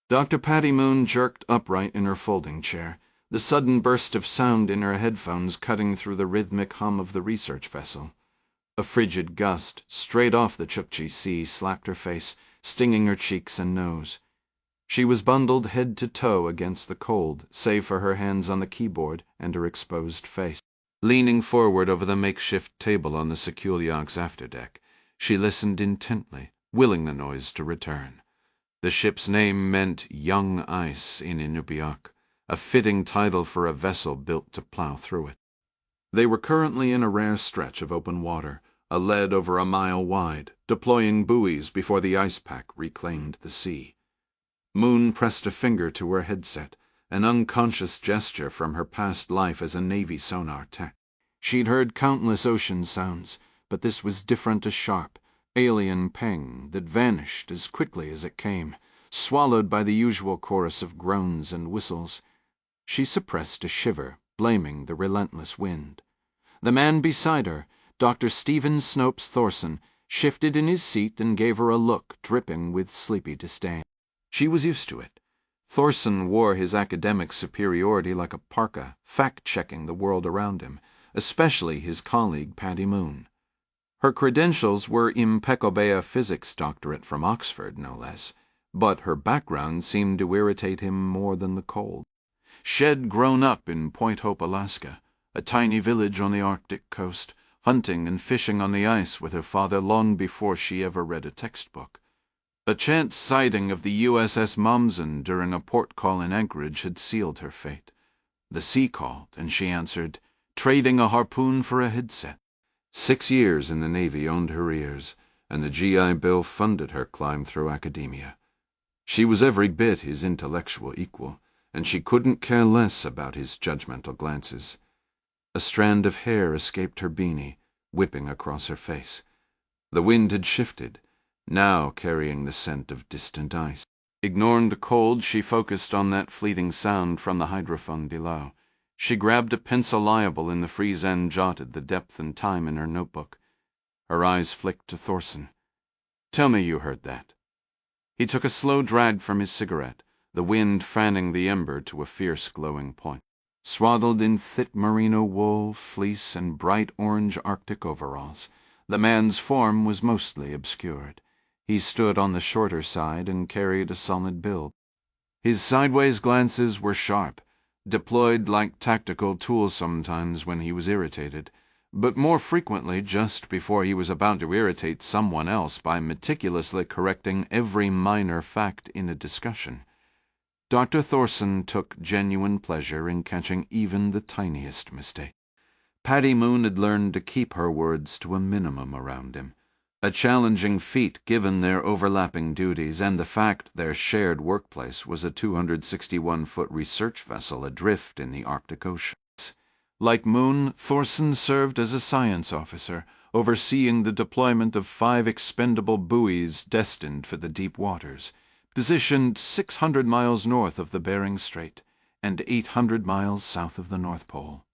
Dr. Patty Moon jerked upright in her folding chair, the sudden burst of sound in her headphones cutting through the rhythmic hum of the research vessel. A frigid gust, straight off the Chukchi Sea, slapped her face, stinging her cheeks and nose. She was bundled head to toe against the cold, save for her hands on the keyboard and her exposed face. Leaning forward over the makeshift table on the Sekuliak's afterdeck, she listened intently, willing the noise to return. The ship's name meant Young Ice in Inupiaq, a fitting title for a vessel built to plow through it. They were currently in a rare stretch of open water, a lead over a mile wide, deploying buoys before the ice pack reclaimed the sea. Moon pressed a finger to her headset, an unconscious gesture from her past life as a Navy sonar tech. She'd heard countless ocean sounds, but this was different, a sharp, alien pang that vanished as quickly as it came, swallowed by the usual chorus of groans and whistles. She suppressed a shiver, blaming the relentless wind. The man beside her, Dr. Stephen Snopes Thorson, shifted in his seat and gave her a look dripping with sleepy disdain. She was used to it. Thorson wore his academic superiority like a parka, fact-checking the world around him, especially his colleague Patty Moon. Her credentials were impeccable physics doctorate from Oxford, no less, but her background seemed to irritate him more than the cold. She'd grown up in Point Hope, Alaska, a tiny village on the Arctic coast, hunting and fishing on the ice with her father long before she ever read a textbook. A chance sighting of the USS Mommsen during a port call in Anchorage had sealed her fate. The sea called, and she answered, trading a harpoon for a headset. 6 years in the Navy owned her ears, and the GI Bill funded her climb through academia. She was every bit his intellectual equal, and she couldn't care less about his judgmental glances. A strand of hair escaped her beanie, whipping across her face. The wind had shifted, now carrying the scent of distant ice. Ignoring the cold, she focused on that fleeting sound from the hydrophone below. She grabbed a pencil liable in the freeze and jotted the depth and time in her notebook. Her eyes flicked to Thorson. "Tell me you heard that." He took a slow drag from his cigarette, the wind fanning the ember to a fierce glowing point. Swaddled in thick merino wool, fleece, and bright orange Arctic overalls, the man's form was mostly obscured. He stood on the shorter side and carried a solid build. His sideways glances were sharp, deployed like tactical tools sometimes when he was irritated, but more frequently just before he was about to irritate someone else by meticulously correcting every minor fact in a discussion. Dr. Thorson took genuine pleasure in catching even the tiniest mistake. Patty Moon had learned to keep her words to a minimum around him, a challenging feat given their overlapping duties and the fact their shared workplace was a 261-foot research vessel adrift in the Arctic Ocean. Like Moon, Thorson served as a science officer, overseeing the deployment of 5 expendable buoys destined for the deep waters, positioned 600 miles north of the Bering Strait and 800 miles south of the North Pole.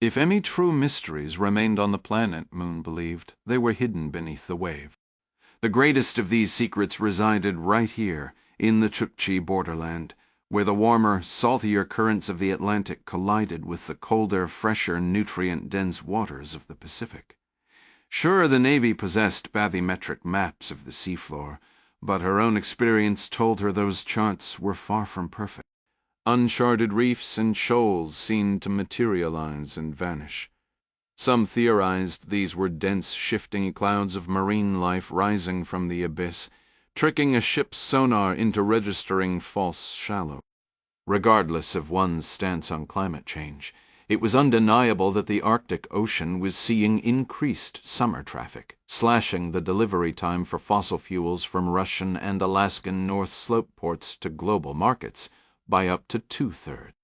If any true mysteries remained on the planet, Moon believed, they were hidden beneath the wave. The greatest of these secrets resided right here, in the Chukchi borderland, where the warmer, saltier currents of the Atlantic collided with the colder, fresher, nutrient-dense waters of the Pacific. Sure, the Navy possessed bathymetric maps of the seafloor, but her own experience told her those charts were far from perfect. Uncharted reefs and shoals seemed to materialize and vanish. Some theorized these were dense, shifting clouds of marine life rising from the abyss, tricking a ship's sonar into registering false shallow. Regardless of one's stance on climate change, it was undeniable that the Arctic Ocean was seeing increased summer traffic, slashing the delivery time for fossil fuels from Russian and Alaskan North Slope ports to global markets by up to 2/3.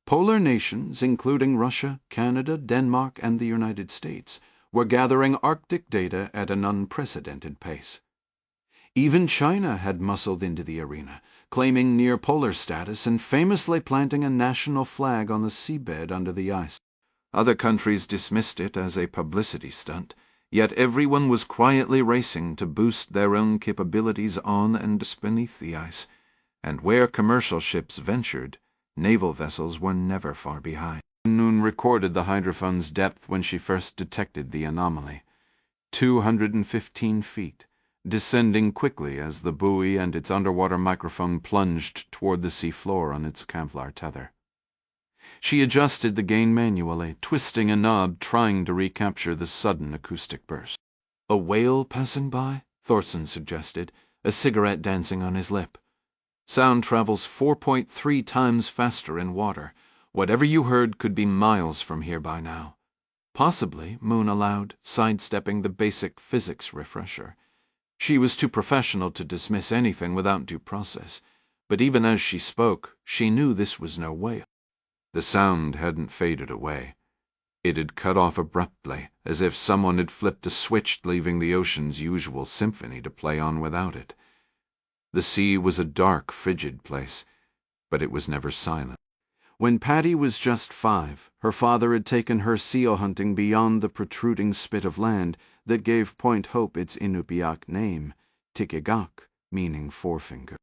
Polar nations, including Russia, Canada, Denmark, and the United States, were gathering Arctic data at an unprecedented pace. Even China had muscled into the arena, claiming near-polar status and famously planting a national flag on the seabed under the ice. Other countries dismissed it as a publicity stunt, yet everyone was quietly racing to boost their own capabilities on and beneath the ice. and where commercial ships ventured, naval vessels were never far behind. Noon recorded the hydrophone's depth when she first detected the anomaly. 215 feet, descending quickly as the buoy and its underwater microphone plunged toward the seafloor on its Kevlar tether. She adjusted the gain manually, twisting a knob, trying to recapture the sudden acoustic burst. "A whale passing by?" Thorson suggested, a cigarette dancing on his lip. "Sound travels 4.3 times faster in water. Whatever you heard could be miles from here by now." "Possibly," Moon allowed, sidestepping the basic physics refresher. She was too professional to dismiss anything without due process, but even as she spoke, she knew this was no whale. The sound hadn't faded away. It had cut off abruptly, as if someone had flipped a switch, leaving the ocean's usual symphony to play on without it. The sea was a dark, frigid place, but it was never silent. When Patty was just 5, her father had taken her seal hunting beyond the protruding spit of land that gave Point Hope its Inupiaq name, Tikigaq, meaning forefingers.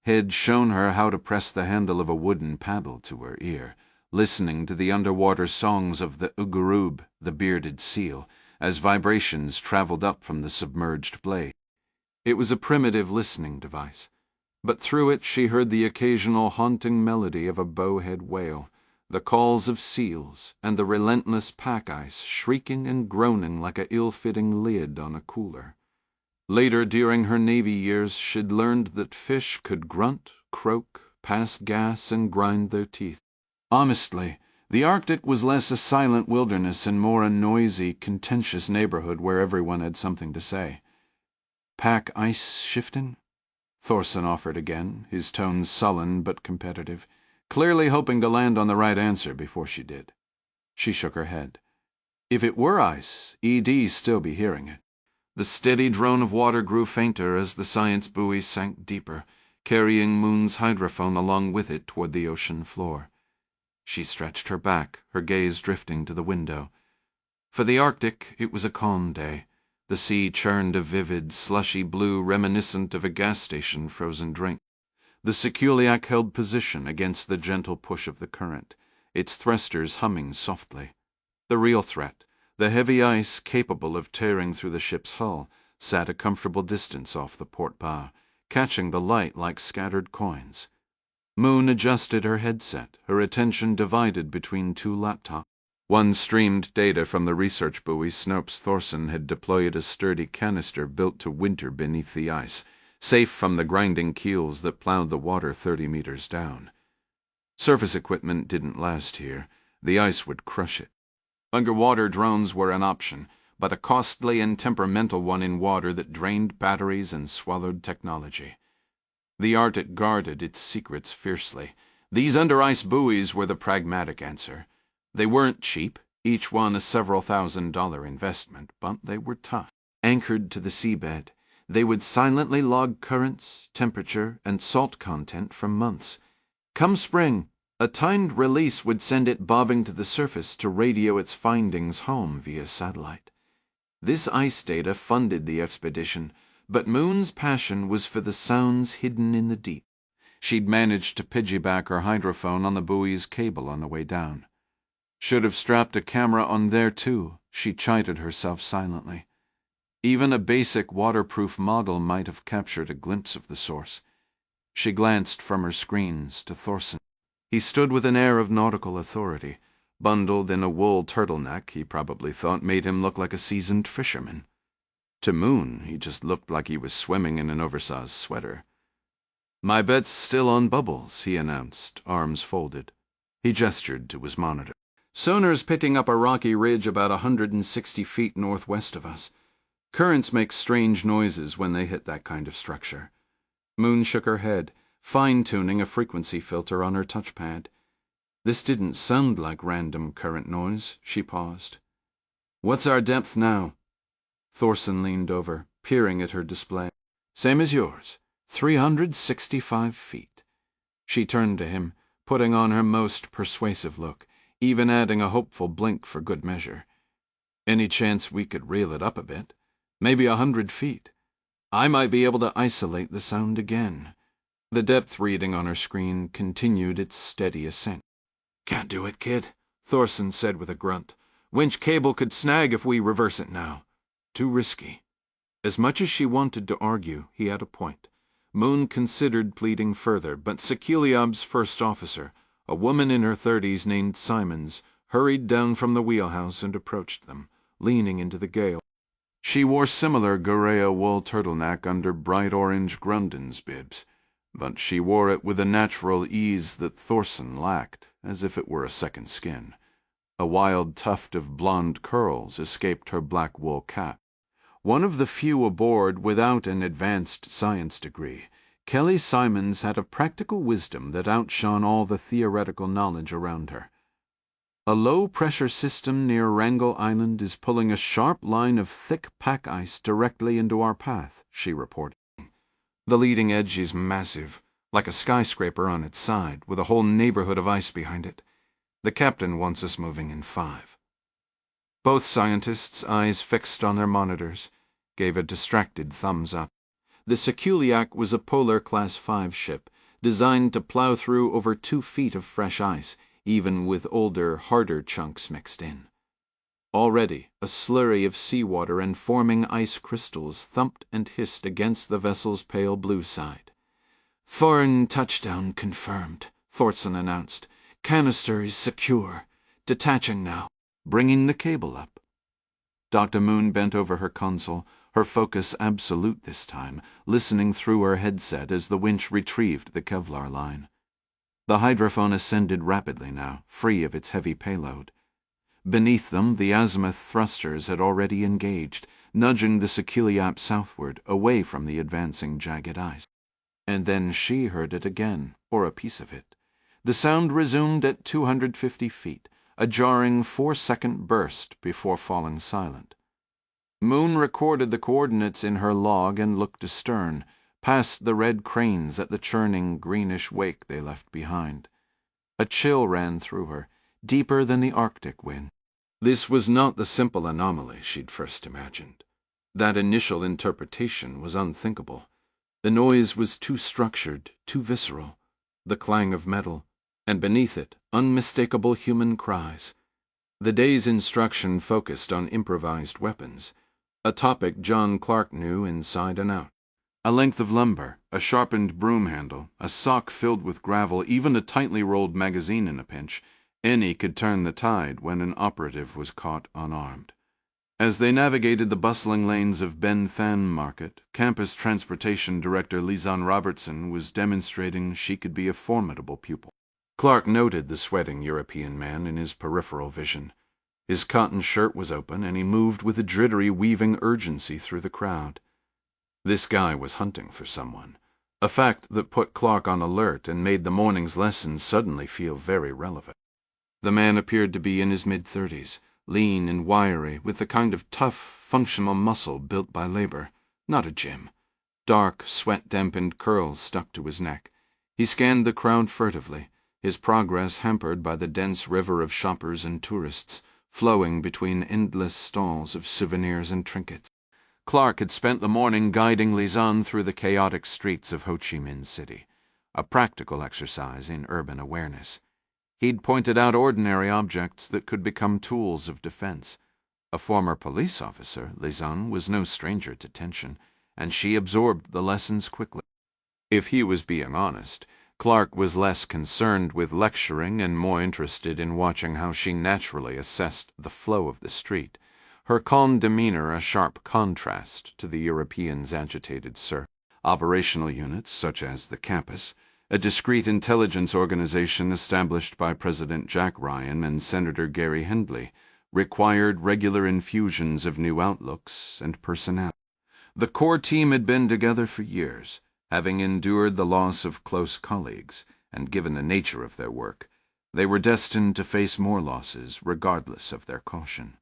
Had shown her how to press the handle of a wooden paddle to her ear, listening to the underwater songs of the Ugurub, the bearded seal, as vibrations traveled up from the submerged blade. It was a primitive listening device, but through it she heard the occasional haunting melody of a bowhead whale, the calls of seals, and the relentless pack ice shrieking and groaning like a ill-fitting lid on a cooler. Later, during her Navy years, she'd learned that fish could grunt, croak, pass gas, and grind their teeth. Honestly, the Arctic was less a silent wilderness and more a noisy, contentious neighborhood where everyone had something to say. "Pack ice shifting?" Thorson offered again, his tone sullen but competitive, clearly hoping to land on the right answer before she did. She shook her head. If it were ice, ED'd still be hearing it. The steady drone of water grew fainter as the science buoy sank deeper, carrying Moon's hydrophone along with it toward the ocean floor. She stretched her back, her gaze drifting to the window. For the Arctic, it was a calm day. The sea churned a vivid, slushy blue reminiscent of a gas station frozen drink. The Sikuliak held position against the gentle push of the current, its thrusters humming softly. The real threat, the heavy ice capable of tearing through the ship's hull, sat a comfortable distance off the port bow, catching the light like scattered coins. Moon adjusted her headset, her attention divided between two laptops. One streamed data from the research buoy Snopes Thorson had deployed a sturdy canister built to winter beneath the ice, safe from the grinding keels that plowed the water 30 meters down. Surface equipment didn't last here. The ice would crush it. Underwater drones were an option, but a costly and temperamental one in water that drained batteries and swallowed technology. The Arctic guarded its secrets fiercely. These under-ice buoys were the pragmatic answer. They weren't cheap, each one a several $1,000 investment, but they were tough. Anchored to the seabed, they would silently log currents, temperature, and salt content for months. Come spring, a timed release would send it bobbing to the surface to radio its findings home via satellite. This ice data funded the expedition, but Moon's passion was for the sounds hidden in the deep. She'd managed to piggyback her hydrophone on the buoy's cable on the way down. Should have strapped a camera on there too, she chided herself silently. Even a basic waterproof model might have captured a glimpse of the source. She glanced from her screens to Thorson. He stood with an air of nautical authority, bundled in a wool turtleneck he probably thought made him look like a seasoned fisherman. To Moon, he just looked like he was swimming in an oversized sweater. "My bet's still on bubbles," he announced, arms folded. He gestured to his monitor. "Sonar's picking up a rocky ridge about 160 feet northwest of us. Currents make strange noises when they hit that kind of structure." Moon shook her head, fine-tuning a frequency filter on her touchpad. This didn't sound like random current noise. She paused. "What's our depth now?" Thorson leaned over, peering at her display. "Same as yours, 365 feet." She turned to him, putting on her most persuasive look, even adding a hopeful blink for good measure. "Any chance we could reel it up a bit? Maybe 100 feet. I might be able to isolate the sound again. The depth reading on her screen continued its steady ascent. "Can't do it, kid," Thorson said with a grunt. "Winch cable could snag if we reverse it now. Too risky." As much as she wanted to argue, he had a point. Moon considered pleading further, but Sekeliob's first officer, a woman in her 30s named Simons, hurried down from the wheelhouse and approached them, leaning into the gale. She wore similar Gorea wool turtleneck under bright orange Grundens bibs, but she wore it with a natural ease that Thorson lacked, as if it were a second skin. A wild tuft of blonde curls escaped her black wool cap. One of the few aboard without an advanced science degree, Kelly Simons had a practical wisdom that outshone all the theoretical knowledge around her. "A low-pressure system near Wrangel Island is pulling a sharp line of thick pack ice directly into our path," she reported. "The leading edge is massive, like a skyscraper on its side, with a whole neighborhood of ice behind it. The captain wants us moving in 5. Both scientists, eyes fixed on their monitors, gave a distracted thumbs up. The Sekuliak was a Polar Class 5 ship, designed to plow through over 2 feet of fresh ice, even with older, harder chunks mixed in. Already, a slurry of seawater and forming ice crystals thumped and hissed against the vessel's pale blue side. "Foreign touchdown confirmed," Thorson announced. "Canister is secure. Detaching now. Bringing the cable up." Dr. Moon bent over her console, her focus absolute this time, listening through her headset as the winch retrieved the Kevlar line. The hydrophone ascended rapidly now, free of its heavy payload. Beneath them, the azimuth thrusters had already engaged, nudging the Sekeliap southward, away from the advancing jagged ice. And then she heard it again, or a piece of it. The sound resumed at 250 feet, a jarring 4-second burst before falling silent. Moon recorded the coordinates in her log and looked astern, past the red cranes at the churning greenish wake they left behind. A chill ran through her, deeper than the Arctic wind. This was not the simple anomaly she'd first imagined. That initial interpretation was unthinkable. The noise was too structured, too visceral. The clang of metal, and beneath it, unmistakable human cries. The day's instruction focused on improvised weapons, a topic John Clark knew inside and out. A length of lumber, a sharpened broom handle, a sock filled with gravel, even a tightly rolled magazine in a pinch, any could turn the tide when an operative was caught unarmed. As they navigated the bustling lanes of Ben Thanh Market, Campus Transportation Director Lisanne Robertson was demonstrating she could be a formidable pupil. Clark noted the sweating European man in his peripheral vision. His cotton shirt was open, and he moved with a jittery, weaving urgency through the crowd. This guy was hunting for someone, a fact that put Clark on alert and made the morning's lesson suddenly feel very relevant. The man appeared to be in his mid-30s, lean and wiry, with the kind of tough, functional muscle built by labor, not a gym. Dark, sweat-dampened curls stuck to his neck. He scanned the crowd furtively, his progress hampered by the dense river of shoppers and tourists, flowing between endless stalls of souvenirs and trinkets. Clark had spent the morning guiding Lisanne through the chaotic streets of Ho Chi Minh City, a practical exercise in urban awareness. He'd pointed out ordinary objects that could become tools of defense. A former police officer, Lisanne was no stranger to tension, and she absorbed the lessons quickly. If he was being honest, Clark was less concerned with lecturing and more interested in watching how she naturally assessed the flow of the street, her calm demeanor a sharp contrast to the European's agitated surf. Operational units, such as the Campus, a discreet intelligence organization established by President Jack Ryan and Senator Gary Hendley, required regular infusions of new outlooks and personality. The core team had been together for years, having endured the loss of close colleagues, and given the nature of their work, they were destined to face more losses regardless of their caution.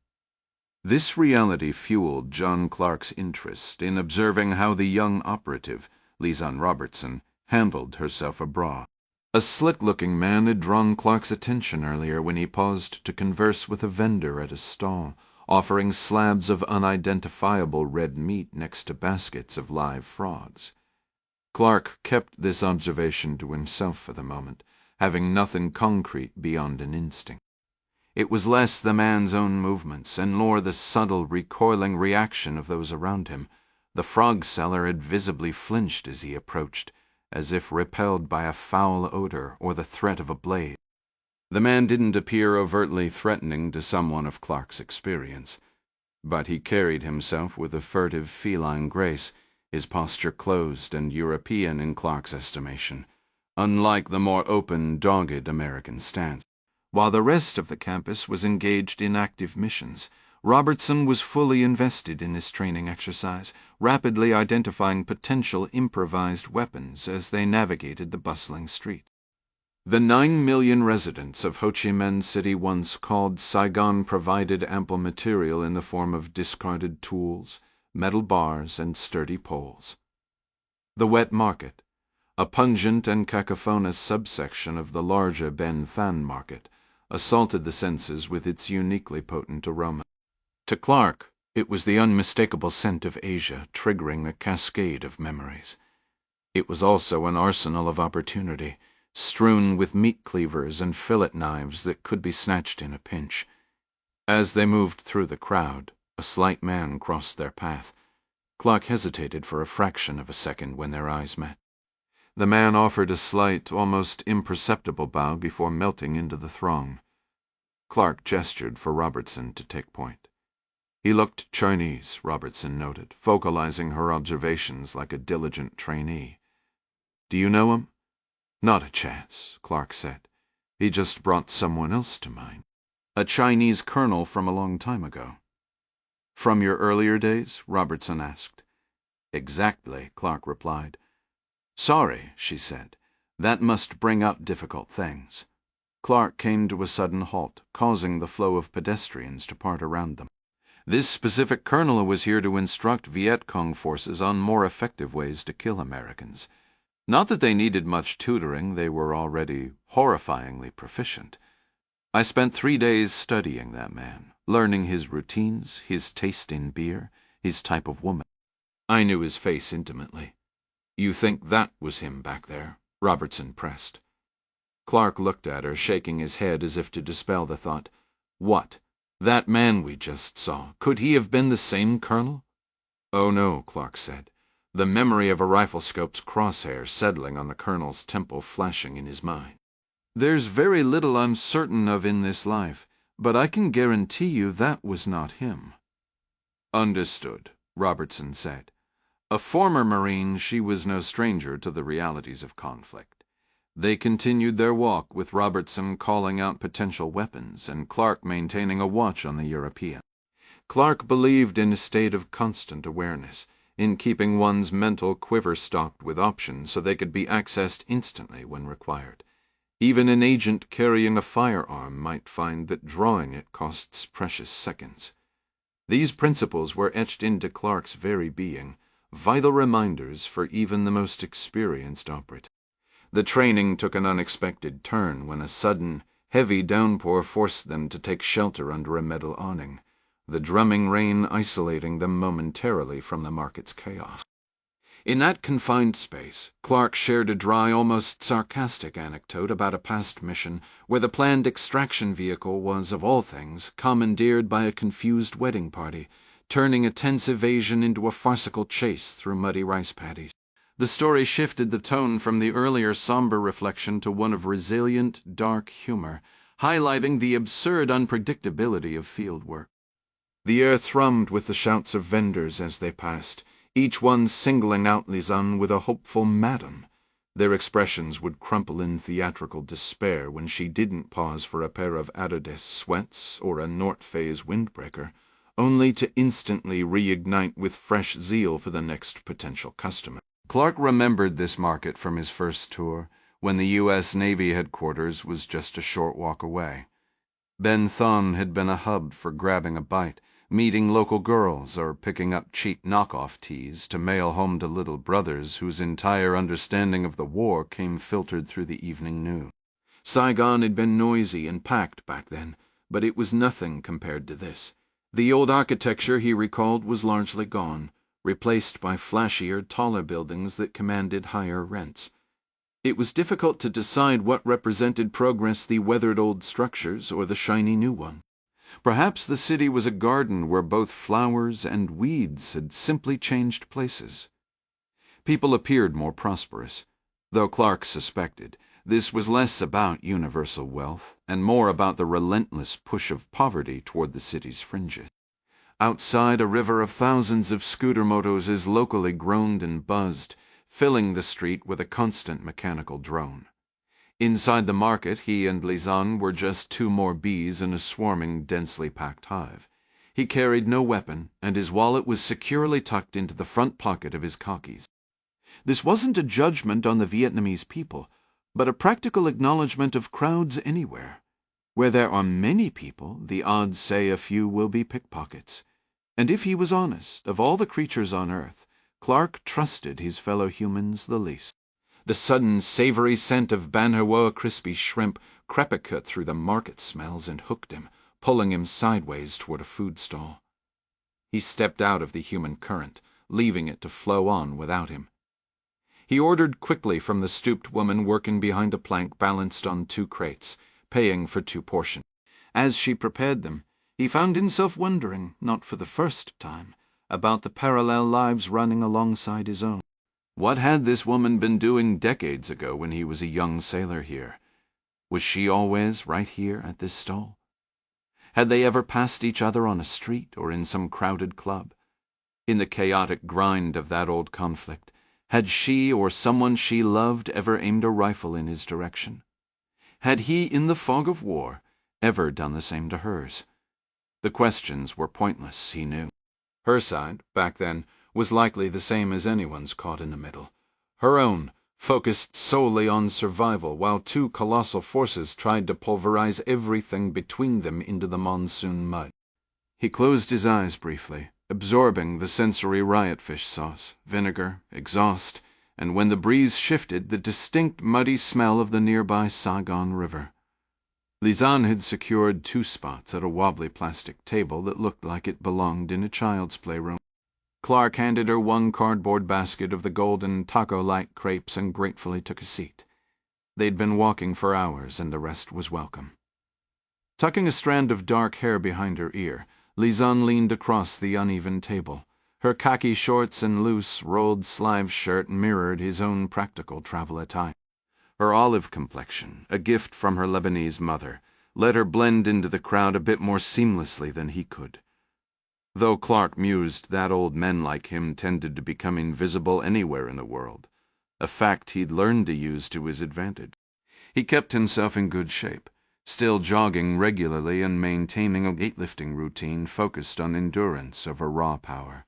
This reality fueled John Clark's interest in observing how the young operative, Lisanne Robertson, handled herself abroad. A slick-looking man had drawn Clark's attention earlier when he paused to converse with a vendor at a stall, offering slabs of unidentifiable red meat next to baskets of live frogs. Clark kept this observation to himself for the moment, having nothing concrete beyond an instinct. It was less the man's own movements, and more the subtle, recoiling reaction of those around him. The frog seller had visibly flinched as he approached, as if repelled by a foul odor or the threat of a blade. The man didn't appear overtly threatening to someone of Clark's experience, but he carried himself with a furtive feline grace, his posture closed and European in Clark's estimation, unlike the more open, dogged American stance. While the rest of the campus was engaged in active missions, Robertson was fully invested in this training exercise, rapidly identifying potential improvised weapons as they navigated the bustling street. The 9 million residents of Ho Chi Minh City once called Saigon provided ample material in the form of discarded tools, metal bars, and sturdy poles. The wet market, a pungent and cacophonous subsection of the larger Ben Thanh market, assaulted the senses with its uniquely potent aroma. To Clark, it was the unmistakable scent of Asia triggering a cascade of memories. It was also an arsenal of opportunity, strewn with meat cleavers and fillet knives that could be snatched in a pinch. As they moved through the crowd, a slight man crossed their path. Clark hesitated for a fraction of a second when their eyes met. The man offered a slight, almost imperceptible bow before melting into the throng. Clark gestured for Robertson to take point. He looked Chinese, Robertson noted, focalizing her observations like a diligent trainee. "Do you know him?" "Not a chance," Clark said. "He just brought someone else to mind. A Chinese colonel from a long time ago." "From your earlier days?" Robertson asked. "Exactly," Clark replied. "Sorry," she said. "That must bring up difficult things." Clark came to a sudden halt, causing the flow of pedestrians to part around them. "This specific colonel was here to instruct Viet Cong forces on more effective ways to kill Americans. Not that they needed much tutoring, they were already horrifyingly proficient. I spent 3 days studying that man, learning his routines, his taste in beer, his type of woman. I knew his face intimately." "You think that was him back there?" Robertson pressed. Clark looked at her, shaking his head as if to dispel the thought. "What? That man we just saw, could he have been the same colonel?" "Oh no," Clark said, the memory of a riflescope's crosshair settling on the colonel's temple flashing in his mind. "There's very little I'm certain of in this life, but I can guarantee you that was not him." "Understood," Robertson said. A former Marine, she was no stranger to the realities of conflict. They continued their walk, with Robertson calling out potential weapons and Clark maintaining a watch on the European. Clark believed in a state of constant awareness, in keeping one's mental quiver stocked with options so they could be accessed instantly when required. Even an agent carrying a firearm might find that drawing it costs precious seconds. These principles were etched into Clark's very being, vital reminders for even the most experienced operative. The training took an unexpected turn when a sudden, heavy downpour forced them to take shelter under a metal awning, the drumming rain isolating them momentarily from the market's chaos. In that confined space, Clark shared a dry, almost sarcastic anecdote about a past mission where the planned extraction vehicle was, of all things, commandeered by a confused wedding party, turning a tense evasion into a farcical chase through muddy rice paddies. The story shifted the tone from the earlier somber reflection to one of resilient, dark humor, highlighting the absurd unpredictability of field work. The air thrummed with the shouts of vendors as they passed, each one singling out Lisanne with a hopeful "Madam." Their expressions would crumple in theatrical despair when she didn't pause for a pair of Adidas sweats or a North Face windbreaker, only to instantly reignite with fresh zeal for the next potential customer. Clark remembered this market from his first tour, when the U.S. Navy headquarters was just a short walk away. Ben Thanh had been a hub for grabbing a bite, meeting local girls, or picking up cheap knockoff teas to mail home to little brothers whose entire understanding of the war came filtered through the evening news. Saigon had been noisy and packed back then, but it was nothing compared to this. The old architecture, he recalled, was largely gone. replaced by flashier, taller buildings that commanded higher rents. It was difficult to decide what represented progress, the weathered old structures or the shiny new one. Perhaps the city was a garden where both flowers and weeds had simply changed places. People appeared more prosperous, though Clark suspected this was less about universal wealth and more about the relentless push of poverty toward the city's fringes. Outside, a river of thousands of scooter motors locally groaned and buzzed, filling the street with a constant mechanical drone. Inside the market, he and Lisanne were just two more bees in a swarming, densely packed hive. He carried no weapon, and his wallet was securely tucked into the front pocket of his khakis. This wasn't a judgment on the Vietnamese people, but a practical acknowledgment of crowds anywhere. Where there are many people, the odds say a few will be pickpockets. And if he was honest, of all the creatures on earth, Clark trusted his fellow humans the least. The sudden savory scent of Banherwoa crispy shrimp crept through the market smells and hooked him, pulling him sideways toward a food stall. He stepped out of the human current, leaving it to flow on without him. He ordered quickly from the stooped woman working behind a plank balanced on two crates, paying for two portions. As she prepared them, he found himself wondering, not for the first time, about the parallel lives running alongside his own. What had this woman been doing decades ago when he was a young sailor here? Was she always right here at this stall? Had they ever passed each other on a street or in some crowded club? In the chaotic grind of that old conflict, had she or someone she loved ever aimed a rifle in his direction? Had he, in the fog of war, ever done the same to hers? The questions were pointless, he knew. Her side, back then, was likely the same as anyone's caught in the middle. Her own, focused solely on survival, while two colossal forces tried to pulverize everything between them into the monsoon mud. He closed his eyes briefly, absorbing the sensory riot-fish sauce, vinegar, exhaust, and when the breeze shifted, the distinct muddy smell of the nearby Saigon River. Lisanne had secured two spots at a wobbly plastic table that looked like it belonged in a child's playroom. Clark handed her one cardboard basket of the golden taco-like crepes and gratefully took a seat. They'd been walking for hours, and the rest was welcome. Tucking a strand of dark hair behind her ear, Lisanne leaned across the uneven table. Her khaki shorts and loose, rolled sleeve shirt mirrored his own practical travel attire. Her olive complexion, a gift from her Lebanese mother, let her blend into the crowd a bit more seamlessly than he could. Though Clark mused that old men like him tended to become invisible anywhere in the world, a fact he'd learned to use to his advantage. He kept himself in good shape, still jogging regularly and maintaining a weightlifting routine focused on endurance over raw power.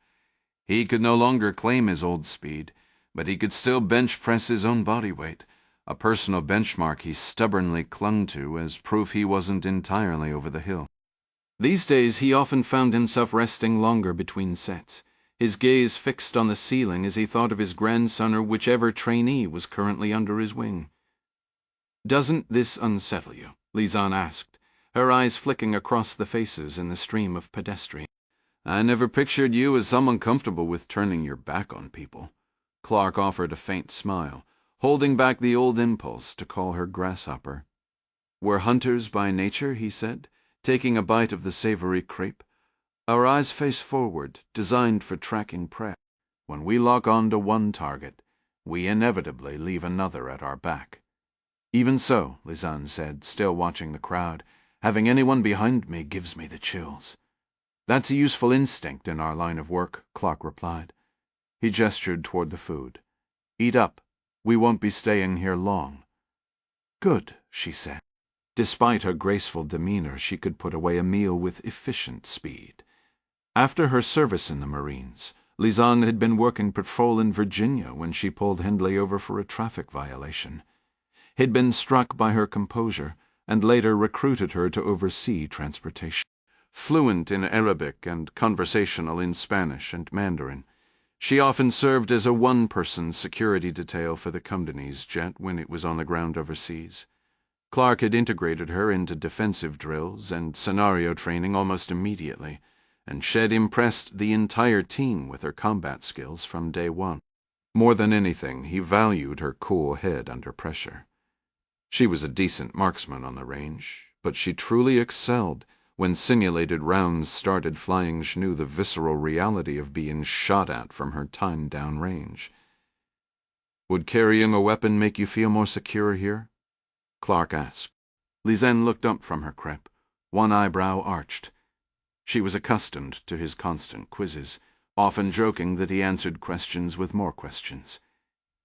He could no longer claim his old speed, but he could still bench press his own body weight, a personal benchmark he stubbornly clung to as proof he wasn't entirely over the hill. These days he often found himself resting longer between sets, his gaze fixed on the ceiling as he thought of his grandson or whichever trainee was currently under his wing. "Doesn't this unsettle you?" Lisanne asked, her eyes flicking across the faces in the stream of pedestrians. "I never pictured you as someone comfortable with turning your back on people." Clark offered a faint smile, holding back the old impulse to call her grasshopper. "We're hunters by nature," he said, taking a bite of the savory crepe. "Our eyes face forward, designed for tracking prey. When we lock on to one target, we inevitably leave another at our back." "Even so," Lisanne said, still watching the crowd, "having anyone behind me gives me the chills." "That's a useful instinct in our line of work," Clark replied. He gestured toward the food. "Eat up. We won't be staying here long." "Good," she said. Despite her graceful demeanor, she could put away a meal with efficient speed. After her service in the Marines, Lisanne had been working patrol in Virginia when she pulled Hindley over for a traffic violation. He'd been struck by her composure and later recruited her to oversee transportation. Fluent in Arabic and conversational in Spanish and Mandarin, she often served as a one-person security detail for the company's jet when it was on the ground overseas. Clark had integrated her into defensive drills and scenario training almost immediately, and Shed impressed the entire team with her combat skills from day one. More than anything, he valued her cool head under pressure. She was a decent marksman on the range, but she truly excelled when simulated rounds started flying. She knew the visceral reality of being shot at from her time down range. "Would carrying a weapon make you feel more secure here?" Clark asked. Lisanne looked up from her crepe, one eyebrow arched. She was accustomed to his constant quizzes, often joking that he answered questions with more questions.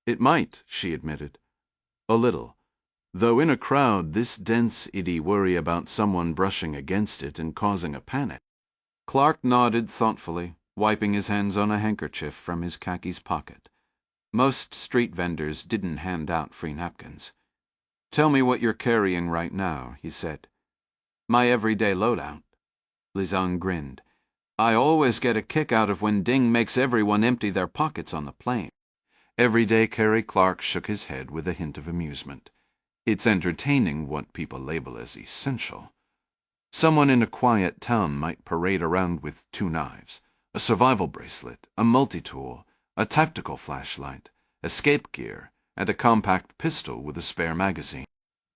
"It might," she admitted. "A little. Though in a crowd this dense it'd worry about someone brushing against it and causing a panic." Clark nodded thoughtfully, wiping his hands on a handkerchief from his khakis pocket. Most street vendors didn't hand out free napkins. "Tell me what you're carrying right now," he said. "My everyday loadout." Lisanne grinned. "I always get a kick out of when Ding makes everyone empty their pockets on the plane." Everyday carry. Clark shook his head with a hint of amusement. "It's entertaining what people label as essential. Someone in a quiet town might parade around with 2 knives, a survival bracelet, a multi-tool, a tactical flashlight, escape gear, and a compact pistol with a spare magazine.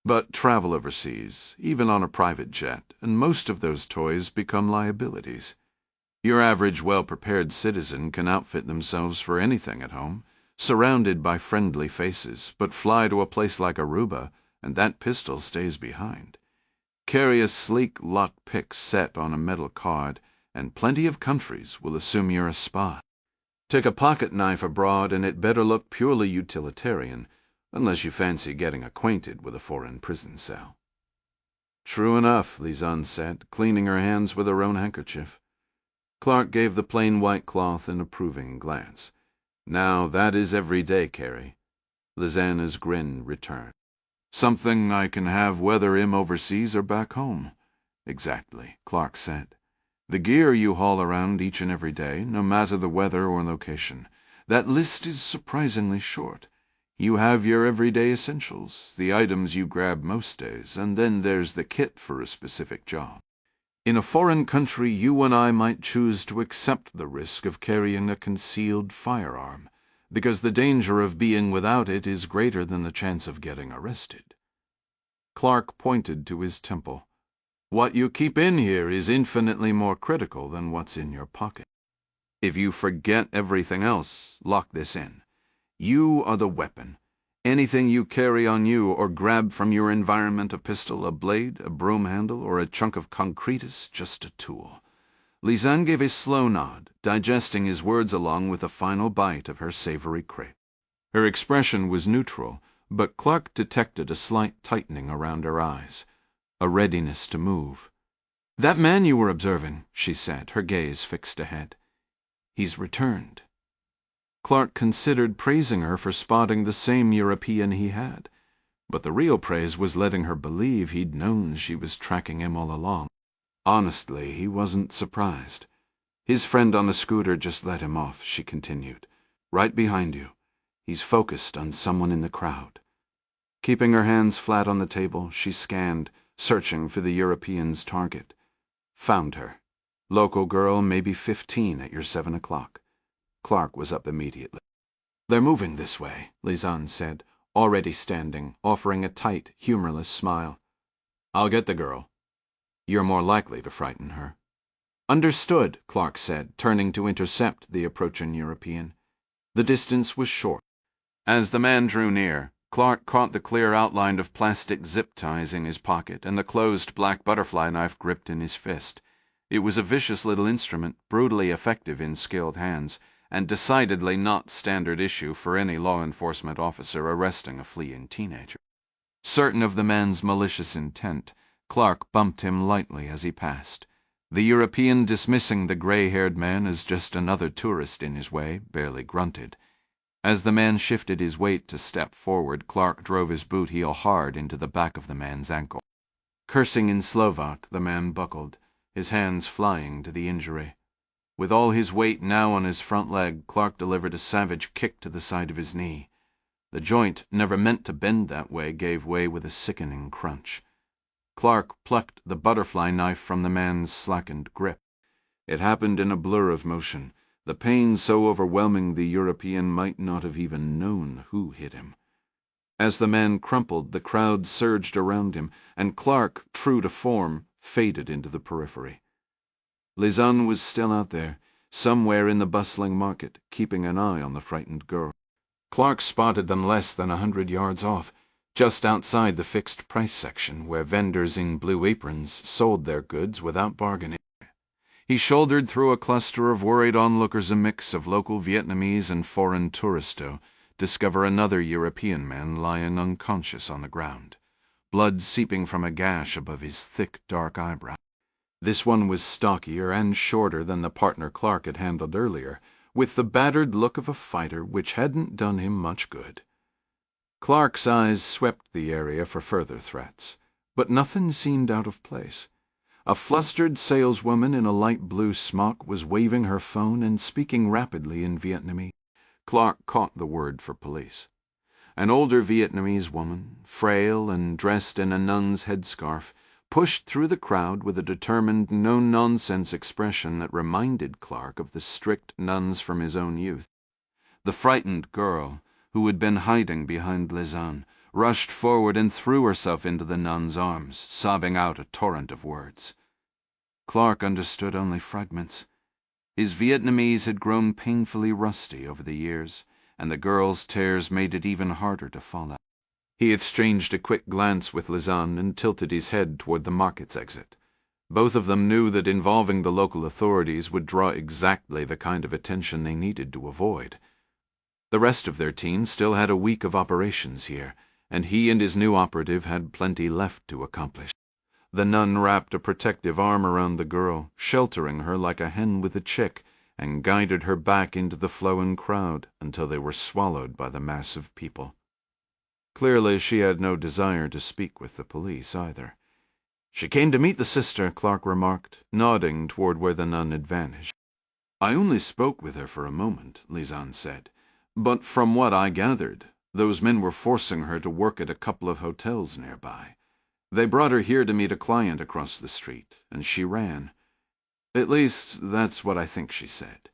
But travel overseas, even on a private jet, and most of those toys become liabilities. Your average well-prepared citizen can outfit themselves for anything at home, surrounded by friendly faces, but fly to a place like Aruba, and that pistol stays behind. Carry a sleek lock-pick set on a metal card, and plenty of countries will assume you're a spy. Take a pocket knife abroad, and it better look purely utilitarian, unless you fancy getting acquainted with a foreign prison cell." "True enough," Lisanne said, cleaning her hands with her own handkerchief. Clark gave the plain white cloth an approving glance. "Now that is everyday carry." Lisanne's grin returned. "Something I can have whether I'm overseas or back home." "Exactly," Clark said. "The gear you haul around each and every day, no matter the weather or location. That list is surprisingly short. You have your everyday essentials, the items you grab most days, and then there's the kit for a specific job. In a foreign country, you and I might choose to accept the risk of carrying a concealed firearm, because the danger of being without it is greater than the chance of getting arrested." Clark pointed to his temple. "What you keep in here is infinitely more critical than what's in your pocket. If you forget everything else, lock this in. You are the weapon. Anything you carry on you or grab from your environment, a pistol, a blade, a broom handle, or a chunk of concrete, is just a tool." Lisanne gave a slow nod, digesting his words along with a final bite of her savory crepe. Her expression was neutral, but Clark detected a slight tightening around her eyes, a readiness to move. "That man you were observing," she said, her gaze fixed ahead. "He's returned." Clark considered praising her for spotting the same European he had, but the real praise was letting her believe he'd known she was tracking him all along. Honestly, he wasn't surprised. "His friend on the scooter just let him off," she continued. "Right behind you. He's focused on someone in the crowd." Keeping her hands flat on the table, she scanned, searching for the European's target. Found her. Local girl, maybe 15 at your 7 o'clock. Clark was up immediately. "They're moving this way," Lisanne said, already standing, offering a tight, humorless smile. "I'll get the girl. You're more likely to frighten her." "Understood," Clark said, turning to intercept the approaching European. The distance was short. As the man drew near, Clark caught the clear outline of plastic zip ties in his pocket and the closed black butterfly knife gripped in his fist. It was a vicious little instrument, brutally effective in skilled hands, and decidedly not standard issue for any law enforcement officer arresting a fleeing teenager. Certain of the man's malicious intent, Clark bumped him lightly as he passed. The European, dismissing the gray-haired man as just another tourist in his way, barely grunted. As the man shifted his weight to step forward, Clark drove his boot heel hard into the back of the man's ankle. Cursing in Slovak, the man buckled, his hands flying to the injury. With all his weight now on his front leg, Clark delivered a savage kick to the side of his knee. The joint, never meant to bend that way, gave way with a sickening crunch. Clark plucked the butterfly knife from the man's slackened grip. It happened in a blur of motion, the pain so overwhelming the European might not have even known who hit him. As the man crumpled, the crowd surged around him, and Clark, true to form, faded into the periphery. Lisanne was still out there, somewhere in the bustling market, keeping an eye on the frightened girl. Clark spotted them less than 100 yards off, just outside the fixed-price section, where vendors in blue aprons sold their goods without bargaining. He shouldered through a cluster of worried onlookers, a mix of local Vietnamese and foreign touristo, discover another European man lying unconscious on the ground, blood seeping from a gash above his thick, dark eyebrow. This one was stockier and shorter than the partner Clark had handled earlier, with the battered look of a fighter which hadn't done him much good. Clark's eyes swept the area for further threats, but nothing seemed out of place. A flustered saleswoman in a light blue smock was waving her phone and speaking rapidly in Vietnamese. Clark caught the word for police. An older Vietnamese woman, frail and dressed in a nun's headscarf, pushed through the crowd with a determined, no-nonsense expression that reminded Clark of the strict nuns from his own youth. The frightened girl, who had been hiding behind Lisanne, rushed forward and threw herself into the nun's arms, sobbing out a torrent of words. Clark understood only fragments. His Vietnamese had grown painfully rusty over the years, and the girl's tears made it even harder to follow. He exchanged a quick glance with Lisanne and tilted his head toward the market's exit. Both of them knew that involving the local authorities would draw exactly the kind of attention they needed to avoid. The rest of their team still had a week of operations here, and he and his new operative had plenty left to accomplish. The nun wrapped a protective arm around the girl, sheltering her like a hen with a chick, and guided her back into the flowing crowd until they were swallowed by the mass of people. Clearly she had no desire to speak with the police either. "She came to meet the sister," Clark remarked, nodding toward where the nun had vanished. "I only spoke with her for a moment," Lisanne said, "but from what I gathered, those men were forcing her to work at a couple of hotels nearby. They brought her here to meet a client across the street, and she ran. At least, that's what I think she said.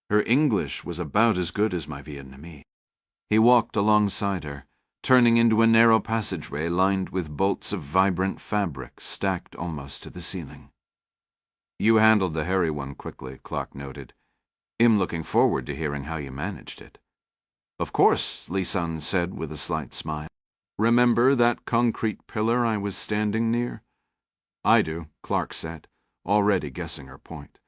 Her English was about as good as my Vietnamese." He walked alongside her, turning into a narrow passageway lined with bolts of vibrant fabric stacked almost to the ceiling. "You handled the hairy one quickly," Clark noted. "I'm looking forward to hearing how you managed it." "Of course," Lisanne said with a slight smile. "Remember that concrete pillar I was standing near?" "I do," Clark said, already guessing her point.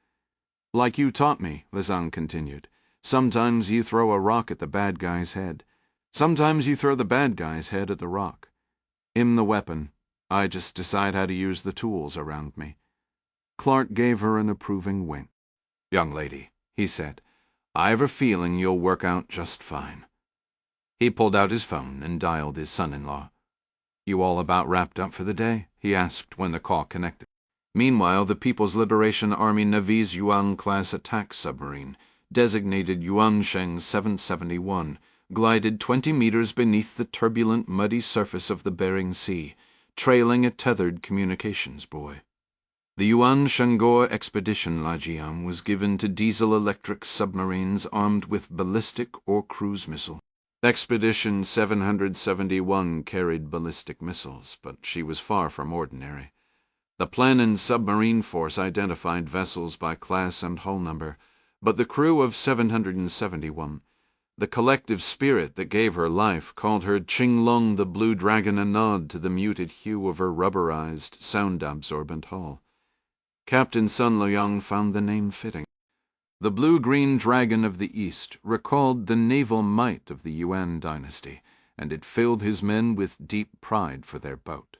"Like you taught me," Lisanne continued, "sometimes you throw a rock at the bad guy's head. Sometimes you throw the bad guy's head at the rock. I'm the weapon. I just decide how to use the tools around me." Clark gave her an approving wink. "Young lady," he said, "I've a feeling you'll work out just fine." He pulled out his phone and dialed his son-in-law. "You all about wrapped up for the day?" he asked when the call connected. Meanwhile, the People's Liberation Army Navy's Yuan-class attack submarine, designated Yuansheng 771, glided 20 meters beneath the turbulent, muddy surface of the Bering Sea, trailing a tethered communications buoy. The Yuan Shangor Expedition Lajian was given to diesel-electric submarines armed with ballistic or cruise missiles. Expedition 771 carried ballistic missiles, but she was far from ordinary. The plan and submarine force identified vessels by class and hull number, but the crew of 771, the collective spirit that gave her life, called her Qinglong the Blue Dragon, a nod to the muted hue of her rubberized, sound-absorbent hull. Captain Sun Luyang found the name fitting. The blue-green dragon of the East recalled the naval might of the Yuan dynasty, and it filled his men with deep pride for their boat.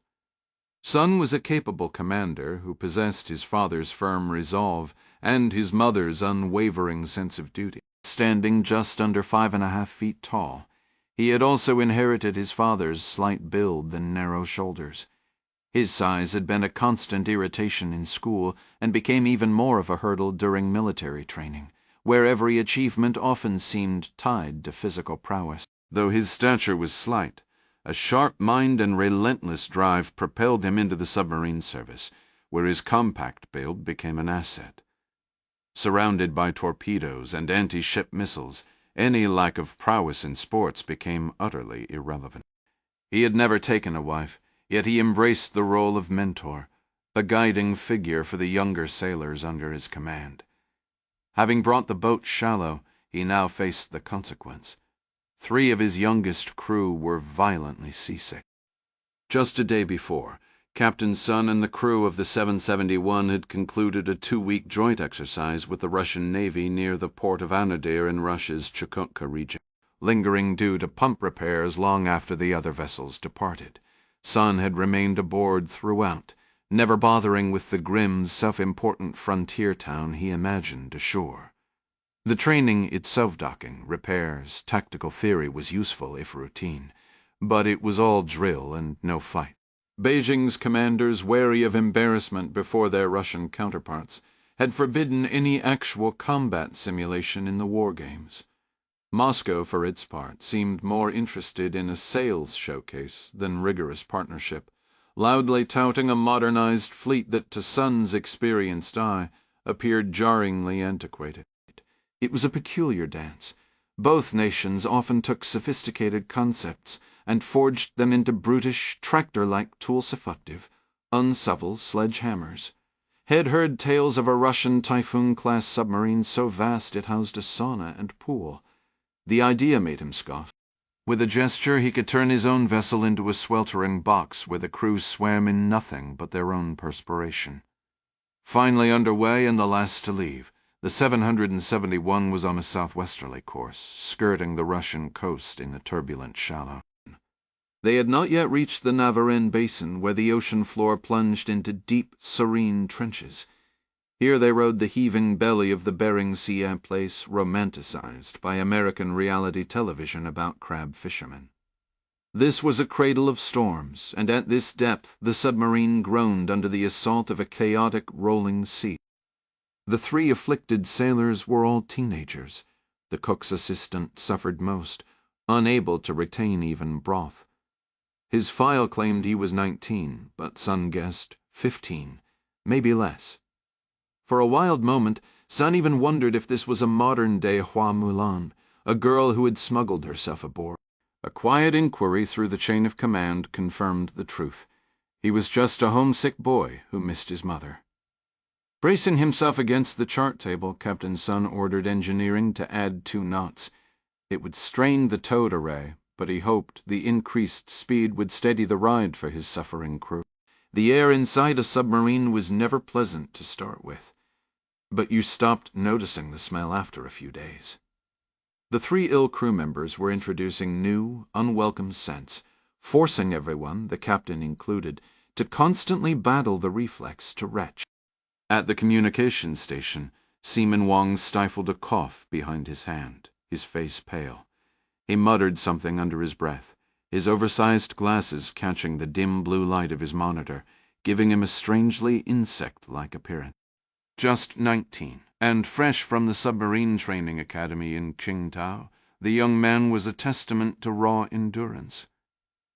Sun was a capable commander who possessed his father's firm resolve and his mother's unwavering sense of duty. Standing just under 5.5 feet tall, he had also inherited his father's slight build and narrow shoulders. His size had been a constant irritation in school and became even more of a hurdle during military training, where every achievement often seemed tied to physical prowess. Though his stature was slight, a sharp mind and relentless drive propelled him into the submarine service, where his compact build became an asset. Surrounded by torpedoes and anti-ship missiles, any lack of prowess in sports became utterly irrelevant. He had never taken a wife, yet he embraced the role of mentor, a guiding figure for the younger sailors under his command. Having brought the boat shallow, he now faced the consequence. 3 of his youngest crew were violently seasick. Just a day before, Captain Sun and the crew of the 771 had concluded a 2-week joint exercise with the Russian Navy near the port of Anadyr in Russia's Chukotka region, lingering due to pump repairs long after the other vessels departed. Sun had remained aboard throughout, never bothering with the grim, self-important frontier town he imagined ashore. The training itself, docking, repairs, tactical theory was useful if routine, but it was all drill and no fight. Beijing's commanders, wary of embarrassment before their Russian counterparts, had forbidden any actual combat simulation in the war games. Moscow, for its part, seemed more interested in a sales showcase than rigorous partnership, loudly touting a modernized fleet that, to Sun's experienced eye, appeared jarringly antiquated. It was a peculiar dance. Both nations often took sophisticated concepts and forged them into brutish, tractor-like tools effective, unsupple sledgehammers. Had heard tales of a Russian Typhoon-class submarine so vast it housed a sauna and pool. The idea made him scoff. With a gesture he could turn his own vessel into a sweltering box where the crew swam in nothing but their own perspiration. Finally under way and the last to leave, the 771 was on a southwesterly course, skirting the Russian coast in the turbulent shallow. They had not yet reached the Navarin basin, where the ocean floor plunged into deep, serene trenches. Here they rode the heaving belly of the Bering Sea, a place romanticized by American reality television about crab fishermen. This was a cradle of storms, and at this depth the submarine groaned under the assault of a chaotic, rolling sea. The 3 afflicted sailors were all teenagers. The cook's assistant suffered most, unable to retain even broth. His file claimed he was 19, but Sun guessed 15, maybe less. For a wild moment, Sun even wondered if this was a modern-day Hua Mulan, a girl who had smuggled herself aboard. A quiet inquiry through the chain of command confirmed the truth. He was just a homesick boy who missed his mother. Bracing himself against the chart table, Captain Sun ordered engineering to add 2 knots. It would strain the towed array, but he hoped the increased speed would steady the ride for his suffering crew. The air inside a submarine was never pleasant to start with, but you stopped noticing the smell after a few days. The 3 ill crew members were introducing new, unwelcome scents, forcing everyone, the captain included, to constantly battle the reflex to retch. At the communications station, Seaman Wong stifled a cough behind his hand, his face pale. He muttered something under his breath, his oversized glasses catching the dim blue light of his monitor, giving him a strangely insect-like appearance. Just 19, and fresh from the submarine training academy in Qingdao, the young man was a testament to raw endurance.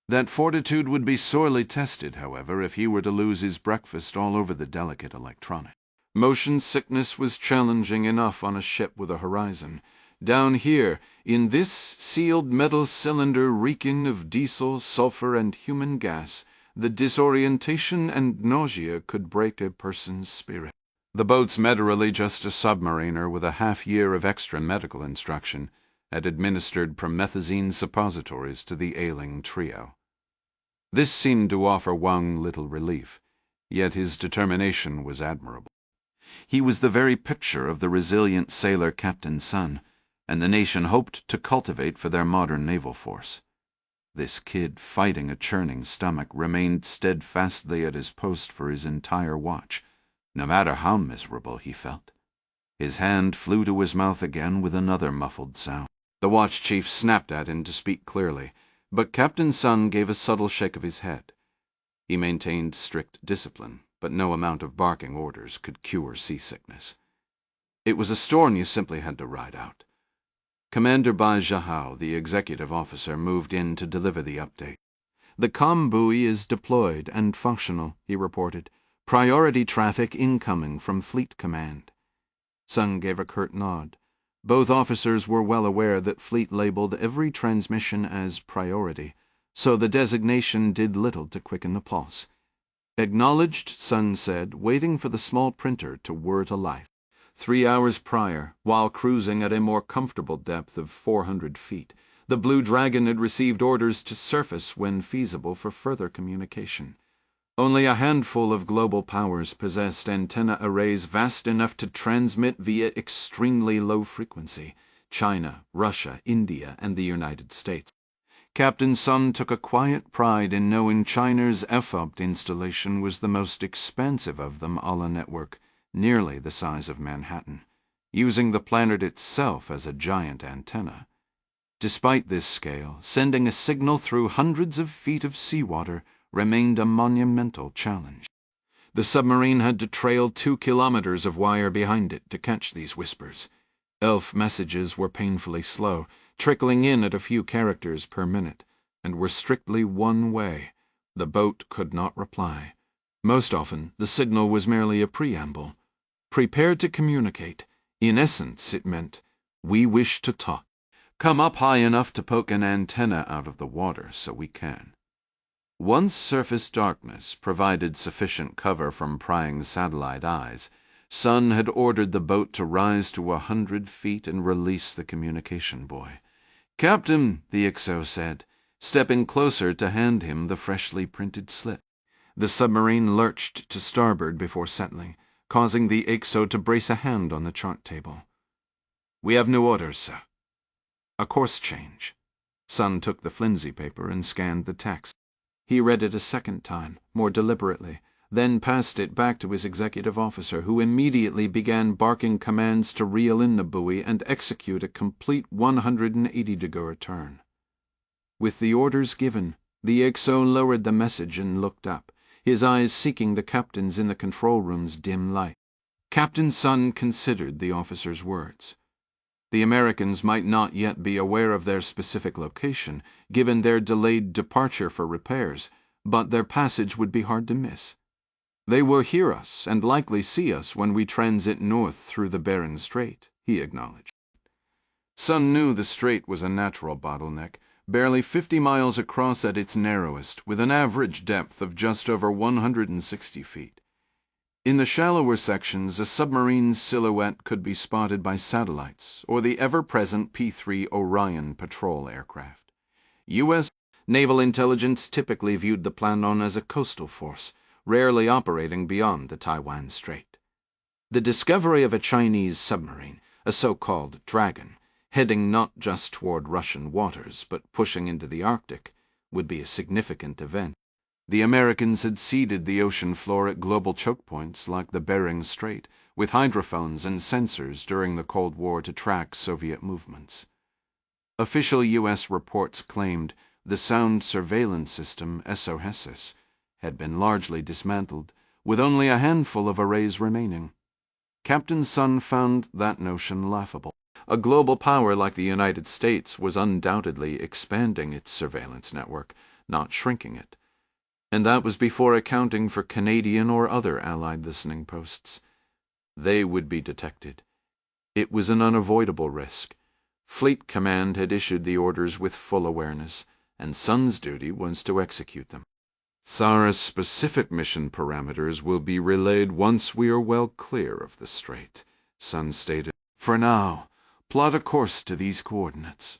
That fortitude would be sorely tested, however, if he were to lose his breakfast all over the delicate electronic. Motion sickness was challenging enough on a ship with a horizon. Down here, in this sealed metal cylinder reeking of diesel, sulfur, and human gas, the disorientation and nausea could break a person's spirit. The boat's Mediterranean, just a submariner with a half-year of extra medical instruction, had administered promethazine suppositories to the ailing trio. This seemed to offer Wang little relief, yet his determination was admirable. He was the very picture of the resilient sailor Captain Sun, and the nation hoped to cultivate for their modern naval force. This kid, fighting a churning stomach, remained steadfastly at his post for his entire watch, no matter how miserable he felt. His hand flew to his mouth again with another muffled sound. The watch chief snapped at him to speak clearly, but Captain Sun gave a subtle shake of his head. He maintained strict discipline, but no amount of barking orders could cure seasickness. It was a storm you simply had to ride out. Commander Bai Zhahao, the executive officer, moved in to deliver the update. "The comm buoy is deployed and functional," he reported. "Priority traffic incoming from Fleet Command." Sun gave a curt nod. Both officers were well aware that Fleet labeled every transmission as priority, so the designation did little to quicken the pulse. Acknowledged, Sun said, waiting for the small printer to whir to life. 3 hours prior, while cruising at a more comfortable depth of 400 feet, the Blue Dragon had received orders to surface when feasible for further communication. Only a handful of global powers possessed antenna arrays vast enough to transmit via extremely low frequency: China, Russia, India, and the United States. Captain Sun took a quiet pride in knowing China's FOBT installation was the most expansive of them a la network, nearly the size of Manhattan, using the planet itself as a giant antenna. Despite this scale, sending a signal through hundreds of feet of seawater remained a monumental challenge. The submarine had to trail 2 kilometers of wire behind it to catch these whispers. ELF messages were painfully slow, trickling in at a few characters per minute, and were strictly one way. The boat could not reply. Most often, the signal was merely a preamble. Prepare to communicate. In essence, it meant, we wish to talk. Come up high enough to poke an antenna out of the water so we can. Once surface darkness provided sufficient cover from prying satellite eyes, Sun had ordered the boat to rise to 100 feet and release the communication buoy. "Captain," the XO said, stepping closer to hand him the freshly printed slip. The submarine lurched to starboard before settling, causing the XO to brace a hand on the chart table. "We have new orders, sir." A course change. Sun took the flimsy paper and scanned the text. He read it a second time, more deliberately, then passed it back to his executive officer, who immediately began barking commands to reel in the buoy and execute a complete 180-degree turn. With the orders given, the XO lowered the message and looked up, his eyes seeking the captain's in the control room's dim light. Captain Sun considered the officer's words. The Americans might not yet be aware of their specific location, given their delayed departure for repairs, but their passage would be hard to miss. They will hear us and likely see us when we transit north through the Bering Strait, he acknowledged. Sun knew the strait was a natural bottleneck, barely 50 miles across at its narrowest, with an average depth of just over 160 feet. In the shallower sections, a submarine's silhouette could be spotted by satellites or the ever-present P-3 Orion patrol aircraft. U.S. naval intelligence typically viewed the Planon as a coastal force, rarely operating beyond the Taiwan Strait. The discovery of a Chinese submarine, a so-called Dragon, heading not just toward Russian waters but pushing into the Arctic, would be a significant event. The Americans had seeded the ocean floor at global choke points like the Bering Strait, with hydrophones and sensors during the Cold War to track Soviet movements. Official U.S. reports claimed the sound surveillance system SOHESIS had been largely dismantled, with only a handful of arrays remaining. Captain Sun found that notion laughable. A global power like the United States was undoubtedly expanding its surveillance network, not shrinking it. And that was before accounting for Canadian or other Allied listening posts. They would be detected. It was an unavoidable risk. Fleet Command had issued the orders with full awareness, and Sun's duty was to execute them. SARA's specific mission parameters will be relayed once we are well clear of the strait, Sun stated. For now, plot a course to these coordinates.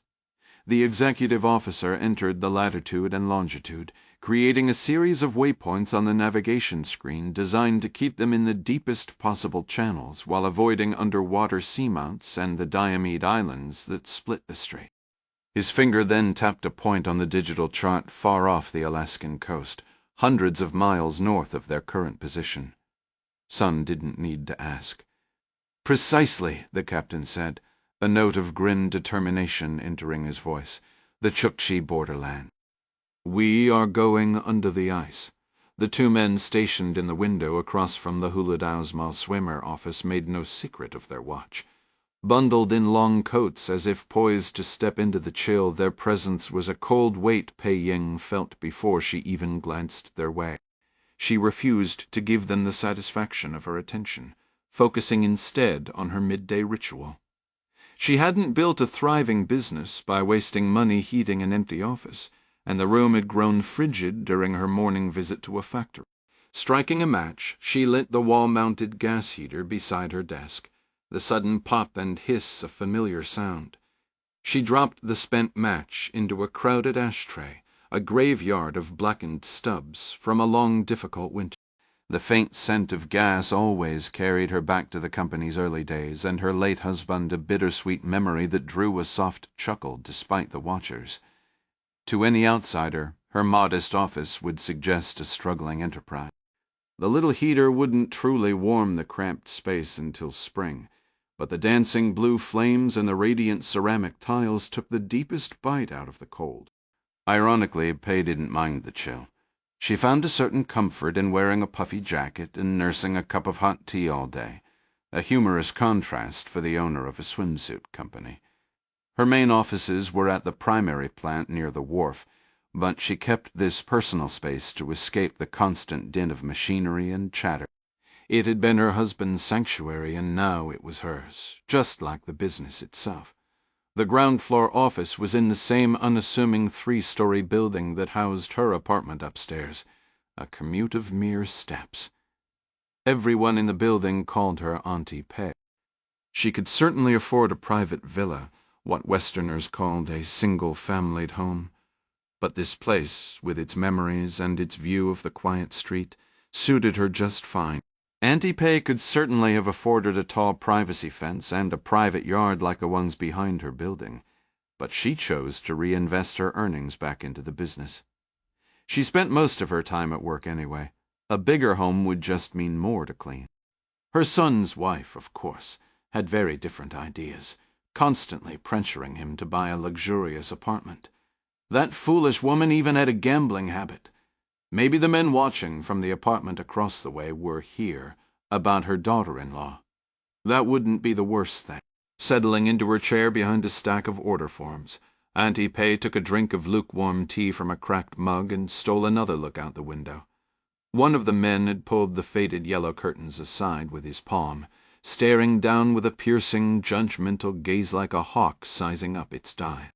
The executive officer entered the latitude and longitude, creating a series of waypoints on the navigation screen designed to keep them in the deepest possible channels while avoiding underwater seamounts and the Diomede Islands that split the strait. His finger then tapped a point on the digital chart far off the Alaskan coast, hundreds of miles north of their current position. Sun didn't need to ask. "Precisely," the captain said, a note of grim determination entering his voice. "The Chukchi borderland. We are going under the ice." The 2 men stationed in the window across from the Huludao swimmer office made no secret of their watch. Bundled in long coats as if poised to step into the chill, their presence was a cold weight Pei Ying felt before she even glanced their way. She refused to give them the satisfaction of her attention, focusing instead on her midday ritual. She hadn't built a thriving business by wasting money heating an empty office, and the room had grown frigid during her morning visit to a factory. Striking a match, she lit the wall-mounted gas heater beside her desk, the sudden pop and hiss a familiar sound. She dropped the spent match into a crowded ashtray, a graveyard of blackened stubs from a long, difficult winter. The faint scent of gas always carried her back to the company's early days, and her late husband a bittersweet memory that drew a soft chuckle despite the watchers. To any outsider, her modest office would suggest a struggling enterprise. The little heater wouldn't truly warm the cramped space until spring, but the dancing blue flames and the radiant ceramic tiles took the deepest bite out of the cold. Ironically, Pei didn't mind the chill. She found a certain comfort in wearing a puffy jacket and nursing a cup of hot tea all day, a humorous contrast for the owner of a swimsuit company. Her main offices were at the primary plant near the wharf, but she kept this personal space to escape the constant din of machinery and chatter. It had been her husband's sanctuary, and now it was hers, just like the business itself. The ground-floor office was in the same unassuming 3-story building that housed her apartment upstairs, a commute of mere steps. Everyone in the building called her Auntie Pei. She could certainly afford a private villa, what Westerners called a single-familied home. But this place, with its memories and its view of the quiet street, suited her just fine. Auntie Pei could certainly have afforded a tall privacy fence and a private yard like the ones behind her building, but she chose to reinvest her earnings back into the business. She spent most of her time at work anyway. A bigger home would just mean more to clean. Her son's wife, of course, had very different ideas, constantly pressuring him to buy a luxurious apartment. That foolish woman even had a gambling habit. Maybe the men watching from the apartment across the way were here about her daughter-in-law. That wouldn't be the worst thing. Settling into her chair behind a stack of order forms, Auntie Pei took a drink of lukewarm tea from a cracked mug and stole another look out the window. One of the men had pulled the faded yellow curtains aside with his palm, staring down with a piercing, judgmental gaze like a hawk sizing up its dive.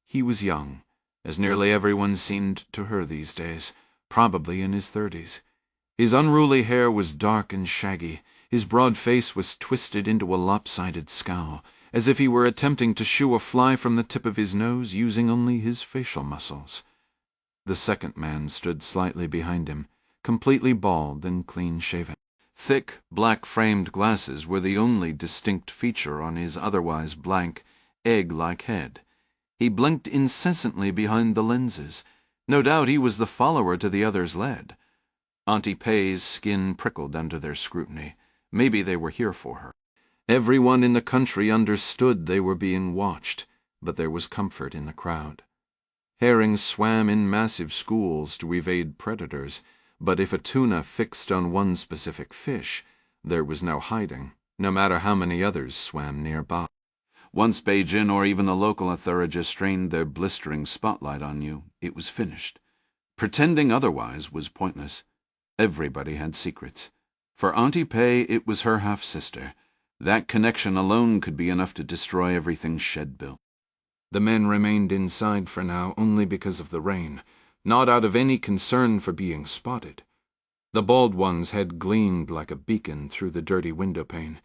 He was young, as nearly everyone seemed to her these days, probably in his 30s. His unruly hair was dark and shaggy. His broad face was twisted into a lopsided scowl, as if he were attempting to shoo a fly from the tip of his nose using only his facial muscles. The second man stood slightly behind him, completely bald and clean-shaven. Thick, black-framed glasses were the only distinct feature on his otherwise blank, egg-like head. He blinked incessantly behind the lenses. No doubt he was the follower to the other's lead. Auntie Pei's skin prickled under their scrutiny. Maybe they were here for her. Everyone in the country understood they were being watched, but there was comfort in the crowd. Herrings swam in massive schools to evade predators, but if a tuna fixed on one specific fish, there was no hiding, no matter how many others swam nearby. Once Beijing or even the local authorities strained their blistering spotlight on you, it was finished. Pretending otherwise was pointless. Everybody had secrets. For Auntie Pei, it was her half-sister. That connection alone could be enough to destroy everything shed built. The men remained inside for now only because of the rain, not out of any concern for being spotted. The bald one's head gleamed like a beacon through the dirty windowpane.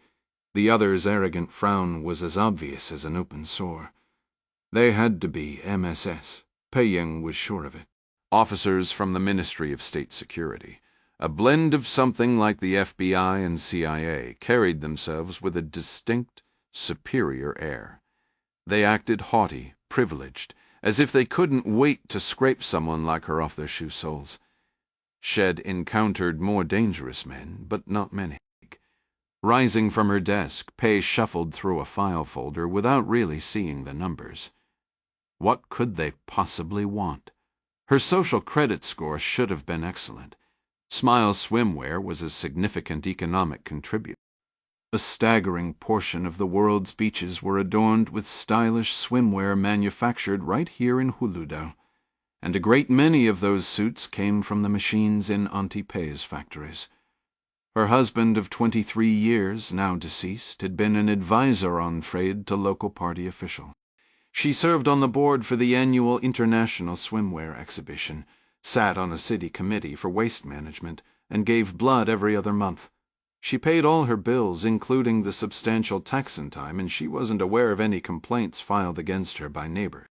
The other's arrogant frown was as obvious as an open sore. They had to be MSS. Pei Ying was sure of it. Officers from the Ministry of State Security. A blend of something like the FBI and CIA, carried themselves with a distinct, superior air. They acted haughty, privileged, as if they couldn't wait to scrape someone like her off their shoe soles. Shed encountered more dangerous men, but not many. Rising from her desk, Pei shuffled through a file folder without really seeing the numbers. What could they possibly want? Her social credit score should have been excellent. Smile Swimwear was a significant economic contributor. A staggering portion of the world's beaches were adorned with stylish swimwear manufactured right here in Huludo, and a great many of those suits came from the machines in Auntie Pei's factories. Her husband of 23 years, now deceased, had been an advisor on trade to local party officials. She served on the board for the annual International Swimwear Exhibition, sat on a city committee for waste management, and gave blood every other month. She paid all her bills, including the substantial taxon time, and she wasn't aware of any complaints filed against her by neighbors.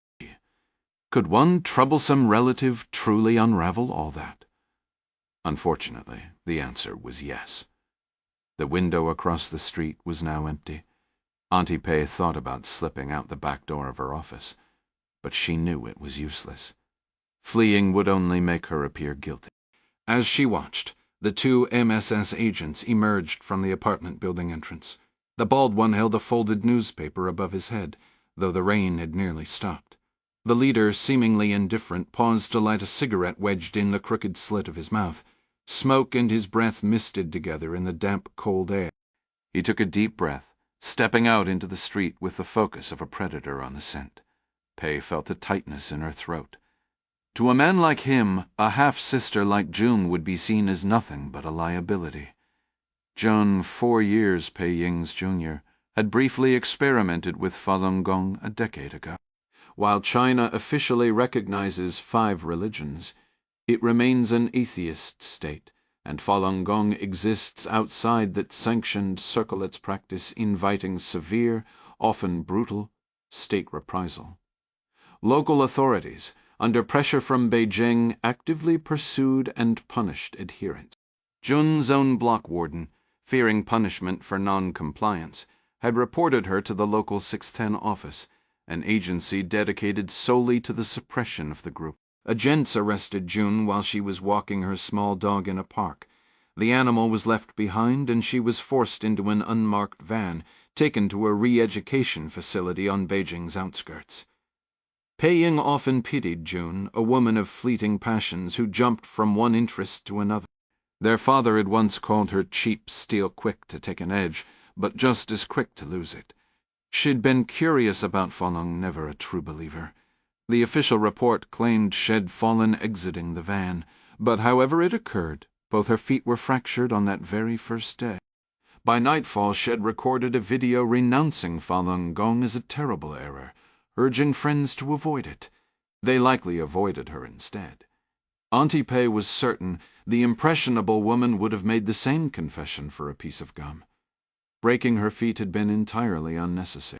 Could one troublesome relative truly unravel all that? Unfortunately, the answer was yes. The window across the street was now empty. Auntie Pei thought about slipping out the back door of her office, but she knew it was useless. Fleeing would only make her appear guilty. As she watched, the two MSS agents emerged from the apartment building entrance. The bald one held a folded newspaper above his head, though the rain had nearly stopped. The leader, seemingly indifferent, paused to light a cigarette wedged in the crooked slit of his mouth. Smoke and his breath misted together in the damp, cold air. He took a deep breath, stepping out into the street with the focus of a predator on the scent. Pei felt a tightness in her throat. To a man like him, a half-sister like June would be seen as nothing but a liability. June, 4 years Pei Ying's junior, had briefly experimented with Falun Gong a decade ago. While China officially recognizes 5 religions, it remains an atheist state, and Falun Gong exists outside that sanctioned circle, its practice inviting severe, often brutal, state reprisal. Local authorities, under pressure from Beijing, actively pursued and punished adherents. Jun's own block warden, fearing punishment for non-compliance, had reported her to the local 610 office, an agency dedicated solely to the suppression of the group. Agents arrested June while she was walking her small dog in a park. The animal was left behind, and she was forced into an unmarked van, taken to a re-education facility on Beijing's outskirts. Pei Ying often pitied June, a woman of fleeting passions who jumped from one interest to another. Their father had once called her cheap steel, quick to take an edge, but just as quick to lose it. She'd been curious about Falun, never a true believer. The official report claimed she'd fallen exiting the van, but however it occurred, both her feet were fractured on that very first day. By nightfall she'd recorded a video renouncing Falun Gong as a terrible error, urging friends to avoid it. They likely avoided her instead. Auntie Pei was certain the impressionable woman would have made the same confession for a piece of gum. Breaking her feet had been entirely unnecessary.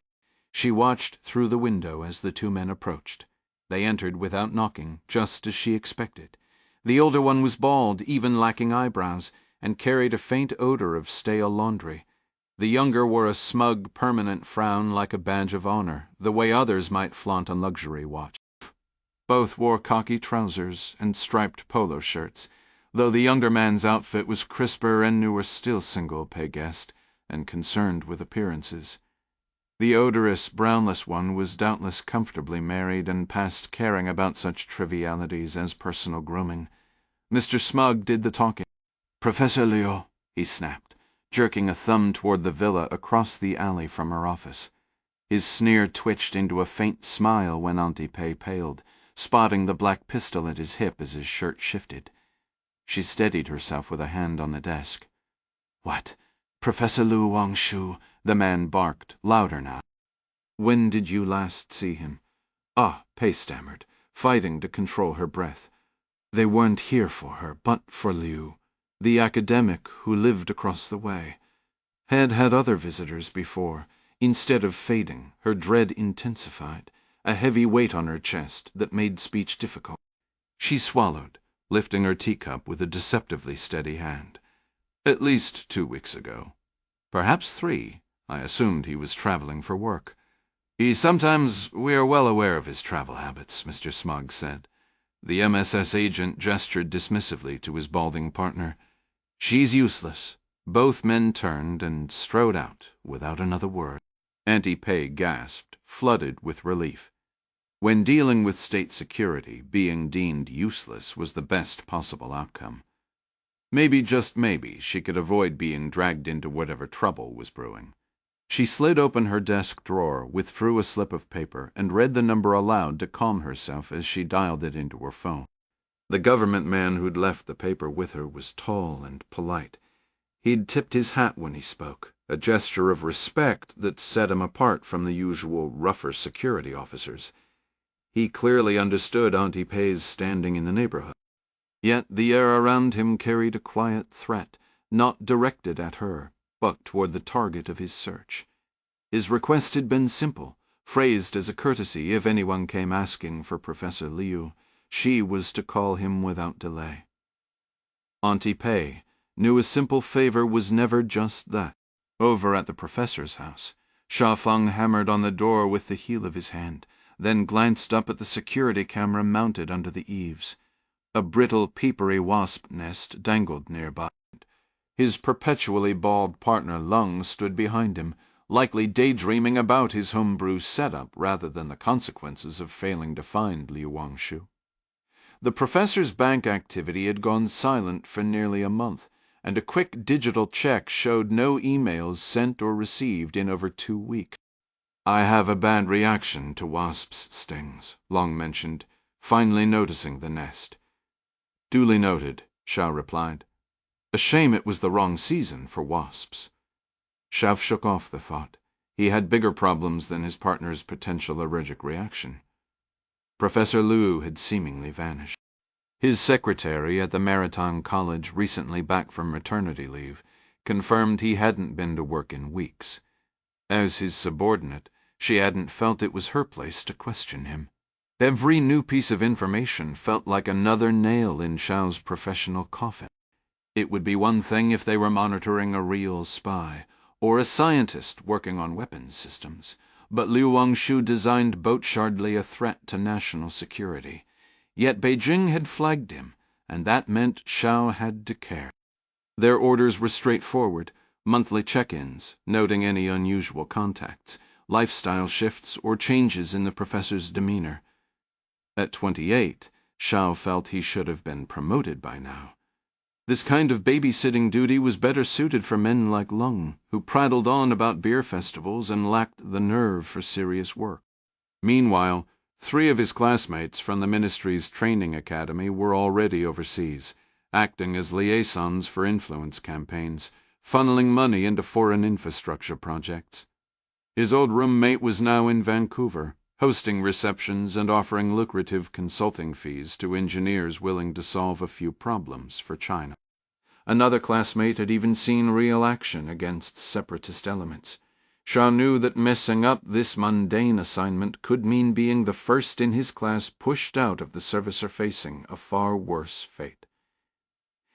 She watched through the window as the 2 men approached. They entered without knocking, just as she expected. The older one was bald, even lacking eyebrows, and carried a faint odor of stale laundry. The younger wore a smug, permanent frown like a badge of honor, the way others might flaunt a luxury watch. Both wore khaki trousers and striped polo shirts, though the younger man's outfit was crisper and newer, still single, Pei guessed, and concerned with appearances. The odorous, brownless one was doubtless comfortably married and past caring about such trivialities as personal grooming. Mr. Smug did the talking. "Professor Liu," he snapped, jerking a thumb toward the villa across the alley from her office. His sneer twitched into a faint smile when Auntie Pei paled, spotting the black pistol at his hip as his shirt shifted. She steadied herself with a hand on the desk. "What? Professor Liu Wangshu?" the man barked, louder now. "When did you last see him?" "Ah," Pei stammered, fighting to control her breath. They weren't here for her, but for Liu, the academic who lived across the way. Had had other visitors before. Instead of fading, her dread intensified, a heavy weight on her chest that made speech difficult. She swallowed, lifting her teacup with a deceptively steady hand. "At least 2 weeks ago. Perhaps 3. I assumed he was traveling for work." "We are well aware of his travel habits," Mr. Smug said. The MSS agent gestured dismissively to his balding partner. "She's useless." Both men turned and strode out without another word. Auntie Pei gasped, flooded with relief. When dealing with state security, being deemed useless was the best possible outcome. Maybe, just maybe, she could avoid being dragged into whatever trouble was brewing. She slid open her desk drawer, withdrew a slip of paper, and read the number aloud to calm herself as she dialed it into her phone. The government man who'd left the paper with her was tall and polite. He'd tipped his hat when he spoke, a gesture of respect that set him apart from the usual rougher security officers. He clearly understood Auntie Pei's standing in the neighborhood. Yet the air around him carried a quiet threat, not directed at her, but toward the target of his search. His request had been simple, phrased as a courtesy if anyone came asking for Professor Liu. She was to call him without delay. Auntie Pei knew a simple favor was never just that. Over at the professor's house, Sha Feng hammered on the door with the heel of his hand, then glanced up at the security camera mounted under the eaves. A brittle, peepery wasp nest dangled nearby. His perpetually bald partner Lung stood behind him, likely daydreaming about his homebrew setup rather than the consequences of failing to find Liu Wangshu. The professor's bank activity had gone silent for nearly a month, and a quick digital check showed no emails sent or received in over 2 weeks. "I have a bad reaction to wasps' stings," Long mentioned, finally noticing the nest. "Duly noted," Shao replied. A shame it was the wrong season for wasps. Shao shook off the thought. He had bigger problems than his partner's potential allergic reaction. Professor Liu had seemingly vanished. His secretary at the Maritime College, recently back from maternity leave, confirmed he hadn't been to work in weeks. As his subordinate, she hadn't felt it was her place to question him. Every new piece of information felt like another nail in Shao's professional coffin. It would be one thing if they were monitoring a real spy, or a scientist working on weapons systems, but Liu Wangshu designed Boatshardly a threat to national security. Yet Beijing had flagged him, and that meant Shao had to care. Their orders were straightforward: monthly check-ins, noting any unusual contacts, lifestyle shifts, or changes in the professor's demeanor. At 28, Shao felt he should have been promoted by now. This kind of babysitting duty was better suited for men like Lung, who prattled on about beer festivals and lacked the nerve for serious work. Meanwhile, 3 of his classmates from the ministry's training academy were already overseas, acting as liaisons for influence campaigns, funneling money into foreign infrastructure projects. His old roommate was now in Vancouver, hosting receptions and offering lucrative consulting fees to engineers willing to solve a few problems for China. Another classmate had even seen real action against separatist elements. Shaw knew that messing up this mundane assignment could mean being the first in his class pushed out of the service or facing a far worse fate.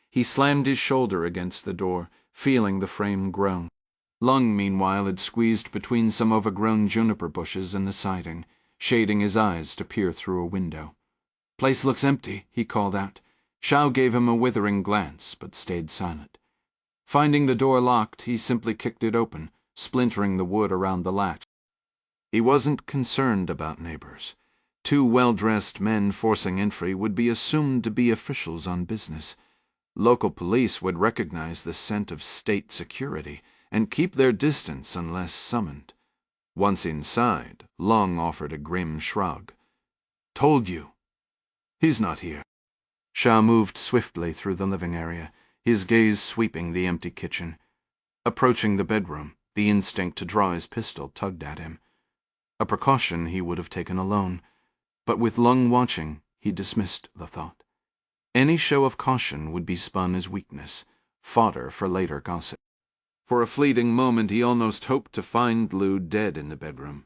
He slammed his shoulder against the door, feeling the frame groan. Lung, meanwhile, had squeezed between some overgrown juniper bushes and the siding, shading his eyes to peer through a window. "Place looks empty," he called out. Shao gave him a withering glance, but stayed silent. Finding the door locked, he simply kicked it open, splintering the wood around the latch. He wasn't concerned about neighbors. 2 well-dressed men forcing entry would be assumed to be officials on business. Local police would recognize the scent of state security and keep their distance unless summoned. Once inside, Long offered a grim shrug. "Told you. He's not here." Shao moved swiftly through the living area, his gaze sweeping the empty kitchen. Approaching the bedroom, the instinct to draw his pistol tugged at him. A precaution he would have taken alone, but with Lung watching, he dismissed the thought. Any show of caution would be spun as weakness, fodder for later gossip. For a fleeting moment he almost hoped to find Liu dead in the bedroom.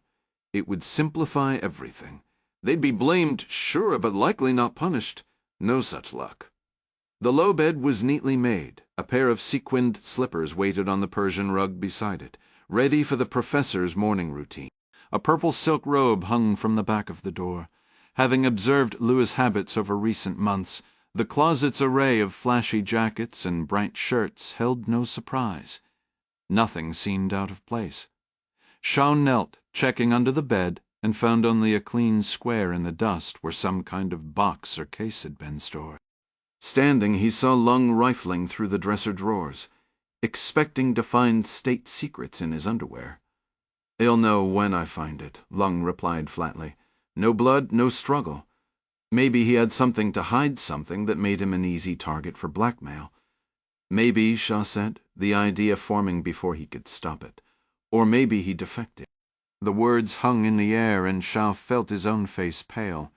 It would simplify everything. They'd be blamed, sure, but likely not punished. No such luck. The low bed was neatly made. A pair of sequined slippers waited on the Persian rug beside it, ready for the professor's morning routine. A purple silk robe hung from the back of the door. Having observed Liu's habits over recent months, the closet's array of flashy jackets and bright shirts held no surprise. Nothing seemed out of place. Shao knelt, checking under the bed, and found only a clean square in the dust where some kind of box or case had been stored. Standing, he saw Lung rifling through the dresser drawers, expecting to find state secrets in his underwear. "He'll know when I find it," Lung replied flatly. "No blood, no struggle. Maybe he had something to hide something that made him an easy target for blackmail. Maybe, Shaw said, the idea forming before he could stop it. Or maybe he defected. The words hung in the air, and Shaw felt his own face pale.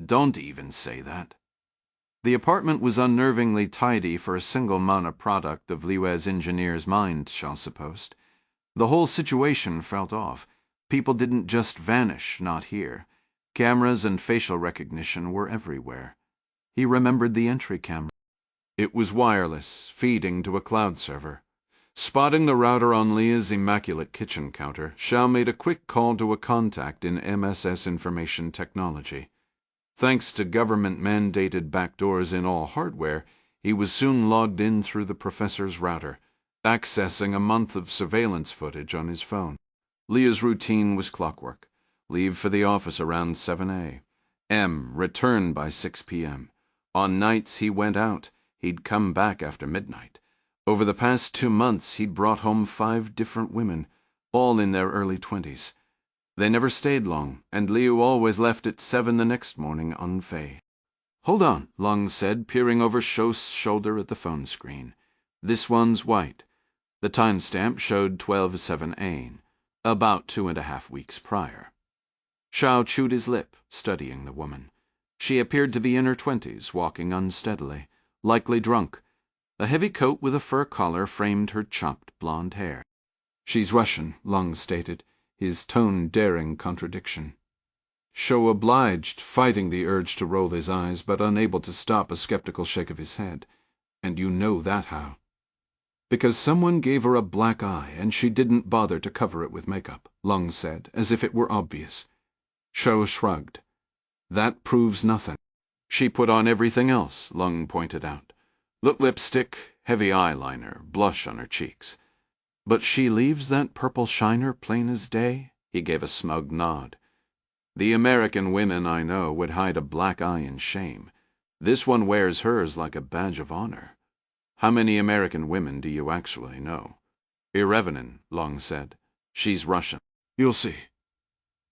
Don't even say that. The apartment was unnervingly tidy for a single monoproduct of Liu's engineer's mind, Shaw supposed. The whole situation felt off. People didn't just vanish, not here. Cameras and facial recognition were everywhere. He remembered the entry camera. It was wireless, feeding to a cloud server. Spotting the router on Leah's immaculate kitchen counter, Shaw made a quick call to a contact in MSS Information Technology. Thanks to government-mandated backdoors in all hardware, he was soon logged in through the professor's router, accessing a month of surveillance footage on his phone. Leah's routine was clockwork. Leave for the office around 7 a.m. Return by 6 p.m. On nights he went out. He'd come back after midnight. Over the past 2 months he'd brought home 5 different women, all in their early 20s. They never stayed long, and Liu always left at 7 the next morning unfazed. "Hold on," Lung said, peering over Show's shoulder at the phone screen. "This one's white." The timestamp showed 12/7/8, about 2.5 weeks prior. Shao chewed his lip, studying the woman. She appeared to be in her 20s, walking unsteadily, likely drunk. A heavy coat with a fur collar framed her chopped blonde hair. "She's Russian," Lung stated, his tone daring contradiction. Shou obliged, fighting the urge to roll his eyes, but unable to stop a skeptical shake of his head. "And you know that how?" "Because someone gave her a black eye, and she didn't bother to cover it with makeup," Lung said, as if it were obvious. Shou shrugged. "That proves nothing." "She put on everything else," Lung pointed out. Lipstick, heavy eyeliner, blush on her cheeks. "But she leaves that purple shiner plain as day?" He gave a smug nod. "The American women I know would hide a black eye in shame. This one wears hers like a badge of honor. How many American women do you actually know?" "Irrelevant," Long said. "She's Russian." "You'll see."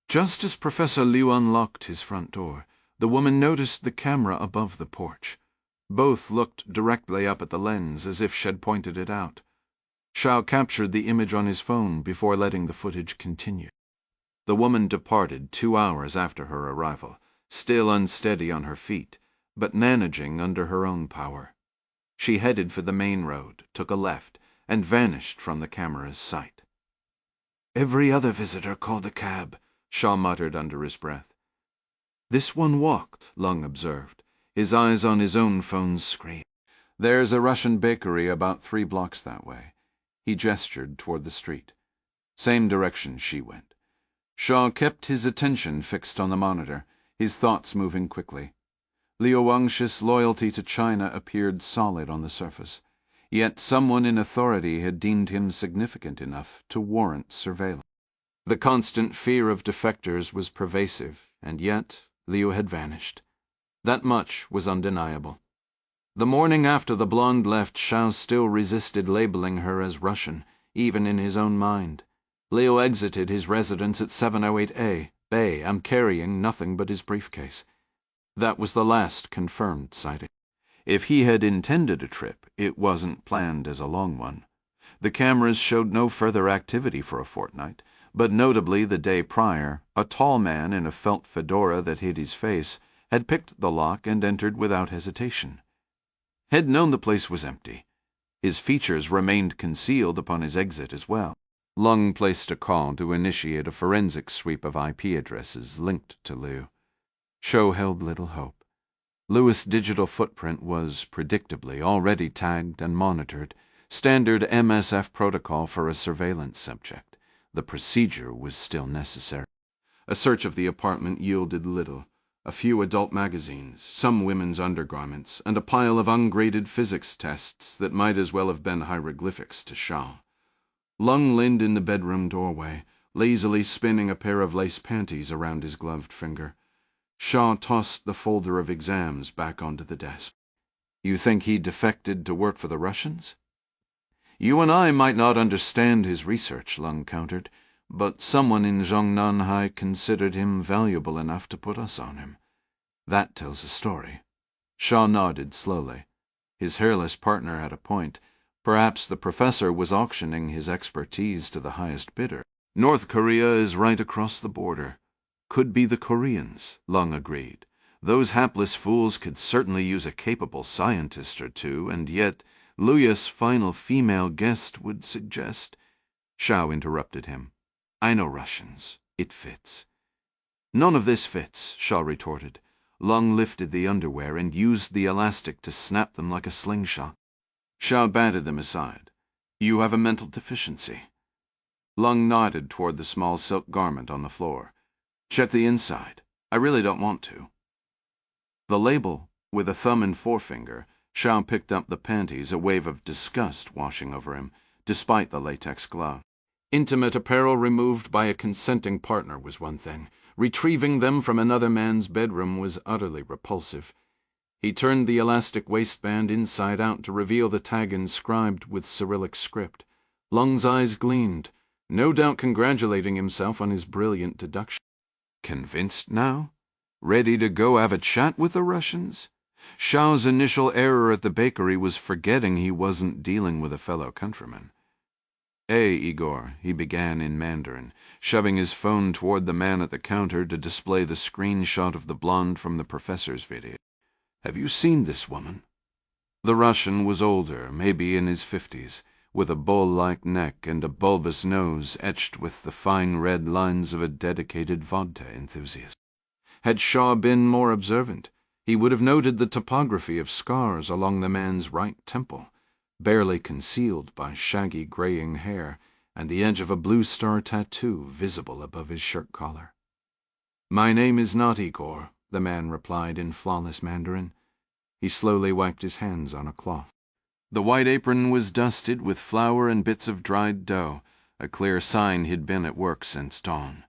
Just as Professor Liu unlocked his front door, the woman noticed the camera above the porch. Both looked directly up at the lens, as if she'd pointed it out. Shao captured the image on his phone before letting the footage continue. The woman departed 2 hours after her arrival, still unsteady on her feet, but managing under her own power. She headed for the main road, took a left, and vanished from the camera's sight. "Every other visitor called a cab," Shaw muttered under his breath. "This one walked," Lung observed, his eyes on his own phone's screen. "There's a Russian bakery about 3 blocks that way." He gestured toward the street. Same direction she went. Shaw kept his attention fixed on the monitor, his thoughts moving quickly. Liu Wangshi's loyalty to China appeared solid on the surface, yet someone in authority had deemed him significant enough to warrant surveillance. The constant fear of defectors was pervasive, and yet Liu had vanished. That much was undeniable. The morning after the blonde left, Shao still resisted labeling her as Russian, even in his own mind. Liu exited his residence at 7:08 a.m., carrying nothing but his briefcase. That was the last confirmed sighting. If he had intended a trip, it wasn't planned as a long one. The cameras showed no further activity for a fortnight, but notably the day prior, a tall man in a felt fedora that hid his face had picked the lock and entered without hesitation. Had known the place was empty. His features remained concealed upon his exit as well. Lung placed a call to initiate a forensic sweep of IP addresses linked to Liu. Shou held little hope. Liu's digital footprint was, predictably, already tagged and monitored, standard MSF protocol for a surveillance subject. The procedure was still necessary. A search of the apartment yielded little. A few adult magazines, some women's undergarments, and a pile of ungraded physics tests that might as well have been hieroglyphics to Shao. Lung leaned in the bedroom doorway, lazily spinning a pair of lace panties around his gloved finger. Shaw tossed the folder of exams back onto the desk. "You think he defected to work for the Russians?" "You and I might not understand his research," Lung countered, "but someone in Zhongnanhai considered him valuable enough to put us on him. That tells a story." Shaw nodded slowly. His hairless partner had a point. Perhaps the professor was auctioning his expertise to the highest bidder. North Korea is right across the border. Could be the Koreans, Lung agreed. Those hapless fools could certainly use a capable scientist or two, and yet Luya's final female guest would suggest— Shao interrupted him. I know Russians. It fits. None of this fits, Shaw retorted. Lung lifted the underwear and used the elastic to snap them like a slingshot. Shao batted them aside. You have a mental deficiency. Lung nodded toward the small silk garment on the floor. Check the inside. I really don't want to. The label, with a thumb and forefinger, Shao picked up the panties, a wave of disgust washing over him, despite the latex glove. Intimate apparel removed by a consenting partner was one thing. Retrieving them from another man's bedroom was utterly repulsive. He turned the elastic waistband inside out to reveal the tag inscribed with Cyrillic script. Lung's eyes gleamed, no doubt congratulating himself on his brilliant deduction. Convinced now? Ready to go have a chat with the Russians? Shao's initial error at the bakery was forgetting he wasn't dealing with a fellow countryman. Hey, Igor, he began in Mandarin, shoving his phone toward the man at the counter to display the screenshot of the blonde from the professor's video. Have you seen this woman? The Russian was older, maybe in his 50s, with a bull-like neck and a bulbous nose etched with the fine red lines of a dedicated vodka enthusiast. Had Shaw been more observant, he would have noted the topography of scars along the man's right temple, barely concealed by shaggy graying hair, and the edge of a blue star tattoo visible above his shirt collar. My name is not Igor, the man replied in flawless Mandarin. He slowly wiped his hands on a cloth. The white apron was dusted with flour and bits of dried dough, a clear sign he'd been at work since dawn.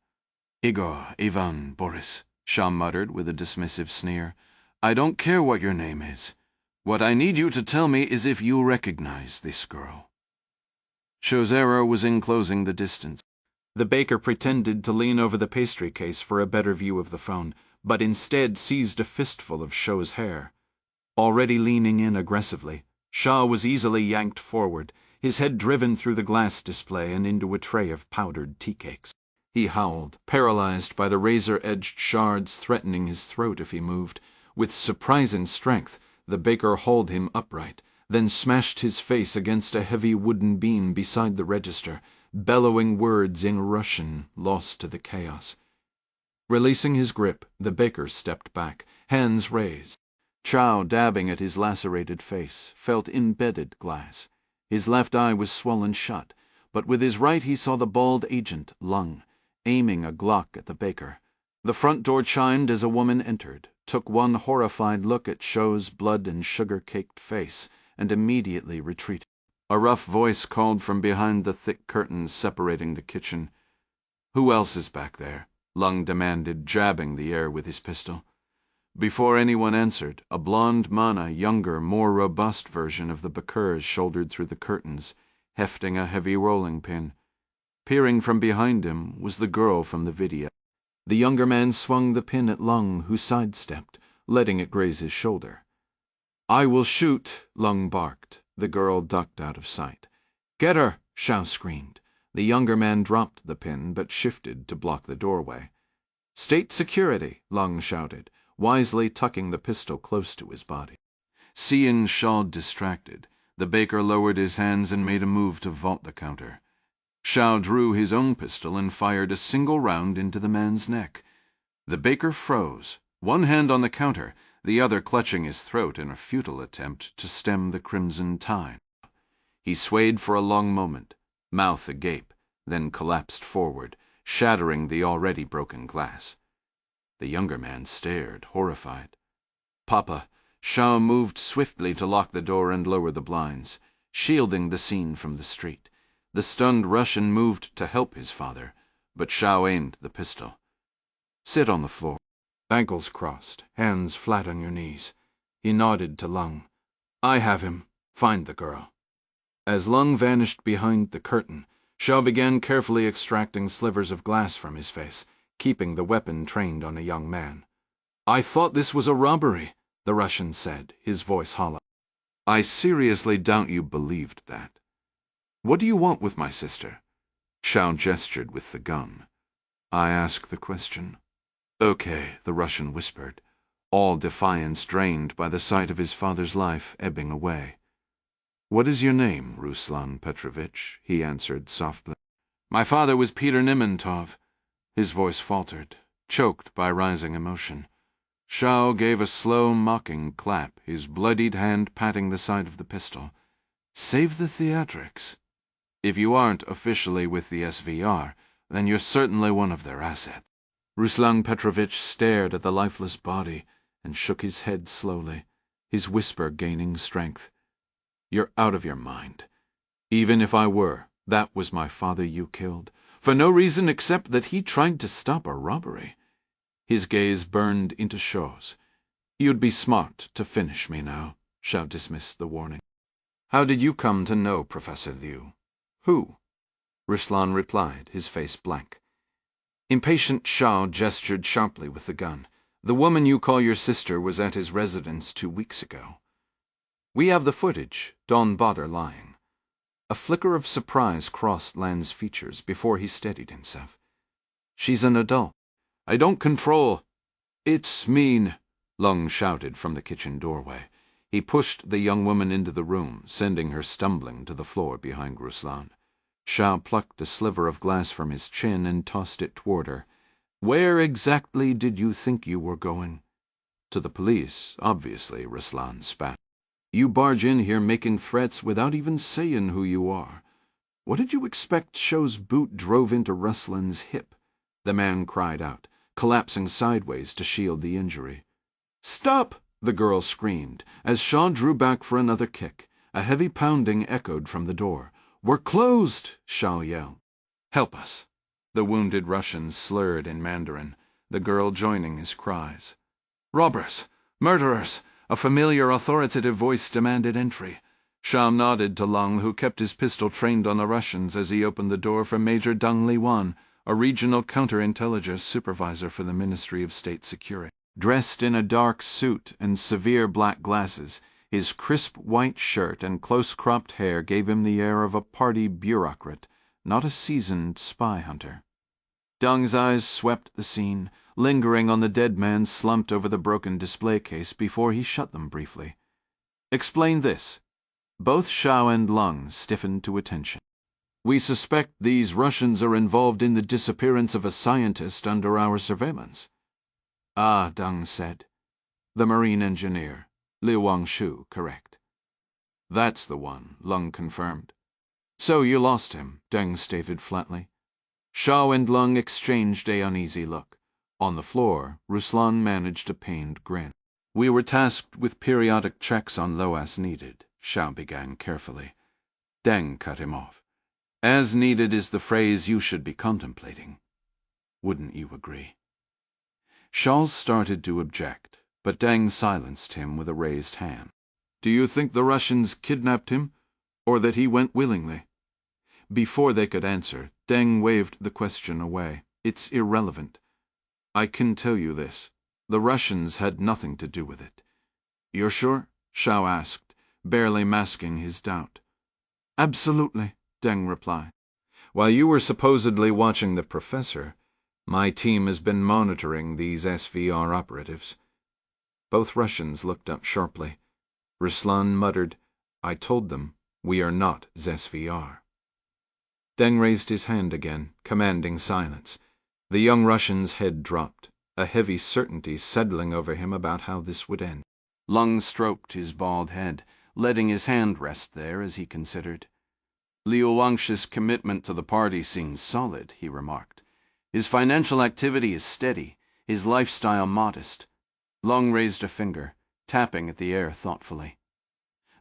Igor, Ivan, Boris, Shaw muttered with a dismissive sneer. I don't care what your name is. What I need you to tell me is if you recognize this girl. Shaw's error was in closing the distance. The baker pretended to lean over the pastry case for a better view of the phone, but instead seized a fistful of Shaw's hair. Already leaning in aggressively, Shaw was easily yanked forward, his head driven through the glass display and into a tray of powdered tea cakes. He howled, paralyzed by the razor-edged shards threatening his throat if he moved. With surprising strength, the baker hauled him upright, then smashed his face against a heavy wooden beam beside the register, bellowing words in Russian lost to the chaos. Releasing his grip, the baker stepped back, hands raised. Chow, dabbing at his lacerated face, felt embedded glass. His left eye was swollen shut, but with his right he saw the bald agent, Lung, aiming a Glock at the baker. The front door chimed as a woman entered, took one horrified look at Shaw's blood and sugar-caked face, and immediately retreated. A rough voice called from behind the thick curtains separating the kitchen. Who else is back there? Lung demanded, jabbing the air with his pistol. Before anyone answered, a blonde Mana, younger, more robust version of the Bakurs shouldered through the curtains, hefting a heavy rolling pin. Peering from behind him was the girl from the video. The younger man swung the pin at Lung, who sidestepped, letting it graze his shoulder. I will shoot, Lung barked. The girl ducked out of sight. Get her, Shao screamed. The younger man dropped the pin, but shifted to block the doorway. State security, Lung shouted, wisely tucking the pistol close to his body. Seeing Shaw distracted, the baker lowered his hands and made a move to vault the counter. Shao drew his own pistol and fired a single round into the man's neck. The baker froze, one hand on the counter, the other clutching his throat in a futile attempt to stem the crimson tide. He swayed for a long moment, mouth agape, then collapsed forward, shattering the already broken glass. The younger man stared, horrified. Papa, Shao moved swiftly to lock the door and lower the blinds, shielding the scene from the street. The stunned Russian moved to help his father, but Shao aimed the pistol. Sit on the floor. Ankles crossed, hands flat on your knees. He nodded to Lung. I have him. Find the girl. As Lung vanished behind the curtain, Shao began carefully extracting slivers of glass from his face, keeping the weapon trained on a young man. I thought this was a robbery, the Russian said, his voice hollow. I seriously doubt you believed that. What do you want with my sister? Shao gestured with the gun. I ask the question. Okay, the Russian whispered, all defiance drained by the sight of his father's life ebbing away. What is your name, Ruslan Petrovich? He answered softly. My father was Peter Nimentov. His voice faltered, choked by rising emotion. Shao gave a slow, mocking clap, his bloodied hand patting the side of the pistol. Save the theatrics. If you aren't officially with the SVR, then you're certainly one of their assets. Ruslan Petrovich stared at the lifeless body and shook his head slowly, his whisper gaining strength. You're out of your mind. Even if I were, that was my father you killed, for no reason except that he tried to stop a robbery. His gaze burned into Shaw's. You'd be smart to finish me now. Shao dismissed the warning. How did you come to know Professor Liu? Who? Ruslan replied, his face blank. Impatient Shao gestured sharply with the gun. The woman you call your sister was at his residence 2 weeks ago. We have the footage, don't bother lying. A flicker of surprise crossed Lan's features before he steadied himself. She's an adult. I don't control. It's mean, Lung shouted from the kitchen doorway. He pushed the young woman into the room, sending her stumbling to the floor behind Ruslan. Shao plucked a sliver of glass from his chin and tossed it toward her. Where exactly did you think you were going? To the police, obviously, Ruslan spat. You barge in here making threats without even saying who you are. What did you expect Show's boot drove into Ruslan's hip? The man cried out, collapsing sideways to shield the injury. Stop! The girl screamed, as Shaw drew back for another kick. A heavy pounding echoed from the door. We're closed, Shaw yelled. Help us. The wounded Russian slurred in Mandarin, the girl joining his cries. Robbers! Murderers! A familiar authoritative voice demanded entry. Shaw nodded to Lung, who kept his pistol trained on the Russians as he opened the door for Major Deng Liwan, a regional counterintelligence supervisor for the Ministry of State Security. Dressed in a dark suit and severe black glasses, his crisp white shirt and close-cropped hair gave him the air of a party bureaucrat, not a seasoned spy hunter. Deng's eyes swept the scene, lingering on the dead man slumped over the broken display case before he shut them briefly. Explain this. Both Shao and Lung stiffened to attention. We suspect these Russians are involved in the disappearance of a scientist under our surveillance. Ah, Deng said. The marine engineer, Liu Wangshu, correct. That's the one, Lung confirmed. So you lost him, Deng stated flatly. Shao and Lung exchanged an uneasy look. On the floor, Ruslan managed a pained grin. We were tasked with periodic checks on Lo as needed, Shao began carefully. Deng cut him off. As needed is the phrase you should be contemplating. Wouldn't you agree? Shao started to object, but Deng silenced him with a raised hand. Do you think the Russians kidnapped him, or that he went willingly? Before they could answer, Deng waved the question away. It's irrelevant. I can tell you this. The Russians had nothing to do with it. You're sure? Shao asked, barely masking his doubt. Absolutely, Deng replied. While you were supposedly watching the professor, my team has been monitoring these SVR operatives. Both Russians looked up sharply. Ruslan muttered, I told them, we are not SVR. Deng raised his hand again, commanding silence. The young Russian's head dropped, a heavy certainty settling over him about how this would end. Lung stroked his bald head, letting his hand rest there as he considered. Liu Wangshu's commitment to the party seems solid, he remarked. His financial activity is steady, his lifestyle modest. Lung raised a finger, tapping at the air thoughtfully.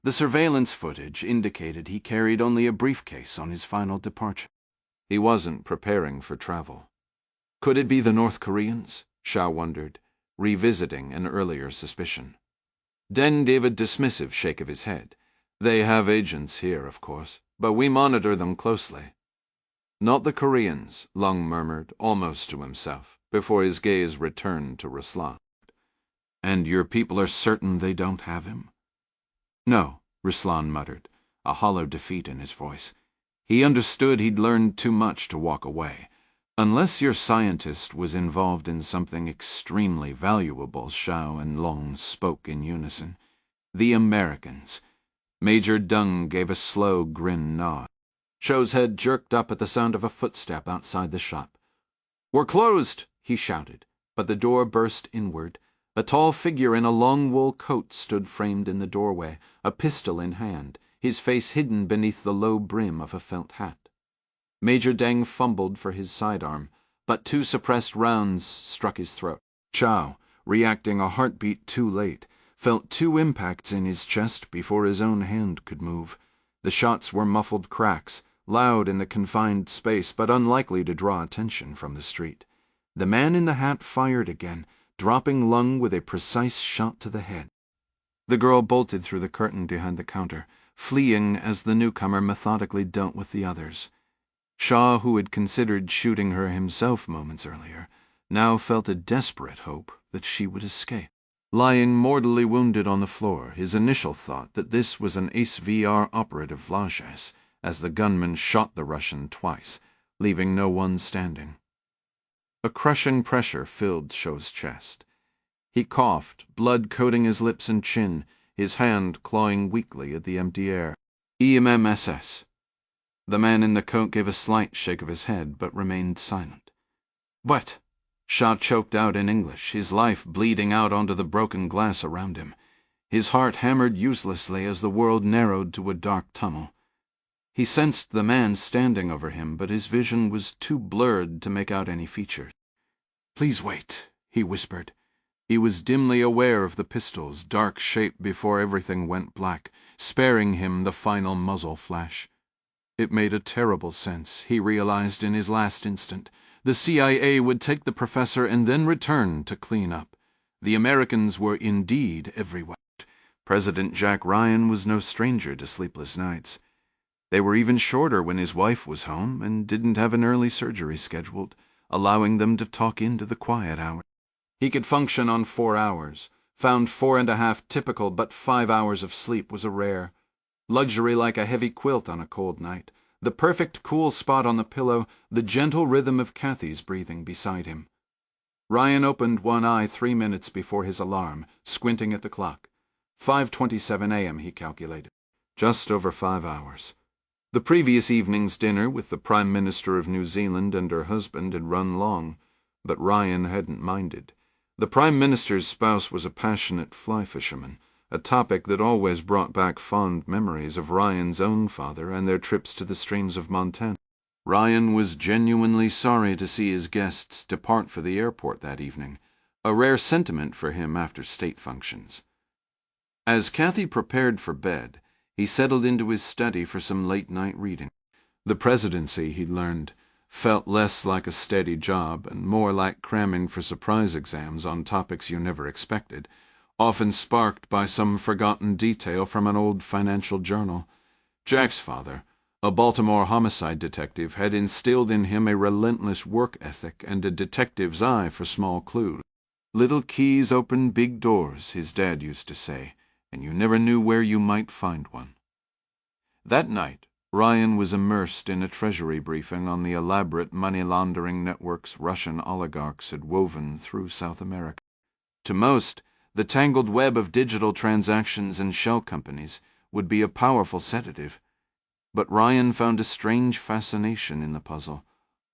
The surveillance footage indicated he carried only a briefcase on his final departure. He wasn't preparing for travel. Could it be the North Koreans? Shao wondered, revisiting an earlier suspicion. Deng gave a dismissive shake of his head. They have agents here, of course, but we monitor them closely. Not the Koreans, Lung murmured, almost to himself, before his gaze returned to Ruslan. And your people are certain they don't have him? No, Ruslan muttered, a hollow defeat in his voice. He understood he'd learned too much to walk away. Unless your scientist was involved in something extremely valuable, Shao and Long spoke in unison. The Americans. Major Deng gave a slow, grin nod. Shao's head jerked up at the sound of a footstep outside the shop. "We're closed!" he shouted, but the door burst inward. A tall figure in a long wool coat stood framed in the doorway, a pistol in hand, his face hidden beneath the low brim of a felt hat. Major Deng fumbled for his sidearm, but 2 suppressed rounds struck his throat. Shao, reacting a heartbeat too late, felt 2 impacts in his chest before his own hand could move. The shots were muffled cracks, loud in the confined space, but unlikely to draw attention from the street. The man in the hat fired again, dropping Lung with a precise shot to the head. The girl bolted through the curtain behind the counter, fleeing as the newcomer methodically dealt with the others. Shaw, who had considered shooting her himself moments earlier, now felt a desperate hope that she would escape. Lying mortally wounded on the floor, his initial thought that this was an SVR operative Lajes, as the gunman shot the Russian twice, leaving no one standing. A crushing pressure filled Shaw's chest. He coughed, blood coating his lips and chin, his hand clawing weakly at the empty air. EMMSS. The man in the coat gave a slight shake of his head, but remained silent. "What?" Shaw choked out in English, his life bleeding out onto the broken glass around him. His heart hammered uselessly as the world narrowed to a dark tunnel. He sensed the man standing over him, but his vision was too blurred to make out any features. "Please wait," he whispered. He was dimly aware of the pistol's dark shape before everything went black, sparing him the final muzzle flash. It made a terrible sense, he realized in his last instant. The CIA would take the professor and then return to clean up. The Americans were indeed everywhere. President Jack Ryan was no stranger to sleepless nights. They were even shorter when his wife was home and didn't have an early surgery scheduled, allowing them to talk into the quiet hours. He could function on 4 hours, found 4.5 typical, but 5 hours of sleep was a rare. Luxury like a heavy quilt on a cold night, the perfect cool spot on the pillow, the gentle rhythm of Kathy's breathing beside him. Ryan opened one eye 3 minutes before his alarm, squinting at the clock. 5:27 a.m., he calculated. Just over 5 hours. The previous evening's dinner with the Prime Minister of New Zealand and her husband had run long, but Ryan hadn't minded. The Prime Minister's spouse was a passionate fly fisherman, a topic that always brought back fond memories of Ryan's own father and their trips to the streams of Montana. Ryan was genuinely sorry to see his guests depart for the airport that evening, a rare sentiment for him after state functions. As Kathy prepared for bed, he settled into his study for some late-night reading. The presidency, he learned, felt less like a steady job and more like cramming for surprise exams on topics you never expected, often sparked by some forgotten detail from an old financial journal. Jack's father, a Baltimore homicide detective, had instilled in him a relentless work ethic and a detective's eye for small clues. Little keys open big doors, his dad used to say, and you never knew where you might find one. That night, Ryan was immersed in a treasury briefing on the elaborate money-laundering networks Russian oligarchs had woven through South America. To most, the tangled web of digital transactions and shell companies would be a powerful sedative, but Ryan found a strange fascination in the puzzle,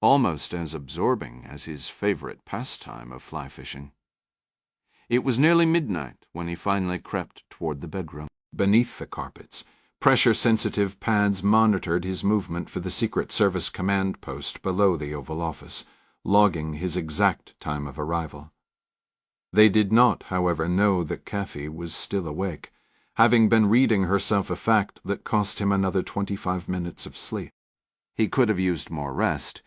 almost as absorbing as his favorite pastime of fly fishing. It was nearly midnight when he finally crept toward the bedroom. Beneath the carpets, pressure-sensitive pads monitored his movement for the Secret Service command post below the Oval Office, logging his exact time of arrival. They did not, however, know that Kathy was still awake, having been reading herself a fact that cost him another 25 minutes of sleep. He could have used more rest,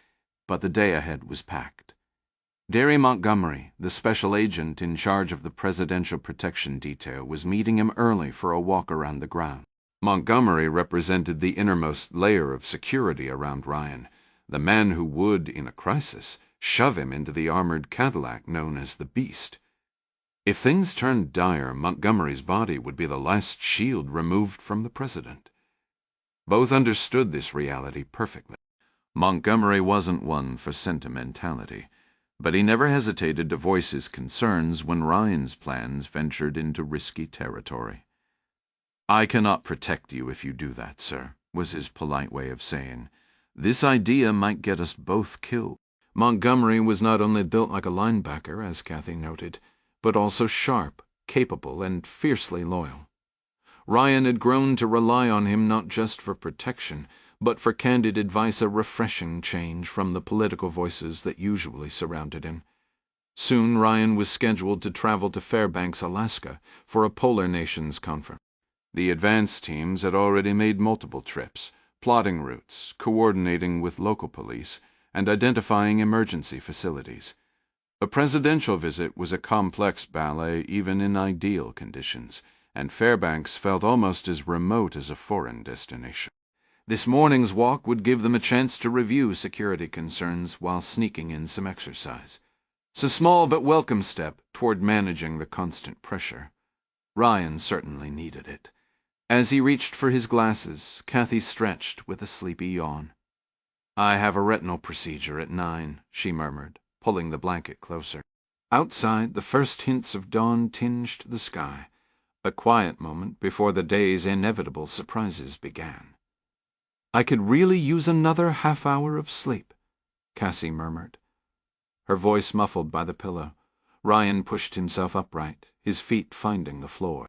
but the day ahead was packed. Derry Montgomery, the special agent in charge of the Presidential Protection Detail, was meeting him early for a walk around the ground. Montgomery represented the innermost layer of security around Ryan, the man who would, in a crisis, shove him into the armored Cadillac known as the Beast. If things turned dire, Montgomery's body would be the last shield removed from the president. Both understood this reality perfectly. Montgomery wasn't one for sentimentality, but he never hesitated to voice his concerns when Ryan's plans ventured into risky territory. "I cannot protect you if you do that, sir," was his polite way of saying. "This idea might get us both killed." Montgomery was not only built like a linebacker, as Kathy noted, but also sharp, capable, and fiercely loyal. Ryan had grown to rely on him not just for protection, but for candid advice, a refreshing change from the political voices that usually surrounded him. Soon Ryan was scheduled to travel to Fairbanks, Alaska, for a Polar Nations conference. The advance teams had already made multiple trips, plotting routes, coordinating with local police, and identifying emergency facilities. A presidential visit was a complex ballet even in ideal conditions, and Fairbanks felt almost as remote as a foreign destination. This morning's walk would give them a chance to review security concerns while sneaking in some exercise. It's a small but welcome step toward managing the constant pressure. Ryan certainly needed it. As he reached for his glasses, Kathy stretched with a sleepy yawn. "I have a retinal procedure at 9, she murmured, pulling the blanket closer. Outside, the first hints of dawn tinged the sky, a quiet moment before the day's inevitable surprises began. "I could really use another half-hour of sleep," Cassie murmured, her voice muffled by the pillow. Ryan pushed himself upright, his feet finding the floor.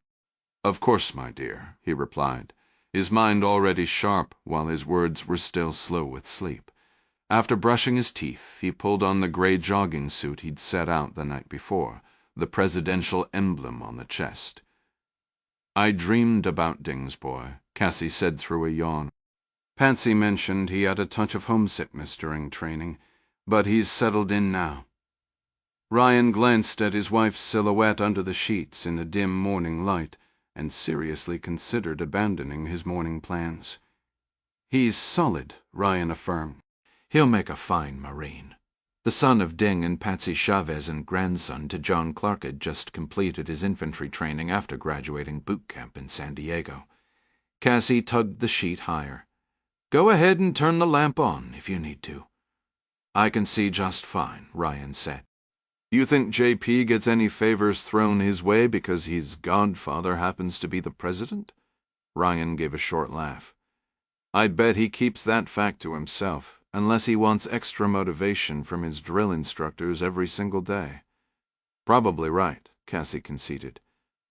"Of course, my dear," he replied, his mind already sharp while his words were still slow with sleep. After brushing his teeth, he pulled on the gray jogging suit he'd set out the night before, the presidential emblem on the chest. "I dreamed about Dingsboy," Cassie said through a yawn. "Patsy mentioned he had a touch of homesickness during training, but he's settled in now." Ryan glanced at his wife's silhouette under the sheets in the dim morning light and seriously considered abandoning his morning plans. "He's solid," Ryan affirmed. "He'll make a fine Marine." The son of Ding and Patsy Chavez and grandson to John Clark had just completed his infantry training after graduating boot camp in San Diego. Cassie tugged the sheet higher. "Go ahead and turn the lamp on if you need to." "I can see just fine," Ryan said. "You think JP gets any favors thrown his way because his godfather happens to be the president?" Ryan gave a short laugh. "I'd bet he keeps that fact to himself, unless he wants extra motivation from his drill instructors every single day." "Probably right," Cassie conceded.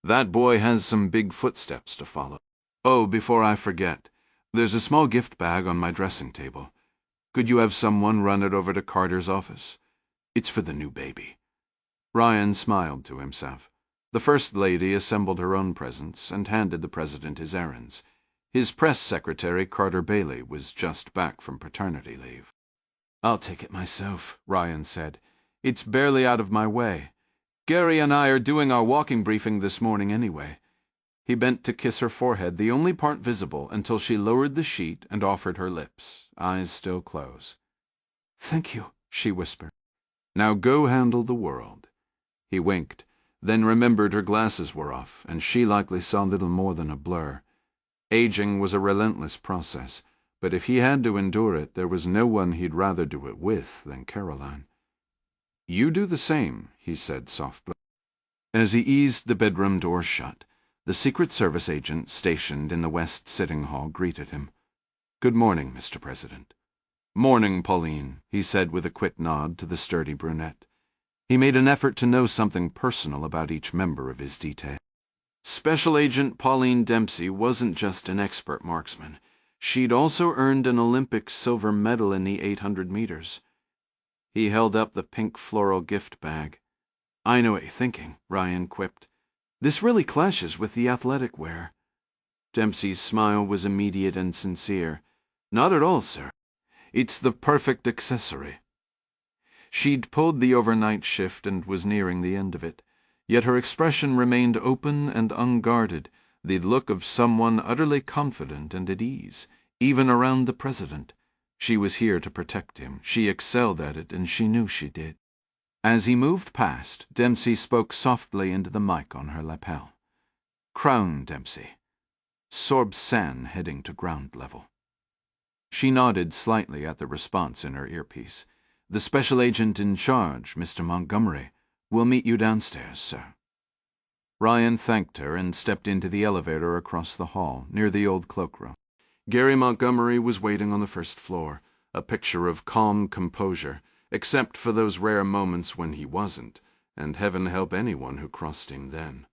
"That boy has some big footsteps to follow. Oh, before I forget, there's a small gift bag on my dressing table. Could you have someone run it over to Carter's office? It's for the new baby." Ryan smiled to himself. The First Lady assembled her own presents and handed the president his errands. His press secretary, Carter Bailey, was just back from paternity leave. "I'll take it myself," Ryan said. "It's barely out of my way. Gary and I are doing our walking briefing this morning anyway." He bent to kiss her forehead, the only part visible, until she lowered the sheet and offered her lips, eyes still closed. "Thank you," she whispered. "Now go handle the world." He winked, then remembered her glasses were off, and she likely saw little more than a blur. Aging was a relentless process, but if he had to endure it, there was no one he'd rather do it with than Caroline. "You do the same," he said softly. As he eased the bedroom door shut, the Secret Service agent stationed in the West Sitting Hall greeted him. "Good morning, Mr. President." "Morning, Pauline," he said with a quick nod to the sturdy brunette. He made an effort to know something personal about each member of his detail. Special Agent Pauline Dempsey wasn't just an expert marksman. She'd also earned an Olympic silver medal in the 800 meters. He held up the pink floral gift bag. "I know what you're thinking," Ryan quipped. "This really clashes with the athletic wear." Dempsey's smile was immediate and sincere. "Not at all, sir. It's the perfect accessory." She'd pulled the overnight shift and was nearing the end of it, yet her expression remained open and unguarded, the look of someone utterly confident and at ease, even around the president. She was here to protect him. She excelled at it, and she knew she did. As he moved past, Dempsey spoke softly into the mic on her lapel. "Crown, Dempsey. Sorb San heading to ground level." She nodded slightly at the response in her earpiece. "The special agent in charge, Mr. Montgomery, will meet you downstairs, sir." Ryan thanked her and stepped into the elevator across the hall, near the old cloakroom. Gary Montgomery was waiting on the first floor, a picture of calm composure, except for those rare moments when he wasn't, and heaven help anyone who crossed him then.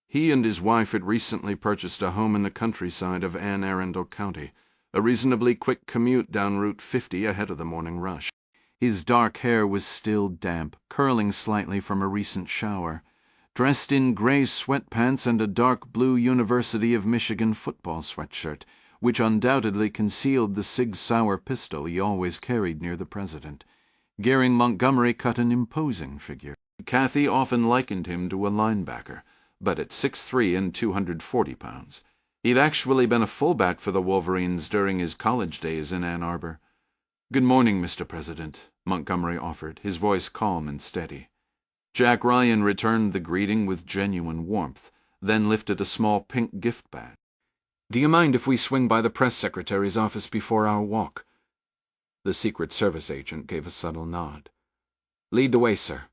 He and his wife had recently purchased a home in the countryside of Anne Arundel County, a reasonably quick commute down Route 50 ahead of the morning rush. His dark hair was still damp, curling slightly from a recent shower. Dressed in gray sweatpants and a dark blue University of Michigan football sweatshirt, which undoubtedly concealed the Sig Sauer pistol he always carried near the president, Gary Montgomery cut an imposing figure. Kathy often likened him to a linebacker, but at 6'3" and 240 pounds. He'd actually been a fullback for the Wolverines during his college days in Ann Arbor. "Good morning, Mr. President," Montgomery offered, his voice calm and steady. Jack Ryan returned the greeting with genuine warmth, then lifted a small pink gift bag. "Do you mind if we swing by the press secretary's office before our walk?" The Secret Service agent gave a subtle nod. "Lead the way, sir."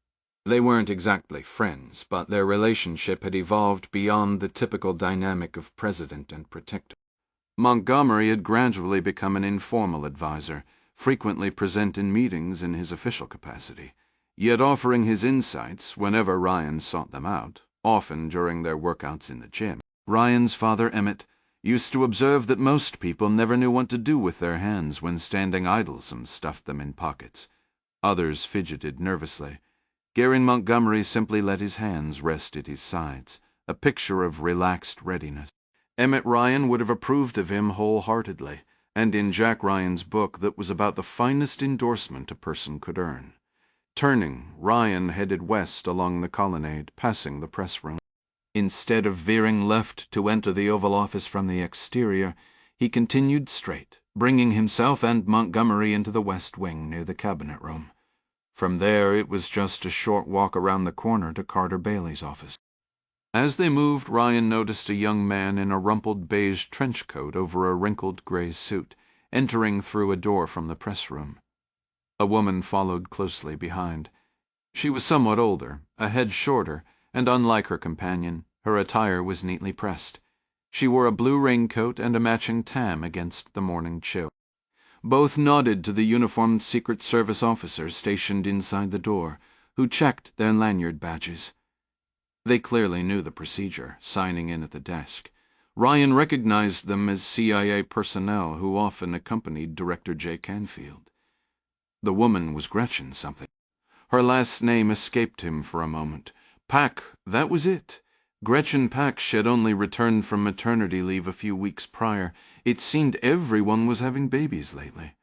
They weren't exactly friends, but their relationship had evolved beyond the typical dynamic of president and protector. Montgomery had gradually become an informal advisor, frequently present in meetings in his official capacity, yet offering his insights whenever Ryan sought them out, often during their workouts in the gym. Ryan's father, Emmett, used to observe that most people never knew what to do with their hands when standing idle. Some stuffed them in pockets. Others fidgeted nervously. Gary Montgomery simply let his hands rest at his sides, a picture of relaxed readiness. Emmett Ryan would have approved of him wholeheartedly, and in Jack Ryan's book that was about the finest endorsement a person could earn. Turning, Ryan headed west along the colonnade, passing the press room. Instead of veering left to enter the Oval Office from the exterior, he continued straight, bringing himself and Montgomery into the West Wing near the Cabinet Room. From there it was just a short walk around the corner to Carter Bailey's office. As they moved, Ryan noticed a young man in a rumpled beige trench coat over a wrinkled gray suit, entering through a door from the press room. A woman followed closely behind. She was somewhat older, a head shorter, and unlike her companion, her attire was neatly pressed. She wore a blue raincoat and a matching tam against the morning chill. Both nodded to the uniformed Secret Service officers stationed inside the door, who checked their lanyard badges. They clearly knew the procedure, signing in at the desk. Ryan recognized them as CIA personnel who often accompanied Director J. Canfield. The woman was Gretchen something. Her last name escaped him for a moment. Pack, that was it. Gretchen Pack had only returned from maternity leave a few weeks prior. It seemed everyone was having babies lately.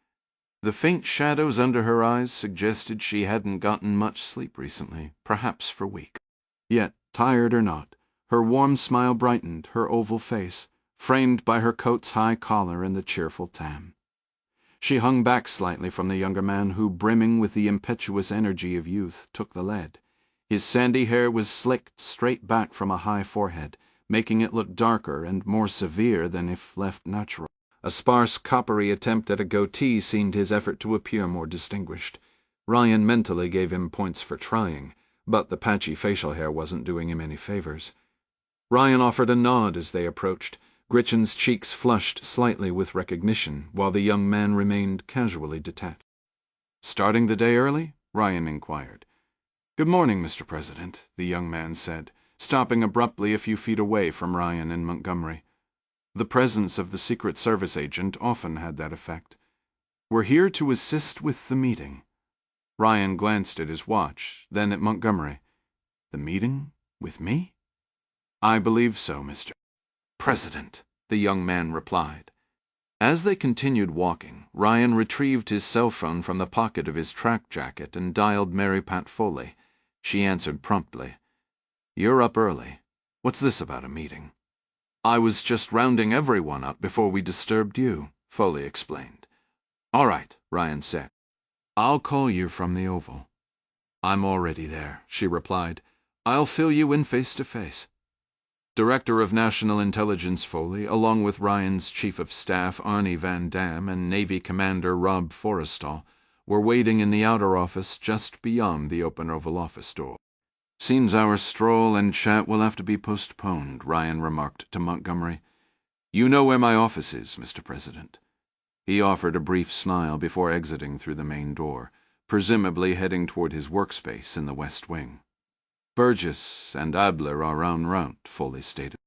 The faint shadows under her eyes suggested she hadn't gotten much sleep recently, perhaps for weeks. Yet, tired or not, her warm smile brightened her oval face, framed by her coat's high collar and the cheerful tam. She hung back slightly from the younger man who, brimming with the impetuous energy of youth, took the lead. His sandy hair was slicked straight back from a high forehead, making it look darker and more severe than if left natural. A sparse, coppery attempt at a goatee seemed his effort to appear more distinguished. Ryan mentally gave him points for trying, but the patchy facial hair wasn't doing him any favors. Ryan offered a nod as they approached. Gretchen's cheeks flushed slightly with recognition, while the young man remained casually detached. "Starting the day early?" Ryan inquired. "Good morning, Mr. President," the young man said, stopping abruptly a few feet away from Ryan and Montgomery. The presence of the Secret Service agent often had that effect. "We're here to assist with the meeting." Ryan glanced at his watch, then at Montgomery. "The meeting? With me?" "I believe so, Mr. President," the young man replied. As they continued walking, Ryan retrieved his cell phone from the pocket of his track jacket and dialed Mary Pat Foley. She answered promptly. "You're up early. What's this about a meeting?" "I was just rounding everyone up before we disturbed you," Foley explained. "All right," Ryan said. "I'll call you from the Oval." "I'm already there," she replied. "I'll fill you in face to face." Director of National Intelligence Foley, along with Ryan's Chief of Staff Arnie Van Dam and Navy Commander Rob Forrestal, were waiting in the outer office just beyond the open Oval Office door. "Seems our stroll and chat will have to be postponed," Ryan remarked to Montgomery. "You know where my office is, Mr. President." He offered a brief smile before exiting through the main door, presumably heading toward his workspace in the West Wing. "Burgess and Adler are en route," Foley stated.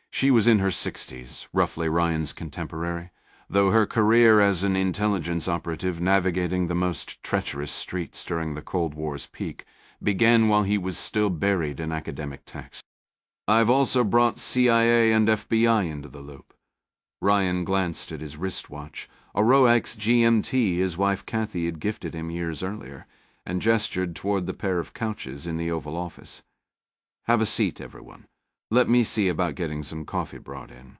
She was in her 60s, roughly Ryan's contemporary, though her career as an intelligence operative navigating the most treacherous streets during the Cold War's peak began while he was still buried in academic text. "I've also brought CIA and FBI into the loop." Ryan glanced at his wristwatch, a Rolex GMT his wife Kathy had gifted him years earlier, and gestured toward the pair of couches in the Oval Office. "Have a seat, everyone. Let me see about getting some coffee brought in."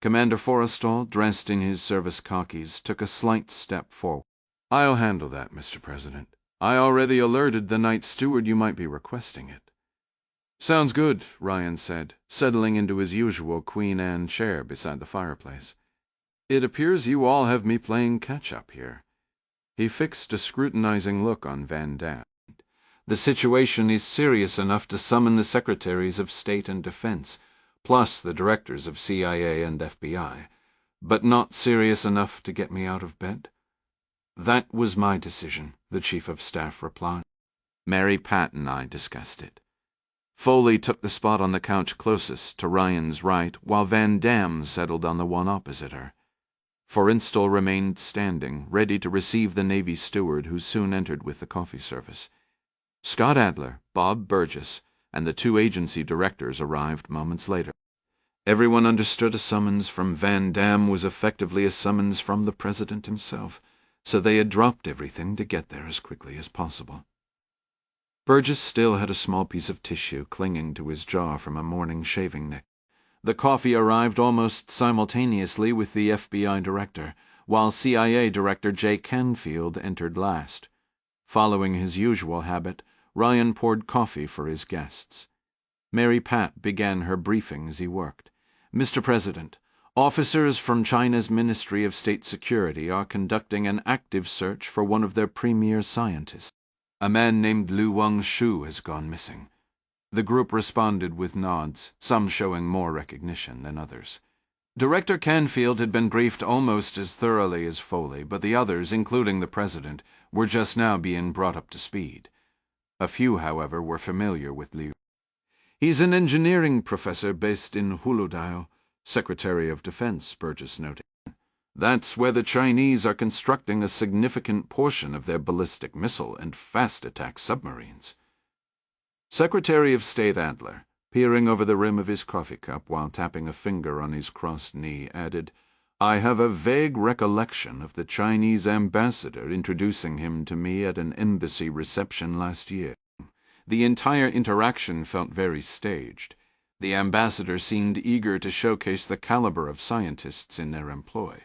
Commander Forrestal, dressed in his service khakis, took a slight step forward. "I'll handle that, Mr. President. I already alerted the night steward you might be requesting it." "Sounds good," Ryan said, settling into his usual Queen Anne chair beside the fireplace. "It appears you all have me playing catch-up here." He fixed a scrutinizing look on Van Dam. "The situation is serious enough to summon the Secretaries of State and Defense, plus the directors of CIA and FBI, but not serious enough to get me out of bed?" "That was my decision," the Chief of Staff replied. "Mary Pat and I discussed it." Foley took the spot on the couch closest to Ryan's right, while Van Dam settled on the one opposite her. Forrestal remained standing, ready to receive the Navy steward who soon entered with the coffee service. Scott Adler, Bob Burgess, and the two agency directors arrived moments later. Everyone understood a summons from Van Dam was effectively a summons from the President himself, so they had dropped everything to get there as quickly as possible. Burgess still had a small piece of tissue clinging to his jaw from a morning shaving nick. The coffee arrived almost simultaneously with the FBI director, while CIA Director Jay Canfield entered last. Following his usual habit, Ryan poured coffee for his guests. Mary Pat began her briefing as he worked. "Mr. President, officers from China's Ministry of State Security are conducting an active search for one of their premier scientists. A man named Lu Wangshu has gone missing." The group responded with nods, some showing more recognition than others. Director Canfield had been briefed almost as thoroughly as Foley, but the others, including the President, were just now being brought up to speed. A few, however, were familiar with Liu. "He's an engineering professor based in Huludao," Secretary of Defense Burgess noted. "That's where the Chinese are constructing a significant portion of their ballistic missile and fast attack submarines." Secretary of State Adler, peering over the rim of his coffee cup while tapping a finger on his crossed knee, added, "I have a vague recollection of the Chinese ambassador introducing him to me at an embassy reception last year. The entire interaction felt very staged. The ambassador seemed eager to showcase the caliber of scientists in their employ.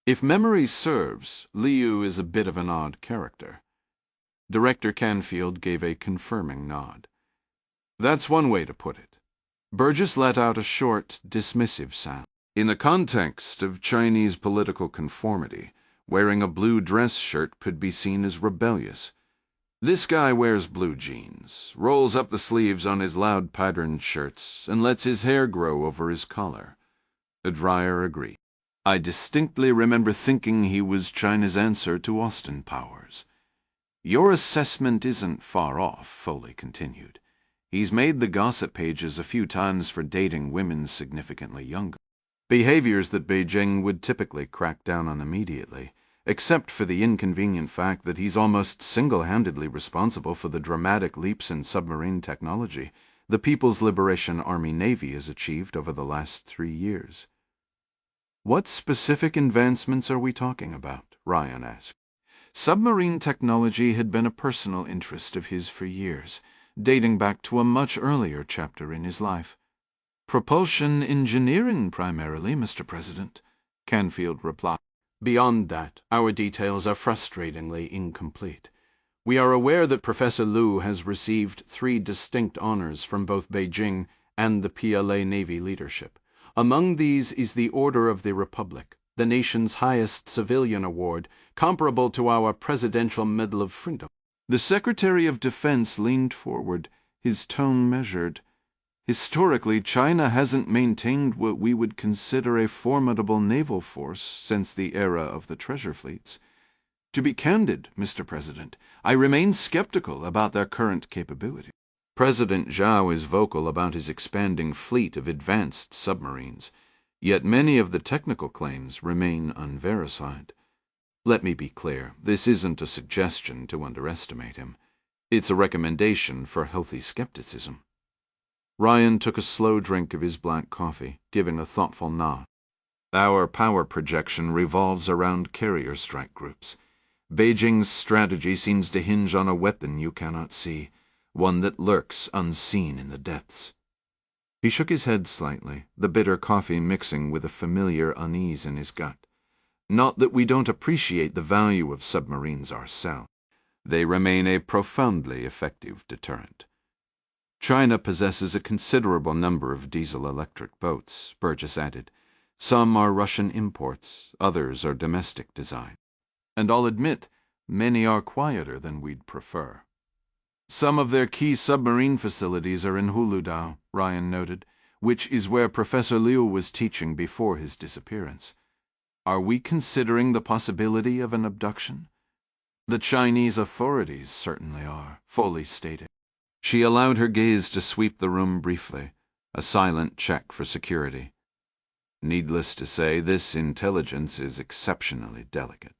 If memory serves, Liu is a bit of an odd character." Director Canfield gave a confirming nod. "That's one way to put it." Burgess let out a short, dismissive sound. "In the context of Chinese political conformity, wearing a blue dress shirt could be seen as rebellious. This guy wears blue jeans, rolls up the sleeves on his loud patterned shirts, and lets his hair grow over his collar." Dreyer agreed. "I distinctly remember thinking he was China's answer to Austin Powers." "Your assessment isn't far off," Foley continued. "He's made the gossip pages a few times for dating women significantly younger. Behaviors that Beijing would typically crack down on immediately, except for the inconvenient fact that he's almost single-handedly responsible for the dramatic leaps in submarine technology the People's Liberation Army Navy has achieved over the last 3 years." "What specific advancements are we talking about?" Ryan asked. Submarine technology had been a personal interest of his for years, dating back to a much earlier chapter in his life. "Propulsion engineering primarily, Mr. President," Canfield replied. "Beyond that, our details are frustratingly incomplete. We are aware that Professor Liu has received 3 distinct honors from both Beijing and the PLA Navy leadership. Among these is the Order of the Republic, the nation's highest civilian award, comparable to our Presidential Medal of Freedom. The Secretary of Defense leaned forward, his tone measured. Historically, China hasn't maintained what we would consider a formidable naval force since the era of the treasure fleets. To be candid, Mr. President, I remain skeptical about their current capability. President Zhao is vocal about his expanding fleet of advanced submarines, yet many of the technical claims remain unverified. Let me be clear, this isn't a suggestion to underestimate him. It's a recommendation for healthy skepticism. Ryan took a slow drink of his black coffee, giving a thoughtful nod. Our power projection revolves around carrier strike groups. Beijing's strategy seems to hinge on a weapon you cannot see, one that lurks unseen in the depths. He shook his head slightly, the bitter coffee mixing with a familiar unease in his gut. Not that we don't appreciate the value of submarines ourselves. They remain a profoundly effective deterrent. China possesses a considerable number of diesel-electric boats, Burgess added. Some are Russian imports, others are domestic design. And I'll admit, many are quieter than we'd prefer. Some of their key submarine facilities are in Huludao, Ryan noted, which is where Professor Liu was teaching before his disappearance. Are we considering the possibility of an abduction? The Chinese authorities certainly are, Foley stated. She allowed her gaze to sweep the room briefly, a silent check for security. Needless to say, this intelligence is exceptionally delicate.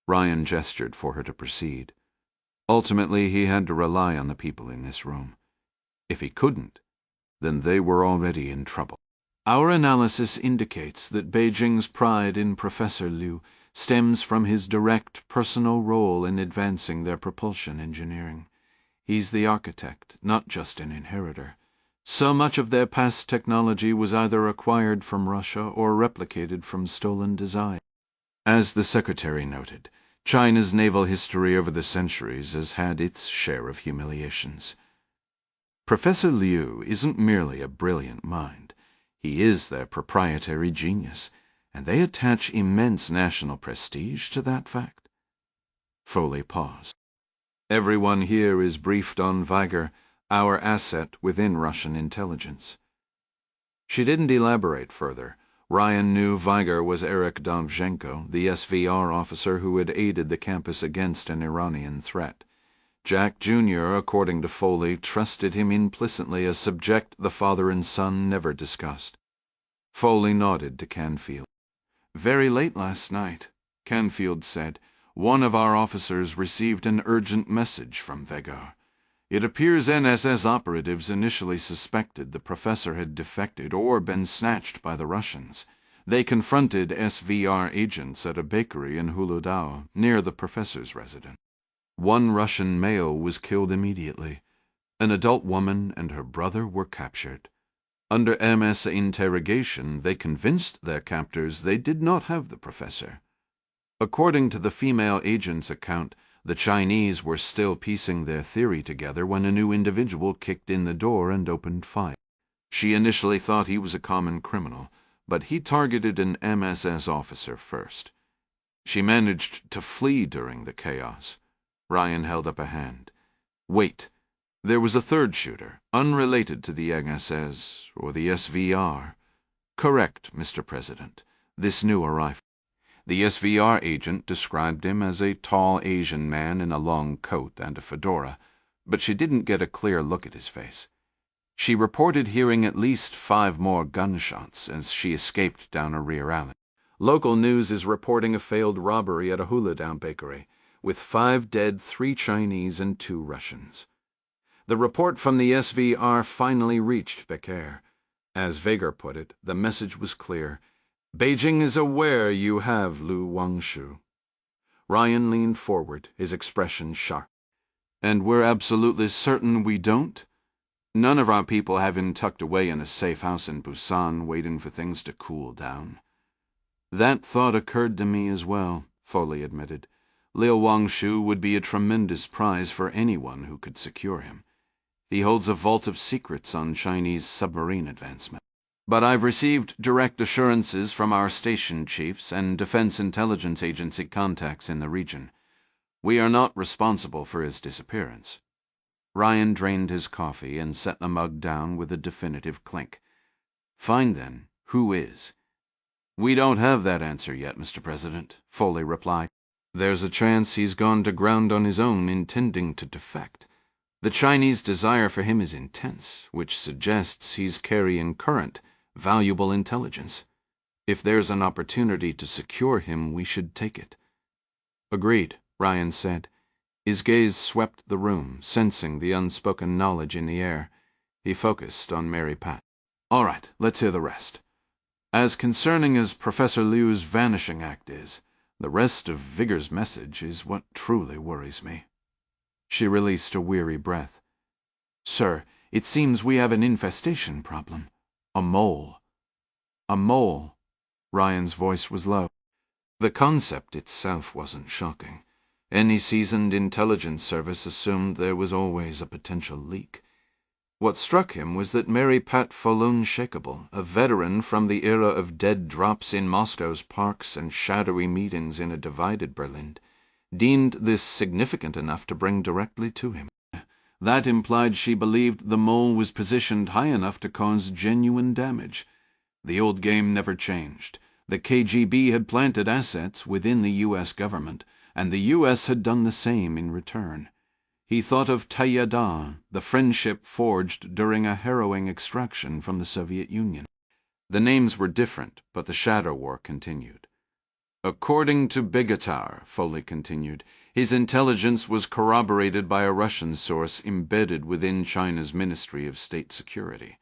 Ryan gestured for her to proceed. Ultimately, he had to rely on the people in this room. If he couldn't, then they were already in trouble. Our analysis indicates that Beijing's pride in Professor Liu stems from his direct personal role in advancing their propulsion engineering. He's the architect, not just an inheritor. So much of their past technology was either acquired from Russia or replicated from stolen design. As the Secretary noted, China's naval history over the centuries has had its share of humiliations. Professor Liu isn't merely a brilliant mind. He is their proprietary genius, and they attach immense national prestige to that fact. Foley paused. Everyone here is briefed on Viger, our asset within Russian intelligence. She didn't elaborate further. Ryan knew Viger was Eric Dovzhenko, the SVR officer who had aided the campus against an Iranian threat. Jack Jr., according to Foley, trusted him implicitly, a subject the father and son never discussed. Foley nodded to Canfield. Very late last night, Canfield said, one of our officers received an urgent message from Viger. It appears NSS operatives initially suspected the professor had defected or been snatched by the Russians. They confronted SVR agents at a bakery in Huludao, near the professor's residence. One Russian male was killed immediately. An adult woman and her brother were captured. Under MS interrogation, they convinced their captors they did not have the professor. According to the female agent's account, the Chinese were still piecing their theory together when a new individual kicked in the door and opened fire. She initially thought he was a common criminal, but he targeted an MSS officer first. She managed to flee during the chaos. Ryan held up a hand. Wait, there was a third shooter, unrelated to the MSS or the SVR. Correct, Mr. President, this new arrival. The SVR agent described him as a tall Asian man in a long coat and a fedora, but she didn't get a clear look at his face. She reported hearing at least 5 more gunshots as she escaped down a rear alley. Local news is reporting a failed robbery at a Huludao bakery, with 5 dead, 3 Chinese and 2 Russians. The report from the SVR finally reached Becker. As Viger put it, the message was clear. Beijing is aware you have Lu Wangshu. Ryan leaned forward, his expression sharp. And we're absolutely certain we don't? None of our people have him tucked away in a safe house in Busan, waiting for things to cool down. That thought occurred to me as well, Foley admitted. Liu Wangshu would be a tremendous prize for anyone who could secure him. He holds a vault of secrets on Chinese submarine advancement. But I've received direct assurances from our station chiefs and Defense Intelligence Agency contacts in the region. We are not responsible for his disappearance." Ryan drained his coffee and set the mug down with a definitive clink. "Fine then. Who is?" "We don't have that answer yet, Mr. President," Foley replied. "There's a chance he's gone to ground on his own, intending to defect. The Chinese desire for him is intense, which suggests he's carrying current, valuable intelligence. If there's an opportunity to secure him, we should take it." "Agreed," Ryan said. His gaze swept the room, sensing the unspoken knowledge in the air. He focused on Mary Pat. "All right, let's hear the rest. As concerning as Professor Liu's vanishing act is, the rest of Vigor's message is what truly worries me." She released a weary breath. "Sir, it seems we have an infestation problem. A mole." "A mole?" Ryan's voice was low. The concept itself wasn't shocking. Any seasoned intelligence service assumed there was always a potential leak. What struck him was that Mary Pat Folon-Shakable, a veteran from the era of dead drops in Moscow's parks and shadowy meetings in a divided Berlin, deemed this significant enough to bring directly to him. That implied she believed the mole was positioned high enough to cause genuine damage. The old game never changed. The KGB had planted assets within the U.S. government, and the U.S. had done the same in return. He thought of Tayyada, the friendship forged during a harrowing extraction from the Soviet Union. The names were different, but the shadow war continued. "According to Begatar," Foley continued, "his intelligence was corroborated by a Russian source embedded within China's Ministry of State Security.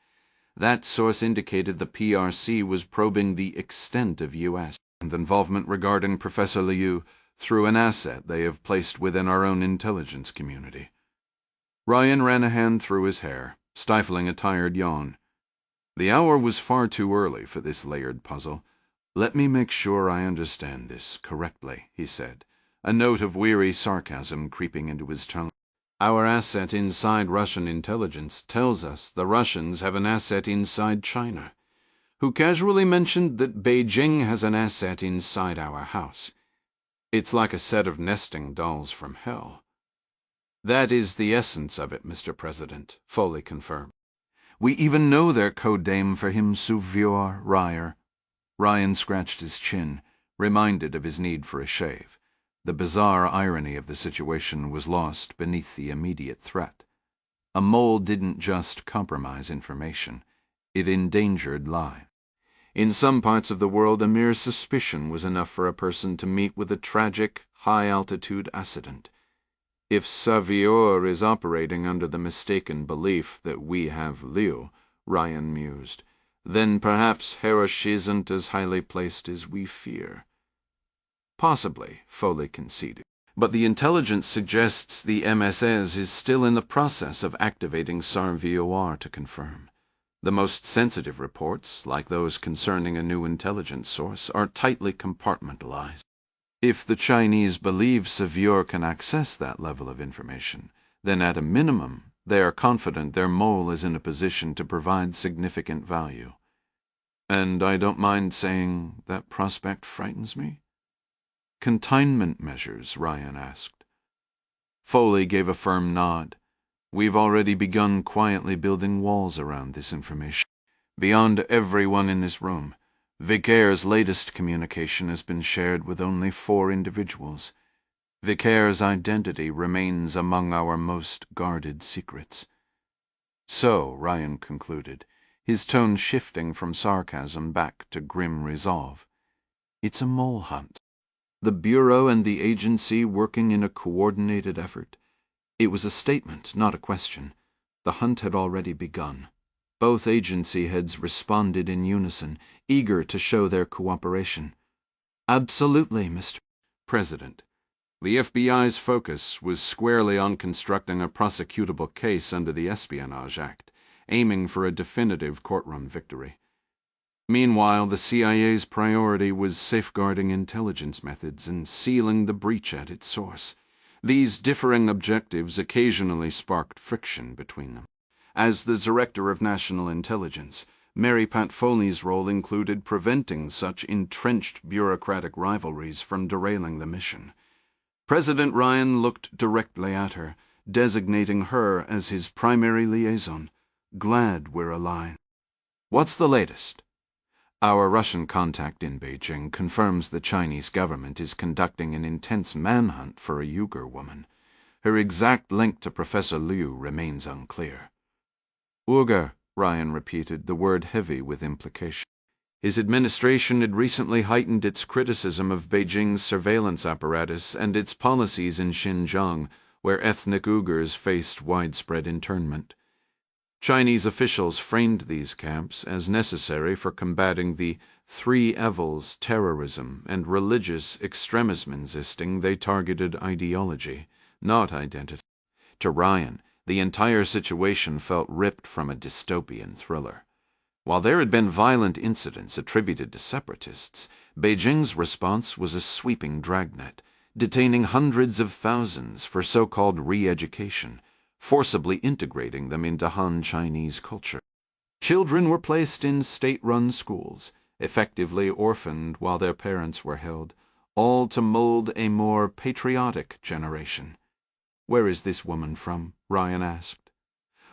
That source indicated the PRC was probing the extent of U.S. involvement regarding Professor Liu through an asset they have placed within our own intelligence community." Ryan ran a hand through his hair, stifling a tired yawn. The hour was far too early for this layered puzzle. "Let me make sure I understand this correctly," he said, a note of weary sarcasm creeping into his tone. "Our asset inside Russian intelligence tells us the Russians have an asset inside China, who casually mentioned that Beijing has an asset inside our house. It's like a set of nesting dolls from hell." "That is the essence of it, Mr. President," Foley confirmed. "We even know their code name for him, Suvior Ryer." Ryan scratched his chin, reminded of his need for a shave. The bizarre irony of the situation was lost beneath the immediate threat. A mole didn't just compromise information. It endangered lives. In some parts of the world, a mere suspicion was enough for a person to meet with a tragic, high-altitude accident. If Savior is operating under the mistaken belief that we have Liu, Ryan mused, then perhaps Herosh isn't as highly placed as we fear. "Possibly," Foley conceded. "But the intelligence suggests the MSS is still in the process of activating SAR-VOR to confirm. The most sensitive reports, like those concerning a new intelligence source, are tightly compartmentalized. If the Chinese believe Savior can access that level of information, then at a minimum they are confident their mole is in a position to provide significant value. And I don't mind saying that prospect frightens me." "Containment measures?" Ryan asked. Foley gave a firm nod. "We've already begun quietly building walls around this information. Beyond everyone in this room, Vicair's latest communication has been shared with only 4 individuals. Vicair's identity remains among our most guarded secrets." "So," Ryan concluded, his tone shifting from sarcasm back to grim resolve, "it's a mole hunt. The Bureau and the agency working in a coordinated effort." It was a statement, not a question. The hunt had already begun. Both agency heads responded in unison, eager to show their cooperation. "Absolutely, Mr. President." The FBI's focus was squarely on constructing a prosecutable case under the Espionage Act, aiming for a definitive courtroom victory. Meanwhile, the CIA's priority was safeguarding intelligence methods and sealing the breach at its source. These differing objectives occasionally sparked friction between them. As the Director of National Intelligence, Mary Pat Foley's role included preventing such entrenched bureaucratic rivalries from derailing the mission. President Ryan looked directly at her, designating her as his primary liaison. Glad we're aligned. What's the latest? Our Russian contact in Beijing confirms the Chinese government is conducting an intense manhunt for a Uyghur woman. Her exact link to Professor Liu remains unclear. Uyghur, Ryan repeated, the word heavy with implication. His administration had recently heightened its criticism of Beijing's surveillance apparatus and its policies in Xinjiang, where ethnic Uyghurs faced widespread internment. Chinese officials framed these camps as necessary for combating the three evils terrorism and religious extremism insisting they targeted ideology, not identity. To Ryan, the entire situation felt ripped from a dystopian thriller. While there had been violent incidents attributed to separatists, Beijing's response was a sweeping dragnet, detaining hundreds of thousands for so-called re-education, forcibly integrating them into Han Chinese culture. Children were placed in state-run schools, effectively orphaned while their parents were held, all to mold a more patriotic generation. Where is this woman from? Ryan asked.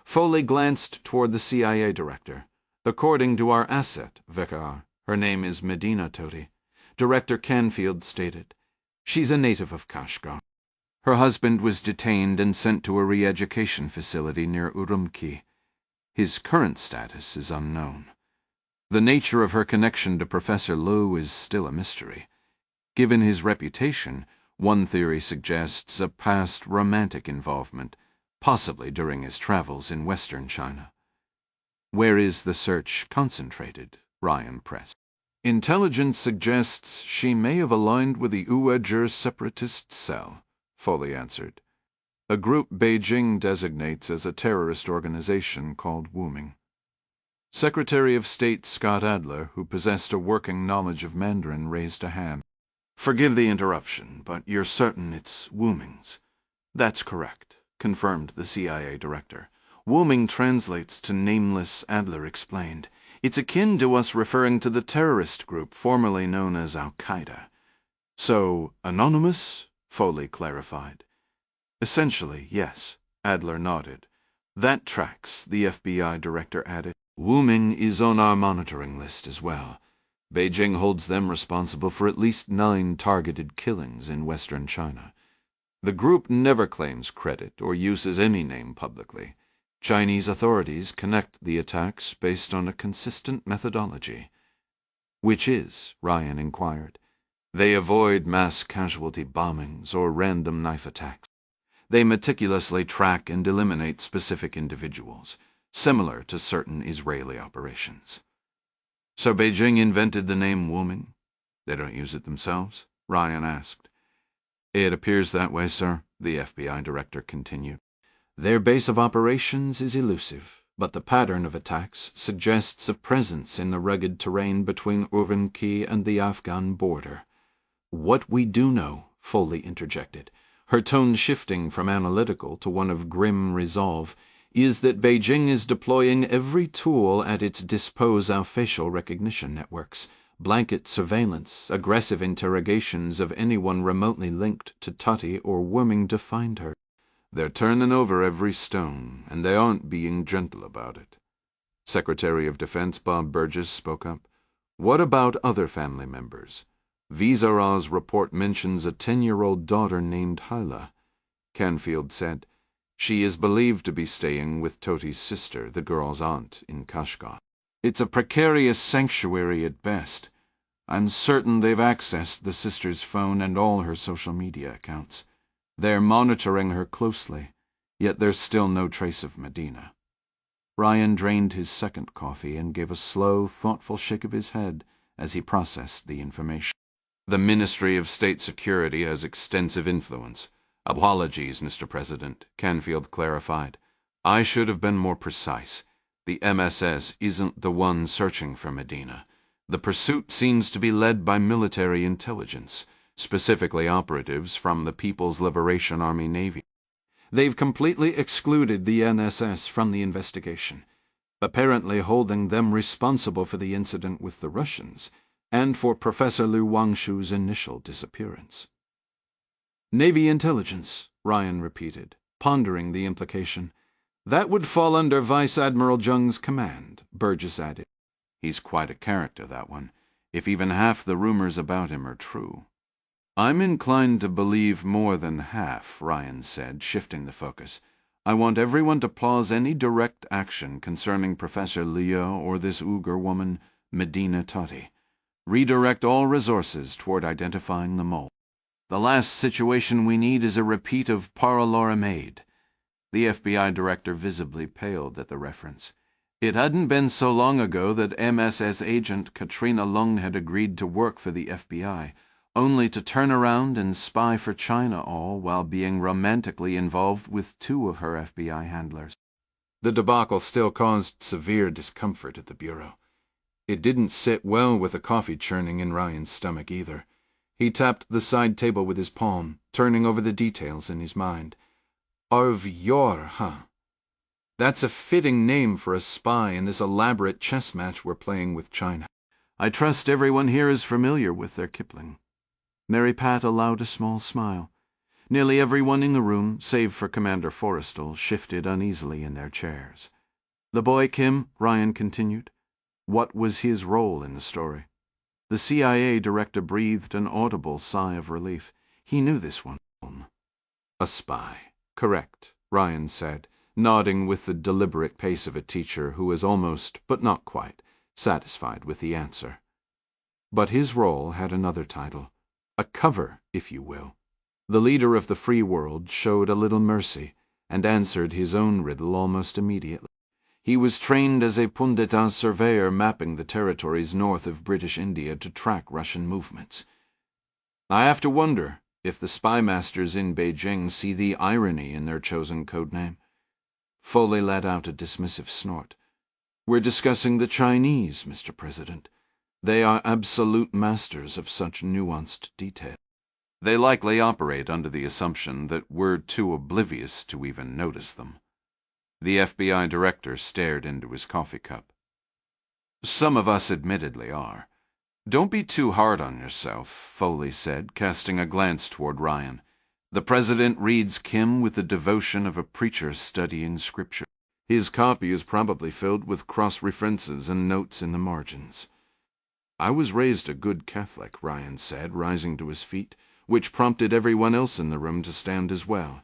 Foley glanced toward the CIA director. According to our asset, Vicar, her name is Medina Toti. Director Canfield stated. She's a native of Kashgar. Her husband was detained and sent to a re-education facility near Urumqi. His current status is unknown. The nature of her connection to Professor Liu is still a mystery. Given his reputation, one theory suggests a past romantic involvement, possibly during his travels in western China. Where is the search concentrated? Ryan pressed. Intelligence suggests she may have aligned with the Uyghur separatist cell, Foley answered. A group Beijing designates as a terrorist organization called Wuming. Secretary of State Scott Adler, who possessed a working knowledge of Mandarin, raised a hand. Forgive the interruption, but you're certain it's Wuming's? That's correct, confirmed the CIA director. Wuming translates to nameless, Adler explained. It's akin to us referring to the terrorist group formerly known as Al-Qaeda. So, anonymous? Foley clarified. Essentially, yes, Adler nodded. That tracks, the FBI director added. Wuming is on our monitoring list as well. Beijing holds them responsible for at least 9 targeted killings in western China. The group never claims credit or uses any name publicly. Chinese authorities connect the attacks based on a consistent methodology. Which is? Ryan inquired. They avoid mass casualty bombings or random knife attacks. They meticulously track and eliminate specific individuals, similar to certain Israeli operations. So Beijing invented the name Wuming? They don't use it themselves? Ryan asked. It appears that way, sir, the FBI director continued. Their base of operations is elusive, but the pattern of attacks suggests a presence in the rugged terrain between Urumqi and the Afghan border. What we do know, Foley interjected, her tone shifting from analytical to one of grim resolve, is that Beijing is deploying every tool at its disposal of facial recognition networks, blanket surveillance, aggressive interrogations of anyone remotely linked to Toti or Wuming to find her. They're turning over every stone, and they aren't being gentle about it. Secretary of Defense Bob Burgess spoke up. What about other family members? Visaraw's report mentions a 10-year-old daughter named Hyla. Canfield said, she is believed to be staying with Toti's sister, the girl's aunt, in Kashgar. It's a precarious sanctuary at best. I'm certain they've accessed the sister's phone and all her social media accounts. They're monitoring her closely, yet there's still no trace of Medina. Ryan drained his second coffee and gave a slow, thoughtful shake of his head as he processed the information. The Ministry of State Security has extensive influence. Apologies, Mr. President, Canfield clarified. I should have been more precise. The MSS isn't the one searching for Medina. The pursuit seems to be led by military intelligence, specifically operatives from the People's Liberation Army Navy. They've completely excluded the NSS from the investigation, apparently holding them responsible for the incident with the Russians and for Professor Liu Wangshu's initial disappearance. Navy intelligence, Ryan repeated, pondering the implication. That would fall under Vice Admiral Jung's command, Burgess added. He's quite a character, that one, if even half the rumors about him are true. I'm inclined to believe more than half, Ryan said, shifting the focus. I want everyone to pause any direct action concerning Professor Liu or this Uyghur woman, Medina Tati. Redirect all resources toward identifying the mole. The last situation we need is a repeat of Paralora Maid. The FBI director visibly paled at the reference. It hadn't been so long ago that MSS agent Katrina Lung had agreed to work for the FBI, only to turn around and spy for China all while being romantically involved with two of her FBI handlers. The debacle still caused severe discomfort at the Bureau. It didn't sit well with the coffee churning in Ryan's stomach either. He tapped the side table with his palm, turning over the details in his mind. Arvyor, huh? That's a fitting name for a spy in this elaborate chess match we're playing with China. I trust everyone here is familiar with their Kipling. Mary Pat allowed a small smile. Nearly everyone in the room, save for Commander Forrestal, shifted uneasily in their chairs. The boy Kim, Ryan continued. What was his role in the story? The CIA director breathed an audible sigh of relief. He knew this one. A spy. Correct, Ryan said, nodding with the deliberate pace of a teacher who is almost, but not quite, satisfied with the answer. But his role had another title. A cover, if you will. The leader of the free world showed a little mercy and answered his own riddle almost immediately. He was trained as a Pundita surveyor mapping the territories north of British India to track Russian movements. I have to wonder if the spy masters in Beijing see the irony in their chosen codename. Foley let out a dismissive snort. We're discussing the Chinese, Mr. President. They are absolute masters of such nuanced detail. They likely operate under the assumption that we're too oblivious to even notice them. The FBI director stared into his coffee cup. Some of us admittedly are. Don't be too hard on yourself, Foley said, casting a glance toward Ryan. The president reads Kim with the devotion of a preacher studying scripture. His copy is probably filled with cross-references and notes in the margins. I was raised a good Catholic, Ryan said, rising to his feet, which prompted everyone else in the room to stand as well.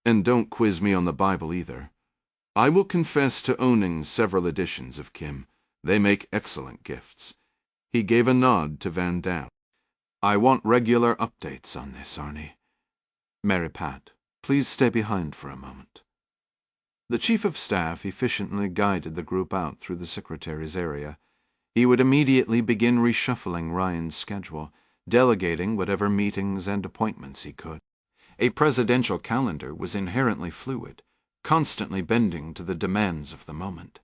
And don't quiz me on the Bible either. I will confess to owning several editions of Kim. They make excellent gifts. He gave a nod to Van Damme. I want regular updates on this, Arnie. Mary Pat, please stay behind for a moment. The Chief of Staff efficiently guided the group out through the secretary's area. He would immediately begin reshuffling Ryan's schedule, delegating whatever meetings and appointments he could. A presidential calendar was inherently fluid, constantly bending to the demands of the moment.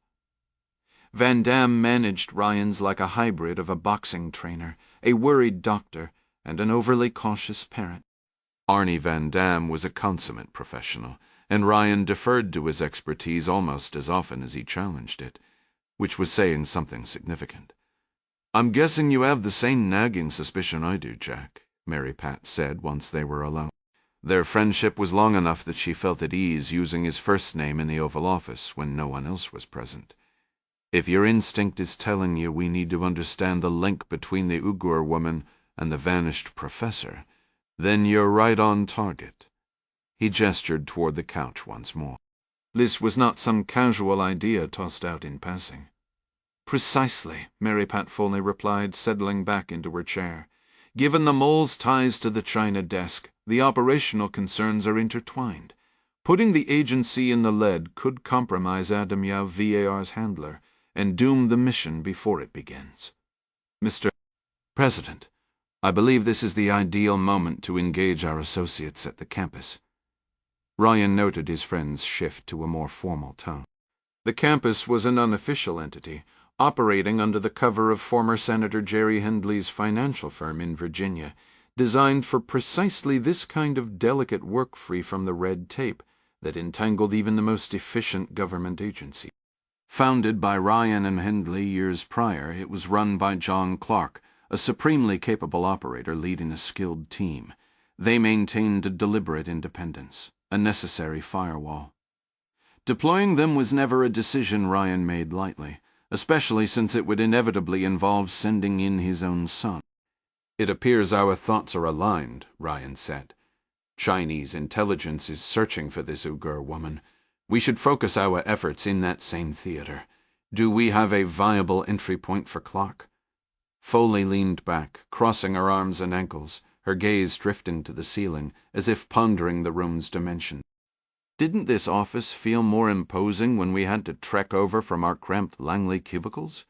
Van Damme managed Ryan's like a hybrid of a boxing trainer, a worried doctor, and an overly cautious parent. Arnie Van Damme was a consummate professional, and Ryan deferred to his expertise almost as often as he challenged it, which was saying something significant. I'm guessing you have the same nagging suspicion I do, Jack, Mary Pat said once they were alone. Their friendship was long enough that she felt at ease using his first name in the Oval Office when no one else was present. If your instinct is telling you we need to understand the link between the Uyghur woman and the vanished professor, then you're right on target. He gestured toward the couch once more. This was not some casual idea tossed out in passing. Precisely, Mary Pat Foley replied, settling back into her chair. Given the mole's ties to the China desk, the operational concerns are intertwined. Putting the agency in the lead could compromise Adam Yau VAR's handler and doom the mission before it begins. Mr. President, I believe this is the ideal moment to engage our associates at the campus. Ryan noted his friend's shift to a more formal tone. The campus was an unofficial entity, operating under the cover of former Senator Jerry Hendley's financial firm in Virginia, designed for precisely this kind of delicate work free from the red tape that entangled even the most efficient government agency. Founded by Ryan and Hendley years prior, it was run by John Clark, a supremely capable operator leading a skilled team. They maintained a deliberate independence, a necessary firewall. Deploying them was never a decision Ryan made lightly, especially since it would inevitably involve sending in his own son. "It appears our thoughts are aligned," Ryan said. "Chinese intelligence is searching for this Uyghur woman. We should focus our efforts in that same theater. Do we have a viable entry point for Clark?" Foley leaned back, crossing her arms and ankles, her gaze drifting to the ceiling, as if pondering the room's dimensions. Didn't this office feel more imposing when we had to trek over from our cramped Langley cubicles?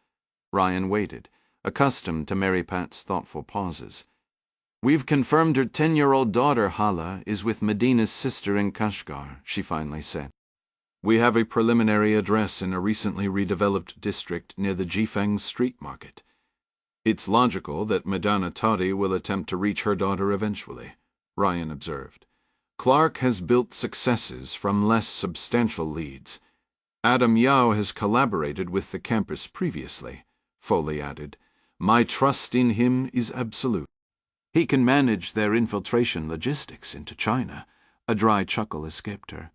Ryan waited, accustomed to Mary Pat's thoughtful pauses. "We've confirmed her 10-year-old daughter, Hala, is with Medina's sister in Kashgar," she finally said. "We have a preliminary address in a recently redeveloped district near the Jifeng street market. It's logical that Madana Toddy will attempt to reach her daughter eventually," Ryan observed. "Clark has built successes from less substantial leads. Adam Yao has collaborated with the campus previously," Foley added. "My trust in him is absolute." "He can manage their infiltration logistics into China." A dry chuckle escaped her.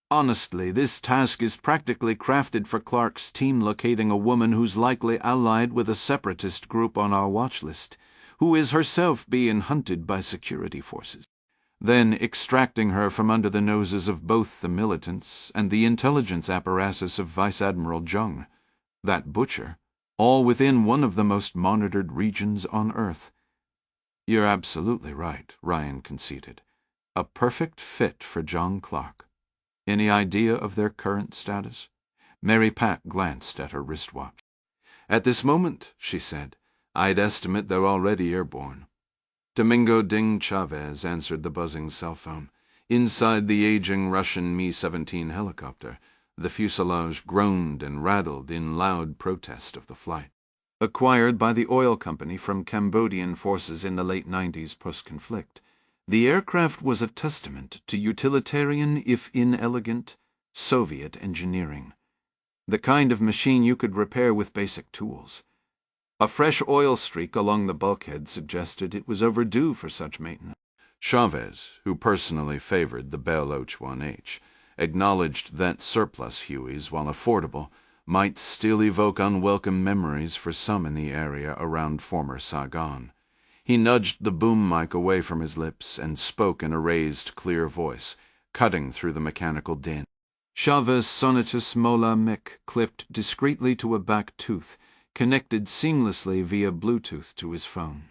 "Honestly, this task is practically crafted for Clark's team locating a woman who's likely allied with a separatist group on our watch list, who is herself being hunted by security forces. Then extracting her from under the noses of both the militants and the intelligence apparatus of Vice Admiral Zheng, that butcher, all within one of the most monitored regions on Earth." "You're absolutely right," Ryan conceded. "A perfect fit for John Clark. Any idea of their current status?" Mary Pat glanced at her wristwatch. "At this moment," she said, "I'd estimate they're already airborne." Domingo Ding Chavez answered the buzzing cell phone. Inside the aging Russian Mi-17 helicopter, the fuselage groaned and rattled in loud protest of the flight. Acquired by the oil company from Cambodian forces in the late 90s post-conflict, the aircraft was a testament to utilitarian, if inelegant, Soviet engineering. The kind of machine you could repair with basic tools. A fresh oil streak along the bulkhead suggested it was overdue for such maintenance. Chavez, who personally favored the Bell H-1H, acknowledged that surplus Hueys, while affordable, might still evoke unwelcome memories for some in the area around former Saigon. He nudged the boom mic away from his lips and spoke in a raised, clear voice, cutting through the mechanical din. Chavez's sonatus mola mic clipped discreetly to a back tooth, connected seamlessly via Bluetooth to his phone.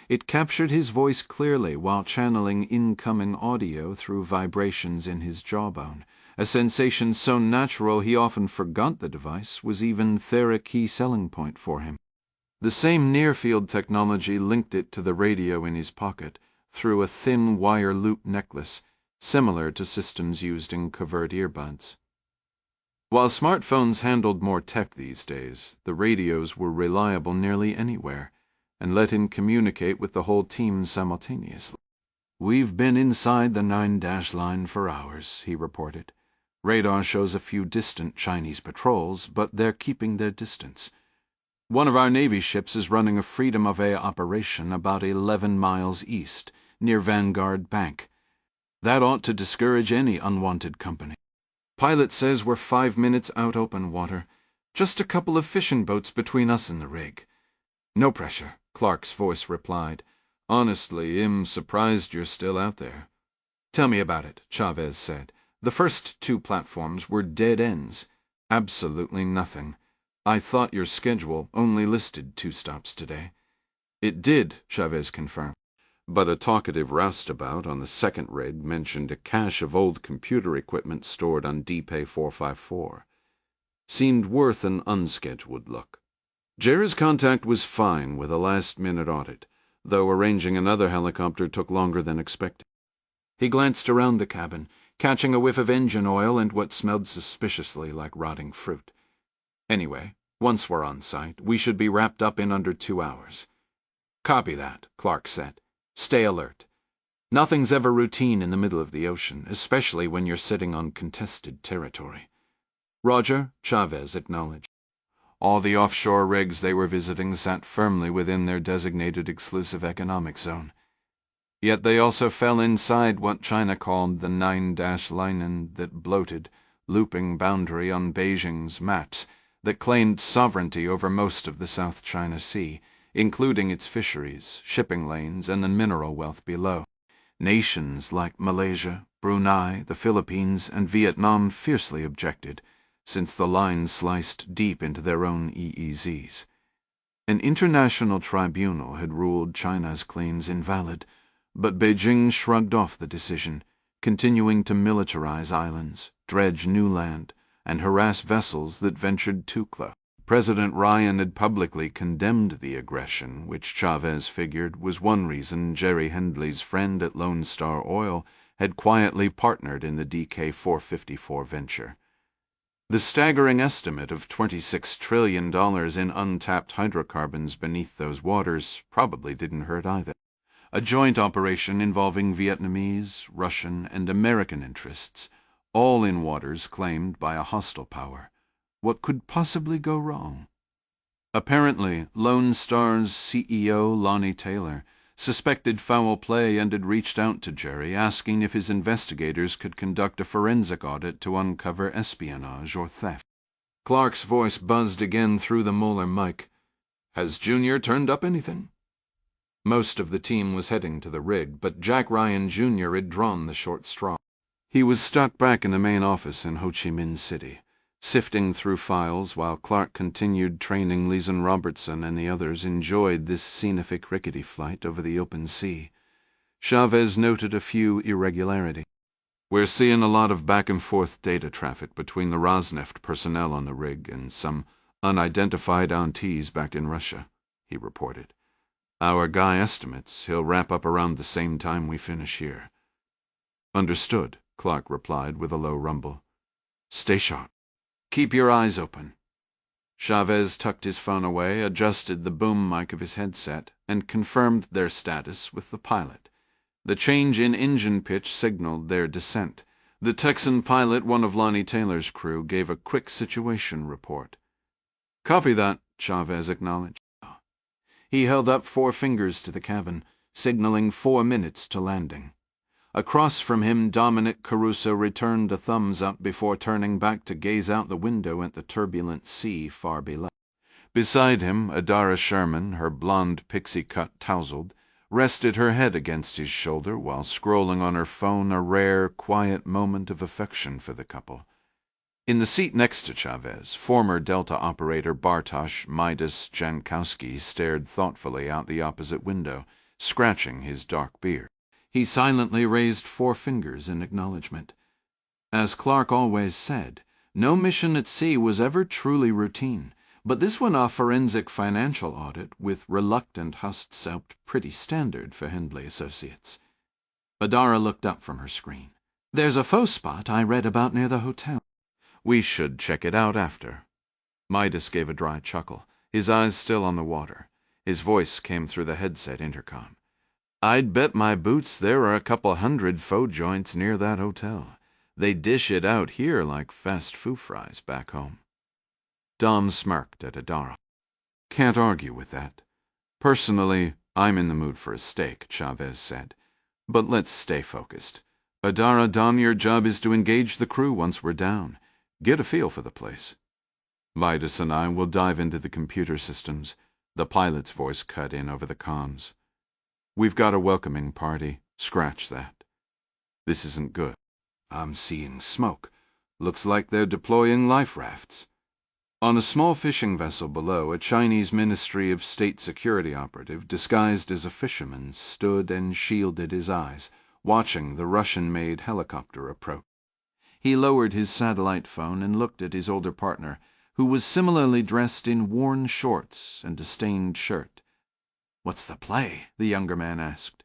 It captured his voice clearly while channeling incoming audio through vibrations in his jawbone, a sensation so natural he often forgot the device was even there a key selling point for him. The same near-field technology linked it to the radio in his pocket through a thin wire loop necklace, similar to systems used in covert earbuds. While smartphones handled more tech these days, the radios were reliable nearly anywhere, and let him communicate with the whole team simultaneously. "We've been inside the 9-dash line for hours," he reported. "Radar shows a few distant Chinese patrols, but they're keeping their distance. One of our Navy ships is running a freedom of air operation about 11 miles east, near Vanguard Bank. That ought to discourage any unwanted company. Pilot says we're 5 minutes out open water. Just a couple of fishing boats between us and the rig." "No pressure," Clark's voice replied. "Honestly, I'm surprised you're still out there." "Tell me about it," Chavez said. "The first 2 platforms were dead ends. Absolutely nothing. I thought your schedule only listed 2 stops today." "It did," Chavez confirmed. "But a talkative roustabout on the second rig mentioned a cache of old computer equipment stored on DPay 454. Seemed worth an unscheduled look." Jerry's contact was fine with a last-minute audit, though arranging another helicopter took longer than expected. He glanced around the cabin, catching a whiff of engine oil and what smelled suspiciously like rotting fruit. "Anyway, Once we're on site, we should be wrapped up in under 2 hours. Copy that, Clark said. Stay alert. Nothing's ever routine in the middle of the ocean, especially when you're sitting on contested territory. Roger, Chavez acknowledged. All the offshore rigs they were visiting sat firmly within their designated exclusive economic zone. Yet they also fell inside what China called the 9-line that bloated, looping boundary on Beijing's maps that claimed sovereignty over most of the South China Sea, including its fisheries, shipping lanes, and the mineral wealth below. Nations like Malaysia, Brunei, the Philippines, and Vietnam fiercely objected, since the line sliced deep into their own EEZs. An international tribunal had ruled China's claims invalid, but Beijing shrugged off the decision, continuing to militarize islands, dredge new land, and harass vessels that ventured too close. President Ryan had publicly condemned the aggression, which Chavez figured was one reason Jerry Hendley's friend at Lone Star Oil had quietly partnered in the DK-454 venture. The staggering estimate of $26 trillion in untapped hydrocarbons beneath those waters probably didn't hurt either. A joint operation involving Vietnamese, Russian, and American interests, all in waters claimed by a hostile power. What could possibly go wrong? Apparently, Lone Star's CEO, Lonnie Taylor, suspected foul play and had reached out to Jerry, asking if his investigators could conduct a forensic audit to uncover espionage or theft. Clark's voice buzzed again through the molar mic. Has Junior turned up anything? Most of the team was heading to the rig, but Jack Ryan Jr. had drawn the short straw. He was stuck back in the main office in Ho Chi Minh City, sifting through files while Clark continued training. Leeson Robertson and the others enjoyed this scenic rickety flight over the open sea. Chavez noted a few irregularities. We're seeing a lot of back-and-forth data traffic between the Rosneft personnel on the rig and some unidentified aunties back in Russia, he reported. Our guy estimates he'll wrap up around the same time we finish here. Understood, Clark replied with a low rumble. Stay sharp. Keep your eyes open. Chavez tucked his phone away, adjusted the boom mic of his headset, and confirmed their status with the pilot. The change in engine pitch signaled their descent. The Texan pilot, one of Lonnie Taylor's crew, gave a quick situation report. Copy that, Chavez acknowledged. He held up 4 fingers to the cabin, signaling 4 minutes to landing. Across from him, Dominic Caruso returned a thumbs up before turning back to gaze out the window at the turbulent sea far below. Beside him, Adara Sherman, her blonde pixie cut tousled, rested her head against his shoulder while scrolling on her phone, a rare, quiet moment of affection for the couple. In the seat next to Chavez, former Delta operator Bartosz Midas Jankowski stared thoughtfully out the opposite window, scratching his dark beard. He silently raised 4 fingers in acknowledgement. As Clark always said, no mission at sea was ever truly routine, but this one, a forensic financial audit with reluctant husts, sounded pretty standard for Hendley Associates. Adara looked up from her screen. There's a faux spot I read about near the hotel. We should check it out after. Midas gave a dry chuckle, his eyes still on the water. His voice came through the headset intercom. I'd bet my boots there are a couple hundred faux joints near that hotel. They dish it out here like fast food fries back home. Dom smirked at Adara. Can't argue with that. Personally, I'm in the mood for a steak, Chavez said. But let's stay focused. Adara, Dom, your job is to engage the crew once we're down. Get a feel for the place. Midas and I will dive into the computer systems. The pilot's voice cut in over the comms. We've got a welcoming party. Scratch that. This isn't good. I'm seeing smoke. Looks like they're deploying life rafts. On a small fishing vessel below, a Chinese Ministry of State Security operative, disguised as a fisherman, stood and shielded his eyes, watching the Russian-made helicopter approach. He lowered his satellite phone and looked at his older partner, who was similarly dressed in worn shorts and a stained shirt. What's the play? The younger man asked.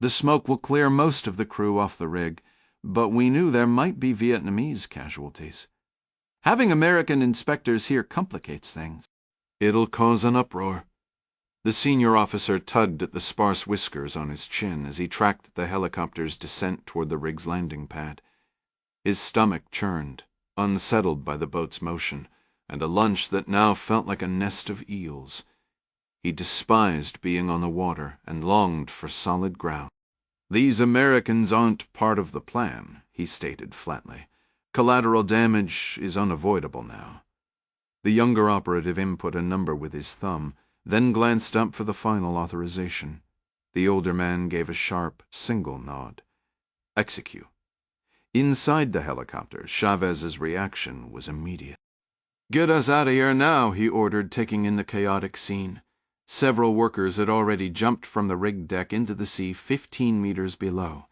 The smoke will clear most of the crew off the rig, but we knew there might be Vietnamese casualties. Having American inspectors here complicates things. It'll cause an uproar. The senior officer tugged at the sparse whiskers on his chin as he tracked the helicopter's descent toward the rig's landing pad. His stomach churned, unsettled by the boat's motion, and a lunch that now felt like a nest of eels. He despised being on the water and longed for solid ground. "These Americans aren't part of the plan," he stated flatly. "Collateral damage is unavoidable now." The younger operative input a number with his thumb, then glanced up for the final authorization. The older man gave a sharp, single nod. Execute. Inside the helicopter, Chavez's reaction was immediate. "Get us out of here now," he ordered, taking in the chaotic scene. Several workers had already jumped from the rig deck into the sea 15 meters below.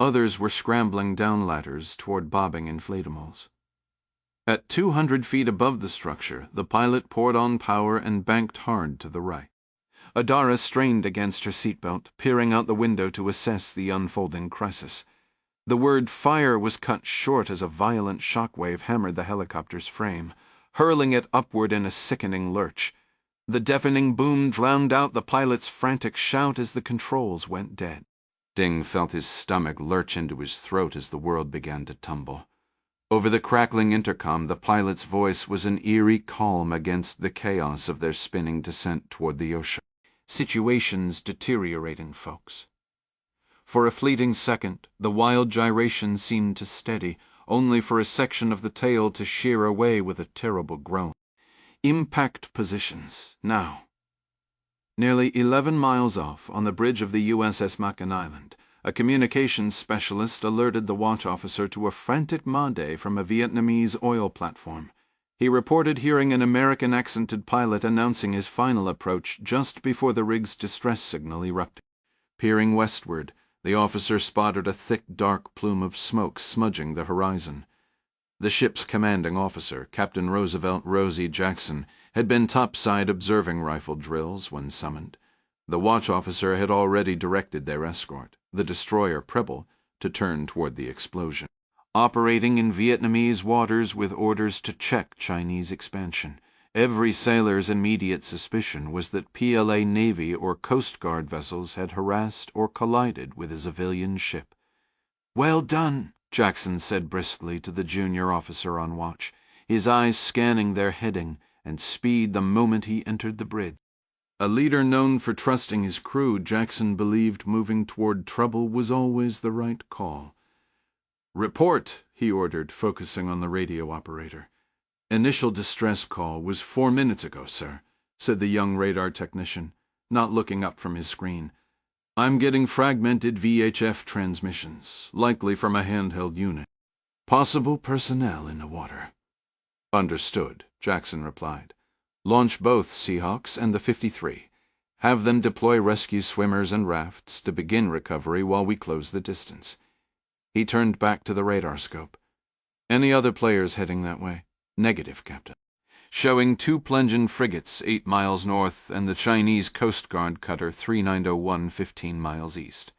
Others were scrambling down ladders toward bobbing inflatables. At 200 feet above the structure, the pilot poured on power and banked hard to the right. Adara strained against her seatbelt, peering out the window to assess the unfolding crisis. The word fire was cut short as a violent shockwave hammered the helicopter's frame, hurling it upward in a sickening lurch. The deafening boom drowned out the pilot's frantic shout as the controls went dead. Ding felt his stomach lurch into his throat as the world began to tumble. Over the crackling intercom, the pilot's voice was an eerie calm against the chaos of their spinning descent toward the ocean. "Situation's deteriorating, folks." For a fleeting second, the wild gyration seemed to steady, only for a section of the tail to shear away with a terrible groan. "Impact positions, now." Nearly 11 miles off, on the bridge of the USS Mackinac Island, a communications specialist alerted the watch officer to a frantic Maude from a Vietnamese oil platform. He reported hearing an American-accented pilot announcing his final approach just before the rig's distress signal erupted. Peering westward, the officer spotted a thick, dark plume of smoke smudging the horizon. The ship's commanding officer, Captain Roosevelt Rosie Jackson, had been topside observing rifle drills when summoned. The watch officer had already directed their escort, the destroyer Preble, to turn toward the explosion. Operating in Vietnamese waters with orders to check Chinese expansion, every sailor's immediate suspicion was that PLA Navy or Coast Guard vessels had harassed or collided with a civilian ship. "Well done," Jackson said briskly to the junior officer on watch, his eyes scanning their heading and speed the moment he entered the bridge. A leader known for trusting his crew, Jackson believed moving toward trouble was always the right call. "Report," he ordered, focusing on the radio operator. "Initial distress call was 4 minutes ago, sir," said the young radar technician, not looking up from his screen. "I'm getting fragmented VHF transmissions, likely from a handheld unit. Possible personnel in the water." "Understood," Jackson replied. "Launch both Seahawks and the 53. Have them deploy rescue swimmers and rafts to begin recovery while we close the distance." He turned back to the radar scope. "Any other players heading that way?" "Negative, Captain. Showing 2 plunging frigates 8 miles north and the Chinese Coast Guard cutter 3901 15 miles east.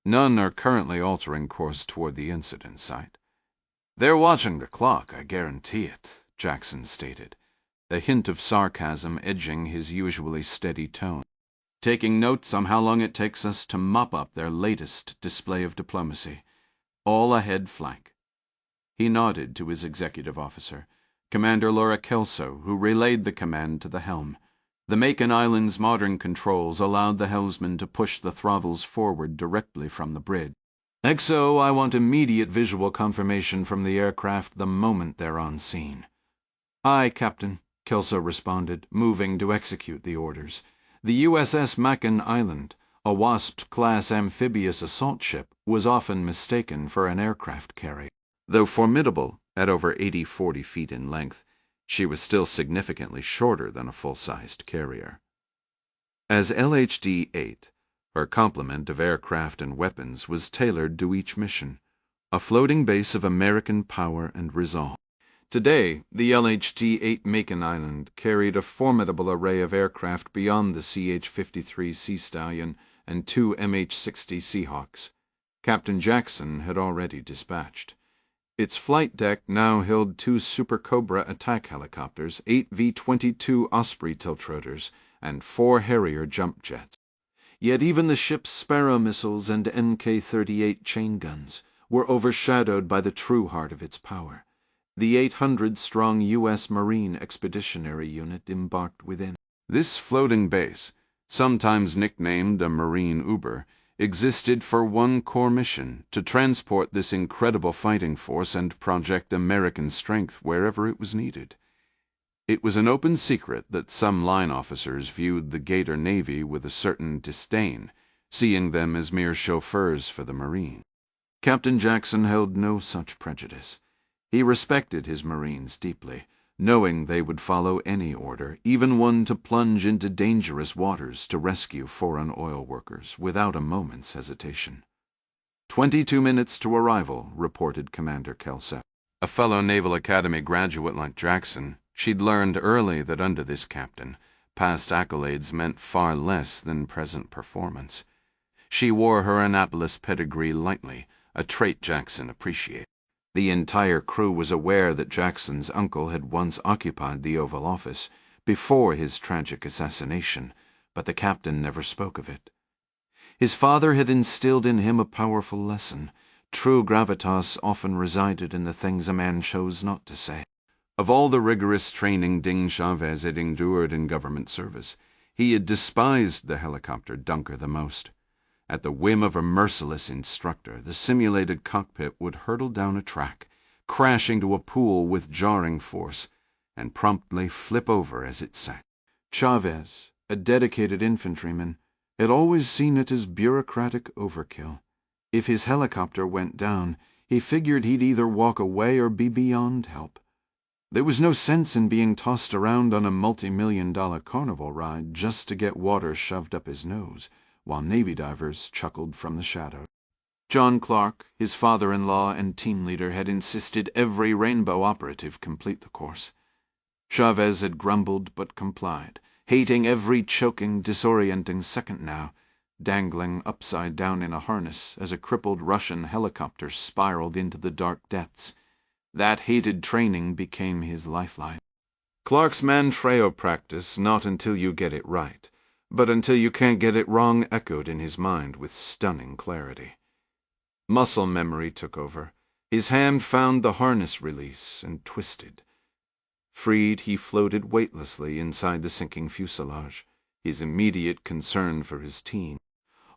None are currently altering course toward the incident site." "They're watching the clock, I guarantee it," Jackson stated, a hint of sarcasm edging his usually steady tone. "Taking notes on how long it takes us to mop up their latest display of diplomacy. All ahead flank." He nodded to his executive officer, Commander Laura Kelso, who relayed the command to the helm. The Makin Island's modern controls allowed the helmsman to push the throttles forward directly from the bridge. "XO, I want immediate visual confirmation from the aircraft the moment they're on scene." "Aye, Captain," Kelso responded, moving to execute the orders. The USS Mackinac Island, a Wasp-class amphibious assault ship, was often mistaken for an aircraft carrier. Though formidable, at over 80-40 feet in length, she was still significantly shorter than a full-sized carrier. As LHD-8, her complement of aircraft and weapons was tailored to each mission, a floating base of American power and resolve. Today, the LHD-8 Makin Island carried a formidable array of aircraft beyond the CH-53 Sea Stallion and 2 MH-60 Seahawks. Captain Jackson had already dispatched. Its flight deck now held 2 Super Cobra attack helicopters, 8 V-22 Osprey tiltrotors, and 4 Harrier jump jets. Yet even the ship's Sparrow missiles and Mk-38 chain guns were overshadowed by the true heart of its power, the 800-strong U.S. Marine Expeditionary Unit embarked within. This floating base, sometimes nicknamed a Marine Uber, existed for one core mission: to transport this incredible fighting force and project American strength wherever it was needed. It was an open secret that some line officers viewed the Gator Navy with a certain disdain, seeing them as mere chauffeurs for the Marine. Captain Jackson held no such prejudice. He respected his Marines deeply, knowing they would follow any order, even one to plunge into dangerous waters to rescue foreign oil workers, without a moment's hesitation. 22 minutes to arrival, reported Commander Kelsey. A fellow Naval Academy graduate like Jackson, she'd learned early that under this captain, past accolades meant far less than present performance. She wore her Annapolis pedigree lightly, a trait Jackson appreciated. The entire crew was aware that Jackson's uncle had once occupied the Oval Office, before his tragic assassination, but the captain never spoke of it. His father had instilled in him a powerful lesson. True gravitas often resided in the things a man chose not to say. Of all the rigorous training Ding Chavez had endured in government service, he had despised the helicopter dunker the most. At the whim of a merciless instructor, the simulated cockpit would hurtle down a track, crash into a pool with jarring force, and promptly flip over as it sank. Chavez, a dedicated infantryman, had always seen it as bureaucratic overkill. If his helicopter went down, he figured he'd either walk away or be beyond help. There was no sense in being tossed around on a multi-million-dollar carnival ride just to get water shoved up his nose, while Navy divers chuckled from the shadows. John Clark, his father-in-law and team leader, had insisted every Rainbow operative complete the course. Chavez had grumbled but complied, hating every choking, disorienting second now, dangling upside down in a harness as a crippled Russian helicopter spiraled into the dark depths. That hated training became his lifeline. Clark's Manfreo practice, not until you get it right, but until you can't get it wrong, echoed in his mind with stunning clarity. Muscle memory took over. His hand found the harness release and twisted. Freed, he floated weightlessly inside the sinking fuselage, his immediate concern for his team.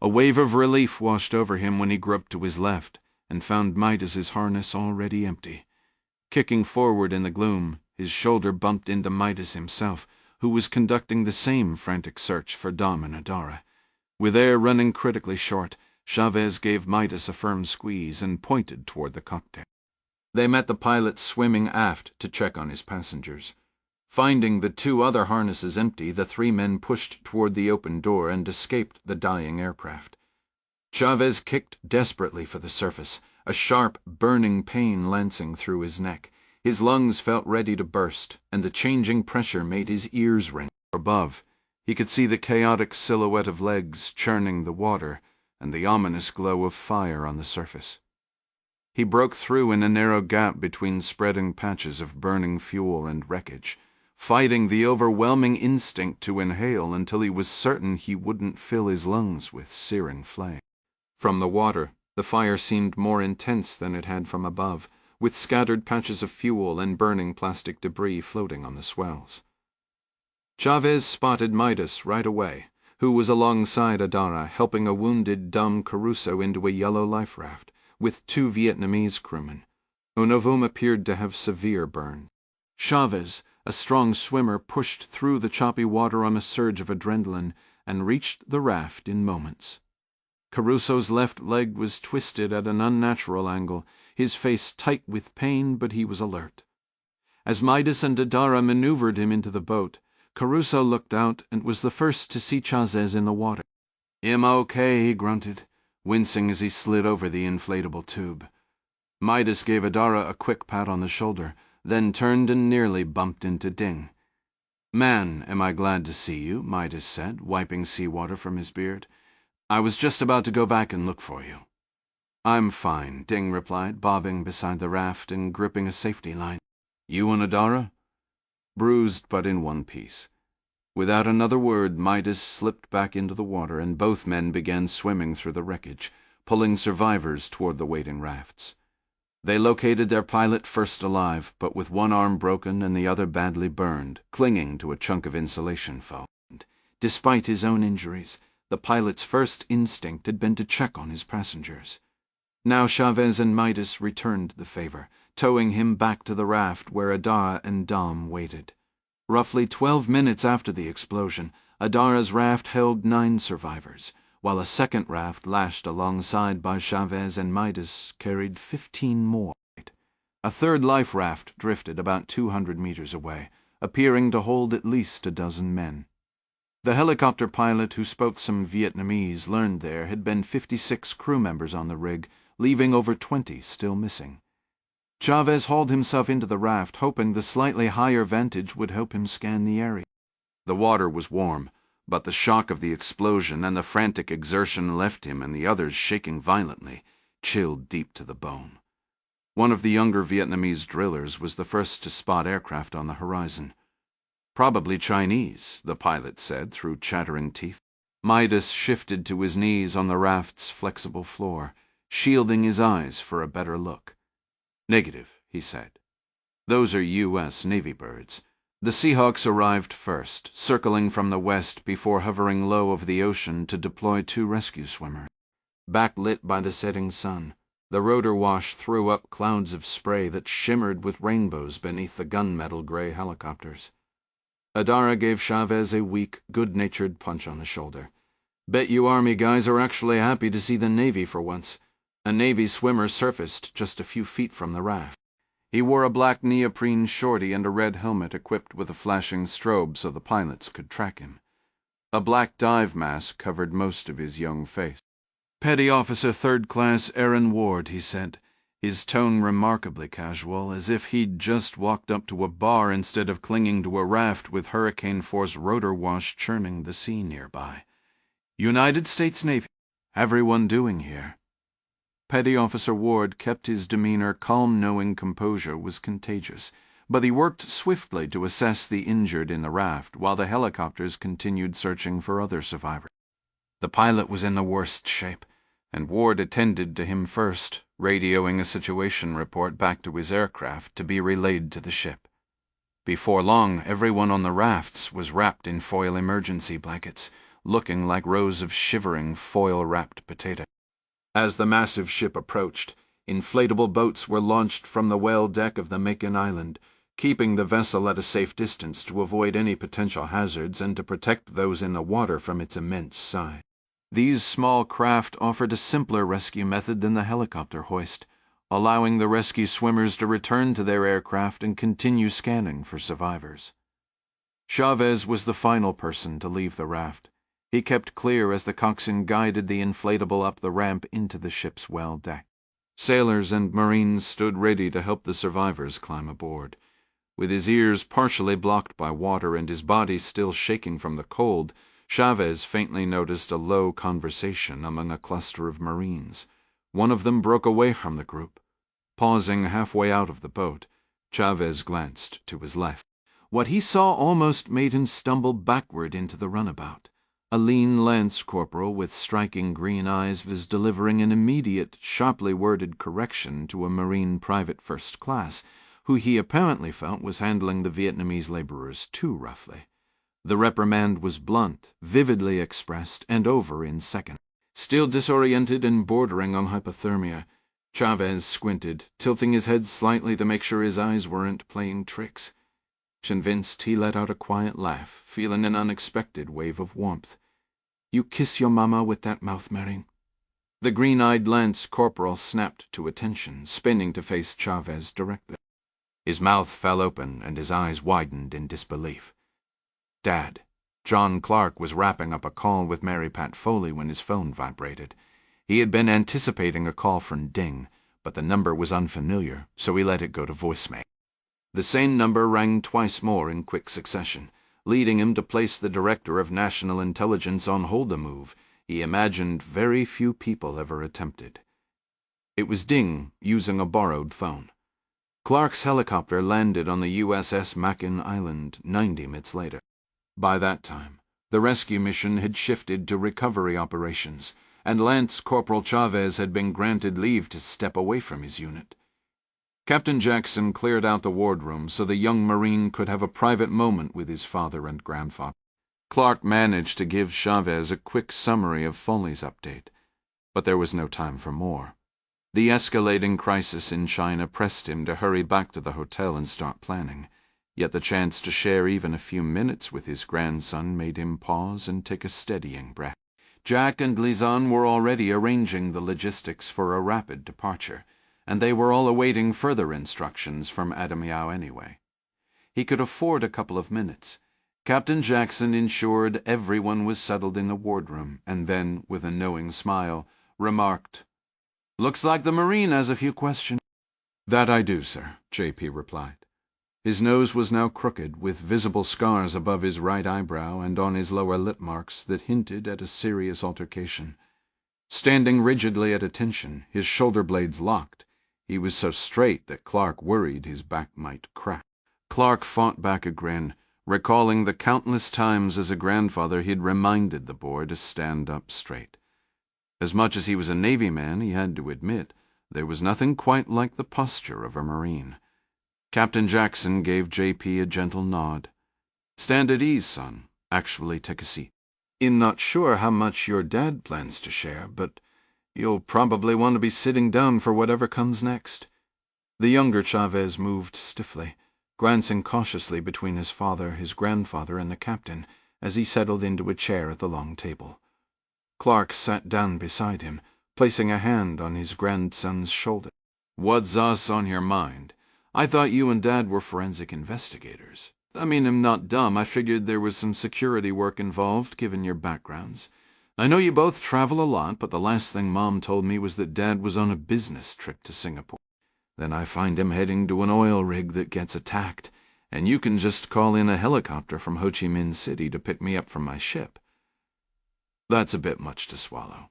A wave of relief washed over him when he groped to his left and found Midas's harness already empty. Kicking forward in the gloom, his shoulder bumped into Midas himself, who was conducting the same frantic search for Dom and Adara. With air running critically short, Chavez gave Midas a firm squeeze and pointed toward the cockpit. They met the pilot swimming aft to check on his passengers. Finding the 2 other harnesses empty, the 3 men pushed toward the open door and escaped the dying aircraft. Chavez kicked desperately for the surface, a sharp, burning pain lancing through his neck. His lungs felt ready to burst, and the changing pressure made his ears ring. Above, he could see the chaotic silhouette of legs churning the water and the ominous glow of fire on the surface. He broke through in a narrow gap between spreading patches of burning fuel and wreckage, fighting the overwhelming instinct to inhale until he was certain he wouldn't fill his lungs with searing flame. From the water, the fire seemed more intense than it had from above, with scattered patches of fuel and burning plastic debris floating on the swells. Chavez spotted Midas right away, who was alongside Adara, helping a wounded Dom Caruso into a yellow life raft, with 2 Vietnamese crewmen. Onovum appeared to have severe burns. Chavez, a strong swimmer, pushed through the choppy water on a surge of adrenaline and reached the raft in moments. Caruso's left leg was twisted at an unnatural angle, his face tight with pain, but he was alert. As Midas and Adara maneuvered him into the boat, Caruso looked out and was the first to see Chavez in the water. "I'm okay," he grunted, wincing as he slid over the inflatable tube. Midas gave Adara a quick pat on the shoulder, then turned and nearly bumped into Ding. "Man, am I glad to see you," Midas said, wiping seawater from his beard. "I was just about to go back and look for you." I'm fine, Ding replied, bobbing beside the raft and gripping a safety line. You and Adara? Bruised but in one piece. Without another word, Midas slipped back into the water, and both men began swimming through the wreckage, pulling survivors toward the waiting rafts. They located their pilot first alive, but with one arm broken and the other badly burned, clinging to a chunk of insulation foam. Despite his own injuries, the pilot's first instinct had been to check on his passengers. Now Chavez and Midas returned the favor, towing him back to the raft where Adara and Dom waited. Roughly 12 minutes after the explosion, Adara's raft held 9 survivors, while a second raft lashed alongside by Chavez and Midas carried 15 more. A third life raft drifted about 200 meters away, appearing to hold at least a dozen men. The helicopter pilot who spoke some Vietnamese learned there had been 56 crew members on the rig, leaving over 20 still missing. Chavez hauled himself into the raft, hoping the slightly higher vantage would help him scan the area. The water was warm, but the shock of the explosion and the frantic exertion left him and the others shaking violently, chilled deep to the bone. One of the younger Vietnamese drillers was the first to spot aircraft on the horizon. Probably Chinese, the pilot said through chattering teeth. Midas shifted to his knees on the raft's flexible floor, shielding his eyes for a better look. Negative, he said. Those are U.S. Navy birds. The Seahawks arrived first, circling from the west before hovering low over the ocean to deploy 2 rescue swimmers. Backlit by the setting sun, the rotor wash threw up clouds of spray that shimmered with rainbows beneath the gunmetal gray helicopters. Adara gave Chavez a weak, good-natured punch on the shoulder. Bet you Army guys are actually happy to see the Navy for once. A Navy swimmer surfaced just a few feet from the raft. He wore a black neoprene shorty and a red helmet equipped with a flashing strobe so the pilots could track him. A black dive mask covered most of his young face. Petty Officer Third Class Aaron Ward, he said, his tone remarkably casual, as if he'd just walked up to a bar instead of clinging to a raft with hurricane-force rotor wash churning the sea nearby. United States Navy. Everyone doing here? Petty Officer Ward kept his demeanor calm, knowing composure was contagious, but he worked swiftly to assess the injured in the raft while the helicopters continued searching for other survivors. The pilot was in the worst shape, and Ward attended to him first, radioing a situation report back to his aircraft to be relayed to the ship. Before long, everyone on the rafts was wrapped in foil emergency blankets, looking like rows of shivering foil-wrapped potatoes. As the massive ship approached, inflatable boats were launched from the well deck of the Macon Island, keeping the vessel at a safe distance to avoid any potential hazards and to protect those in the water from its immense size. These small craft offered a simpler rescue method than the helicopter hoist, allowing the rescue swimmers to return to their aircraft and continue scanning for survivors. Chavez was the final person to leave the raft. He kept clear as the coxswain guided the inflatable up the ramp into the ship's well deck. Sailors and Marines stood ready to help the survivors climb aboard. With his ears partially blocked by water and his body still shaking from the cold, Chavez faintly noticed a low conversation among a cluster of Marines. One of them broke away from the group. Pausing halfway out of the boat, Chavez glanced to his left. What he saw almost made him stumble backward into the runabout. A lean lance corporal with striking green eyes was delivering an immediate, sharply worded correction to a Marine private first class, who he apparently felt was handling the Vietnamese laborers too roughly. The reprimand was blunt, vividly expressed, and over in seconds. Still disoriented and bordering on hypothermia, Chavez squinted, tilting his head slightly to make sure his eyes weren't playing tricks. Convinced, he let out a quiet laugh, feeling an unexpected wave of warmth. "You kiss your mama with that mouth, Mary?" The green-eyed lance corporal snapped to attention, spinning to face Chavez directly. His mouth fell open and his eyes widened in disbelief. Dad, John Clark was wrapping up a call with Mary Pat Foley when his phone vibrated. He had been anticipating a call from Ding, but the number was unfamiliar, so he let it go to voicemail. The same number rang twice more in quick succession, leading him to place the Director of National Intelligence on hold a move he imagined very few people ever attempted. It was Ding using a borrowed phone. Clark's helicopter landed on the USS Makin Island 90 minutes later. By that time, the rescue mission had shifted to recovery operations, and Lance Corporal Chavez had been granted leave to step away from his unit. Captain Jackson cleared out the wardroom so the young Marine could have a private moment with his father and grandfather. Clark managed to give Chavez a quick summary of Foley's update, but there was no time for more. The escalating crisis in China pressed him to hurry back to the hotel and start planning, yet the chance to share even a few minutes with his grandson made him pause and take a steadying breath. Jack and Lizanne were already arranging the logistics for a rapid departure, and they were all awaiting further instructions from Adam Yao anyway. He could afford a couple of minutes. Captain Jackson ensured everyone was settled in the wardroom, and then, with a knowing smile, remarked, "Looks like the Marine has a few questions." "That I do, sir," J.P. replied. His nose was now crooked, with visible scars above his right eyebrow and on his lower lip marks that hinted at a serious altercation. Standing rigidly at attention, his shoulder blades locked, he was so straight that Clark worried his back might crack. Clark fought back a grin, recalling the countless times as a grandfather he'd reminded the boy to stand up straight. As much as he was a Navy man, he had to admit, there was nothing quite like the posture of a Marine. Captain Jackson gave J.P. a gentle nod. "Stand at ease, son. Actually take a seat. Not sure how much your dad plans to share, but you'll probably want to be sitting down for whatever comes next." The younger Chavez moved stiffly, glancing cautiously between his father, his grandfather, and the captain as he settled into a chair at the long table. Clark sat down beside him, placing a hand on his grandson's shoulder. "What's on your mind? I thought you and Dad were forensic investigators. I mean, I'm not dumb. I figured there was some security work involved, given your backgrounds. I know you both travel a lot, but the last thing Mom told me was that Dad was on a business trip to Singapore. Then I find him heading to an oil rig that gets attacked, and you can just call in a helicopter from Ho Chi Minh City to pick me up from my ship. That's a bit much to swallow."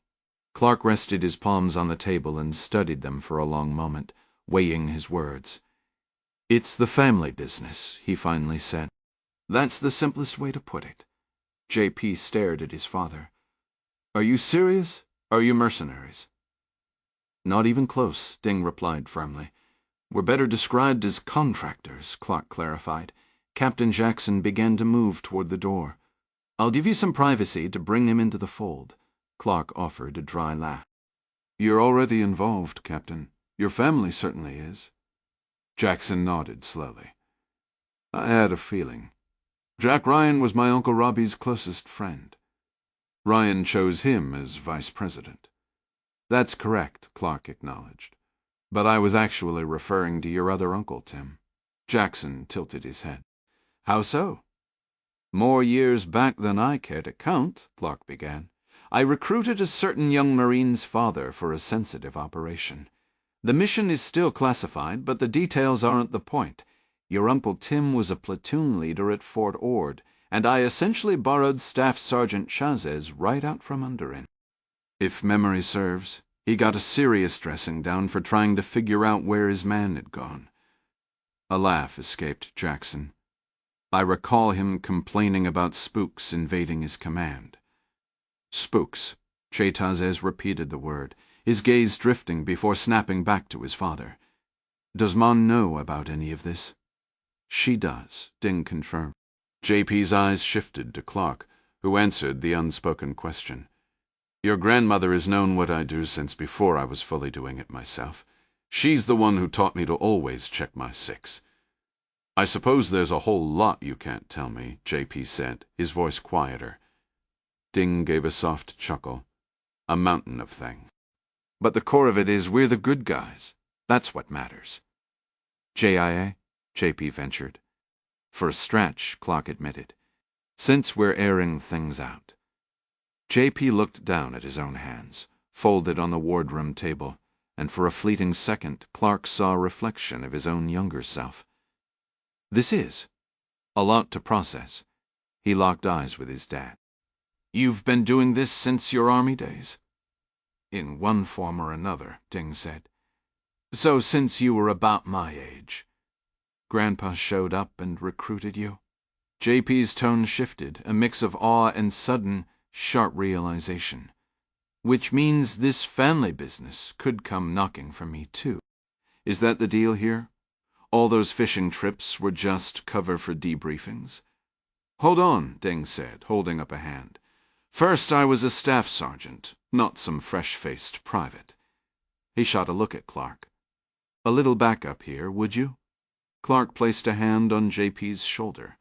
Clark rested his palms on the table and studied them for a long moment, weighing his words. "It's the family business," he finally said. "That's the simplest way to put it." J.P. stared at his father. "Are you serious? Are you mercenaries?" "Not even close," Ding replied firmly. "We're better described as contractors," Clark clarified. Captain Jackson began to move toward the door. "I'll give you some privacy to bring him into the fold." Clark offered a dry laugh. "You're already involved, Captain. Your family certainly is." Jackson nodded slowly. "I had a feeling. Jack Ryan was my Uncle Robbie's closest friend. Ryan chose him as vice president." "That's correct," Clark acknowledged. "But I was actually referring to your other uncle, Tim." Jackson tilted his head. "How so?" "More years back than I care to count," Clark began, "I recruited a certain young Marine's father for a sensitive operation. The mission is still classified, but the details aren't the point. Your Uncle Tim was a platoon leader at Fort Ord, and I essentially borrowed Staff Sergeant Chazes right out from under him. If memory serves, he got a serious dressing down for trying to figure out where his man had gone." A laugh escaped Jackson. "I recall him complaining about spooks invading his command." "Spooks." Chazes repeated the word, his gaze drifting before snapping back to his father. "Does Mon know about any of this?" "She does," Ding confirmed. J.P.'s eyes shifted to Clark, who answered the unspoken question. "Your grandmother has known what I do since before I was fully doing it myself. She's the one who taught me to always check my six." "I suppose there's a whole lot you can't tell me," J.P. said, his voice quieter. Ding gave a soft chuckle. "A mountain of things. But the core of it is we're the good guys. That's what matters." "JIA?" J.P. ventured. "For a stretch," Clark admitted. "Since we're airing things out." J.P. looked down at his own hands, folded on the wardroom table, and for a fleeting second Clark saw a reflection of his own younger self. "This is a lot to process." He locked eyes with his dad. "You've been doing this since your army days?" "In one form or another," Ding said. So since you were about my age, Grandpa showed up and recruited you?" JP's tone shifted, a mix of awe and sudden, sharp realization. "Which means this family business could come knocking for me, too. Is that the deal here? All those fishing trips were just cover for debriefings?" "Hold on," Ding said, holding up a hand. "First I was a staff sergeant, not some fresh-faced private." He shot a look at Clark. "A little backup here, would you?" Clark placed a hand on JP's shoulder.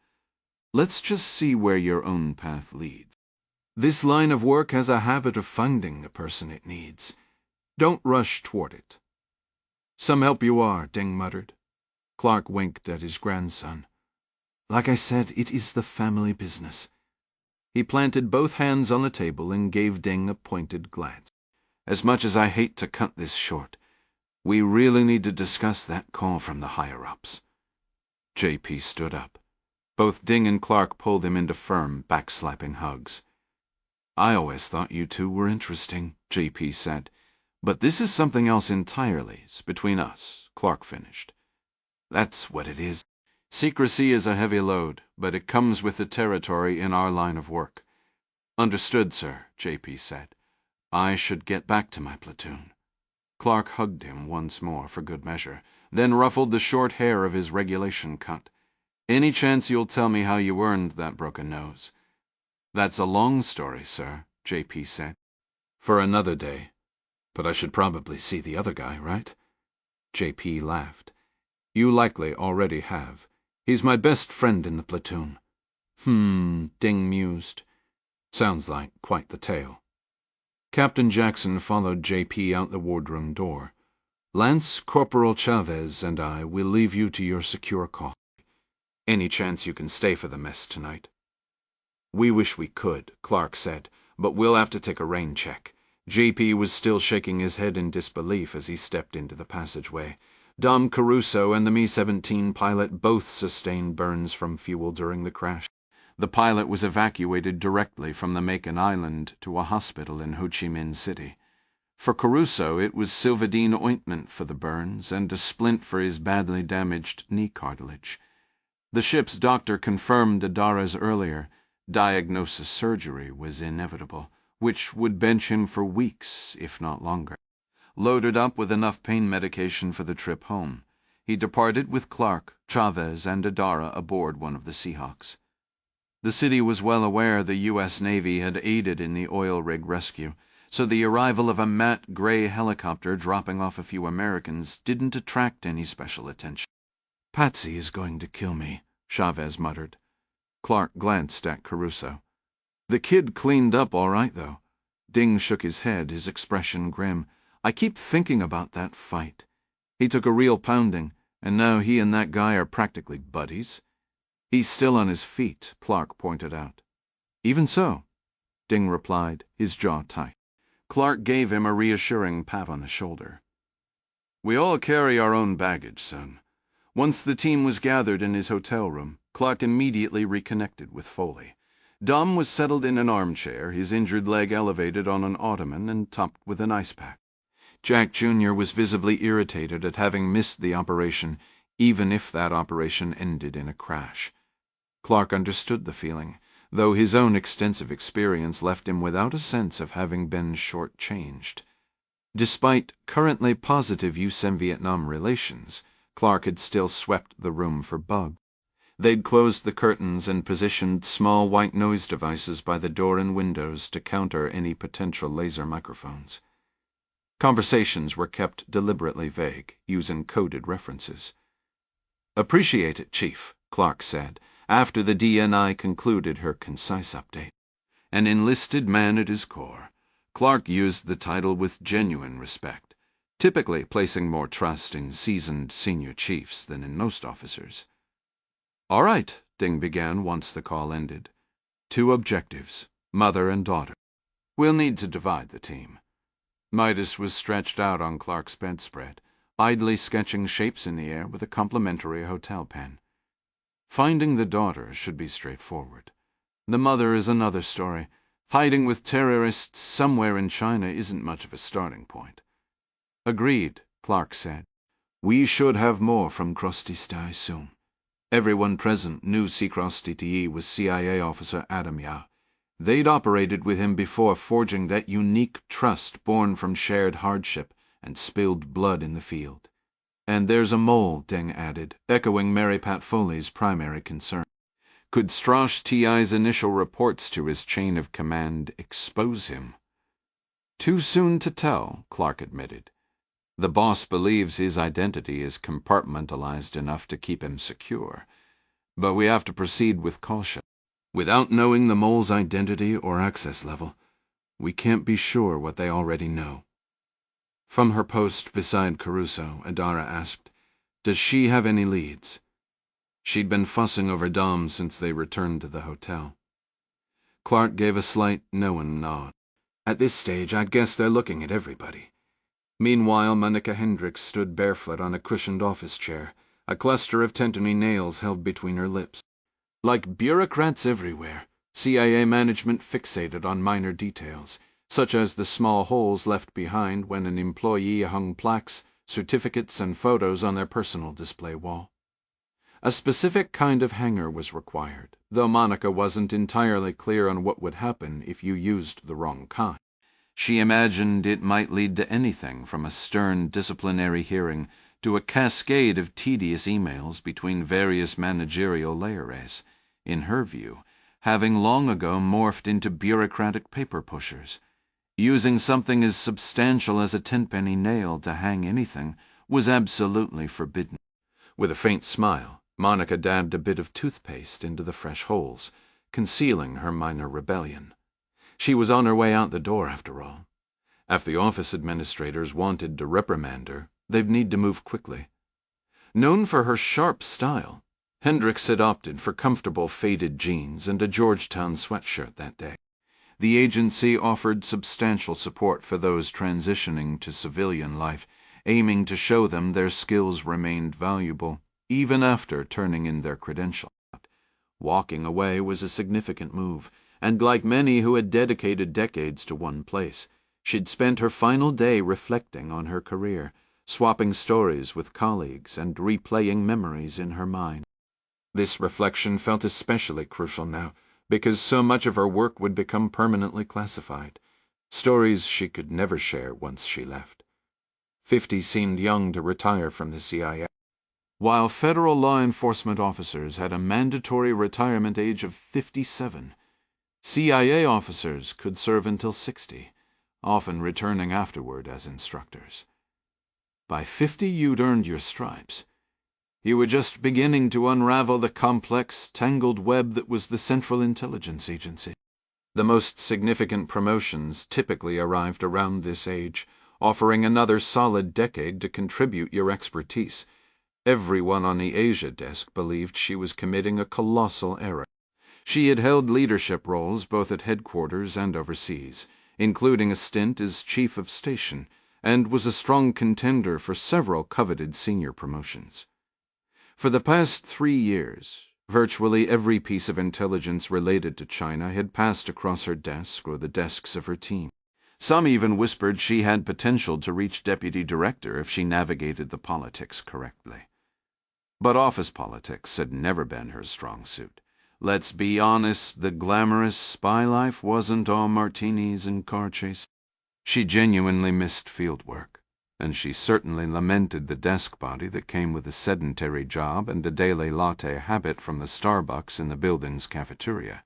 "Let's just see where your own path leads. This line of work has a habit of finding the person it needs. Don't rush toward it." "Some help you are," Ding muttered. Clark winked at his grandson. "Like I said, it is the family business." He planted both hands on the table and gave Ding a pointed glance. "As much as I hate to cut this short, we really need to discuss that call from the higher-ups." JP stood up. Both Ding and Clark pulled him into firm, backslapping hugs. "I always thought you two were interesting," JP said. "But this is something else entirely. It's between us," Clark finished. "That's what it is. Secrecy is a heavy load, but it comes with the territory in our line of work." "Understood, sir," JP said. "I should get back to my platoon." Clark hugged him once more for good measure, then ruffled the short hair of his regulation cut. "Any chance you'll tell me how you earned that broken nose?" "That's a long story, sir," JP said. "For another day. But I should probably see the other guy, right?" JP laughed. "You likely already have. He's my best friend in the platoon." Ding mused. "Sounds like quite the tale." Captain Jackson followed JP out the wardroom door. "Lance Corporal Chavez and I will leave you to your secure call. Any chance you can stay for the mess tonight?" "We wish we could," Clark said, "but we'll have to take a rain check." JP was still shaking his head in disbelief as he stepped into the passageway. Dom Caruso and the Mi-17 pilot both sustained burns from fuel during the crash. The pilot was evacuated directly from the Macon Island to a hospital in Ho Chi Minh City. For Caruso, it was Silvadene ointment for the burns and a splint for his badly damaged knee cartilage. The ship's doctor confirmed Adara's earlier diagnosis surgery was inevitable, which would bench him for weeks, if not longer. Loaded up with enough pain medication for the trip home, he departed with Clark, Chavez, and Adara aboard one of the Seahawks. The city was well aware the U.S. Navy had aided in the oil rig rescue, so the arrival of a matte gray helicopter dropping off a few Americans didn't attract any special attention. "Patsy is going to kill me," Chavez muttered. Clark glanced at Caruso. "The kid cleaned up all right, though." Ding shook his head, his expression grim. "I keep thinking about that fight. He took a real pounding, and now he and that guy are practically buddies." "He's still on his feet," Clark pointed out. "Even so," Ding replied, his jaw tight. Clark gave him a reassuring pat on the shoulder. "We all carry our own baggage, son." Once the team was gathered in his hotel room, Clark immediately reconnected with Foley. Dom was settled in an armchair, his injured leg elevated on an ottoman and topped with an ice pack. Jack Jr. was visibly irritated at having missed the operation, even if that operation ended in a crash. Clark understood the feeling, though his own extensive experience left him without a sense of having been short-changed. Despite currently positive U.S.-Vietnam relations, Clark had still swept the room for bugs. They'd closed the curtains and positioned small white noise devices by the door and windows to counter any potential laser microphones. Conversations were kept deliberately vague, using coded references. "Appreciate it, Chief," Clark said, after the DNI concluded her concise update. An enlisted man at his core, Clark used the title with genuine respect, typically placing more trust in seasoned senior chiefs than in most officers. "All right," Ding began once the call ended. "2 objectives, mother and daughter. We'll need to divide the team." Midas was stretched out on Clark's bedspread, idly sketching shapes in the air with a complimentary hotel pen. "Finding the daughter should be straightforward. The mother is another story. Hiding with terrorists somewhere in China isn't much of a starting point." "Agreed," Clark said. We should have more from Krostistei soon. Everyone present knew Sekrostite was CIA officer Adam Yao. They'd operated with him before, forging that unique trust born from shared hardship and spilled blood in the field. And there's a mole, Deng added, echoing Mary Pat Foley's primary concern. Could Strash TI's initial reports to his chain of command expose him? Too soon to tell, Clark admitted. The boss believes his identity is compartmentalized enough to keep him secure, but we have to proceed with caution. Without knowing the mole's identity or access level, we can't be sure what they already know. From her post beside Caruso, Adara asked, "Does she have any leads?" She'd been fussing over Dom since they returned to the hotel. Clark gave a slight knowing nod. "At this stage, I'd guess they're looking at everybody." Meanwhile, Monica Hendricks stood barefoot on a cushioned office chair, a cluster of tentony nails held between her lips. Like bureaucrats everywhere, CIA management fixated on minor details, such as the small holes left behind when an employee hung plaques, certificates, and photos on their personal display wall. A specific kind of hanger was required, though Monica wasn't entirely clear on what would happen if you used the wrong kind. She imagined it might lead to anything from a stern disciplinary hearing to a cascade of tedious emails between various managerial layers, in her view, having long ago morphed into bureaucratic paper pushers. Using something as substantial as a tenpenny nail to hang anything was absolutely forbidden. With a faint smile, Monica dabbed a bit of toothpaste into the fresh holes, concealing her minor rebellion. She was on her way out the door, after all. If the office administrators wanted to reprimand her, they'd need to move quickly. Known for her sharp style, Hendricks had opted for comfortable faded jeans and a Georgetown sweatshirt that day. The agency offered substantial support for those transitioning to civilian life, aiming to show them their skills remained valuable, even after turning in their credentials. Walking away was a significant move, and like many who had dedicated decades to one place, she'd spent her final day reflecting on her career, swapping stories with colleagues and replaying memories in her mind. This reflection felt especially crucial now, because so much of her work would become permanently classified, stories she could never share once she left. 50 seemed young to retire from the CIA. While federal law enforcement officers had a mandatory retirement age of 57, CIA officers could serve until 60, often returning afterward as instructors. By 50 you'd earned your stripes. You were just beginning to unravel the complex, tangled web that was the Central Intelligence Agency. The most significant promotions typically arrived around this age, offering another solid decade to contribute your expertise. Everyone on the Asia desk believed she was committing a colossal error. She had held leadership roles both at headquarters and overseas, including a stint as chief of station, and was a strong contender for several coveted senior promotions. For the past 3 years, virtually every piece of intelligence related to China had passed across her desk or the desks of her team. Some even whispered she had potential to reach deputy director if she navigated the politics correctly. But office politics had never been her strong suit. Let's be honest, the glamorous spy life wasn't all martinis and car chases. She genuinely missed field work, and she certainly lamented the desk body that came with a sedentary job and a daily latte habit from the Starbucks in the building's cafeteria.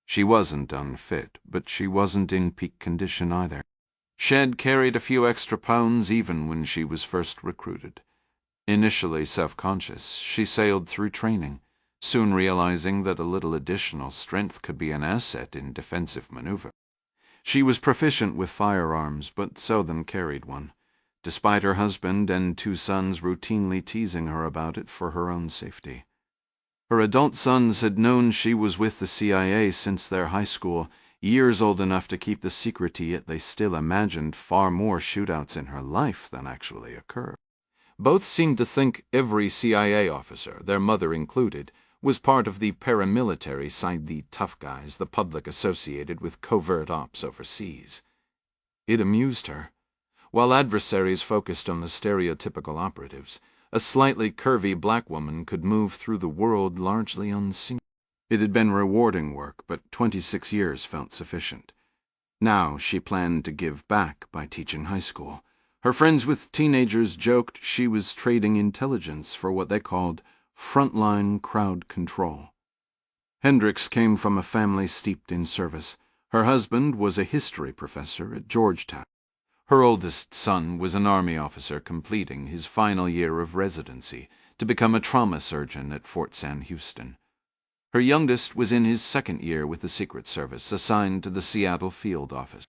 She wasn't unfit, but she wasn't in peak condition either. She'd carried a few extra pounds even when she was first recruited. Initially self-conscious, she sailed through training, soon realizing that a little additional strength could be an asset in defensive maneuver. She was proficient with firearms, but seldom carried one, despite her husband and 2 sons routinely teasing her about it for her own safety. Her adult sons had known she was with the CIA since their high school, years old enough to keep the secret, yet they still imagined far more shootouts in her life than actually occurred. Both seemed to think every CIA officer, their mother included, was part of the paramilitary side, the tough guys the public associated with covert ops overseas. It amused her. While adversaries focused on the stereotypical operatives, a slightly curvy black woman could move through the world largely unseen. It had been rewarding work, but 26 years felt sufficient. Now she planned to give back by teaching high school. Her friends with teenagers joked she was trading intelligence for what they called frontline crowd control. Hendricks came from a family steeped in service. Her husband was a history professor at Georgetown. Her oldest son was an Army officer completing his final year of residency to become a trauma surgeon at Fort Sam Houston. Her youngest was in his second year with the Secret Service, assigned to the Seattle field office.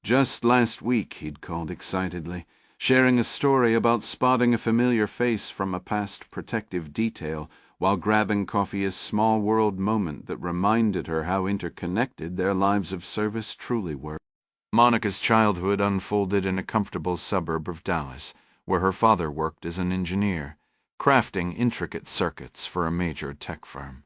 Just last week, he'd called excitedly, sharing a story about spotting a familiar face from a past protective detail while grabbing coffee, a small world moment that reminded her how interconnected their lives of service truly were. Monica's childhood unfolded in a comfortable suburb of Dallas, where her father worked as an engineer, crafting intricate circuits for a major tech firm.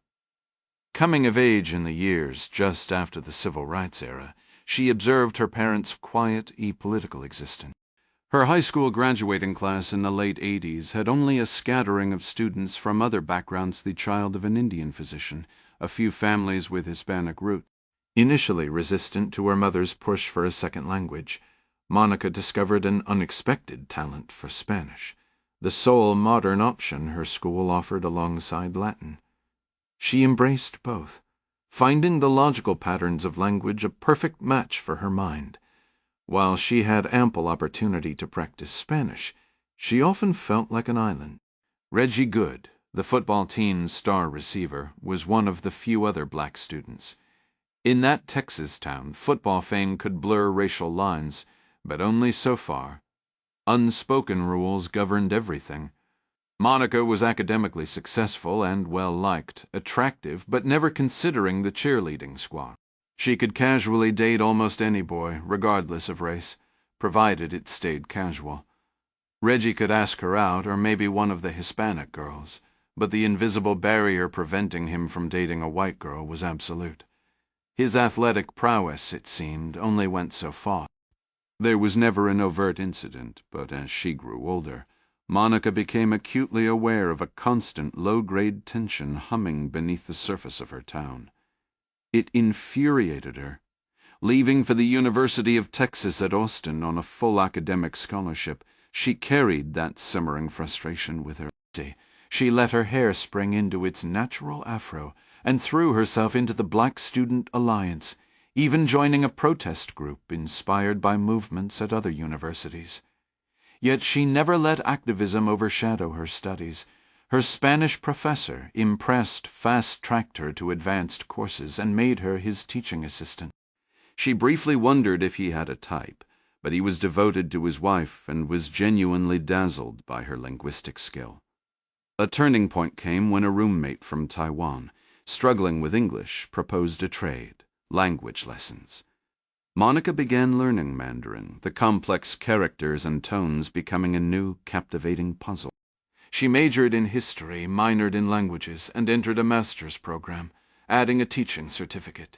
Coming of age in the years just after the Civil Rights era, she observed her parents' quiet, apolitical existence. Her high school graduating class in the late 80s had only a scattering of students from other backgrounds, the child of an Indian physician, a few families with Hispanic roots. Initially resistant to her mother's push for a second language, Monica discovered an unexpected talent for Spanish, the sole modern option her school offered alongside Latin. She embraced both, finding the logical patterns of language a perfect match for her mind. While she had ample opportunity to practice Spanish, she often felt like an island. Reggie Good, the football team's star receiver, was one of the few other black students. In that Texas town, football fame could blur racial lines, but only so far. Unspoken rules governed everything. Monica was academically successful and well-liked, attractive, but never considering the cheerleading squad. She could casually date almost any boy, regardless of race, provided it stayed casual. Reggie could ask her out, or maybe one of the Hispanic girls, but the invisible barrier preventing him from dating a white girl was absolute. His athletic prowess, it seemed, only went so far. There was never an overt incident, but as she grew older, Monica became acutely aware of a constant low-grade tension humming beneath the surface of her town. It infuriated her. Leaving for the University of Texas at Austin on a full academic scholarship, she carried that simmering frustration with her. She let her hair spring into its natural afro and threw herself into the Black Student Alliance, even joining a protest group inspired by movements at other universities. Yet she never let activism overshadow her studies. Her Spanish professor, impressed, fast-tracked her to advanced courses and made her his teaching assistant. She briefly wondered if he had a type, but he was devoted to his wife and was genuinely dazzled by her linguistic skill. A turning point came when a roommate from Taiwan, struggling with English, proposed a trade, language lessons. Monica began learning Mandarin, the complex characters and tones becoming a new, captivating puzzle. She majored in history, minored in languages, and entered a master's program, adding a teaching certificate.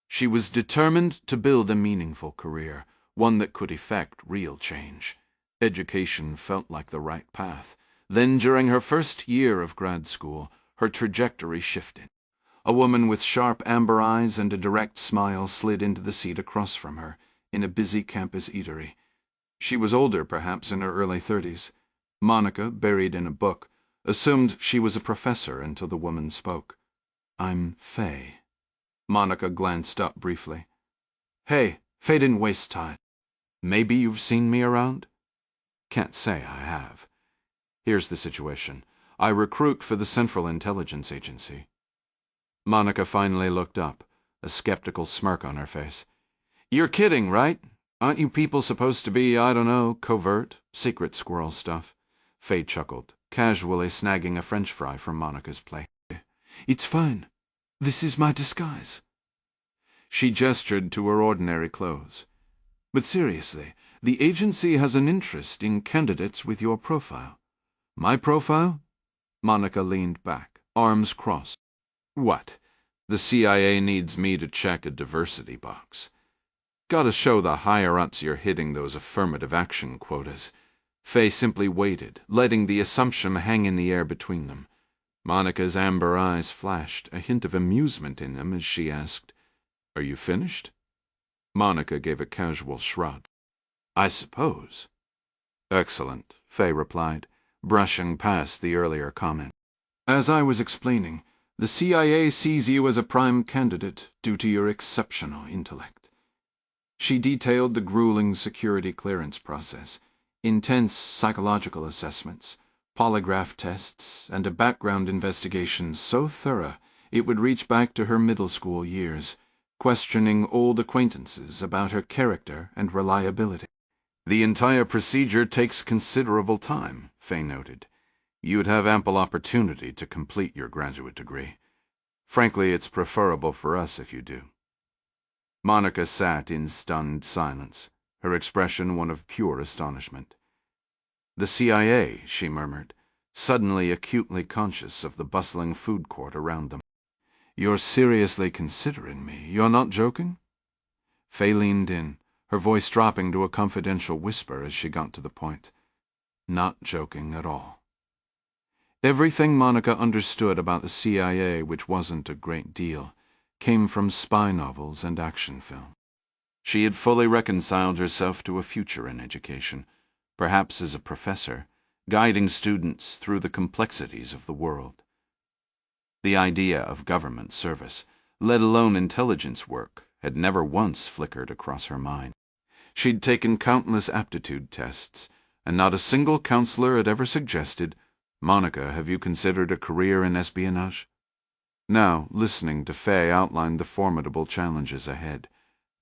She was determined to build a meaningful career, one that could effect real change. Education felt like the right path. Then, during her first year of grad school, her trajectory shifted. A woman with sharp amber eyes and a direct smile slid into the seat across from her, in a busy campus eatery. She was older, perhaps in her early 30s. Monica, buried in a book, assumed she was a professor until the woman spoke. "I'm Faye." Monica glanced up briefly. "Hey, Faye didn't waste time." "Maybe you've seen me around?" "Can't say I have. Here's the situation. I recruit for the Central Intelligence Agency." Monica finally looked up, a skeptical smirk on her face. "You're kidding, right? Aren't you people supposed to be, I don't know, covert, secret squirrel stuff?" Faye chuckled, casually snagging a French fry from Monica's plate. "It's fine. This is my disguise." She gestured to her ordinary clothes. "But seriously, the agency has an interest in candidates with your profile." "My profile?" Monica leaned back, arms crossed. "What? The CIA needs me to check a diversity box." Gotta show the higher-ups you're hitting those affirmative action quotas. Faye simply waited, letting the assumption hang in the air between them. Monica's amber eyes flashed, a hint of amusement in them as she asked, "Are you finished?" Monica gave a casual shrug. "I suppose." "Excellent," Faye replied, brushing past the earlier comment. "As I was explaining, the CIA sees you as a prime candidate due to your exceptional intellect." She detailed the grueling security clearance process, intense psychological assessments, polygraph tests, and a background investigation so thorough it would reach back to her middle school years, questioning old acquaintances about her character and reliability. "The entire procedure takes considerable time," Faye noted. "You'd have ample opportunity to complete your graduate degree. Frankly, it's preferable for us if you do." Monica sat in stunned silence, her expression one of pure astonishment. "The CIA," she murmured, suddenly acutely conscious of the bustling food court around them. "You're seriously considering me? You're not joking?" Faye leaned in, her voice dropping to a confidential whisper as she got to the point. Not joking at all. Everything Monica understood about the CIA, which wasn't a great deal, came from spy novels and action film. She had fully reconciled herself to a future in education, perhaps as a professor, guiding students through the complexities of the world. The idea of government service, let alone intelligence work, had never once flickered across her mind. She'd taken countless aptitude tests, and not a single counselor had ever suggested, "Monica, have you considered a career in espionage?" Now, listening to Faye outline the formidable challenges ahead,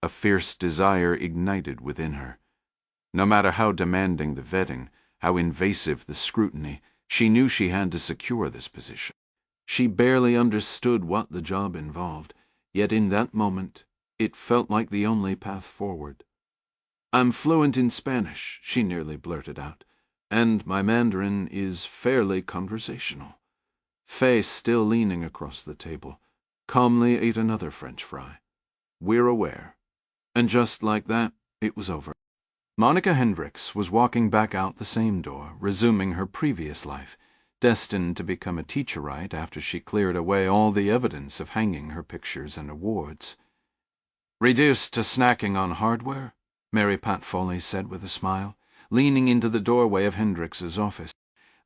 a fierce desire ignited within her. No matter how demanding the vetting, how invasive the scrutiny, she knew she had to secure this position. She barely understood what the job involved, yet in that moment it felt like the only path forward. "I'm fluent in Spanish," she nearly blurted out, "and my Mandarin is fairly conversational." Faye, still leaning across the table, calmly ate another French fry. "We're aware." And just like that, it was over. Monica Hendricks was walking back out the same door, resuming her previous life, destined to become a teacherite after she cleared away all the evidence of hanging her pictures and awards. "Reduced to snacking on hardware?" Mary Pat Foley said with a smile, leaning into the doorway of Hendricks's office.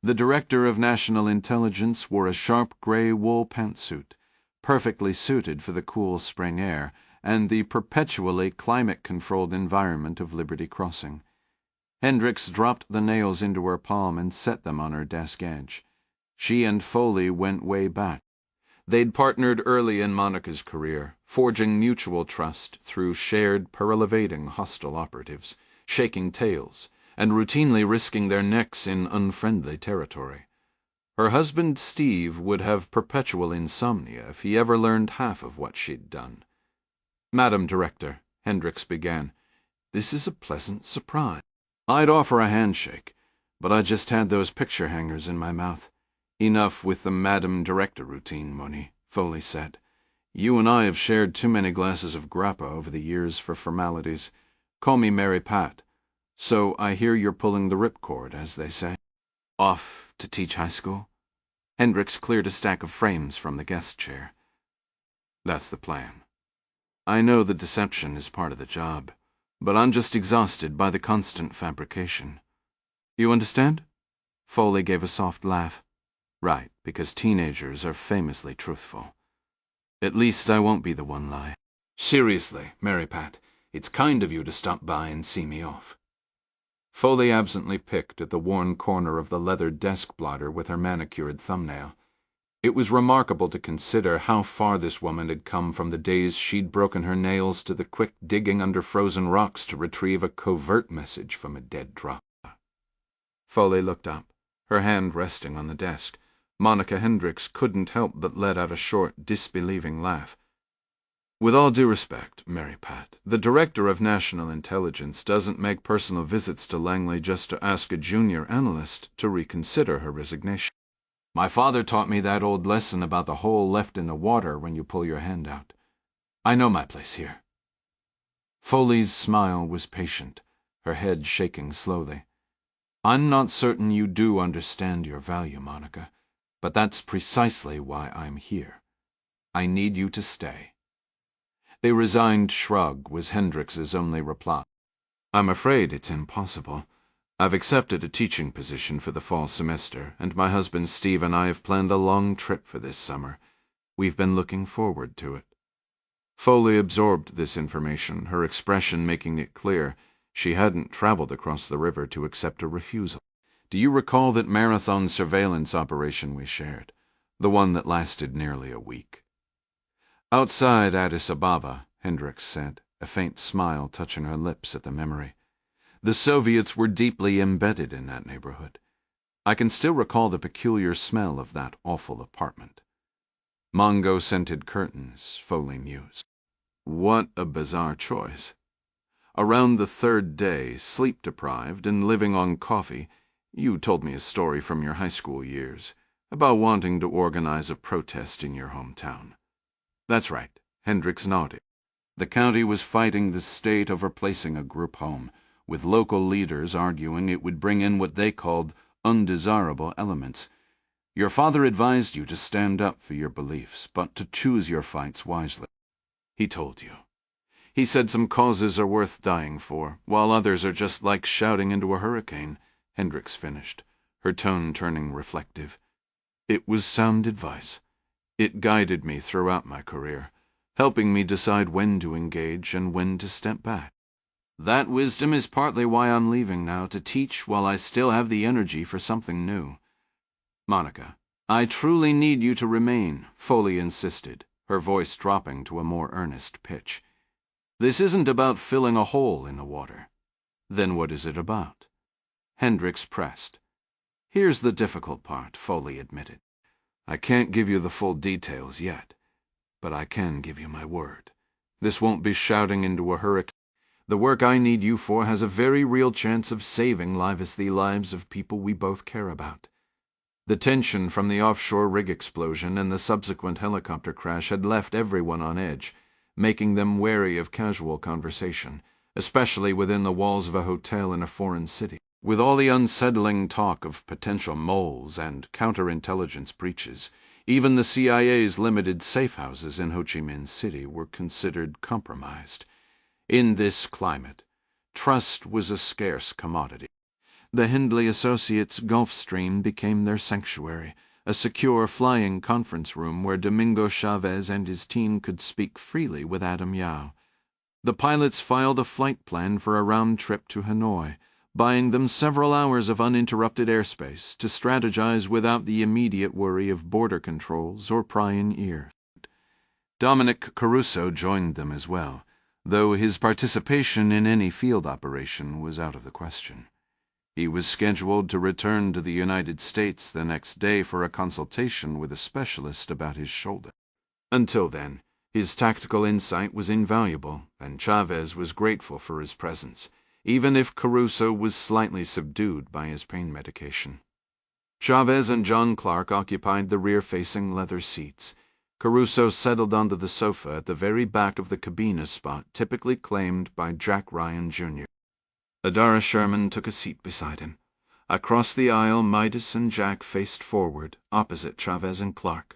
The Director of National Intelligence wore a sharp gray wool pantsuit, perfectly suited for the cool spring air and the perpetually climate-controlled environment of Liberty Crossing. Hendricks dropped the nails into her palm and set them on her desk edge. She and Foley went way back. They'd partnered early in Monica's career, forging mutual trust through shared peril-evading hostile operatives, shaking tails, and routinely risking their necks in unfriendly territory. Her husband Steve would have perpetual insomnia if he ever learned half of what she'd done. "Madam Director," Hendricks began, "this is a pleasant surprise." "I'd offer a handshake, but I just had those picture hangers in my mouth. Enough with the Madam Director routine, Moni," Foley said. "You and I have shared too many glasses of grappa over the years for formalities. Call me Mary Pat. So I hear you're pulling the ripcord, as they say." "Off to teach high school?" Hendricks cleared a stack of frames from the guest chair. "That's the plan. I know the deception is part of the job, but I'm just exhausted by the constant fabrication. You understand?" Foley gave a soft laugh. "Right, because teenagers are famously truthful. At least I won't be the one lie." "Seriously, Mary Pat, it's kind of you to stop by and see me off." Foley absently picked at the worn corner of the leather desk blotter with her manicured thumbnail. It was remarkable to consider how far this woman had come from the days she'd broken her nails to the quick digging under frozen rocks to retrieve a covert message from a dead drop. Foley looked up, her hand resting on the desk. Monica Hendricks couldn't help but let out a short, disbelieving laugh. "With all due respect, Mary Pat, the Director of National Intelligence doesn't make personal visits to Langley just to ask a junior analyst to reconsider her resignation. My father taught me that old lesson about the hole left in the water when you pull your hand out. I know my place here." Foley's smile was patient, her head shaking slowly. "I'm not certain you do understand your value, Monica, but that's precisely why I'm here. I need you to stay." The resigned shrug was Hendrix's only reply. "I'm afraid it's impossible. I've accepted a teaching position for the fall semester, and my husband Steve and I have planned a long trip for this summer. We've been looking forward to it." Foley absorbed this information, her expression making it clear she hadn't traveled across the river to accept a refusal. "Do you recall that marathon surveillance operation we shared? The one that lasted nearly a week?" "Outside Addis Ababa," Hendrix said, a faint smile touching her lips at the memory. "The Soviets were deeply embedded in that neighborhood. I can still recall the peculiar smell of that awful apartment." "Mango-scented curtains," Foley mused. "What a bizarre choice. Around the third day, sleep-deprived and living on coffee, you told me a story from your high school years about wanting to organize a protest in your hometown." "That's right," Hendrix nodded. "The county was fighting the state over placing a group home, with local leaders arguing it would bring in what they called undesirable elements. Your father advised you to stand up for your beliefs, but to choose your fights wisely." "He told you. He said some causes are worth dying for, while others are just like shouting into a hurricane," Hendrix finished, her tone turning reflective. "It was sound advice. It guided me throughout my career, helping me decide when to engage and when to step back. That wisdom is partly why I'm leaving now, to teach while I still have the energy for something new." "Monica, I truly need you to remain," Foley insisted, her voice dropping to a more earnest pitch. "This isn't about filling a hole in the water." "Then what is it about?" Hendrix pressed. "Here's the difficult part," Foley admitted. "I can't give you the full details yet, but I can give you my word. This won't be shouting into a hurricane. The work I need you for has a very real chance of saving the lives of people we both care about." The tension from the offshore rig explosion and the subsequent helicopter crash had left everyone on edge, making them wary of casual conversation, especially within the walls of a hotel in a foreign city. With all the unsettling talk of potential moles and counterintelligence breaches, even the CIA's limited safe houses in Ho Chi Minh City were considered compromised. In this climate, trust was a scarce commodity. The Hindley Associates' Gulfstream became their sanctuary, a secure flying conference room where Domingo Chavez and his team could speak freely with Adam Yao. The pilots filed a flight plan for a round trip to Hanoi, buying them several hours of uninterrupted airspace to strategize without the immediate worry of border controls or prying ears. Dominic Caruso joined them as well, though his participation in any field operation was out of the question. He was scheduled to return to the United States the next day for a consultation with a specialist about his shoulder. Until then, his tactical insight was invaluable, and Chavez was grateful for his presence, even if Caruso was slightly subdued by his pain medication. Chavez and John Clark occupied the rear-facing leather seats. Caruso settled onto the sofa at the very back of the cabina spot typically claimed by Jack Ryan, Jr. Adara Sherman took a seat beside him. Across the aisle, Midas and Jack faced forward, opposite Chavez and Clark.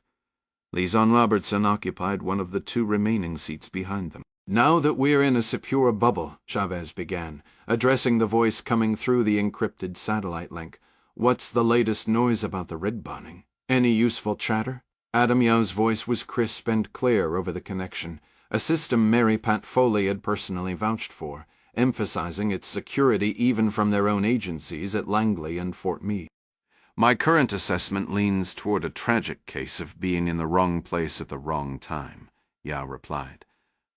Lisan Robertson occupied one of the two remaining seats behind them. "Now that we're in a secure bubble," Chavez began, addressing the voice coming through the encrypted satellite link, "what's the latest noise about the rig bombing? Any useful chatter?" Adam Yao's voice was crisp and clear over the connection, a system Mary Pat Foley had personally vouched for, emphasizing its security even from their own agencies at Langley and Fort Meade. "My current assessment leans toward a tragic case of being in the wrong place at the wrong time," Yao replied.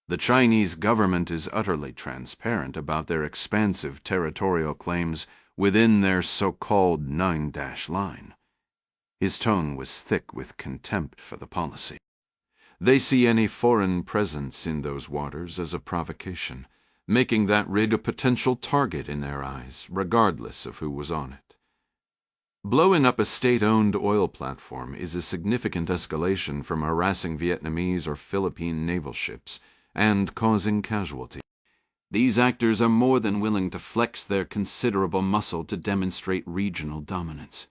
"The Chinese government is utterly transparent about their expansive territorial claims within their so-called 9-dash line." His tone was thick with contempt for the policy. "They see any foreign presence in those waters as a provocation, making that rig a potential target in their eyes, regardless of who was on it. Blowing up a state-owned oil platform is a significant escalation from harassing Vietnamese or Philippine naval ships and causing casualty. These actors are more than willing to flex their considerable muscle to demonstrate regional dominance.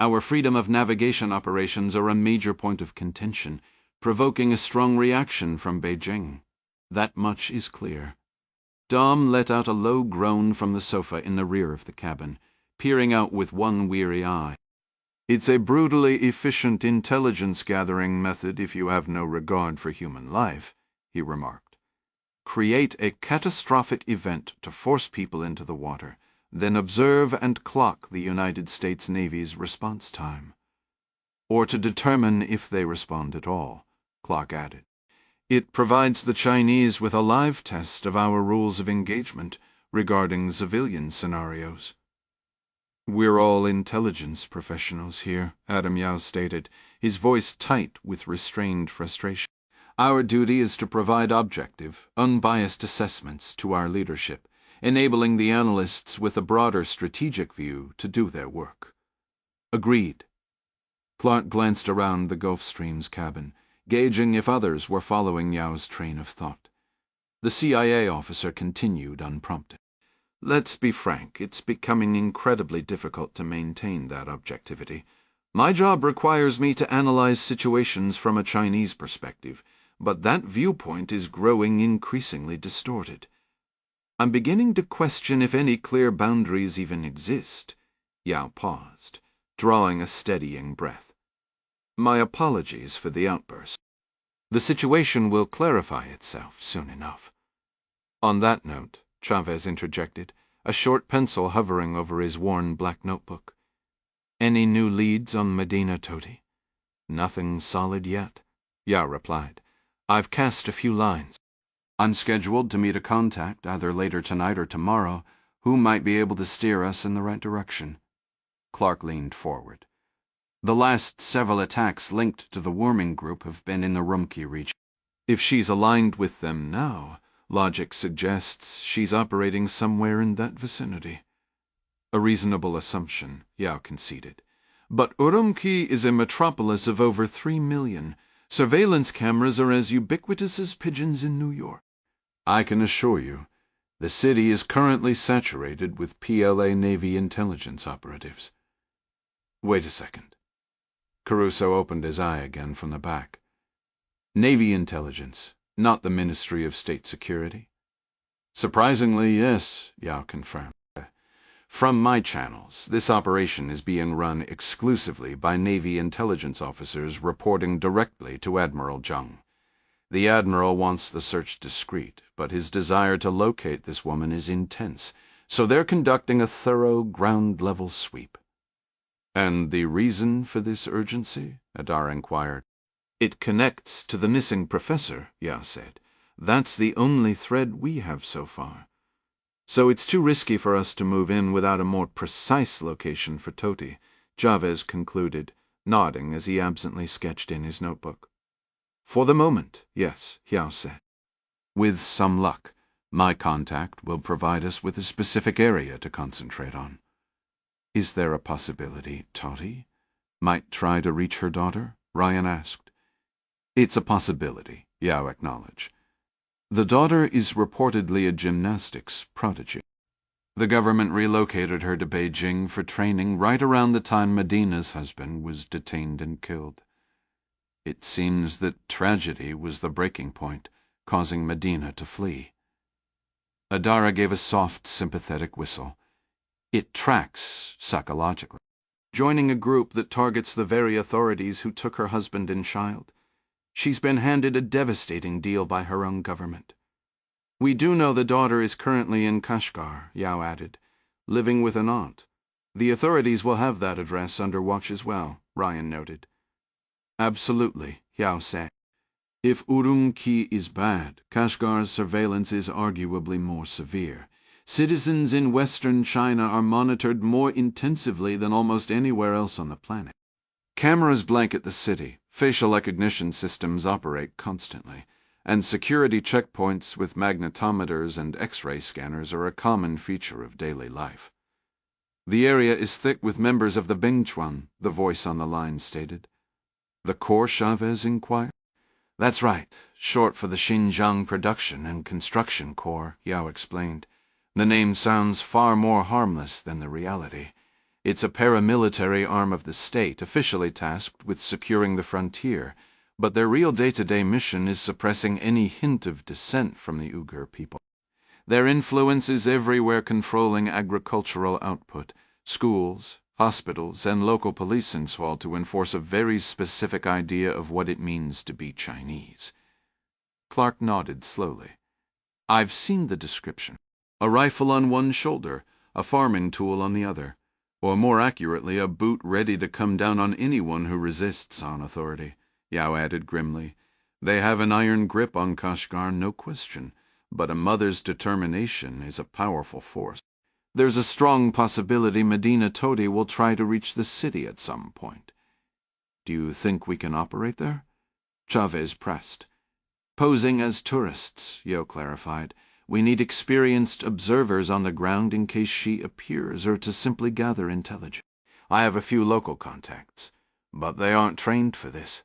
Our freedom of navigation operations are a major point of contention, provoking a strong reaction from Beijing. That much is clear. Dom let out a low groan from the sofa in the rear of the cabin, peering out with one weary eye. It's a brutally efficient intelligence-gathering method if you have no regard for human life, he remarked. Create a catastrophic event to force people into the water, then observe and clock the United States Navy's response time. Or to determine if they respond at all, Clark added. It provides the Chinese with a live test of our rules of engagement regarding civilian scenarios. We're all intelligence professionals here, Adam Yao stated, his voice tight with restrained frustration. Our duty is to provide objective, unbiased assessments to our leadership, enabling the analysts with a broader strategic view to do their work. Agreed. Clark glanced around the Gulfstream's cabin, gauging if others were following Yao's train of thought. The CIA officer continued unprompted. Let's be frank, it's becoming incredibly difficult to maintain that objectivity. My job requires me to analyze situations from a Chinese perspective, but that viewpoint is growing increasingly distorted. I'm beginning to question if any clear boundaries even exist. Yao paused, drawing a steadying breath. My apologies for the outburst. The situation will clarify itself soon enough. On that note, Chavez interjected, a short pencil hovering over his worn black notebook. Any new leads on Medina Toti? Nothing solid yet, Yao replied. I've cast a few lines. I'm scheduled to meet a contact either later tonight or tomorrow who might be able to steer us in the right direction. Clark leaned forward. The last several attacks linked to the Worming Group have been in the Rumki region. If she's aligned with them now, logic suggests she's operating somewhere in that vicinity. A reasonable assumption, Yao conceded. But Urumqi is a metropolis of over 3 million. Surveillance cameras are as ubiquitous as pigeons in New York. I can assure you, the city is currently saturated with PLA Navy intelligence operatives. Wait a second. Caruso opened his eye again from the back. Navy intelligence, not the Ministry of State Security? Surprisingly, yes, Yao confirmed. From my channels, this operation is being run exclusively by Navy intelligence officers reporting directly to Admiral Zheng. The Admiral wants the search discreet, but his desire to locate this woman is intense, so they're conducting a thorough ground-level sweep. And the reason for this urgency? Adar inquired. It connects to the missing professor, Yao said. That's the only thread we have so far. So it's too risky for us to move in without a more precise location for Toti, Chavez concluded, nodding as he absently sketched in his notebook. For the moment, yes, Yao said. With some luck, my contact will provide us with a specific area to concentrate on. Is there a possibility Toti might try to reach her daughter? Ryan asked. It's a possibility, Yao acknowledged. The daughter is reportedly a gymnastics prodigy. The government relocated her to Beijing for training right around the time Medina's husband was detained and killed. It seems that tragedy was the breaking point, causing Medina to flee. Adara gave a soft, sympathetic whistle. It tracks psychologically. Joining a group that targets the very authorities who took her husband and child. She's been handed a devastating deal by her own government. We do know the daughter is currently in Kashgar, Yao added, living with an aunt. The authorities will have that address under watch as well, Ryan noted. Absolutely, Yao said. If Urumqi is bad, Kashgar's surveillance is arguably more severe. Citizens in western China are monitored more intensively than almost anywhere else on the planet. Cameras blanket the city, facial recognition systems operate constantly, and security checkpoints with magnetometers and X-ray scanners are a common feature of daily life. The area is thick with members of the Bingchuan, the voice on the line stated. The Corps, Chavez inquired. That's right, short for the Xinjiang Production and Construction Corps, Yao explained. The name sounds far more harmless than the reality. It's a paramilitary arm of the state, officially tasked with securing the frontier, but their real day-to-day mission is suppressing any hint of dissent from the Uyghur people. Their influence is everywhere, controlling agricultural output, schools, hospitals, and local police installed to enforce a very specific idea of what it means to be Chinese. Clark nodded slowly. I've seen the description. A rifle on one shoulder, a farming tool on the other, or more accurately, a boot ready to come down on anyone who resists on authority, Yao added grimly. They have an iron grip on Kashgar, no question, but a mother's determination is a powerful force. There's a strong possibility Medina Todi will try to reach the city at some point. Do you think we can operate there? Chavez pressed. Posing as tourists, Yeo clarified. We need experienced observers on the ground in case she appears, or to simply gather intelligence. I have a few local contacts, but they aren't trained for this.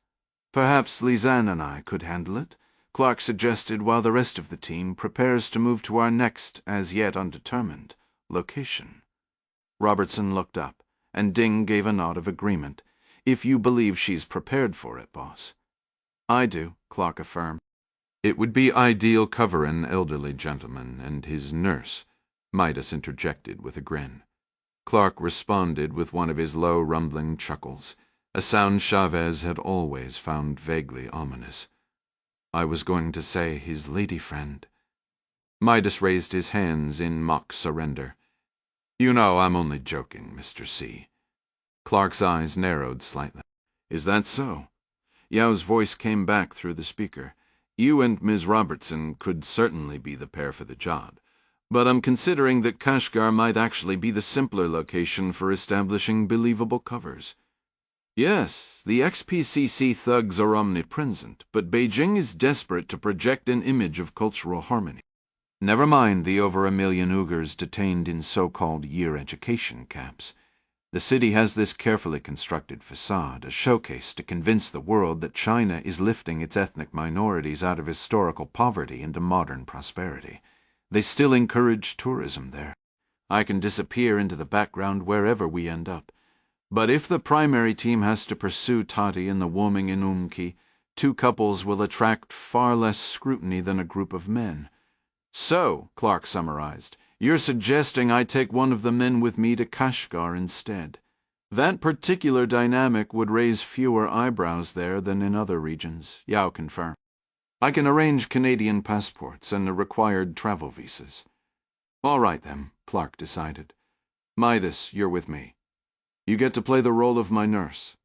Perhaps Lizanne and I could handle it, Clark suggested, while the rest of the team prepares to move to our next, as yet undetermined, location. Robertson looked up, and Ding gave a nod of agreement. If you believe she's prepared for it, boss. I do, Clark affirmed. It would be ideal cover an elderly gentleman and his nurse, Midas interjected with a grin. Clark responded with one of his low, rumbling chuckles, a sound Chavez had always found vaguely ominous. I was going to say his lady friend. Midas raised his hands in mock surrender. You know I'm only joking, Mr. C. Clark's eyes narrowed slightly. Is that so? Yao's voice came back through the speaker. You and Ms. Robertson could certainly be the pair for the job, but I'm considering that Kashgar might actually be the simpler location for establishing believable covers. Yes, the XPCC thugs are omnipresent, but Beijing is desperate to project an image of cultural harmony. Never mind the over 1 million Uyghurs detained in so-called year education camps. The city has this carefully constructed facade, a showcase to convince the world that China is lifting its ethnic minorities out of historical poverty into modern prosperity. They still encourage tourism there. I can disappear into the background wherever we end up. But if the primary team has to pursue Tati and the Woming in Umki, 2 couples will attract far less scrutiny than a group of men. So, Clark summarized, you're suggesting I take one of the men with me to Kashgar instead. That particular dynamic would raise fewer eyebrows there than in other regions, Yao confirmed. I can arrange Canadian passports and the required travel visas. All right, then, Clark decided. Midas, you're with me. You get to play the role of my nurse.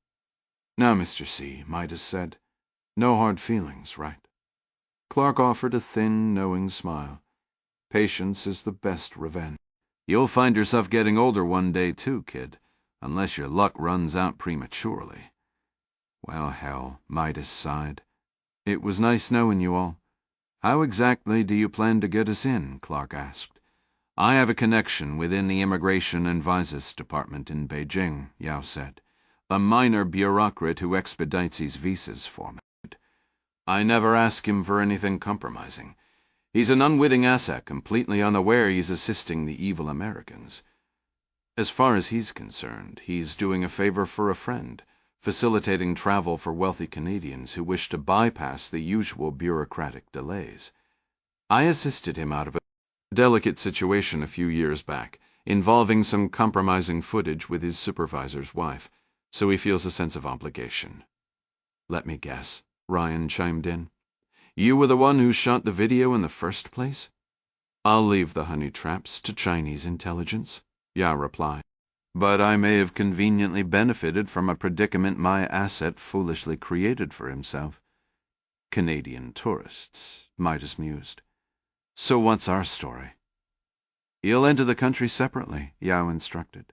Now, Mr. C., Midas said, no hard feelings, right? Clark offered a thin, knowing smile. Patience is the best revenge. You'll find yourself getting older one day, too, kid, unless your luck runs out prematurely. Well, hell, Midas sighed. It was nice knowing you all. How exactly do you plan to get us in? Clark asked. I have a connection within the Immigration and Visas Department in Beijing, Yao said. A minor bureaucrat who expedites his visas for me. I never ask him for anything compromising. He's an unwitting asset, completely unaware he's assisting the evil Americans. As far as he's concerned, he's doing a favor for a friend, facilitating travel for wealthy Canadians who wish to bypass the usual bureaucratic delays. I assisted him out of a delicate situation a few years back, involving some compromising footage with his supervisor's wife, so he feels a sense of obligation. Let me guess, Ryan chimed in. You were the one who shot the video in the first place? I'll leave the honey traps to Chinese intelligence, Yao replied. But I may have conveniently benefited from a predicament my asset foolishly created for himself. Canadian tourists, Midas mused. So what's our story? You'll enter the country separately, Yao instructed.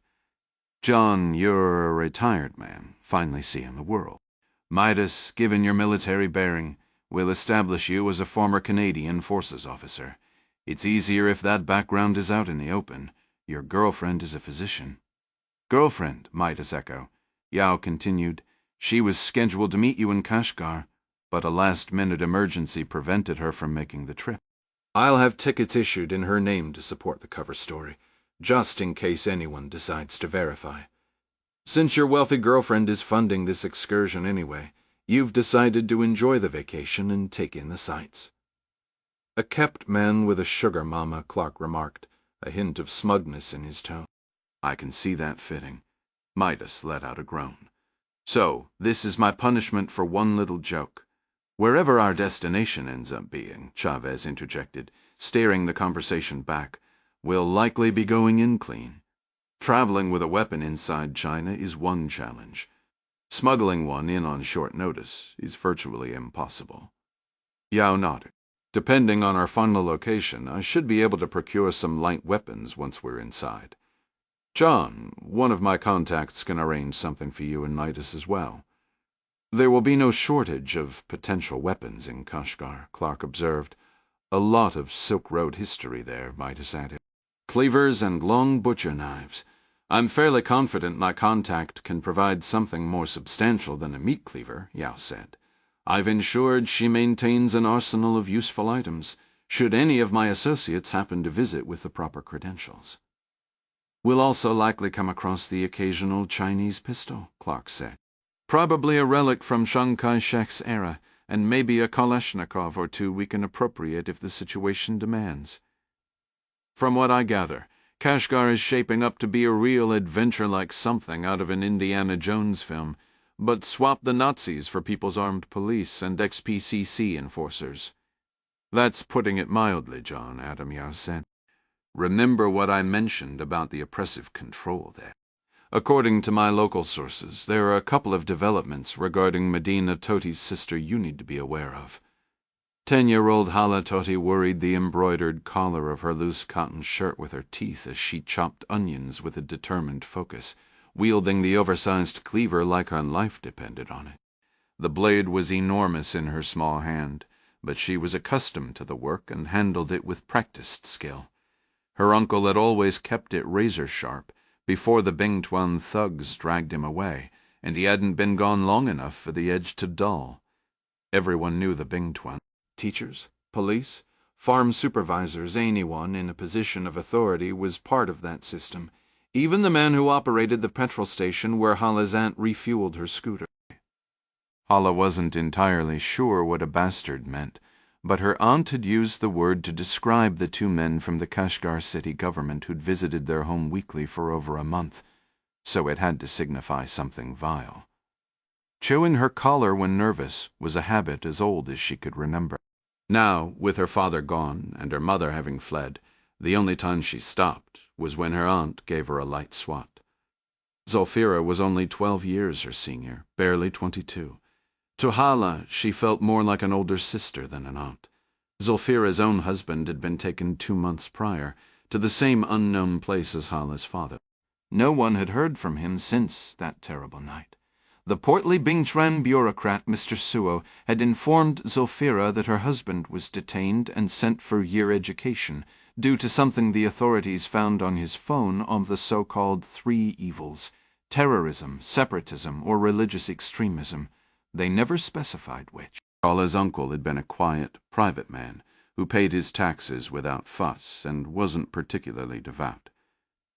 John, you're a retired man, finally seeing the world. Midas, given your military bearing, will establish you as a former Canadian Forces officer. It's easier if that background is out in the open. Your girlfriend is a physician. Girlfriend, Midas echoed. Yao continued. She was scheduled to meet you in Kashgar. but a last-minute emergency prevented her from making the trip. I'll have tickets issued in her name to support the cover story, just in case anyone decides to verify. Since your wealthy girlfriend is funding this excursion anyway, you've decided to enjoy the vacation and take in the sights. A kept man with a sugar mama, Clark remarked, a hint of smugness in his tone. I can see that fitting. Midas let out a groan. So, this is my punishment for one little joke. Wherever our destination ends up being, Chavez interjected, steering the conversation back, we'll likely be going in clean. Traveling with a weapon inside China is one challenge. Smuggling one in on short notice is virtually impossible. Yao nodded. Depending on our final location, I should be able to procure some light weapons once we're inside. John, one of my contacts, can arrange something for you and Midas as well. There will be no shortage of potential weapons in Kashgar, Clark observed. A lot of Silk Road history there, Midas added. Cleavers and long butcher knives. I'm fairly confident my contact can provide something more substantial than a meat cleaver, Yao said. I've ensured she maintains an arsenal of useful items, should any of my associates happen to visit with the proper credentials. We'll also likely come across the occasional Chinese pistol, Clark said. Probably a relic from Chiang Kai-shek's era, and maybe a Kalashnikov or two we can appropriate if the situation demands. From what I gather, Kashgar is shaping up to be a real adventure-like something out of an Indiana Jones film, but swap the Nazis for People's Armed Police and XPCC enforcers. That's putting it mildly, John, Adam Yao said. Remember what I mentioned about the oppressive control there. According to my local sources, there are a couple of developments regarding Medina Toti's sister you need to be aware of. 10-year-old Hala Toti worried the embroidered collar of her loose cotton shirt with her teeth as she chopped onions with a determined focus, wielding the oversized cleaver like her life depended on it. The blade was enormous in her small hand, but she was accustomed to the work and handled it with practiced skill. Her uncle had always kept it razor-sharp before the Bingtuan thugs dragged him away, and he hadn't been gone long enough for the edge to dull. Everyone knew the Bingtuan. Teachers, police, farm supervisors, anyone in a position of authority was part of that system, even the man who operated the petrol station where Hala's aunt refueled her scooter. Hala wasn't entirely sure what a bastard meant, but her aunt had used the word to describe the two men from the Kashgar city government who'd visited their home weekly for over a month, so it had to signify something vile. Chewing her collar when nervous was a habit as old as she could remember. Now, with her father gone and her mother having fled, the only time she stopped was when her aunt gave her a light swat. Zulfira was only 12 years her senior, barely 22. To Hala, she felt more like an older sister than an aunt. Zulfira's own husband had been taken 2 months prior, to the same unknown place as Hala's father. No one had heard from him since that terrible night. The portly Bingchuan bureaucrat, Mr. Suo, had informed Zulfira that her husband was detained and sent for year education, due to something the authorities found on his phone of the so-called 3 evils: terrorism, separatism, or religious extremism. They never specified which. Hala's uncle had been a quiet, private man who paid his taxes without fuss and wasn't particularly devout.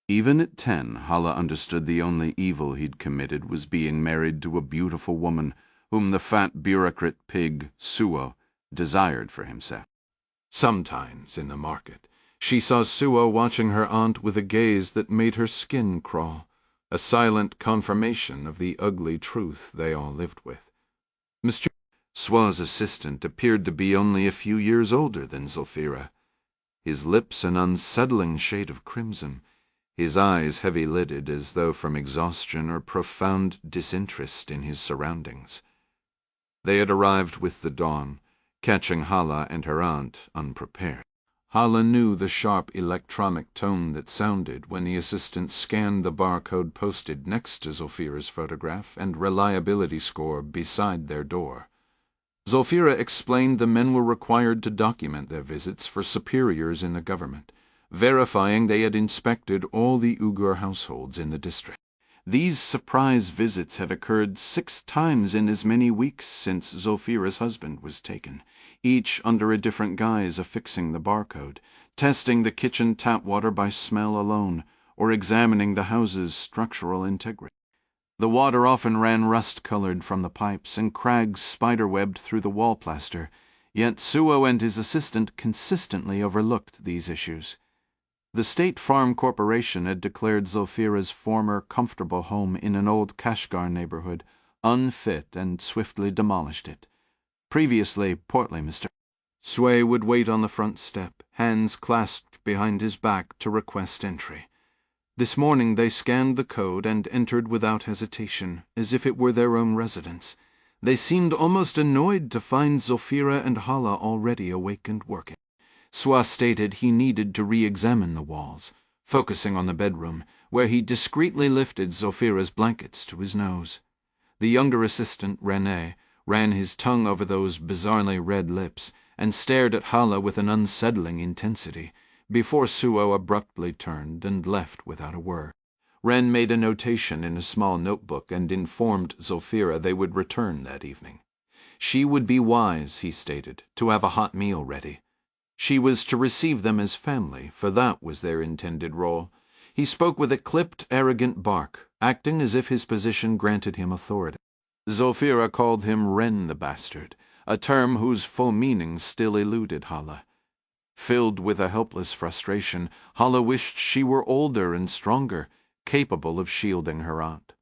Even at 10, Hala understood the only evil he'd committed was being married to a beautiful woman whom the fat bureaucrat pig, Suo, desired for himself. Sometimes, in the market, she saw Suo watching her aunt with a gaze that made her skin crawl, a silent confirmation of the ugly truth they all lived with. Mr. Suo's assistant appeared to be only a few years older than Zulfira. His lips an unsettling shade of crimson, his eyes heavy-lidded as though from exhaustion or profound disinterest in his surroundings. They had arrived with the dawn, catching Hala and her aunt unprepared. Hala knew the sharp electronic tone that sounded when the assistant scanned the barcode posted next to Zulfira's photograph and reliability score beside their door. Zulfira explained the men were required to document their visits for superiors in the government, verifying they had inspected all the Uyghur households in the district. These surprise visits had occurred 6 times in as many weeks since Zofira's husband was taken, each under a different guise affixing the barcode, testing the kitchen tap water by smell alone, or examining the house's structural integrity. The water often ran rust-colored from the pipes, and crags spider-webbed through the wall plaster, yet Suo and his assistant consistently overlooked these issues. The State Farm Corporation had declared Zofira's former comfortable home in an old Kashgar neighborhood unfit and swiftly demolished it. Previously portly Mr. Sway would wait on the front step, hands clasped behind his back, to request entry. This morning they scanned the code and entered without hesitation, as if it were their own residence. They seemed almost annoyed to find Zofira and Hala already awake and working. Swa stated he needed to re-examine the walls, focusing on the bedroom, where he discreetly lifted Zofira's blankets to his nose. The younger assistant, René, ran his tongue over those bizarrely red lips, and stared at Hala with an unsettling intensity, before Suo abruptly turned and left without a word. Ren made a notation in a small notebook and informed Zofira they would return that evening. She would be wise, he stated, to have a hot meal ready. She was to receive them as family, for that was their intended role. He spoke with a clipped, arrogant bark, acting as if his position granted him authority. Zofira called him Ren the Bastard, a term whose full meaning still eluded Hala. Filled with a helpless frustration, Hala wished she were older and stronger, capable of shielding her aunt.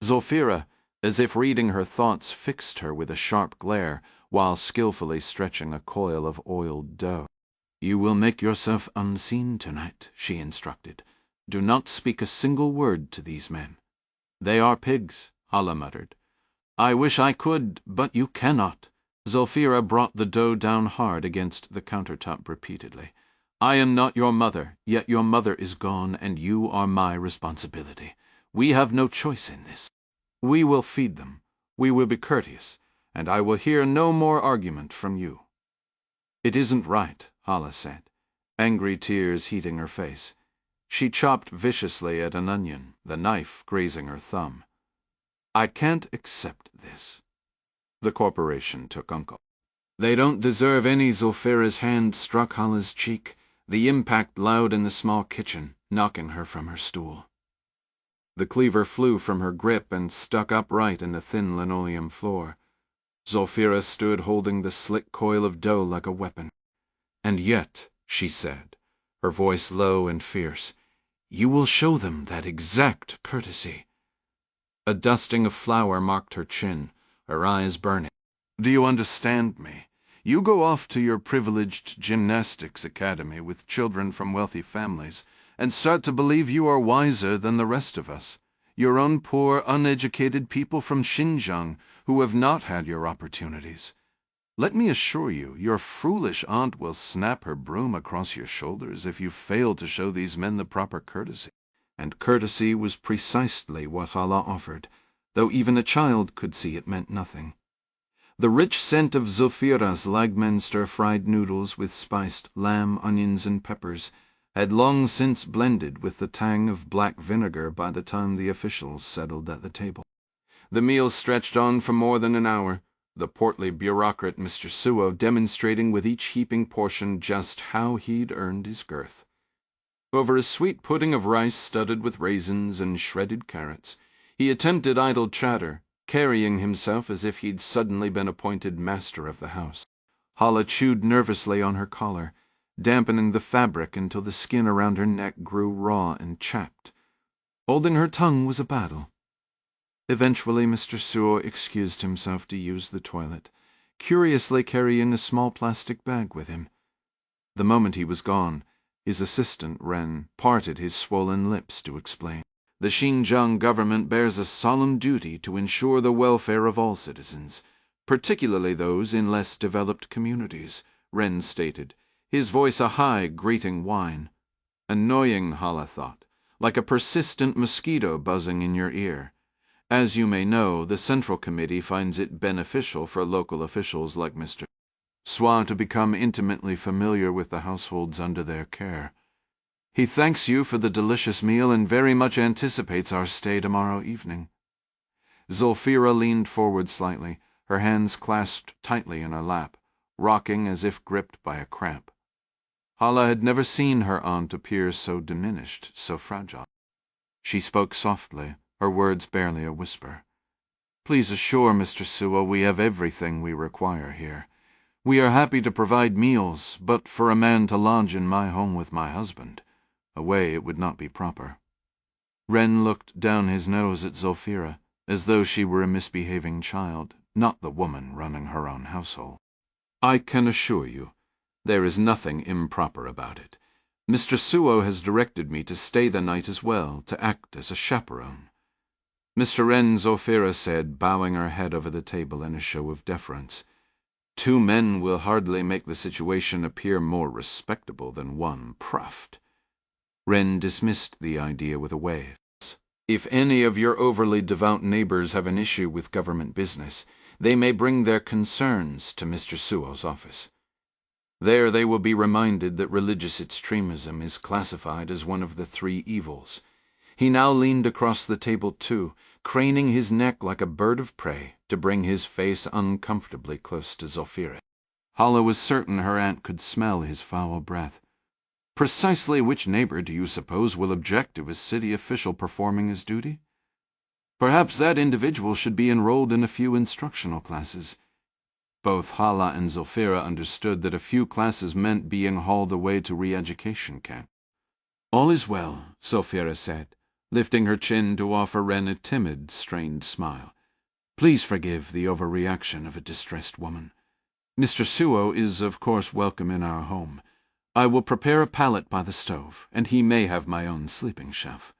Zofira, as if reading her thoughts, fixed her with a sharp glare, while skillfully stretching a coil of oiled dough. "You will make yourself unseen tonight," she instructed. "Do not speak a single word to these men." "They are pigs," Hala muttered. "I wish I could, but you cannot." Zofira brought the dough down hard against the countertop repeatedly. "I am not your mother, yet your mother is gone, and you are my responsibility. We have no choice in this. We will feed them. We will be courteous, and I will hear no more argument from you." "It isn't right," Hala said, angry tears heating her face. She chopped viciously at an onion, the knife grazing her thumb. "I can't accept this." The corporation took uncle. "They don't deserve any." Zofira's hand struck Hala's cheek, the impact loud in the small kitchen, knocking her from her stool. The cleaver flew from her grip and stuck upright in the thin linoleum floor. Zofira stood holding the slick coil of dough like a weapon. "And yet," she said, her voice low and fierce, "you will show them that exact courtesy." A dusting of flour marked her chin, her eyes burning. "Do you understand me? You go off to your privileged gymnastics academy with children from wealthy families, and start to believe you are wiser than the rest of us, your own poor, uneducated people from Xinjiang who have not had your opportunities. Let me assure you, your foolish aunt will snap her broom across your shoulders if you fail to show these men the proper courtesy." And courtesy was precisely what Hala offered, though even a child could see it meant nothing. The rich scent of Zofira's Lagman stir-fried noodles with spiced lamb, onions, and peppers had long since blended with the tang of black vinegar by the time the officials settled at the table. The meal stretched on for more than an hour, the portly bureaucrat Mr. Suo demonstrating with each heaping portion just how he'd earned his girth. Over a sweet pudding of rice studded with raisins and shredded carrots, he attempted idle chatter, carrying himself as if he'd suddenly been appointed master of the house. Hala chewed nervously on her collar, dampening the fabric until the skin around her neck grew raw and chapped. Holding her tongue was a battle. Eventually Mr. Suo excused himself to use the toilet, curiously carrying a small plastic bag with him. The moment he was gone, his assistant, Ren, parted his swollen lips to explain. "The Xinjiang government bears a solemn duty to ensure the welfare of all citizens, particularly those in less developed communities," Ren stated, his voice a high, grating whine. Annoying, Hala thought, like a persistent mosquito buzzing in your ear. As you may know, the Central Committee finds it beneficial for local officials like Mr. Swa to become intimately familiar with the households under their care. He thanks you for the delicious meal and very much anticipates our stay tomorrow evening." Zulfira leaned forward slightly, her hands clasped tightly in her lap, rocking as if gripped by a cramp. Hala had never seen her aunt appear so diminished, so fragile. She spoke softly, her words barely a whisper. "Please assure Mr. Sewell we have everything we require here. We are happy to provide meals, but for a man to lodge in my home with my husband, away it would not be proper." Wren looked down his nose at Zulfira, as though she were a misbehaving child, not the woman running her own household. "I can assure you there is nothing improper about it. Mr. Sewell has directed me to stay the night as well, to act as a chaperone." "Mr. Wren," Zulfira said, bowing her head over the table in a show of deference, "two men will hardly make the situation appear more respectable than one praft." Wren dismissed the idea with a wave. "If any of your overly devout neighbors have an issue with government business, they may bring their concerns to Mr. Sewell's office. There they will be reminded that religious extremism is classified as one of the three evils." He now leaned across the table too, craning his neck like a bird of prey to bring his face uncomfortably close to Zulfira. Hala was certain her aunt could smell his foul breath. "Precisely which neighbor do you suppose will object to a city official performing his duty? Perhaps that individual should be enrolled in a few instructional classes." Both Hala and Zulfira understood that a few classes meant being hauled away to re-education camp. "All is well," Zulfira said, lifting her chin to offer Wren a timid, strained smile. "Please forgive the overreaction of a distressed woman. Mr. Sewell is, of course, welcome in our home. I will prepare a pallet by the stove, and he may have my own sleeping shelf."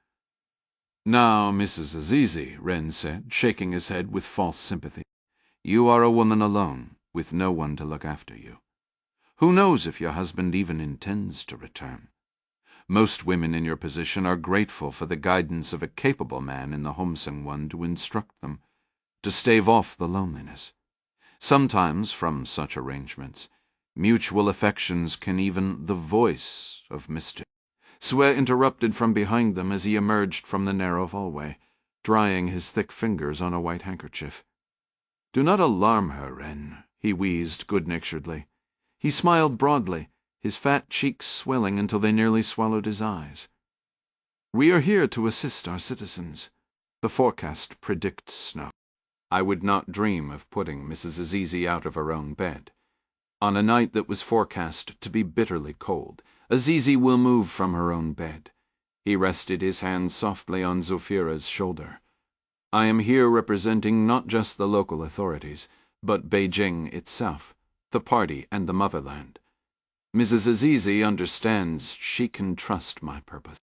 "Now, Mrs. Azizi," Wren said, shaking his head with false sympathy, "you are a woman alone, with no one to look after you. Who knows if your husband even intends to return? Most women in your position are grateful for the guidance of a capable man in the homesing one to instruct them, to stave off the loneliness. Sometimes, from such arrangements, mutual affections can even the voice of mischief." Sue interrupted from behind them as he emerged from the narrow hallway, drying his thick fingers on a white handkerchief. "Do not alarm her, Wren," he wheezed good-naturedly. He smiled broadly, his fat cheeks swelling until they nearly swallowed his eyes. "We are here to assist our citizens. The forecast predicts snow. I would not dream of putting Mrs. Azizi out of her own bed. On a night that was forecast to be bitterly cold, Azizi will move from her own bed." He rested his hand softly on Zulfira's shoulder. "I am here representing not just the local authorities, but Beijing itself, the party and the motherland. Mrs. Azizi understands she can trust my purpose."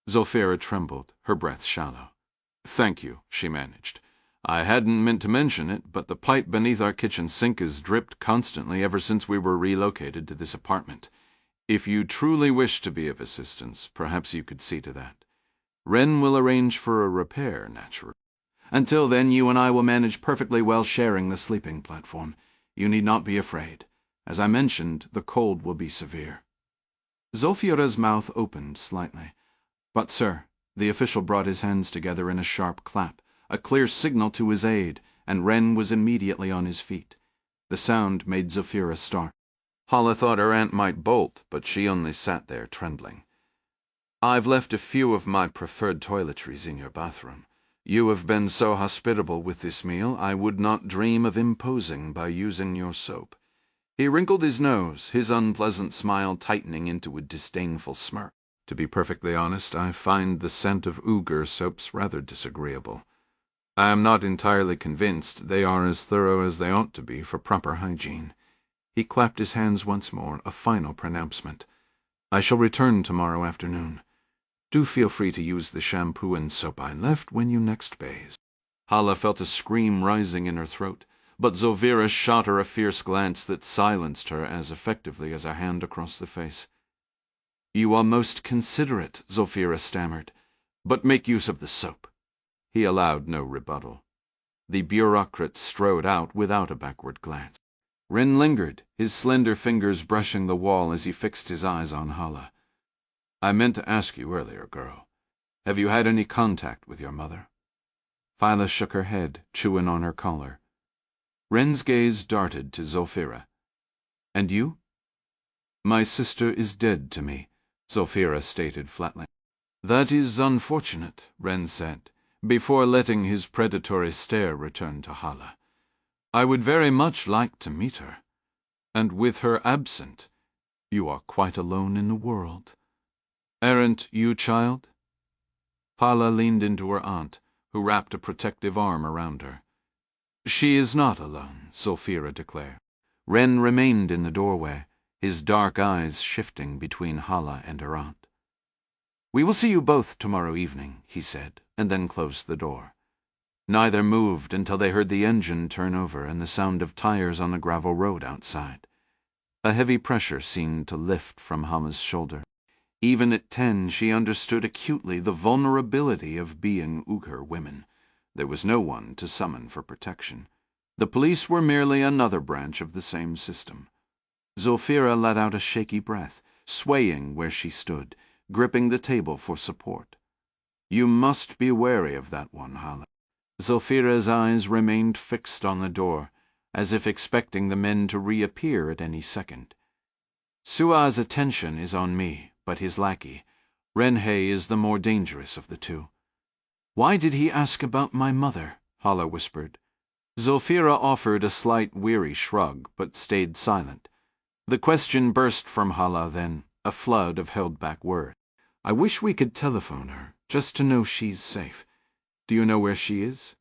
Zulfira trembled, her breath shallow. "Thank you," she managed. "I hadn't meant to mention it, but the pipe beneath our kitchen sink has dripped constantly ever since we were relocated to this apartment. If you truly wish to be of assistance, perhaps you could see to that. Wren will arrange for a repair, naturally. Until then, you and I will manage perfectly well sharing the sleeping platform. You need not be afraid. As I mentioned, the cold will be severe." Zulfira's mouth opened slightly. "But, sir," the official brought his hands together in a sharp clap, a clear signal to his aide, and Wren was immediately on his feet. The sound made Zulfira start. Hala thought her aunt might bolt, but she only sat there trembling. "I've left a few of my preferred toiletries in your bathroom. You have been so hospitable with this meal, I would not dream of imposing by using your soap." He wrinkled his nose, his unpleasant smile tightening into a disdainful smirk. "To be perfectly honest, I find the scent of Uyghur soaps rather disagreeable. I am not entirely convinced they are as thorough as they ought to be for proper hygiene." He clapped his hands once more, a final pronouncement. "I shall return tomorrow afternoon. Do feel free to use the shampoo and soap I left when you next bathe." Hala felt a scream rising in her throat, but Zulfira shot her a fierce glance that silenced her as effectively as a hand across the face. "You are most considerate," Zulfira stammered, "but make use of the soap." He allowed no rebuttal. The bureaucrat strode out without a backward glance. Wren lingered, his slender fingers brushing the wall as he fixed his eyes on Hala. I meant to ask you earlier, girl. Have you had any contact with your mother?" Phyla shook her head, chewing on her collar. Wren's gaze darted to Zolfira. "And you?" "My sister is dead to me," Zolfira stated flatly. "That is unfortunate," Wren said, before letting his predatory stare return to Hala. "I would very much like to meet her. And with her absent, you are quite alone in the world. Aren't you, child?" Hala leaned into her aunt, who wrapped a protective arm around her. "She is not alone," Zolfira declared. Wren remained in the doorway, his dark eyes shifting between Hala and her aunt. "We will see you both tomorrow evening," he said, and then closed the door. Neither moved until they heard the engine turn over and the sound of tires on the gravel road outside. A heavy pressure seemed to lift from Hala's shoulder. Even at 10, she understood acutely the vulnerability of being Uyghur women. There was no one to summon for protection. The police were merely another branch of the same system. Zolfira let out a shaky breath, swaying where she stood, gripping the table for support. "You must be wary of that one, Hala." Zolfira's eyes remained fixed on the door, as if expecting the men to reappear at any second. "Sua's attention is on me, but his lackey, Renhe, is the more dangerous of the two." "Why did he ask about my mother?" Hala whispered. Zolfira offered a slight weary shrug, but stayed silent. The question burst from Hala then, a flood of held-back words. "I wish we could telephone her, just to know she's safe. Do you know where she is?"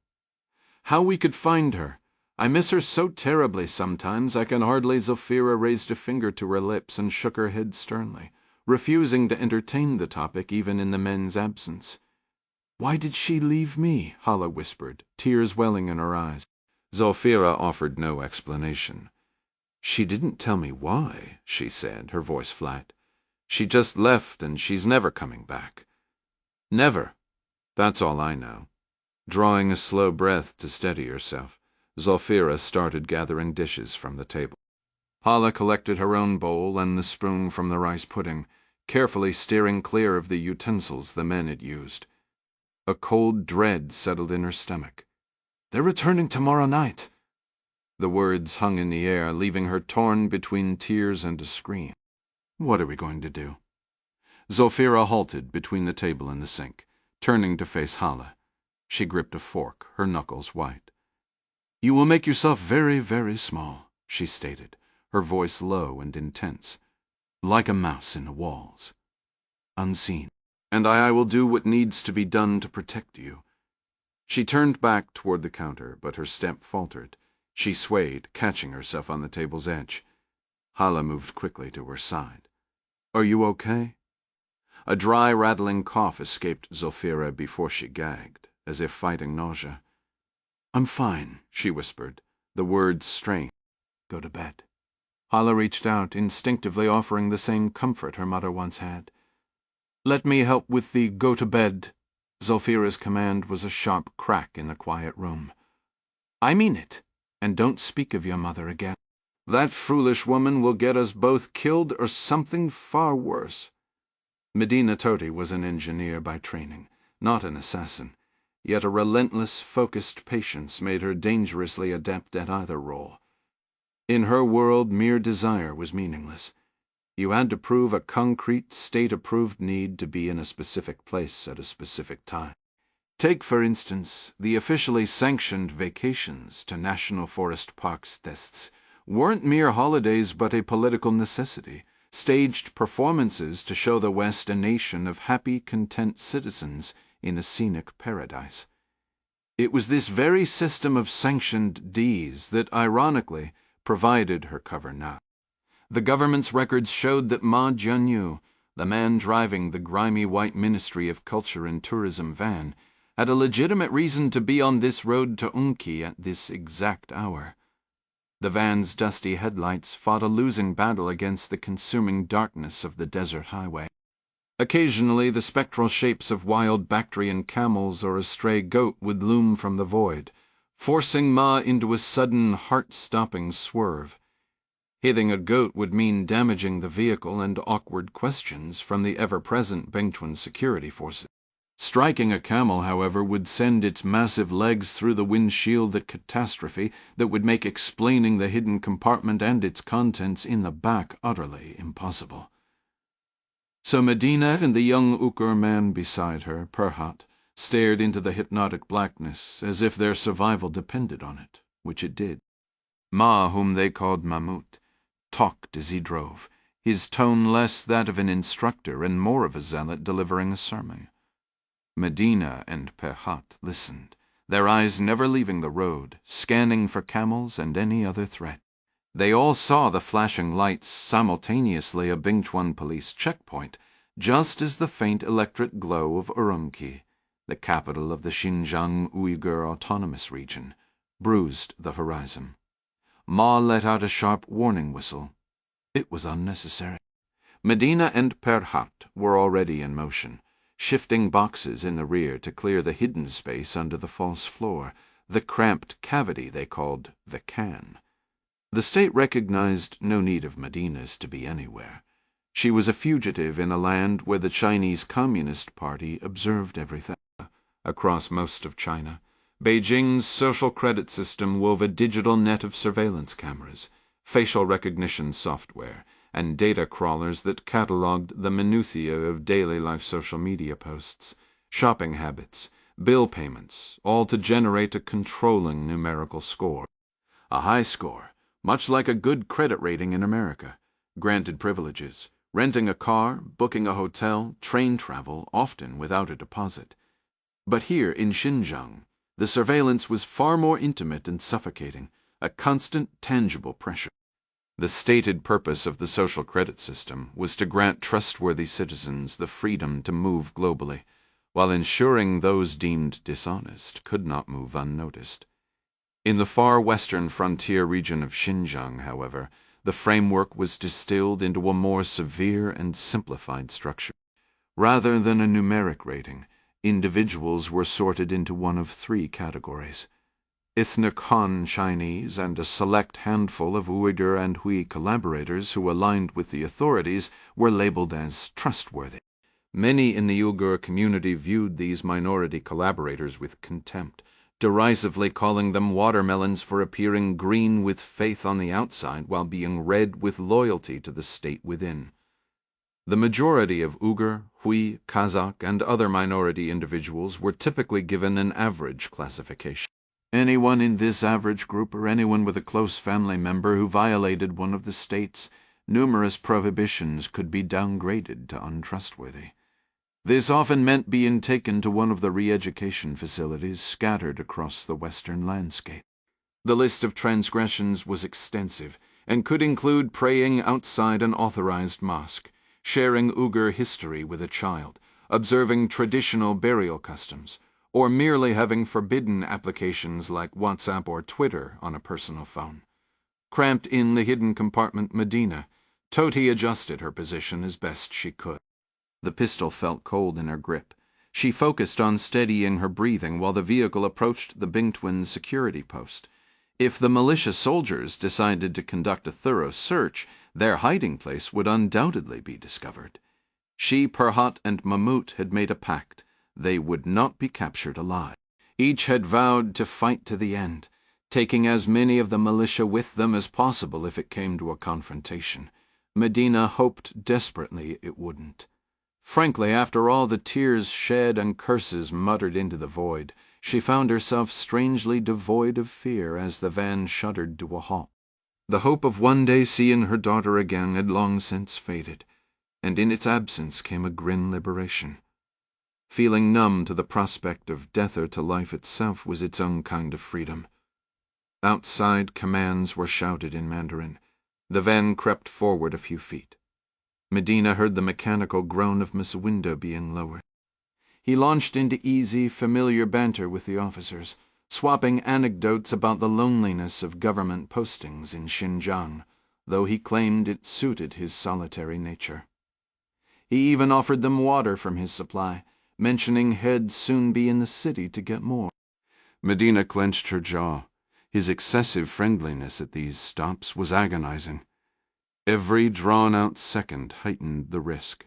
"How we could find her. I miss her so terribly sometimes I can hardly—" Zolfira raised a finger to her lips and shook her head sternly, refusing to entertain the topic even in the men's absence. "Why did she leave me?" Hala whispered, tears welling in her eyes. Zolfira offered no explanation. "She didn't tell me why," she said, her voice flat. "She just left and she's never coming back. Never. That's all I know." Drawing a slow breath to steady herself, Zolfira started gathering dishes from the table. Hala collected her own bowl and the spoon from the rice pudding, carefully steering clear of the utensils the men had used. A cold dread settled in her stomach. "They're returning tomorrow night." The words hung in the air, leaving her torn between tears and a scream. "What are we going to do?" Zolfira halted between the table and the sink, turning to face Hala. She gripped a fork, her knuckles white. "You will make yourself very, very small," she stated, her voice low and intense, "like a mouse in the walls, unseen. And I will do what needs to be done to protect you." She turned back toward the counter, but her step faltered. She swayed, catching herself on the table's edge. Hala moved quickly to her side. "Are you okay?" A dry, rattling cough escaped Zolfira before she gagged, as if fighting nausea. "I'm fine," she whispered, the words strained. "Go to bed." Hala reached out, instinctively offering the same comfort her mother once had. "Let me help with the go to bed." Zolfira's command was a sharp crack in the quiet room. "I mean it, and don't speak of your mother again. That foolish woman will get us both killed or something far worse." Medina Toti was an engineer by training, not an assassin, yet a relentless, focused patience made her dangerously adept at either role. In her world, mere desire was meaningless. You had to prove a concrete, state-approved need to be in a specific place at a specific time. Take, for instance, the officially sanctioned vacations to national forest parks tests weren't mere holidays but a political necessity, staged performances to show the West a nation of happy, content citizens in a scenic paradise. It was this very system of sanctioned Ds that, ironically, provided her cover now. The government's records showed that Ma Jianyu, the man driving the grimy white Ministry of Culture and Tourism van, had a legitimate reason to be on this road to Unki at this exact hour. The van's dusty headlights fought a losing battle against the consuming darkness of the desert highway. Occasionally the spectral shapes of wild Bactrian camels or a stray goat would loom from the void, forcing Ma into a sudden, heart-stopping swerve. Hitting a goat would mean damaging the vehicle and awkward questions from the ever-present Bingchuan security forces. Striking a camel, however, would send its massive legs through the windshield at catastrophe that would make explaining the hidden compartment and its contents in the back utterly impossible. So Medina and the young Uyghur man beside her, Perhat, stared into the hypnotic blackness as if their survival depended on it, which it did. Ma, whom they called Mahmud, talked as he drove, his tone less that of an instructor and more of a zealot delivering a sermon. Medina and Perhat listened, their eyes never leaving the road, scanning for camels and any other threat. They all saw the flashing lights simultaneously a Bingchuan police checkpoint, just as the faint electric glow of Urumqi, the capital of the Xinjiang Uyghur Autonomous Region, bruised the horizon. Ma let out a sharp warning whistle. It was unnecessary. Medina and Perhat were already in motion, shifting boxes in the rear to clear the hidden space under the false floor, the cramped cavity they called the can. The state recognized no need of Medina's to be anywhere. She was a fugitive in a land where the Chinese Communist Party observed everything. Across most of China, Beijing's social credit system wove a digital net of surveillance cameras, facial recognition software, and data crawlers that catalogued the minutiae of daily life social media posts, shopping habits, bill payments, all to generate a controlling numerical score. A high score, much like a good credit rating in America, granted privileges, renting a car, booking a hotel, train travel, often without a deposit. But here in Xinjiang, the surveillance was far more intimate and suffocating, a constant, tangible pressure. The stated purpose of the social credit system was to grant trustworthy citizens the freedom to move globally, while ensuring those deemed dishonest could not move unnoticed. In the far western frontier region of Xinjiang, however, the framework was distilled into a more severe and simplified structure. Rather than a numeric rating, individuals were sorted into one of three categories. Ethnic Han Chinese and a select handful of Uyghur and Hui collaborators who aligned with the authorities were labeled as trustworthy. Many in the Uyghur community viewed these minority collaborators with contempt, derisively calling them watermelons for appearing green with faith on the outside while being red with loyalty to the state within. The majority of Uyghur, Hui, Kazakh, and other minority individuals were typically given an average classification. Anyone in this average group or anyone with a close family member who violated one of the state's numerous prohibitions could be downgraded to untrustworthy. This often meant being taken to one of the re-education facilities scattered across the western landscape. The list of transgressions was extensive and could include praying outside an authorized mosque, sharing Uyghur history with a child, observing traditional burial customs, or merely having forbidden applications like WhatsApp or Twitter on a personal phone. Cramped in the hidden compartment Medina, Toti adjusted her position as best she could. The pistol felt cold in her grip. She focused on steadying her breathing while the vehicle approached the Bingchuan security post. If the militia soldiers decided to conduct a thorough search, their hiding place would undoubtedly be discovered. She, Perhat, and Mahmud had made a pact. They would not be captured alive. Each had vowed to fight to the end, taking as many of the militia with them as possible if it came to a confrontation. Medina hoped desperately it wouldn't. Frankly, after all the tears shed and curses muttered into the void, she found herself strangely devoid of fear as the van shuddered to a halt. The hope of one day seeing her daughter again had long since faded, and in its absence came a grim liberation. Feeling numb to the prospect of death or to life itself was its own kind of freedom. Outside, commands were shouted in Mandarin. The van crept forward a few feet. Medina heard the mechanical groan of Miss Window being lowered. He launched into easy, familiar banter with the officers, swapping anecdotes about the loneliness of government postings in Xinjiang, though he claimed it suited his solitary nature. He even offered them water from his supply, mentioning he'd soon be in the city to get more. Medina clenched her jaw. His excessive friendliness at these stops was agonizing. Every drawn-out second heightened the risk.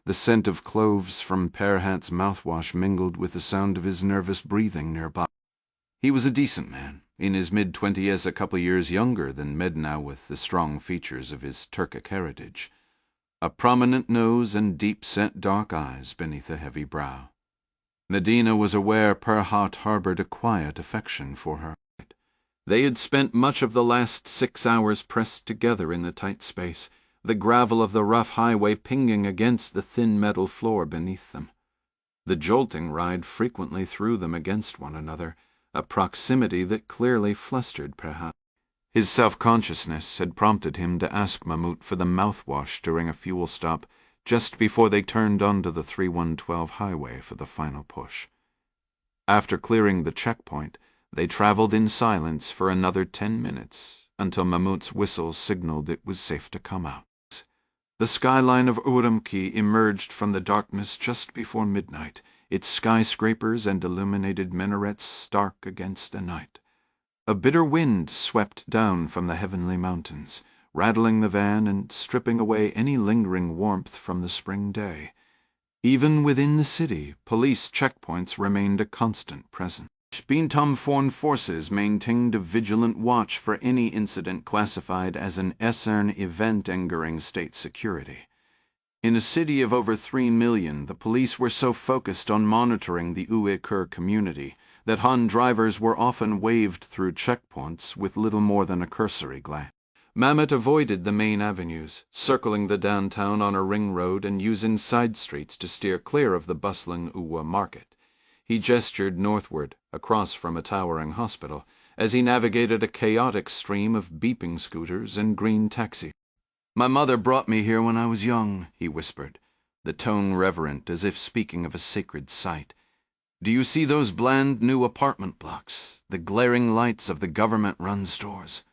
The scent of cloves from Perhat's mouthwash mingled with the sound of his nervous breathing nearby. He was a decent man, in his mid-20s, a couple years younger than Mednow with the strong features of his Turkic heritage, a prominent nose and deep-set dark eyes beneath a heavy brow. Medina was aware Perhat harbored a quiet affection for her. They had spent much of the last 6 hours pressed together in the tight space, the gravel of the rough highway pinging against the thin metal floor beneath them. The jolting ride frequently threw them against one another, a proximity that clearly flustered Perhat. His self-consciousness had prompted him to ask Mahmoud for the mouthwash during a fuel stop just before they turned onto the 3112 highway for the final push. After clearing the checkpoint, they traveled in silence for another 10 minutes, until Mahmoud's whistle signaled it was safe to come out. The skyline of Urumqi emerged from the darkness just before midnight, its skyscrapers and illuminated minarets stark against the night. A bitter wind swept down from the heavenly mountains, rattling the van and stripping away any lingering warmth from the spring day. Even within the city, police checkpoints remained a constant presence. Spintom foreign forces maintained a vigilant watch for any incident classified as an Essern event angering state security. In a city of over 3 million, the police were so focused on monitoring the Uyghur community that Han drivers were often waved through checkpoints with little more than a cursory glance. Mamet avoided the main avenues, circling the downtown on a ring road and using side streets to steer clear of the bustling Uwa market. He gestured northward, across from a towering hospital, as he navigated a chaotic stream of beeping scooters and green taxis. "My mother brought me here when I was young," he whispered, the tone reverent as if speaking of a sacred site. "Do you see those bland new apartment blocks, the glaring lights of the government-run stores?"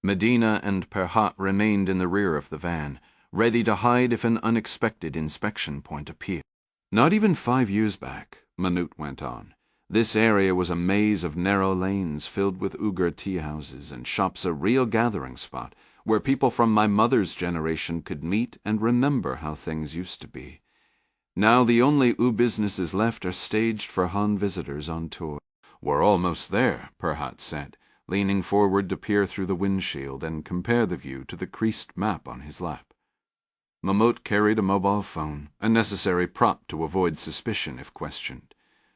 Medina and Perhat remained in the rear of the van, ready to hide if an unexpected inspection point appeared. "Not even 5 years back," Manute went on, "this area was a maze of narrow lanes filled with Uyghur tea-houses and shops, a real gathering spot, where people from my mother's generation could meet and remember how things used to be. Now the only businesses left are staged for Han visitors on tour." "We're almost there," Perhat said, leaning forward to peer through the windshield and compare the view to the creased map on his lap. Mahmoud carried a mobile phone, a necessary prop to avoid suspicion if questioned.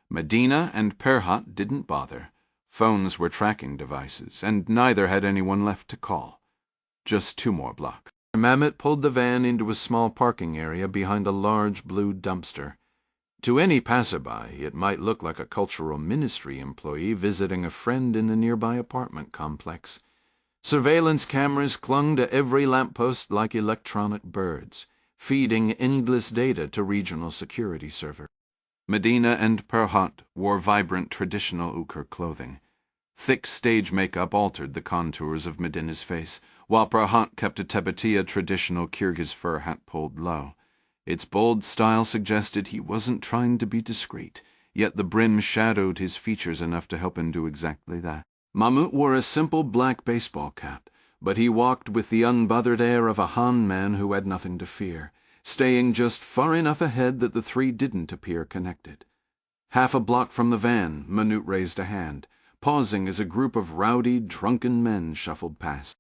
Medina and Perhat didn't bother. Phones were tracking devices, and neither had anyone left to call. Just 2 more blocks. Mamet pulled the van into a small parking area behind a large blue dumpster. To any passerby, it might look like a cultural ministry employee visiting a friend in the nearby apartment complex. Surveillance cameras clung to every lamppost like electronic birds, feeding endless data to regional security servers. Medina and Perhat wore vibrant traditional Uyghur clothing. Thick stage makeup altered the contours of Medina's face, while Perhat kept a Tabatia traditional Kyrgyz fur hat pulled low. Its bold style suggested he wasn't trying to be discreet, yet the brim shadowed his features enough to help him do exactly that. Mahmoud wore a simple black baseball cap, but he walked with the unbothered air of a Han man who had nothing to fear, staying just far enough ahead that the three didn't appear connected. Half a block from the van, Mahmoud raised a hand, pausing as a group of rowdy, drunken men shuffled past.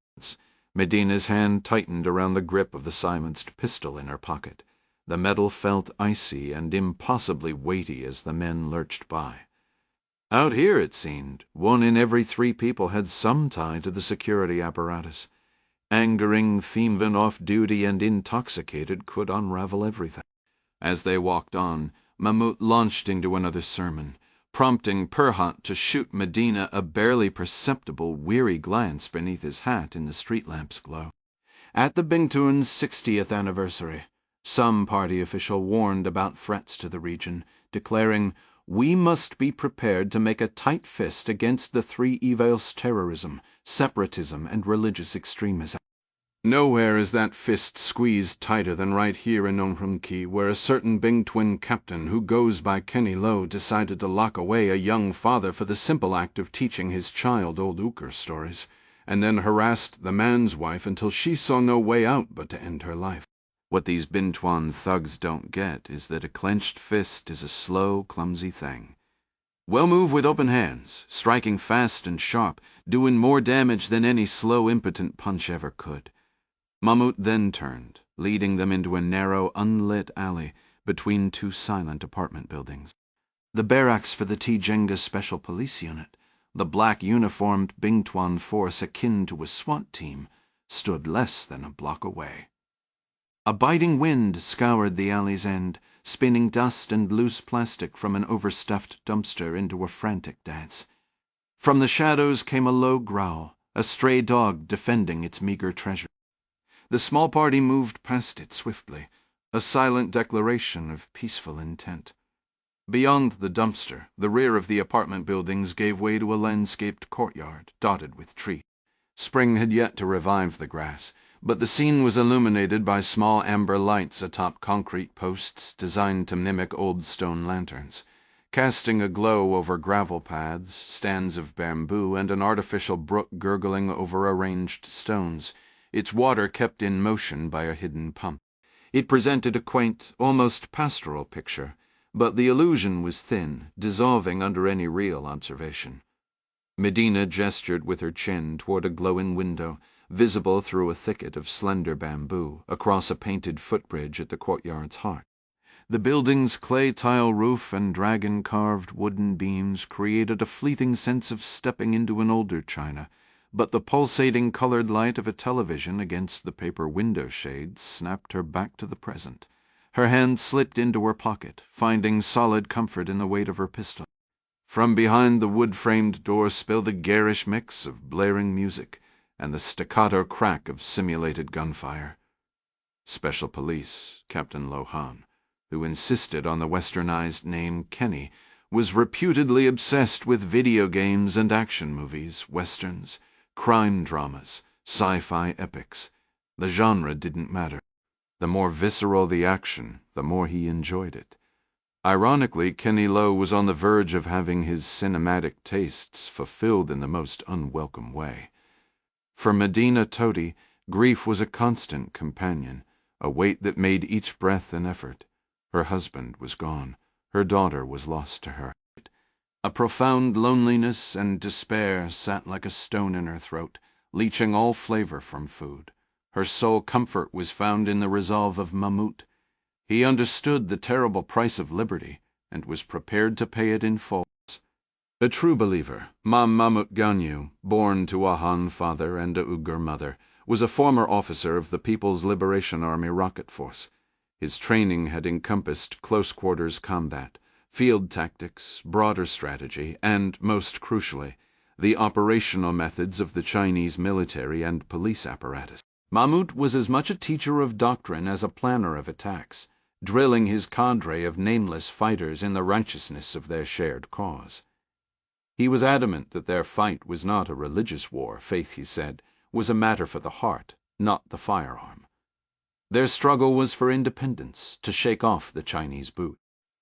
Medina's hand tightened around the grip of the silenced pistol in her pocket. The metal felt icy and impossibly weighty as the men lurched by. Out here, it seemed, 1 in every 3 people had some tie to the security apparatus. Angering, Themeven off-duty and intoxicated could unravel everything. As they walked on, Mahmoud launched into another sermon, prompting Perhat to shoot Medina a barely perceptible, weary glance beneath his hat in the street lamp's glow. At the Bingtuan's 60th anniversary, some party official warned about threats to the region, declaring, "We must be prepared to make a tight fist against the 3 evils: terrorism, separatism, and religious extremism." Nowhere is that fist squeezed tighter than right here in Urumqi, where a certain Bingtuan captain who goes by Kenny Low decided to lock away a young father for the simple act of teaching his child old Uyghur stories, and then harassed the man's wife until she saw no way out but to end her life. What these Bintuan thugs don't get is that a clenched fist is a slow, clumsy thing. We'll move with open hands, striking fast and sharp, doing more damage than any slow, impotent punch ever could. Mahmoud then turned, leading them into a narrow, unlit alley between two silent apartment buildings. The barracks for the T-Jenga Special Police Unit, the black uniformed Bingtuan force akin to a SWAT team, stood less than a block away. A biting wind scoured the alley's end, spinning dust and loose plastic from an overstuffed dumpster into a frantic dance. From the shadows came a low growl, a stray dog defending its meager treasure. The small party moved past it swiftly, a silent declaration of peaceful intent. Beyond the dumpster, the rear of the apartment buildings gave way to a landscaped courtyard dotted with trees. Spring had yet to revive the grass, but the scene was illuminated by small amber lights atop concrete posts designed to mimic old stone lanterns, casting a glow over gravel paths, stands of bamboo, and an artificial brook gurgling over arranged stones, its water kept in motion by a hidden pump. It presented a quaint, almost pastoral picture, but the illusion was thin, dissolving under any real observation. Medina gestured with her chin toward a glowing window, visible through a thicket of slender bamboo, across a painted footbridge at the courtyard's heart. The building's clay-tile roof and dragon-carved wooden beams created a fleeting sense of stepping into an older China, but the pulsating colored light of a television against the paper window shades snapped her back to the present. Her hand slipped into her pocket, finding solid comfort in the weight of her pistol. From behind the wood-framed door spilled a garish mix of blaring music and the staccato crack of simulated gunfire. Special Police Captain Lohan, who insisted on the westernized name Kenny, was reputedly obsessed with video games and action movies, westerns, crime dramas, sci-fi epics. The genre didn't matter. The more visceral the action, the more he enjoyed it. Ironically, Kenny Lowe was on the verge of having his cinematic tastes fulfilled in the most unwelcome way. For Medina Todi, grief was a constant companion, a weight that made each breath an effort. Her husband was gone. Her daughter was lost to her. A profound loneliness and despair sat like a stone in her throat, leaching all flavor from food. Her sole comfort was found in the resolve of Mahmoud. He understood the terrible price of liberty and was prepared to pay it in full. A true believer, Mahmoud Ganyu, born to a Han father and a Uyghur mother, was a former officer of the People's Liberation Army Rocket Force. His training had encompassed close-quarters combat, field tactics, broader strategy, and, most crucially, the operational methods of the Chinese military and police apparatus. Mahmoud was as much a teacher of doctrine as a planner of attacks, drilling his cadre of nameless fighters in the righteousness of their shared cause. He was adamant that their fight was not a religious war. Faith, he said, was a matter for the heart, not the firearm. Their struggle was for independence, to shake off the Chinese boot.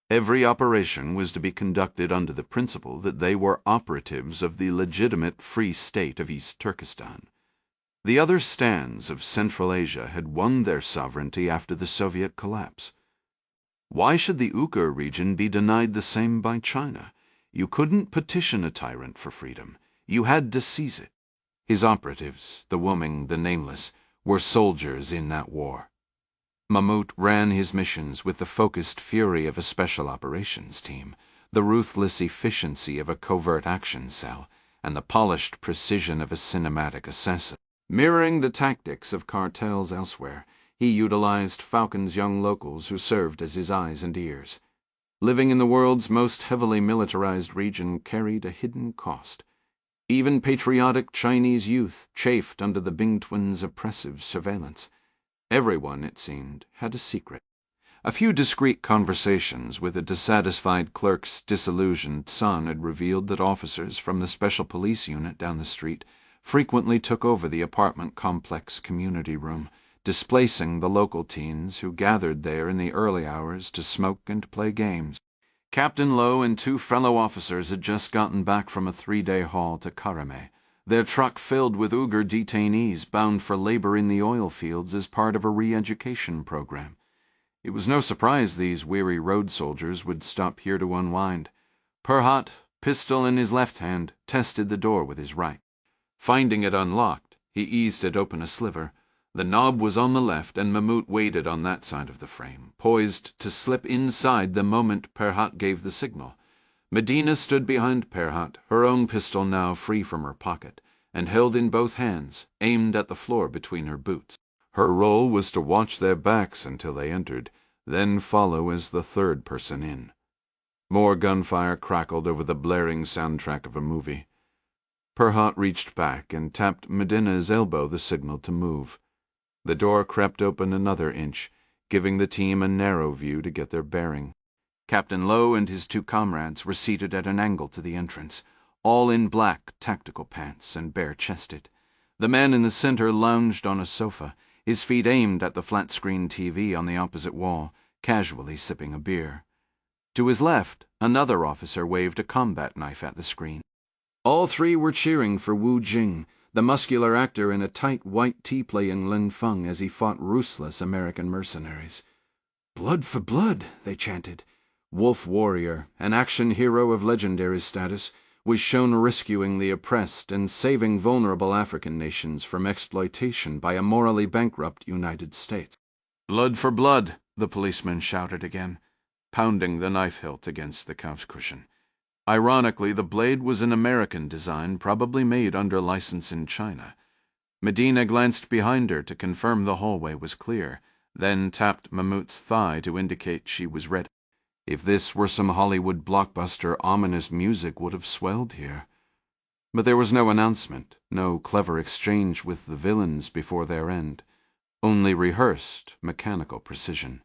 Every operation was to be conducted under the principle that they were operatives of the legitimate Free State of East Turkestan. The other stands of Central Asia had won their sovereignty after the Soviet collapse. Why should the Uyghur region be denied the same by China? You couldn't petition a tyrant for freedom. You had to seize it. His operatives, the Wuming, the Nameless, were soldiers in that war. Mahmoud ran his missions with the focused fury of a special operations team, the ruthless efficiency of a covert action cell, and the polished precision of a cinematic assassin. Mirroring the tactics of cartels elsewhere, he utilized Falcon's young locals who served as his eyes and ears. Living in the world's most heavily militarized region carried a hidden cost. Even patriotic Chinese youth chafed under the Bingtuan's oppressive surveillance. Everyone, it seemed, had a secret. A few discreet conversations with a dissatisfied clerk's disillusioned son had revealed that officers from the Special Police Unit down the street frequently took over the apartment complex community room, displacing the local teens who gathered there in the early hours to smoke and play games. Captain Lowe and two fellow officers had just gotten back from a 3-day haul to Karame, their truck filled with Uyghur detainees bound for labor in the oil fields as part of a re-education program. It was no surprise these weary road soldiers would stop here to unwind. Perhat, pistol in his left hand, tested the door with his right. Finding it unlocked, he eased it open a sliver. The knob was on the left, and Mahmoud waited on that side of the frame, poised to slip inside the moment Perhat gave the signal. Medina stood behind Perhat, her own pistol now free from her pocket, and held in both hands, aimed at the floor between her boots. Her role was to watch their backs until they entered, then follow as the third person in. More gunfire crackled over the blaring soundtrack of a movie. Perhat reached back and tapped Medina's elbow the signal to move. The door crept open another inch, giving the team a narrow view to get their bearing. Captain Lowe and his two comrades were seated at an angle to the entrance, all in black tactical pants and bare-chested. The man in the center lounged on a sofa, his feet aimed at the flat-screen TV on the opposite wall, casually sipping a beer. To his left, another officer waved a combat knife at the screen. All three were cheering for Wu Jing, the muscular actor in a tight white tee playing Lin Feng as he fought ruthless American mercenaries. "Blood for blood," they chanted. Wolf Warrior, an action hero of legendary status, was shown rescuing the oppressed and saving vulnerable African nations from exploitation by a morally bankrupt United States. "Blood for blood," the policeman shouted again, pounding the knife hilt against the couch cushion. Ironically, the blade was an American design, probably made under license in China. Medina glanced behind her to confirm the hallway was clear, then tapped Mahmoud's thigh to indicate she was ready. If this were some Hollywood blockbuster, ominous music would have swelled here. But there was no announcement, no clever exchange with the villains before their end, only rehearsed, mechanical precision.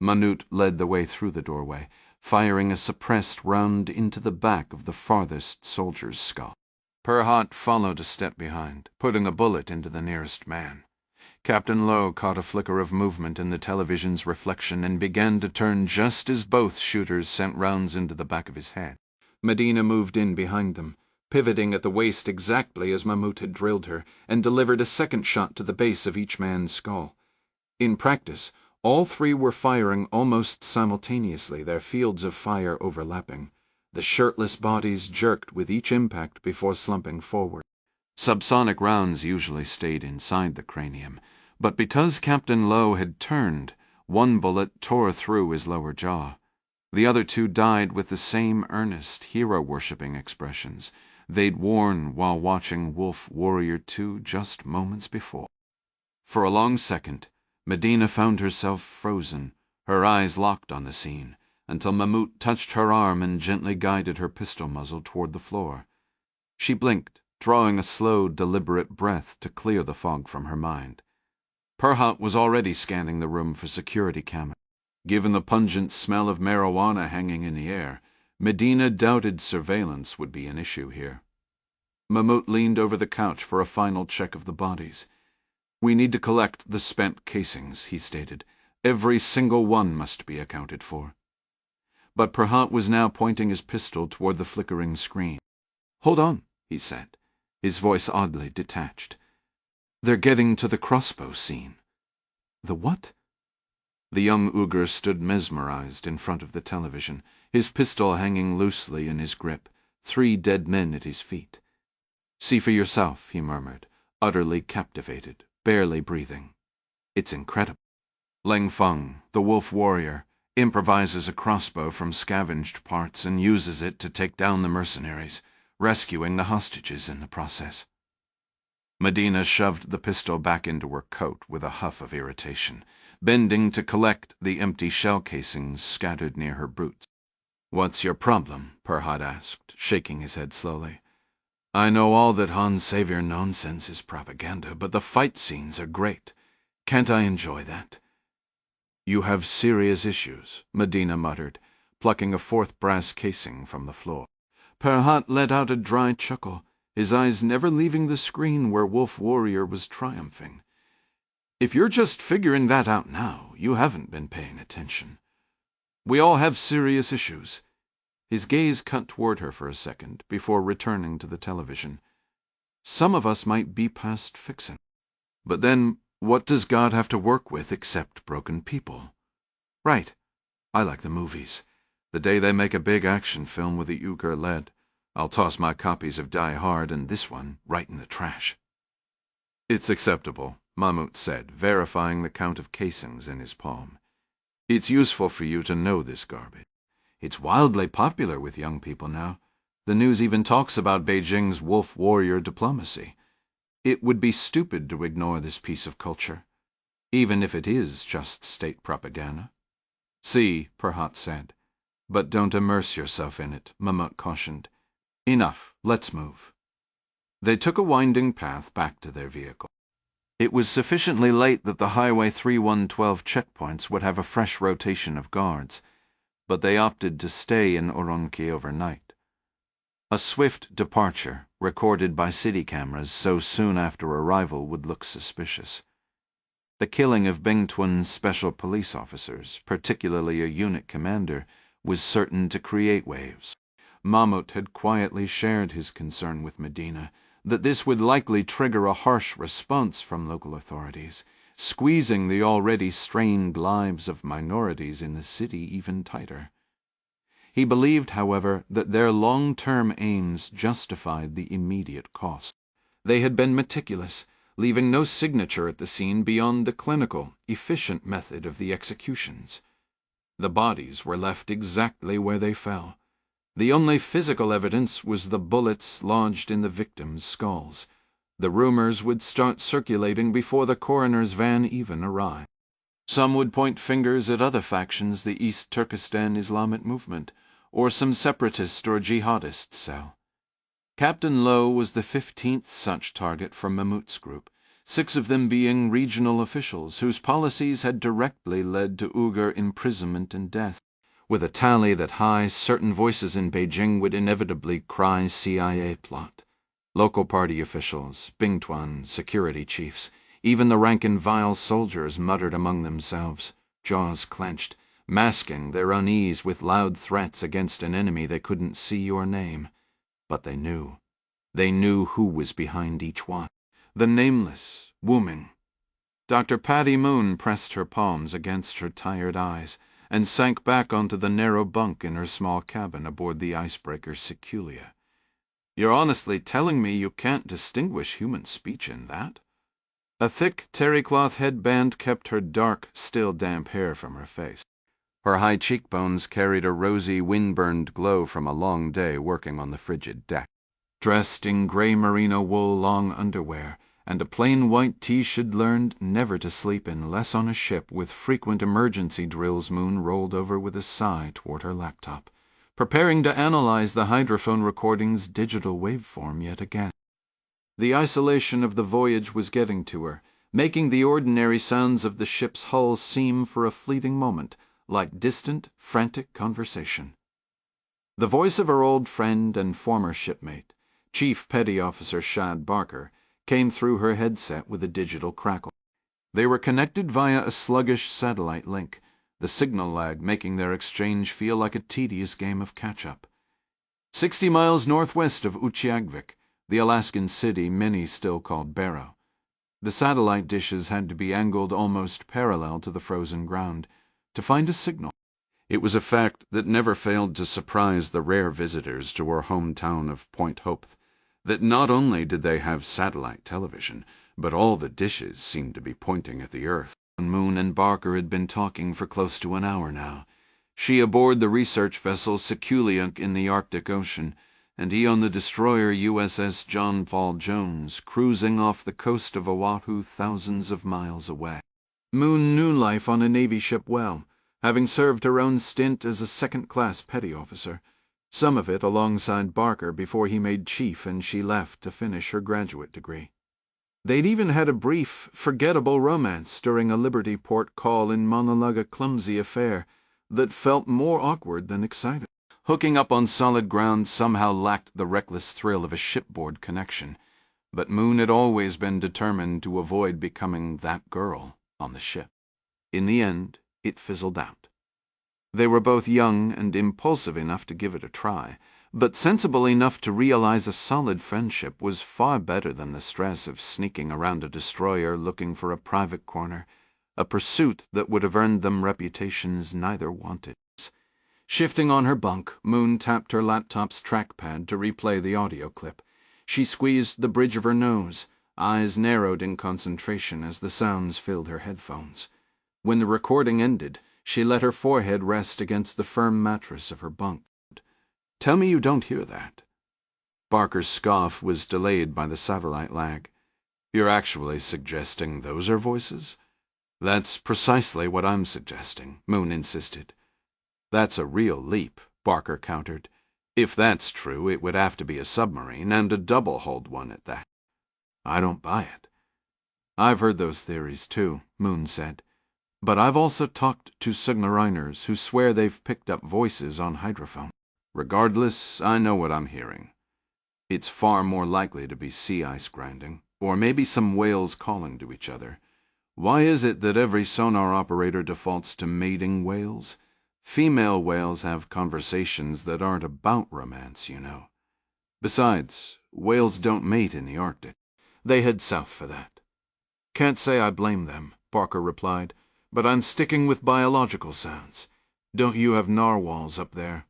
Manute led the way through the doorway, firing a suppressed round into the back of the farthest soldier's skull. Perhat followed a step behind, putting a bullet into the nearest man. Captain Lowe caught a flicker of movement in the television's reflection and began to turn just as both shooters sent rounds into the back of his head. Medina moved in behind them, pivoting at the waist exactly as Mahmoud had drilled her, and delivered a second shot to the base of each man's skull. In practice, all three were firing almost simultaneously, their fields of fire overlapping. The shirtless bodies jerked with each impact before slumping forward. Subsonic rounds usually stayed inside the cranium, but because Captain Lowe had turned, one bullet tore through his lower jaw. The other two died with the same earnest, hero-worshipping expressions they'd worn while watching Wolf Warrior 2 just moments before. For a long second, Medina found herself frozen, her eyes locked on the scene, until Mahmoud touched her arm and gently guided her pistol muzzle toward the floor. She blinked, drawing a slow, deliberate breath to clear the fog from her mind. Perhat was already scanning the room for security cameras. Given the pungent smell of marijuana hanging in the air, Medina doubted surveillance would be an issue here. Mahmoud leaned over the couch for a final check of the bodies. "We need to collect the spent casings," he stated. "Every single one must be accounted for." But Perhat was now pointing his pistol toward the flickering screen. "Hold on," he said, his voice oddly detached. "They're getting to the crossbow scene." "The what?" The young Uyghur stood mesmerized in front of the television, his pistol hanging loosely in his grip, 3 dead men at his feet. "See for yourself," he murmured, utterly captivated, barely breathing. "It's incredible. Lin Feng, the Wolf Warrior, improvises a crossbow from scavenged parts and uses it to take down the mercenaries, rescuing the hostages in the process." Medina shoved the pistol back into her coat with a huff of irritation, bending to collect the empty shell casings scattered near her boots. "What's your problem?" Perhat asked, shaking his head slowly. "I know all that Hans Savior nonsense is propaganda, but the fight scenes are great. Can't I enjoy that?" "You have serious issues," Medina muttered, plucking a 4th brass casing from the floor. Perhat let out a dry chuckle, his eyes never leaving the screen where Wolf Warrior was triumphing. "If you're just figuring that out now, you haven't been paying attention. We all have serious issues." His gaze cut toward her for a second before returning to the television. some of us might be past fixing. But then, what does God have to work with except broken people? Right. I like the movies. The day they make a big action film with the Uyghur lead, I'll toss my copies of Die Hard and this one right in the trash. It's acceptable, Mahmoud said, verifying the count of casings in his palm. It's useful for you to know this garbage. It's wildly popular with young people now. The news even talks about Beijing's wolf warrior diplomacy. It would be stupid to ignore this piece of culture, even if it is just state propaganda. See, Perhat said. But don't immerse yourself in it, Mahmoud cautioned. Enough, let's move. They took a winding path back to their vehicle. It was sufficiently late that the Highway 3112 checkpoints would have a fresh rotation of guards, but they opted to stay in Ürümqi overnight. A swift departure, recorded by city cameras so soon after arrival, would look suspicious. The killing of Bingtuan's special police officers, particularly a unit commander, was certain to create waves. Mahmoud had quietly shared his concern with Medina that this would likely trigger a harsh response from local authorities, squeezing the already strained lives of minorities in the city even tighter. He believed, however, that their long-term aims justified the immediate cost. They had been meticulous, leaving no signature at the scene beyond the clinical, efficient method of the executions. The bodies were left exactly where they fell. The only physical evidence was the bullets lodged in the victims' skulls. The rumors would start circulating before the coroner's van even arrived. Some would point fingers at other factions, the East Turkestan Islamic movement, or some separatist or jihadist cell. Captain Lowe was the 15th such target from Mahmoud's group, 6 of them being regional officials whose policies had directly led to Uyghur imprisonment and death. With a tally that high, certain voices in Beijing would inevitably cry CIA plot. Local party officials, Bingtuan, security chiefs, even the rank-and-file soldiers muttered among themselves, jaws clenched, masking their unease with loud threats against an enemy they couldn't see or name. But they knew. They knew who was behind each one. The nameless, Wuming. Dr. Patty Moon pressed her palms against her tired eyes and sank back onto the narrow bunk in her small cabin aboard the icebreaker Seculia. You're honestly telling me you can't distinguish human speech in that? A thick terry-cloth headband kept her dark, still damp hair from her face. Her high cheekbones carried a rosy, wind-burned glow from a long day working on the frigid deck. Dressed in grey merino wool long underwear and a plain white tee she'd learned never to sleep in unless on a ship with frequent emergency drills, Moon rolled over with a sigh toward her laptop, preparing to analyze the hydrophone recording's digital waveform yet again. The isolation of the voyage was getting to her, making the ordinary sounds of the ship's hull seem for a fleeting moment like distant, frantic conversation. The voice of her old friend and former shipmate, Chief Petty Officer Shad Barker, came through her headset with a digital crackle. They were connected via a sluggish satellite link, the signal lag making their exchange feel like a tedious game of catch-up. 60 miles northwest of Utqiagvik, the Alaskan city many still called Barrow. The satellite dishes had to be angled almost parallel to the frozen ground to find a signal. It was a fact that never failed to surprise the rare visitors to her hometown of Point Hope, that not only did they have satellite television, but all the dishes seemed to be pointing at the Earth. Moon and Barker had been talking for close to an hour now. She aboard the research vessel Seculia in the Arctic Ocean, and he on the destroyer USS John Paul Jones, cruising off the coast of Oahu thousands of miles away. Moon knew life on a Navy ship well, having served her own stint as a second-class petty officer, some of it alongside Barker before he made chief and she left to finish her graduate degree. They'd even had a brief, forgettable romance during a Liberty Port call in Monolug, a clumsy affair that felt more awkward than exciting. Hooking up on solid ground somehow lacked the reckless thrill of a shipboard connection, but Moon had always been determined to avoid becoming that girl on the ship. In the end, it fizzled out. They were both young and impulsive enough to give it a try, but sensible enough to realize a solid friendship was far better than the stress of sneaking around a destroyer looking for a private corner, a pursuit that would have earned them reputations neither wanted. Shifting on her bunk, Moon tapped her laptop's trackpad to replay the audio clip. She squeezed the bridge of her nose, eyes narrowed in concentration as the sounds filled her headphones. When the recording ended, she let her forehead rest against the firm mattress of her bunk. "Tell me you don't hear that." Barker's scoff was delayed by the satellite lag. "You're actually suggesting those are voices?" "That's precisely what I'm suggesting," Moon insisted. "That's a real leap," Barker countered. "If that's true, it would have to be a submarine, and a double-hulled one at that." "I don't buy it." "I've heard those theories too," Moon said. "But I've also talked to submariners who swear they've picked up voices on hydrophone. Regardless, I know what I'm hearing. It's far more likely to be sea ice grinding, or maybe some whales calling to each other. Why is it that every sonar operator defaults to mating whales? Female whales have conversations that aren't about romance, you know. Besides, whales don't mate in the Arctic. They head south for that." "Can't say I blame them," Barker replied, "but I'm sticking with biological sounds. Don't you have narwhals up there?"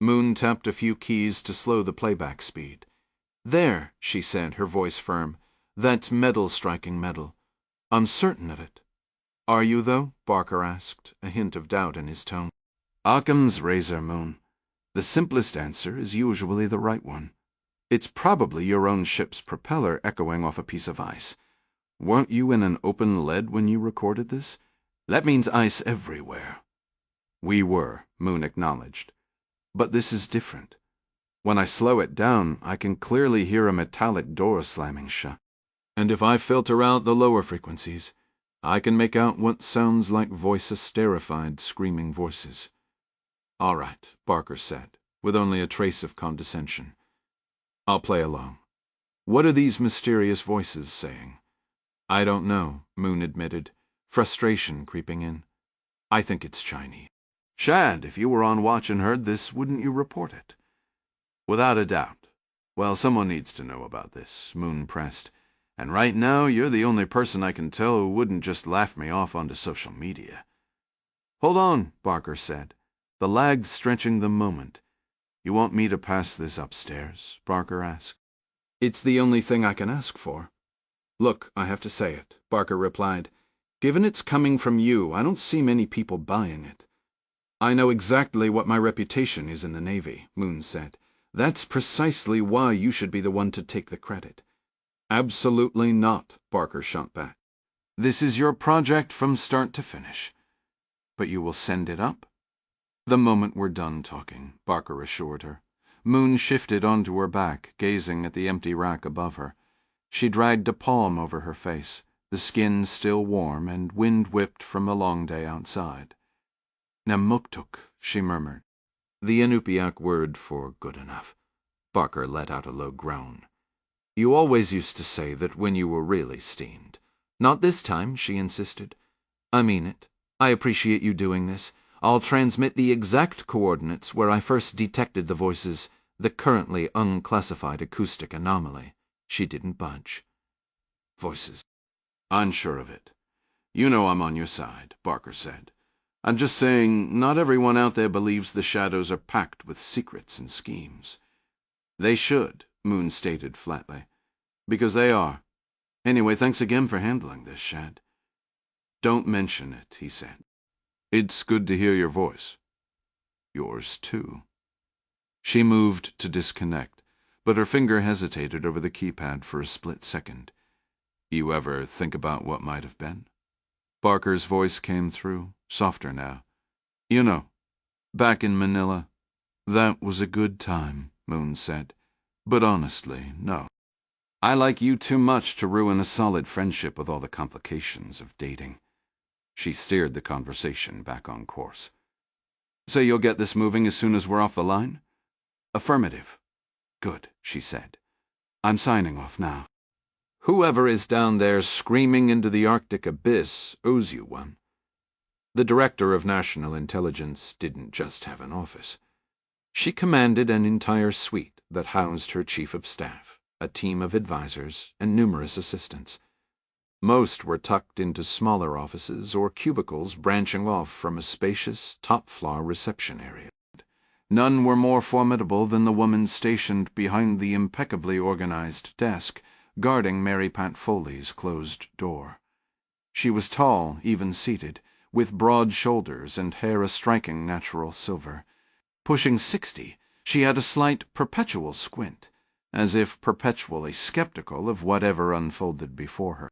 Moon tapped a few keys to slow the playback speed. "There," she said, her voice firm. "That's metal striking metal. I'm certain of it." "Are you, though?" Barker asked, a hint of doubt in his tone. "Occam's razor, Moon. The simplest answer is usually the right one. It's probably your own ship's propeller echoing off a piece of ice. Weren't you in an open lead when you recorded this? That means ice everywhere." "We were," Moon acknowledged. "But this is different. When I slow it down, I can clearly hear a metallic door slamming shut. And if I filter out the lower frequencies, I can make out what sounds like voice-esterified screaming voices." "All right," Barker said, with only a trace of condescension. "I'll play along. What are these mysterious voices saying?" "I don't know," Moon admitted, frustration creeping in. "I think it's Chinese." "Shad, if you were on watch and heard this, wouldn't you report it?" "Without a doubt. Well, someone needs to know about this," Moon pressed. "And right now, you're the only person I can tell who wouldn't just laugh me off onto social media." "Hold on," Barker said, the lag stretching the moment. "You want me to pass this upstairs?" Barker asked. "It's the only thing I can ask for." "Look, I have to say it," Barker replied. "Given it's coming from you, I don't see many people buying it." "I know exactly what my reputation is in the Navy," Moon said. "That's precisely why you should be the one to take the credit." "Absolutely not," Barker shot back. "This is your project from start to finish." "But you will send it up?" "The moment we're done talking," Barker assured her. Moon shifted onto her back, gazing at the empty rack above her. She dragged a palm over her face, the skin still warm and wind-whipped from a long day outside. "Namuktuk," she murmured. "The Inupiaq word for good enough." Barker let out a low groan. "You always used to say that when you were really steamed." "Not this time," she insisted. "I mean it. I appreciate you doing this. I'll transmit the exact coordinates where I first detected the voices, the currently unclassified acoustic anomaly." She didn't budge. "Voices. I'm sure of it. You know I'm on your side," Barker said. "I'm just saying not everyone out there believes the shadows are packed with secrets and schemes." "They should," Moon stated flatly. "Because they are. Anyway, thanks again for handling this, Shad." "Don't mention it," he said. "It's good to hear your voice." "Yours, too." She moved to disconnect, but her finger hesitated over the keypad for a split second. "You ever think about what might have been?" Barker's voice came through, softer now. "You know, back in Manila." "That was a good time," Moon said. "But honestly, no. I like you too much to ruin a solid friendship with all the complications of dating." She steered the conversation back on course. "So you'll get this moving as soon as we're off the line?" "Affirmative." "Good," she said. "I'm signing off now." "Whoever is down there screaming into the Arctic abyss owes you one." The Director of National Intelligence didn't just have an office. She commanded an entire suite that housed her chief of staff, a team of advisors, and numerous assistants. Most were tucked into smaller offices or cubicles branching off from a spacious top-floor reception area. None were more formidable than the woman stationed behind the impeccably organized desk, guarding Mary Pat Foley's closed door. She was tall, even seated, with broad shoulders and hair a striking natural silver. Pushing 60, she had a slight perpetual squint, as if perpetually skeptical of whatever unfolded before her.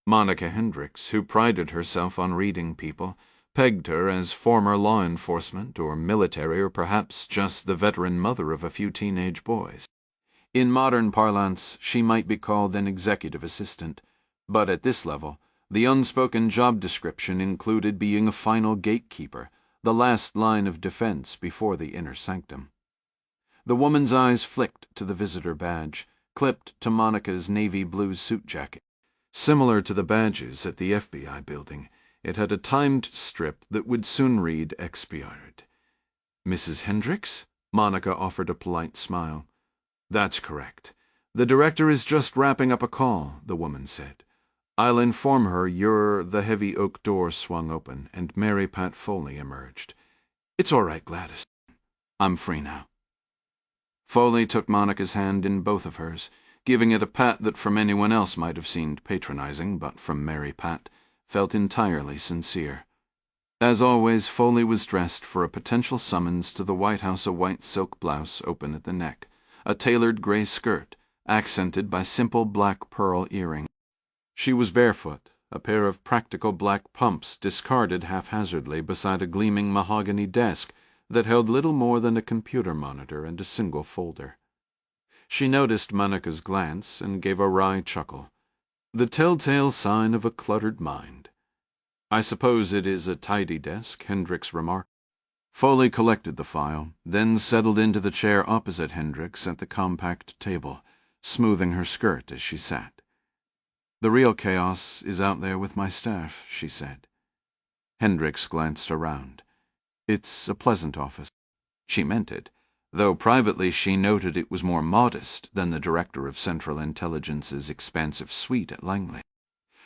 Monica Hendricks, who prided herself on reading people, pegged her as former law enforcement or military or perhaps just the veteran mother of a few teenage boys. In modern parlance, she might be called an executive assistant, but at this level, the unspoken job description included being a final gatekeeper, the last line of defense before the inner sanctum. The woman's eyes flicked to the visitor badge, clipped to Monica's navy blue suit jacket. Similar to the badges at the FBI building, it had a timed strip that would soon read expired. "Mrs. Hendricks?" Monica offered a polite smile. "That's correct. The director is just wrapping up a call," the woman said. "I'll inform her The heavy oak door swung open, and Mary Pat Foley emerged. "It's all right, Gladys. I'm free now." Foley took Monica's hand in both of hers, giving it a pat that from anyone else might have seemed patronizing, but from Mary Pat felt entirely sincere. As always, Foley was dressed for a potential summons to the White House, a white silk blouse open at the neck, a tailored gray skirt, accented by simple black pearl earrings. She was barefoot, a pair of practical black pumps discarded haphazardly beside a gleaming mahogany desk that held little more than a computer monitor and a single folder. She noticed Monica's glance and gave a wry chuckle, the telltale sign of a cluttered mind. "I suppose it is a tidy desk," Hendricks remarked. Foley collected the file, then settled into the chair opposite Hendricks at the compact table, smoothing her skirt as she sat. "The real chaos is out there with my staff," she said. Hendricks glanced around. "It's a pleasant office." She meant it, though privately she noted it was more modest than the Director of Central Intelligence's expansive suite at Langley.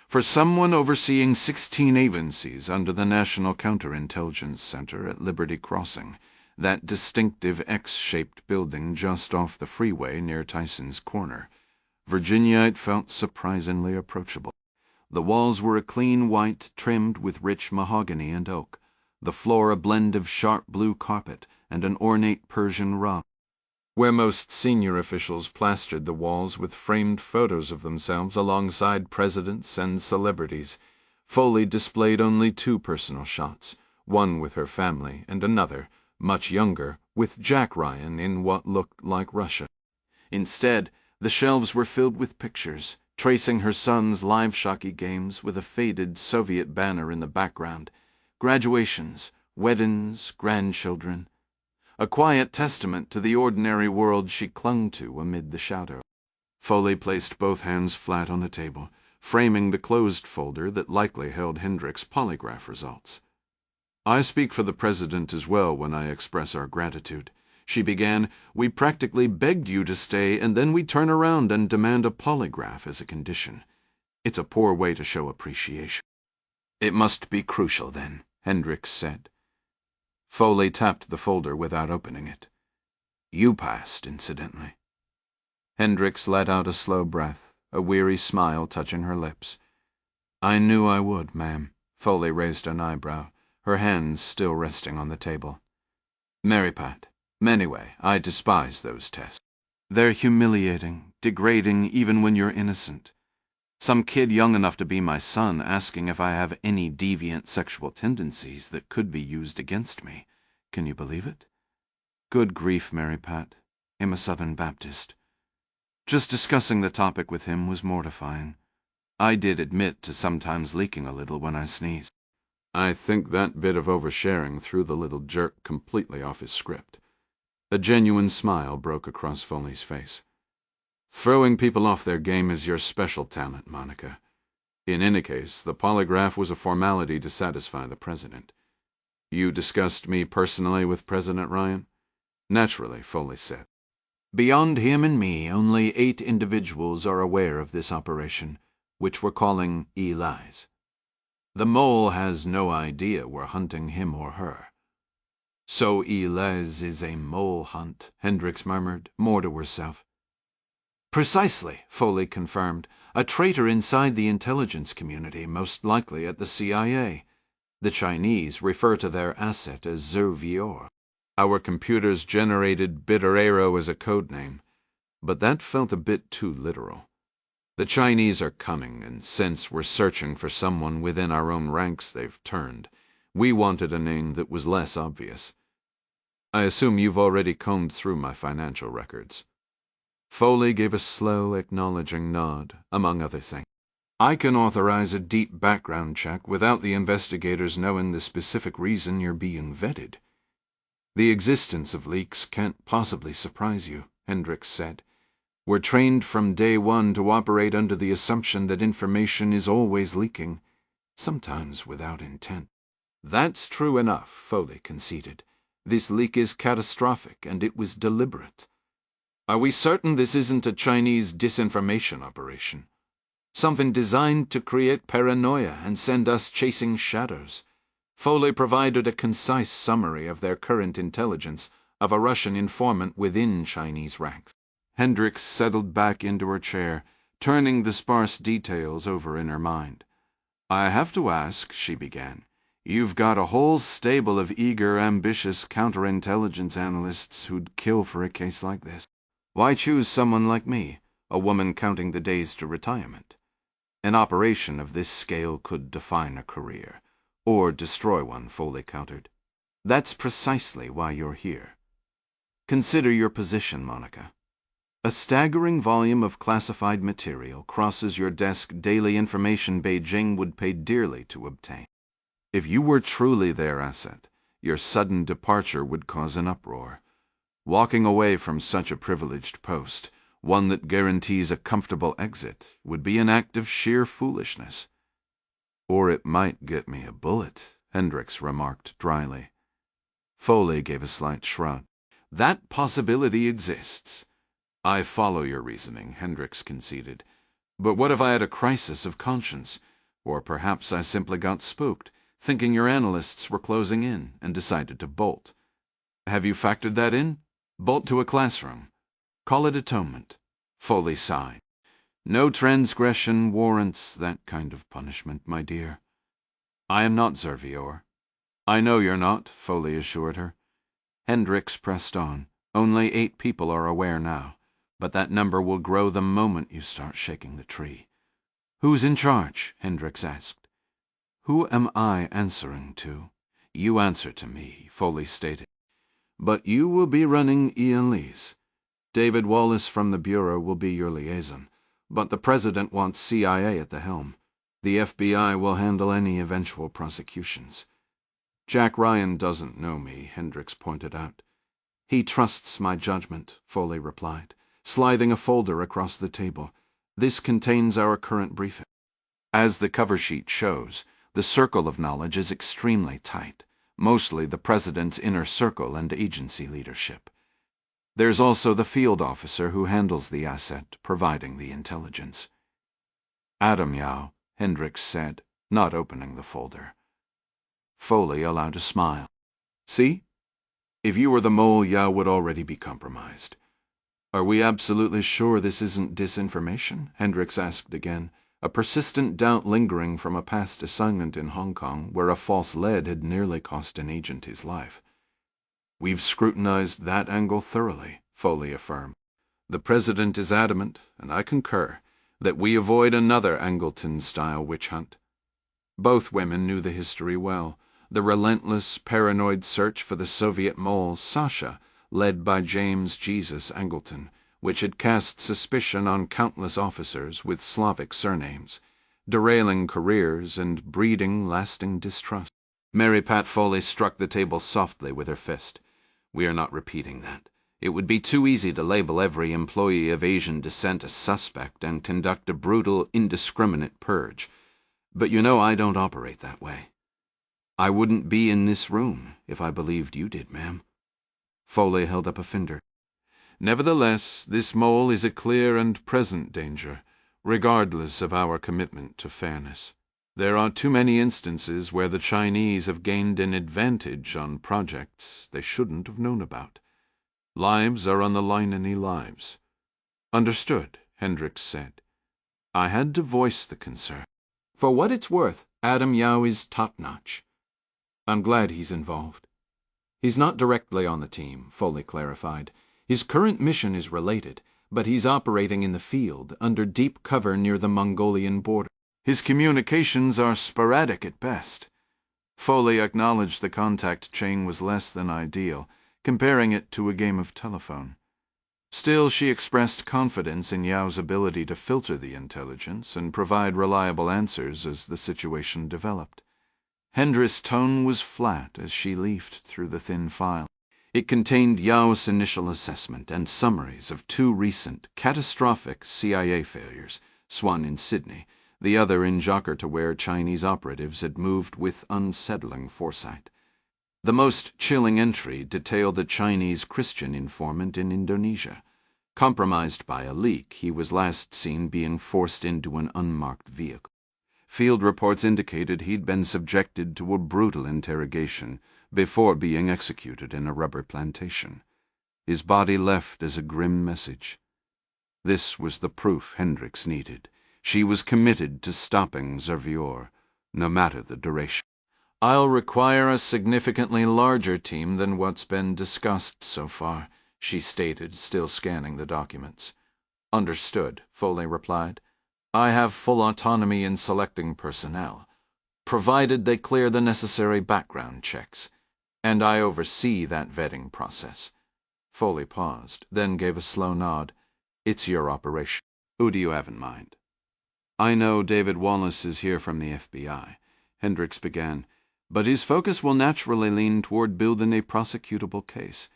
For someone overseeing 16 agencies under the National Counterintelligence Center at Liberty Crossing, that distinctive X-shaped building just off the freeway near Tyson's Corner, Virginia, it felt surprisingly approachable. The walls were a clean white trimmed with rich mahogany and oak, the floor a blend of sharp blue carpet and an ornate Persian rug. Where most senior officials plastered the walls with framed photos of themselves alongside presidents and celebrities, Foley displayed only 2 personal shots, one with her family and another, much younger, with Jack Ryan in what looked like Russia. Instead, the shelves were filled with pictures, tracing her son's live shockey games with a faded Soviet banner in the background, graduations, weddings, grandchildren, a quiet testament to the ordinary world she clung to amid the shadow. Foley placed both hands flat on the table, framing the closed folder that likely held Hendricks' polygraph results. "I speak for the President as well when I express our gratitude," she began. "We practically begged you to stay, and then we turn around and demand a polygraph as a condition. It's a poor way to show appreciation." "It must be crucial, then," Hendricks said. Foley tapped the folder without opening it. "You passed, incidentally." Hendricks let out a slow breath, a weary smile touching her lips. "I knew I would, ma'am." Foley raised an eyebrow, her hands still resting on the table. "Mary Pat, anyway, I despise those tests. They're humiliating, degrading even when you're innocent. Some kid young enough to be my son asking if I have any deviant sexual tendencies that could be used against me. Can you believe it? Good grief, Mary Pat. I'm a Southern Baptist. Just discussing the topic with him was mortifying. I did admit to sometimes leaking a little when I sneezed." I think that bit of oversharing threw the little jerk completely off his script. A genuine smile broke across Foley's face. "Throwing people off their game is your special talent, Monica. In any case, the polygraph was a formality to satisfy the President. You discussed me personally with President Ryan?" Naturally, Foley said. Beyond him and me, only 8 individuals are aware of this operation, which we're calling Eli's. The mole has no idea we're hunting him or her. So Eli's is a mole hunt, Hendricks murmured, more to herself. Precisely, Foley confirmed. A traitor inside the intelligence community, most likely at the CIA. The Chinese refer to their asset as Zervior. Our computers generated Bitterero as a code name, but that felt a bit too literal. The Chinese are cunning, and since we're searching for someone within our own ranks, they've turned. We wanted a name that was less obvious. I assume you've already combed through my financial records. Foley gave a slow, acknowledging nod, among other things. I can authorize a deep background check without the investigators knowing the specific reason you're being vetted. The existence of leaks can't possibly surprise you, Hendricks said. We're trained from day one to operate under the assumption that information is always leaking, sometimes without intent. That's true enough, Foley conceded. This leak is catastrophic, and it was deliberate. Are we certain this isn't a Chinese disinformation operation? Something designed to create paranoia and send us chasing shadows? Foley provided a concise summary of their current intelligence of a Russian informant within Chinese ranks. Hendricks settled back into her chair, turning the sparse details over in her mind. I have to ask, she began. You've got a whole stable of eager, ambitious counterintelligence analysts who'd kill for a case like this. Why choose someone like me, a woman counting the days to retirement? An operation of this scale could define a career, or destroy one, Foley countered. That's precisely why you're here. Consider your position, Monica. A staggering volume of classified material crosses your desk, daily information Beijing would pay dearly to obtain. If you were truly their asset, your sudden departure would cause an uproar. Walking away from such a privileged post, one that guarantees a comfortable exit, would be an act of sheer foolishness. Or it might get me a bullet, Hendricks remarked dryly. Foley gave a slight shrug. That possibility exists. I follow your reasoning, Hendricks conceded. But what if I had a crisis of conscience? Or perhaps I simply got spooked, thinking your analysts were closing in, and decided to bolt. Have you factored that in? Bolt to a classroom. Call it atonement. Foley sighed. No transgression warrants that kind of punishment, my dear. I am not Zervior. I know you're not, Foley assured her. Hendricks pressed on. Only 8 people are aware now, but that number will grow the moment you start shaking the tree. Who's in charge? Hendricks asked. Who am I answering to? You answer to me, Foley stated. But you will be running ELEs. David Wallace from the Bureau will be your liaison, but the President wants CIA at the helm. The FBI will handle any eventual prosecutions. Jack Ryan doesn't know me, Hendricks pointed out. He trusts my judgment, Foley replied, sliding a folder across the table. This contains our current briefing. As the cover sheet shows, the circle of knowledge is extremely tight, mostly the President's inner circle and agency leadership. There's also the field officer who handles the asset, providing the intelligence. Adam Yao, Hendricks said, not opening the folder. Foley allowed a smile. See? If you were the mole, Yao would already be compromised. Are we absolutely sure this isn't disinformation? Hendricks asked again, a persistent doubt lingering from a past assignment in Hong Kong where a false lead had nearly cost an agent his life. We've scrutinized that angle thoroughly, Foley affirmed. The President is adamant, and I concur, that we avoid another Angleton-style witch hunt. Both women knew the history well, the relentless, paranoid search for the Soviet mole Sasha, led by James Jesus Angleton, which had cast suspicion on countless officers with Slavic surnames, derailing careers and breeding lasting distrust. Mary Pat Foley struck the table softly with her fist. We are not repeating that. It would be too easy to label every employee of Asian descent a suspect and conduct a brutal, indiscriminate purge. But you know I don't operate that way. I wouldn't be in this room if I believed you did, ma'am. Foley held up a finger. Nevertheless, this mole is a clear and present danger, regardless of our commitment to fairness. There are too many instances where the Chinese have gained an advantage on projects they shouldn't have known about. Lives are on the line, any lives. Understood, Hendricks said. I had to voice the concern. For what it's worth, Adam Yao is top-notch. I'm glad he's involved. He's not directly on the team, Foley clarified. His current mission is related, but he's operating in the field, under deep cover near the Mongolian border. His communications are sporadic at best. Foley acknowledged the contact chain was less than ideal, comparing it to a game of telephone. Still, she expressed confidence in Yao's ability to filter the intelligence and provide reliable answers as the situation developed. Hendricks' tone was flat as she leafed through the thin file. It contained Yao's initial assessment and summaries of 2 recent, catastrophic CIA failures, one in Sydney, the other in Jakarta, where Chinese operatives had moved with unsettling foresight. The most chilling entry detailed a Chinese Christian informant in Indonesia. Compromised by a leak, he was last seen being forced into an unmarked vehicle. Field reports indicated he'd been subjected to a brutal interrogation before being executed in a rubber plantation. His body left as a grim message. This was the proof Hendricks needed. She was committed to stopping Zervior, no matter the duration. I'll require a significantly larger team than what's been discussed so far, she stated, still scanning the documents. Understood, Foley replied. I have full autonomy in selecting personnel, provided they clear the necessary background checks, and I oversee that vetting process. Foley paused, then gave a slow nod. It's your operation. Who do you have in mind? I know David Wallace is here from the FBI, Hendricks began, but his focus will naturally lean toward building a prosecutable case.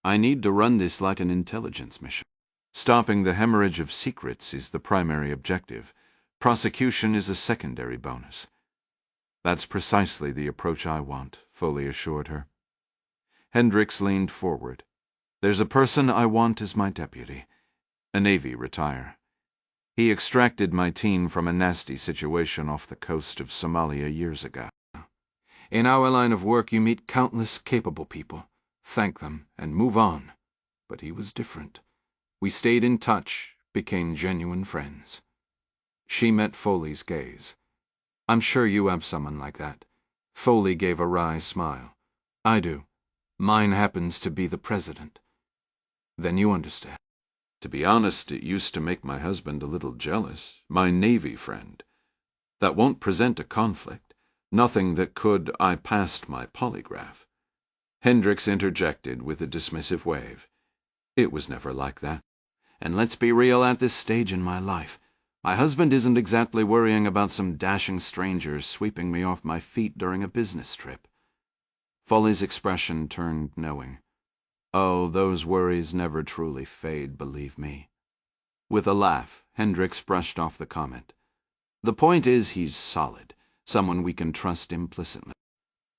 I need to run this like an intelligence mission. Stopping the hemorrhage of secrets is the primary objective. Prosecution is a secondary bonus. That's precisely the approach I want, Foley assured her. Hendricks leaned forward. There's a person I want as my deputy, a Navy retire. He extracted my team from a nasty situation off the coast of Somalia years ago. In our line of work you meet countless capable people, thank them, and move on. But he was different. We stayed in touch, became genuine friends. She met Foley's gaze. I'm sure you have someone like that. Foley gave a wry smile. I do. Mine happens to be the president. Then you understand. To be honest, it used to make my husband a little jealous, my Navy friend. That won't present a conflict. Nothing that could. I passed my polygraph. Hendricks interjected with a dismissive wave. It was never like that. And let's be real, at this stage in my life, my husband isn't exactly worrying about some dashing strangers sweeping me off my feet during a business trip. Foley's expression turned knowing. Oh, those worries never truly fade, believe me. With a laugh, Hendricks brushed off the comment. The point is he's solid, someone we can trust implicitly.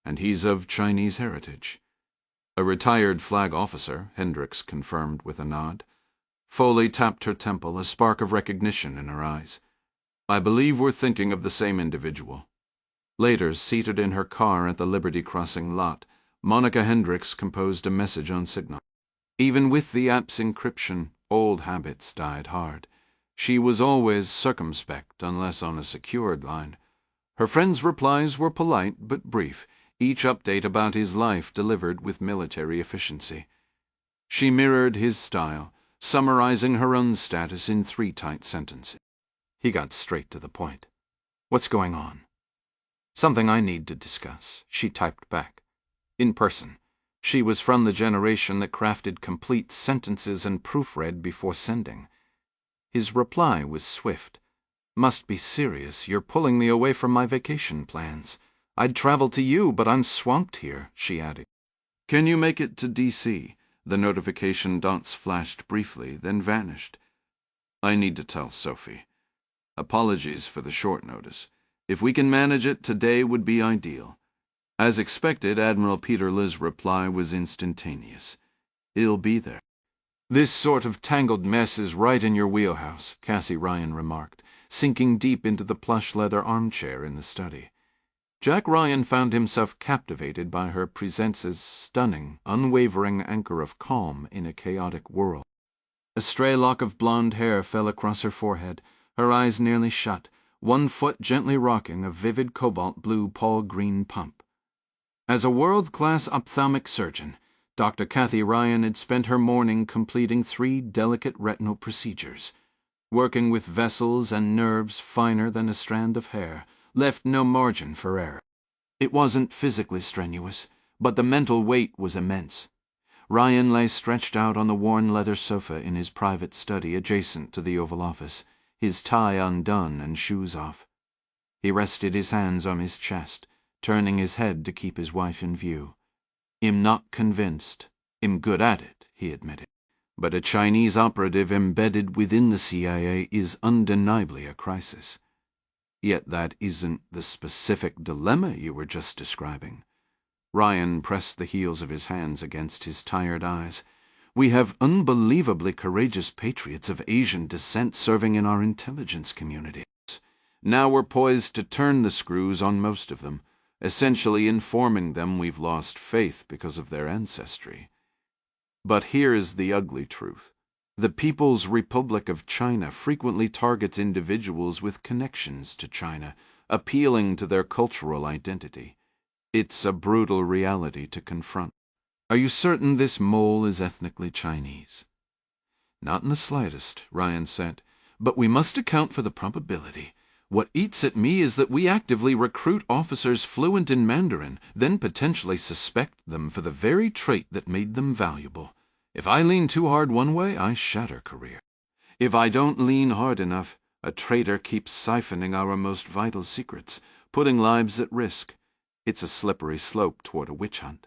And he's of Chinese heritage. A retired flag officer, Hendricks confirmed with a nod. Foley tapped her temple, a spark of recognition in her eyes. I believe we're thinking of the same individual. Later, seated in her car at the Liberty Crossing lot, Monica Hendricks composed a message on Signal. Even with the app's encryption, old habits died hard. She was always circumspect, unless on a secured line. Her friend's replies were polite but brief, each update about his life delivered with military efficiency. She mirrored his style, summarizing her own status in 3 tight sentences. He got straight to the point. What's going on? Something I need to discuss, she typed back. In person. She was from the generation that crafted complete sentences and proofread before sending. His reply was swift. Must be serious. You're pulling me away from my vacation plans. I'd travel to you, but I'm swamped here, she added. Can you make it to D.C.? The notification dots flashed briefly, then vanished. I need to tell Sophie. Apologies for the short notice. If we can manage it, today would be ideal. As expected, Admiral Peter Li's reply was instantaneous. He'll be there. This sort of tangled mess is right in your wheelhouse, Cassie Ryan remarked, sinking deep into the plush leather armchair in the study. Jack Ryan found himself captivated by her presence's stunning, unwavering anchor of calm in a chaotic world. A stray lock of blonde hair fell across her forehead, her eyes nearly shut, one foot gently rocking a vivid cobalt blue Paul Green pump. As a world-class ophthalmic surgeon, Dr. Cathy Ryan had spent her morning completing 3 delicate retinal procedures. Working with vessels and nerves finer than a strand of hair, left no margin for error. It wasn't physically strenuous, but the mental weight was immense. Ryan lay stretched out on the worn leather sofa in his private study adjacent to the Oval Office, his tie undone and shoes off. He rested his hands on his chest, turning his head to keep his wife in view. "I'm not convinced. I'm good at it," he admitted. "But a Chinese operative embedded within the CIA is undeniably a crisis." "Yet that isn't the specific dilemma you were just describing." Ryan pressed the heels of his hands against his tired eyes. "We have unbelievably courageous patriots of Asian descent serving in our intelligence communities. Now we're poised to turn the screws on most of them, essentially informing them we've lost faith because of their ancestry. But here's the ugly truth. The People's Republic of China frequently targets individuals with connections to China, appealing to their cultural identity. It's a brutal reality to confront." "Are you certain this mole is ethnically Chinese?" "Not in the slightest," Ryan said. "But we must account for the probability. What eats at me is that we actively recruit officers fluent in Mandarin, then potentially suspect them for the very trait that made them valuable. If I lean too hard one way, I shatter career. If I don't lean hard enough, a traitor keeps siphoning our most vital secrets, putting lives at risk. It's a slippery slope toward a witch hunt."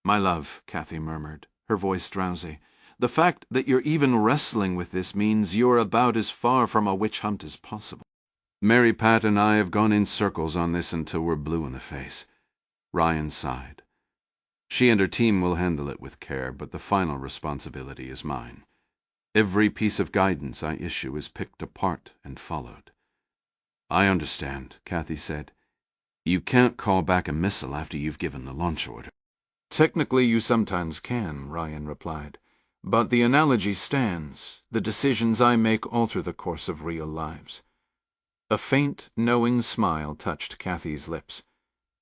"My love," Cathy murmured, her voice drowsy, "the fact that you're even wrestling with this means you're about as far from a witch hunt as possible." "Mary Pat and I have gone in circles on this until we're blue in the face." Ryan sighed. "She and her team will handle it with care, but the final responsibility is mine. Every piece of guidance I issue is picked apart and followed." "I understand," Cathy said. "You can't call back a missile after you've given the launch order." "Technically you sometimes can," Ryan replied. "But the analogy stands. The decisions I make alter the course of real lives." A faint, knowing smile touched Cathy's lips.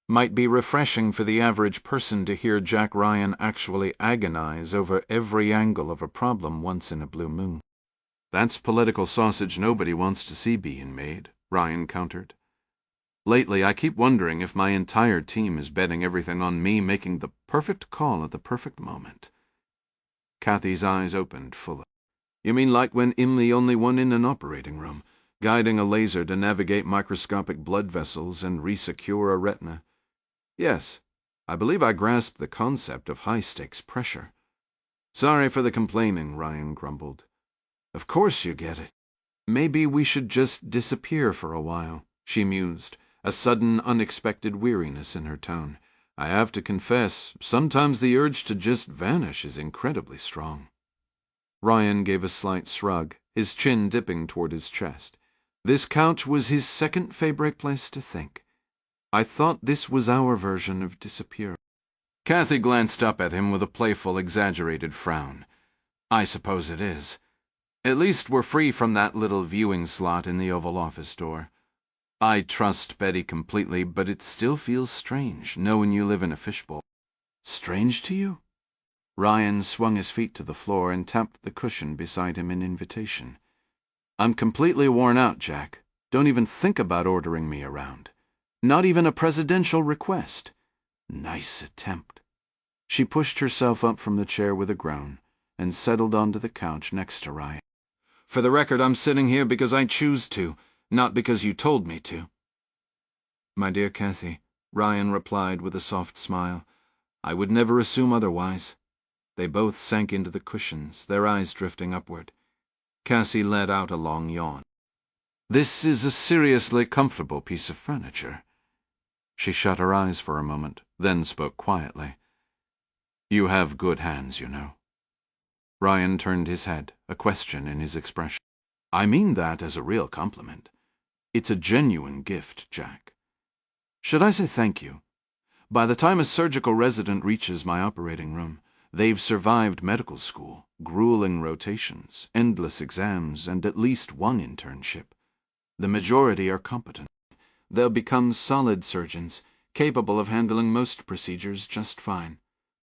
Might be refreshing for the average person to hear Jack Ryan actually agonize over every angle of a problem once in a blue moon. "That's political sausage nobody wants to see being made," Ryan countered. "Lately, I keep wondering if my entire team is betting everything on me making the perfect call at the perfect moment." Cathy's eyes opened fully. "You mean like when I'm the only one in an operating room, guiding a laser to navigate microscopic blood vessels and resecure a retina? Yes, I believe I grasp the concept of high-stakes pressure." "Sorry for the complaining," Ryan grumbled. "Of course you get it." "Maybe we should just disappear for a while," she mused, a sudden unexpected weariness in her tone. "I have to confess, sometimes the urge to just vanish is incredibly strong." Ryan gave a slight shrug, his chin dipping toward his chest. This couch was his second favorite place to think. "I thought this was our version of disappear." Cathy glanced up at him with a playful, exaggerated frown. "I suppose it is. At least we're free from that little viewing slot in the Oval Office door. I trust Betty completely, but it still feels strange, knowing you live in a fishbowl." "Strange to you?" Ryan swung his feet to the floor and tapped the cushion beside him in invitation. "I'm completely worn out, Jack. Don't even think about ordering me around. Not even a presidential request." "Nice attempt." She pushed herself up from the chair with a groan and settled onto the couch next to Ryan. "For the record, I'm sitting here because I choose to, not because you told me to." "My dear Cathy," Ryan replied with a soft smile, "I would never assume otherwise." They both sank into the cushions, their eyes drifting upward. Cassie let out a long yawn. "This is a seriously comfortable piece of furniture." She shut her eyes for a moment, then spoke quietly. "You have good hands, you know." Ryan turned his head, a question in his expression. I mean that as a real compliment. It's a genuine gift, Jack. Should I say thank you? By the time a surgical resident reaches my operating room, they've survived medical school, grueling rotations, endless exams, and at least one internship. The majority are competent. They'll become solid surgeons, capable of handling most procedures just fine.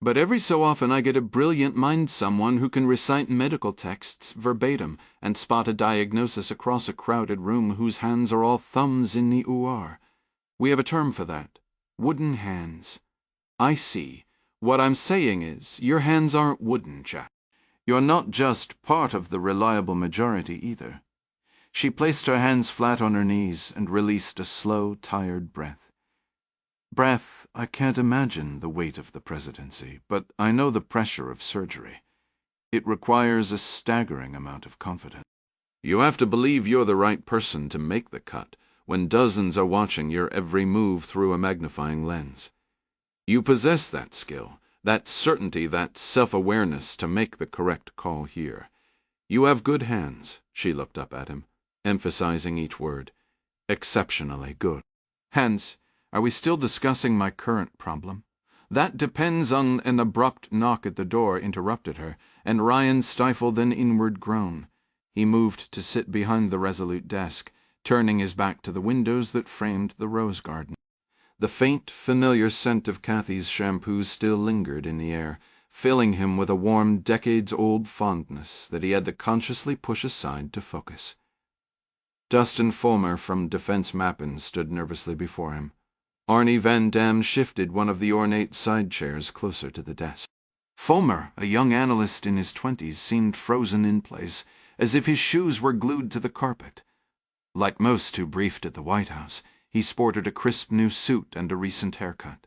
But every so often I get a brilliant mind someone who can recite medical texts verbatim and spot a diagnosis across a crowded room whose hands are all thumbs in the OR. We have a term for that. Wooden hands. I see. What I'm saying is, your hands aren't wooden, Jack. You're not just part of the reliable majority either. She placed her hands flat on her knees and released a slow, tired breath. Breath, I can't imagine the weight of the presidency, but I know the pressure of surgery. It requires a staggering amount of confidence. You have to believe you're the right person to make the cut when dozens are watching your every move through a magnifying lens. You possess that skill, that certainty, that self-awareness to make the correct call here. You have good hands, she looked up at him, emphasizing each word. Exceptionally good. Hands. Are we still discussing my current problem? That depends on an abrupt knock at the door interrupted her, and Ryan stifled an inward groan. He moved to sit behind the resolute desk, turning his back to the windows that framed the rose garden. The faint, familiar scent of Kathy's shampoo still lingered in the air, filling him with a warm, decades-old fondness that he had to consciously push aside to focus. Dustin Fulmer from Defense Mappin stood nervously before him. Arnie Van Dam shifted one of the ornate side chairs closer to the desk. Fulmer, a young analyst in his 20s, seemed frozen in place, as if his shoes were glued to the carpet. Like most who briefed at the White House, he sported a crisp new suit and a recent haircut.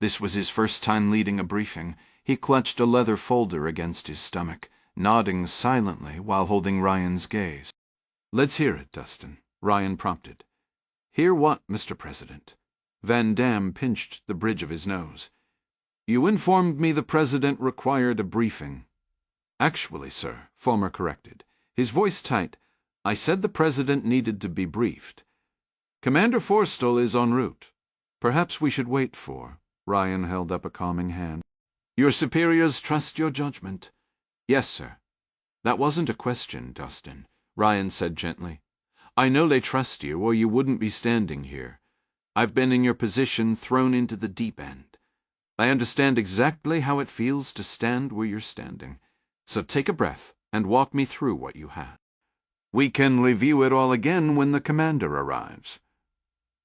This was his first time leading a briefing. He clutched a leather folder against his stomach, nodding silently while holding Ryan's gaze. "Let's hear it, Dustin," Ryan prompted. "Hear what, Mr. President?" Van Dam pinched the bridge of his nose. "You informed me the President required a briefing." "Actually, sir," Fulmer corrected, his voice tight, "I said the President needed to be briefed. Commander Forstall is en route. Perhaps we should wait for—" Ryan held up a calming hand. "Your superiors trust your judgment." "Yes, sir." "That wasn't a question, Dustin," Ryan said gently. "I know they trust you, or you wouldn't be standing here. I've been in your position, thrown into the deep end. I understand exactly how it feels to stand where you're standing. So take a breath and walk me through what you had. We can review it all again when the commander arrives."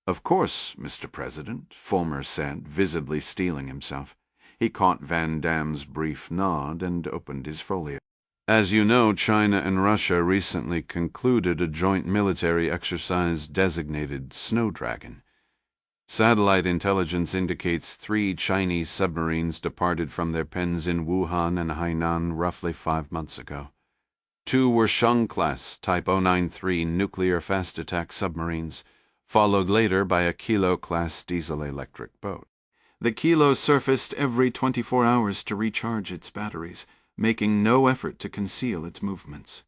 "Of course, Mr. President," Fulmer said, visibly steeling himself. He caught Van Dam's brief nod and opened his folio. "As you know, China and Russia recently concluded a joint military exercise designated Snowdragon. Satellite intelligence indicates 3 Chinese submarines departed from their pens in Wuhan and Hainan roughly 5 months ago. 2 were Shang-class Type 093 nuclear fast-attack submarines, followed later by a Kilo-class diesel-electric boat. The Kilo surfaced every 24 hours to recharge its batteries, making no effort to conceal its movements.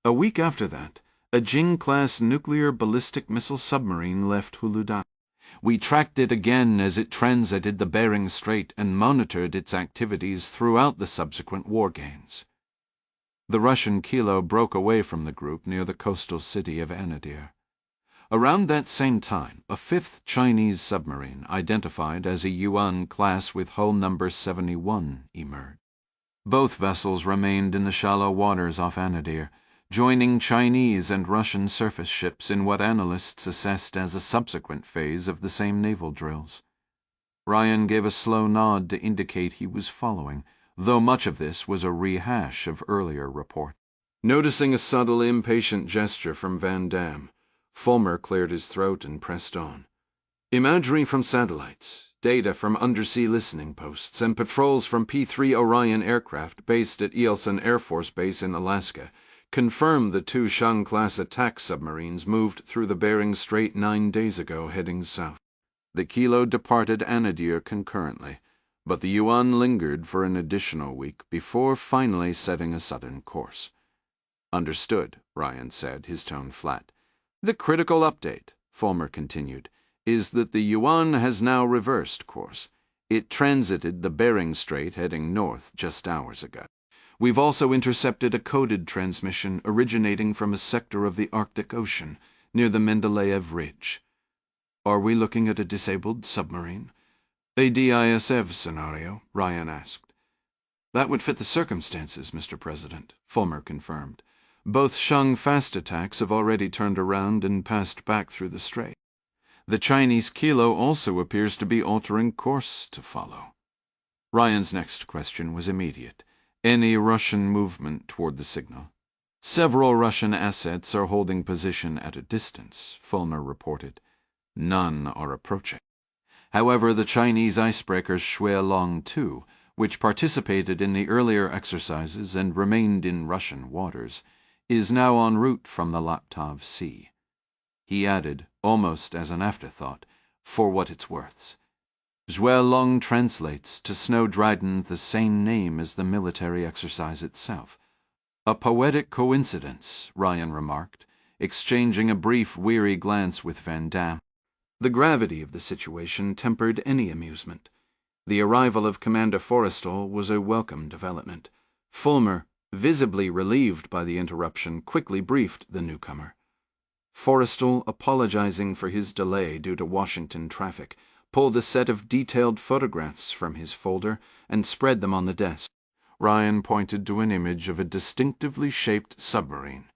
A week after that, a Jing-class nuclear ballistic missile submarine left Huludan. We tracked it again as it transited the Bering Strait and monitored its activities throughout the subsequent war games. The Russian Kilo broke away from the group near the coastal city of Anadyr. Around that same time, a 5th Chinese submarine, identified as a Yuan class with hull number 71, emerged. Both vessels remained in the shallow waters off Anadyr, joining Chinese and Russian surface ships in what analysts assessed as a subsequent phase of the same naval drills. Ryan gave a slow nod to indicate he was following, though much of this was a rehash of earlier reports. Noticing a subtle, impatient gesture from Van Dam, Fulmer cleared his throat and pressed on. "Imagery from satellites, data from undersea listening posts, and patrols from P-3 Orion aircraft based at Eielson Air Force Base in Alaska confirmed the 2 Shang-class attack submarines moved through the Bering Strait 9 days ago, heading south. The Kilo departed Anadyr concurrently. but the Yuan lingered for an additional week before finally setting a southern course. "Understood," Ryan said, his tone flat. "The critical update," Fulmer continued, "is that the Yuan has now reversed course. It transited the Bering Strait heading north just hours ago. We've also intercepted a coded transmission originating from a sector of the Arctic Ocean near the Mendeleev Ridge. Are we looking at a disabled submarine?" "A DISF scenario?" Ryan asked. "That would fit the circumstances, Mr. President," Fulmer confirmed. "Both Shang fast attacks have already turned around and passed back through the strait. The Chinese Kilo also appears to be altering course to follow." Ryan's next question was immediate. "Any Russian movement toward the signal?" "Several Russian assets are holding position at a distance," Fulmer reported. "None are approaching. However, the Chinese icebreaker Shuilong 2, which participated in the earlier exercises and remained in Russian waters, is now en route from the Laptov Sea." He added, almost as an afterthought, "for what it's worth. Shuilong translates to Snow Dryden the same name as the military exercise itself." "A poetic coincidence," Ryan remarked, exchanging a brief, weary glance with Van Damme. The gravity of the situation tempered any amusement. The arrival of Commander Forrestal was a welcome development. Fulmer, visibly relieved by the interruption, quickly briefed the newcomer. Forrestal, apologizing for his delay due to Washington traffic, pulled a set of detailed photographs from his folder and spread them on the desk. Ryan pointed to an image of a distinctively shaped submarine.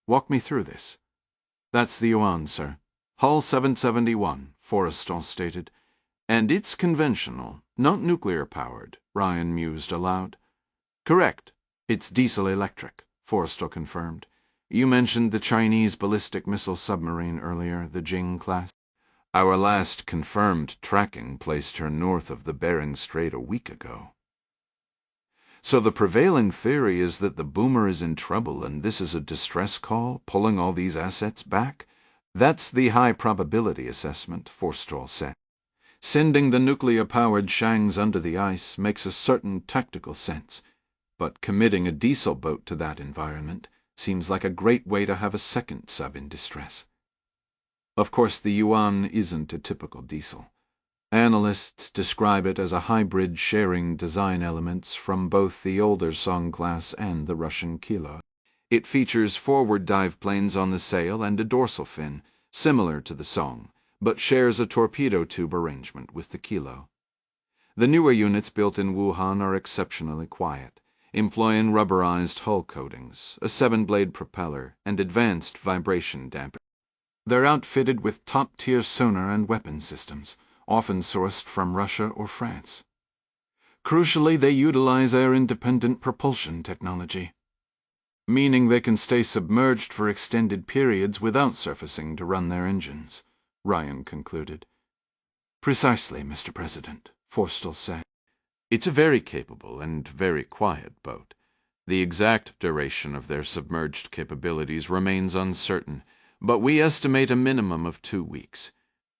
"Walk me through this." "That's the Yuan, sir. Hull 771, Forrestal stated. "And it's conventional, not nuclear-powered," Ryan mused aloud. "Correct. It's diesel-electric," Forrestal confirmed. "You mentioned the Chinese ballistic missile submarine earlier, the Jing class. Our last confirmed tracking placed her north of the Bering Strait a week ago." "So the prevailing theory is that the boomer is in trouble and this is a distress call, pulling all these assets back?" "That's the high-probability assessment," Forrestal said. "Sending the nuclear-powered Shangs under the ice makes a certain tactical sense, but committing a diesel boat to that environment seems like a great way to have a second sub in distress. Of course, the Yuan isn't a typical diesel. Analysts describe it as a hybrid sharing design elements from both the older Song class and the Russian Kilo. It features forward dive planes on the sail and a dorsal fin, similar to the Song, but shares a torpedo tube arrangement with the Kilo. The newer units built in Wuhan are exceptionally quiet, employing rubberized hull coatings, a 7-blade propeller, and advanced vibration damping. They're outfitted with top-tier sonar and weapon systems, often sourced from Russia or France. Crucially, they utilize air-independent propulsion technology, meaning they can stay submerged for extended periods without surfacing to run their engines," Ryan concluded. "Precisely, Mr. President," Forrestal said. "It's a very capable and very quiet boat. The exact duration of their submerged capabilities remains uncertain, but we estimate a minimum of 2 weeks.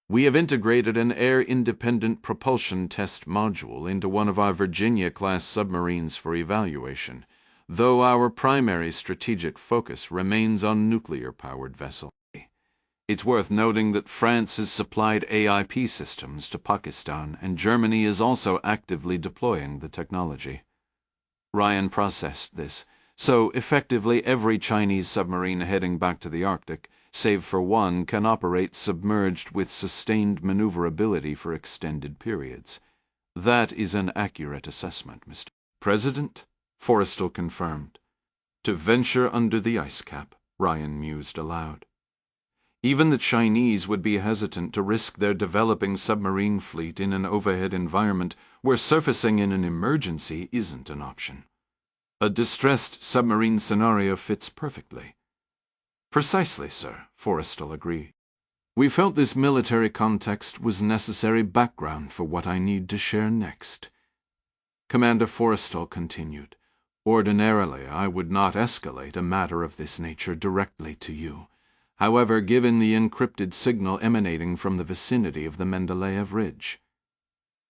We have integrated an air-independent propulsion test module into one of our Virginia-class submarines for evaluation, though our primary strategic focus remains on nuclear-powered vessels. It's worth noting that France has supplied AIP systems to Pakistan, and Germany is also actively deploying the technology." Ryan processed this. So effectively every Chinese submarine heading back to the Arctic, save for one, can operate submerged with sustained maneuverability for extended periods. That is an accurate assessment, Mr. President, Forrestal confirmed. "To venture under the ice cap," Ryan mused aloud. "Even the Chinese would be hesitant to risk their developing submarine fleet in an overhead environment where surfacing in an emergency isn't an option. A distressed submarine scenario fits perfectly." "Precisely, sir," Forrestal agreed. "We felt this military context was necessary background for what I need to share next." Commander Forrestal continued, "Ordinarily, I would not escalate a matter of this nature directly to you. However, given the encrypted signal emanating from the vicinity of the Mendeleev Ridge."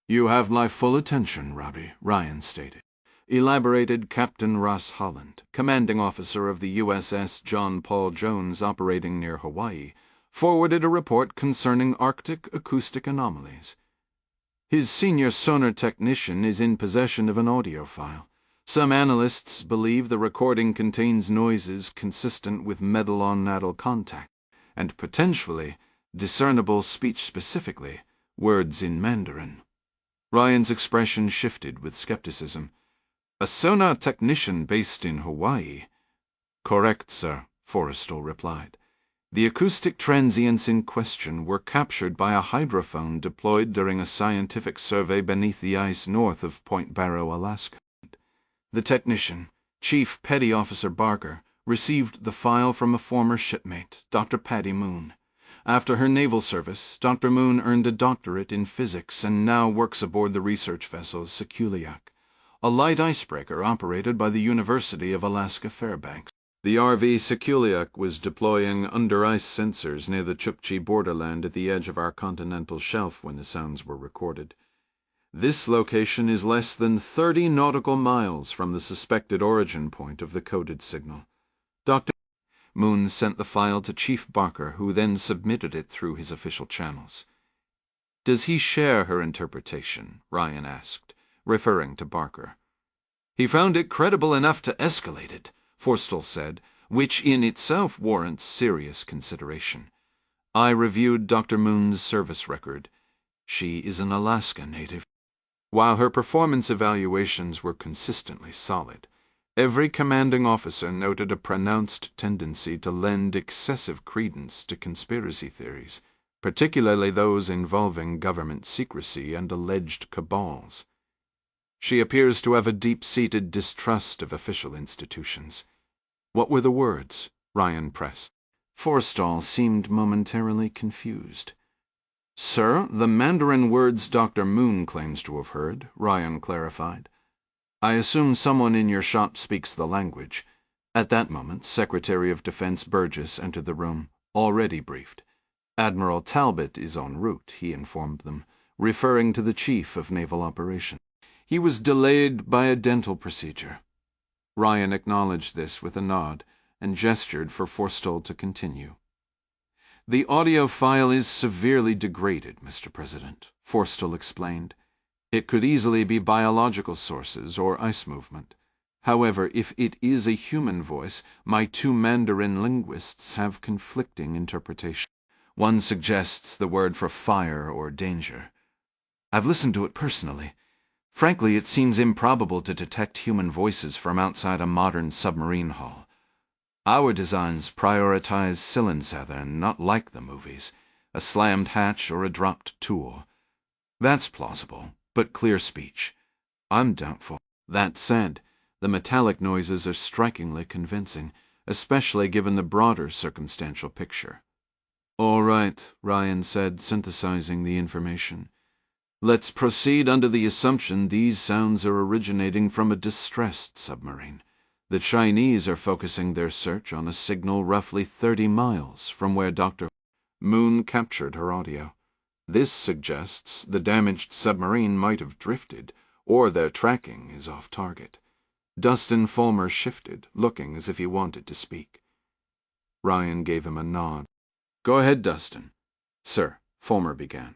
"You have my full attention, Robbie," Ryan stated. Elaborated Captain Ross Holland, commanding officer of the USS John Paul Jones operating near Hawaii, forwarded a report concerning Arctic acoustic anomalies. His senior sonar technician is in possession of an audio file. Some analysts believe the recording contains noises consistent with metal-on-metal contact, and potentially discernible speech specifically, words in Mandarin. Ryan's expression shifted with skepticism. A sonar technician based in Hawaii? Correct, sir, Forrestal replied. The acoustic transients in question were captured by a hydrophone deployed during a scientific survey beneath the ice north of Point Barrow, Alaska. The technician, Chief Petty Officer Barker, received the file from a former shipmate, Dr. Patty Moon. After her naval service, Dr. Moon earned a doctorate in physics and now works aboard the research vessel Sekuliak, a light icebreaker operated by the University of Alaska Fairbanks. The RV Sekuliak was deploying under-ice sensors near the Chukchi borderland at the edge of our continental shelf when the sounds were recorded. This location is less than 30 nautical miles from the suspected origin point of the coded signal. Dr. Moon sent the file to Chief Barker, who then submitted it through his official channels. Does he share her interpretation? Ryan asked, referring to Barker. He found it credible enough to escalate it, Forrestal said, which in itself warrants serious consideration. I reviewed Dr. Moon's service record. She is an Alaska native. While her performance evaluations were consistently solid, every commanding officer noted a pronounced tendency to lend excessive credence to conspiracy theories, particularly those involving government secrecy and alleged cabals. She appears to have a deep-seated distrust of official institutions. What were the words? Ryan pressed. Forrestal seemed momentarily confused. Sir, the Mandarin words Dr. Moon claims to have heard, Ryan clarified. I assume someone in your shop speaks the language. At that moment, Secretary of Defense Burgess entered the room, already briefed. Admiral Talbot is en route, he informed them, referring to the Chief of Naval Operations. He was delayed by a dental procedure. Ryan acknowledged this with a nod and gestured for Forrestal to continue. The audio file is severely degraded, Mr. President, Forrestal explained. It could easily be biological sources or ice movement. However, if it is a human voice, my two Mandarin linguists have conflicting interpretations. One suggests the word for fire or danger. I've listened to it personally. Frankly, it seems improbable to detect human voices from outside a modern submarine hull. Our designs prioritize Cylinder, not like the movies, a slammed hatch or a dropped tool. That's plausible, but clear speech. I'm doubtful. That said, the metallic noises are strikingly convincing, especially given the broader circumstantial picture. All right, Ryan said, synthesizing the information. Let's proceed under the assumption these sounds are originating from a distressed submarine. The Chinese are focusing their search on a signal roughly 30 miles from where Dr. Moon captured her audio. This suggests the damaged submarine might have drifted, or their tracking is off target. Dustin Fulmer shifted, looking as if he wanted to speak. Ryan gave him a nod. Go ahead, Dustin. Sir, Fulmer began.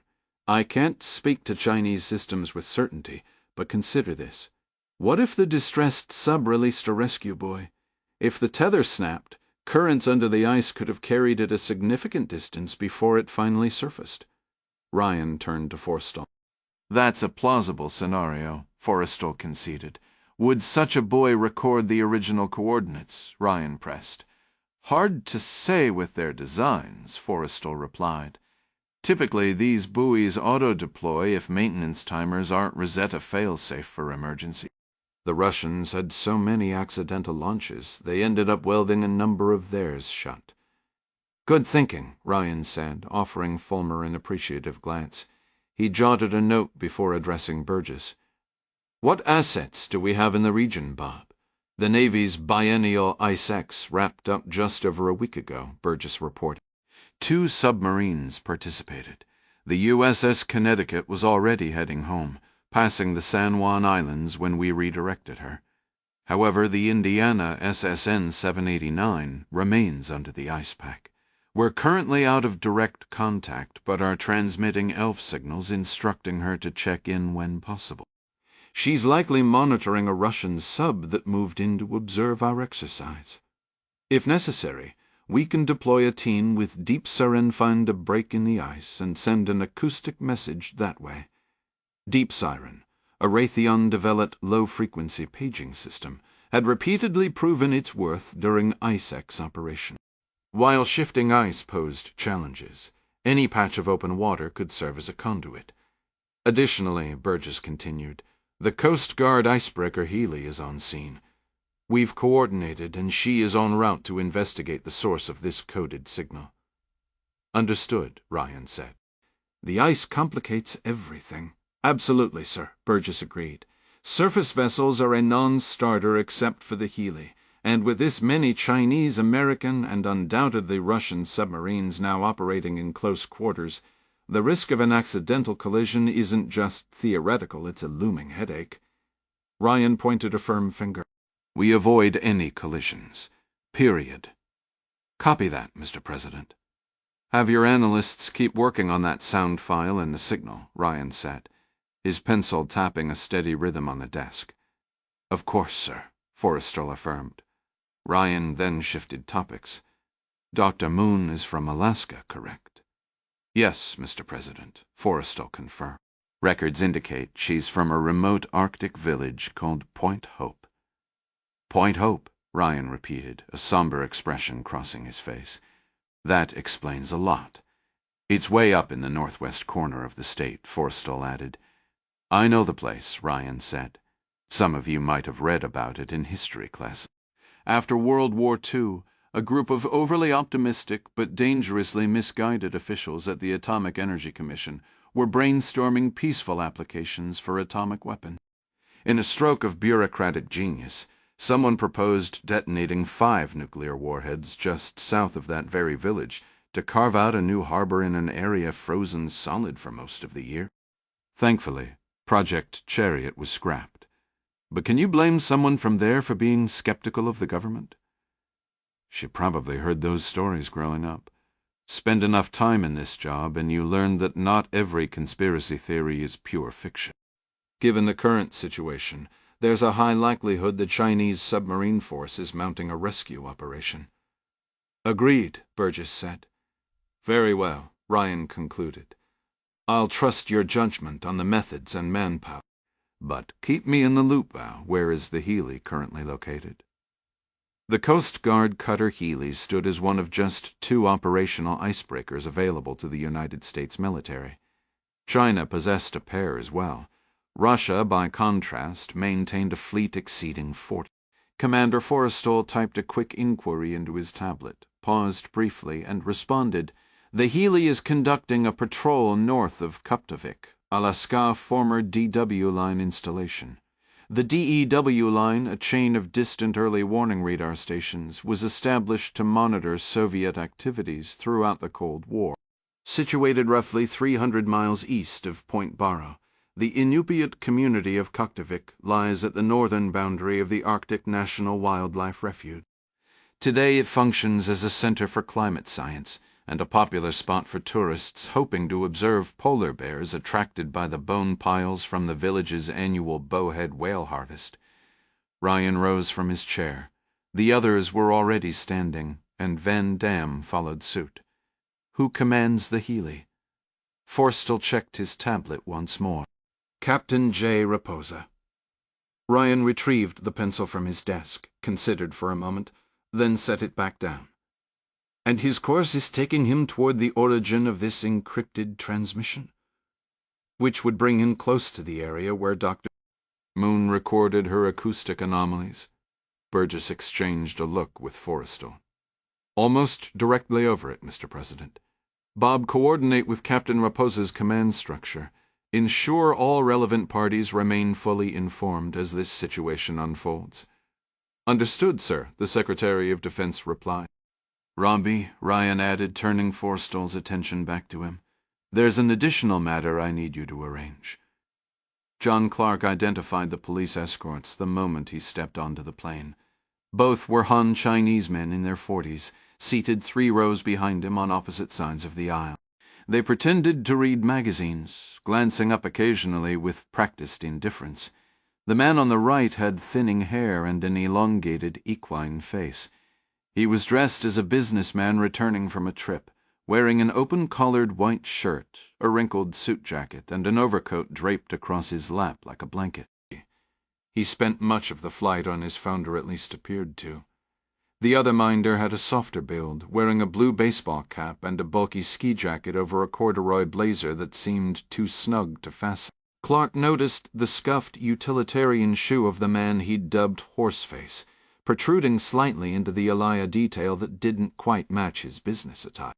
I can't speak to Chinese systems with certainty, but consider this. What if the distressed sub released a rescue buoy? If the tether snapped, currents under the ice could have carried it a significant distance before it finally surfaced. Ryan turned to Forrestal. That's a plausible scenario, Forrestal conceded. Would such a buoy record the original coordinates? Ryan pressed. Hard to say with their designs, Forrestal replied. Typically, these buoys auto-deploy if maintenance timers aren't Rosetta fail-safe for emergency. The Russians had so many accidental launches, they ended up welding a number of theirs shut. Good thinking, Ryan said, offering Fulmer an appreciative glance. He jotted a note before addressing Burgess. What assets do we have in the region, Bob? The Navy's biennial ICE-X wrapped up just over a week ago, Burgess reported. 2 submarines participated. The USS Connecticut was already heading home, passing the San Juan Islands when we redirected her. However, the Indiana SSN 789 remains under the ice pack. We're currently out of direct contact, but are transmitting ELF signals instructing her to check in when possible. She's likely monitoring a Russian sub that moved in to observe our exercise. If necessary, we can deploy a team with deep Siren, find a break in the ice, and send an acoustic message that way. Deep Siren, a Raytheon-developed low-frequency paging system, had repeatedly proven its worth during ICEX operation. While shifting ice posed challenges, any patch of open water could serve as a conduit. Additionally, Burgess continued, the Coast Guard icebreaker Healy is on scene. We've coordinated, and she is en route to investigate the source of this coded signal. Understood, Ryan said. The ice complicates everything. Absolutely, sir, Burgess agreed. Surface vessels are a non-starter except for the Healy, and with this many Chinese, American, and undoubtedly Russian submarines now operating in close quarters, the risk of an accidental collision isn't just theoretical, it's a looming headache. Ryan pointed a firm finger. We avoid any collisions. Period. Copy that, Mr. President. Have your analysts keep working on that sound file and the signal, Ryan said, his pencil tapping a steady rhythm on the desk. Of course, sir, Forrestal affirmed. Ryan then shifted topics. Dr. Moon is from Alaska, correct? Yes, Mr. President, Forrestal confirmed. Records indicate she's from a remote Arctic village called Point Hope. Point Hope, Ryan repeated, a somber expression crossing his face. That explains a lot. It's way up in the northwest corner of the state, Forrestal added. I know the place, Ryan said. Some of you might have read about it in history class. After World War II, a group of overly optimistic but dangerously misguided officials at the Atomic Energy Commission were brainstorming peaceful applications for atomic weapons. In a stroke of bureaucratic genius, someone proposed detonating 5 nuclear warheads just south of that very village to carve out a new harbor in an area frozen solid for most of the year. Thankfully, Project Chariot was scrapped. But can you blame someone from there for being skeptical of the government? She probably heard those stories growing up. Spend enough time in this job and you learn that not every conspiracy theory is pure fiction. Given the current situation, there's a high likelihood the Chinese submarine force is mounting a rescue operation. Agreed, Burgess said. Very well, Ryan concluded. I'll trust your judgment on the methods and manpower. But keep me in the loop, Val. Where is the Healy currently located? The Coast Guard cutter Healy stood as one of just 2 operational icebreakers available to the United States military. China possessed a pair as well. Russia, by contrast, maintained a fleet exceeding 40. Commander Forrestal typed a quick inquiry into his tablet, paused briefly, and responded, The Healy is conducting a patrol north of Kuptovik, Alaska former DW line installation. The DEW line, a chain of distant early warning radar stations, was established to monitor Soviet activities throughout the Cold War. Situated roughly 300 miles east of Point Barrow, the Inupiat community of Kuptovik lies at the northern boundary of the Arctic National Wildlife Refuge. Today it functions as a center for climate science and a popular spot for tourists hoping to observe polar bears attracted by the bone piles from the village's annual bowhead whale harvest. Ryan rose from his chair. The others were already standing, and Van Dam followed suit. Who commands the Healy? Forrestal checked his tablet once more. Captain J. Raposa. Ryan retrieved the pencil from his desk, considered for a moment, then set it back down. And his course is taking him toward the origin of this encrypted transmission, which would bring him close to the area where Dr. Moon recorded her acoustic anomalies. Burgess exchanged a look with Forrestal. Almost directly over it, Mr. President. Bob, coordinate with Captain Raposa's command structure. Ensure all relevant parties remain fully informed as this situation unfolds. Understood, sir, the Secretary of Defense replied. Robbie, Ryan added, turning Forrestal's attention back to him. "There's an additional matter I need you to arrange." John Clark identified the police escorts the moment he stepped onto the plane. Both were Han Chinese men in their 40s, seated 3 rows behind him on opposite sides of the aisle. They pretended to read magazines, glancing up occasionally with practiced indifference. The man on the right had thinning hair and an elongated, equine face. He was dressed as a businessman returning from a trip, wearing an open-collared white shirt, a wrinkled suit jacket, and an overcoat draped across his lap like a blanket. He spent much of the flight on his phone, or at least appeared to. The other minder had a softer build, wearing a blue baseball cap and a bulky ski jacket over a corduroy blazer that seemed too snug to fasten. Clark noticed the scuffed utilitarian shoe of the man he'd dubbed Horseface, protruding slightly into the Elia detail that didn't quite match his business attire.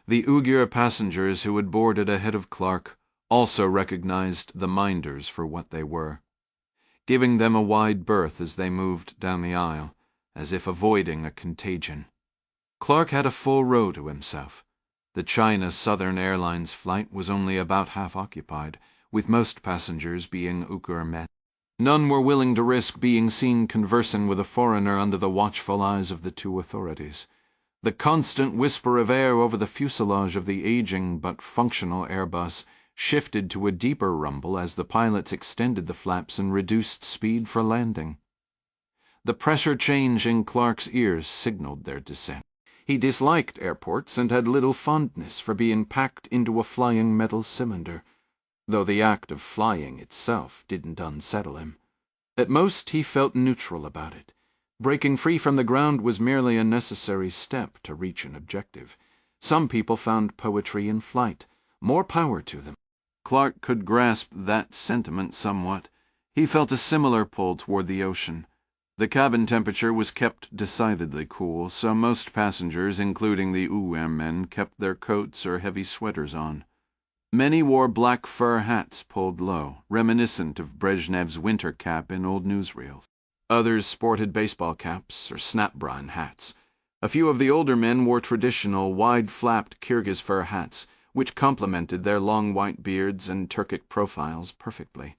The Uyghur passengers who had boarded ahead of Clark also recognized the minders for what they were, giving them a wide berth as they moved down the aisle, as if avoiding a contagion. Clark had a full row to himself. The China Southern Airlines flight was only about half occupied, with most passengers being Uyghur men. None were willing to risk being seen conversing with a foreigner under the watchful eyes of the 2 authorities. The constant whisper of air over the fuselage of the aging but functional Airbus shifted to a deeper rumble as the pilots extended the flaps and reduced speed for landing. The pressure change in Clark's ears signaled their descent. He disliked airports and had little fondness for being packed into a flying metal cylinder, though the act of flying itself didn't unsettle him. At most he felt neutral about it. Breaking free from the ground was merely a necessary step to reach an objective. Some people found poetry in flight. More power to them. Clark could grasp that sentiment somewhat. He felt a similar pull toward the ocean. The cabin temperature was kept decidedly cool, so most passengers, including the Uyghur men, kept their coats or heavy sweaters on. Many wore black fur hats pulled low, reminiscent of Brezhnev's winter cap in old newsreels. Others sported baseball caps or snap-bran hats. A few of the older men wore traditional, wide-flapped Kyrgyz fur hats, which complemented their long white beards and Turkic profiles perfectly.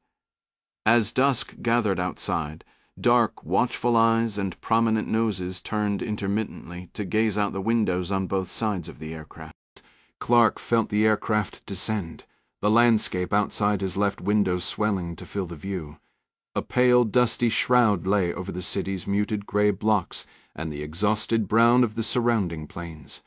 As dusk gathered outside, dark, watchful eyes and prominent noses turned intermittently to gaze out the windows on both sides of the aircraft. Clark felt the aircraft descend, the landscape outside his left window swelling to fill the view. A pale, dusty shroud lay over the city's muted gray blocks and the exhausted brown of the surrounding plains.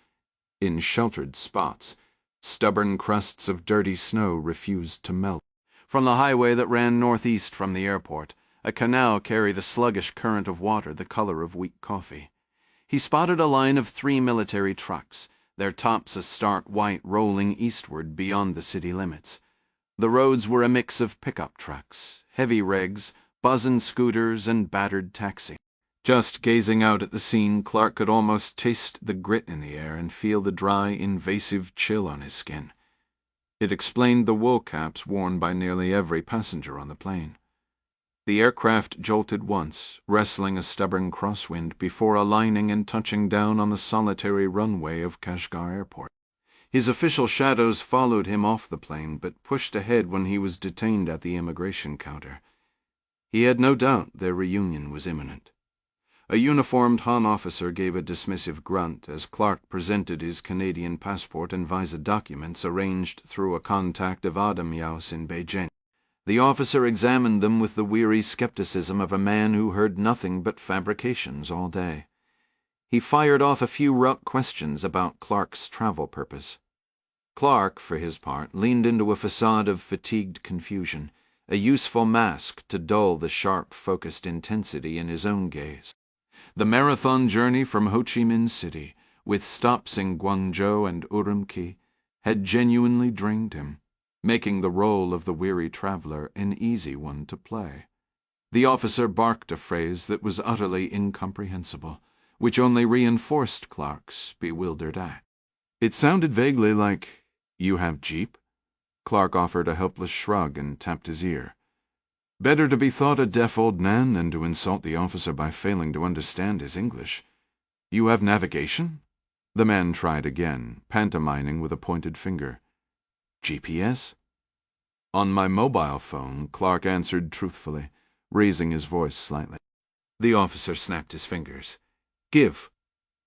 In sheltered spots, stubborn crusts of dirty snow refused to melt. From the highway that ran northeast from the airport, a canal carried a sluggish current of water the color of weak coffee. He spotted a line of 3 military trucks, their tops a stark white rolling eastward beyond the city limits. The roads were a mix of pickup trucks, heavy rigs, buzzing scooters, and battered taxis. Just gazing out at the scene, Clark could almost taste the grit in the air and feel the dry, invasive chill on his skin. It explained the wool caps worn by nearly every passenger on the plane. The aircraft jolted once, wrestling a stubborn crosswind before aligning and touching down on the solitary runway of Kashgar Airport. His official shadows followed him off the plane, but pushed ahead when he was detained at the immigration counter. He had no doubt their reunion was imminent. A uniformed Han officer gave a dismissive grunt as Clark presented his Canadian passport and visa documents arranged through a contact of Adam Yaus in Beijing. The officer examined them with the weary skepticism of a man who heard nothing but fabrications all day. He fired off a few rough questions about Clark's travel purpose. Clark, for his part, leaned into a facade of fatigued confusion, a useful mask to dull the sharp, focused intensity in his own gaze. The marathon journey from Ho Chi Minh City, with stops in Guangzhou and Urumqi, had genuinely drained him, making the role of the weary traveler an easy one to play. The officer barked a phrase that was utterly incomprehensible, which only reinforced Clark's bewildered act. It sounded vaguely like, "You have jeep?" Clark offered a helpless shrug and tapped his ear. Better to be thought a deaf old man than to insult the officer by failing to understand his English. "You have navigation?" The man tried again, pantomiming with a pointed finger. GPS? On my mobile phone, Clark answered truthfully, raising his voice slightly. The officer snapped his fingers. Give.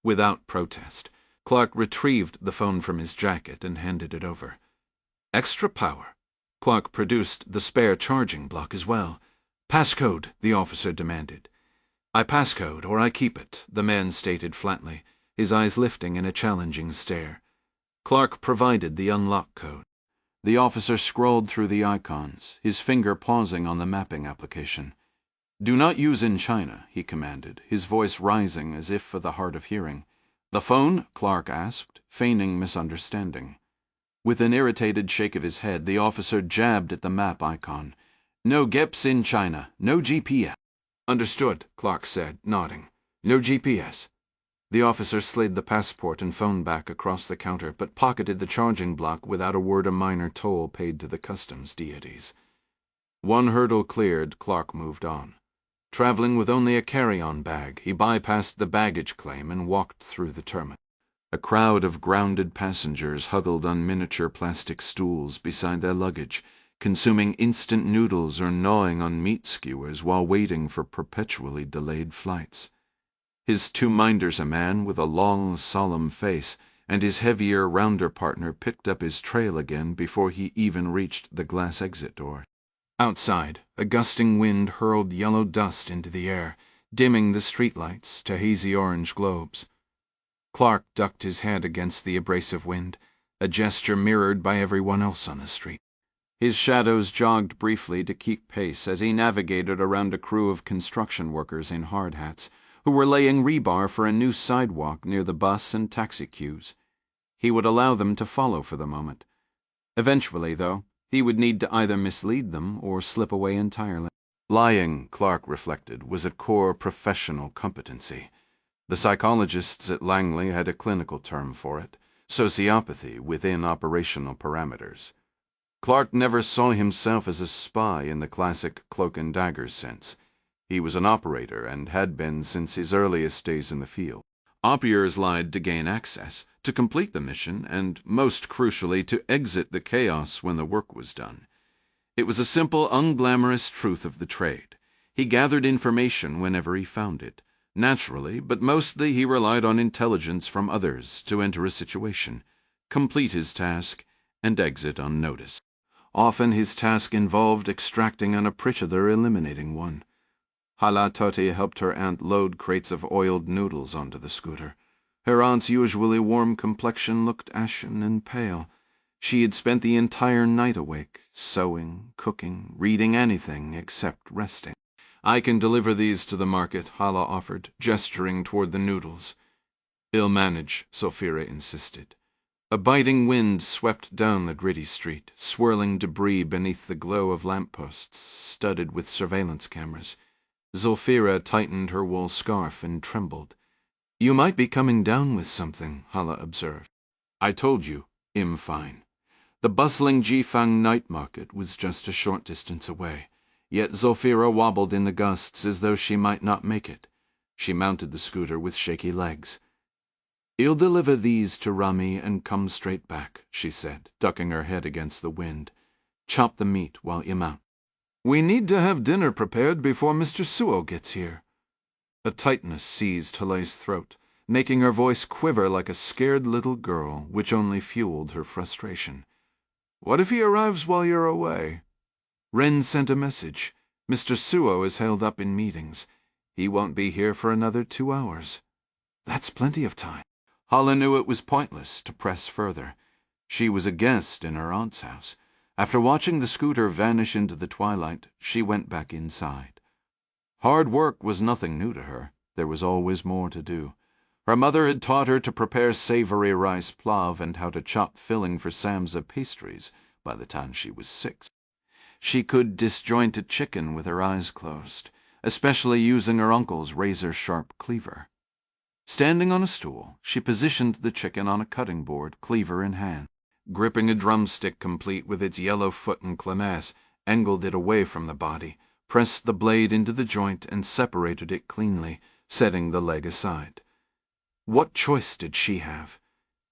Without protest, Clark retrieved the phone from his jacket and handed it over. Extra power. Clark produced the spare charging block as well. Passcode, the officer demanded. I passcode or I keep it, the man stated flatly, his eyes lifting in a challenging stare. Clark provided the unlock code. The officer scrolled through the icons, his finger pausing on the mapping application. "Do not use in China," he commanded, his voice rising as if for the hard of hearing. "The phone?" Clark asked, feigning misunderstanding. With an irritated shake of his head, the officer jabbed at the map icon. "No GEPs in China. No GPS." Understood, Clark said, nodding. No GPS. The officer slid the passport and phone back across the counter, but pocketed the charging block without a word of minor toll paid to the customs deities. One hurdle cleared, Clark moved on. Traveling with only a carry-on bag, he bypassed the baggage claim and walked through the terminal. A crowd of grounded passengers huddled on miniature plastic stools beside their luggage, consuming instant noodles or gnawing on meat skewers while waiting for perpetually delayed flights. His two minders, a man with a long, solemn face, and his heavier, rounder partner picked up his trail again before he even reached the glass exit door. Outside, a gusting wind hurled yellow dust into the air, dimming the streetlights to hazy orange globes. Clark ducked his head against the abrasive wind, a gesture mirrored by everyone else on the street. His shadows jogged briefly to keep pace as he navigated around a crew of construction workers in hard hats, who were laying rebar for a new sidewalk near the bus and taxi queues. He would allow them to follow for the moment. Eventually, though, he would need to either mislead them or slip away entirely. Lying, Clark reflected, was a core professional competency. The psychologists at Langley had a clinical term for it: sociopathy within operational parameters. Clark never saw himself as a spy in the classic cloak and dagger sense. He was an operator and had been since his earliest days in the field. Operators lied to gain access, to complete the mission, and, most crucially, to exit the chaos when the work was done. It was a simple, unglamorous truth of the trade. He gathered information whenever he found it. Naturally, but mostly he relied on intelligence from others to enter a situation, complete his task, and exit unnoticed. Often his task involved extracting an apprentice or eliminating one. Hala Toti helped her aunt load crates of oiled noodles onto the scooter. Her aunt's usually warm complexion looked ashen and pale. She had spent the entire night awake, sewing, cooking, reading anything except resting. "I can deliver these to the market," Hala offered, gesturing toward the noodles. "He'll manage," Sophira insisted. A biting wind swept down the gritty street, swirling debris beneath the glow of lampposts studded with surveillance cameras. Zulfira tightened her wool scarf and trembled. "You might be coming down with something," Hala observed. "I told you, fine." The bustling Jifang night market was just a short distance away, yet Zulfira wobbled in the gusts as though she might not make it. She mounted the scooter with shaky legs. "You'll deliver these to Rami and come straight back," she said, ducking her head against the wind. "Chop the meat while you mount." "We need to have dinner prepared before Mr. Suo gets here." A tightness seized Hale's throat, making her voice quiver like a scared little girl, which only fueled her frustration. "What if he arrives while you're away?" Wren sent a message. "Mr. Suo is held up in meetings. He won't be here for another 2 hours." That's plenty of time. Hala knew it was pointless to press further. She was a guest in her aunt's house. After watching the scooter vanish into the twilight, she went back inside. Hard work was nothing new to her. There was always more to do. Her mother had taught her to prepare savory rice plow and how to chop filling for Samsa pastries by the time she was 6. She could disjoint a chicken with her eyes closed, especially using her uncle's razor-sharp cleaver. Standing on a stool, she positioned the chicken on a cutting board, cleaver in hand. Gripping a drumstick complete with its yellow foot and climax, angled it away from the body, pressed the blade into the joint and separated it cleanly, setting the leg aside. What choice did she have?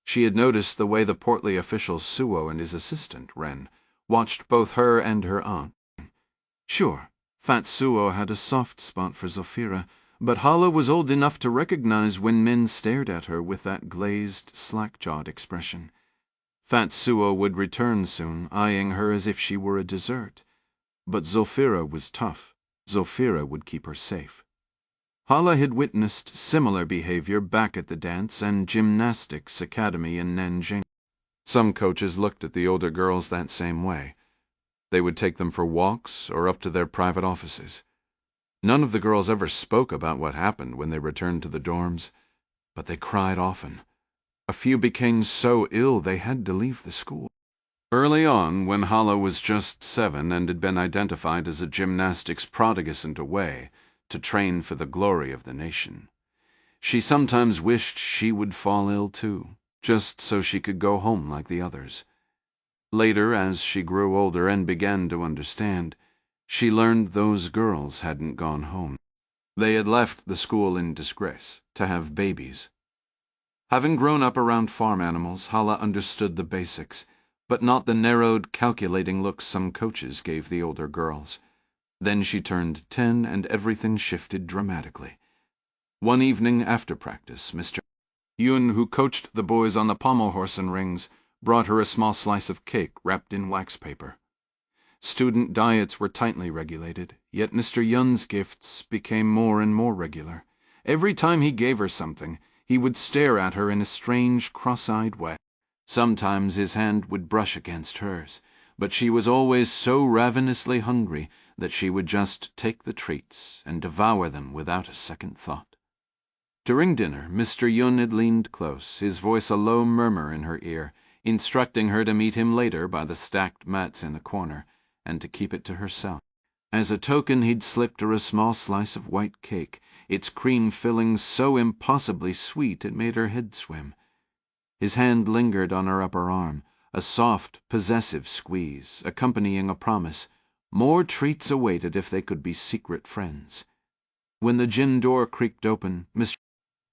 She had noticed the way the portly official Suo and his assistant, Ren, watched both her and her aunt. Sure, Fat Suo had a soft spot for Zofira, but Hala was old enough to recognize when men stared at her with that glazed, slack-jawed expression. Fat Suo would return soon, eyeing her as if she were a dessert. But Zofira was tough. Zofira would keep her safe. Hala had witnessed similar behavior back at the dance and gymnastics academy in Nanjing. Some coaches looked at the older girls that same way. They would take them for walks or up to their private offices. None of the girls ever spoke about what happened when they returned to the dorms, but they cried often. A few became so ill they had to leave the school. Early on, when Hala was just 7 and had been identified as a gymnastics prodigiousent away to train for the glory of the nation, she sometimes wished she would fall ill too, just so she could go home like the others. Later, as she grew older and began to understand, she learned those girls hadn't gone home. They had left the school in disgrace to have babies. Having grown up around farm animals, Hala understood the basics, but not the narrowed, calculating looks some coaches gave the older girls. Then she turned 10 and everything shifted dramatically. One evening after practice, Mr. Yun, who coached the boys on the pommel horse and rings, brought her a small slice of cake wrapped in wax paper. Student diets were tightly regulated, yet Mr. Yun's gifts became more and more regular. Every time he gave her something, he would stare at her in a strange, cross-eyed way. Sometimes his hand would brush against hers, but she was always so ravenously hungry that she would just take the treats and devour them without a second thought. During dinner, Mr. Yun had leaned close, his voice a low murmur in her ear, instructing her to meet him later by the stacked mats in the corner, and to keep it to herself. As a token, he'd slipped her a small slice of white cake, its cream filling so impossibly sweet it made her head swim. His hand lingered on her upper arm, a soft, possessive squeeze, accompanying a promise. More treats awaited if they could be secret friends. When the gym door creaked open, Mr.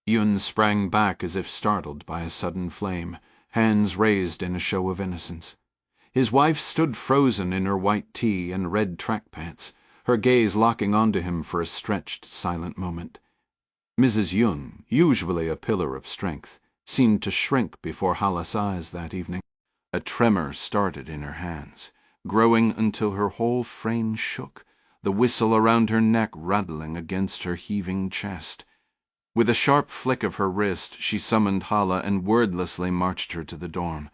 Yun sprang back as if startled by a sudden flame, hands raised in a show of innocence. His wife stood frozen in her white tee and red track pants, her gaze locking onto him for a stretched, silent moment. Mrs. Yun, usually a pillar of strength, seemed to shrink before Hala's eyes that evening. A tremor started in her hands, growing until her whole frame shook, the whistle around her neck rattling against her heaving chest. With a sharp flick of her wrist, she summoned Hala and wordlessly marched her to the dorm.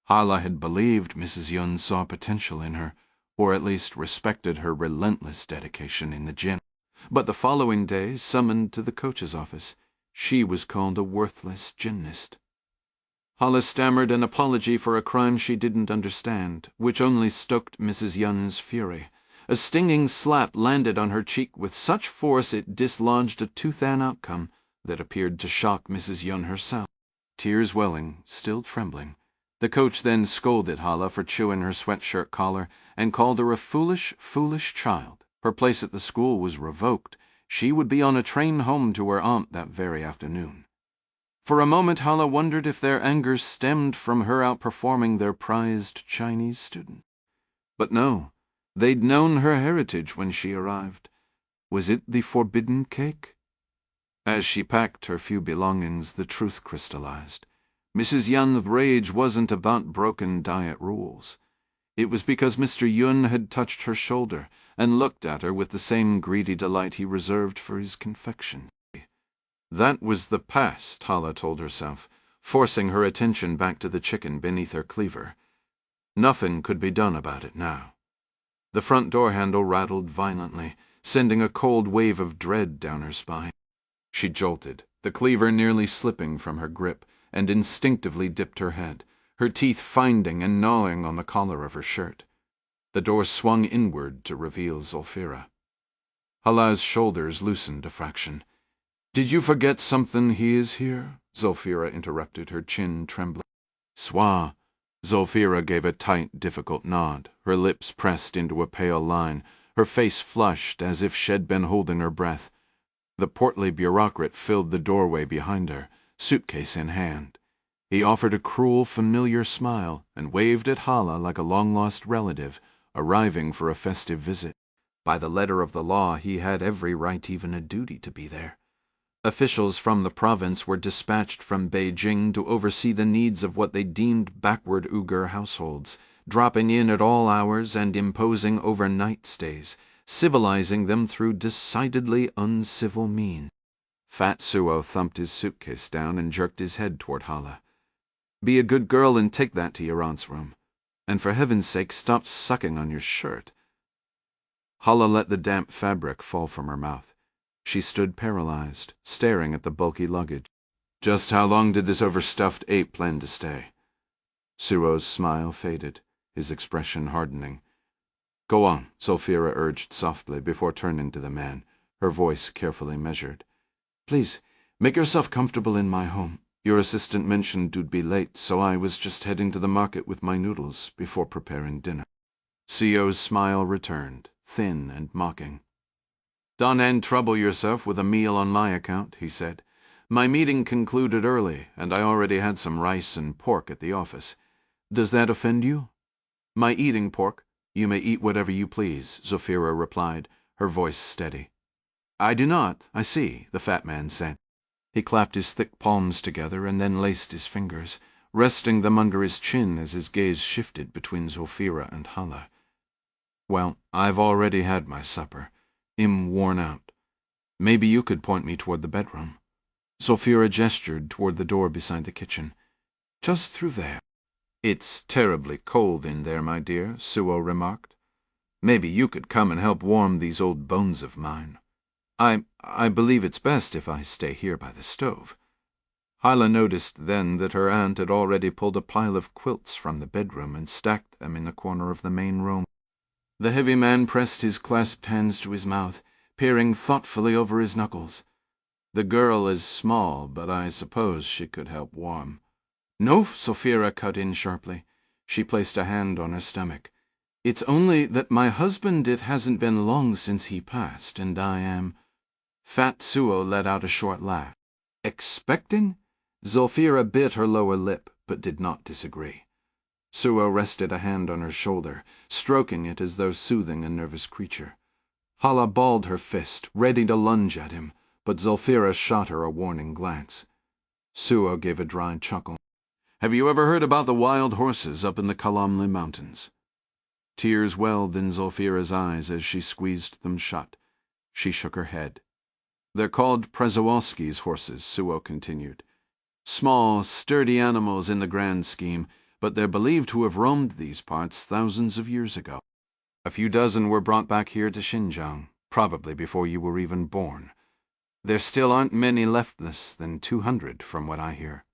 Hala had believed Mrs. Yun saw potential in her, or at least respected her relentless dedication in the gym. But the following day, summoned to the coach's office, she was called a worthless gymnast. Hala stammered an apology for a crime she didn't understand, which only stoked Mrs. Yun's fury. A stinging slap landed on her cheek with such force it dislodged a tooth-an outcome that appeared to shock Mrs. Yun herself. Tears welling, still trembling, the coach then scolded Hala for chewing her sweatshirt collar and called her a foolish, foolish child. Her place at the school was revoked. She would be on a train home to her aunt that very afternoon. For a moment Hala wondered if their anger stemmed from her outperforming their prized Chinese student. But no, they'd known her heritage when she arrived. Was it the forbidden cake? As she packed her few belongings, the truth crystallized. Mrs. Yun's rage wasn't about broken diet rules. It was because Mr. Yun had touched her shoulder and looked at her with the same greedy delight he reserved for his confection. That was the past, Hala told herself, forcing her attention back to the chicken beneath her cleaver. Nothing could be done about it now. The front door handle rattled violently, sending a cold wave of dread down her spine. She jolted, the cleaver nearly slipping from her grip, and instinctively dipped her head, her teeth finding and gnawing on the collar of her shirt. The door swung inward to reveal Zofira. Hala's shoulders loosened a fraction. "Did you forget something he is here?" Zofira interrupted, her chin trembling. "Swa." Zofira gave a tight, difficult nod, her lips pressed into a pale line, her face flushed as if she'd been holding her breath. The portly bureaucrat filled the doorway behind her, suitcase in hand. He offered a cruel, familiar smile and waved at Hala like a long-lost relative arriving for a festive visit. By the letter of the law, he had every right, even a duty, to be there. Officials from the province were dispatched from Beijing to oversee the needs of what they deemed backward Uyghur households, dropping in at all hours and imposing overnight stays, civilizing them through decidedly uncivil means. Fat Suo thumped his suitcase down and jerked his head toward Hala. "Be a good girl and take that to your aunt's room. And for heaven's sake, stop sucking on your shirt." Hala let the damp fabric fall from her mouth. She stood paralyzed, staring at the bulky luggage. "Just how long did this overstuffed ape plan to stay?" Suo's smile faded, his expression hardening. "Go on," Zulfira urged softly before turning to the man, her voice carefully measured. "Please, make yourself comfortable in my home. Your assistant mentioned you'd be late, so I was just heading to the market with my noodles before preparing dinner." Suo's smile returned, thin and mocking. "Don't trouble yourself with a meal on my account," he said. "My meeting concluded early, and I already had some rice and pork at the office. Does that offend you?" "My eating pork? You may eat whatever you please," Zulfira replied, her voice steady. "I do not, I see," the fat man said. He clapped his thick palms together and then laced his fingers, resting them under his chin as his gaze shifted between Zulfira and Hala. "Well, I've already had my supper. I'm worn out. Maybe you could point me toward the bedroom." Zulfira gestured toward the door beside the kitchen. "Just through there." "It's terribly cold in there, my dear," Suo remarked. "Maybe you could come and help warm these old bones of mine. I believe it's best if I stay here by the stove." Hala noticed then that her aunt had already pulled a pile of quilts from the bedroom and stacked them in the corner of the main room. The heavy man pressed his clasped hands to his mouth, peering thoughtfully over his knuckles. "The girl is small, but I suppose she could help warm." "No," Zulfira cut in sharply. She placed a hand on her stomach. "It's only that my husband, it hasn't been long since he passed, and I am—" Fat Suo let out a short laugh. "Expecting?" Zulfira bit her lower lip, but did not disagree. Suo rested a hand on her shoulder, stroking it as though soothing a nervous creature. Hala balled her fist, ready to lunge at him, but Zulfira shot her a warning glance. Suo gave a dry chuckle. "Have you ever heard about the wild horses up in the Kalamli Mountains?" Tears welled in Zulfira's eyes as she squeezed them shut. She shook her head. "They're called Przewalski's horses," Suo continued. "Small, sturdy animals in the grand scheme, but they're believed to have roamed these parts thousands of years ago. A few dozen were brought back here to Xinjiang, probably before you were even born. There still aren't many left, less than 200 from what I hear."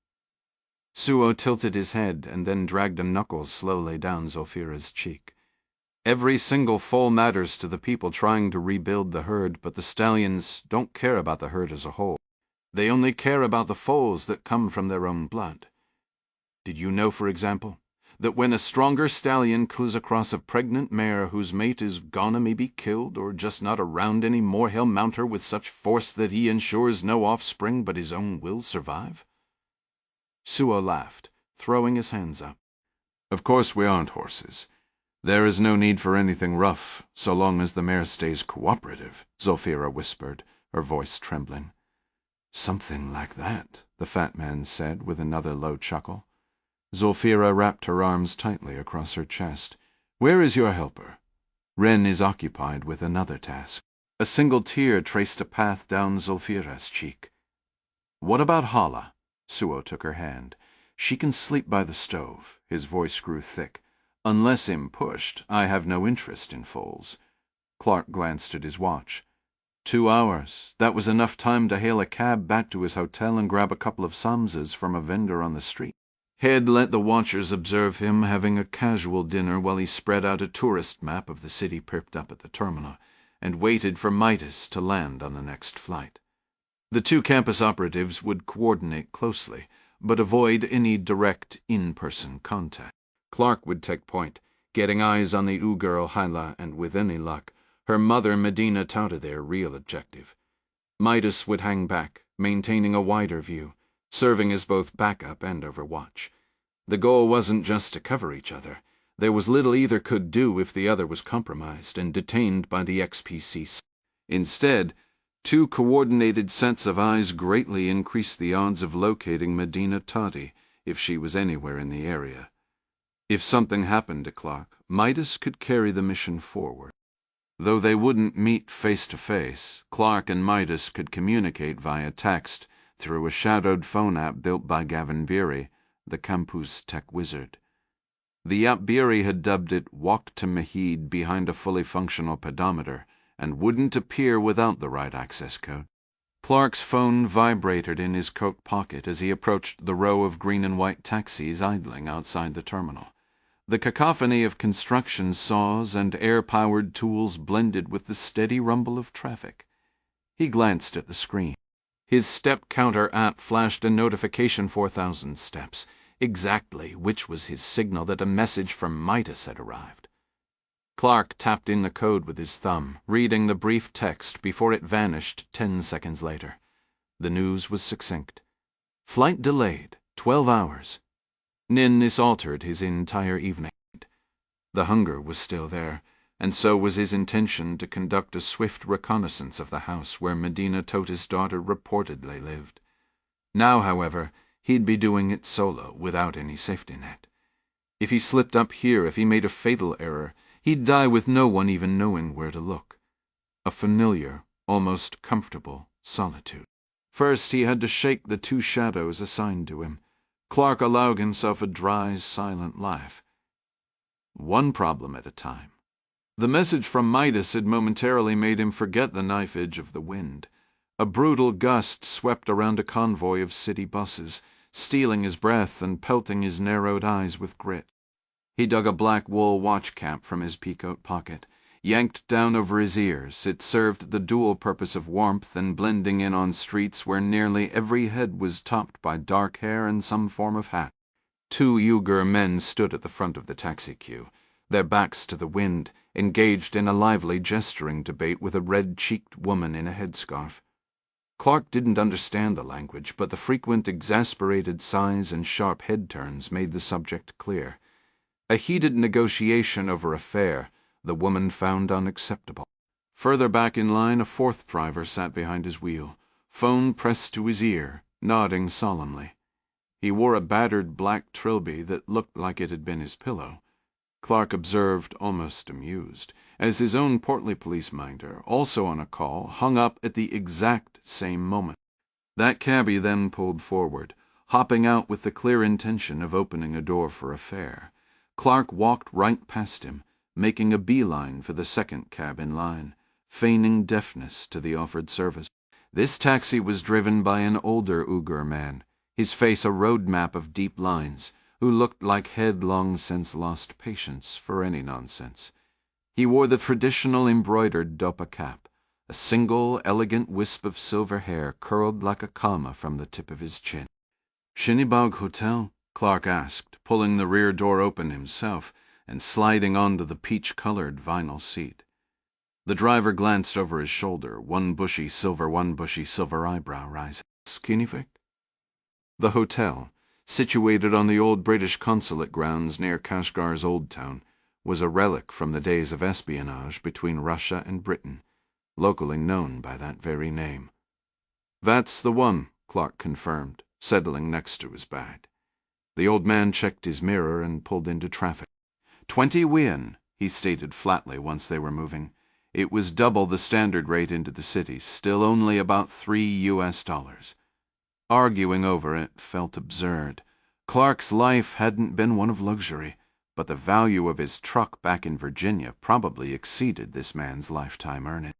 Suo tilted his head and then dragged a knuckle slowly down Zulfira's cheek. "Every single foal matters to the people trying to rebuild the herd, but the stallions don't care about the herd as a whole. They only care about the foals that come from their own blood. Did you know, for example, that when a stronger stallion comes across a pregnant mare whose mate is gonna maybe killed or just not around any more, he'll mount her with such force that he ensures no offspring but his own will survive?" Suo laughed, throwing his hands up. "Of course we aren't horses. There is no need for anything rough, so long as the mare stays cooperative," Zulfira whispered, her voice trembling. "Something like that," the fat man said with another low chuckle. Zulfira wrapped her arms tightly across her chest. "Where is your helper?" "Wren is occupied with another task." A single tear traced a path down Zulfira's cheek. "What about Hala?" Suo took her hand. "She can sleep by the stove." His voice grew thick. "Unless I'm pushed, I have no interest in foals." Clark glanced at his watch. 2 hours. That was enough time to hail a cab back to his hotel and grab a couple of samsas from a vendor on the street. Head let the watchers observe him having a casual dinner while he spread out a tourist map of the city perked up at the terminal, and waited for Midas to land on the next flight. The two campus operatives would coordinate closely, but avoid any direct in-person contact. Clark would take point, getting eyes on the girl Hyla and, with any luck, her mother Medina Tauta, their real objective. Midas would hang back, maintaining a wider view, serving as both backup and overwatch. The goal wasn't just to cover each other. There was little either could do if the other was compromised and detained by the XPC. Instead, two coordinated sets of eyes greatly increased the odds of locating Medina Toddy if she was anywhere in the area. If something happened to Clark, Midas could carry the mission forward. Though they wouldn't meet face to face, Clark and Midas could communicate via text through a shadowed phone app built by Gavin Beery, the campus tech wizard. The app Beery had dubbed it Walk to Mahid behind a fully functional pedometer, and wouldn't appear without the right access code. Clark's phone vibrated in his coat pocket as he approached the row of green and white taxis idling outside the terminal. The cacophony of construction saws and air-powered tools blended with the steady rumble of traffic. He glanced at the screen. His step counter app flashed a notification 4,000 steps, exactly which was his signal that a message from Midas had arrived. Clark tapped in the code with his thumb, reading the brief text before it vanished 10 seconds later. The news was succinct. Flight delayed, 12 hours. This altered his entire evening. The hunger was still there, and so was his intention to conduct a swift reconnaissance of the house where Medina Tota's daughter reportedly lived. Now, however, he'd be doing it solo, without any safety net. If he slipped up here, if he made a fatal error, he'd die with no one even knowing where to look. A familiar, almost comfortable solitude. First, he had to shake the two shadows assigned to him. Clark allowed himself a dry, silent laugh. One problem at a time. The message from Midas had momentarily made him forget the knife edge of the wind. A brutal gust swept around a convoy of city buses, stealing his breath and pelting his narrowed eyes with grit. He dug a black wool watch cap from his peacoat pocket, yanked down over his ears. It served the dual purpose of warmth and blending in on streets where nearly every head was topped by dark hair and some form of hat. Two Uyghur men stood at the front of the taxi queue, their backs to the wind, engaged in a lively gesturing debate with a red-cheeked woman in a headscarf. Clark didn't understand the language, but the frequent exasperated sighs and sharp head turns made the subject clear. A heated negotiation over a fare the woman found unacceptable. Further back in line, a fourth driver sat behind his wheel, phone pressed to his ear, nodding solemnly. He wore a battered black trilby that looked like it had been his pillow. Clark observed, almost amused, as his own portly police-minder, also on a call, hung up at the exact same moment. That cabby then pulled forward, hopping out with the clear intention of opening a door for a fare. Clark walked right past him, making a beeline for the second cab in line, feigning deafness to the offered service. This taxi was driven by an older Uyghur man, his face a road map of deep lines, who looked like head long since lost patience for any nonsense. He wore the traditional embroidered dopa cap, a single elegant wisp of silver hair curled like a comma from the tip of his chin. "Shinibog Hotel?" Clark asked, pulling the rear door open himself and sliding onto the peach-colored vinyl seat. The driver glanced over his shoulder, one bushy silver eyebrow rising. "Skinnyvic?" The hotel, situated on the old British consulate grounds near Kashgar's Old Town, was a relic from the days of espionage between Russia and Britain, locally known by that very name. "That's the one," Clark confirmed, settling next to his bag. The old man checked his mirror and pulled into traffic. 20 Wien, he stated flatly once they were moving. It was double the standard rate into the city, still only about $3. Arguing over it felt absurd. Clark's life hadn't been one of luxury, but the value of his truck back in Virginia probably exceeded this man's lifetime earnings.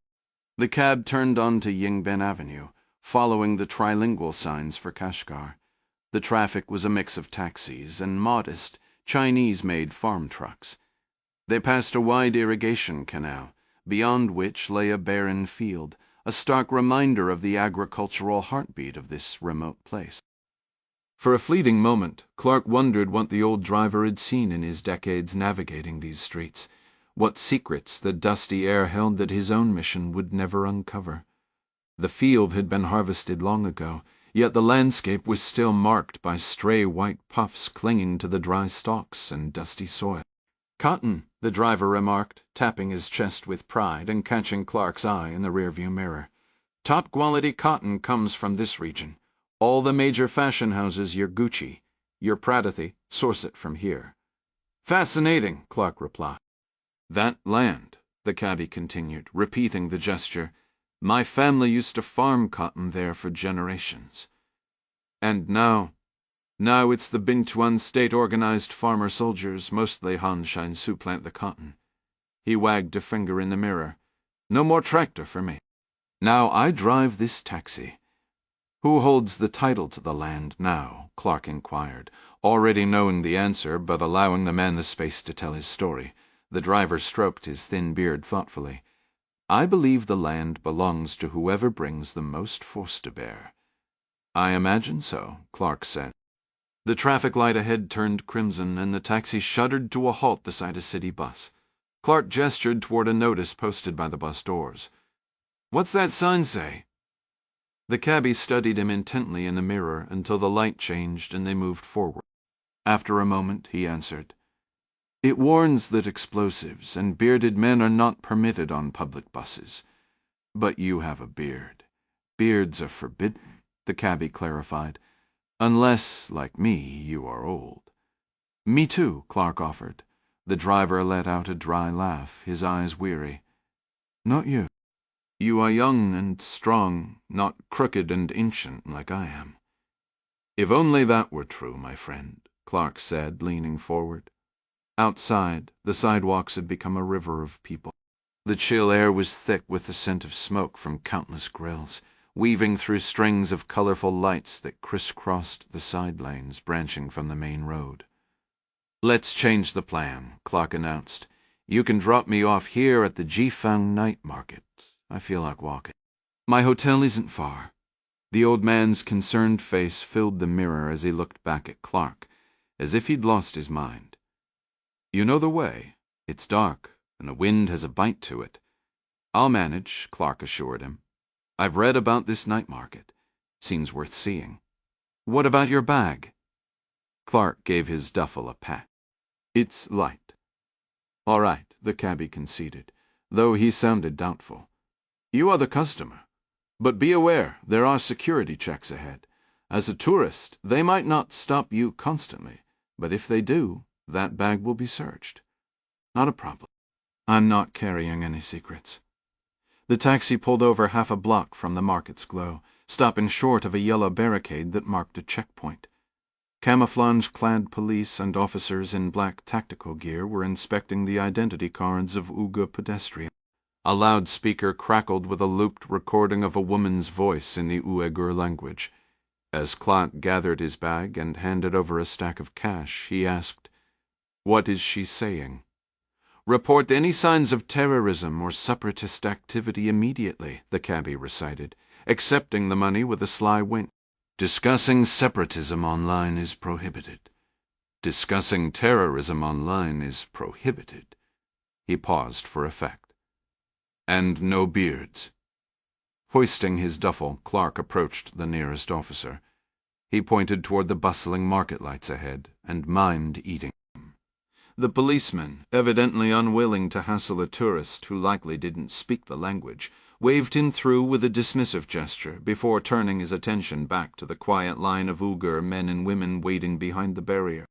The cab turned onto Yingben Avenue, following the trilingual signs for Kashgar. The traffic was a mix of taxis and modest, Chinese-made farm trucks. They passed a wide irrigation canal, beyond which lay a barren field, a stark reminder of the agricultural heartbeat of this remote place. For a fleeting moment, Clark wondered what the old driver had seen in his decades navigating these streets, what secrets the dusty air held that his own mission would never uncover. The field had been harvested long ago, yet the landscape was still marked by stray white puffs clinging to the dry stalks and dusty soil. "Cotton," the driver remarked, tapping his chest with pride and catching Clark's eye in the rearview mirror. "Top-quality cotton comes from this region. All the major fashion houses your Gucci, your Pradothy, source it from here." "Fascinating," Clark replied. "That land," the cabbie continued, repeating the gesture, "my family used to farm cotton there for generations. And now it's the Bingtuan state-organized farmer-soldiers, mostly Han Shines, who plant the cotton." He wagged a finger in the mirror. "No more tractor for me. Now I drive this taxi." "Who holds the title to the land now?" Clark inquired, already knowing the answer, but allowing the man the space to tell his story. The driver stroked his thin beard thoughtfully. "I believe the land belongs to whoever brings the most force to bear." "I imagine so," Clark said. The traffic light ahead turned crimson, and the taxi shuddered to a halt beside a city bus. Clark gestured toward a notice posted by the bus doors. "What's that sign say?" The cabbie studied him intently in the mirror until the light changed and they moved forward. After a moment, he answered, "It warns that explosives and bearded men are not permitted on public buses. But you have a beard. Beards are forbidden," the cabbie clarified, "unless, like me, you are old." "Me too," Clark offered. The driver let out a dry laugh, his eyes weary. "Not you. You are young and strong, not crooked and ancient like I am." "If only that were true, my friend," Clark said, leaning forward. Outside, the sidewalks had become a river of people. The chill air was thick with the scent of smoke from countless grills, weaving through strings of colorful lights that crisscrossed the side lanes branching from the main road. "Let's change the plan," Clark announced. "You can drop me off here at the Jifang night market. I feel like walking." "My hotel isn't far." The old man's concerned face filled the mirror as he looked back at Clark, as if he'd lost his mind. "You know the way. It's dark, and the wind has a bite to it." "I'll manage," Clark assured him. "I've read about this night market. Seems worth seeing." "What about your bag?" Clark gave his duffel a pat. "It's light." "All right," the cabbie conceded, though he sounded doubtful. "You are the customer. But be aware, there are security checks ahead. As a tourist, they might not stop you constantly, but if they do, that bag will be searched." "Not a problem. I'm not carrying any secrets." The taxi pulled over half a block from the market's glow, stopping short of a yellow barricade that marked a checkpoint. Camouflage-clad police and officers in black tactical gear were inspecting the identity cards of Uyghur pedestrians. A loudspeaker crackled with a looped recording of a woman's voice in the Uyghur language. As Clark gathered his bag and handed over a stack of cash, he asked, "What is she saying?" "Report any signs of terrorism or separatist activity immediately," the cabbie recited, accepting the money with a sly wink. "Discussing separatism online is prohibited. Discussing terrorism online is prohibited." He paused for effect. "And no beards." Hoisting his duffel, Clark approached the nearest officer. He pointed toward the bustling market lights ahead and mimed eating them. The policeman, evidently unwilling to hassle a tourist who likely didn't speak the language, waved him through with a dismissive gesture before turning his attention back to the quiet line of Uyghur men and women waiting behind the barrier.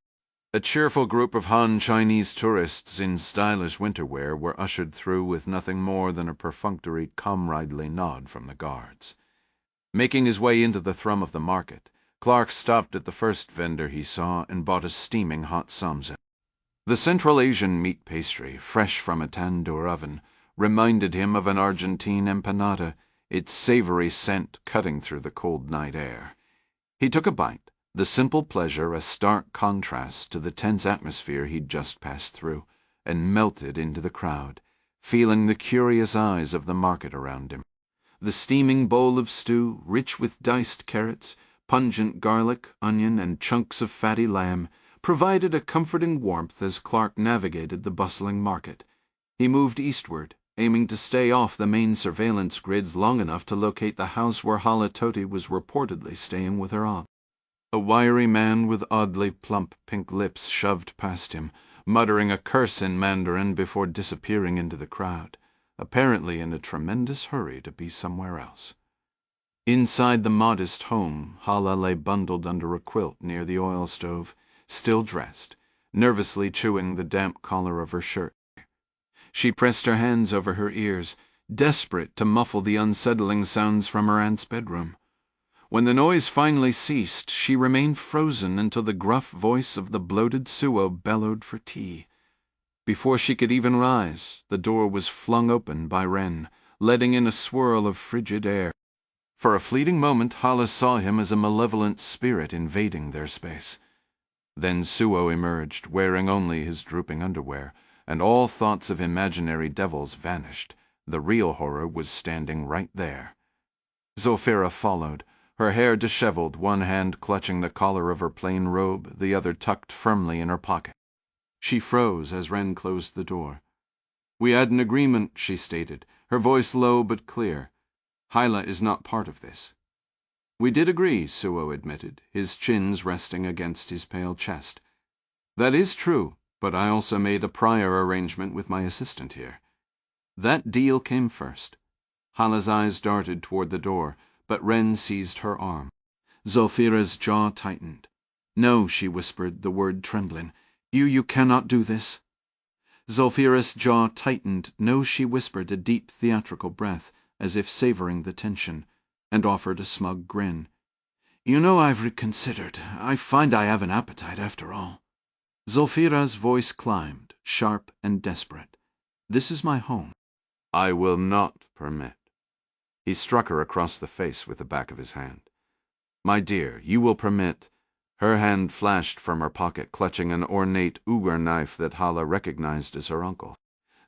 A cheerful group of Han Chinese tourists in stylish winter wear were ushered through with nothing more than a perfunctory, comradely nod from the guards. Making his way into the thrum of the market, Clark stopped at the first vendor he saw and bought a steaming hot samsa. The Central Asian meat pastry, fresh from a tandoor oven, reminded him of an Argentine empanada, its savory scent cutting through the cold night air. He took a bite, the simple pleasure a stark contrast to the tense atmosphere he'd just passed through, and melted into the crowd, feeling the curious eyes of the market around him. The steaming bowl of stew, rich with diced carrots, pungent garlic, onion, and chunks of fatty lamb, provided a comforting warmth as Clark navigated the bustling market. He moved eastward, aiming to stay off the main surveillance grids long enough to locate the house where Hala Toti was reportedly staying with her aunt. A wiry man with oddly plump pink lips shoved past him, muttering a curse in Mandarin before disappearing into the crowd, apparently in a tremendous hurry to be somewhere else. Inside the modest home, Hala lay bundled under a quilt near the oil stove, still dressed, nervously chewing the damp collar of her shirt. She pressed her hands over her ears, desperate to muffle the unsettling sounds from her aunt's bedroom. When the noise finally ceased, she remained frozen until the gruff voice of the bloated Suo bellowed for tea. Before she could even rise, the door was flung open by Ren, letting in a swirl of frigid air. For a fleeting moment, Hala saw him as a malevolent spirit invading their space. Then Suo emerged, wearing only his drooping underwear, and all thoughts of imaginary devils vanished. The real horror was standing right there. Zulfira followed, her hair disheveled, one hand clutching the collar of her plain robe, the other tucked firmly in her pocket. She froze as Ren closed the door. "We had an agreement," she stated, her voice low but clear. "Hyla is not part of this." "We did agree," Suo admitted, his chins resting against his pale chest. "That is true, but I also made a prior arrangement with my assistant here. That deal came first." Hala's eyes darted toward the door, but Ren seized her arm. Zulfira's jaw tightened. "No," she whispered, the word trembling. You cannot do this." Zulfira's jaw tightened. "No," she whispered, a deep theatrical breath, as if savoring the tension, and offered a smug grin. "You know I've reconsidered. I find I have an appetite after all." Zulfira's voice climbed, sharp and desperate. "This is my home." "I will not permit." He struck her across the face with the back of his hand. "My dear, you will permit—" Her hand flashed from her pocket, clutching an ornate Ugar knife that Hala recognized as her uncle's.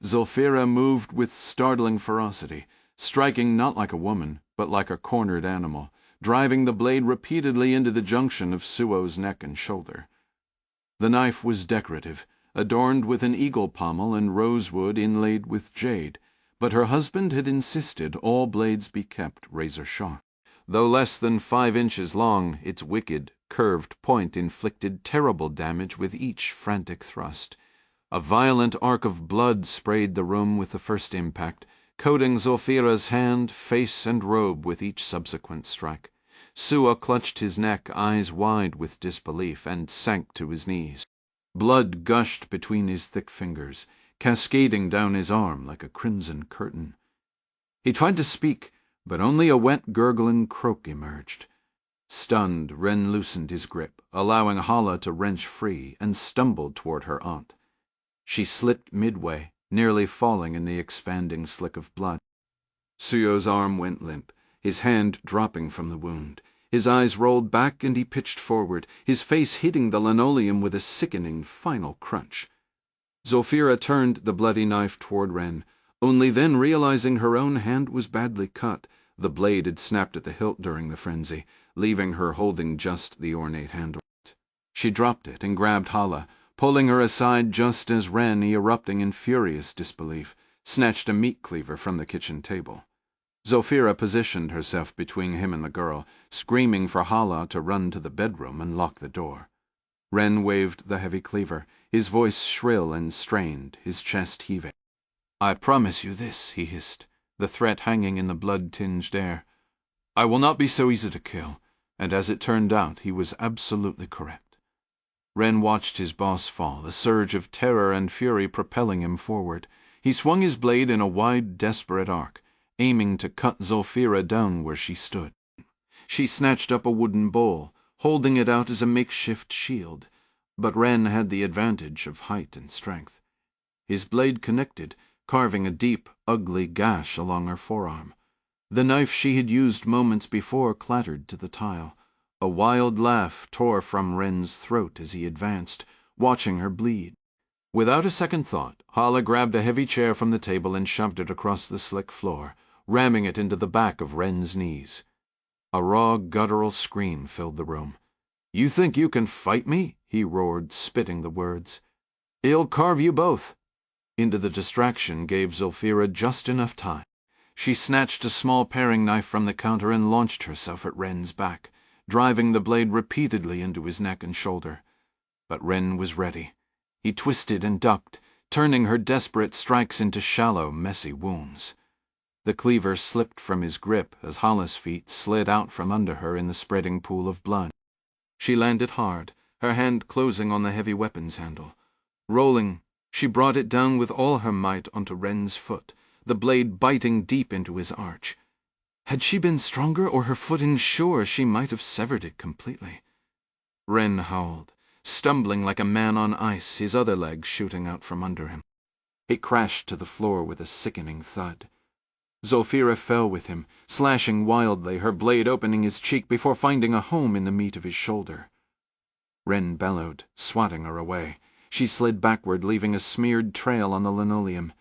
Zulfira moved with startling ferocity, striking not like a woman, but like a cornered animal, driving the blade repeatedly into the junction of Suo's neck and shoulder. The knife was decorative, adorned with an eagle pommel and rosewood inlaid with jade, but her husband had insisted all blades be kept razor-sharp. Though less than 5 inches long, its wicked, curved point inflicted terrible damage with each frantic thrust. A violent arc of blood sprayed the room with the first impact, coating Zulfira's hand, face, and robe with each subsequent strike. Suo clutched his neck, eyes wide with disbelief, and sank to his knees. Blood gushed between his thick fingers, cascading down his arm like a crimson curtain. He tried to speak, but only a wet, gurgling croak emerged. Stunned, Ren loosened his grip, allowing Hala to wrench free, and stumbled toward her aunt. She slipped midway, nearly falling in the expanding slick of blood. Suo's arm went limp, his hand dropping from the wound. His eyes rolled back and he pitched forward, his face hitting the linoleum with a sickening final crunch. Zulfira turned the bloody knife toward Ren, only then realizing her own hand was badly cut. The blade had snapped at the hilt during the frenzy, leaving her holding just the ornate handle. She dropped it and grabbed Hala, pulling her aside just as Ren, erupting in furious disbelief, snatched a meat cleaver from the kitchen table. Zulfira positioned herself between him and the girl, screaming for Hala to run to the bedroom and lock the door. Ren waved the heavy cleaver, his voice shrill and strained, his chest heaving. "I promise you this," he hissed, the threat hanging in the blood-tinged air. "I will not be so easy to kill," and as it turned out, he was absolutely correct. Ren watched his boss fall, a surge of terror and fury propelling him forward. He swung his blade in a wide, desperate arc, aiming to cut Zulfira down where she stood. She snatched up a wooden bowl, holding it out as a makeshift shield, but Ren had the advantage of height and strength. His blade connected, carving a deep, ugly gash along her forearm. The knife she had used moments before clattered to the tile. A wild laugh tore from Ren's throat as he advanced, watching her bleed. Without a second thought, Hala grabbed a heavy chair from the table and shoved it across the slick floor, ramming it into the back of Ren's knees. A raw, guttural scream filled the room. "You think you can fight me?" he roared, spitting the words. "I'll carve you both." into the distraction gave Zulfira just enough time. She snatched a small paring knife from the counter and launched herself at Wren's back, driving the blade repeatedly into his neck and shoulder. But Wren was ready. He twisted and ducked, turning her desperate strikes into shallow, messy wounds. The cleaver slipped from his grip as Hala's feet slid out from under her in the spreading pool of blood. She landed hard, her hand closing on the heavy weapon's handle. Rolling, she brought it down with all her might onto Wren's foot, the blade biting deep into his arch. Had she been stronger or her footing sure, she might have severed it completely. Wren howled, stumbling like a man on ice, his other leg shooting out from under him. He crashed to the floor with a sickening thud. Zulfira fell with him, slashing wildly, her blade opening his cheek before finding a home in the meat of his shoulder. Wren bellowed, swatting her away. She slid backward, leaving a smeared trail on the linoleum.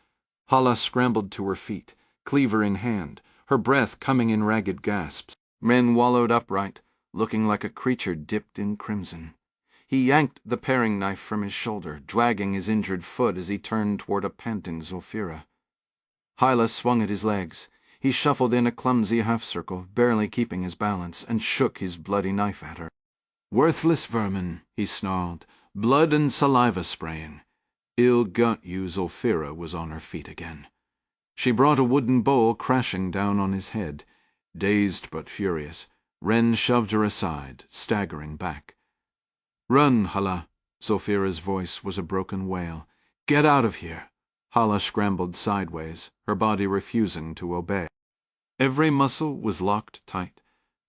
Hala scrambled to her feet, cleaver in hand, her breath coming in ragged gasps. Wren wallowed upright, looking like a creature dipped in crimson. He yanked the paring knife from his shoulder, dragging his injured foot as he turned toward a panting Zulfira. Hyla swung at his legs. He shuffled in a clumsy half-circle, barely keeping his balance, and shook his bloody knife at her. "Worthless vermin," he snarled, blood and saliva spraying. "Ill got you." Zulfira was on her feet again. She brought a wooden bowl crashing down on his head. Dazed but furious, Wren shoved her aside, staggering back. "Run, Hala." Zulfira's voice was a broken wail. "Get out of here." Hala scrambled sideways, her body refusing to obey. Every muscle was locked tight.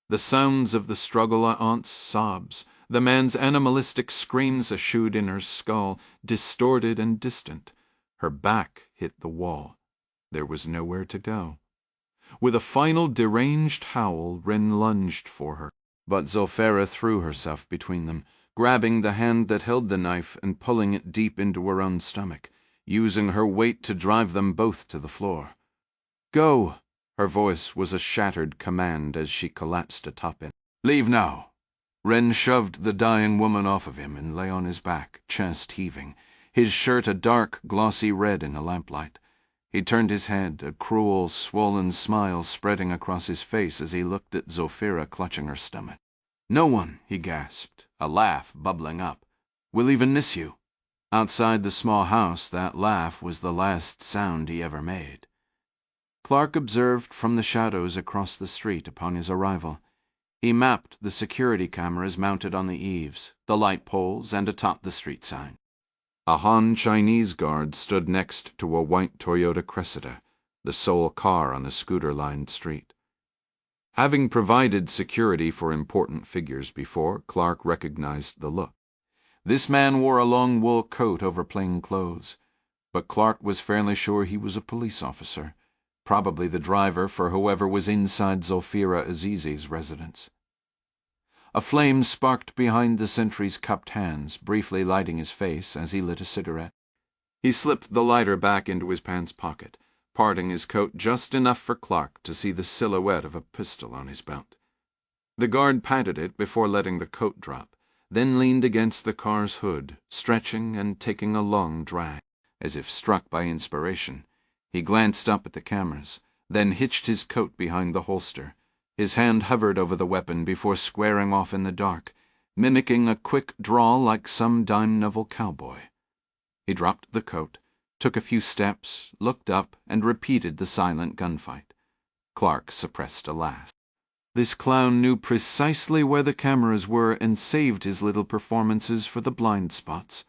The sounds of the struggle, aunt's sobs, the man's animalistic screams eschewed in her skull, distorted and distant. Her back hit the wall. There was nowhere to go. With a final deranged howl, Wren lunged for her, but Zulfira threw herself between them, grabbing the hand that held the knife and pulling it deep into her own stomach, using her weight to drive them both to the floor. "Go!" Her voice was a shattered command as she collapsed atop him. "Leave now!" Wren shoved the dying woman off of him and lay on his back, chest heaving, his shirt a dark, glossy red in the lamplight. He turned his head, a cruel, swollen smile spreading across his face as he looked at Zulfira clutching her stomach. "No one," he gasped, a laugh bubbling up, "will even miss you." Outside the small house, that laugh was the last sound he ever made. Clark observed from the shadows across the street upon his arrival. He mapped the security cameras mounted on the eaves, the light poles, and atop the street sign. A Han Chinese guard stood next to a white Toyota Cressida, the sole car on the scooter-lined street. Having provided security for important figures before, Clark recognized the look. This man wore a long wool coat over plain clothes, but Clark was fairly sure he was a police officer, probably the driver for whoever was inside Zulfira Azizi's residence. A flame sparked behind the sentry's cupped hands, briefly lighting his face as he lit a cigarette. He slipped the lighter back into his pants pocket, parting his coat just enough for Clark to see the silhouette of a pistol on his belt. The guard patted it before letting the coat drop, then leaned against the car's hood, stretching and taking a long drag. As if struck by inspiration, he glanced up at the cameras, then hitched his coat behind the holster. His hand hovered over the weapon before squaring off in the dark, mimicking a quick draw like some dime novel cowboy. He dropped the coat, took a few steps, looked up, and repeated the silent gunfight. Clark suppressed a laugh. This clown knew precisely where the cameras were and saved his little performances for the blind spots.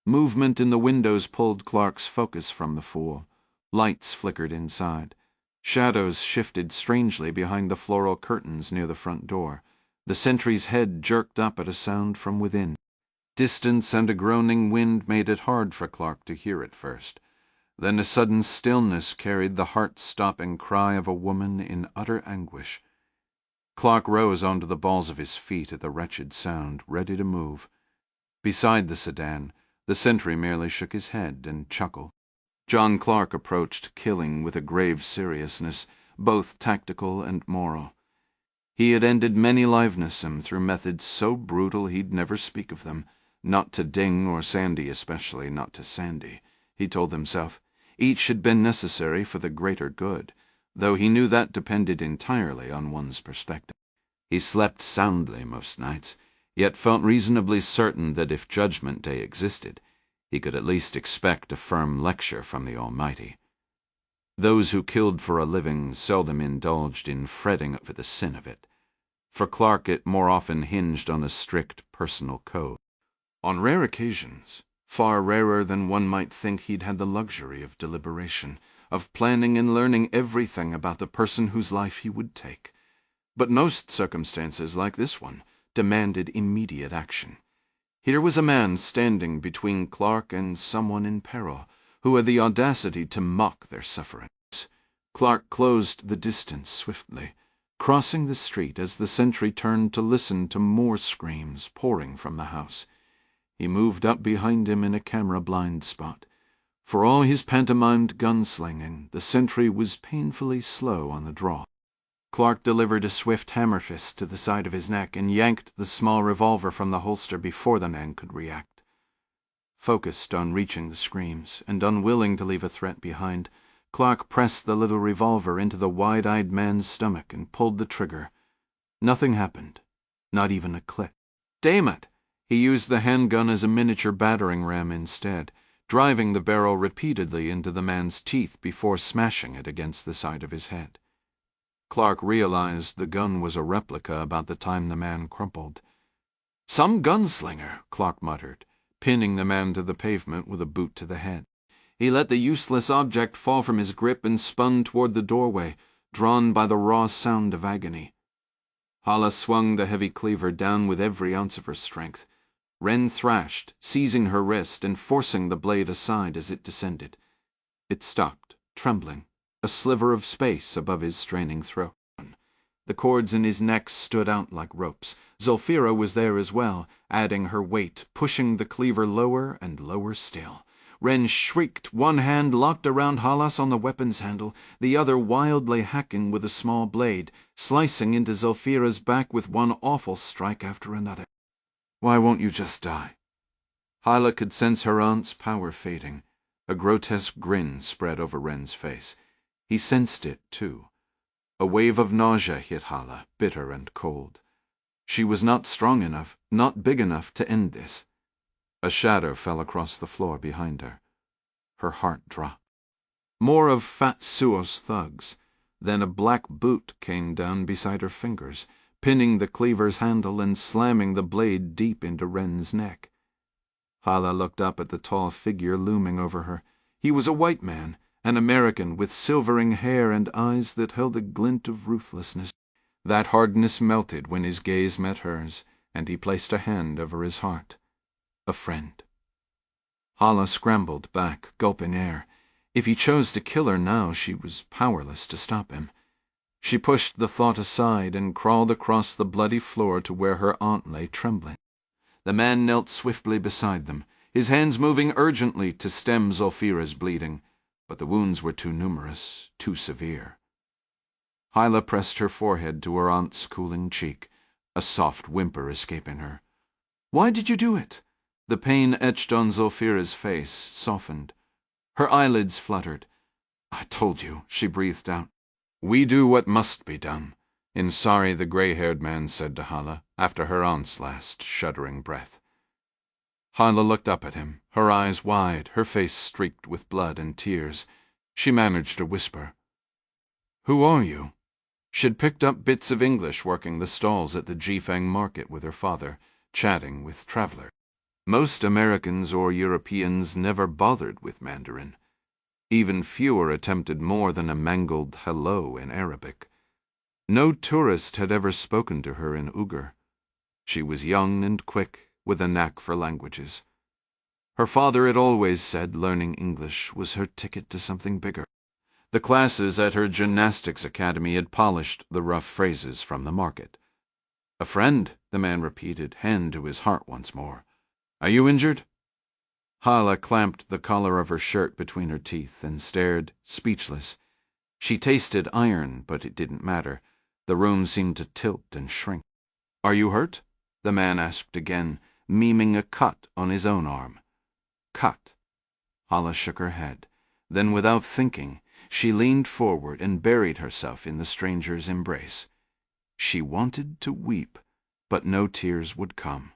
Movement in the windows pulled Clark's focus from the fool. Lights flickered inside. Shadows shifted strangely behind the floral curtains near the front door. The sentry's head jerked up at a sound from within. Distance and a groaning wind made it hard for Clark to hear at first. Then a sudden stillness carried the heart-stopping cry of a woman in utter anguish. Clark rose onto the balls of his feet at the wretched sound, ready to move. Beside the sedan, the sentry merely shook his head and chuckled. John Clark approached killing with a grave seriousness, both tactical and moral. He had ended many livenessem through methods so brutal he'd never speak of them, not to Ding or Sandy, especially not to Sandy. he told himself. Each had been necessary for the greater good, though he knew that depended entirely on one's perspective. He slept soundly most nights, yet felt reasonably certain that if Judgment Day existed, he could at least expect a firm lecture from the Almighty. Those who killed for a living seldom indulged in fretting over the sin of it. For Clark it more often hinged on a strict personal code. On rare occasions, far rarer than one might think, he'd had the luxury of deliberation, of planning and learning everything about the person whose life he would take. But most circumstances, like this one, demanded immediate action. Here was a man standing between Clark and someone in peril, who had the audacity to mock their sufferings. Clark closed the distance swiftly, crossing the street as the sentry turned to listen to more screams pouring from the house. He moved up behind him in a camera-blind spot. For all his pantomimed gunslinging, the sentry was painfully slow on the draw. Clark delivered a swift hammer fist to the side of his neck and yanked the small revolver from the holster before the man could react. Focused on reaching the screams, and unwilling to leave a threat behind, Clark pressed the little revolver into the wide-eyed man's stomach and pulled the trigger. Nothing happened, not even a click. Damn it! He used the handgun as a miniature battering ram instead, driving the barrel repeatedly into the man's teeth before smashing it against the side of his head. Clark realized the gun was a replica about the time the man crumpled. "Some gunslinger," Clark muttered, pinning the man to the pavement with a boot to the head. He let the useless object fall from his grip and spun toward the doorway, drawn by the raw sound of agony. Hala swung the heavy cleaver down with every ounce of her strength. Wren thrashed, seizing her wrist and forcing the blade aside as it descended. It stopped, trembling, a sliver of space above his straining throat. The cords in his neck stood out like ropes. Zulfira was there as well, adding her weight, pushing the cleaver lower and lower still. Wren shrieked, one hand locked around Halas on the weapon's handle, the other wildly hacking with a small blade, slicing into Zulfira's back with one awful strike after another. "Why won't you just die?" Hala could sense her aunt's power fading. A grotesque grin spread over Wren's face. He sensed it, too. A wave of nausea hit Hala, bitter and cold. She was not strong enough, not big enough to end this. A shadow fell across the floor behind her. Her heart dropped. More of Fat Suo's thugs. Then a black boot came down beside her fingers, pinning the cleaver's handle and slamming the blade deep into Wren's neck. Hala looked up at the tall figure looming over her. He was a white man, an American with silvering hair and eyes that held a glint of ruthlessness. That hardness melted when his gaze met hers, and he placed a hand over his heart. A friend. Hala scrambled back, gulping air. If he chose to kill her now, she was powerless to stop him. She pushed the thought aside and crawled across the bloody floor to where her aunt lay trembling. The man knelt swiftly beside them, his hands moving urgently to stem Zulfira's bleeding, but the wounds were too numerous, too severe. Hyla pressed her forehead to her aunt's cooling cheek, a soft whimper escaping her. "Why did you do it?" The pain etched on Zulfira's face softened. Her eyelids fluttered. "I told you," she breathed out. "We do what must be done," Insari the gray-haired man said to Hala, after her aunt's last shuddering breath. Hala looked up at him, her eyes wide, her face streaked with blood and tears. She managed a whisper. "Who are you?" She'd picked up bits of English working the stalls at the Jifeng market with her father, chatting with travelers. Most Americans or Europeans never bothered with Mandarin. Even fewer attempted more than a mangled hello in Arabic. No tourist had ever spoken to her in Uyghur. She was young and quick, with a knack for languages. Her father had always said learning English was her ticket to something bigger. The classes at her gymnastics academy had polished the rough phrases from the market. "A friend," the man repeated, hand to his heart once more. "Are you injured?" Hala clamped the collar of her shirt between her teeth and stared, speechless. She tasted iron, but it didn't matter. The room seemed to tilt and shrink. "Are you hurt?" the man asked again, miming a cut on his own arm. Cut. Hala shook her head. Then, without thinking, she leaned forward and buried herself in the stranger's embrace. She wanted to weep, but no tears would come.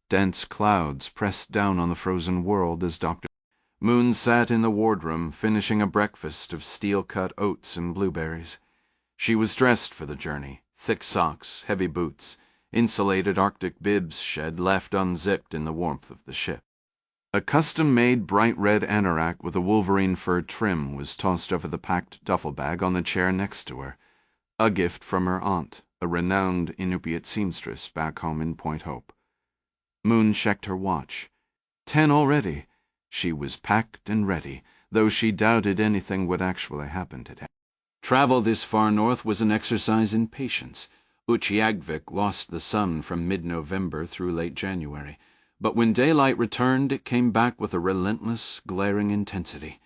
Dense clouds pressed down on the frozen world as Dr. Moon sat in the wardroom, finishing a breakfast of steel-cut oats and blueberries. She was dressed for the journey: thick socks, heavy boots, insulated Arctic bibs shed left unzipped in the warmth of the ship. A custom-made bright red anorak with a wolverine fur trim was tossed over the packed duffel bag on the chair next to her, a gift from her aunt, a renowned Inupiat seamstress back home in Point Hope. Moon checked her watch. 10 already. She was packed and ready, though she doubted anything would actually happen today. Travel this far north was an exercise in patience. Utqiagvik lost the sun from mid-November through late January, but when daylight returned it came back with a relentless, glaring intensity.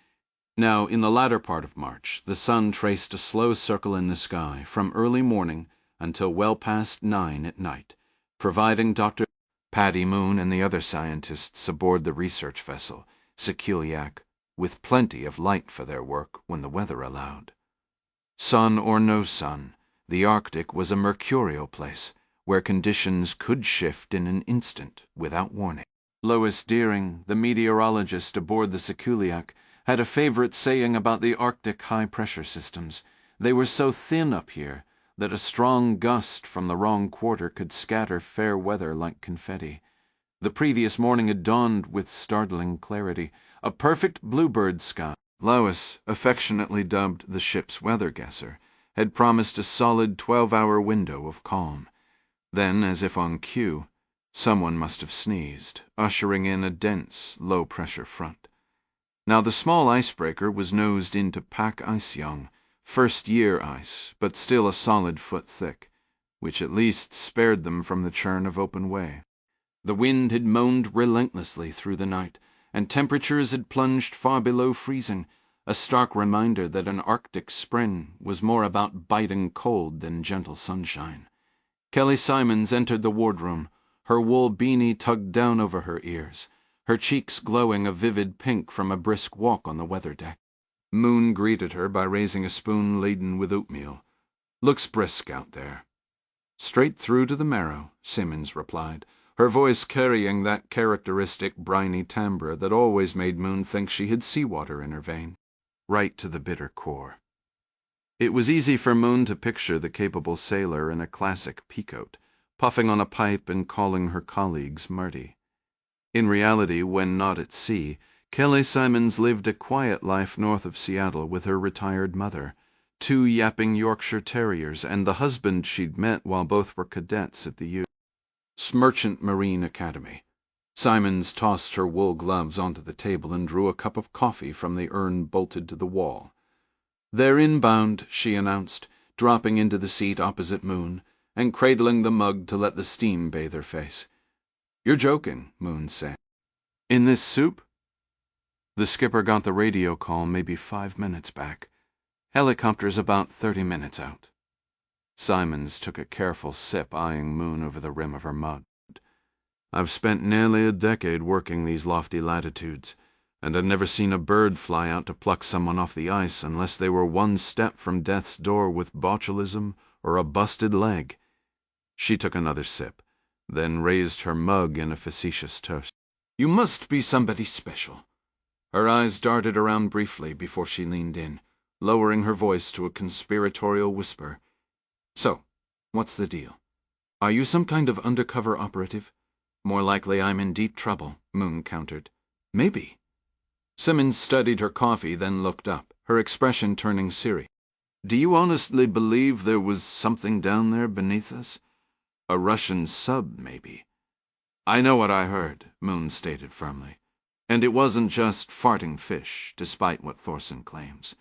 Now, in the latter part of March, the sun traced a slow circle in the sky from early morning until well past 9 at night, providing Dr. Paddy Moon and the other scientists aboard the research vessel, Sikuliak, with plenty of light for their work when the weather allowed. Sun or no sun, the Arctic was a mercurial place, where conditions could shift in an instant without warning. Lois Deering, the meteorologist aboard the Sikuliak, had a favorite saying about the Arctic high-pressure systems. They were so thin up here that a strong gust from the wrong quarter could scatter fair weather like confetti. The previous morning had dawned with startling clarity, a perfect bluebird sky. Lois, affectionately dubbed the ship's weather guesser, had promised a solid 12-hour window of calm. Then, as if on cue, someone must have sneezed, ushering in a dense, low-pressure front. Now the small icebreaker was nosed into pack ice young, first-year ice, but still a solid foot thick, which at least spared them from the churn of open way. The wind had moaned relentlessly through the night, and temperatures had plunged far below freezing, a stark reminder that an Arctic spring was more about biting cold than gentle sunshine. Kelly Simons entered the wardroom, her wool beanie tugged down over her ears, her cheeks glowing a vivid pink from a brisk walk on the weather deck. Moon greeted her by raising a spoon laden with oatmeal. "Looks brisk out there." "Straight through to the marrow," Simons replied, her voice carrying that characteristic briny timbre that always made Moon think she had seawater in her veins. Right to the bitter core. It was easy for Moon to picture the capable sailor in a classic peacoat, puffing on a pipe and calling her colleagues Marty. In reality, when not at sea, Kelly Simons lived a quiet life north of Seattle with her retired mother, 2 yapping Yorkshire terriers, and the husband she'd met while both were cadets at the Merchant Marine Academy. Simons tossed her wool gloves onto the table and drew a cup of coffee from the urn bolted to the wall. "They're inbound," she announced, dropping into the seat opposite Moon, and cradling the mug to let the steam bathe her face. "You're joking," Moon said. "In this soup?" "The skipper got the radio call maybe 5 minutes back. Helicopter's about 30 minutes out." Simons took a careful sip, eyeing Moon over the rim of her mug. "I've spent nearly a decade working these lofty latitudes, and I've never seen a bird fly out to pluck someone off the ice unless they were one step from death's door with botulism or a busted leg." She took another sip, then raised her mug in a facetious toast. "You must be somebody special." Her eyes darted around briefly before she leaned in, lowering her voice to a conspiratorial whisper. "So, what's the deal? Are you some kind of undercover operative?" "More likely I'm in deep trouble," Moon countered. "Maybe." Simmons studied her coffee, then looked up, her expression turning serious. "Do you honestly believe there was something down there beneath us? A Russian sub, maybe?" "I know what I heard," Moon stated firmly. "And it wasn't just farting fish, despite what Thorson claims."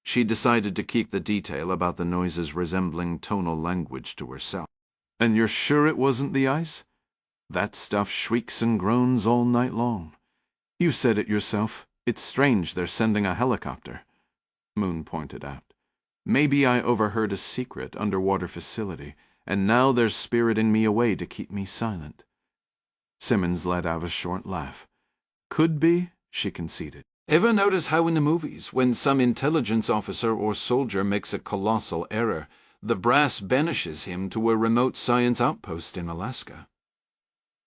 She decided to keep the detail about the noises resembling tonal language to herself. "And you're sure it wasn't the ice? That stuff shrieks and groans all night long. You said it yourself. It's strange they're sending a helicopter." Moon pointed out. "Maybe I overheard a secret underwater facility, and now they're spiriting me away to keep me silent." Simmons let out a short laugh. "Could be," she conceded. Ever notice how in the movies, when some intelligence officer or soldier makes a colossal error, the brass banishes him to a remote science outpost in Alaska?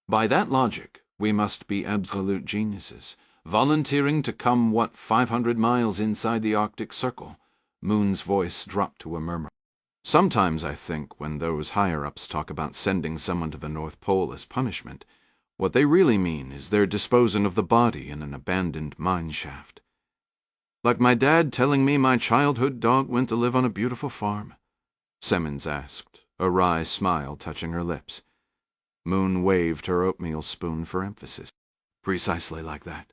By that logic, we must be absolute geniuses, volunteering to come 500 miles inside the Arctic Circle. Moon's voice dropped to a murmur. Sometimes I think when those higher-ups talk about sending someone to the North Pole as punishment, what they really mean is they're disposing of the body in an abandoned mine shaft. Like my dad telling me my childhood dog went to live on a beautiful farm? Simmons asked, a wry smile touching her lips. Moon waved her oatmeal spoon for emphasis. Precisely like that.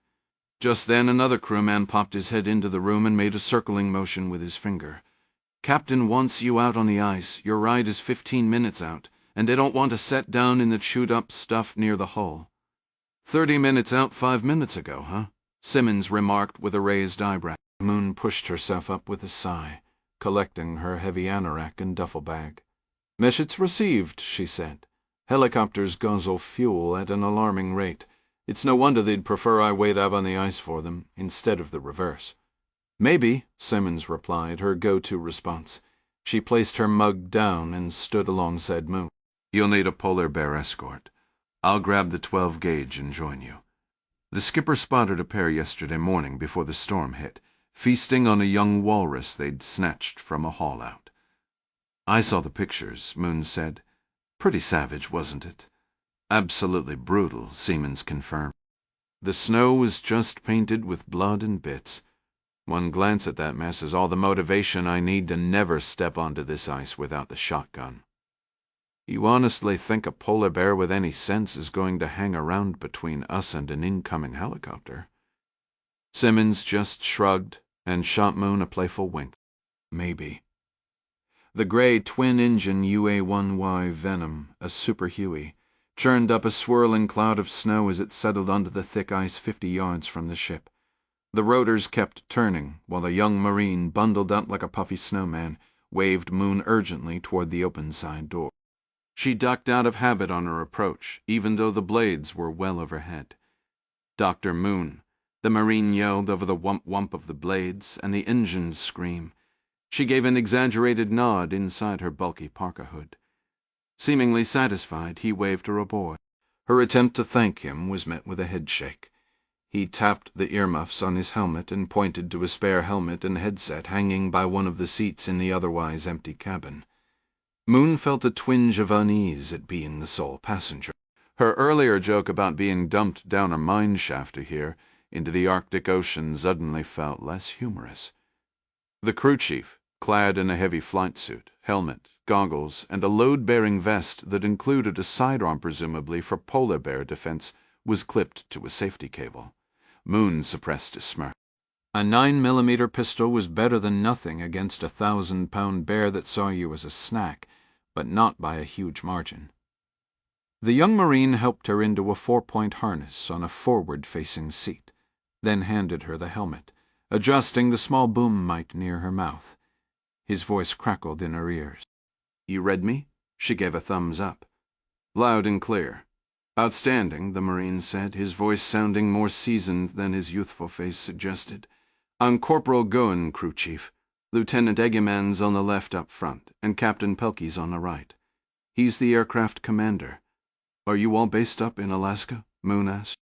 Just then another crewman popped his head into the room and made a circling motion with his finger. Captain wants you out on the ice. Your ride is 15 minutes out, and they don't want to set down in the chewed-up stuff near the hull. 30 minutes out 5 minutes ago, huh? Simmons remarked with a raised eyebrow. Moon pushed herself up with a sigh, collecting her heavy anorak and duffel bag. Message received, she said. Helicopters guzzle fuel at an alarming rate. It's no wonder they'd prefer I wait out on the ice for them, instead of the reverse. Maybe, Simmons replied, her go-to response. She placed her mug down and stood alongside Moon. You'll need a polar bear escort. I'll grab the 12 gauge and join you. The skipper spotted a pair yesterday morning before the storm hit, feasting on a young walrus they'd snatched from a haul-out. I saw the pictures, Moon said. Pretty savage, wasn't it? Absolutely brutal, Siemens confirmed. The snow was just painted with blood and bits. One glance at that mess is all the motivation I need to never step onto this ice without the shotgun. You honestly think a polar bear with any sense is going to hang around between us and an incoming helicopter? Simmons just shrugged and shot Moon a playful wink. Maybe. The gray twin-engine UA-1Y Venom, a Super Huey, churned up a swirling cloud of snow as it settled onto the thick ice 50 yards from the ship. The rotors kept turning, while the young Marine, bundled up like a puffy snowman, waved Moon urgently toward the open side door. She ducked out of habit on her approach, even though the blades were well overhead. Dr. Moon, the Marine yelled over the whump-whump of the blades and the engine's scream. She gave an exaggerated nod inside her bulky parka hood. Seemingly satisfied, he waved her aboard. Her attempt to thank him was met with a headshake. He tapped the earmuffs on his helmet and pointed to a spare helmet and headset hanging by one of the seats in the otherwise empty cabin. Moon felt a twinge of unease at being the sole passenger. Her earlier joke about being dumped down a mine shaft here into the Arctic Ocean suddenly felt less humorous. The crew chief, clad in a heavy flight suit, helmet, goggles, and a load-bearing vest that included a sidearm presumably for polar bear defense, was clipped to a safety cable. Moon suppressed a smirk. A 9mm pistol was better than nothing against a 1,000-pound bear that saw you as a snack, but not by a huge margin. The young Marine helped her into a 4-point harness on a forward-facing seat, then handed her the helmet, adjusting the small boom mic near her mouth. His voice crackled in her ears. You read me? She gave a thumbs up. Loud and clear. Outstanding, the Marine said, his voice sounding more seasoned than his youthful face suggested. I'm Corporal Goen, crew chief. Lieutenant Eggeman's on the left up front, and Captain Pelkey's on the right. He's the aircraft commander. Are you all based up in Alaska? Moon asked.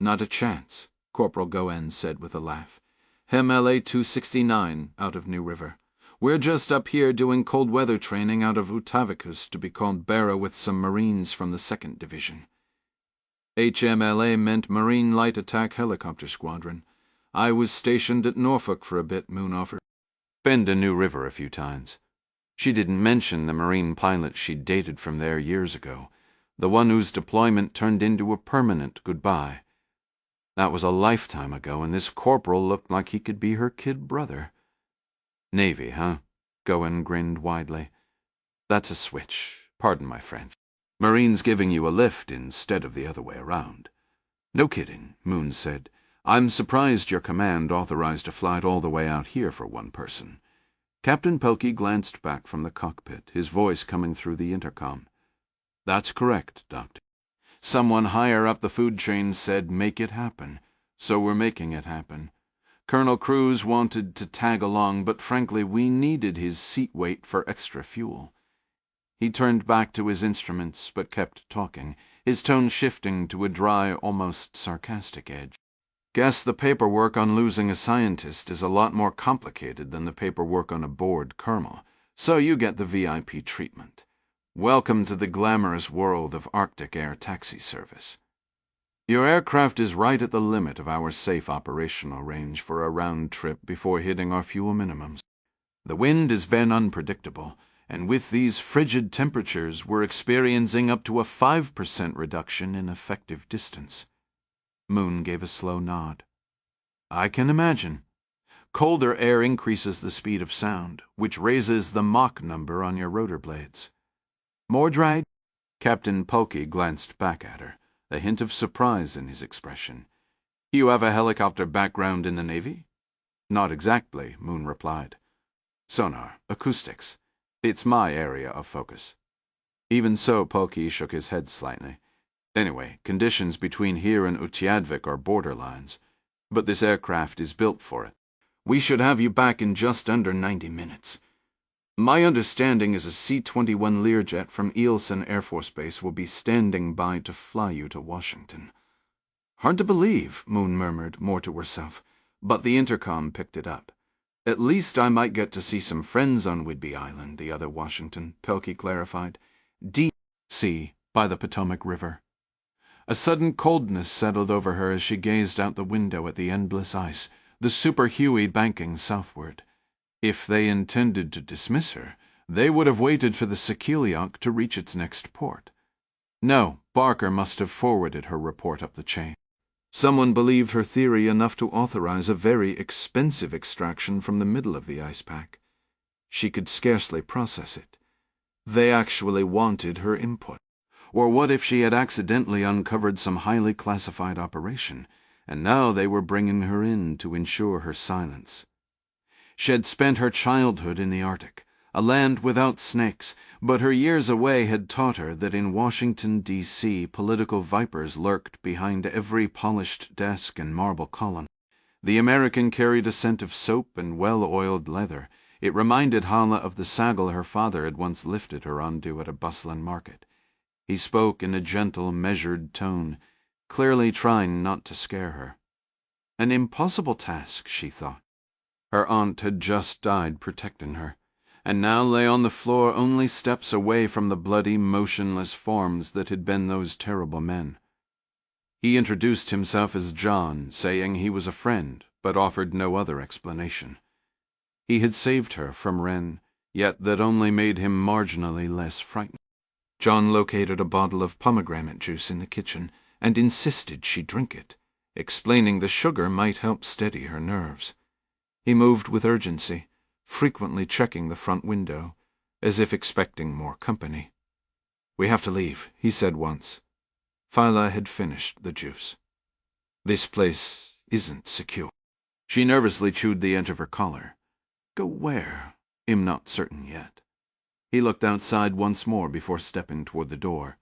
Not a chance, Corporal Goen said with a laugh. Hem LA 269 out of New River. We're just up here doing cold weather training out of Utavikus to be called Barrow with some Marines from the 2nd Division. HMLA meant Marine Light Attack Helicopter Squadron. I was stationed at Norfolk for a bit, Moon offered. Been to New River a few times. She didn't mention the Marine pilot she'd dated from there years ago, the one whose deployment turned into a permanent goodbye. That was a lifetime ago, and this corporal looked like he could be her kid brother. Navy, huh? Goen grinned widely. That's a switch. Pardon my French. Marines giving you a lift instead of the other way around. No kidding, Moon said. I'm surprised your command authorized a flight all the way out here for one person. Captain Pelkey glanced back from the cockpit, his voice coming through the intercom. That's correct, Doctor. Someone higher up the food chain said make it happen. so we're making it happen. Colonel Cruz wanted to tag along, but frankly we needed his seat weight for extra fuel." He turned back to his instruments, but kept talking, his tone shifting to a dry, almost sarcastic edge. "Guess the paperwork on losing a scientist is a lot more complicated than the paperwork on a bored colonel, so you get the VIP treatment. Welcome to the glamorous world of Arctic Air Taxi Service. Your aircraft is right at the limit of our safe operational range for a round trip before hitting our fuel minimums. The wind has been unpredictable, and with these frigid temperatures we're experiencing up to a 5% reduction in effective distance." Moon gave a slow nod. "I can imagine. Colder air increases the speed of sound, which raises the Mach number on your rotor blades. More drag?" Captain Polke glanced back at her, a hint of surprise in his expression. "You have a helicopter background in the Navy?" "Not exactly," Moon replied. "Sonar, acoustics. It's my area of focus." Even so, Polke shook his head slightly. "Anyway, conditions between here and Utqiagvik are borderlines, but this aircraft is built for it. We should have you back in just under 90 minutes. My understanding is a C-21 Learjet from Eielson Air Force Base will be standing by to fly you to Washington." "Hard to believe," Moon murmured, more to herself, but the intercom picked it up. "At least I might get to see some friends on Whidbey Island," the other Washington, Pelkey clarified. "D.C. by the Potomac River." A sudden coldness settled over her as she gazed out the window at the endless ice, the Super Huey banking southward. If they intended to dismiss her, they would have waited for the Sekeliok to reach its next port. No, Barker must have forwarded her report up the chain. Someone believed her theory enough to authorize a very expensive extraction from the middle of the ice pack. She could scarcely process it. They actually wanted her input. Or what if she had accidentally uncovered some highly classified operation, and now they were bringing her in to ensure her silence? She had spent her childhood in the Arctic, a land without snakes, but her years away had taught her that in Washington, D.C., political vipers lurked behind every polished desk and marble column. The American carried a scent of soap and well-oiled leather. It reminded Hala of the saddle her father had once lifted her onto at a bustling market. He spoke in a gentle, measured tone, clearly trying not to scare her. An impossible task, she thought. Her aunt had just died protecting her, and now lay on the floor only steps away from the bloody, motionless forms that had been those terrible men. He introduced himself as John, saying he was a friend, but offered no other explanation. He had saved her from Wren, yet that only made him marginally less frightened. John located a bottle of pomegranate juice in the kitchen and insisted she drink it, explaining the sugar might help steady her nerves. He moved with urgency, frequently checking the front window, as if expecting more company. "We have to leave," he said once. Phyla had finished the juice. "This place isn't secure." She nervously chewed the edge of her collar. "Go where? I'm not certain yet." He looked outside once more before stepping toward the door.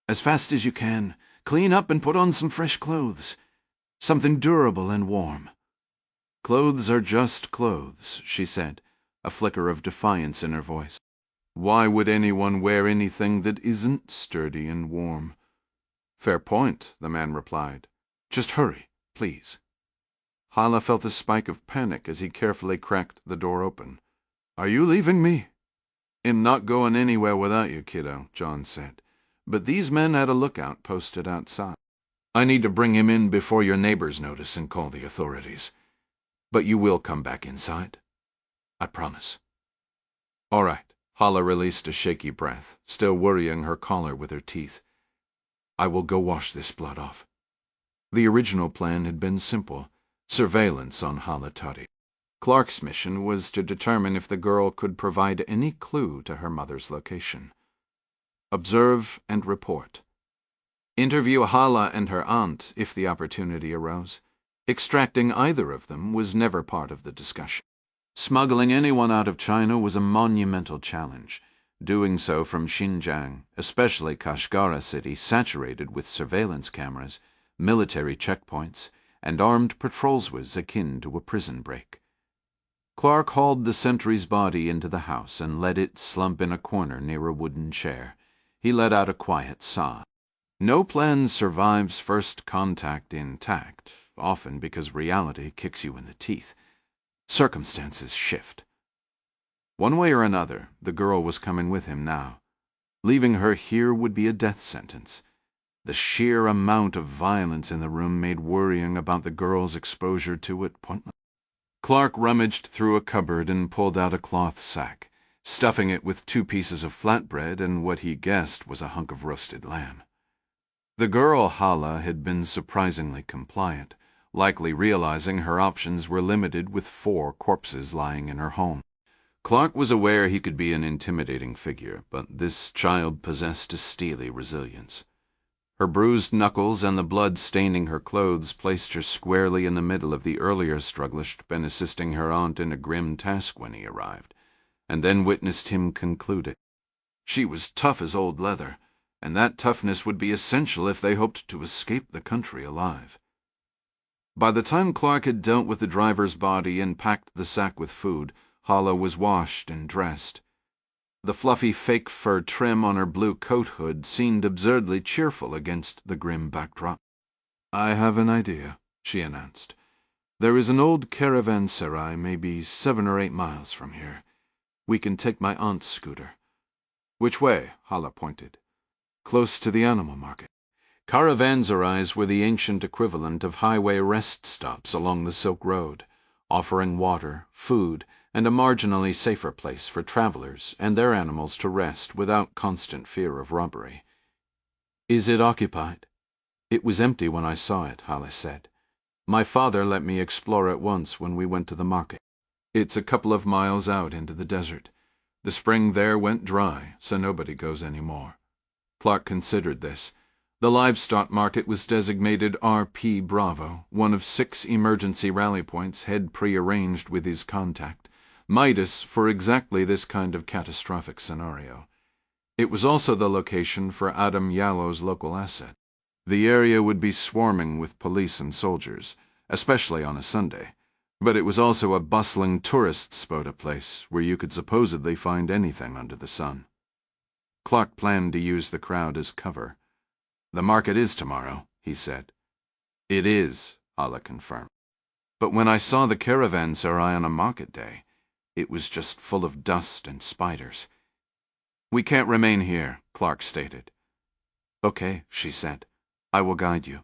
"As fast as you can. Clean up and put on some fresh clothes. Something durable and warm." "Clothes are just clothes," she said, a flicker of defiance in her voice. "Why would anyone wear anything that isn't sturdy and warm?" "Fair point," the man replied. "Just hurry, please." Hala felt a spike of panic as he carefully cracked the door open. "Are you leaving me?" "I'm not going anywhere without you, kiddo," John said. "But these men had a lookout posted outside. I need to bring him in before your neighbors notice and call the authorities. But you will come back inside? I promise." "All right." Hala released a shaky breath, still worrying her collar with her teeth. "I will go wash this blood off." The original plan had been simple: surveillance on Hala Toddy. Clark's mission was to determine if the girl could provide any clue to her mother's location. Observe and report. Interview Hala and her aunt if the opportunity arose. Extracting either of them was never part of the discussion. Smuggling anyone out of China was a monumental challenge. Doing so from Xinjiang, especially Kashgara city saturated with surveillance cameras, military checkpoints, and armed patrols was akin to a prison break. Clark hauled the sentry's body into the house and let it slump in a corner near a wooden chair. He let out a quiet sigh. No plan survives first contact intact, often because reality kicks you in the teeth. Circumstances shift. One way or another, the girl was coming with him now. Leaving her here would be a death sentence. The sheer amount of violence in the room made worrying about the girl's exposure to it pointless. Clark rummaged through a cupboard and pulled out a cloth sack, stuffing it with 2 pieces of flatbread and what he guessed was a hunk of roasted lamb. The girl, Hala, had been surprisingly compliant, likely realizing her options were limited with 4 corpses lying in her home. Clark was aware he could be an intimidating figure, but this child possessed a steely resilience. Her bruised knuckles and the blood staining her clothes placed her squarely in the middle of the earlier struggle she'd been assisting her aunt in a grim task when he arrived, and then witnessed him conclude it. She was tough as old leather, and that toughness would be essential if they hoped to escape the country alive. By the time Clark had dealt with the driver's body and packed the sack with food, Hala was washed and dressed. The fluffy fake fur trim on her blue coat hood seemed absurdly cheerful against the grim backdrop. "I have an idea," she announced. "There is an old caravanserai maybe 7 or 8 miles from here. We can take my aunt's scooter." "Which way?" Hala pointed. "Close to the animal market." Caravanserais were the ancient equivalent of highway rest stops along the Silk Road, offering water, food, and a marginally safer place for travelers and their animals to rest without constant fear of robbery. "Is it occupied?" "It was empty when I saw it," Hala said. "My father let me explore it once when we went to the market." "It's a couple of miles out into the desert. The spring there went dry, so nobody goes any more." Clark considered this. The livestock market was designated RP Bravo, one of 6 emergency rally points Head prearranged with his contact, Midas, for exactly this kind of catastrophic scenario. It was also the location for Adam Yallow's local asset. The area would be swarming with police and soldiers, especially on a Sunday, but it was also a bustling tourist spota place where you could supposedly find anything under the sun. Clark planned to use the crowd as cover. "The market is tomorrow," he said. "It is," Hala confirmed. "But when I saw the caravanserai on a market day, it was just full of dust and spiders." "We can't remain here," Clark stated. "Okay," she said. "I will guide you."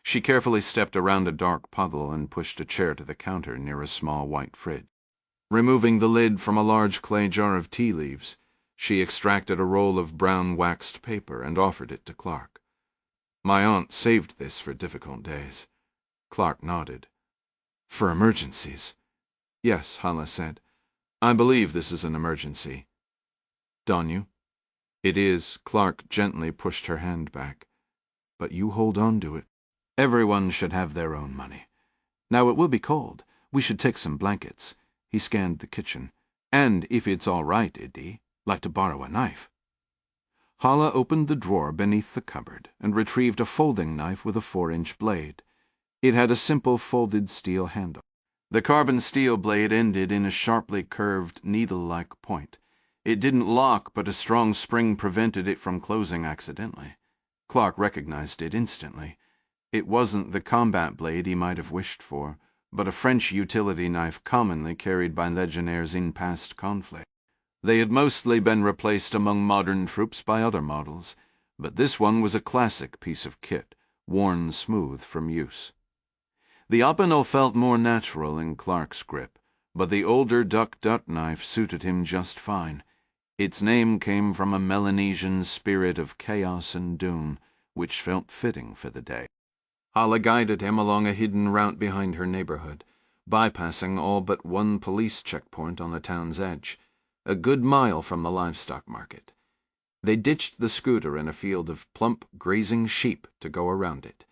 She carefully stepped around a dark puddle and pushed a chair to the counter near a small white fridge. Removing the lid from a large clay jar of tea leaves, she extracted a roll of brown waxed paper and offered it to Clark. "My aunt saved this for difficult days." Clark nodded. "For emergencies?" "Yes," Hala said. "I believe this is an emergency." "Don't you?" "It is." Clark gently pushed her hand back. "But you hold on to it. Everyone should have their own money. Now it will be cold. We should take some blankets." He scanned the kitchen. "And if it's all right, Iddy, like to borrow a knife." Hala opened the drawer beneath the cupboard and retrieved a folding knife with a 4-inch blade. It had a simple folded steel handle. The carbon steel blade ended in a sharply curved, needle-like point. It didn't lock, but a strong spring prevented it from closing accidentally. Clark recognized it instantly. It wasn't the combat blade he might have wished for, but a French utility knife commonly carried by legionnaires in past conflict. They had mostly been replaced among modern troops by other models, but this one was a classic piece of kit, worn smooth from use. The opinel felt more natural in Clark's grip, but the older duck knife suited him just fine. Its name came from a Melanesian spirit of chaos and doom, which felt fitting for the day. Hala guided him along a hidden route behind her neighborhood, bypassing all but one police checkpoint on the town's edge, a good mile from the livestock market. They ditched the scooter in a field of plump, grazing sheep to go around it.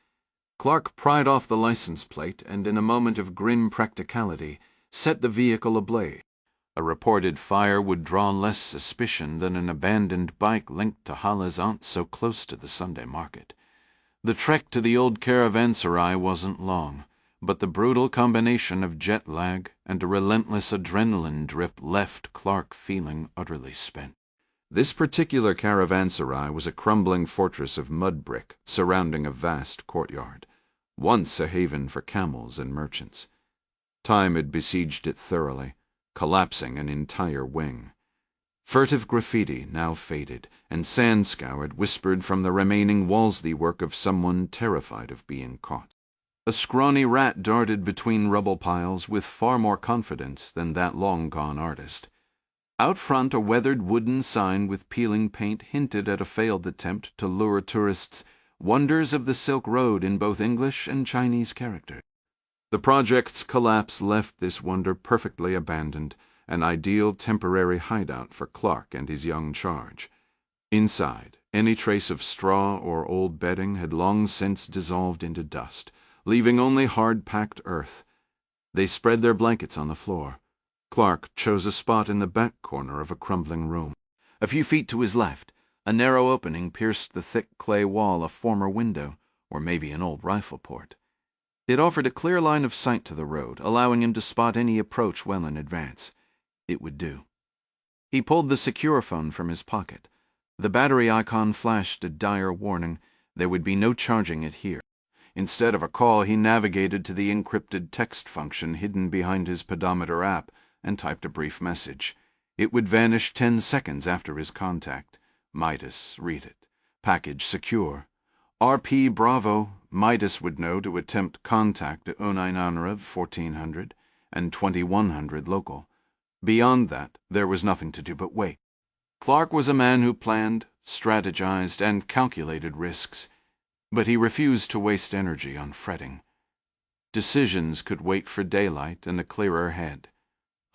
Clark pried off the license plate and, in a moment of grim practicality, set the vehicle ablaze. A reported fire would draw less suspicion than an abandoned bike linked to Hala's aunt so close to the Sunday market. The trek to the old caravanserai wasn't long, but the brutal combination of jet lag and a relentless adrenaline drip left Clark feeling utterly spent. This particular caravanserai was a crumbling fortress of mud brick surrounding a vast courtyard, once a haven for camels and merchants. Time had besieged it thoroughly, collapsing an entire wing. Furtive graffiti, now faded, and sand-scoured, whispered from the remaining Wolseley work of someone terrified of being caught. A scrawny rat darted between rubble piles with far more confidence than that long-gone artist. Out front, a weathered wooden sign with peeling paint hinted at a failed attempt to lure tourists, wonders of the Silk Road in both English and Chinese characters. The project's collapse left this wonder perfectly abandoned, an ideal temporary hideout for Clark and his young charge. Inside, any trace of straw or old bedding had long since dissolved into dust, leaving only hard-packed earth. They spread their blankets on the floor. Clark chose a spot in the back corner of a crumbling room. A few feet to his left, a narrow opening pierced the thick clay wall, a former window, or maybe an old rifle port. It offered a clear line of sight to the road, allowing him to spot any approach well in advance. It would do. He pulled the secure phone from his pocket. The battery icon flashed a dire warning. There would be no charging it here. Instead of a call, he navigated to the encrypted text function hidden behind his pedometer app and typed a brief message. It would vanish 10 seconds after his contact. Midas, read it. Package secure. RP Bravo. Midas would know to attempt contact at 0900 1400 and 2100 local. Beyond that, there was nothing to do but wait. Clark was a man who planned, strategized, and calculated risks, but he refused to waste energy on fretting. Decisions could wait for daylight and a clearer head.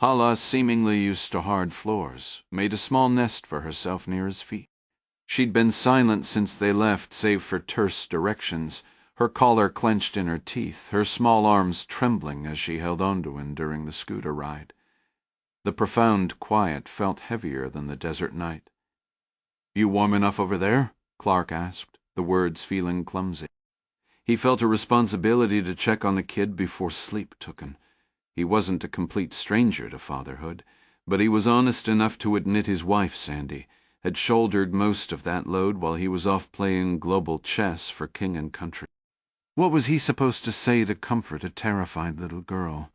Hala, seemingly used to hard floors, made a small nest for herself near his feet. She'd been silent since they left, save for terse directions, her collar clenched in her teeth, her small arms trembling as she held on to him during the scooter ride. The profound quiet felt heavier than the desert night. "You warm enough over there?" Clark asked, the words feeling clumsy. He felt a responsibility to check on the kid before sleep took him. He wasn't a complete stranger to fatherhood, but he was honest enough to admit his wife, Sandy, had shouldered most of that load while he was off playing global chess for king and country. What was he supposed to say to comfort a terrified little girl?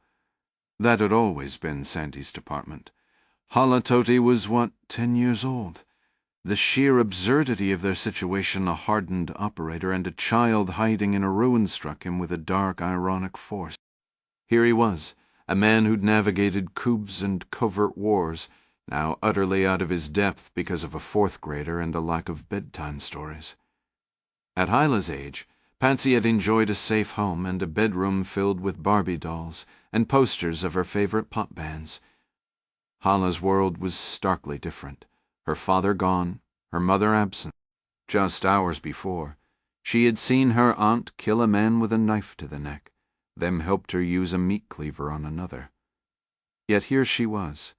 That had always been Sandy's department. Hala Toti was, 10 years old? The sheer absurdity of their situation, a hardened operator and a child hiding in a ruin, struck him with a dark, ironic force. Here he was, a man who'd navigated coups and covert wars, now utterly out of his depth because of a fourth grader and a lack of bedtime stories. At Hyla's age, Patsy had enjoyed a safe home and a bedroom filled with Barbie dolls and posters of her favorite pop bands. Hala's world was starkly different. Her father gone, her mother absent. Just hours before, she had seen her aunt kill a man with a knife to the neck, then helped her use a meat cleaver on another. Yet here she was,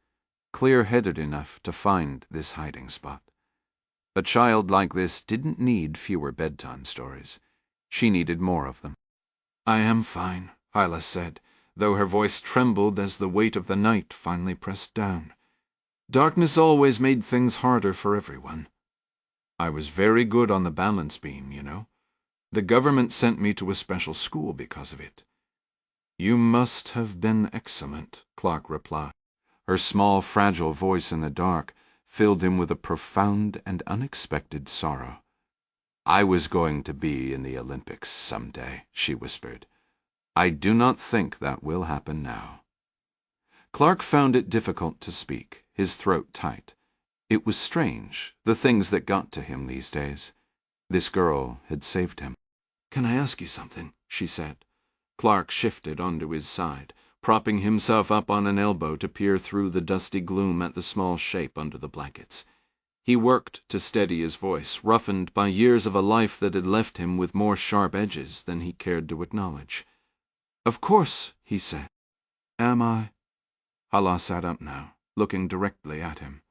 clear-headed enough to find this hiding spot. A child like this didn't need fewer bedtime stories. She needed more of them. "I am fine," Hyla said, though her voice trembled as the weight of the night finally pressed down. "Darkness always made things harder for everyone. I was very good on the balance beam, you know. The government sent me to a special school because of it." "You must have been excellent," Clark replied. Her small, fragile voice in the dark filled him with a profound and unexpected sorrow. "I was going to be in the Olympics someday," she whispered. "I do not think that will happen now." Clark found it difficult to speak, his throat tight. It was strange, the things that got to him these days. This girl had saved him. "Can I ask you something?" she said. Clark shifted onto his side, propping himself up on an elbow to peer through the dusty gloom at the small shape under the blankets. He worked to steady his voice, roughened by years of a life that had left him with more sharp edges than he cared to acknowledge. "Of course," he said. "Am I?" Hala sat up now, looking directly at him.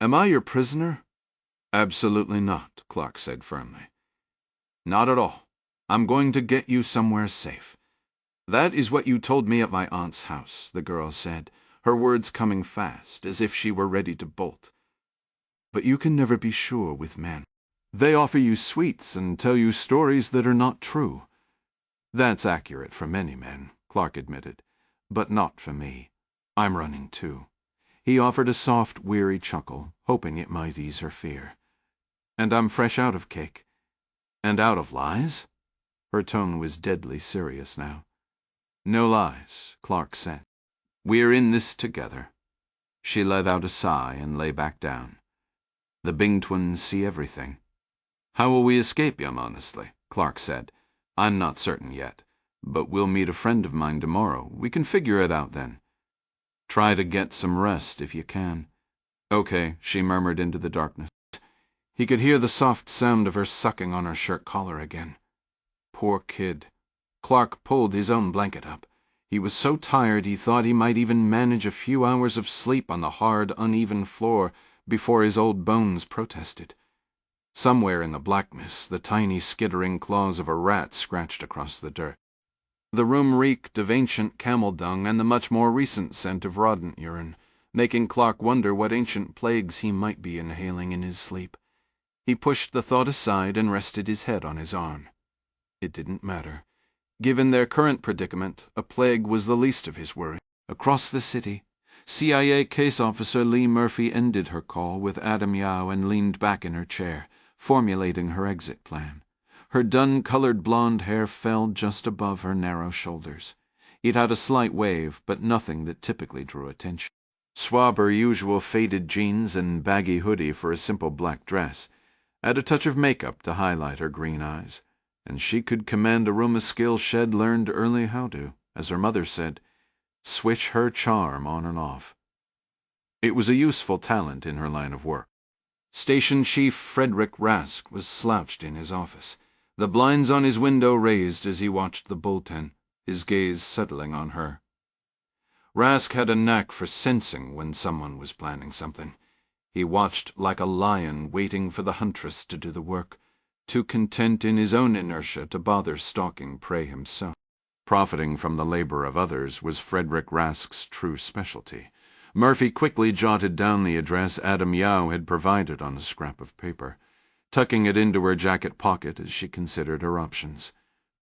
"Am I your prisoner?" "Absolutely not," Clark said firmly. Not at all. I'm going to get you somewhere safe. That is what you told me at my aunt's house, the girl said, her words coming fast, as if she were ready to bolt. But you can never be sure with men. They offer you sweets and tell you stories that are not true. That's accurate for many men, Clark admitted, but not for me. I'm running too. He offered a soft, weary chuckle, hoping it might ease her fear. And I'm fresh out of cake. And out of lies? Her tone was deadly serious now. No lies, Clark said. We're in this together. She let out a sigh and lay back down. The Bing twins see everything. How will we escape him, honestly? Clark said. I'm not certain yet, but we'll meet a friend of mine tomorrow. We can figure it out then. Try to get some rest if you can. Okay, she murmured into the darkness. He could hear the soft sound of her sucking on her shirt collar again. Poor kid. Clark pulled his own blanket up. He was so tired he thought he might even manage a few hours of sleep on the hard, uneven floor before his old bones protested. Somewhere in the blackness, the tiny skittering claws of a rat scratched across the dirt. The room reeked of ancient camel dung and the much more recent scent of rodent urine, making Clark wonder what ancient plagues he might be inhaling in his sleep. He pushed the thought aside and rested his head on his arm. It didn't matter. Given their current predicament, a plague was the least of his worry. Across the city, CIA case officer Lee Murphy ended her call with Adam Yao and leaned back in her chair, formulating her exit plan. Her dun-colored blonde hair fell just above her narrow shoulders. It had a slight wave, but nothing that typically drew attention. Swab her usual faded jeans and baggy hoodie for a simple black dress. Add a touch of makeup to highlight her green eyes, and she could command a room of skill Shed learned early how to, as her mother said, swish her charm on and off. It was a useful talent in her line of work. Station Chief Frederick Rask was slouched in his office, the blinds on his window raised as he watched the bullpen, his gaze settling on her. Rask had a knack for sensing when someone was planning something. He watched like a lion waiting for the huntress to do the work, too content in his own inertia to bother stalking prey himself. Profiting from the labor of others was Frederick Rask's true specialty. Murphy quickly jotted down the address Adam Yao had provided on a scrap of paper, tucking it into her jacket pocket as she considered her options.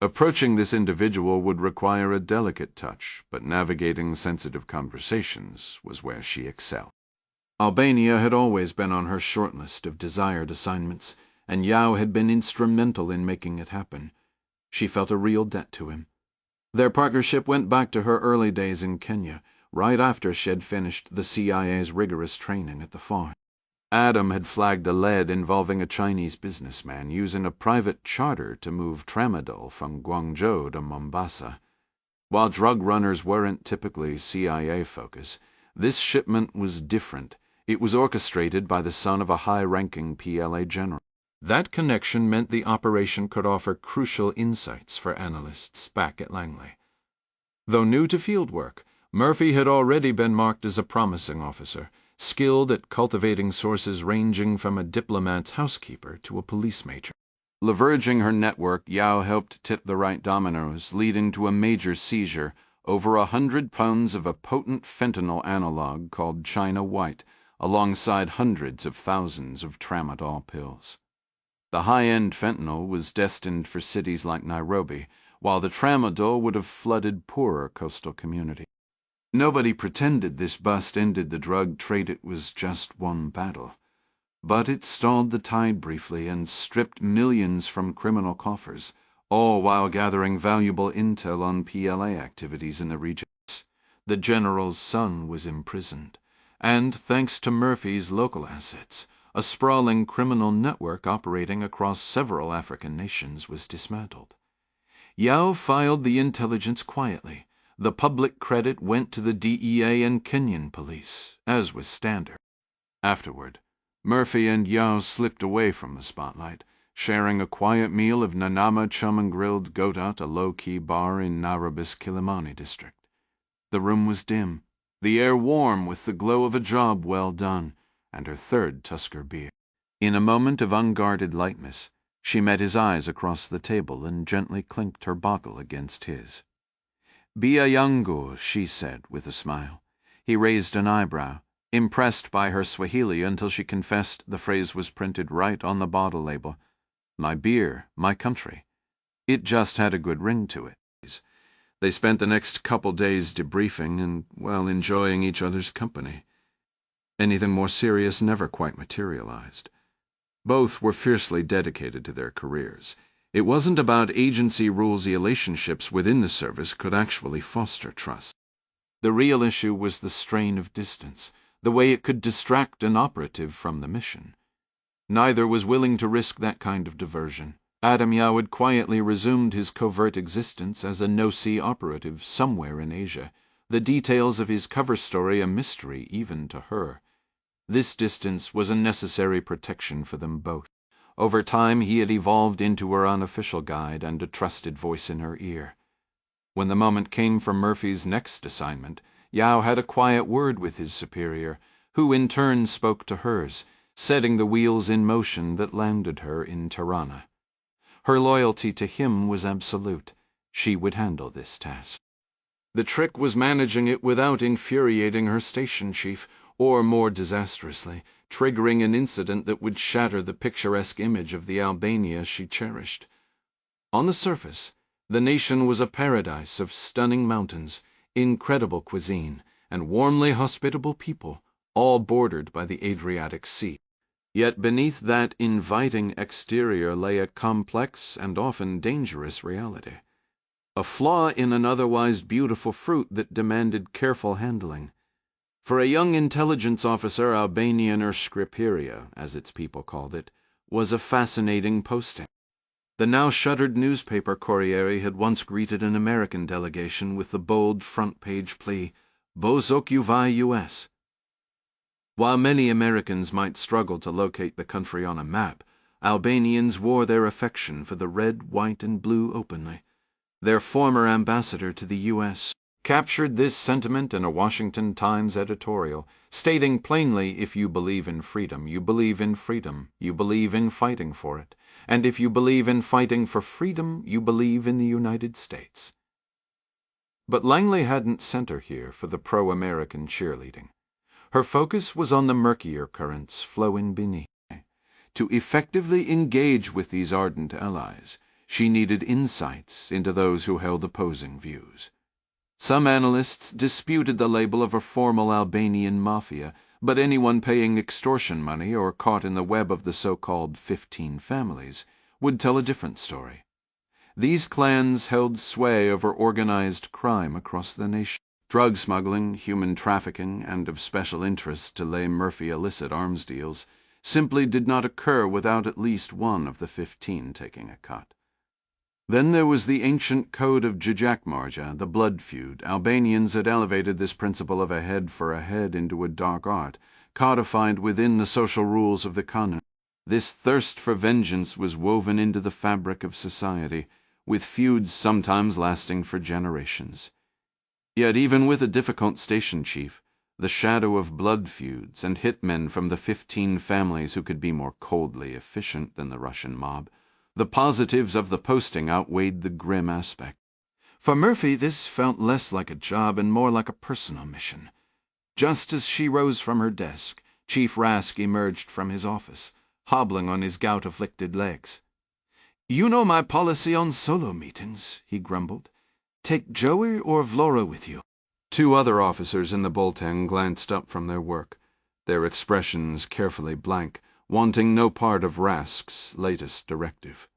Approaching this individual would require a delicate touch, but navigating sensitive conversations was where she excelled. Albania had always been on her short list of desired assignments, and Yao had been instrumental in making it happen. She felt a real debt to him. Their partnership went back to her early days in Kenya, right after she had finished the CIA's rigorous training at the farm. Adam had flagged a lead involving a Chinese businessman using a private charter to move tramadol from Guangzhou to Mombasa. While drug runners weren't typically CIA focus, this shipment was different. It was orchestrated by the son of a high-ranking PLA general. That connection meant the operation could offer crucial insights for analysts back at Langley. Though new to field work, Murphy had already been marked as a promising officer, skilled at cultivating sources ranging from a diplomat's housekeeper to a police major. Leveraging her network, Yao helped tip the right dominoes, leading to a major seizure, over 100 pounds of a potent fentanyl analog called China White, alongside hundreds of thousands of tramadol pills. The high-end fentanyl was destined for cities like Nairobi, while the tramadol would have flooded poorer coastal communities. Nobody pretended this bust ended the drug trade. It was just one battle. But it stalled the tide briefly and stripped millions from criminal coffers, all while gathering valuable intel on PLA activities in the regions. The general's son was imprisoned, and, thanks to Murphy's local assets, a sprawling criminal network operating across several African nations was dismantled. Yao filed the intelligence quietly. The public credit went to the DEA and Kenyan police, as was standard. Afterward, Murphy and Yao slipped away from the spotlight, sharing a quiet meal of Nanama chum and grilled goat at a low-key bar in Nairobi's Kilimani district. The room was dim, the air warm with the glow of a job well done, and her third Tusker beer. In a moment of unguarded lightness, She met his eyes across the table and gently clinked her bottle against his. "Bia yangu," she said with a smile. He raised an eyebrow, impressed by her Swahili until she confessed the phrase was printed right on the bottle label. "My beer, my country." It just had a good ring to it. They spent the next couple days debriefing and, well, enjoying each other's company. Anything more serious never quite materialized. Both were fiercely dedicated to their careers. It wasn't about agency rules. Relationships within the service could actually foster trust. The real issue was the strain of distance, the way it could distract an operative from the mission. Neither was willing to risk that kind of diversion. Adam Yao had quietly resumed his covert existence as a no-see operative somewhere in Asia, the details of his cover story a mystery even to her. This distance was a necessary protection for them both. Over time he had evolved into her unofficial guide and a trusted voice in her ear. When the moment came for Murphy's next assignment, Yao had a quiet word with his superior, who in turn spoke to hers, setting the wheels in motion that landed her in Tirana. Her loyalty to him was absolute. She would handle this task. The trick was managing it without infuriating her station chief, or, more disastrously, triggering an incident that would shatter the picturesque image of the Albania she cherished. On the surface, the nation was a paradise of stunning mountains, incredible cuisine, and warmly hospitable people, all bordered by the Adriatic Sea. Yet beneath that inviting exterior lay a complex and often dangerous reality, a flaw in an otherwise beautiful fruit that demanded careful handling. For a young intelligence officer, Albanian, or Scriperia, as its people called it, was a fascinating posting. The now shuttered newspaper Corriere had once greeted an American delegation with the bold front-page plea, "Vos occupy US." While many Americans might struggle to locate the country on a map, Albanians wore their affection for the red, white, and blue openly. Their former ambassador to the U.S. captured this sentiment in a Washington Times editorial, stating plainly, if you believe in freedom, you believe in freedom, you believe in fighting for it, and if you believe in fighting for freedom, you believe in the United States. But Langley hadn't sent her here for the pro-American cheerleading. Her focus was on the murkier currents flowing beneath. To effectively engage with these ardent allies, she needed insights into those who held opposing views. Some analysts disputed the label of a formal Albanian mafia, but anyone paying extortion money or caught in the web of the so-called 15 families would tell a different story. These clans held sway over organized crime across the nation. Drug smuggling, human trafficking, and of special interest to Leigh Murphy illicit arms deals simply did not occur without at least one of the 15 taking a cut. Then there was the ancient code of Jajak, the blood feud. Albanians had elevated this principle of a head for a head into a dark art, codified within the social rules of the canon. This thirst for vengeance was woven into the fabric of society, with feuds sometimes lasting for generations. Yet even with a difficult station chief, the shadow of blood feuds, and hitmen from the 15 families who could be more coldly efficient than the Russian mob, the positives of the posting outweighed the grim aspect. For Murphy, this felt less like a job and more like a personal mission. Just as she rose from her desk, Chief Rask emerged from his office, hobbling on his gout-afflicted legs. "You know my policy on solo meetings," he grumbled. "Take Joey or Vlora with you." 2 other officers in the Bolteng glanced up from their work, their expressions carefully blank, wanting no part of Rask's latest directive.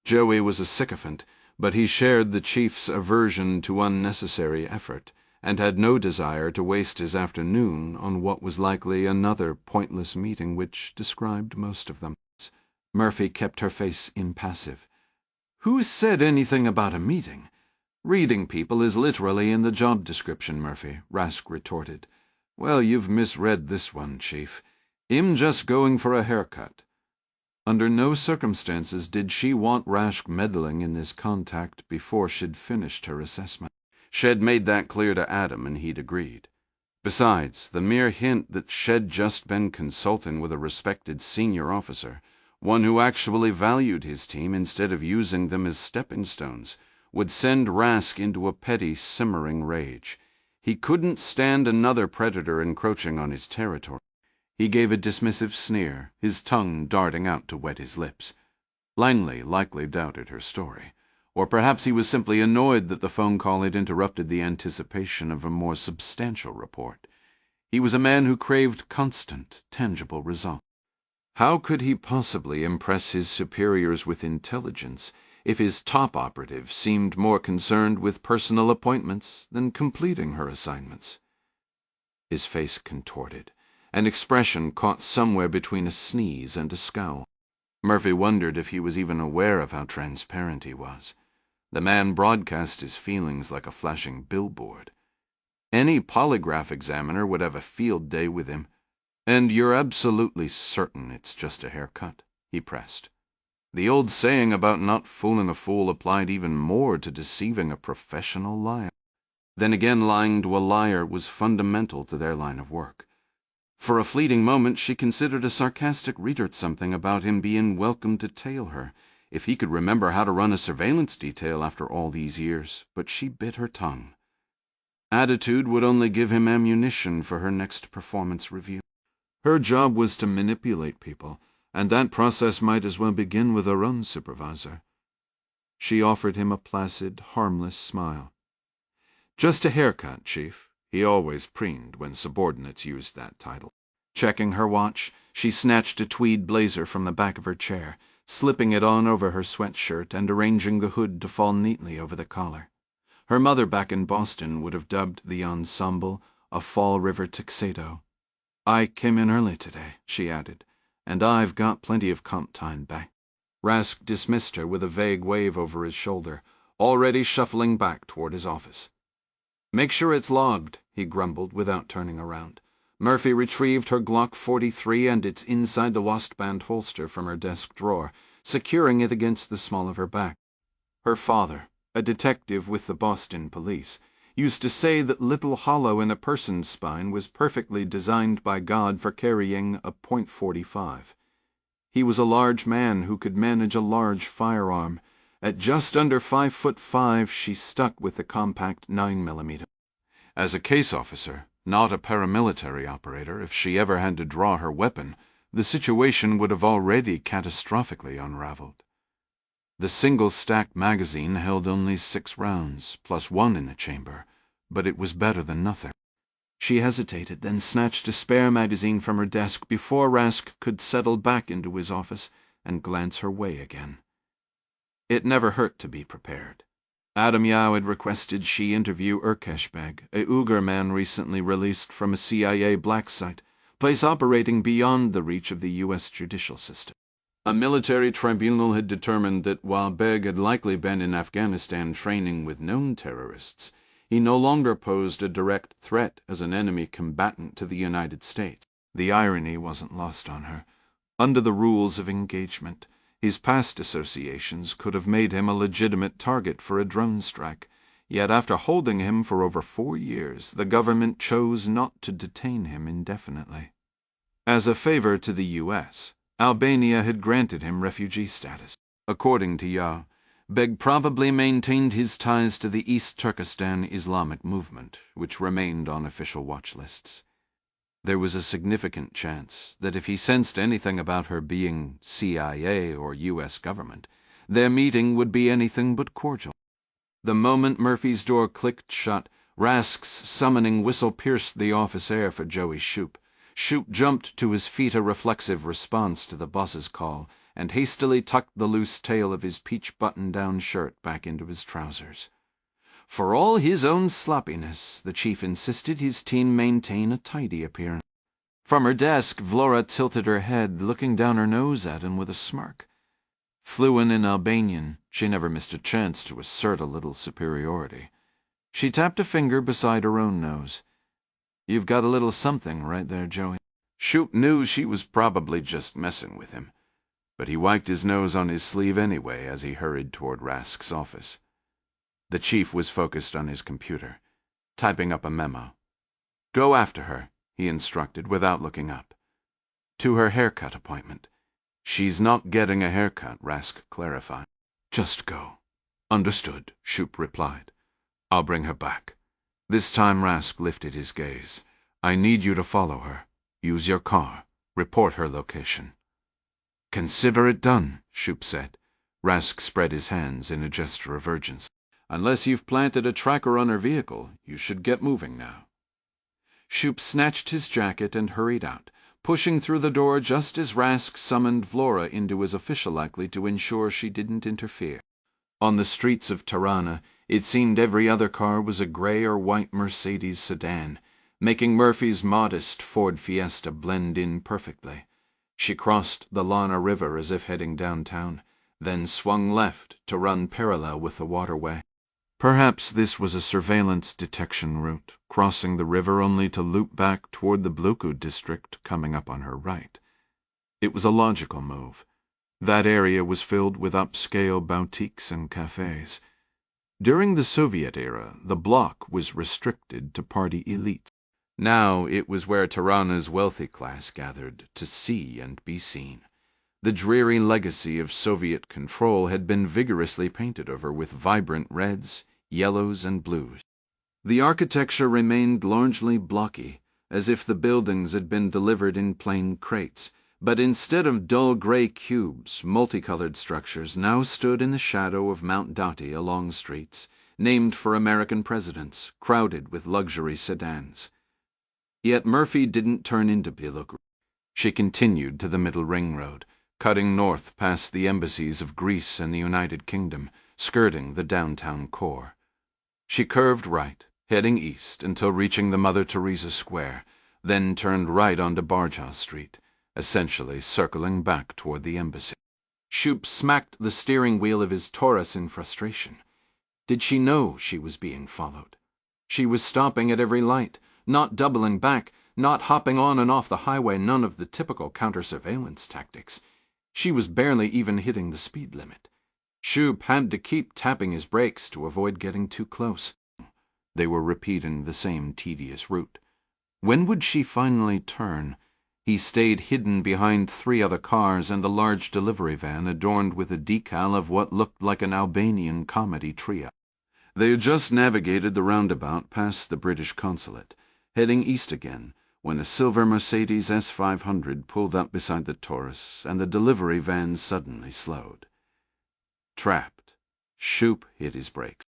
Joey was a sycophant, but he shared the chief's aversion to unnecessary effort, and had no desire to waste his afternoon on what was likely another pointless meeting, which described most of them. Murphy kept her face impassive. "Who said anything about a meeting? Reading people is literally in the job description, Murphy," Rask retorted. "Well, you've misread this one, Chief. I'm just going for a haircut." Under no circumstances did she want Rask meddling in this contact before she'd finished her assessment. She'd made that clear to Adam, and he'd agreed. Besides, the mere hint that she'd just been consulting with a respected senior officer one who actually valued his team instead of using them as stepping stones, would send Rask into a petty, simmering rage. He couldn't stand another predator encroaching on his territory. He gave a dismissive sneer, his tongue darting out to wet his lips. Langley likely doubted her story. Or perhaps he was simply annoyed that the phone call had interrupted the anticipation of a more substantial report. He was a man who craved constant, tangible results. How could he possibly impress his superiors with intelligence if his top operative seemed more concerned with personal appointments than completing her assignments? His face contorted, an expression caught somewhere between a sneeze and a scowl. Murphy wondered if he was even aware of how transparent he was. The man broadcast his feelings like a flashing billboard. Any polygraph examiner would have a field day with him. "And you're absolutely certain it's just a haircut?" he pressed. The old saying about not fooling a fool applied even more to deceiving a professional liar. Then again, lying to a liar was fundamental to their line of work. For a fleeting moment she considered a sarcastic reader something about him being welcome to tail her, if he could remember how to run a surveillance detail after all these years, but she bit her tongue. Attitude would only give him ammunition for her next performance review. Her job was to manipulate people, and that process might as well begin with her own supervisor. She offered him a placid, harmless smile. "Just a haircut, Chief." He always preened when subordinates used that title. Checking her watch, she snatched a tweed blazer from the back of her chair, slipping it on over her sweatshirt and arranging the hood to fall neatly over the collar. Her mother back in Boston would have dubbed the ensemble a Fall River tuxedo. "I came in early today," she added, "and I've got plenty of comp time back." Rask dismissed her with a vague wave over his shoulder, already shuffling back toward his office. "Make sure it's logged," he grumbled without turning around. Murphy retrieved her Glock 43 and its inside the waistband holster from her desk drawer, securing it against the small of her back. Her father, a detective with the Boston police, used to say that little hollow in a person's spine was perfectly designed by God for carrying a .45. He was a large man who could manage a large firearm. At just under 5'5", she stuck with the compact 9mm. As a case officer, not a paramilitary operator, if she ever had to draw her weapon, the situation would have already catastrophically unraveled. The single-stack magazine held only 6 rounds, plus 1 in the chamber, but it was better than nothing. She hesitated, then snatched a spare magazine from her desk before Rask could settle back into his office and glance her way again. It never hurt to be prepared. Adam Yao had requested she interview Urkeshbeg, a Uyghur man recently released from a CIA black site, place operating beyond the reach of the U.S. judicial system. A military tribunal had determined that while Beg had likely been in Afghanistan training with known terrorists, he no longer posed a direct threat as an enemy combatant to the United States. The irony wasn't lost on her. Under the rules of engagement, his past associations could have made him a legitimate target for a drone strike, yet after holding him for over 4 years, the government chose not to detain him indefinitely. As a favor to the U.S., Albania had granted him refugee status. According to Yao, Beg probably maintained his ties to the East Turkestan Islamic movement, which remained on official watch lists. There was a significant chance that if he sensed anything about her being CIA or U.S. government, their meeting would be anything but cordial. The moment Murphy's door clicked shut, Rask's summoning whistle pierced the office air for Joey Shoup. Shoup jumped to his feet, a reflexive response to the boss's call, and hastily tucked the loose tail of his peach button-down shirt back into his trousers. For all his own sloppiness, the chief insisted his team maintain a tidy appearance. From her desk, Vlora tilted her head, looking down her nose at him with a smirk. Fluent in Albanian, she never missed a chance to assert a little superiority. She tapped a finger beside her own nose. "You've got a little something right there, Joey." Shoup knew she was probably just messing with him, but he wiped his nose on his sleeve anyway as he hurried toward Rask's office. The chief was focused on his computer, typing up a memo. "Go after her," he instructed without looking up. "To her haircut appointment. She's not getting a haircut, Rask clarified. Just go. Understood, Shoup replied. I'll bring her back. This time Rask lifted his gaze. I need you to follow her. Use your car. Report her location. Consider it done, Shoup said. Rask spread his hands in a gesture of urgency. Unless you've planted a tracker on her vehicle, you should get moving now. Shoup snatched his jacket and hurried out, pushing through the door just as Rask summoned Vlora into his officialakli to ensure she didn't interfere. On the streets of Tirana, it seemed every other car was a gray or white Mercedes sedan, making Murphy's modest Ford Fiesta blend in perfectly. She crossed the Lana River as if heading downtown, then swung left to run parallel with the waterway. Perhaps this was a surveillance detection route, crossing the river only to loop back toward the Bluku district coming up on her right. It was a logical move. That area was filled with upscale boutiques and cafes. During the Soviet era, the bloc was restricted to party elites. Now it was where Tirana's wealthy class gathered to see and be seen. The dreary legacy of Soviet control had been vigorously painted over with vibrant reds, yellows, and blues. The architecture remained largely blocky, as if the buildings had been delivered in plain crates, but instead of dull gray cubes, multicolored structures now stood in the shadow of Mount Dati along streets, named for American presidents, crowded with luxury sedans. Yet Murphy didn't turn into Bluku. She continued to the middle ring road, cutting north past the embassies of Greece and the United Kingdom, skirting the downtown core. She curved right, heading east until reaching the Mother Teresa Square, then turned right onto Bargehouse Street, essentially circling back toward the embassy. Shoup smacked the steering wheel of his Taurus in frustration. Did she know she was being followed? She was stopping at every light, not doubling back, not hopping on and off the highway, none of the typical counter-surveillance tactics. She was barely even hitting the speed limit. Shoup had to keep tapping his brakes to avoid getting too close. They were repeating the same tedious route. When would she finally turn? He stayed hidden behind 3 other cars and the large delivery van adorned with a decal of what looked like an Albanian comedy trio. They had just navigated the roundabout past the British consulate, heading east again, when a silver Mercedes S500 pulled up beside the Taurus and the delivery van suddenly slowed. Trapped, Shoup hit his brakes.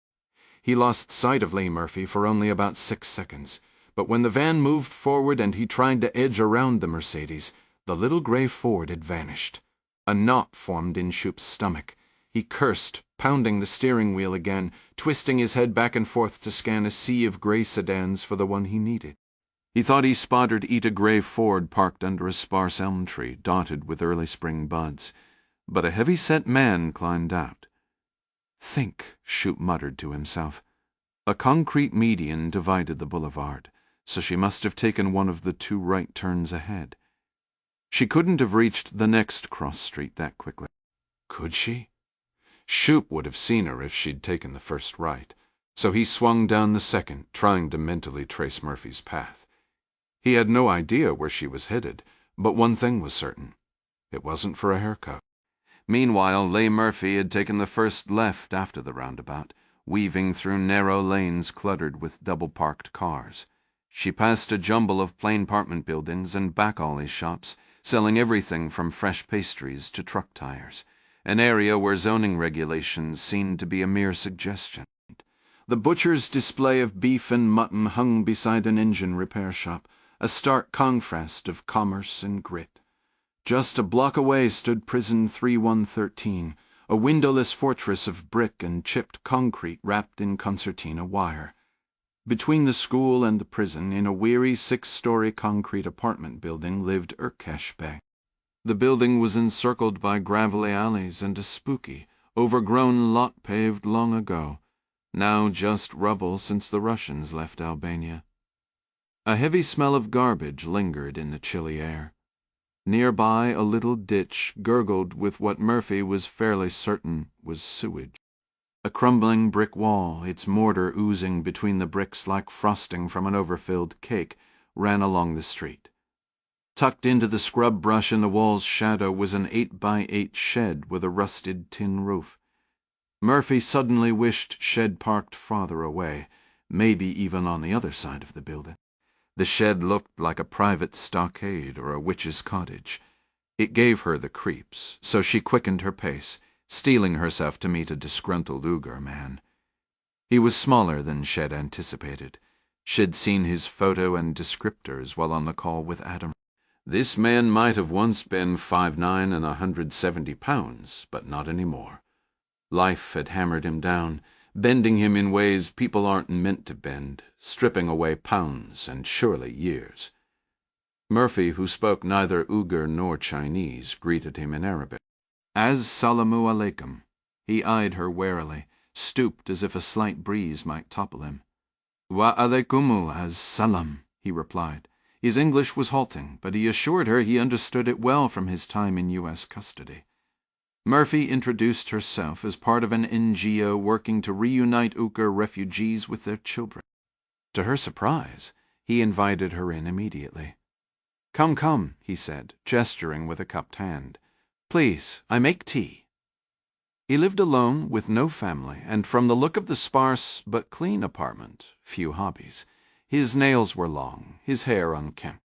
He lost sight of Leigh Murphy for only about 6 seconds, but when the van moved forward and he tried to edge around the Mercedes, the little gray Ford had vanished. A knot formed in Shoup's stomach. He cursed, pounding the steering wheel again, twisting his head back and forth to scan a sea of gray sedans for the one he needed. He thought he spotted a gray Ford parked under a sparse elm tree dotted with early spring buds, but a heavy-set man climbed out. Think, Shoup muttered to himself. A concrete median divided the boulevard, so she must have taken one of the 2 right turns ahead. She couldn't have reached the next cross street that quickly. Could she? Shoup would have seen her if she'd taken the first right, so he swung down the second, trying to mentally trace Murphy's path. He had no idea where she was headed, but one thing was certain. It wasn't for a haircut. Meanwhile, Leigh Murphy had taken the first left after the roundabout, weaving through narrow lanes cluttered with double-parked cars. She passed a jumble of plain apartment buildings and back-alley shops, selling everything from fresh pastries to truck tires, an area where zoning regulations seemed to be a mere suggestion. The butcher's display of beef and mutton hung beside an engine repair shop, a stark contrast of commerce and grit. Just a block away stood Prison 3113, a windowless fortress of brick and chipped concrete wrapped in concertina wire. Between the school and the prison, in a weary 6-story concrete apartment building, lived Urkesh Bey. The building was encircled by gravelly alleys and a spooky, overgrown lot paved long ago, now just rubble since the Russians left Albania. A heavy smell of garbage lingered in the chilly air. Nearby, a little ditch gurgled with what Murphy was fairly certain was sewage. A crumbling brick wall, its mortar oozing between the bricks like frosting from an overfilled cake, ran along the street. Tucked into the scrub brush in the wall's shadow was an 8-by-8 shed with a rusted tin roof. Murphy suddenly wished shed parked farther away, maybe even on the other side of the building. The shed looked like a private stockade or a witch's cottage. It gave her the creeps, so she quickened her pace, steeling herself to meet a disgruntled Uyghur man. He was smaller than Shed anticipated. She'd seen his photo and descriptors while on the call with Adam. This man might have once been 5'9" and 170 pounds, but not anymore. Life had hammered him down, bending him in ways people aren't meant to bend, stripping away pounds and surely years. Murphy, who spoke neither Uyghur nor Chinese, greeted him in Arabic. "As-salamu alaikum." He eyed her warily, stooped as if a slight breeze might topple him. "Wa alaikumu as-salam," he replied. His English was halting, but he assured her he understood it well from his time in U.S. custody. Murphy introduced herself as part of an NGO working to reunite Uyghur refugees with their children. To her surprise, he invited her in immediately. "Come, come," he said, gesturing with a cupped hand. "Please, I make tea." He lived alone with no family, and from the look of the sparse but clean apartment, few hobbies. His nails were long, his hair unkempt.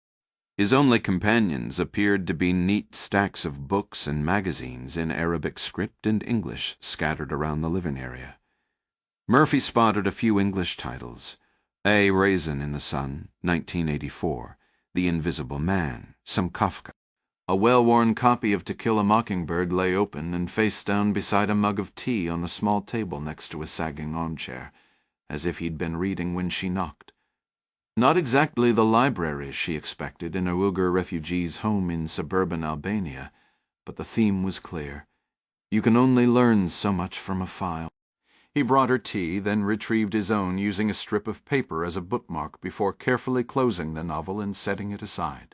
His only companions appeared to be neat stacks of books and magazines in Arabic script and English scattered around the living area. Murphy spotted a few English titles: A Raisin in the Sun, 1984, The Invisible Man, some Kafka. A well-worn copy of To Kill a Mockingbird lay open and face down beside a mug of tea on a small table next to a sagging armchair, as if he'd been reading when she knocked. Not exactly the library she expected in a Uyghur refugee's home in suburban Albania, but the theme was clear. You can only learn so much from a file. He brought her tea, then retrieved his own using a strip of paper as a bookmark before carefully closing the novel and setting it aside.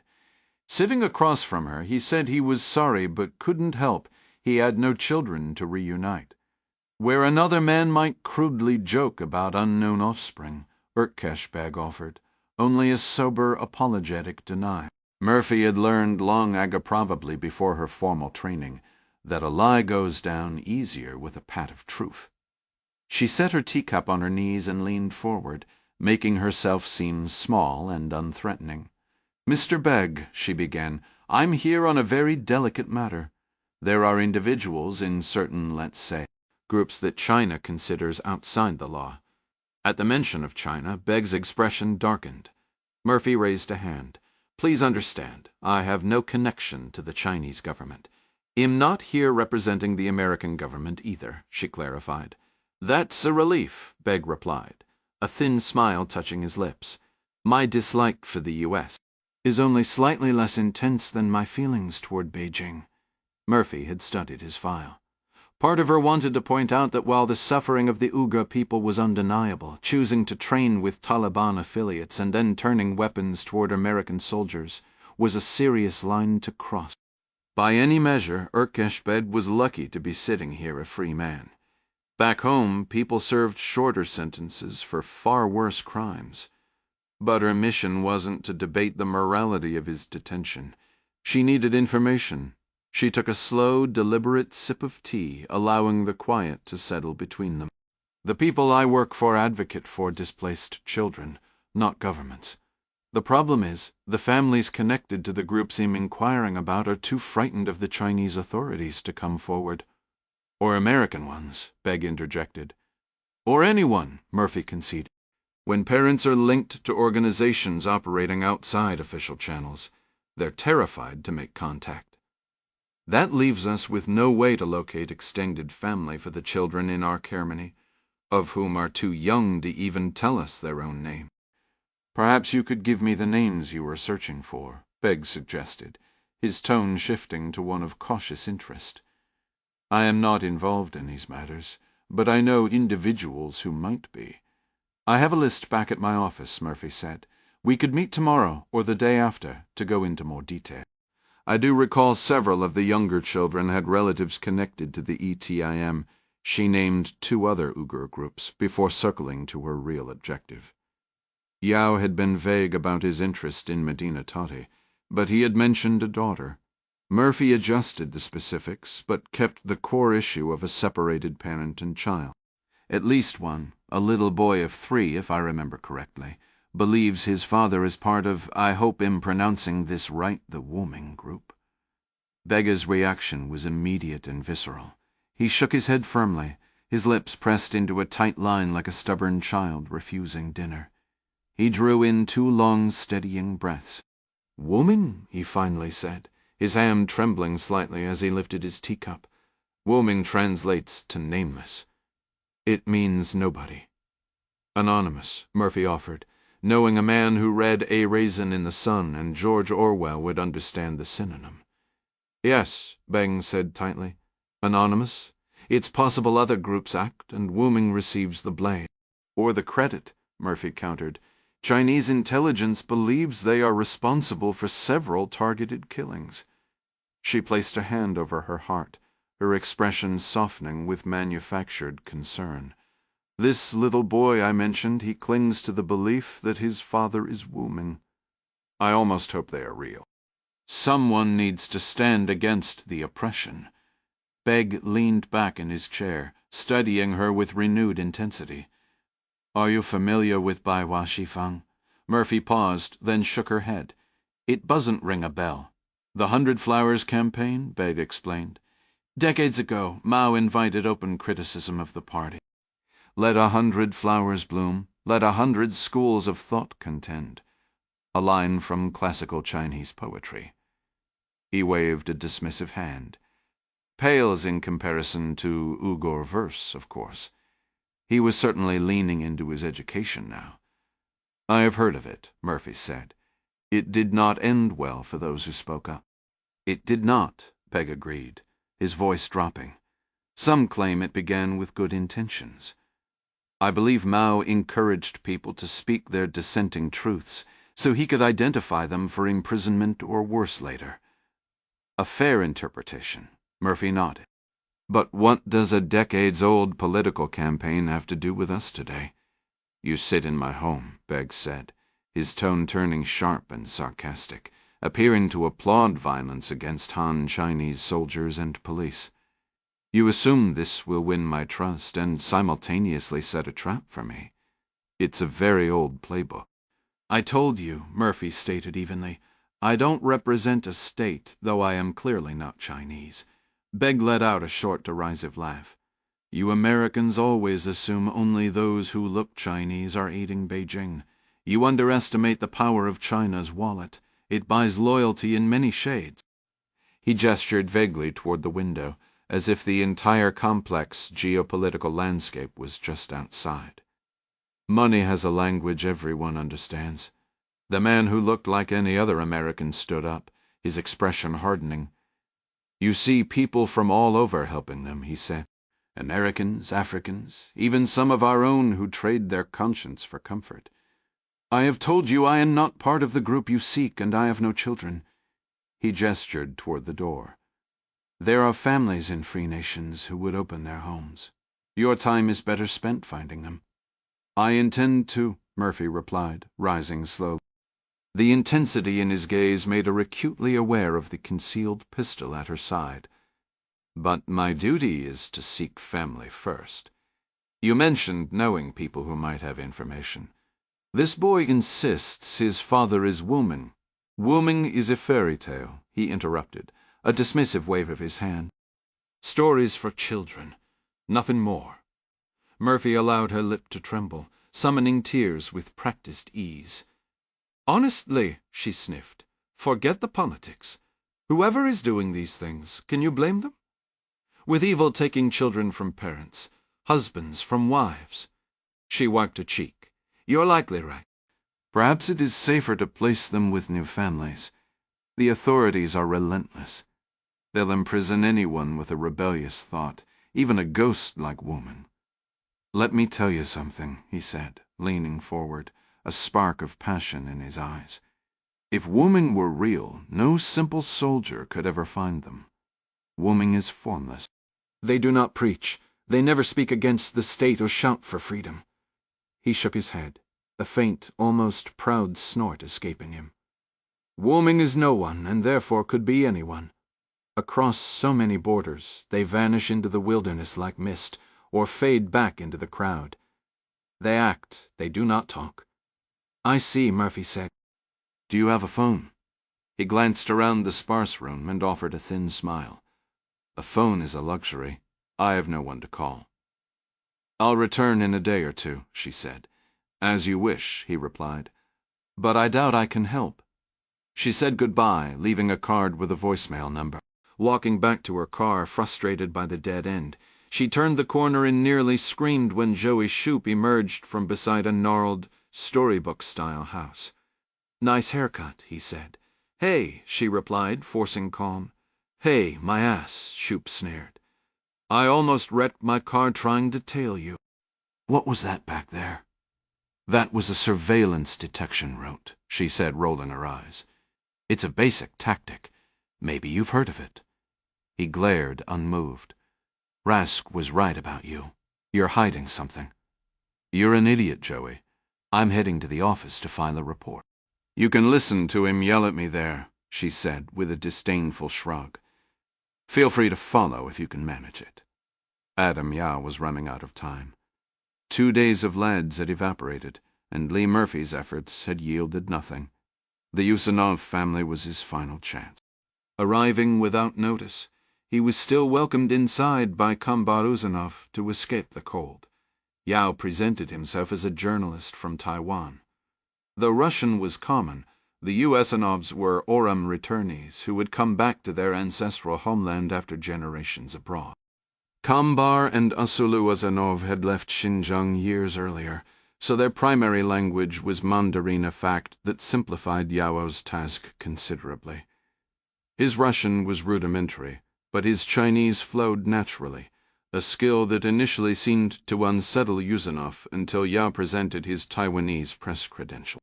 Sitting across from her, he said he was sorry but couldn't help. He had no children to reunite. Where another man might crudely joke about unknown offspring, Urkesh Beg offered only a sober, apologetic denial. Murphy had learned long probably before her formal training that a lie goes down easier with a pat of truth. She set her teacup on her knees and leaned forward, making herself seem small and unthreatening. "Mr. Begg," she began, "I'm here on a very delicate matter. There are individuals in certain, let's say, groups that China considers outside the law." At the mention of China, Begg's expression darkened. Murphy raised a hand. "Please understand, I have no connection to the Chinese government. Am not here representing the American government either," she clarified. "That's a relief," Begg replied, a thin smile touching his lips. "My dislike for the U.S. is only slightly less intense than my feelings toward Beijing." Murphy had studied his file. Part of her wanted to point out that while the suffering of the Uyghur people was undeniable, choosing to train with Taliban affiliates and then turning weapons toward American soldiers was a serious line to cross. By any measure, Urkeshbed was lucky to be sitting here a free man. Back home, people served shorter sentences for far worse crimes. But her mission wasn't to debate the morality of his detention. She needed information. She took a slow, deliberate sip of tea, allowing the quiet to settle between them. "The people I work for advocate for displaced children, not governments. The problem is, the families connected to the groups I'm inquiring about are too frightened of the Chinese authorities to come forward." "Or American ones," Begg interjected. "Or anyone," Murphy conceded. "When parents are linked to organizations operating outside official channels, they're terrified to make contact. That leaves us with no way to locate extended family for the children in our ceremony, of whom are too young to even tell us their own name." "Perhaps you could give me the names you were searching for," Begg suggested, his tone shifting to one of cautious interest. "I am not involved in these matters, but I know individuals who might be." "I have a list back at my office," Murphy said. "We could meet tomorrow or the day after to go into more detail. I do recall several of the younger children had relatives connected to the ETIM." She named 2 other Uyghur groups before circling to her real objective. Yao had been vague about his interest in Medina Tati. but he had mentioned a daughter. Murphy adjusted the specifics, but kept the core issue of a separated parent and child. At least one, a little boy of 3, if I remember correctly, believes his father is part of, I hope I'm pronouncing this right, the Wooming group. Bega's reaction was immediate and visceral. He shook his head firmly, his lips pressed into a tight line like a stubborn child refusing dinner. He drew in 2 long, steadying breaths. "Wooming," he finally said, his hand trembling slightly as he lifted his teacup. "Wooming translates to nameless. It means nobody." "Anonymous," Murphy offered, knowing a man who read A Raisin in the Sun and George Orwell would understand the synonym. "Yes," Beng said tightly. "Anonymous. It's possible other groups act, and Wooming receives the blame." "Or the credit," Murphy countered. "Chinese intelligence believes they are responsible for several targeted killings." She placed a hand over her heart, her expression softening with manufactured concern. "This little boy I mentioned, he clings to the belief that his father is Wooming. I almost hope they are real." Someone needs to stand against the oppression. Beg leaned back in his chair, studying her with renewed intensity. "Are you familiar with Bai Hua Shifang?" Murphy paused, then shook her head. "It doesn't ring a bell." "The 100 Flowers campaign?" Beg explained. "Decades ago, Mao invited open criticism of the party. 'Let 100 flowers bloom, let 100 schools of thought contend.' A line from classical Chinese poetry." He waved a dismissive hand. "Pales in comparison to Uyghur verse, of course." He was certainly leaning into his education now. "I have heard of it," Murphy said. "It did not end well for those who spoke up." "It did not," Peg agreed, his voice dropping. "Some claim it began with good intentions. I believe Mao encouraged people to speak their dissenting truths so he could identify them for imprisonment or worse later." "A fair interpretation," Murphy nodded. "But what does a decades-old political campaign have to do with us today?" "You sit in my home," Begg said, his tone turning sharp and sarcastic, appearing to applaud violence against Han Chinese soldiers and police. "You assume this will win my trust and simultaneously set a trap for me. It's a very old playbook." "I told you," Murphy stated evenly, "I don't represent a state, though I am clearly not Chinese." Begg let out a short derisive laugh. "You Americans always assume only those who look Chinese are aiding Beijing. You underestimate the power of China's wallet. It buys loyalty in many shades." He gestured vaguely toward the window, as if the entire complex geopolitical landscape was just outside. "Money has a language everyone understands." The man who looked like any other American stood up, his expression hardening. "You see people from all over helping them," he said. "Americans, Africans, even some of our own who trade their conscience for comfort. I have told you I am not part of the group you seek, and I have no children." He gestured toward the door. "There are families in free nations who would open their homes. Your time is better spent finding them." "I intend to," Murphy replied, rising slowly. The intensity in his gaze made her acutely aware of the concealed pistol at her side. "But my duty is to seek family first. You mentioned knowing people who might have information. This boy insists his father is Wooming." "Wooming is a fairy tale," he interrupted, a dismissive wave of his hand. "Stories for children, nothing more." Murphy allowed her lip to tremble, summoning tears with practiced ease. "Honestly," she sniffed, "forget the politics. Whoever is doing these things, can you blame them? With evil taking children from parents, husbands from wives." She wiped a cheek. "You're likely right. Perhaps it is safer to place them with new families. The authorities are relentless. They'll imprison anyone with a rebellious thought, even a ghost like Woman." "Let me tell you something," he said, leaning forward, a spark of passion in his eyes. "If Wooming were real, no simple soldier could ever find them. Wooming is formless. They do not preach. They never speak against the state or shout for freedom." He shook his head, a faint, almost proud snort escaping him. Woming is no one, and therefore could be anyone. Across so many borders, they vanish into the wilderness like mist, or fade back into the crowd. They act, they do not talk. I see, Murphy said. Do you have a phone? He glanced around the sparse room and offered a thin smile. A phone is a luxury. I have no one to call. I'll return in a day or two, she said. As you wish, he replied. But I doubt I can help. She said goodbye, leaving a card with a voicemail number. Walking back to her car, frustrated by the dead end, she turned the corner and nearly screamed when Joey Shoup emerged from beside a gnarled, storybook-style house. "Nice haircut," he said. "Hey," she replied, forcing calm. "Hey, my ass," Shoup sneered. "I almost wrecked my car trying to tail you." What was that back there? That was a surveillance detection route, she said, rolling her eyes. It's a basic tactic. Maybe you've heard of it. He glared, unmoved. Rask was right about you. You're hiding something. You're an idiot, Joey. I'm heading to the office to file a report. You can listen to him yell at me there, she said, with a disdainful shrug. Feel free to follow if you can manage it. Adam Yao was running out of time. 2 days of lads had evaporated, and Lee Murphy's efforts had yielded nothing. The Usanov family was his final chance. Arriving without notice, he was still welcomed inside by Kambar Usanov to escape the cold. Yao presented himself as a journalist from Taiwan. Though Russian was common, the Usanovs were Oram returnees who had come back to their ancestral homeland after generations abroad. Kambar and Asulu Usanov had left Xinjiang years earlier, so their primary language was Mandarin, a fact that simplified Yao's task considerably. His Russian was rudimentary, but his Chinese flowed naturally, a skill that initially seemed to unsettle Usanov until Yao presented his Taiwanese press credential.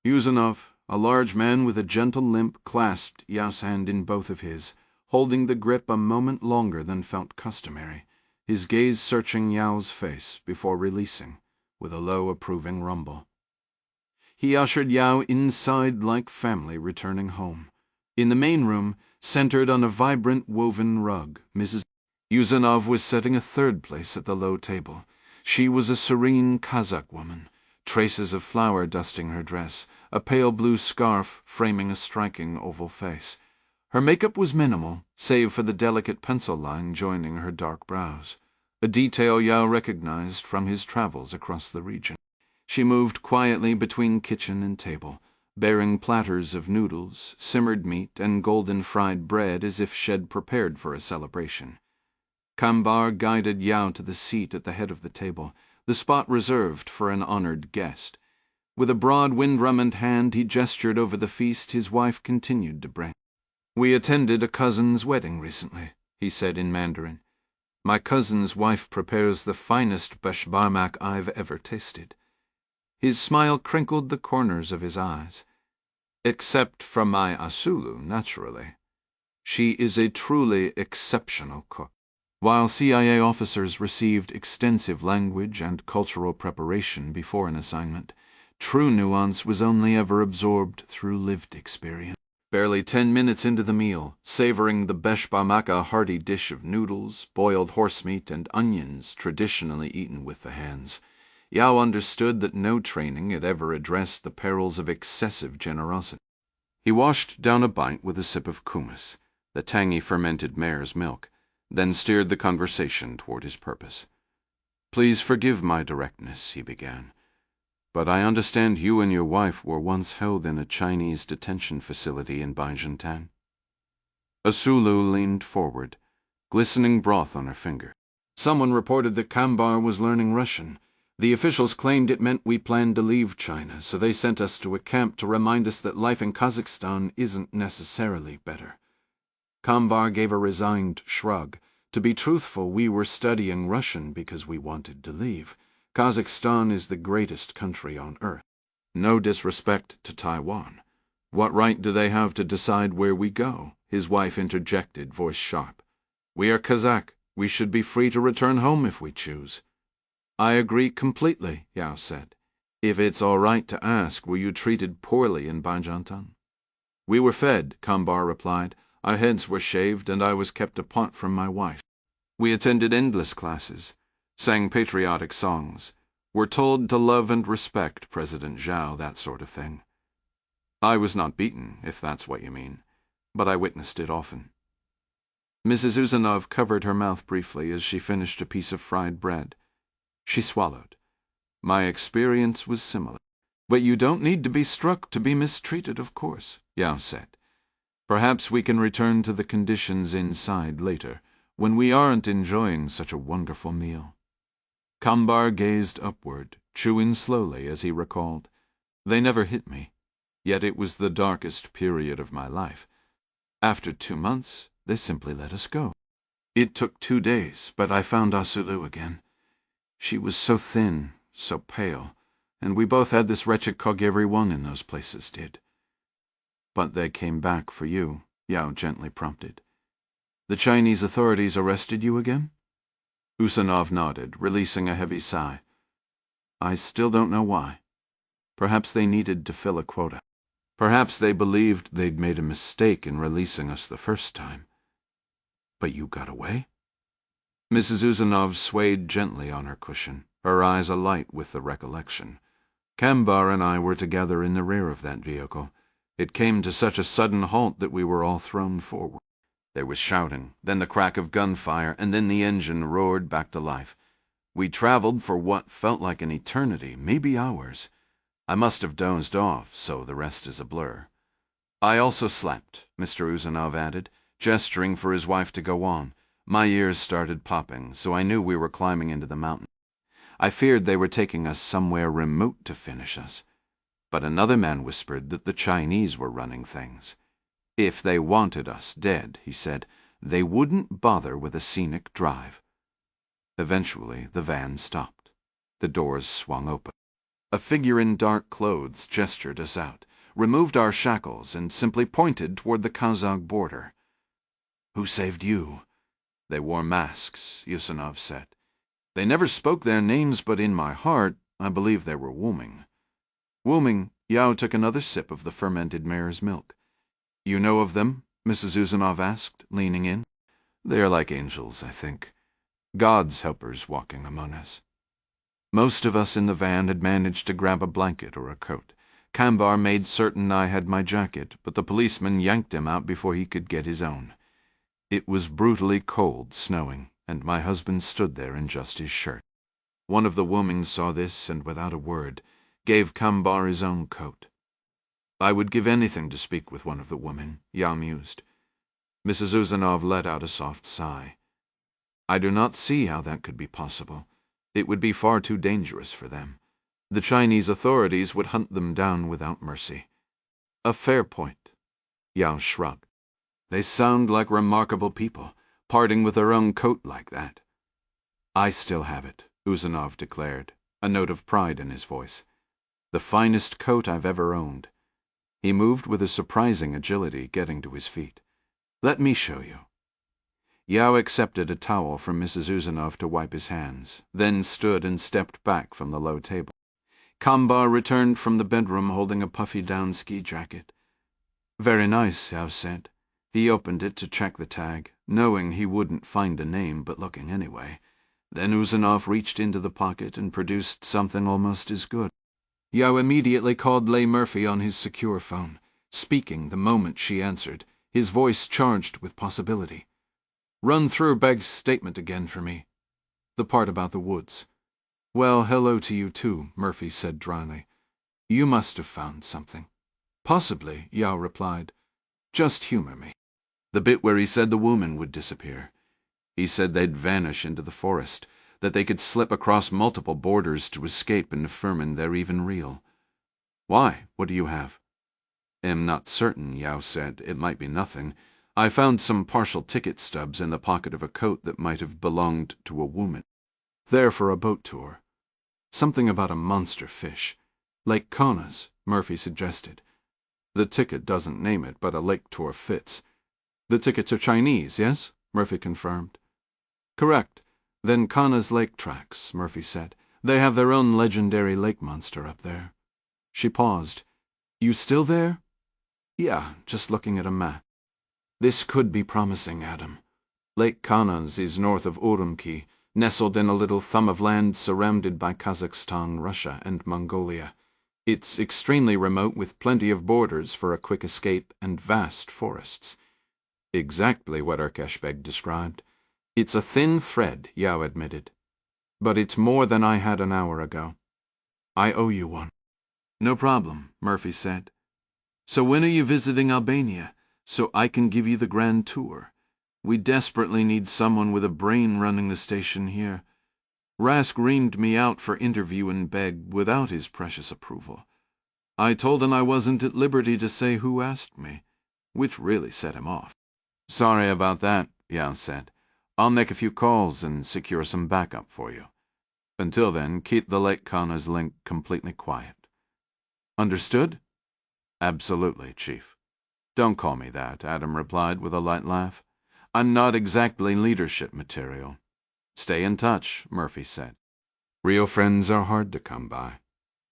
Usanov, a large man with a gentle limp, clasped Yao's hand in both of his, holding the grip a moment longer than felt customary, his gaze searching Yao's face before releasing, with a low approving rumble. He ushered Yao inside like family returning home. In the main room, centered on a vibrant woven rug, Mrs. Usanov was setting a third place at the low table. She was a serene Kazakh woman, traces of flour dusting her dress, a pale blue scarf framing a striking oval face. Her makeup was minimal, save for the delicate pencil line joining her dark brows, a detail Yao recognized from his travels across the region. She moved quietly between kitchen and table, bearing platters of noodles, simmered meat, and golden fried bread as if she'd prepared for a celebration. Kambar guided Yao to the seat at the head of the table, the spot reserved for an honored guest. With a broad wind-rummened hand he gestured over the feast his wife continued to bring. "We attended a cousin's wedding recently," he said in Mandarin. "My cousin's wife prepares the finest beshbarmak I've ever tasted." His smile crinkled the corners of his eyes. "Except for my Asulu, naturally. She is a truly exceptional cook." While CIA officers received extensive language and cultural preparation before an assignment, true nuance was only ever absorbed through lived experience. Barely 10 minutes into the meal, savoring the beshbarmak, a hearty dish of noodles, boiled horsemeat, and onions traditionally eaten with the hands, Yao understood that no training had ever addressed the perils of excessive generosity. He washed down a bite with a sip of kumis, the tangy fermented mare's milk, then steered the conversation toward his purpose. "Please forgive my directness," he began, "but I understand you and your wife were once held in a Chinese detention facility in Baijiantan." Asulu leaned forward, glistening broth on her finger. "Someone reported that Kambar was learning Russian. The officials claimed it meant we planned to leave China, so they sent us to a camp to remind us that life in Kazakhstan isn't necessarily better." Kambar gave a resigned shrug. "To be truthful, we were studying Russian because we wanted to leave. Kazakhstan is the greatest country on earth. No disrespect to Taiwan. What right do they have to decide where we go?" his wife interjected, voice sharp. "We are Kazakh. We should be free to return home if we choose." "I agree completely," Yao said. "If it's all right to ask, were you treated poorly in Baijiantan?" We were fed, Kambar replied. Our heads were shaved, and I was kept apart from my wife. We attended endless classes, sang patriotic songs, were told to love and respect President Zhao, that sort of thing. I was not beaten, if that's what you mean, but I witnessed it often. Mrs. Uzanov covered her mouth briefly as she finished a piece of fried bread. She swallowed. My experience was similar. But you don't need to be struck to be mistreated, of course, Yao said. Perhaps we can return to the conditions inside later, when we aren't enjoying such a wonderful meal. Kambar gazed upward, chewing slowly as he recalled. They never hit me, yet it was the darkest period of my life. After 2 months, they simply let us go. It took 2 days, but I found Asulu again. She was so thin, so pale, and we both had this wretched cook. Everyone in those places did. But they came back for you, Yao gently prompted. The Chinese authorities arrested you again? Uzanov nodded, releasing a heavy sigh. I still don't know why. Perhaps they needed to fill a quota. Perhaps they believed they'd made a mistake in releasing us the first time. But you got away? Mrs. Uzanov swayed gently on her cushion, her eyes alight with the recollection. Kambar and I were together in the rear of that vehicle. It came to such a sudden halt that we were all thrown forward. There was shouting, then the crack of gunfire, and then the engine roared back to life. We traveled for what felt like an eternity, maybe hours. I must have dozed off, so the rest is a blur. I also slept, Mr. Uzanov added, gesturing for his wife to go on. My ears started popping, so I knew we were climbing into the mountain. I feared they were taking us somewhere remote to finish us. But another man whispered that the Chinese were running things. If they wanted us dead, he said, they wouldn't bother with a scenic drive. Eventually, the van stopped. The doors swung open. A figure in dark clothes gestured us out, removed our shackles, and simply pointed toward the Kazakh border. Who saved you? They wore masks, Uzanov said. They never spoke their names, but in my heart, I believe they were Wuming. Wuming, Yao took another sip of the fermented mare's milk. You know of them? Mrs. Uzanov asked, leaning in. They are like angels, I think. God's helpers walking among us. Most of us in the van had managed to grab a blanket or a coat. Kambar made certain I had my jacket, but the policeman yanked him out before he could get his own. It was brutally cold, snowing, and my husband stood there in just his shirt. One of the Wumings saw this, and without a word, gave Kambar his own coat. I would give anything to speak with one of the women, Yao mused. Mrs. Uzanov let out a soft sigh. I do not see how that could be possible. It would be far too dangerous for them. The Chinese authorities would hunt them down without mercy. A fair point. Yao shrugged. They sound like remarkable people, parting with their own coat like that. I still have it, Uzanov declared, a note of pride in his voice. The finest coat I've ever owned. He moved with a surprising agility, getting to his feet. Let me show you. Yao accepted a towel from Mrs. Uzanov to wipe his hands, then stood and stepped back from the low table. Kambar returned from the bedroom holding a puffy down ski jacket. Very nice, Yao said. He opened it to check the tag, knowing he wouldn't find a name, but looking anyway. Then Uzanov reached into the pocket and produced something almost as good. Yao immediately called Leigh Murphy on his secure phone, speaking the moment she answered, his voice charged with possibility. Run through Begg's statement again for me. The part about the woods. Well, hello to you too, Murphy said dryly. You must have found something. Possibly, Yao replied. Just humor me. The bit where he said the woman would disappear. He said they'd vanish into the forest, that they could slip across multiple borders to escape and determine they're even real. Why? What do you have? Am not certain, Yao said. It might be nothing. I found some partial ticket stubs in the pocket of a coat that might have belonged to a woman. There for a boat tour. Something about a monster fish. Lake Kaunas, Murphy suggested. The ticket doesn't name it, but a lake tour fits. The tickets are Chinese, yes? Murphy confirmed. Correct. Then Kaunas lake tracks, Murphy said. They have their own legendary lake monster up there. She paused. You still there? Yeah, just looking at a map. This could be promising, Adam. Lake Kanaz is north of Urumqi, nestled in a little thumb of land surrounded by Kazakhstan, Russia, and Mongolia. It's extremely remote with plenty of borders for a quick escape and vast forests. Exactly what Erkeshbeg described. It's a thin thread, Yao admitted. But it's more than I had an hour ago. I owe you one. No problem, Murphy said. So when are you visiting Albania, so I can give you the grand tour? We desperately need someone with a brain running the station here. Rask reamed me out for interview in Beg without his precious approval. I told him I wasn't at liberty to say who asked me, which really set him off. Sorry about that, Yao said. I'll make a few calls and secure some backup for you. Until then, keep the Lake Kanaz link completely quiet. Understood? Absolutely, Chief. Don't call me that, Adam replied with a light laugh. I'm not exactly leadership material. Stay in touch, Murphy said. Real friends are hard to come by.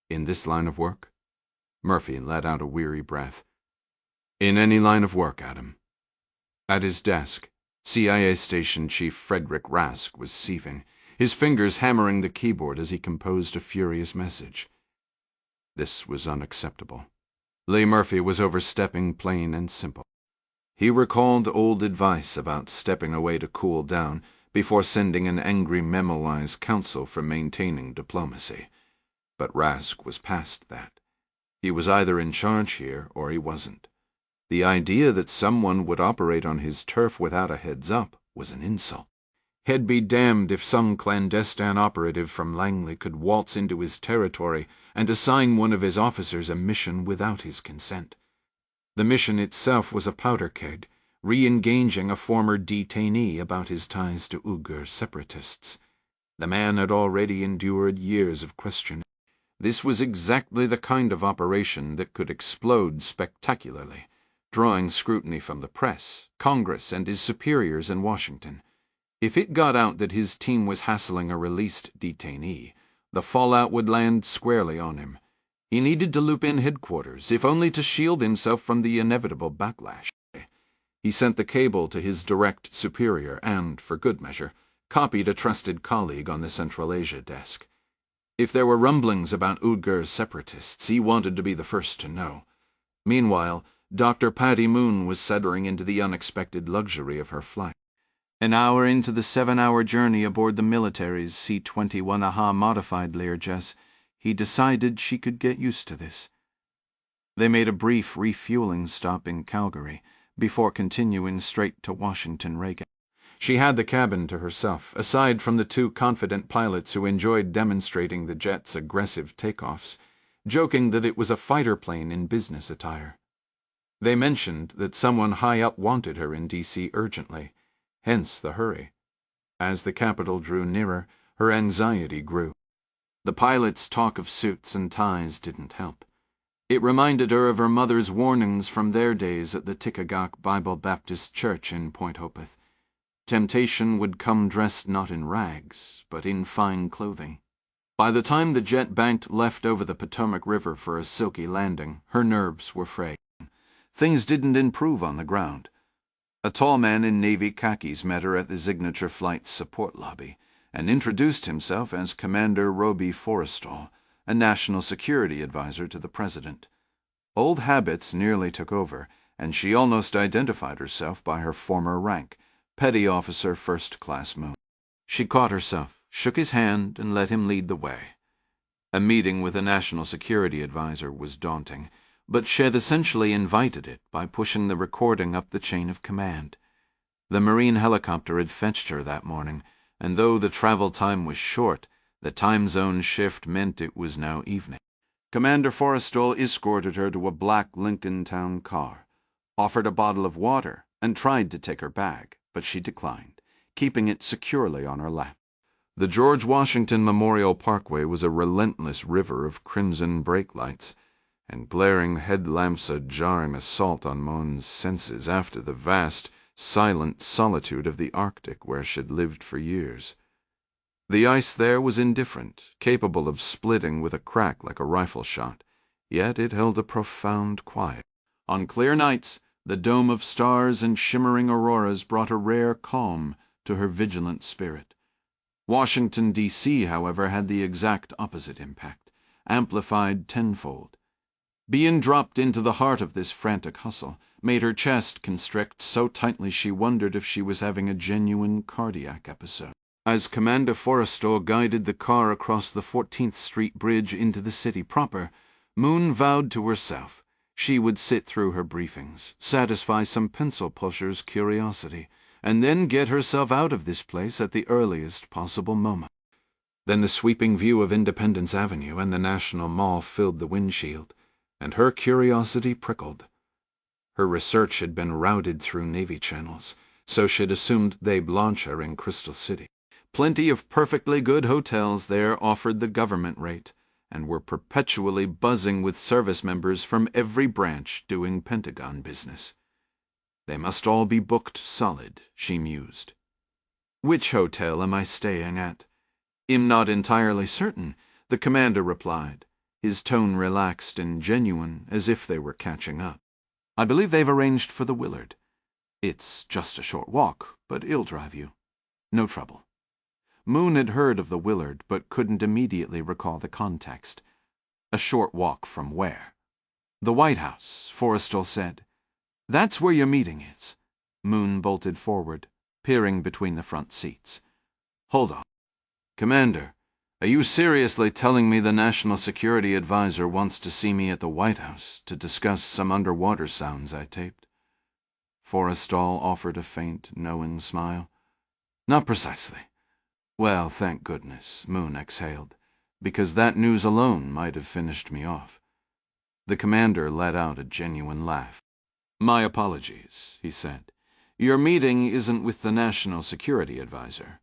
In this line of work? Murphy let out a weary breath. In any line of work, Adam. At his desk, CIA Station Chief Frederick Rask was seething, his fingers hammering the keyboard as he composed a furious message. This was unacceptable. Lee Murphy was overstepping plain and simple. He recalled old advice about stepping away to cool down before sending an angry memo as counsel for maintaining diplomacy. But Rask was past that. He was either in charge here or he wasn't. The idea that someone would operate on his turf without a heads-up was an insult. He'd be damned if some clandestine operative from Langley could waltz into his territory and assign one of his officers a mission without his consent. The mission itself was a powder keg, re-engaging a former detainee about his ties to Uyghur separatists. The man had already endured years of questioning. This was exactly the kind of operation that could explode spectacularly, drawing scrutiny from the press, Congress, and his superiors in Washington. If it got out that his team was hassling a released detainee, the fallout would land squarely on him. He needed to loop in headquarters, if only to shield himself from the inevitable backlash. He sent the cable to his direct superior and, for good measure, copied a trusted colleague on the Central Asia desk. If there were rumblings about Uyghur separatists, he wanted to be the first to know. Meanwhile, Dr. Patty Moon was settling into the unexpected luxury of her flight. An hour into the 7-hour journey aboard the military's C-21 AHA modified Learjet, he decided she could get used to this. They made a brief refueling stop in Calgary before continuing straight to Washington Reagan. She had the cabin to herself, aside from the two confident pilots who enjoyed demonstrating the jet's aggressive takeoffs, joking that it was a fighter plane in business attire. They mentioned that someone high up wanted her in D.C. urgently, hence the hurry. As the capital drew nearer, her anxiety grew. The pilot's talk of suits and ties didn't help. It reminded her of her mother's warnings from their days at the Tikagak Bible Baptist Church in Point Hopeth. Temptation would come dressed not in rags, but in fine clothing. By the time the jet banked left over the Potomac River for a silky landing, her nerves were frayed. Things didn't improve on the ground. A tall man in navy khakis met her at the Signature Flight's support lobby and introduced himself as Commander Roby Forrestal, a national security advisor to the president. Old habits nearly took over, and she almost identified herself by her former rank, Petty Officer First Class Moon. She caught herself, shook his hand, and let him lead the way. A meeting with a national security advisor was daunting, but she had essentially invited it by pushing the recording up the chain of command. The Marine helicopter had fetched her that morning, and though the travel time was short, the time zone shift meant it was now evening. Commander Forrestal escorted her to a black Lincoln Town car, offered a bottle of water, and tried to take her bag, but she declined, keeping it securely on her lap. The George Washington Memorial Parkway was a relentless river of crimson brake lights, and glaring headlamps a jarring assault on Mohn's senses after the vast, silent solitude of the Arctic where she'd lived for years. The ice there was indifferent, capable of splitting with a crack like a rifle shot, yet it held a profound quiet. On clear nights, the dome of stars and shimmering auroras brought a rare calm to her vigilant spirit. Washington, D.C., however, had the exact opposite impact, amplified tenfold. Being dropped into the heart of this frantic hustle made her chest constrict so tightly she wondered if she was having a genuine cardiac episode. As Commander Forrestal guided the car across the 14th Street Bridge into the city proper, Moon vowed to herself she would sit through her briefings, satisfy some pencil pusher's curiosity, and then get herself out of this place at the earliest possible moment. Then the sweeping view of Independence Avenue and the National Mall filled the windshield, and her curiosity prickled. Her research had been routed through Navy channels, so she'd assumed they'd launch her in Crystal City. Plenty of perfectly good hotels there offered the government rate, and were perpetually buzzing with service members from every branch doing Pentagon business. They must all be booked solid, she mused. Which hotel am I staying at? I'm not entirely certain, the commander replied, his tone relaxed and genuine, as if they were catching up. I believe they've arranged for the Willard. It's just a short walk, but it'll drive you. No trouble. Moon had heard of the Willard, but couldn't immediately recall the context. A short walk from where? The White House, Forrestal said. That's where your meeting is. Moon bolted forward, peering between the front seats. Hold on. Commander, are you seriously telling me the National Security Advisor wants to see me at the White House to discuss some underwater sounds I taped? Forrestal offered a faint, knowing smile. Not precisely. Well, thank goodness, Moon exhaled, because that news alone might have finished me off. The commander let out a genuine laugh. My apologies, he said. Your meeting isn't with the National Security Advisor.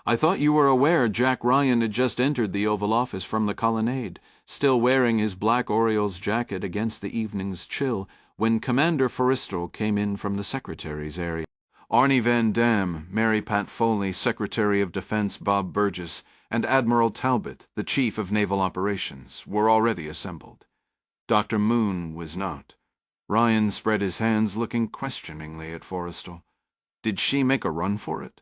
I thought you were aware Jack Ryan had just entered the Oval Office from the colonnade, still wearing his black Orioles jacket against the evening's chill, when Commander Forrestal came in from the Secretary's area. Arnie Van Dam, Mary Pat Foley, Secretary of Defense Bob Burgess, and Admiral Talbot, the Chief of Naval Operations, were already assembled. Dr. Moon was not. Ryan spread his hands, looking questioningly at Forrestal. Did she make a run for it?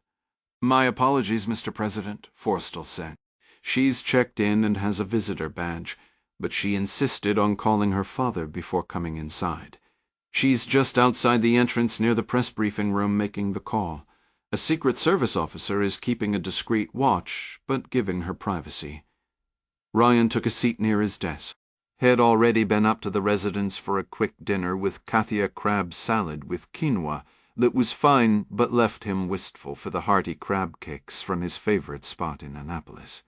My apologies, Mr. President, Forrestal said. She's checked in and has a visitor badge, but she insisted on calling her father before coming inside. She's just outside the entrance near the press briefing room making the call. A Secret Service officer is keeping a discreet watch, but giving her privacy. Ryan took a seat near his desk. Had already been up to the residence for a quick dinner with Kathia crab salad with quinoa that was fine but left him wistful for the hearty crab cakes from his favorite spot in Annapolis.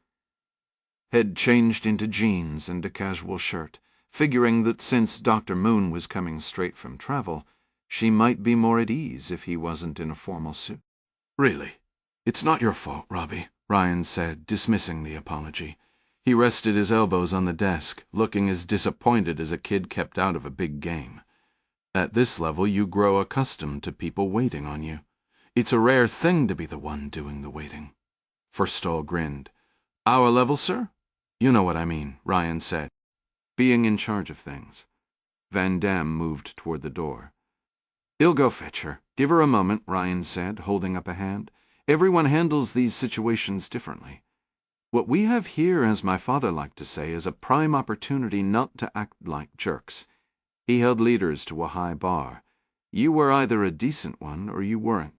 Had changed into jeans and a casual shirt, figuring that since Dr. Moon was coming straight from travel, she might be more at ease if he wasn't in a formal suit. Really, it's not your fault, Robbie, Ryan said, dismissing the apology. He rested his elbows on the desk, looking as disappointed as a kid kept out of a big game. At this level, you grow accustomed to people waiting on you. It's a rare thing to be the one doing the waiting. Forrestal grinned. Our level, sir? You know what I mean, Ryan said. Being in charge of things. Van Dam moved toward the door. I'll go fetch her. Give her a moment, Ryan said, holding up a hand. Everyone handles these situations differently. What we have here, as my father liked to say, is a prime opportunity not to act like jerks. He held leaders to a high bar. You were either a decent one or you weren't.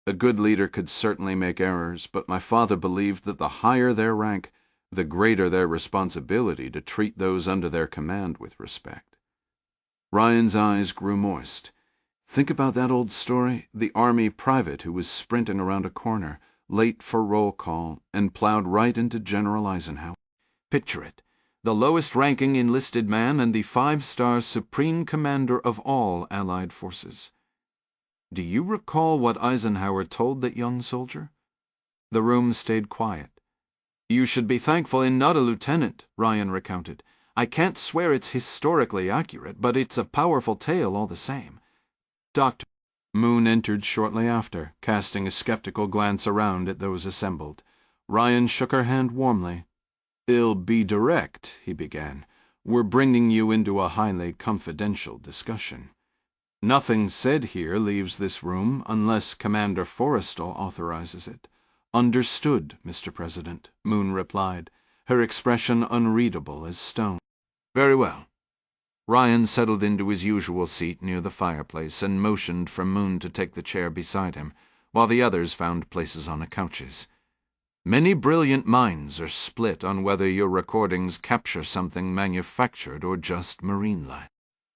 A good leader could certainly make errors, but my father believed that the higher their rank, the greater their responsibility to treat those under their command with respect. Ryan's eyes grew moist. Think about that old story, the Army private who was sprinting around a corner, late for roll call, and plowed right into General Eisenhower. Picture it. The lowest-ranking enlisted man and the 5-star supreme commander of all Allied forces. Do you recall what Eisenhower told that young soldier? The room stayed quiet. You should be thankful I'm not a lieutenant, Ryan recounted. I can't swear it's historically accurate, but it's a powerful tale all the same. Dr. Moon entered shortly after, casting a skeptical glance around at those assembled. Ryan shook her hand warmly. I'll be direct, he began. We're bringing you into a highly confidential discussion. Nothing said here leaves this room unless Commander Forrestal authorizes it. Understood, Mr. President, Moon replied, her expression unreadable as stone. Very well. Ryan settled into his usual seat near the fireplace and motioned for Moon to take the chair beside him, while the others found places on the couches. Many brilliant minds are split on whether your recordings capture something manufactured or just marine life.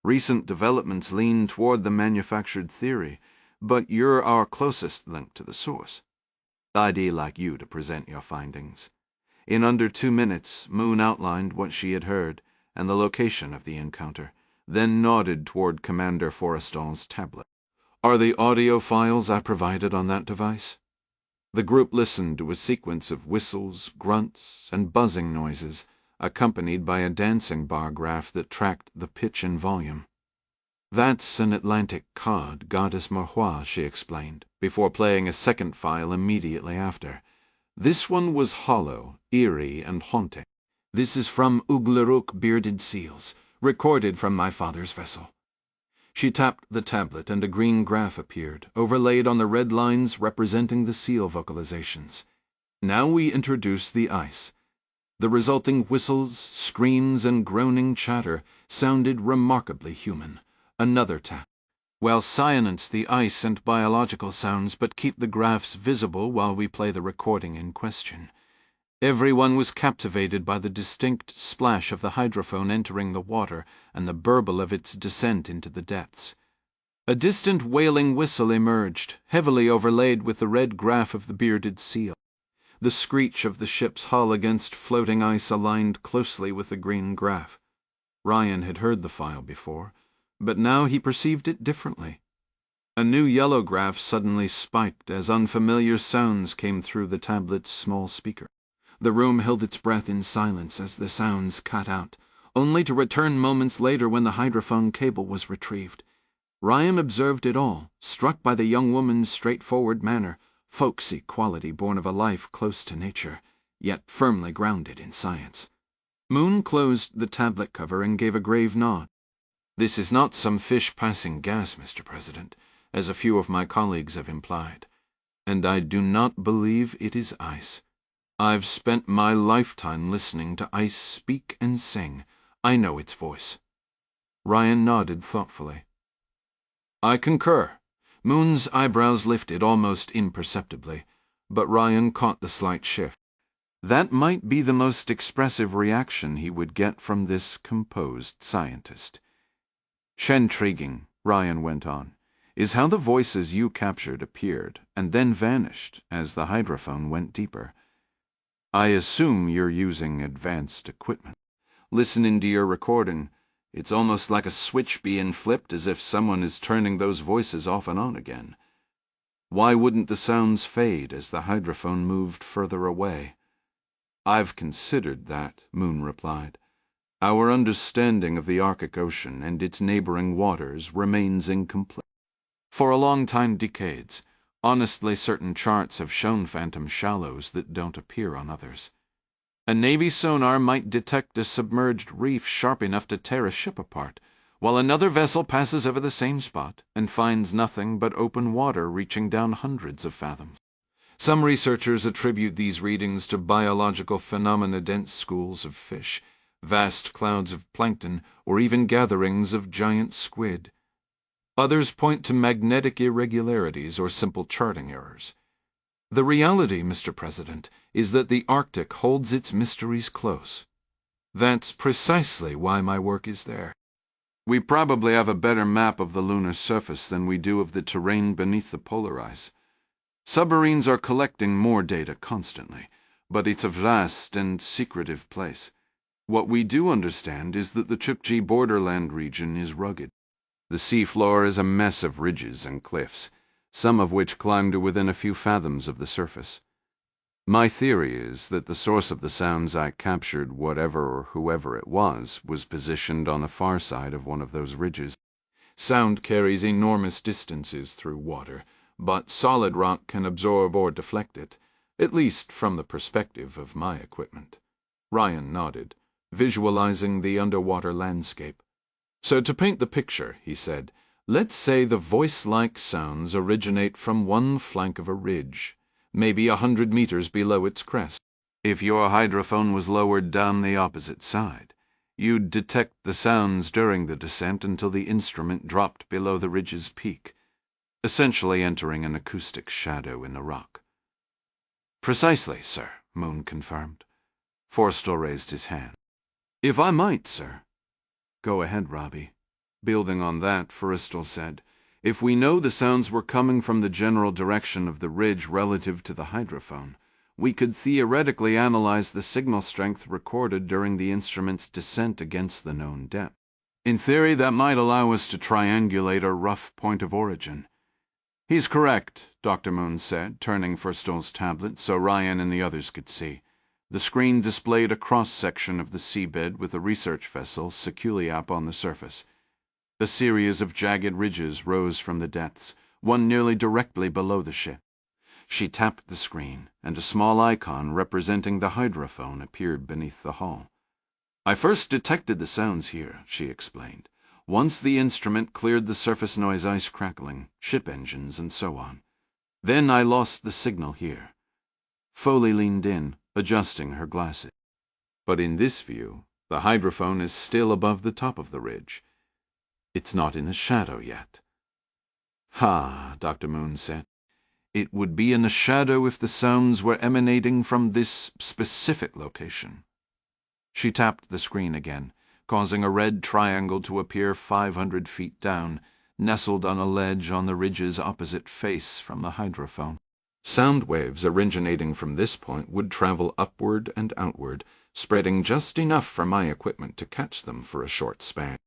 Recent developments lean toward the manufactured theory, but you're our closest link to the source. I'd like you to present your findings. In under 2 minutes, Moon outlined what she had heard and the location of the encounter, then nodded toward Commander Forrestal's tablet. Are the audio files I provided on that device? The group listened to a sequence of whistles, grunts, and buzzing noises, accompanied by a dancing bar graph that tracked the pitch and volume. That's an Atlantic cod, Goddess Morhua, she explained, before playing a second file immediately after. This one was hollow, eerie, and haunting. This is from Ugleruk bearded seals, recorded from my father's vessel. She tapped the tablet and a green graph appeared, overlaid on the red lines representing the seal vocalizations. Now we introduce the ice. The resulting whistles, screams, and groaning chatter sounded remarkably human. Another tap. Well, silence the ice and biological sounds, but keep the graphs visible while we play the recording in question. Everyone was captivated by the distinct splash of the hydrophone entering the water and the burble of its descent into the depths. A distant wailing whistle emerged, heavily overlaid with the red graph of the bearded seal. The screech of the ship's hull against floating ice aligned closely with the green graph. Ryan had heard the file before, but now he perceived it differently. A new yellow graph suddenly spiked as unfamiliar sounds came through the tablet's small speaker. The room held its breath in silence as the sounds cut out, only to return moments later when the hydrophone cable was retrieved. Ryan observed it all, struck by the young woman's straightforward manner, folksy quality born of a life close to nature, yet firmly grounded in science. Moon closed the tablet cover and gave a grave nod. This is not some fish-passing gas, Mr. President, as a few of my colleagues have implied, and I do not believe it is ice. I've spent my lifetime listening to ice speak and sing. I know its voice. Ryan nodded thoughtfully. I concur. Moon's eyebrows lifted almost imperceptibly, but Ryan caught the slight shift. That might be the most expressive reaction he would get from this composed scientist. Intriguing, Ryan went on, is how the voices you captured appeared and then vanished as the hydrophone went deeper. I assume you're using advanced equipment. Listening to your recording, it's almost like a switch being flipped, as if someone is turning those voices off and on again. Why wouldn't the sounds fade as the hydrophone moved further away? I've considered that, Moon replied. Our understanding of the Arctic Ocean and its neighboring waters remains incomplete. For a long time, decades, honestly certain charts have shown phantom shallows that don't appear on others. A Navy sonar might detect a submerged reef sharp enough to tear a ship apart, while another vessel passes over the same spot and finds nothing but open water reaching down hundreds of fathoms. Some researchers attribute these readings to biological phenomena-dense schools of fish, vast clouds of plankton, or even gatherings of giant squid. Others point to magnetic irregularities or simple charting errors. The reality, Mr. President, is that the Arctic holds its mysteries close. That's precisely why my work is there. We probably have a better map of the lunar surface than we do of the terrain beneath the polar ice. Submarines are collecting more data constantly, but it's a vast and secretive place. What we do understand is that the Chukchi borderland region is rugged. The seafloor is a mess of ridges and cliffs, some of which climb to within a few fathoms of the surface. My theory is that the source of the sounds I captured, whatever or whoever it was positioned on the far side of one of those ridges. Sound carries enormous distances through water, but solid rock can absorb or deflect it, at least from the perspective of my equipment. Ryan nodded, visualizing the underwater landscape. So to paint the picture, he said, Let's say the voice-like sounds originate from one flank of a ridge, maybe 100 meters below its crest. If your hydrophone was lowered down the opposite side, you'd detect the sounds during the descent until the instrument dropped below the ridge's peak, essentially entering an acoustic shadow in the rock. Precisely, sir, Moon confirmed. Forrestal raised his hand. If I might, sir. Go ahead, Robbie. Building on that, Forrestal said, if we know the sounds were coming from the general direction of the ridge relative to the hydrophone, we could theoretically analyze the signal strength recorded during the instrument's descent against the known depth. In theory, that might allow us to triangulate a rough point of origin. He's correct, Dr. Moon said, turning Forrestal's tablet so Ryan and the others could see. The screen displayed a cross-section of the seabed with the research vessel securely up on the surface. A series of jagged ridges rose from the depths, one nearly directly below the ship. She tapped the screen, and a small icon representing the hydrophone appeared beneath the hull. I first detected the sounds here, she explained. Once the instrument cleared the surface noise ice crackling, ship engines, and so on. Then I lost the signal here. Foley leaned in, adjusting her glasses. But in this view, the hydrophone is still above the top of the ridge. It's not in the shadow yet. Ha, Dr. Moon said. It would be in the shadow if the sounds were emanating from this specific location. She tapped the screen again, causing a red triangle to appear 500 feet down, nestled on a ledge on the ridge's opposite face from the hydrophone. Sound waves originating from this point would travel upward and outward, spreading just enough for my equipment to catch them for a short span.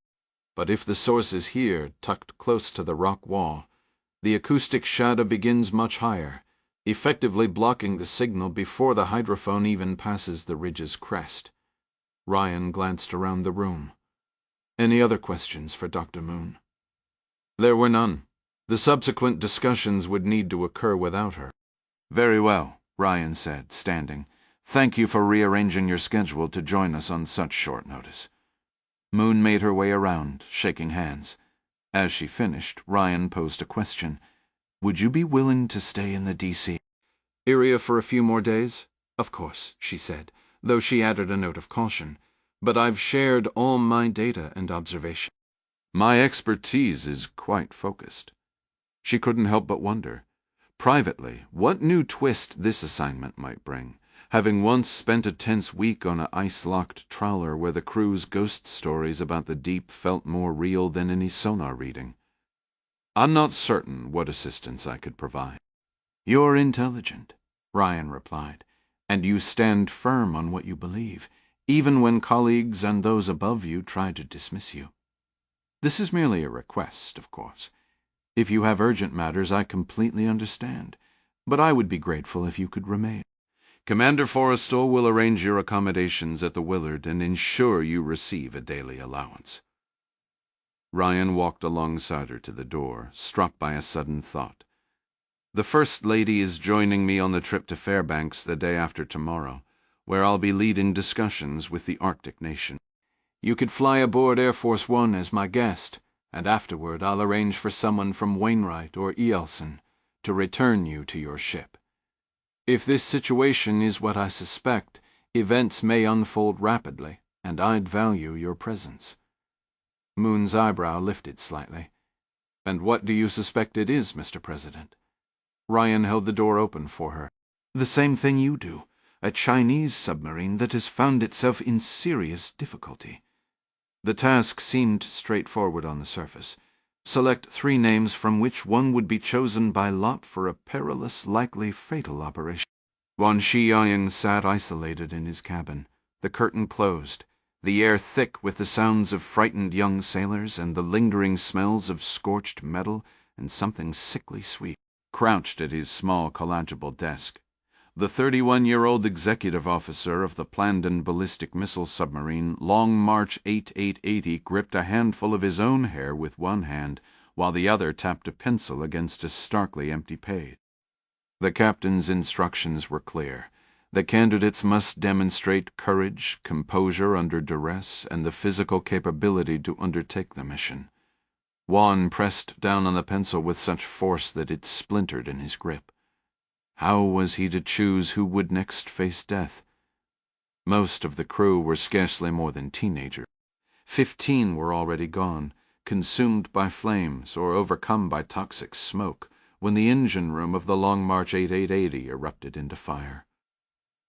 But if the source is here, tucked close to the rock wall, the acoustic shadow begins much higher, effectively blocking the signal before the hydrophone even passes the ridge's crest. Ryan glanced around the room. Any other questions for Dr. Moon? There were none. The subsequent discussions would need to occur without her. Very well, Ryan said, standing. Thank you for rearranging your schedule to join us on such short notice. Moon made her way around, shaking hands. As she finished, Ryan posed a question. Would you be willing to stay in the D.C. area for a few more days? Of course, she said, though she added a note of caution. But I've shared all my data and observation. My expertise is quite focused. She couldn't help but wonder, privately, what new twist this assignment might bring, having once spent a tense week on an ice-locked trawler where the crew's ghost stories about the deep felt more real than any sonar reading. I'm not certain what assistance I could provide. You're intelligent, Ryan replied, and you stand firm on what you believe, even when colleagues and those above you try to dismiss you. This is merely a request, of course. If you have urgent matters, I completely understand, but I would be grateful if you could remain. Commander Forrestal will arrange your accommodations at the Willard and ensure you receive a daily allowance. Ryan walked alongside her to the door, struck by a sudden thought. The First Lady is joining me on the trip to Fairbanks the day after tomorrow, where I'll be leading discussions with the Arctic nation. You could fly aboard Air Force One as my guest, and afterward I'll arrange for someone from Wainwright or Eielson to return you to your ship. If this situation is what I suspect, events may unfold rapidly, and I'd value your presence. Moon's eyebrow lifted slightly. And what do you suspect it is, Mr. President? Ryan held the door open for her. The same thing you do. A Chinese submarine that has found itself in serious difficulty. The task seemed straightforward on the surface. Select 3 names from which one would be chosen by lot for a perilous, likely fatal operation. Wan Shiyan sat isolated in his cabin, the curtain closed, the air thick with the sounds of frightened young sailors and the lingering smells of scorched metal and something sickly sweet. Crouched at his small collegible desk, the 31-year-old executive officer of the Plandon ballistic missile submarine Long March 8880 gripped a handful of his own hair with one hand, while the other tapped a pencil against a starkly empty page. The captain's instructions were clear. The candidates must demonstrate courage, composure under duress, and the physical capability to undertake the mission. Juan pressed down on the pencil with such force that it splintered in his grip. How was he to choose who would next face death? Most of the crew were scarcely more than teenagers. 15 were already gone, consumed by flames or overcome by toxic smoke, when the engine room of the Long March 8880 erupted into fire.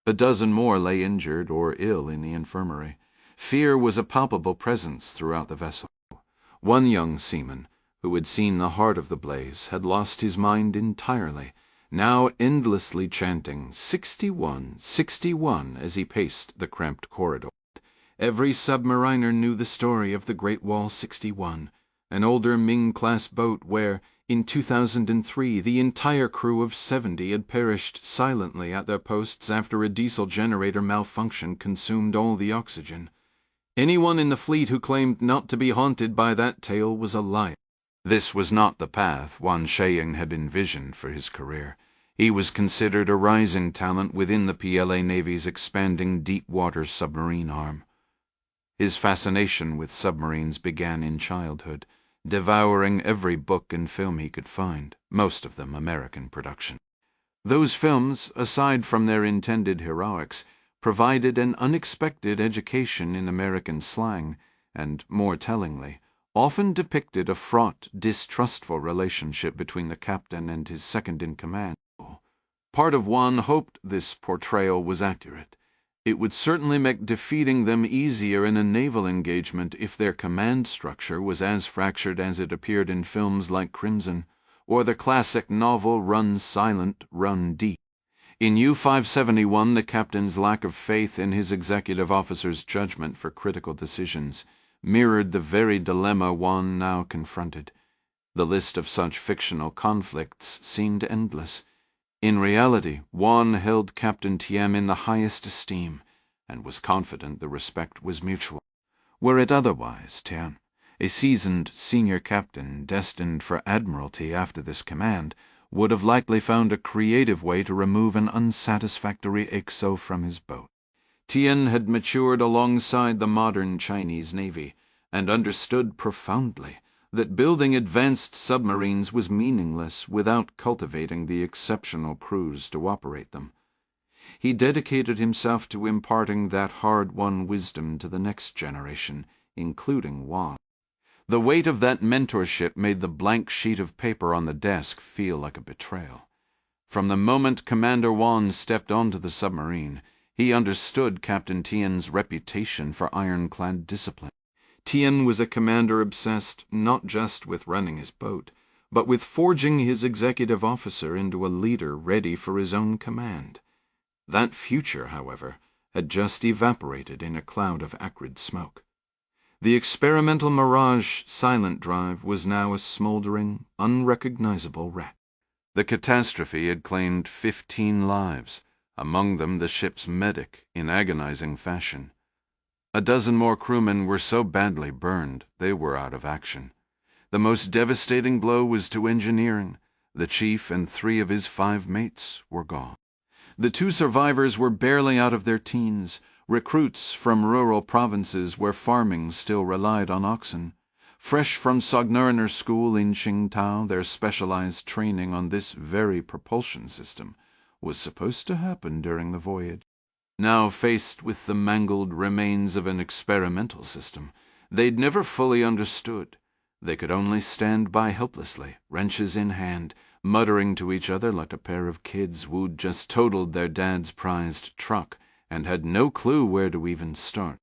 A dozen more lay injured or ill in the infirmary. Fear was a palpable presence throughout the vessel. One young seaman, who had seen the heart of the blaze, had lost his mind entirely, now endlessly chanting 61, 61 as he paced the cramped corridor. Every submariner knew the story of the Great Wall 61, an older Ming-class boat where, in 2003, the entire crew of 70 had perished silently at their posts after a diesel generator malfunction consumed all the oxygen. Anyone in the fleet who claimed not to be haunted by that tale was a liar. This was not the path Wan Sheng had envisioned for his career. He was considered a rising talent within the PLA Navy's expanding deep-water submarine arm. His fascination with submarines began in childhood, devouring every book and film he could find, most of them American production. Those films, aside from their intended heroics, provided an unexpected education in American slang, and, more tellingly, often depicted a fraught, distrustful relationship between the captain and his second-in-command. Part of Juan hoped this portrayal was accurate. It would certainly make defeating them easier in a naval engagement if their command structure was as fractured as it appeared in films like Crimson, or the classic novel Run Silent, Run Deep. In U-571, the captain's lack of faith in his executive officer's judgment for critical decisions mirrored the very dilemma Juan now confronted. The list of such fictional conflicts seemed endless. In reality, Juan held Captain Tiem in the highest esteem, and was confident the respect was mutual. Were it otherwise, Tien, a seasoned senior captain destined for admiralty after this command, would have likely found a creative way to remove an unsatisfactory XO from his boat. Tien had matured alongside the modern Chinese Navy, and understood profoundly that building advanced submarines was meaningless without cultivating the exceptional crews to operate them. He dedicated himself to imparting that hard-won wisdom to the next generation, including Juan. The weight of that mentorship made the blank sheet of paper on the desk feel like a betrayal. From the moment Commander Juan stepped onto the submarine, he understood Captain Tien's reputation for ironclad discipline. Tien was a commander obsessed not just with running his boat, but with forging his executive officer into a leader ready for his own command. That future, however, had just evaporated in a cloud of acrid smoke. The experimental Mirage silent drive was now a smoldering, unrecognizable wreck. The catastrophe had claimed 15 lives, among them the ship's medic, in agonizing fashion. A dozen more crewmen were so badly burned they were out of action. The most devastating blow was to engineering. The chief and 3 of his 5 mates were gone. The 2 survivors were barely out of their teens, recruits from rural provinces where farming still relied on oxen. Fresh from Sognurner School in Qingtao, their specialized training on this very propulsion system was supposed to happen during the voyage. Now faced with the mangled remains of an experimental system they'd never fully understood, they could only stand by helplessly, wrenches in hand, muttering to each other like a pair of kids who'd just totaled their dad's prized truck and had no clue where to even start.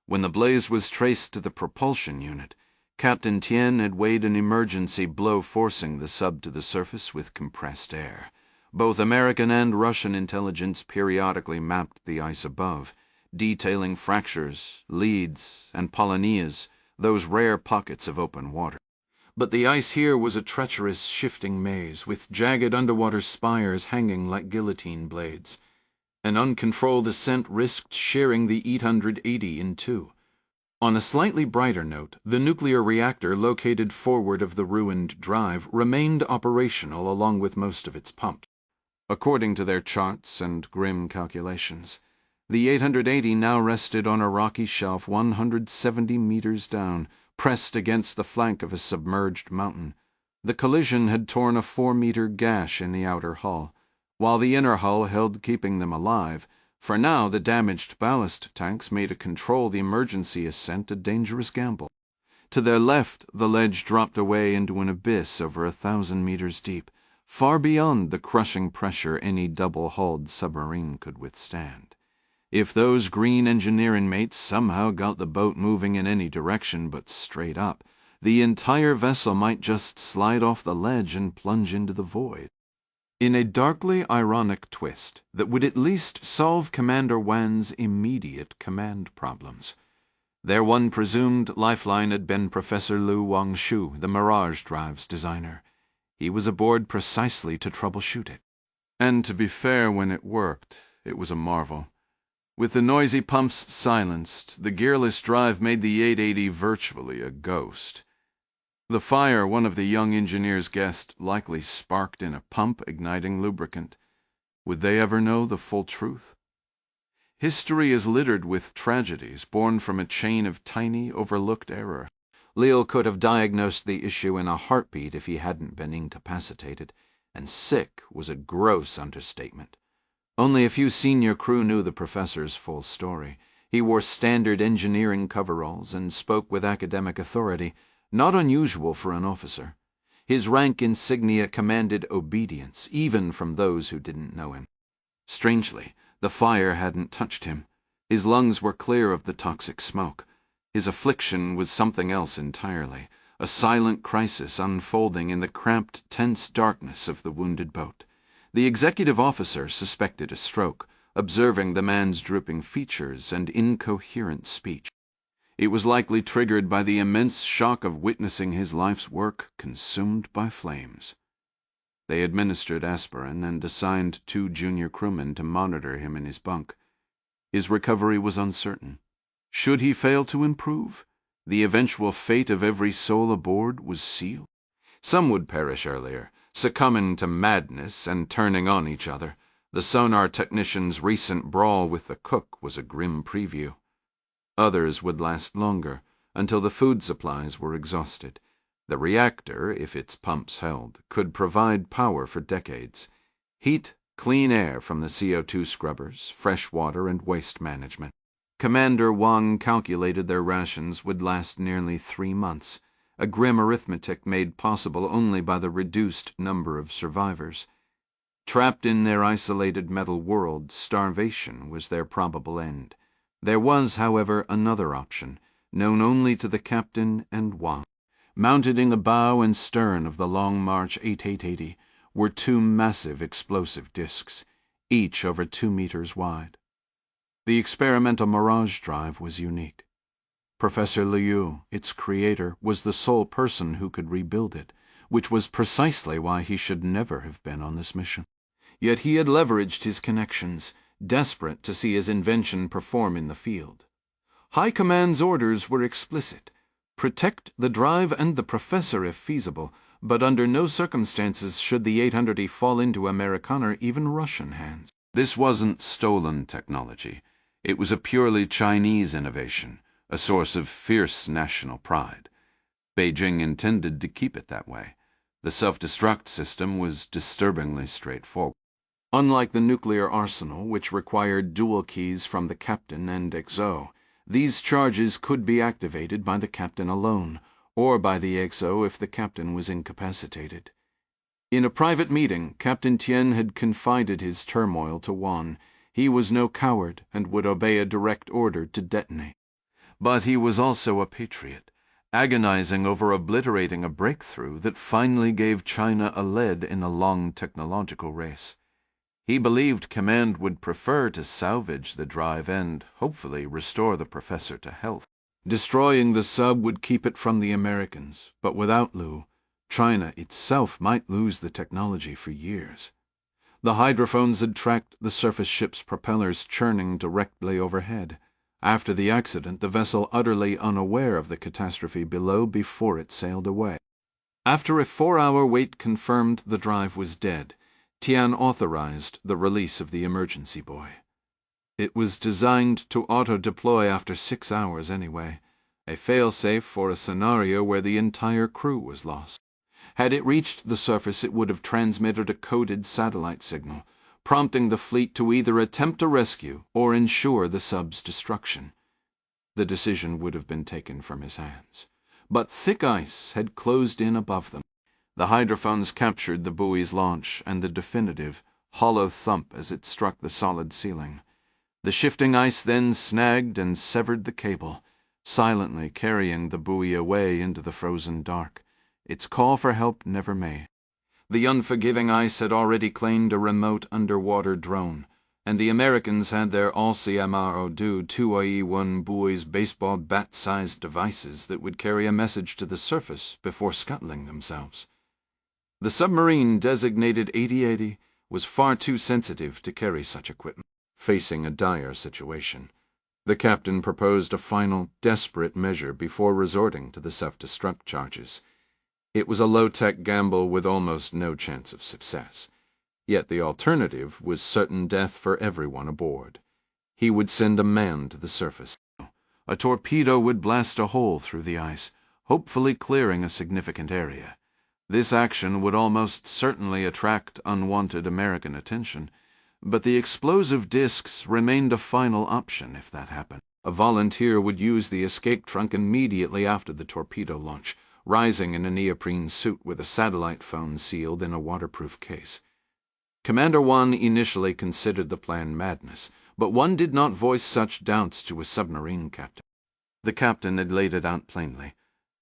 When the blaze was traced to the propulsion unit, Captain Tien had weighed an emergency blow forcing the sub to the surface with compressed air. Both American and Russian intelligence periodically mapped the ice above, detailing fractures, leads, and polonias, those rare pockets of open water. But the ice here was a treacherous, shifting maze, with jagged underwater spires hanging like guillotine blades. An uncontrolled ascent risked shearing the 880 in two. On a slightly brighter note, the nuclear reactor located forward of the ruined drive remained operational along with most of its pumps. According to their charts and grim calculations, the 880 now rested on a rocky shelf 170 meters down, pressed against the flank of a submerged mountain. The collision had torn a 4-meter gash in the outer hull, while the inner hull held keeping them alive, for now the damaged ballast tanks made a controlled emergency ascent a dangerous gamble. To their left, the ledge dropped away into an abyss over 1,000 meters deep, far beyond the crushing pressure any double-hulled submarine could withstand. If those green engineering mates somehow got the boat moving in any direction but straight up, the entire vessel might just slide off the ledge and plunge into the void. In a darkly ironic twist that would at least solve Commander Wan's immediate command problems, their one presumed lifeline had been Professor Lu Wangshu, the Mirage Drive's designer. He was aboard precisely to troubleshoot it. And to be fair, when it worked, it was a marvel. With the noisy pumps silenced, the gearless drive made the 880 virtually a ghost. The fire, one of the young engineers guessed, likely sparked in a pump igniting lubricant. Would they ever know the full truth? History is littered with tragedies born from a chain of tiny, overlooked error. Leo could have diagnosed the issue in a heartbeat if he hadn't been incapacitated, and sick was a gross understatement. Only a few senior crew knew the professor's full story. He wore standard engineering coveralls and spoke with academic authority, not unusual for an officer. His rank insignia commanded obedience, even from those who didn't know him. Strangely, the fire hadn't touched him. His lungs were clear of the toxic smoke. His affliction was something else entirely, a silent crisis unfolding in the cramped, tense darkness of the wounded boat. The executive officer suspected a stroke, observing the man's drooping features and incoherent speech. It was likely triggered by the immense shock of witnessing his life's work consumed by flames. They administered aspirin and assigned 2 junior crewmen to monitor him in his bunk. His recovery was uncertain. Should he fail to improve, the eventual fate of every soul aboard was sealed. Some would perish earlier, succumbing to madness and turning on each other. The sonar technician's recent brawl with the cook was a grim preview. Others would last longer, until the food supplies were exhausted. The reactor, if its pumps held, could provide power for decades. Heat, clean air from the CO2 scrubbers, fresh water, and waste management. Commander Wang calculated their rations would last nearly 3 months, a grim arithmetic made possible only by the reduced number of survivors. Trapped in their isolated metal world, starvation was their probable end. There was, however, another option, known only to the captain and Wang. Mounted in the bow and stern of the Long March 8880 were 2 massive explosive discs, each over 2 meters wide. The experimental Mirage Drive was unique. Professor Liu, its creator, was the sole person who could rebuild it, which was precisely why he should never have been on this mission. Yet he had leveraged his connections, desperate to see his invention perform in the field. High Command's orders were explicit: protect the drive and the professor if feasible, but under no circumstances should the 800 fall into American or even Russian hands. This wasn't stolen technology. It was a purely Chinese innovation, a source of fierce national pride. Beijing intended to keep it that way. The self-destruct system was disturbingly straightforward. Unlike the nuclear arsenal, which required dual keys from the captain and XO, these charges could be activated by the captain alone, or by the XO if the captain was incapacitated. In a private meeting, Captain Tien had confided his turmoil to Wan. He was no coward and would obey a direct order to detonate. But he was also a patriot, agonizing over obliterating a breakthrough that finally gave China a lead in a long technological race. He believed Command would prefer to salvage the drive and, hopefully, restore the professor to health. Destroying the sub would keep it from the Americans, but without Lu, China itself might lose the technology for years. The hydrophones had tracked the surface ship's propellers churning directly overhead. After the accident, the vessel utterly unaware of the catastrophe below before it sailed away. After a 4-hour wait confirmed the drive was dead, Tian authorized the release of the emergency buoy. It was designed to auto-deploy after 6 hours anyway. a failsafe for a scenario where the entire crew was lost. Had it reached the surface, it would have transmitted a coded satellite signal, prompting the fleet to either attempt a rescue or ensure the sub's destruction. The decision would have been taken from his hands. But thick ice had closed in above them. The hydrophones captured the buoy's launch and the definitive, hollow thump as it struck the solid ceiling. The shifting ice then snagged and severed the cable, silently carrying the buoy away into the frozen dark, its call for help never made. The unforgiving ice had already claimed a remote underwater drone, and the Americans had their ALCMRO-2 2IE-1 buoys baseball bat-sized devices that would carry a message to the surface before scuttling themselves. The submarine designated 8080 was far too sensitive to carry such equipment. Facing a dire situation, the captain proposed a final, desperate measure before resorting to the self-destruct charges. It was a low-tech gamble with almost no chance of success. Yet the alternative was certain death for everyone aboard. He would send a man to the surface. A torpedo would blast a hole through the ice, hopefully clearing a significant area. This action would almost certainly attract unwanted American attention, but the explosive discs remained a final option if that happened. A volunteer would use the escape trunk immediately after the torpedo launch, rising in a neoprene suit with a satellite phone sealed in a waterproof case. Commander One initially considered the plan madness, but one did not voice such doubts to a submarine captain. The captain had laid it out plainly.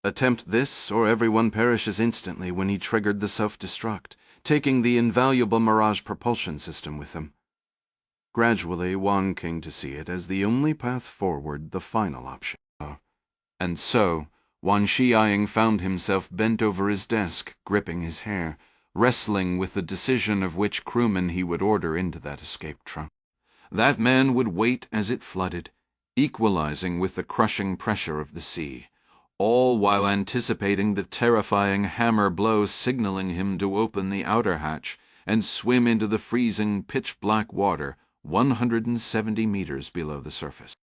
Attempt this, or everyone perishes instantly when he triggered the self-destruct, taking the invaluable Mirage propulsion system with him. Gradually, Juan came to see it as the only path forward, the final option. And so, Wan Shiang found himself bent over his desk, gripping his hair, wrestling with the decision of which crewman he would order into that escape trunk. That man would wait as it flooded, equalizing with the crushing pressure of the sea, all while anticipating the terrifying hammer blow signaling him to open the outer hatch and swim into the freezing, pitch-black water 170 meters below the surface.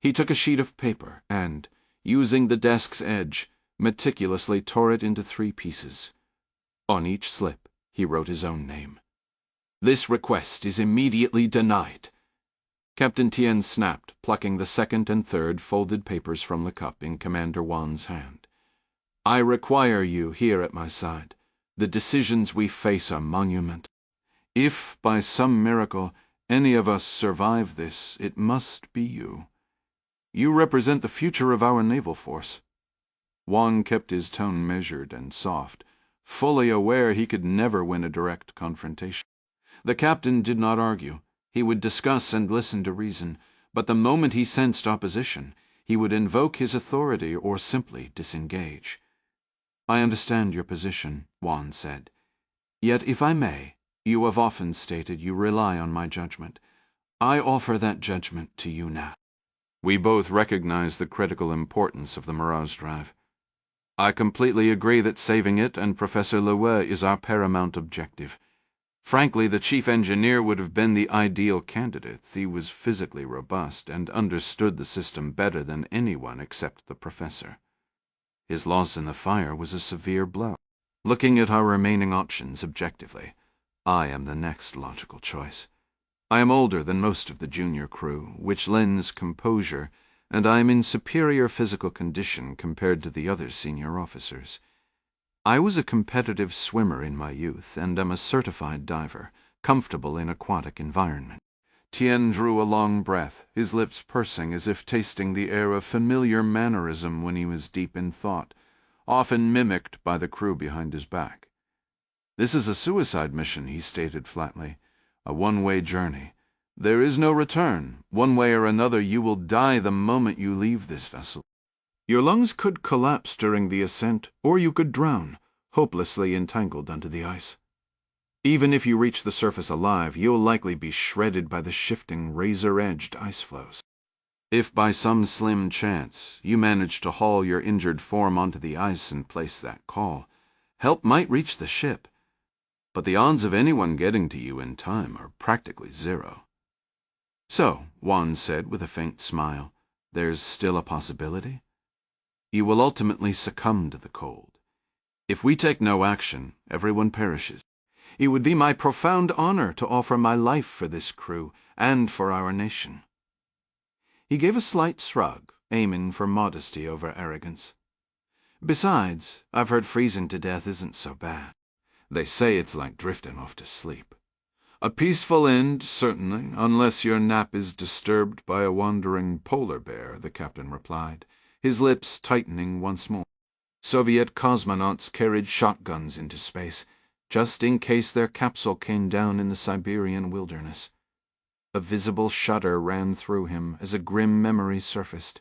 He took a sheet of paper and, using the desk's edge, meticulously tore it into 3 pieces. On each slip, he wrote his own name. "This request is immediately denied." Captain Tien snapped, plucking the second and third folded papers from the cup in Commander Wan's hand. "I require you here at my side. The decisions we face are monumental. If, by some miracle, any of us survive this, it must be you. You represent the future of our naval force." Wan kept his tone measured and soft, fully aware he could never win a direct confrontation. The captain did not argue. He would discuss and listen to reason, but the moment he sensed opposition, he would invoke his authority or simply disengage. "I understand your position," Wan said. "Yet, if I may, you have often stated you rely on my judgment. I offer that judgment to you now." We both recognize the critical importance of the Mirage drive. I completely agree that saving it and Professor Loewe is our paramount objective. Frankly, the chief engineer would have been the ideal candidate. He was physically robust and understood the system better than anyone except the professor. His loss in the fire was a severe blow. Looking at our remaining options objectively, I am the next logical choice. I am older than most of the junior crew, which lends composure, and I am in superior physical condition compared to the other senior officers. I was a competitive swimmer in my youth and am a certified diver, comfortable in aquatic environment. Tien drew a long breath, his lips pursing as if tasting the air of familiar mannerism when he was deep in thought, often mimicked by the crew behind his back. "This is a suicide mission," he stated flatly. "A one-way journey. There is no return. One way or another you will die the moment you leave this vessel. Your lungs could collapse during the ascent, or you could drown, hopelessly entangled under the ice. Even if you reach the surface alive, you'll likely be shredded by the shifting, razor-edged ice floes. If by some slim chance you manage to haul your injured form onto the ice and place that call, help might reach the ship, but the odds of anyone getting to you in time are practically zero." "So," Wan said with a faint smile, "there's still a possibility?" You will ultimately succumb to the cold. If we take no action, everyone perishes. It would be my profound honor to offer my life for this crew and for our nation." He gave a slight shrug, aiming for modesty over arrogance. "Besides, I've heard freezing to death isn't so bad. They say it's like drifting off to sleep." "A peaceful end, certainly, unless your nap is disturbed by a wandering polar bear," the captain replied, his lips tightening once more. "Soviet cosmonauts carried shotguns into space, just in case their capsule came down in the Siberian wilderness." A visible shudder ran through him as a grim memory surfaced.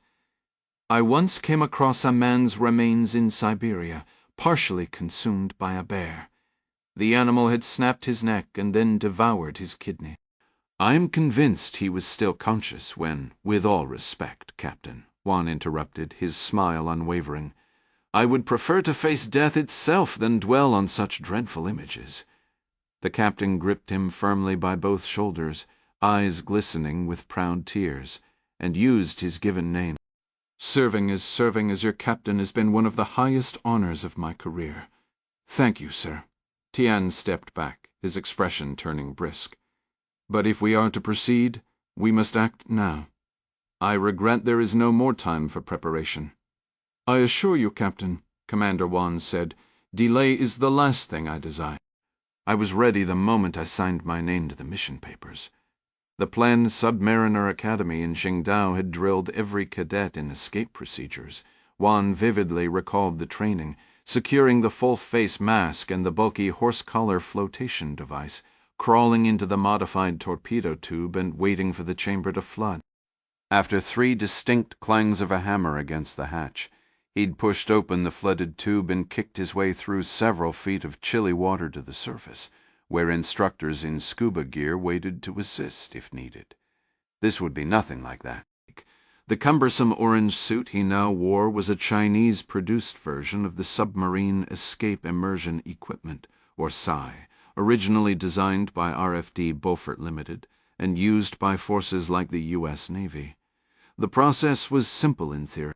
"I once came across a man's remains in Siberia, partially consumed by a bear. The animal had snapped his neck and then devoured his kidney." "I am convinced he was still conscious when, with all respect, Captain," Juan interrupted, his smile unwavering, "I would prefer to face death itself than dwell on such dreadful images." The captain gripped him firmly by both shoulders, eyes glistening with proud tears, and used his given name. Serving as your captain has been one of the highest honors of my career. Thank you, sir." Tian stepped back, his expression turning brisk. "But if we are to proceed, we must act now. I regret there is no more time for preparation." "I assure you, Captain," Commander Juan said, "delay is the last thing I desire." I was ready the moment I signed my name to the mission papers. The planned Submariner Academy in Qingdao had drilled every cadet in escape procedures. Juan vividly recalled the training, securing the full-face mask and the bulky horse-collar flotation device, crawling into the modified torpedo tube and waiting for the chamber to flood. After 3 distinct clangs of a hammer against the hatch, he'd pushed open the flooded tube and kicked his way through several feet of chilly water to the surface, where instructors in scuba gear waited to assist if needed. This would be nothing like that. The cumbersome orange suit he now wore was a Chinese-produced version of the Submarine Escape Immersion Equipment, or PSI, originally designed by RFD Beaufort Limited and used by forces like the U.S. Navy. The process was simple in theory.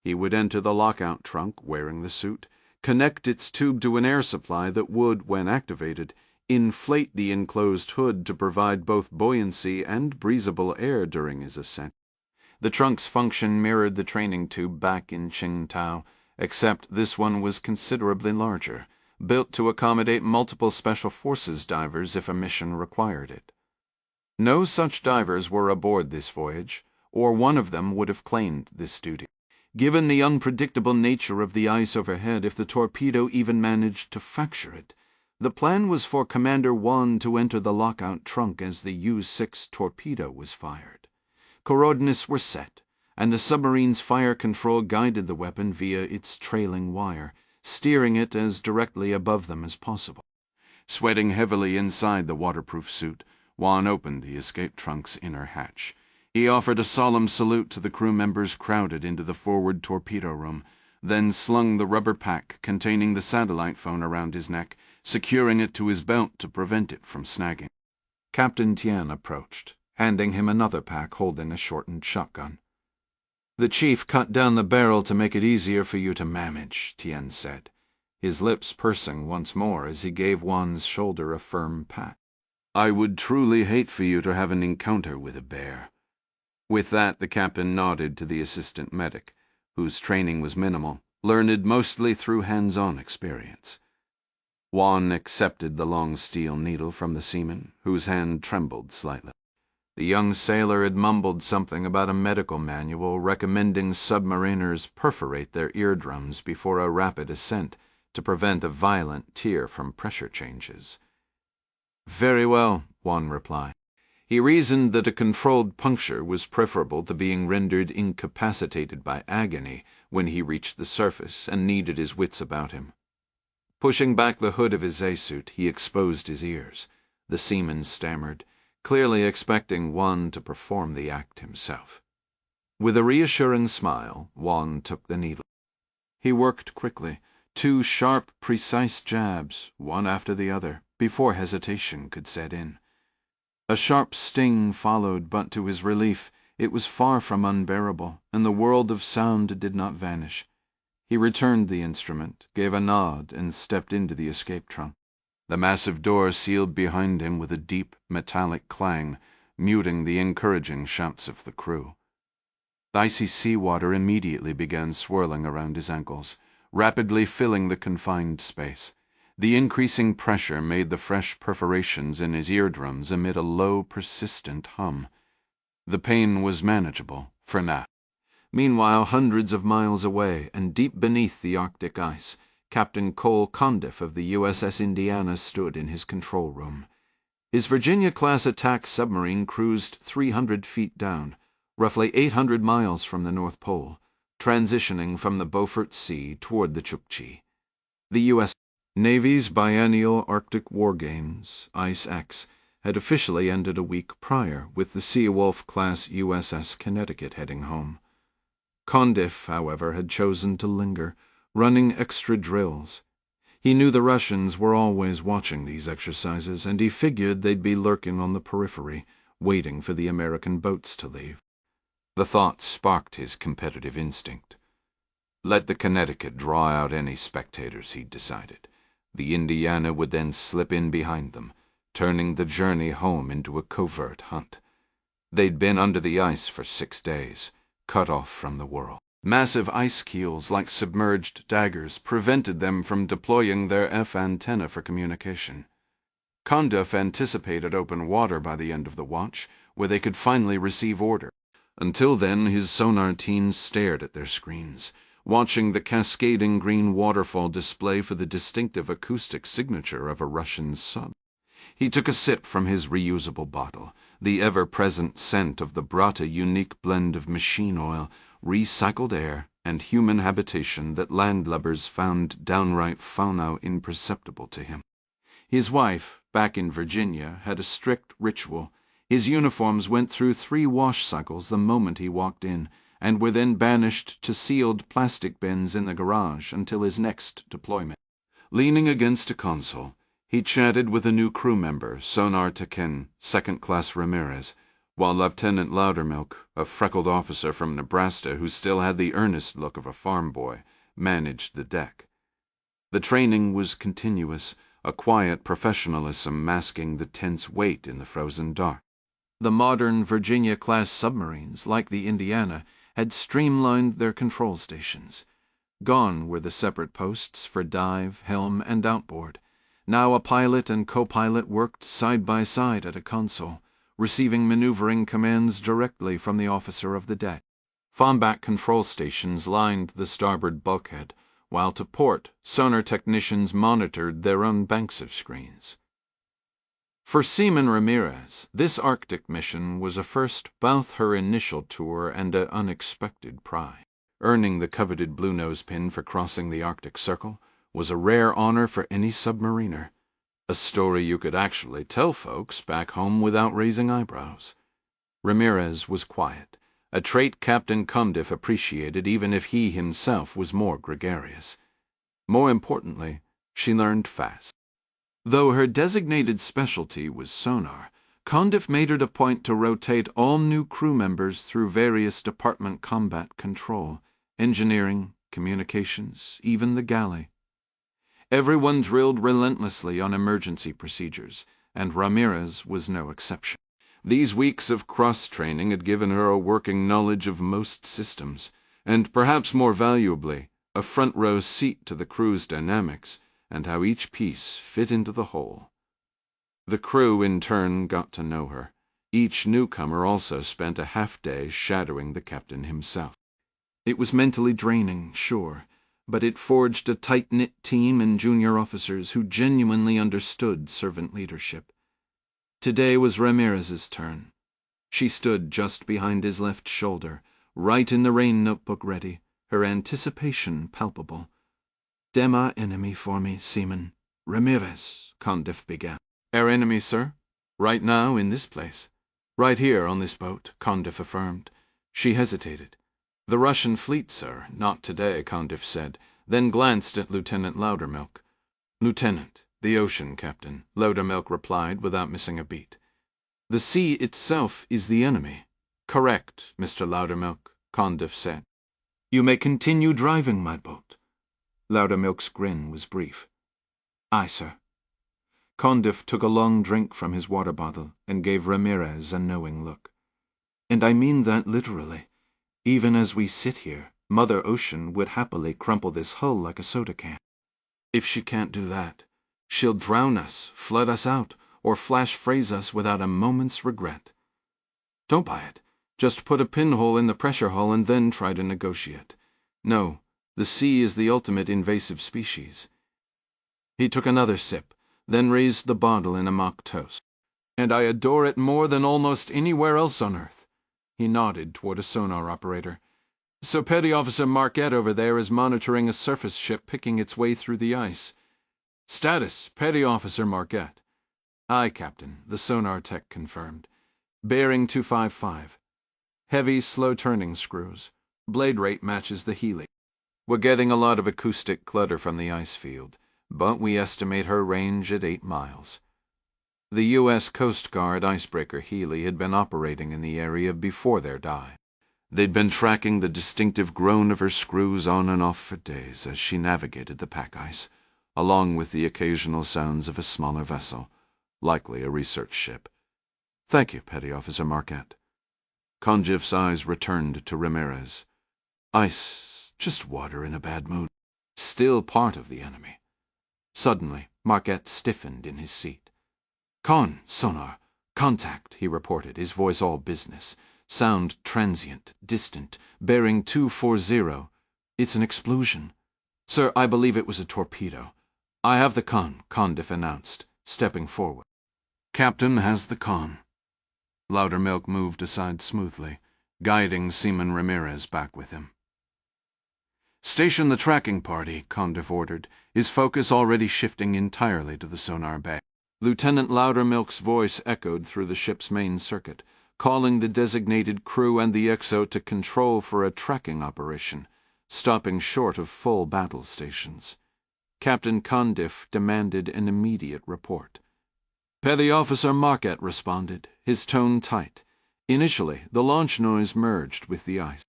He would enter the lockout trunk wearing the suit, connect its tube to an air supply that would, when activated, inflate the enclosed hood to provide both buoyancy and breathable air during his ascent. The trunk's function mirrored the training tube back in Qingdao, except this one was considerably larger, built to accommodate multiple Special Forces divers if a mission required it. No such divers were aboard this voyage, or one of them would have claimed this duty. Given the unpredictable nature of the ice overhead, if the torpedo even managed to fracture it, the plan was for Commander Juan to enter the lockout trunk as the U-6 torpedo was fired. Coordinates were set, and the submarine's fire control guided the weapon via its trailing wire, steering it as directly above them as possible. Sweating heavily inside the waterproof suit, Juan opened the escape trunk's inner hatch. He offered a solemn salute to the crew members crowded into the forward torpedo room, then slung the rubber pack containing the satellite phone around his neck, securing it to his belt to prevent it from snagging. Captain Tian approached, handing him another pack holding a shortened shotgun. "The chief cut down the barrel to make it easier for you to manage," Tian said, his lips pursing once more as he gave Juan's shoulder a firm pat. "I would truly hate for you to have an encounter with a bear." With that, the captain nodded to the assistant medic, whose training was minimal, learned mostly through hands-on experience. Juan accepted the long steel needle from the seaman, whose hand trembled slightly. The young sailor had mumbled something about a medical manual recommending submariners perforate their eardrums before a rapid ascent to prevent a violent tear from pressure changes. "Very well," Juan replied. He reasoned that a controlled puncture was preferable to being rendered incapacitated by agony when he reached the surface and needed his wits about him. Pushing back the hood of his A-suit, he exposed his ears. The seaman stammered, clearly expecting Juan to perform the act himself. With a reassuring smile, Juan took the needle. He worked quickly, 2 sharp, precise jabs, one after the other, before hesitation could set in. A sharp sting followed, but to his relief, it was far from unbearable, and the world of sound did not vanish. He returned the instrument, gave a nod, and stepped into the escape trunk. The massive door sealed behind him with a deep, metallic clang, muting the encouraging shouts of the crew. The icy seawater immediately began swirling around his ankles, rapidly filling the confined space. The increasing pressure made the fresh perforations in his eardrums emit a low, persistent hum. The pain was manageable, for now. Meanwhile, hundreds of miles away, and deep beneath the Arctic ice, Captain Cole Condiff of the USS Indiana stood in his control room. His Virginia-class attack submarine cruised 300 feet down, roughly 800 miles from the North Pole, transitioning from the Beaufort Sea toward the Chukchi. The U.S. Navy's biennial Arctic War Games, Ice-X, had officially ended a week prior, with the Seawolf-class USS Connecticut heading home. Condiff, however, had chosen to linger, running extra drills. He knew the Russians were always watching these exercises, and he figured they'd be lurking on the periphery, waiting for the American boats to leave. The thought sparked his competitive instinct. Let the Connecticut draw out any spectators, he'd decided. The Indiana would then slip in behind them, turning the journey home into a covert hunt. They'd been under the ice for 6 days, cut off from the world. Massive ice keels, like submerged daggers, prevented them from deploying their F antenna for communication. Condiff anticipated open water by the end of the watch, where they could finally receive order. Until then, his sonar teams stared at their screens, watching the cascading green waterfall display for the distinctive acoustic signature of a Russian sub. He took a sip from his reusable bottle, the ever-present scent of the Brata unique blend of machine oil, recycled air, and human habitation that landlubbers found downright fauna imperceptible to him. His wife, back in Virginia, had a strict ritual. His uniforms went through 3 wash cycles the moment he walked in, and were then banished to sealed plastic bins in the garage until his next deployment. Leaning against a console, he chatted with a new crew member, Sonar Taken, second-class Ramirez, while Lieutenant Loudermilk, a freckled officer from Nebraska who still had the earnest look of a farm boy, managed the deck. The training was continuous, a quiet professionalism masking the tense weight in the frozen dark. The modern Virginia-class submarines, like the Indiana, had streamlined their control stations. Gone were the separate posts for dive, helm, and outboard. Now a pilot and co-pilot worked side by side at a console, receiving maneuvering commands directly from the officer of the deck. Combat control stations lined the starboard bulkhead, while to port, sonar technicians monitored their own banks of screens. For Seaman Ramirez, this Arctic mission was a first, both her initial tour and an unexpected prize. Earning the coveted blue nose pin for crossing the Arctic Circle was a rare honor for any submariner, a story you could actually tell folks back home without raising eyebrows. Ramirez was quiet, a trait Captain Condiff appreciated even if he himself was more gregarious. More importantly, she learned fast. Though her designated specialty was sonar, Condiff made it a point to rotate all new crew members through various department combat control, engineering, communications, even the galley. Everyone drilled relentlessly on emergency procedures, and Ramirez was no exception. These weeks of cross-training had given her a working knowledge of most systems, and perhaps more valuably, a front-row seat to the crew's dynamics and how each piece fit into the whole. The crew, in turn, got to know her. Each newcomer also spent a half-day shadowing the captain himself. It was mentally draining, sure, but it forged a tight-knit team and junior officers who genuinely understood servant leadership. Today was Ramirez's turn. She stood just behind his left shoulder, right in the rain notebook ready, her anticipation palpable. "Dema enemy for me, Seaman. Ramirez," Condiff began. "Our enemy, sir? Right now, in this place." "Right here, on this boat," Condiff affirmed. She hesitated. "The Russian fleet, sir. Not today," Condiff said, then glanced at Lieutenant Loudermilk. "Lieutenant, the ocean, Captain," Loudermilk replied without missing a beat. "The sea itself is the enemy." "Correct, Mr. Loudermilk," Condiff said. "You may continue driving my boat. Loudermilk's grin was brief. "Aye, sir." Condiff took a long drink from his water bottle and gave Ramirez a knowing look. "And I mean that literally. Even as we sit here, Mother Ocean would happily crumple this hull like a soda can. If she can't do that, she'll drown us, flood us out, or flash phrase us without a moment's regret. Don't buy it. Just put a pinhole in the pressure hull and then try to negotiate. No, the sea is the ultimate invasive species." He took another sip, then raised the bottle in a mock toast. "And I adore it more than almost anywhere else on Earth." He nodded toward a sonar operator. "So Petty Officer Marquette over there is monitoring a surface ship picking its way through the ice. Status, Petty Officer Marquette." "Aye, Captain," the sonar tech confirmed. "Bearing 255. Heavy, slow-turning screws. Blade rate matches the Healy. We're getting a lot of acoustic clutter from the ice field, but we estimate her range at 8 miles. The U.S. Coast Guard icebreaker Healy had been operating in the area before their dive. They'd been tracking the distinctive groan of her screws on and off for days as she navigated the pack ice, along with the occasional sounds of a smaller vessel, likely a research ship. "Thank you, Petty Officer Marquette." Condiff's eyes returned to Ramirez. "Ice, just water in a bad mood. Still part of the enemy." Suddenly, Marquette stiffened in his seat. Sonar. Contact," he reported, his voice all business. "Sound transient, distant, bearing 240. It's an explosion." "Sir, I believe it was a torpedo." "I have the Condiff announced, stepping forward. "Captain has the con." Loudermilk moved aside smoothly, guiding Seaman Ramirez back with him. "Station the tracking party," Condiff ordered, his focus already shifting entirely to the sonar bay. Lieutenant Loudermilk's voice echoed through the ship's main circuit, calling the designated crew and the XO to control for a tracking operation, stopping short of full battle stations. Captain Condiff demanded an immediate report. Petty Officer Marquette responded, his tone tight. Initially, the launch noise merged with the ice.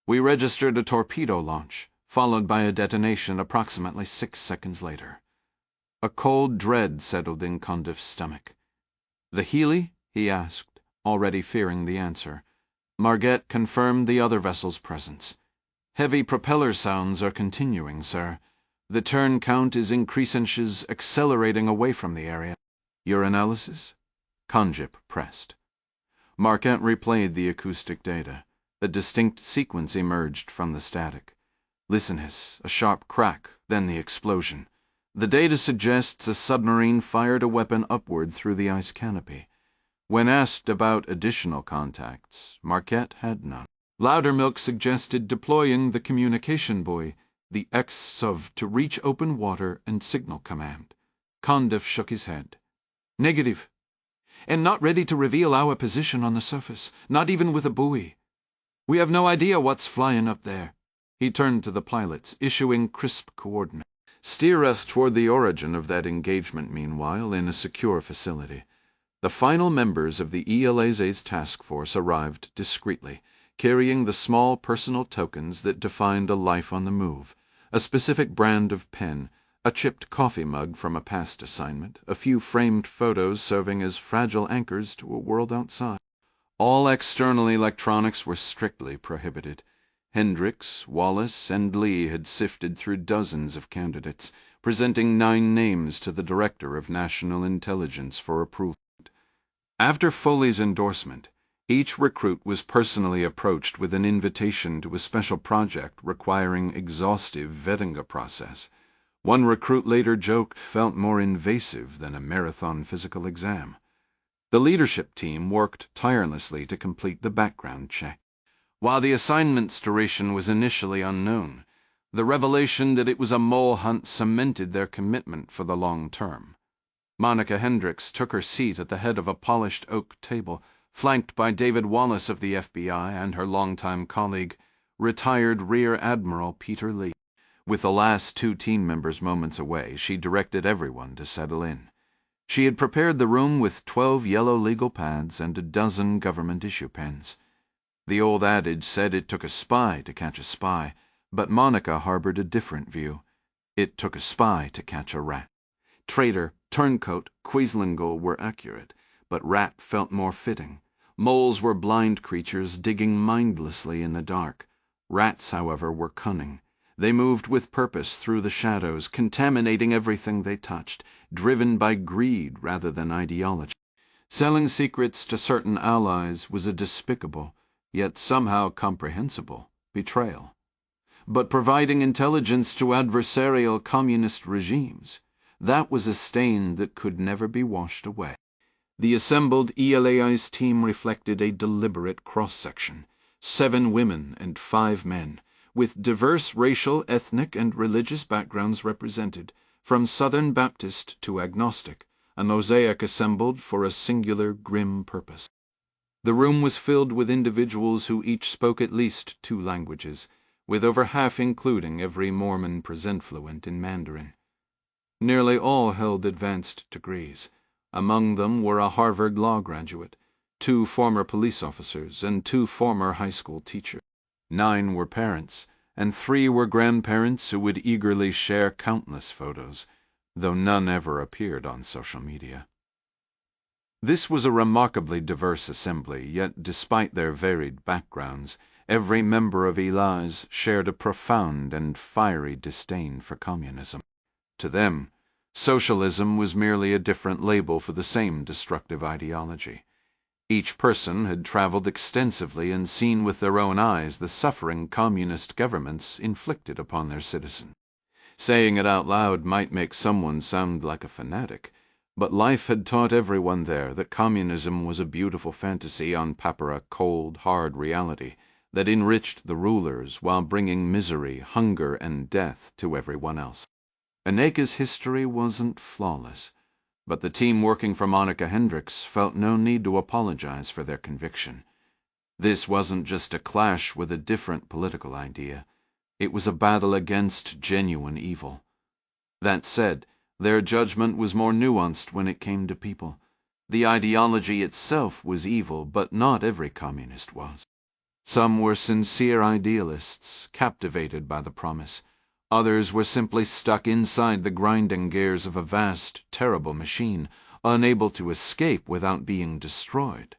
"We registered a torpedo launch, followed by a detonation approximately 6 seconds later." A cold dread settled in Condiff's stomach. "The Healy?" he asked, already fearing the answer. Marquette confirmed the other vessel's presence. "Heavy propeller sounds are continuing, sir. The turn count is in crescences, accelerating away from the area." "Your analysis?" Condiff pressed. Marquette replayed the acoustic data. A distinct sequence emerged from the static. "Listen, hiss, a sharp crack, then the explosion. The data suggests a submarine fired a weapon upward through the ice canopy." When asked about additional contacts, Marquette had none. Loudermilk suggested deploying the communication buoy, the X-SOV, to reach open water and signal command. Condiff shook his head. "Negative. And not ready to reveal our position on the surface, not even with a buoy. We have no idea what's flying up there." He turned to the pilots, issuing crisp coordinates. "Steer us toward the origin of that engagement meanwhile in a secure facility." The final members of the ELAZ's task force arrived discreetly, carrying the small personal tokens that defined a life on the move, a specific brand of pen, a chipped coffee mug from a past assignment, a few framed photos serving as fragile anchors to a world outside. All external electronics were strictly prohibited. Hendricks, Wallace, and Lee had sifted through dozens of candidates, presenting 9 names to the Director of National Intelligence for approval. After Foley's endorsement, each recruit was personally approached with an invitation to a special project requiring exhaustive vetting process. One recruit later joked felt more invasive than a marathon physical exam. The leadership team worked tirelessly to complete the background check. While the assignment's duration was initially unknown, the revelation that it was a mole hunt cemented their commitment for the long term. Monica Hendricks took her seat at the head of a polished oak table, flanked by David Wallace of the FBI and her longtime colleague, retired Rear Admiral Peter Lee. With the last 2 team members moments away, she directed everyone to settle in. She had prepared the room with 12 yellow legal pads and a dozen government issue pens. The old adage said it took a spy to catch a spy, but Monica harbored a different view. It took a spy to catch a rat. Traitor, turncoat, Queenslingle were accurate, but rat felt more fitting. Moles were blind creatures digging mindlessly in the dark. Rats, however, were cunning. They moved with purpose through the shadows, contaminating everything they touched, driven by greed rather than ideology. Selling secrets to certain allies was a despicable, yet somehow comprehensible, betrayal. But providing intelligence to adversarial communist regimes, that was a stain that could never be washed away. The assembled ELAI's team reflected a deliberate cross-section, 7 women and 5 men, with diverse racial, ethnic, and religious backgrounds represented, from Southern Baptist to agnostic, a mosaic assembled for a singular grim purpose. The room was filled with individuals who each spoke at least 2 languages, with over half including every Mormon present fluent in Mandarin. Nearly all held advanced degrees. Among them were a Harvard law graduate, 2 former police officers, and 2 former high school teachers. 9 were parents, and 3 were grandparents who would eagerly share countless photos, though none ever appeared on social media. This was a remarkably diverse assembly, yet despite their varied backgrounds, every member of ELAI's shared a profound and fiery disdain for communism. To them, socialism was merely a different label for the same destructive ideology. Each person had traveled extensively and seen with their own eyes the suffering communist governments inflicted upon their citizens. Saying it out loud might make someone sound like a fanatic, but life had taught everyone there that communism was a beautiful fantasy on paper, a cold, hard reality that enriched the rulers while bringing misery, hunger, and death to everyone else. Aneka's history wasn't flawless, but the team working for Monica Hendricks felt no need to apologize for their conviction. This wasn't just a clash with a different political idea. It was a battle against genuine evil. That said, their judgment was more nuanced when it came to people. The ideology itself was evil, but not every communist was. Some were sincere idealists, captivated by the promise. Others were simply stuck inside the grinding gears of a vast, terrible machine, unable to escape without being destroyed.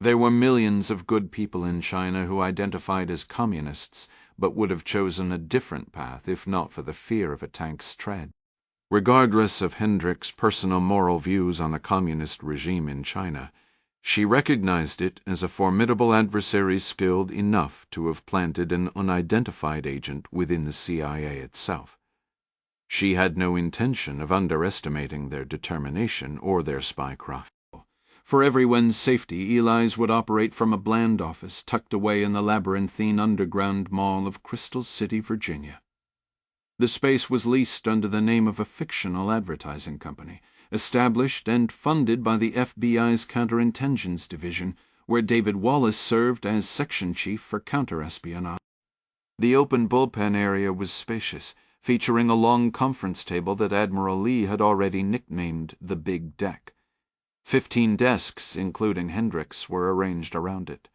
There were millions of good people in China who identified as communists, but would have chosen a different path if not for the fear of a tank's tread. Regardless of Hendricks' personal moral views on the communist regime in China, she recognized it as a formidable adversary skilled enough to have planted an unidentified agent within the CIA itself. She had no intention of underestimating their determination or their spycraft. For everyone's safety, ELAI's would operate from a bland office tucked away in the labyrinthine underground mall of Crystal City, Virginia. The space was leased under the name of a fictional advertising company, established and funded by the FBI's Counterintelligence Division, where David Wallace served as section chief for counter-espionage. The open bullpen area was spacious, featuring a long conference table that Admiral Lee had already nicknamed the Big Deck. 15 desks, including Hendricks, were arranged around it.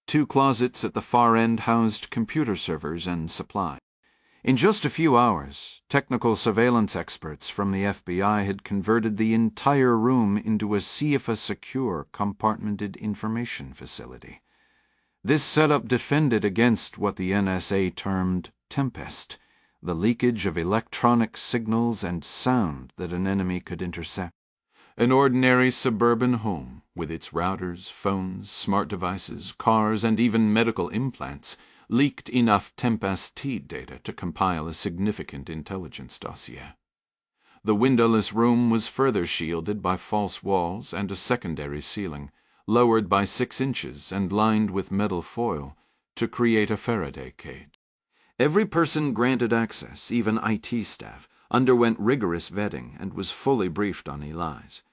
2 closets at the far end housed computer servers and supplies. In just a few hours, technical surveillance experts from the FBI had converted the entire room into a CIFA-secure compartmented information facility. This setup defended against what the NSA termed tempest, the leakage of electronic signals and sound that an enemy could intercept. An ordinary suburban home, with its routers, phones, smart devices, cars, and even medical implants, leaked enough Tempest-T data to compile a significant intelligence dossier. The windowless room was further shielded by false walls and a secondary ceiling, lowered by 6 inches and lined with metal foil to create a Faraday cage. Every person granted access, even IT staff, underwent rigorous vetting and was fully briefed on ELAI's.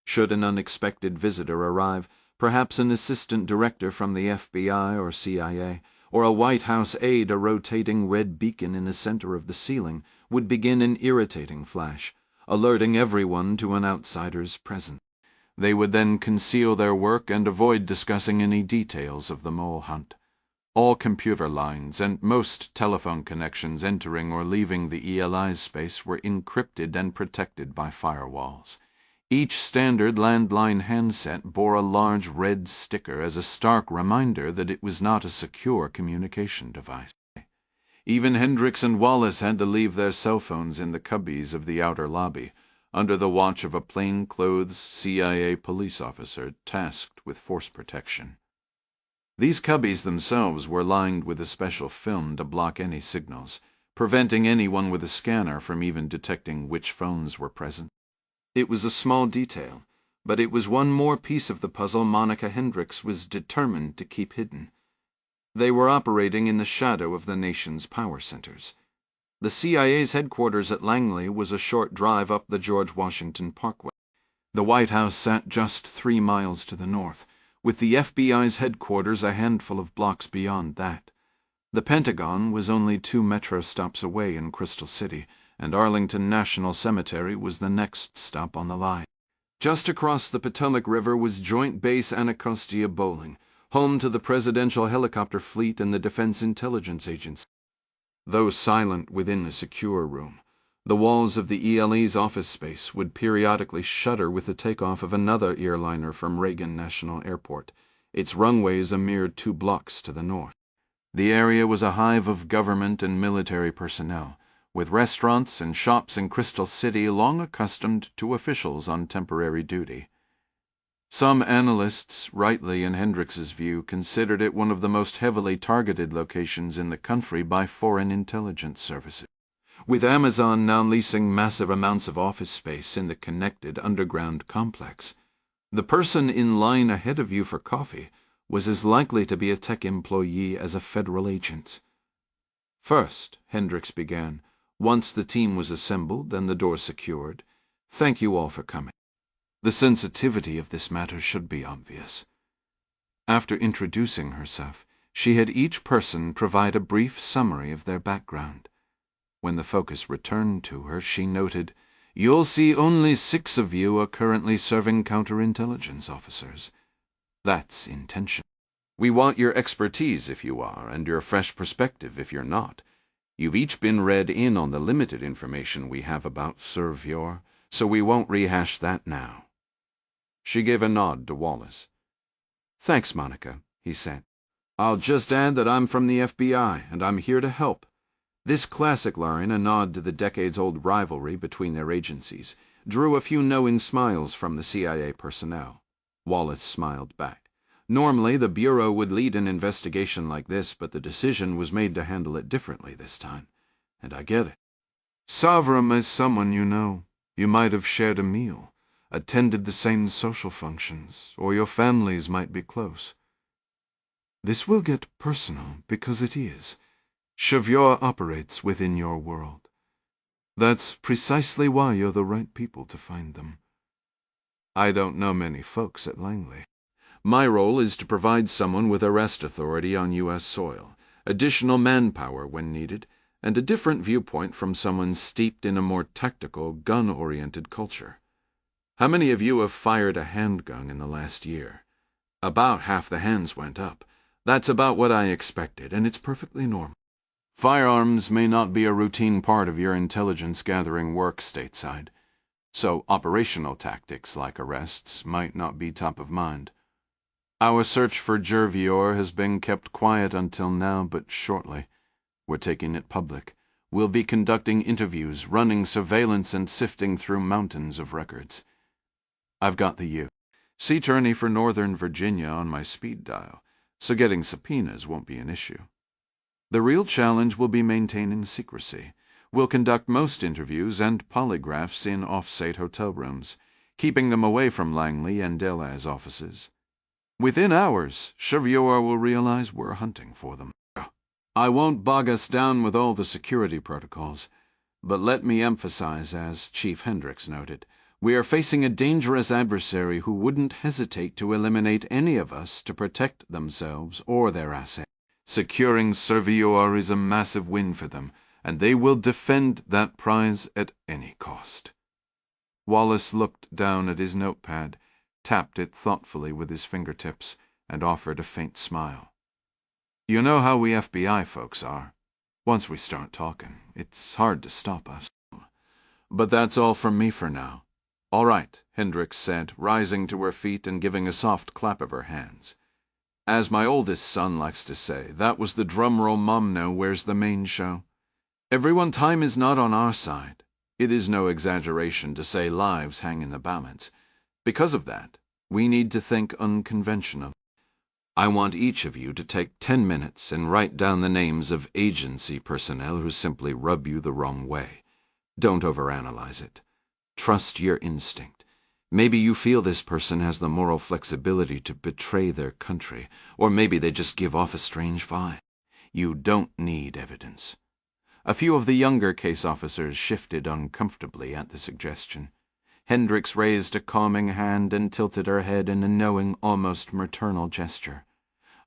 Should an unexpected visitor arrive, perhaps an assistant director from the FBI or CIA, or a White House aide, a rotating red beacon in the center of the ceiling would begin an irritating flash, alerting everyone to an outsider's presence. They would then conceal their work and avoid discussing any details of the mole hunt. All computer lines and most telephone connections entering or leaving the ELI's space were encrypted and protected by firewalls. Each standard landline handset bore a large red sticker as a stark reminder that it was not a secure communication device. Even Hendricks and Wallace had to leave their cell phones in the cubbies of the outer lobby, under the watch of a plainclothes CIA police officer tasked with force protection. These cubbies themselves were lined with a special film to block any signals, preventing anyone with a scanner from even detecting which phones were present. It was a small detail, but it was one more piece of the puzzle Monica Hendricks was determined to keep hidden. They were operating in the shadow of the nation's power centers. The CIA's headquarters at Langley was a short drive up the George Washington Parkway. The White House sat just 3 miles to the north, with the FBI's headquarters a handful of blocks beyond that. The Pentagon was only 2 metro stops away in Crystal City, and Arlington National Cemetery was the next stop on the line. Just across the Potomac River was Joint Base Anacostia Bowling, home to the Presidential Helicopter Fleet and the Defense Intelligence Agency. Though silent within the secure room, the walls of the ELE's office space would periodically shudder with the takeoff of another airliner from Reagan National Airport, its runways a mere 2 blocks to the north. The area was a hive of government and military personnel, with restaurants and shops in Crystal City long accustomed to officials on temporary duty. Some analysts, rightly in Hendricks's view, considered it one of the most heavily targeted locations in the country by foreign intelligence services. With Amazon now leasing massive amounts of office space in the connected underground complex, the person in line ahead of you for coffee was as likely to be a tech employee as a federal agent. "First," Hendricks began, once the team was assembled and the door secured, "thank you all for coming. The sensitivity of this matter should be obvious." After introducing herself, she had each person provide a brief summary of their background. When the focus returned to her, she noted, "You'll see only 6 of you are currently serving counterintelligence officers. That's intentional. We want your expertise if you are, and your fresh perspective if you're not. You've each been read in on the limited information we have about Survior, so we won't rehash that now." She gave a nod to Wallace. "Thanks, Monica," he said. "I'll just add that I'm from the FBI, and I'm here to help." This classic line, a nod to the decades-old rivalry between their agencies, drew a few knowing smiles from the CIA personnel. Wallace smiled back. Normally, the Bureau would lead an investigation like this, but the decision was made to handle it differently this time. And I get it. Savram is someone you know. You might have shared a meal, attended the same social functions, or your families might be close. This will get personal, because it is. Cheviot operates within your world. That's precisely why you're the right people to find them. I don't know many folks at Langley. My role is to provide someone with arrest authority on U.S. soil, additional manpower when needed, and a different viewpoint from someone steeped in a more tactical, gun-oriented culture. How many of you have fired a handgun in the last year? About half the hands went up. That's about what I expected, and it's perfectly normal. Firearms may not be a routine part of your intelligence-gathering work stateside, so operational tactics like arrests might not be top of mind. Our search for Jervior has been kept quiet until now, but shortly we're taking it public. We'll be conducting interviews, running surveillance, and sifting through mountains of records. I've got the U.S. Attorney for Northern Virginia on my speed dial, so getting subpoenas won't be an issue. The real challenge will be maintaining secrecy. We'll conduct most interviews and polygraphs in off-site hotel rooms, keeping them away from Langley and Delaz offices. Within hours, Cheviot will realize we're hunting for them. I won't bog us down with all the security protocols, but let me emphasize, as Chief Hendricks noted, we are facing a dangerous adversary who wouldn't hesitate to eliminate any of us to protect themselves or their assets. Securing Survior is a massive win for them, and they will defend that prize at any cost. Wallace looked down at his notepad, tapped it thoughtfully with his fingertips, and offered a faint smile. You know how we FBI folks are. Once we start talking, it's hard to stop us. But that's all from me for now. All right, Hendricks said, rising to her feet and giving a soft clap of her hands. As my oldest son likes to say, that was the drum roll mum now, where's the main show? Everyone, time is not on our side. It is no exaggeration to say lives hang in the balance. Because of that, we need to think unconventional. I want each of you to take 10 minutes and write down the names of agency personnel who simply rub you the wrong way. Don't overanalyze it. Trust your instinct. Maybe you feel this person has the moral flexibility to betray their country, or maybe they just give off a strange vibe. You don't need evidence. A few of the younger case officers shifted uncomfortably at the suggestion. Hendricks raised a calming hand and tilted her head in a knowing, almost maternal gesture.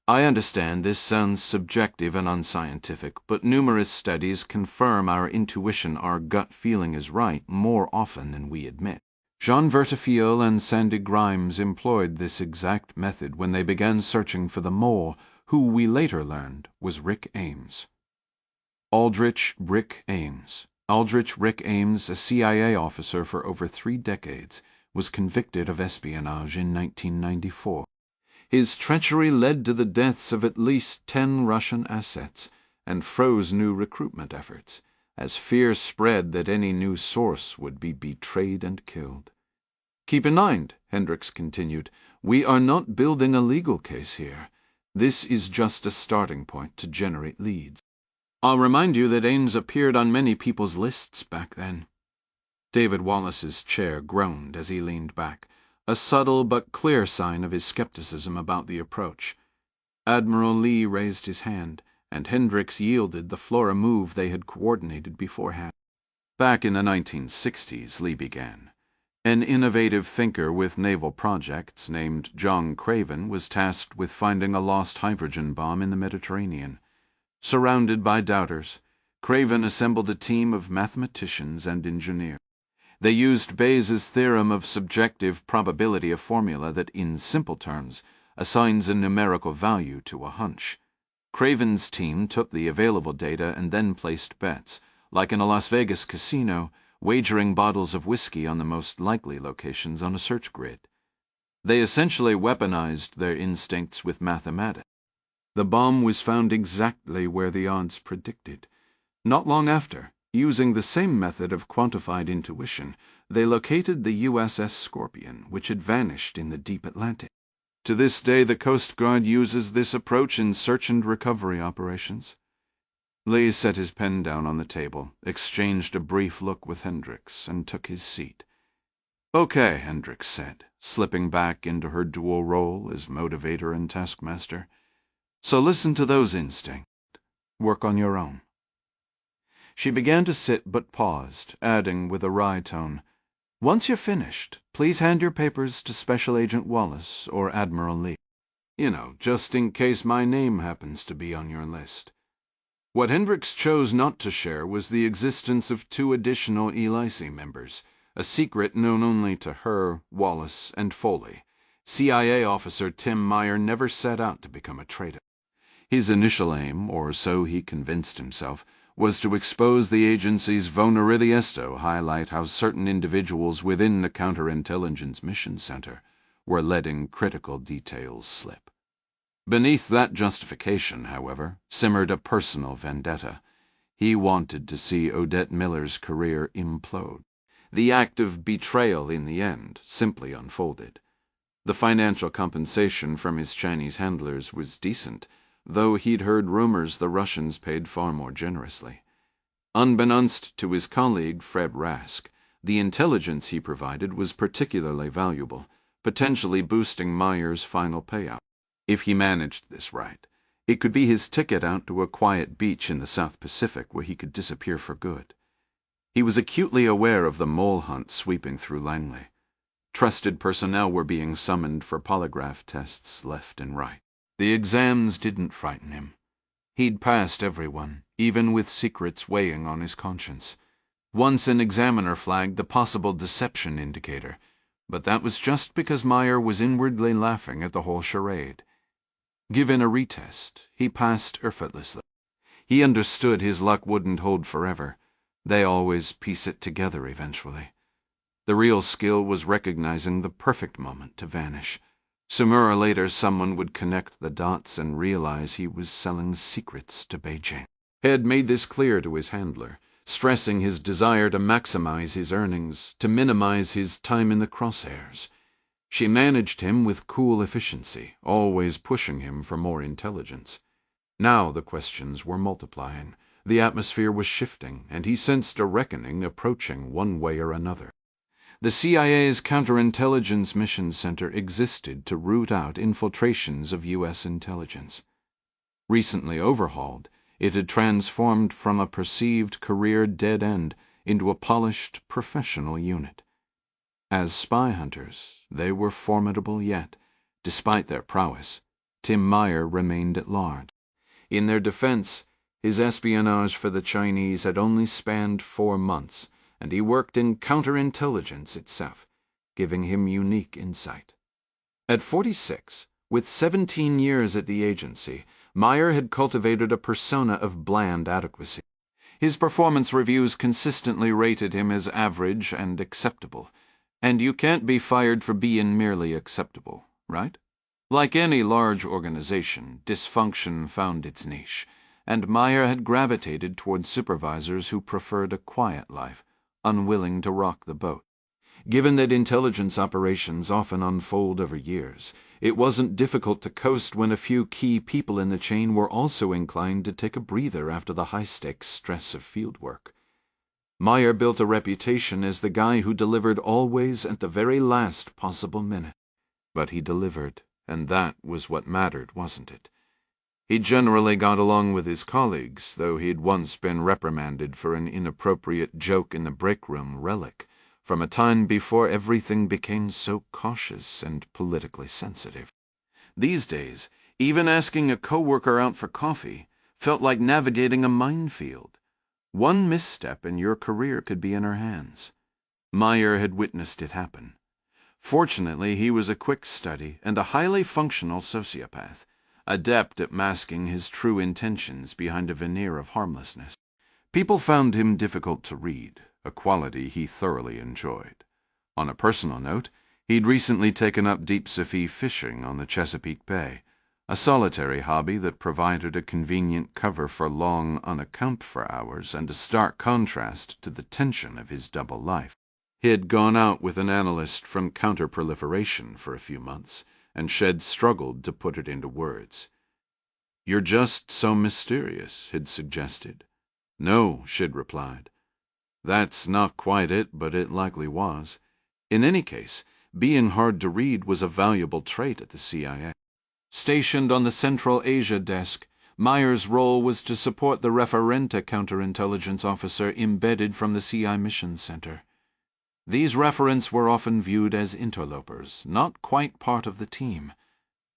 I understand this sounds subjective and unscientific, but numerous studies confirm our intuition, our gut feeling is right more often than we admit. Jean Vertefiel and Sandy Grimes employed this exact method when they began searching for the mole, who we later learned was Rick Ames. Aldrich Rick Ames, a CIA officer for over 3 decades, was convicted of espionage in 1994. His treachery led to the deaths of at least 10 Russian assets and froze new recruitment efforts, as fear spread that any new source would be betrayed and killed. Keep in mind, Hendricks continued, we are not building a legal case here. This is just a starting point to generate leads. I'll remind you that Ames appeared on many people's lists back then. David Wallace's chair groaned as he leaned back, a subtle but clear sign of his skepticism about the approach. Admiral Lee raised his hand, and Hendricks yielded the floor, a move they had coordinated beforehand. Back in the 1960s, Lee began. An innovative thinker with naval projects named John Craven was tasked with finding a lost hydrogen bomb in the Mediterranean. Surrounded by doubters, Craven assembled a team of mathematicians and engineers. They used Bayes' theorem of subjective probability, a formula that, in simple terms, assigns a numerical value to a hunch. Craven's team took the available data and then placed bets, like in a Las Vegas casino, wagering bottles of whiskey on the most likely locations on a search grid. They essentially weaponized their instincts with mathematics. The bomb was found exactly where the odds predicted. Not long after, using the same method of quantified intuition, they located the USS Scorpion, which had vanished in the deep Atlantic. To this day, the Coast Guard uses this approach in search and recovery operations. Lee set his pen down on the table, exchanged a brief look with Hendricks, and took his seat. "Okay," Hendricks said, slipping back into her dual role as motivator and taskmaster. "So listen to those instincts. Work on your own." She began to sit but paused, adding with a wry tone, "Once you're finished, please hand your papers to Special Agent Wallace or Admiral Lee. You know, just in case my name happens to be on your list." What Hendricks chose not to share was the existence of 2 additional ELIC members, a secret known only to her, Wallace, and Foley. CIA officer Tim Meyer never set out to become a traitor. His initial aim, or so he convinced himself, was to expose the agency's vulnerabilities, highlight how certain individuals within the Counterintelligence Mission Center were letting critical details slip. Beneath that justification, however, simmered a personal vendetta. He wanted to see Odette Miller's career implode. The act of betrayal, in the end, simply unfolded. The financial compensation from his Chinese handlers was decent, though he'd heard rumors the Russians paid far more generously. Unbeknownst to his colleague Fred Rask, the intelligence he provided was particularly valuable, potentially boosting Meyer's final payout. If he managed this right, it could be his ticket out to a quiet beach in the South Pacific where he could disappear for good. He was acutely aware of the mole hunt sweeping through Langley. Trusted personnel were being summoned for polygraph tests left and right. The exams didn't frighten him. He'd passed everyone, even with secrets weighing on his conscience. Once an examiner flagged the possible deception indicator, but that was just because Meyer was inwardly laughing at the whole charade. Given a retest, he passed effortlessly. He understood his luck wouldn't hold forever. They always piece it together eventually. The real skill was recognizing the perfect moment to vanish. Sooner or later someone would connect the dots and realize he was selling secrets to Beijing. Head made this clear to his handler, stressing his desire to maximize his earnings, to minimize his time in the crosshairs. She managed him with cool efficiency, always pushing him for more intelligence. Now the questions were multiplying, the atmosphere was shifting, and he sensed a reckoning approaching one way or another. The CIA's Counterintelligence Mission Center existed to root out infiltrations of U.S. intelligence. Recently overhauled, it had transformed from a perceived career dead end into a polished professional unit. As spy hunters, they were formidable yet. Despite their prowess, Tim Meyer remained at large. In their defense, his espionage for the Chinese had only spanned 4 months, and he worked in counterintelligence itself, giving him unique insight. At 46, with 17 years at the agency, Meyer had cultivated a persona of bland adequacy. His performance reviews consistently rated him as average and acceptable, and you can't be fired for being merely acceptable, right? Like any large organization, dysfunction found its niche, and Meyer had gravitated toward supervisors who preferred a quiet life, unwilling to rock the boat. Given that intelligence operations often unfold over years, it wasn't difficult to coast when a few key people in the chain were also inclined to take a breather after the high-stakes stress of fieldwork. Meyer built a reputation as the guy who delivered always at the very last possible minute. But he delivered, and that was what mattered, wasn't it? He generally got along with his colleagues, though he'd once been reprimanded for an inappropriate joke in the break room relic, from a time before everything became so cautious and politically sensitive. These days, even asking a coworker out for coffee felt like navigating a minefield. One misstep and your career could be in her hands. Meyer had witnessed it happen. Fortunately, he was a quick study and a highly functional sociopath, adept at masking his true intentions behind a veneer of harmlessness. People found him difficult to read, a quality he thoroughly enjoyed. On a personal note, he'd recently taken up deep-sea fishing on the Chesapeake Bay, a solitary hobby that provided a convenient cover for long, unaccounted-for hours and a stark contrast to the tension of his double life. He had gone out with an analyst from counter-proliferation for a few months, and Shed struggled to put it into words. "You're just so mysterious," he'd suggested. "No," Shed replied. "That's not quite it, but it likely was. In any case, being hard to read was a valuable trait at the CIA." Stationed on the Central Asia desk, Meyer's role was to support the referente counterintelligence officer embedded from the CI Mission Center. These referents were often viewed as interlopers, not quite part of the team.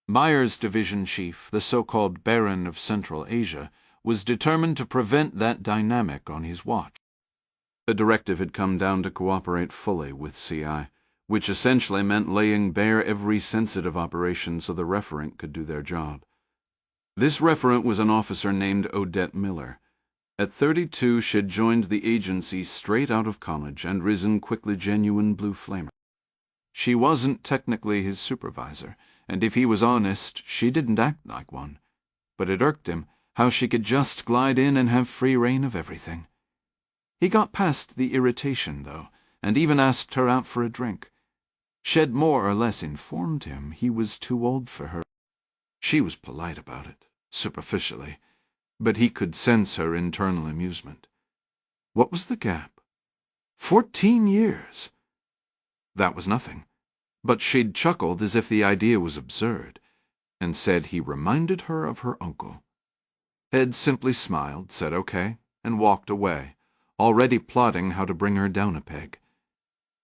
Meyer's division chief, the so-called Baron of Central Asia, was determined to prevent that dynamic on his watch. A directive had come down to cooperate fully with CI, which essentially meant laying bare every sensitive operation so the referent could do their job. This referent was an officer named Odette Miller. At 32, she'd joined the agency straight out of college and risen quickly genuine blue flamer. She wasn't technically his supervisor, and if he was honest, she didn't act like one. But it irked him how she could just glide in and have free rein of everything. He got past the irritation, though, and even asked her out for a drink. Shed more or less informed him he was too old for her. She was polite about it, superficially, but he could sense her internal amusement. What was the gap? 14 years! That was nothing, but she'd chuckled as if the idea was absurd, and said he reminded her of her uncle. Ed simply smiled, said okay, and walked away, already plotting how to bring her down a peg.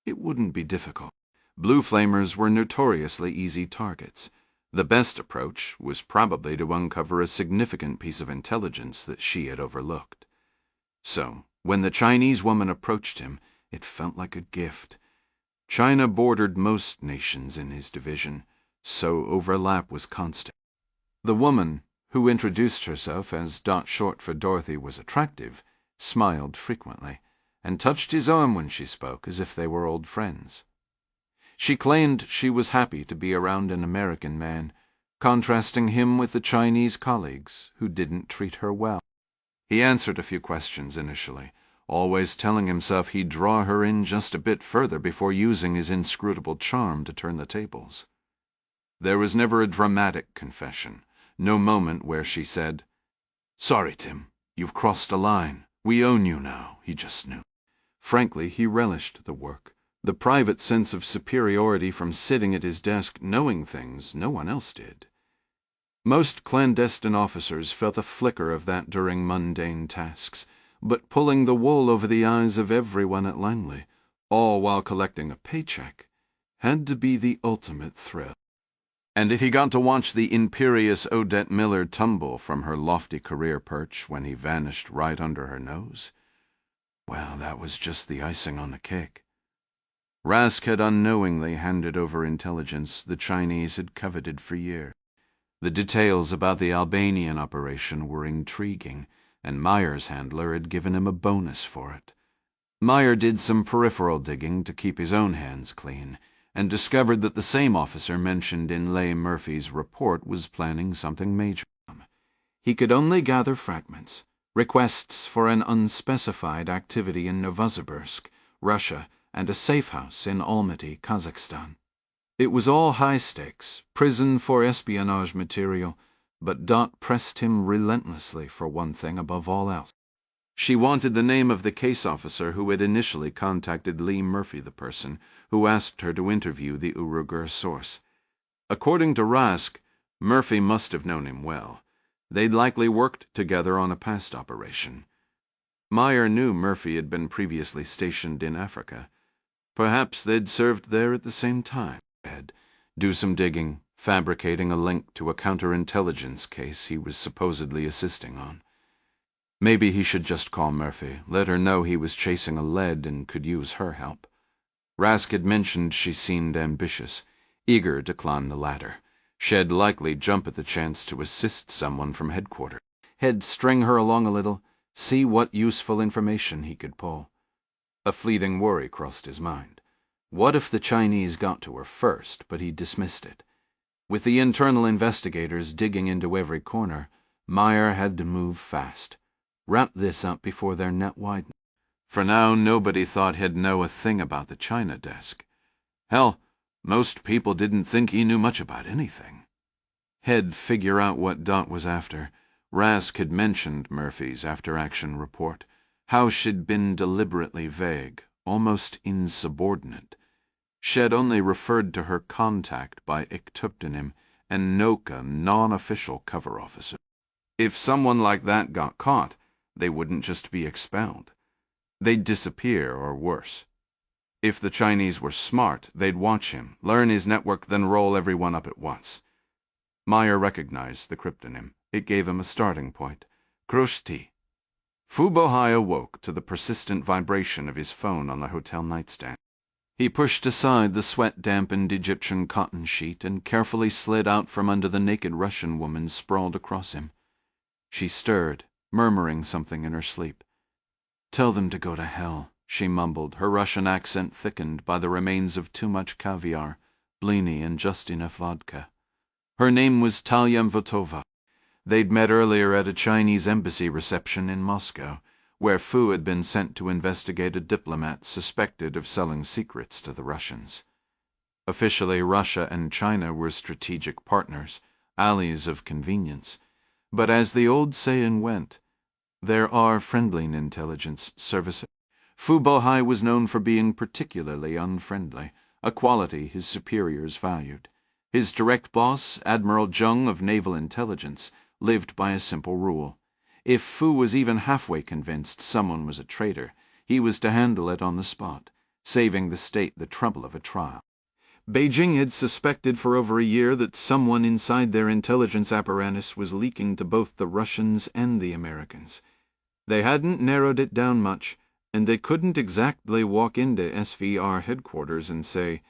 It wouldn't be difficult. Blue flamers were notoriously easy targets. The best approach was probably to uncover a significant piece of intelligence that she had overlooked. So, when the Chinese woman approached him, it felt like a gift. China bordered most nations in his division, so overlap was constant. The woman, who introduced herself as Dot Short for Dorothy was attractive, smiled frequently, and touched his arm when she spoke, as if they were old friends. She claimed she was happy to be around an American man, contrasting him with the Chinese colleagues who didn't treat her well. He answered a few questions initially, always telling himself he'd draw her in just a bit further before using his inscrutable charm to turn the tables. There was never a dramatic confession, no moment where she said, "Sorry, Tim, you've crossed a line. We own you now." He just knew. Frankly, he relished the work, the private sense of superiority from sitting at his desk knowing things no one else did. Most clandestine officers felt a flicker of that during mundane tasks, but pulling the wool over the eyes of everyone at Langley, all while collecting a paycheck, had to be the ultimate thrill. And if he got to watch the imperious Odette Miller tumble from her lofty career perch when he vanished right under her nose, well, that was just the icing on the cake. Rask had unknowingly handed over intelligence the Chinese had coveted for years. The details about the Albanian operation were intriguing, and Meyer's handler had given him a bonus for it. Meyer did some peripheral digging to keep his own hands clean, and discovered that the same officer mentioned in Leigh Murphy's report was planning something major. He could only gather fragments, requests for an unspecified activity in Novosibirsk, Russia, and a safe house in Almaty, Kazakhstan. It was all high stakes, prison for espionage material, but Dot pressed him relentlessly for one thing above all else. She wanted the name of the case officer who had initially contacted Leigh Murphy, the person who asked her to interview the Uruguay source. According to Rask, Murphy must have known him well. They'd likely worked together on a past operation. Meyer knew Murphy had been previously stationed in Africa. Perhaps they'd served there at the same time. Do some digging, fabricating a link to a counterintelligence case he was supposedly assisting on. Maybe he should just call Murphy, let her know he was chasing a lead and could use her help. Rask had mentioned she seemed ambitious, eager to climb the ladder. She'd likely jump at the chance to assist someone from headquarters. He'd string her along a little, see what useful information he could pull. A fleeting worry crossed his mind. What if the Chinese got to her first, but he dismissed it? With the internal investigators digging into every corner, Meyer had to move fast. Wrap this up before their net widened. For now, nobody thought he'd know a thing about the China desk. Hell, most people didn't think he knew much about anything. He'd figure out what Dot was after. Rask had mentioned Murphy's after-action report, how she'd been deliberately vague, almost insubordinate. She'd only referred to her contact by Iktuptanim and Noka, non-official cover officer. If someone like that got caught, they wouldn't just be expelled. They'd disappear, or worse. If the Chinese were smart, they'd watch him, learn his network, then roll everyone up at once. Meyer recognized the cryptonym. It gave him a starting point. Krushti. Fubohai awoke to the persistent vibration of his phone on the hotel nightstand. He pushed aside the sweat-dampened Egyptian cotton sheet and carefully slid out from under the naked Russian woman sprawled across him. She stirred, murmuring something in her sleep. "Tell them to go to hell," she mumbled, her Russian accent thickened by the remains of too much caviar, blini, and just enough vodka. Her name was Talia Mvotova. They'd met earlier at a Chinese embassy reception in Moscow, where Fu had been sent to investigate a diplomat suspected of selling secrets to the Russians. Officially, Russia and China were strategic partners, allies of convenience. But as the old saying went, there are friendly intelligence services. Fu Bohai was known for being particularly unfriendly, a quality his superiors valued. His direct boss, Admiral Jung of Naval Intelligence, lived by a simple rule. If Fu was even halfway convinced someone was a traitor, he was to handle it on the spot, saving the state the trouble of a trial. Beijing had suspected for over a year that someone inside their intelligence apparatus was leaking to both the Russians and the Americans. They hadn't narrowed it down much, and they couldn't exactly walk into SVR headquarters and say,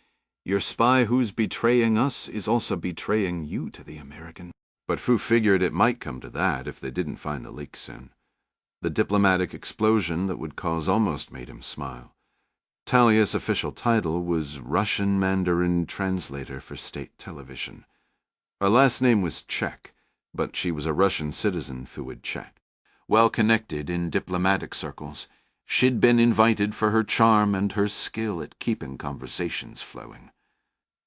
"Your spy who's betraying us is also betraying you to the American." But Fu figured it might come to that if they didn't find the leak soon. The diplomatic explosion that would cause almost made him smile. Talia's official title was Russian Mandarin Translator for State Television. Her last name was Czech, but she was a Russian citizen, Fu had checked. Well connected in diplomatic circles, she'd been invited for her charm and her skill at keeping conversations flowing.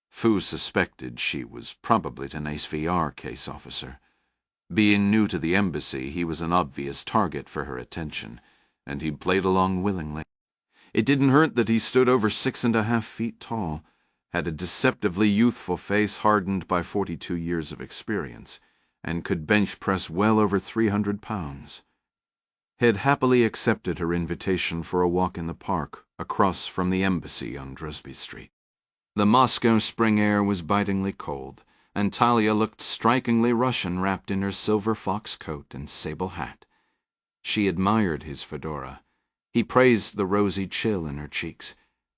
Fu suspected she was probably an SVR case officer. Being new to the embassy, he was an obvious target for her attention, and he played along willingly. It didn't hurt that he stood over 6.5 feet tall, had a deceptively youthful face hardened by 42 years of experience, and could bench press well over 300 pounds. He had happily accepted her invitation for a walk in the park, across from the embassy on Drosby Street. The Moscow spring air was bitingly cold, and Talia looked strikingly Russian wrapped in her silver fox coat and sable hat. She admired his fedora. He praised the rosy chill in her cheeks.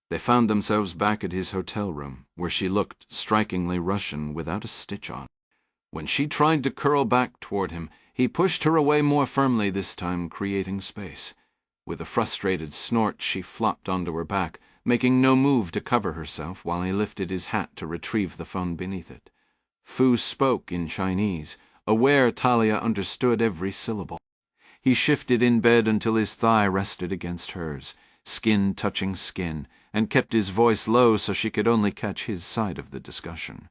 They found themselves back at his hotel room, where she looked strikingly Russian without a stitch on. When she tried to curl back toward him, he pushed her away more firmly this time, creating space. With a frustrated snort, she flopped onto her back, making no move to cover herself while he lifted his hat to retrieve the phone beneath it. Fu spoke in Chinese, aware Talia understood every syllable. He shifted in bed until his thigh rested against hers, skin touching skin, and kept his voice low so she could only catch his side of the discussion.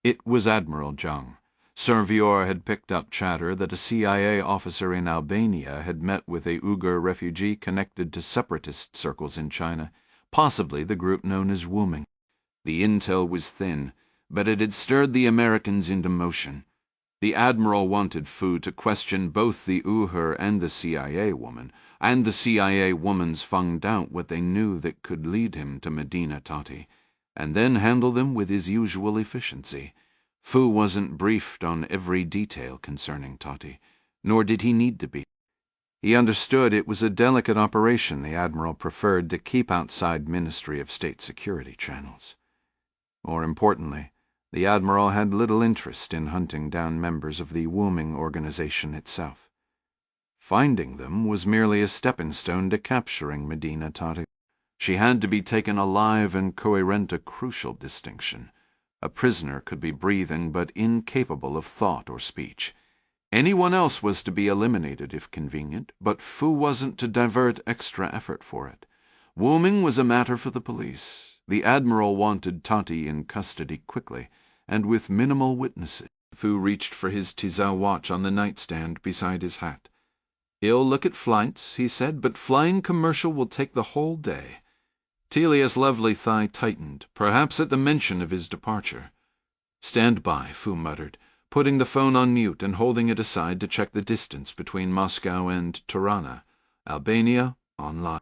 It was Admiral Zhang. Servior had picked up chatter that a CIA officer in Albania had met with a Uyghur refugee connected to separatist circles in China, possibly the group known as Wuming. The intel was thin, but it had stirred the Americans into motion. The Admiral wanted Fu to question both the Uyghur and the CIA woman, and the CIA woman's found out what they knew that could lead him to Medina Tati, and then handle them with his usual efficiency. Fu wasn't briefed on every detail concerning Tati, nor did he need to be. He understood it was a delicate operation the Admiral preferred to keep outside Ministry of State Security channels. More importantly, the Admiral had little interest in hunting down members of the Wuming organization itself. Finding them was merely a stepping stone to capturing Medina Tati. She had to be taken alive and coherent, a crucial distinction. A prisoner could be breathing but incapable of thought or speech. Anyone else was to be eliminated if convenient, but Fu wasn't to divert extra effort for it. Wuming was a matter for the police. The Admiral wanted Tati in custody quickly, and with minimal witnesses. Fu reached for his Tizao watch on the nightstand beside his hat. "He'll look at flights," he said, "but flying commercial will take the whole day." Talia's lovely thigh tightened, perhaps at the mention of his departure. "Stand by," Fu muttered, putting the phone on mute and holding it aside to check the distance between Moscow and Tirana. Albania, online.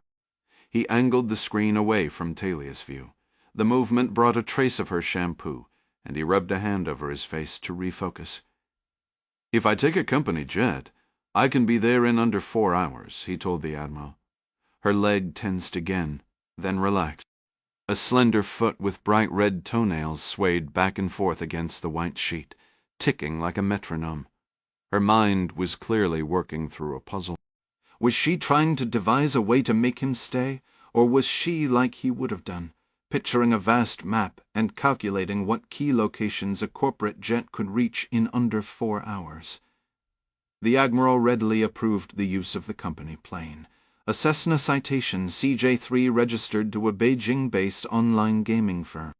He angled the screen away from Talia's view. The movement brought a trace of her shampoo, and he rubbed a hand over his face to refocus. "If I take a company jet, I can be there in under 4 hours," he told the Admiral. Her leg tensed again, then relaxed. A slender foot with bright red toenails swayed back and forth against the white sheet, ticking like a metronome. Her mind was clearly working through a puzzle. Was she trying to devise a way to make him stay, or was she, like he would have done, picturing a vast map and calculating what key locations a corporate jet could reach in under 4 hours? The Admiral readily approved the use of the company plane. A Cessna Citation CJ-3 registered to a Beijing-based online gaming firm.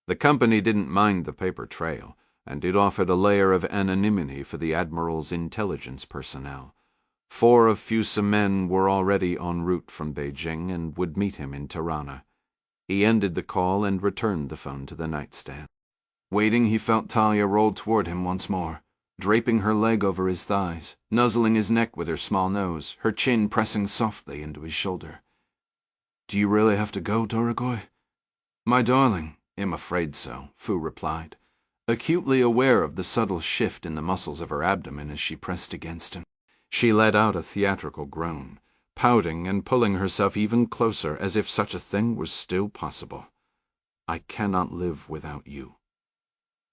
The company didn't mind the paper trail, and it offered a layer of anonymity for the Admiral's intelligence personnel. 4 of Fusa men were already en route from Beijing and would meet him in Tirana. He ended the call and returned the phone to the nightstand. Waiting, he felt Talia roll toward him once more, draping her leg over his thighs, nuzzling his neck with her small nose, her chin pressing softly into his shoulder. "Do you really have to go, Dorogoy?" "My darling, I'm afraid so," Fu replied, acutely aware of the subtle shift in the muscles of her abdomen as she pressed against him. She let out a theatrical groan, pouting and pulling herself even closer as if such a thing was still possible. "I cannot live without you."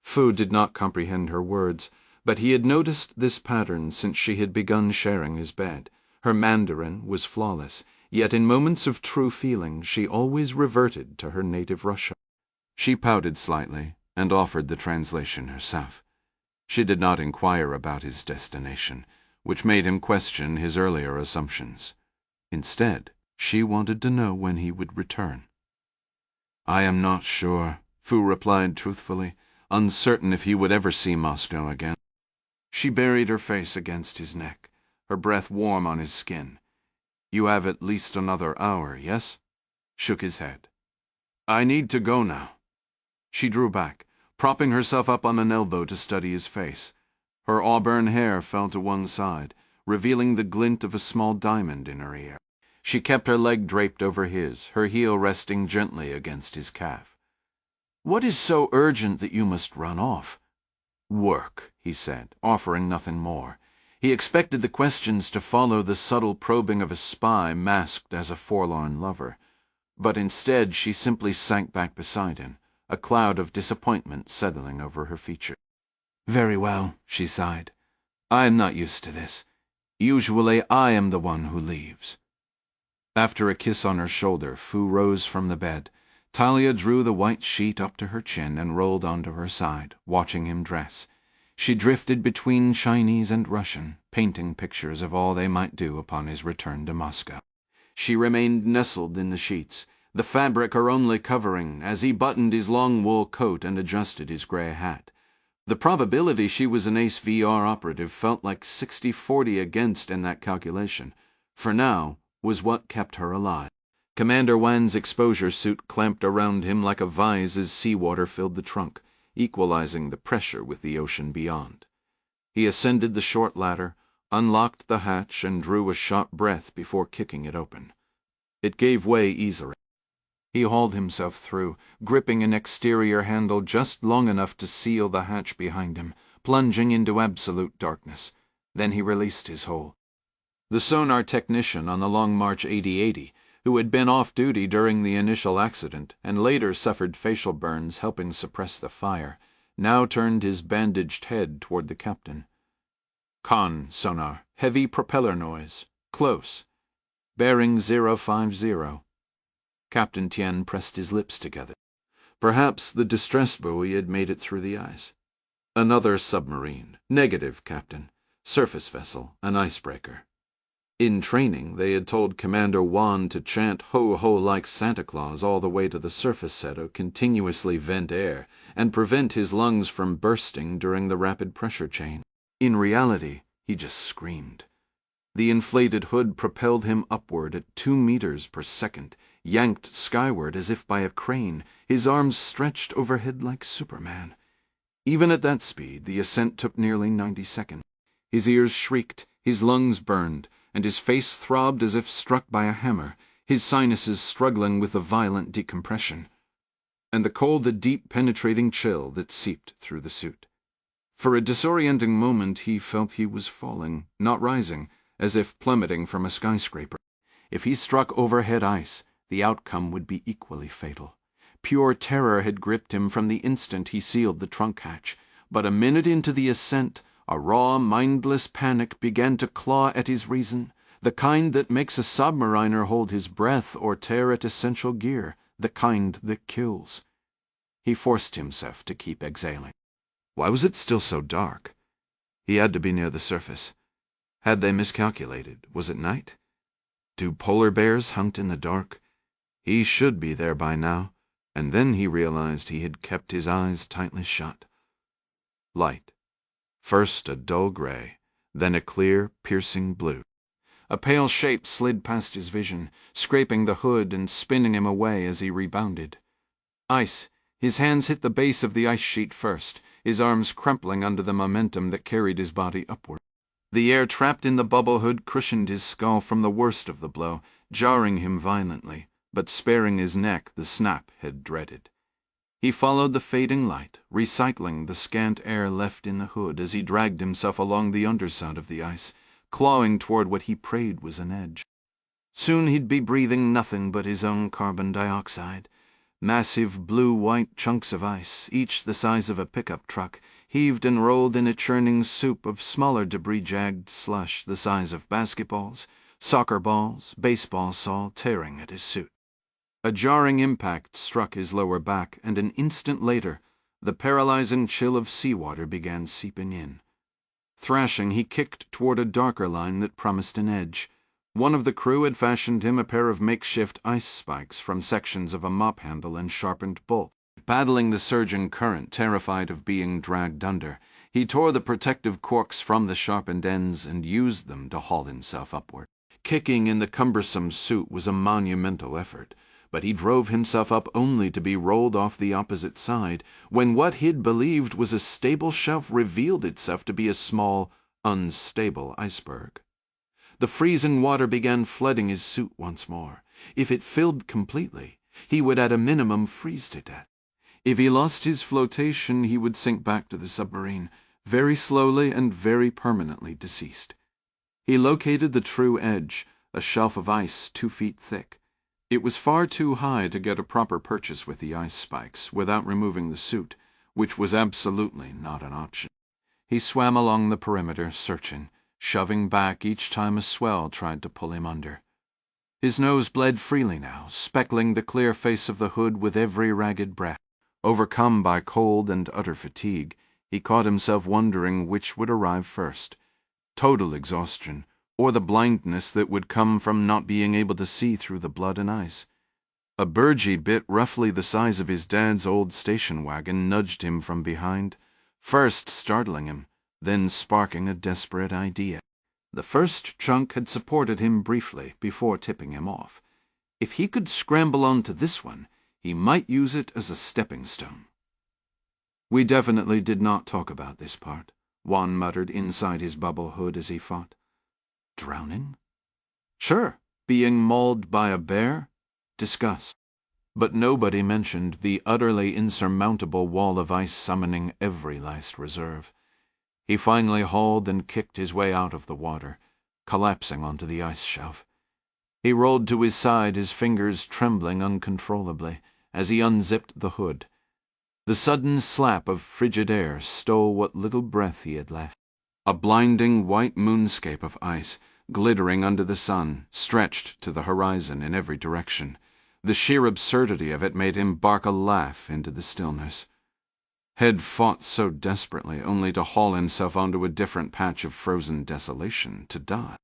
Fu did not comprehend her words, But he had noticed this pattern since she had begun sharing his bed. Her Mandarin was flawless, yet in moments of true feeling she always reverted to her native Russian. She pouted slightly and offered the translation herself. She did not inquire about his destination, which made him question his earlier assumptions. Instead, she wanted to know when he would return. "I am not sure," Fu replied truthfully, uncertain if he would ever see Moscow again. She buried her face against his neck, her breath warm on his skin. "You have at least another hour, yes?" Shook his head. "I need to go now." She drew back, propping herself up on an elbow to study his face. Her auburn hair fell to one side, revealing the glint of a small diamond in her ear. She kept her leg draped over his, her heel resting gently against his calf. "What is so urgent that you must run off?" "Work," he said, offering nothing more. He expected the questions to follow the subtle probing of a spy masked as a forlorn lover. But instead she simply sank back beside him, a cloud of disappointment settling over her features. "Very well," she sighed. "I am not used to this. Usually I am the one who leaves." After a kiss on her shoulder, Fu rose from the bed. Talia drew the white sheet up to her chin and rolled onto her side, watching him dress. She drifted between Chinese and Russian, painting pictures of all they might do upon his return to Moscow. She remained nestled in the sheets, the fabric her only covering, as he buttoned his long wool coat and adjusted his grey hat. The probability she was an ace VR operative felt like 60-40 against in that calculation. For now was what kept her alive. Commander Wan's exposure suit clamped around him like a vise as seawater filled the trunk, equalizing the pressure with the ocean beyond. He ascended the short ladder, unlocked the hatch, and drew a sharp breath before kicking it open. It gave way easily. He hauled himself through, gripping an exterior handle just long enough to seal the hatch behind him, plunging into absolute darkness. Then he released his hold. The sonar technician on the Long March 8080, who had been off duty during the initial accident and later suffered facial burns helping suppress the fire, now turned his bandaged head toward the captain. "Con, sonar, heavy propeller noise, close. Bearing 050. Captain Tien pressed his lips together. Perhaps the distress buoy had made it through the ice. "Another submarine. Negative, Captain. Surface vessel, an icebreaker." In training, they had told Commander Wan to chant ho-ho like Santa Claus all the way to the surface set or continuously vent air, and prevent his lungs from bursting during the rapid pressure change. In reality, he just screamed. The inflated hood propelled him upward at 2 meters per second, yanked skyward as if by a crane, his arms stretched overhead like Superman. Even at that speed, the ascent took nearly 90 seconds. His ears shrieked, his lungs burned, and his face throbbed as if struck by a hammer, his sinuses struggling with the violent decompression, and the cold, the deep, penetrating chill that seeped through the suit. For a disorienting moment he felt he was falling, not rising, as if plummeting from a skyscraper. If he struck overhead ice, the outcome would be equally fatal. Pure terror had gripped him from the instant he sealed the trunk hatch, but a minute into the ascent, a raw, mindless panic began to claw at his reason, the kind that makes a submariner hold his breath or tear at essential gear, the kind that kills. He forced himself to keep exhaling. Why was it still so dark? He had to be near the surface. Had they miscalculated? Was it night? Do polar bears hunt in the dark? He should be there by now, and then he realized he had kept his eyes tightly shut. Light. First a dull gray, then a clear, piercing blue. A pale shape slid past his vision, scraping the hood and spinning him away as he rebounded. Ice. His hands hit the base of the ice sheet first, his arms crumpling under the momentum that carried his body upward. The air trapped in the bubble hood cushioned his skull from the worst of the blow, jarring him violently, but sparing his neck the snap had dreaded. He followed the fading light, recycling the scant air left in the hood as he dragged himself along the underside of the ice, clawing toward what he prayed was an edge. Soon he'd be breathing nothing but his own carbon dioxide. Massive blue-white chunks of ice, each the size of a pickup truck, heaved and rolled in a churning soup of smaller debris-jagged slush the size of basketballs, soccer balls, baseball saw tearing at his suit. A jarring impact struck his lower back, and an instant later, the paralyzing chill of seawater began seeping in. Thrashing, he kicked toward a darker line that promised an edge. One of the crew had fashioned him a pair of makeshift ice spikes from sections of a mop handle and sharpened bolt. Battling the surging current, terrified of being dragged under, he tore the protective corks from the sharpened ends and used them to haul himself upward. Kicking in the cumbersome suit was a monumental effort, but he drove himself up only to be rolled off the opposite side, when what he'd believed was a stable shelf revealed itself to be a small, unstable iceberg. The freezing water began flooding his suit once more. If it filled completely, he would at a minimum freeze to death. If he lost his flotation, he would sink back to the submarine, very slowly and very permanently deceased. He located the true edge, a shelf of ice 2 feet thick. It was far too high to get a proper purchase with the ice spikes without removing the suit, which was absolutely not an option. He swam along the perimeter, searching, shoving back each time a swell tried to pull him under. His nose bled freely now, speckling the clear face of the hood with every ragged breath. Overcome by cold and utter fatigue, he caught himself wondering which would arrive first: total exhaustion, or the blindness that would come from not being able to see through the blood and ice. A burgee bit roughly the size of his dad's old station wagon nudged him from behind, first startling him, then sparking a desperate idea. The first chunk had supported him briefly before tipping him off. If he could scramble onto this one, he might use it as a stepping stone. We definitely did not talk about this part, Juan muttered inside his bubble hood as he fought. Drowning? Sure. Being mauled by a bear? Discuss. But nobody mentioned the utterly insurmountable wall of ice summoning every last reserve. He finally hauled and kicked his way out of the water, collapsing onto the ice shelf. He rolled to his side, his fingers trembling uncontrollably, as he unzipped the hood. The sudden slap of frigid air stole what little breath he had left. A blinding white moonscape of ice, glittering under the sun, stretched to the horizon in every direction. The sheer absurdity of it made him bark a laugh into the stillness. Had fought so desperately only to haul himself onto a different patch of frozen desolation to die.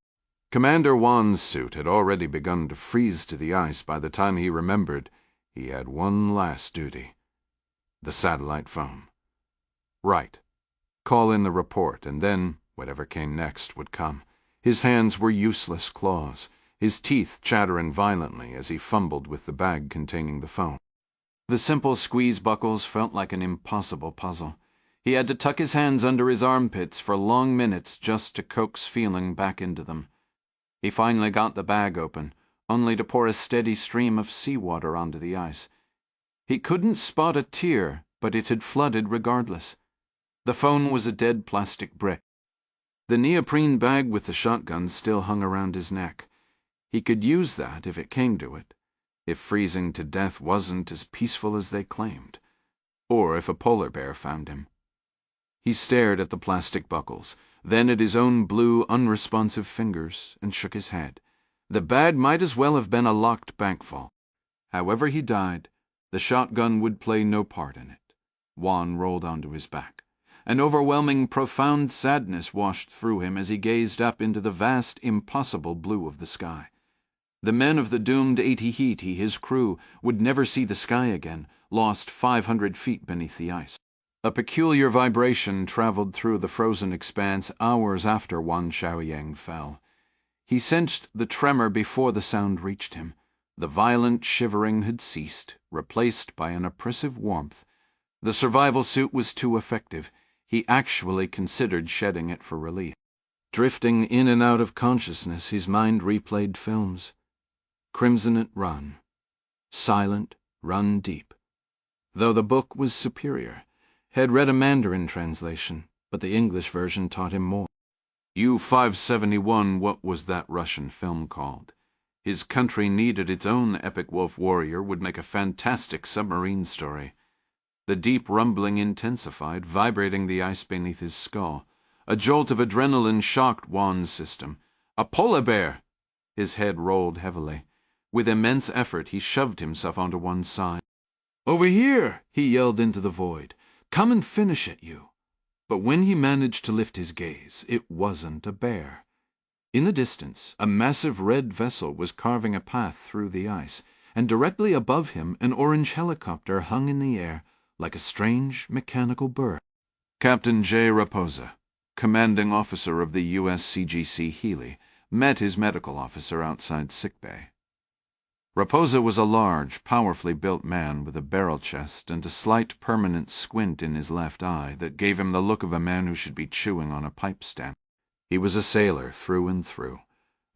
Commander Juan's suit had already begun to freeze to the ice by the time he remembered he had one last duty. The satellite phone. Right. Call in the report, and then whatever came next would come. His hands were useless claws, his teeth chattering violently as he fumbled with the bag containing the phone. The simple squeeze buckles felt like an impossible puzzle. He had to tuck his hands under his armpits for long minutes just to coax feeling back into them. He finally got the bag open, only to pour a steady stream of seawater onto the ice. He couldn't spot a tear, but it had flooded regardless. The phone was a dead plastic brick. The neoprene bag with the shotgun still hung around his neck. He could use that if it came to it, if freezing to death wasn't as peaceful as they claimed, or if a polar bear found him. He stared at the plastic buckles, then at his own blue, unresponsive fingers, and shook his head. The bag might as well have been a locked bank vault. However he died, the shotgun would play no part in it. Juan rolled onto his back. An overwhelming, profound sadness washed through him as he gazed up into the vast, impossible blue of the sky. The men of the doomed Atihiti, his crew, would never see the sky again, lost 500 feet beneath the ice. A peculiar vibration traveled through the frozen expanse hours after Wan Shaoyang fell. He sensed the tremor before the sound reached him. The violent shivering had ceased, replaced by an oppressive warmth. The survival suit was too effective. He actually considered shedding it for relief. Drifting in and out of consciousness, his mind replayed films. Crimsonate Run. Silent, Run Deep. Though the book was superior, had read a Mandarin translation, but the English version taught him more. U-571, what was that Russian film called? His country needed its own epic wolf warrior would make a fantastic submarine story. The deep rumbling intensified, vibrating the ice beneath his skull. A jolt of adrenaline shocked Juan's system. A polar bear! His head rolled heavily. With immense effort, he shoved himself onto one side. "Over here!" he yelled into the void. "Come and finish it, you!" But when he managed to lift his gaze, it wasn't a bear. In the distance, a massive red vessel was carving a path through the ice, and directly above him an orange helicopter hung in the air like a strange mechanical bird. Captain J. Raposa, commanding officer of the USCGC Healy, met his medical officer outside sickbay. Raposa was a large, powerfully built man with a barrel chest and a slight permanent squint in his left eye that gave him the look of a man who should be chewing on a pipe stem. He was a sailor through and through,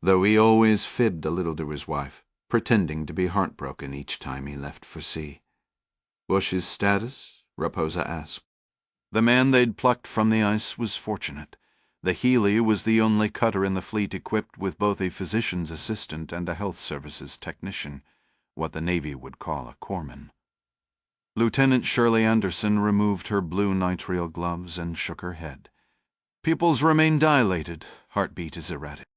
though he always fibbed a little to his wife, pretending to be heartbroken each time he left for sea. "What's his status?" Raposa asked. The man they'd plucked from the ice was fortunate. The Healy was the only cutter in the fleet equipped with both a physician's assistant and a health services technician, what the Navy would call a corpsman. Lieutenant Shirley Anderson removed her blue nitrile gloves and shook her head. "Pupils remain dilated. Heartbeat is erratic.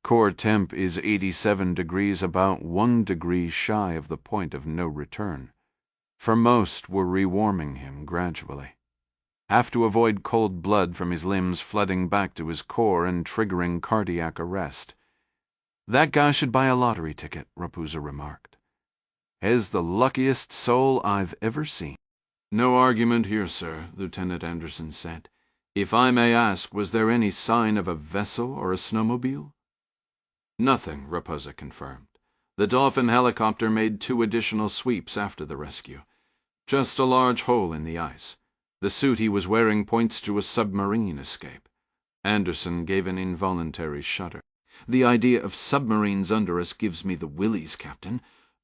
Core temp is 87 degrees, about 1 degree shy of the point of no return. For most, we're rewarming him gradually. Have to avoid cold blood from his limbs flooding back to his core and triggering cardiac arrest. That guy should buy a lottery ticket," Raposa remarked. "He's the luckiest soul I've ever seen." "No argument here, sir," Lieutenant Anderson said. "If I may ask, was there any sign of a vessel or a snowmobile?" "Nothing," Raposa confirmed. "The Dolphin helicopter made 2 additional sweeps after the rescue. Just a large hole in the ice. The suit he was wearing points to a submarine escape." Anderson gave an involuntary shudder. "The idea of submarines under us gives me the willies, Captain.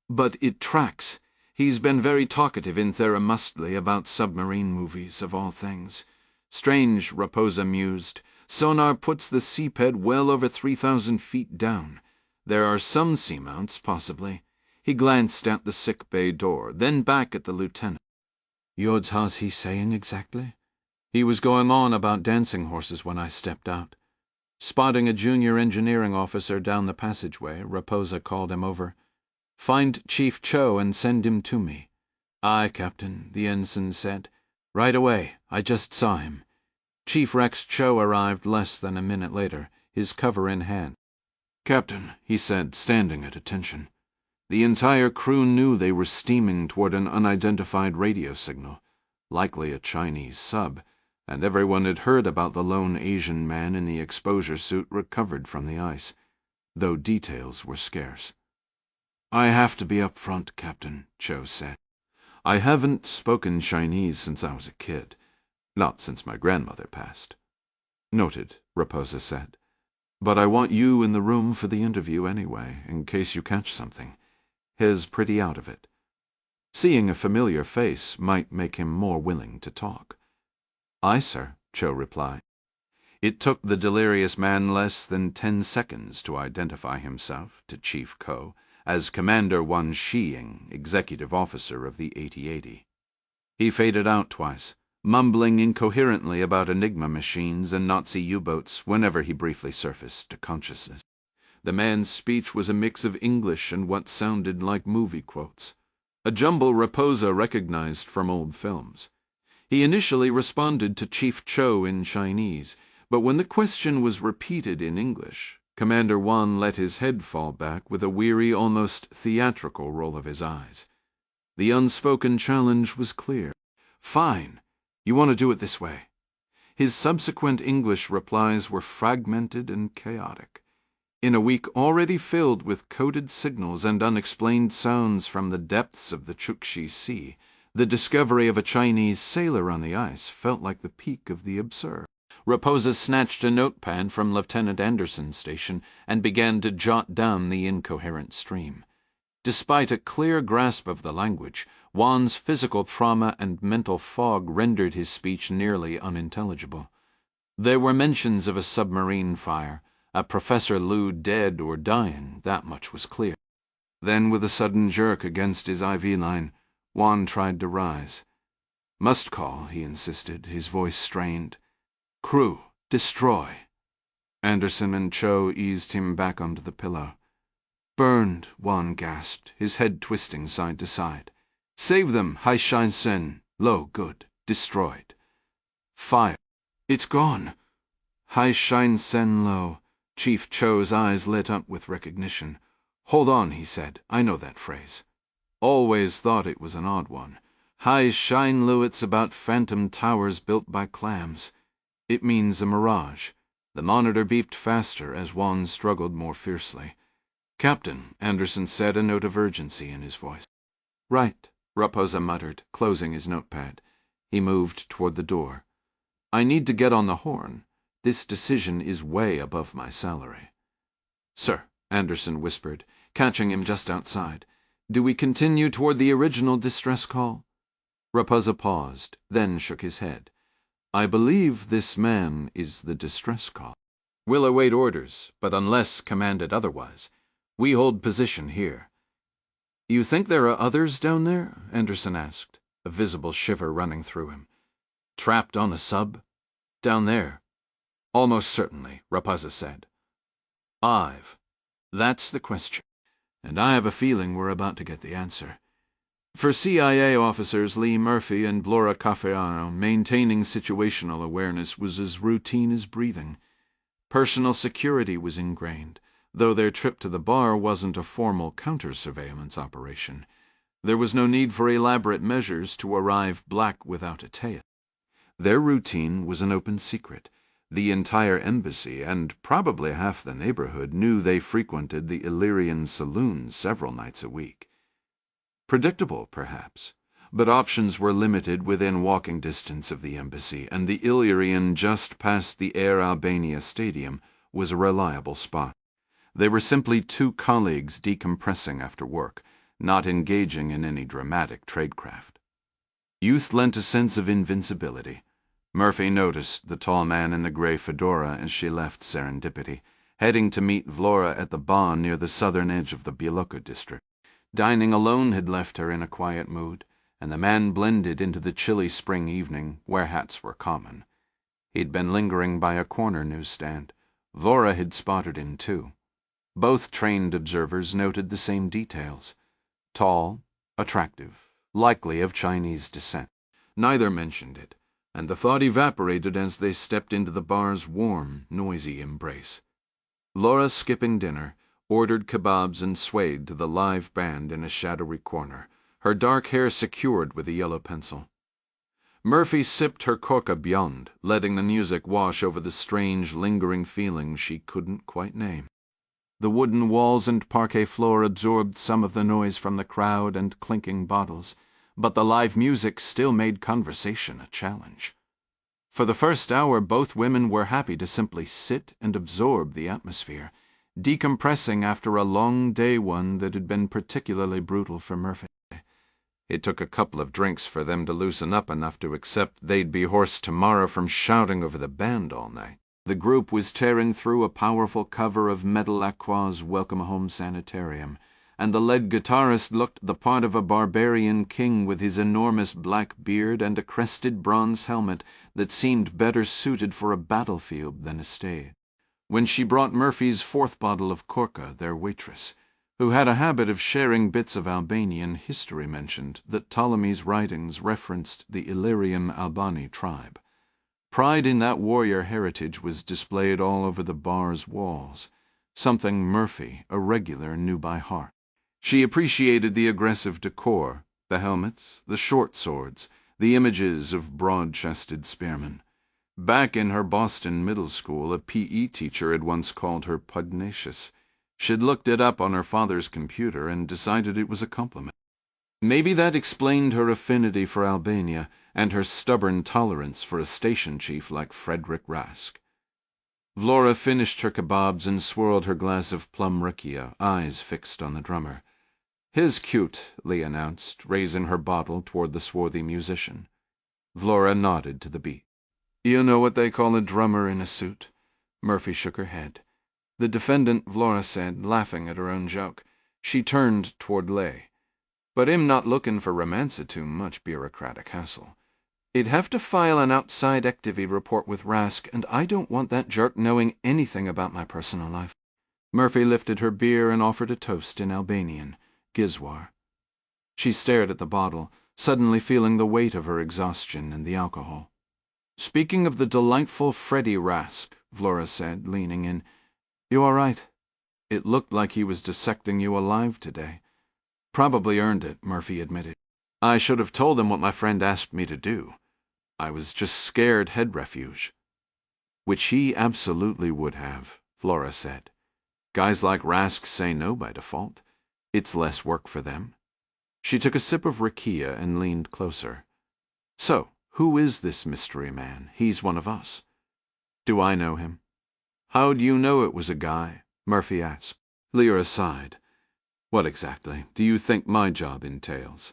But it tracks. He's been very talkative in Theramusli about submarine movies, of all things. Strange," Raposa mused. "Sonar puts the seabed well over 3,000 feet down. There are some seamounts, possibly." He glanced at the sick bay door, then back at the lieutenant. "What's he saying exactly?" "He was going on about dancing horses when I stepped out." Spotting a junior engineering officer down the passageway, Raposa called him over. "Find Chief Cho and send him to me." "Aye, Captain," the ensign said. "Right away. I just saw him." Chief Rex Cho arrived less than a minute later, his cover in hand. "Captain," he said, standing at attention. The entire crew knew they were steaming toward an unidentified radio signal, likely a Chinese sub, and everyone had heard about the lone Asian man in the exposure suit recovered from the ice, though details were scarce. "I have to be up front, Captain," Cho said. "I haven't spoken Chinese since I was a kid. Not since my grandmother passed." "Noted," Raposa said. "But I want you in the room for the interview anyway, in case you catch something. He's pretty out of it." Seeing a familiar face might make him more willing to talk. "Aye, sir," Cho replied. It took the delirious man less than 10 seconds to identify himself to Chief Ko as Commander Wan Shiying, executive officer of the 8080. He faded out twice, mumbling incoherently about Enigma machines and Nazi U-boats whenever he briefly surfaced to consciousness. The man's speech was a mix of English and what sounded like movie quotes, a jumble Raposa recognized from old films. He initially responded to Chief Cho in Chinese, but when the question was repeated in English, Commander Wan let his head fall back with a weary, almost theatrical roll of his eyes. The unspoken challenge was clear. "Fine. You want to do it this way." His subsequent English replies were fragmented and chaotic. In a week already filled with coded signals and unexplained sounds from the depths of the Chukchi Sea, the discovery of a Chinese sailor on the ice felt like the peak of the absurd. Raposa snatched a notepad from Lieutenant Anderson's station and began to jot down the incoherent stream. Despite a clear grasp of the language, Wan's physical trauma and mental fog rendered his speech nearly unintelligible. There were mentions of a submarine fire, A Professor Lou dead or dying, that much was clear. Then, with a sudden jerk against his IV line, Juan tried to rise. "Must call," he insisted, his voice strained. "Crew, destroy." Anderson and Cho eased him back onto the pillow. "Burned," Juan gasped, his head twisting side to side. "Save them, Hai Shine Sen. Low, good. Destroyed. Fire. It's gone." Hai Shine Sen Low. Chief Cho's eyes lit up with recognition. "Hold on," he said. "I know that phrase. Always thought it was an odd one. Hai Shine Lu, it's about phantom towers built by clams. It means a mirage." The monitor beeped faster as Juan struggled more fiercely. "Captain," Anderson said, a note of urgency in his voice. "Right," Raposa muttered, closing his notepad. He moved toward the door. "I need to get on the horn. This decision is way above my salary." "Sir," Anderson whispered, catching him just outside, "do we continue toward the original distress call?" Raposa paused, then shook his head. "I believe this man is the distress call. We'll await orders, but unless commanded otherwise, we hold position here." "You think there are others down there?" Anderson asked, a visible shiver running through him. "Trapped on a sub? Down there?" "Almost certainly," Raposa said. "Ive. That's the question, and I have a feeling we're about to get the answer." For CIA officers Lee Murphy and Laura Caffeano, maintaining situational awareness was as routine as breathing. Personal security was ingrained, though their trip to the bar wasn't a formal counter-surveillance operation. There was no need for elaborate measures to arrive black without a tail. Their routine was an open secret. The entire embassy, and probably half the neighborhood, knew they frequented the Illyrian saloons several nights a week. Predictable, perhaps, but options were limited within walking distance of the embassy, and the Illyrian just past the Air Albania Stadium was a reliable spot. They were simply two colleagues decompressing after work, not engaging in any dramatic tradecraft. Youth lent a sense of invincibility. Murphy noticed the tall man in the gray fedora as she left Serendipity, heading to meet Vlora at the bar near the southern edge of the Bieloko district. Dining alone had left her in a quiet mood, and the man blended into the chilly spring evening where hats were common. He'd been lingering by a corner newsstand. Vlora had spotted him, too. Both trained observers noted the same details. Tall, attractive, likely of Chinese descent. Neither mentioned it, and the thought evaporated as they stepped into the bar's warm, noisy embrace. Laura, skipping dinner, ordered kebabs and swayed to the live band in a shadowy corner, her dark hair secured with a yellow pencil. Murphy sipped her coca beyond, letting the music wash over the strange, lingering feeling she couldn't quite name. The wooden walls and parquet floor absorbed some of the noise from the crowd and clinking bottles, but the live music still made conversation a challenge. For the first hour, both women were happy to simply sit and absorb the atmosphere, decompressing after a long day, one that had been particularly brutal for Murphy. It took a couple of drinks for them to loosen up enough to accept they'd be hoarse tomorrow from shouting over the band all night. The group was tearing through a powerful cover of Metal Aqua's Welcome Home Sanitarium, and the lead guitarist looked the part of a barbarian king with his enormous black beard and a crested bronze helmet that seemed better suited for a battlefield than a stage. When she brought Murphy's fourth bottle of Corca, their waitress, who had a habit of sharing bits of Albanian history, mentioned that Ptolemy's writings referenced the Illyrian Albani tribe. Pride in that warrior heritage was displayed all over the bar's walls, something Murphy, a regular, knew by heart. She appreciated the aggressive decor, the helmets, the short swords, the images of broad-chested spearmen. Back in her Boston middle school, a PE teacher had once called her pugnacious. She'd looked it up on her father's computer and decided it was a compliment. Maybe that explained her affinity for Albania and her stubborn tolerance for a station chief like Frederick Rask. Vlora finished her kebabs and swirled her glass of plum rakia, eyes fixed on the drummer. "His cute," Lee announced, raising her bottle toward the swarthy musician. Vlora nodded to the beat. "You know what they call a drummer in a suit?" Murphy shook her head. The defendant, Vlora said, laughing at her own joke. She turned toward Lay. But him not looking for romance too much bureaucratic hassle. He'd have to file an outside activity report with Rask, and I don't want that jerk knowing anything about my personal life. Murphy lifted her beer and offered a toast in Albanian, Gizwar. She stared at the bottle, suddenly feeling the weight of her exhaustion and the alcohol. Speaking of the delightful Freddie Rask, Vlora said, leaning in, you all right? It looked like he was dissecting you alive today. Probably earned it, Murphy admitted. I should have told him what my friend asked me to do. I was just scared head refuge. Which he absolutely would have, Vlora said. Guys like Rask say no by default. It's less work for them. She took a sip of rakia and leaned closer. So, who is this mystery man? He's one of us. Do I know him? How do you know it was a guy? Murphy asked. Lyra sighed. What exactly do you think my job entails?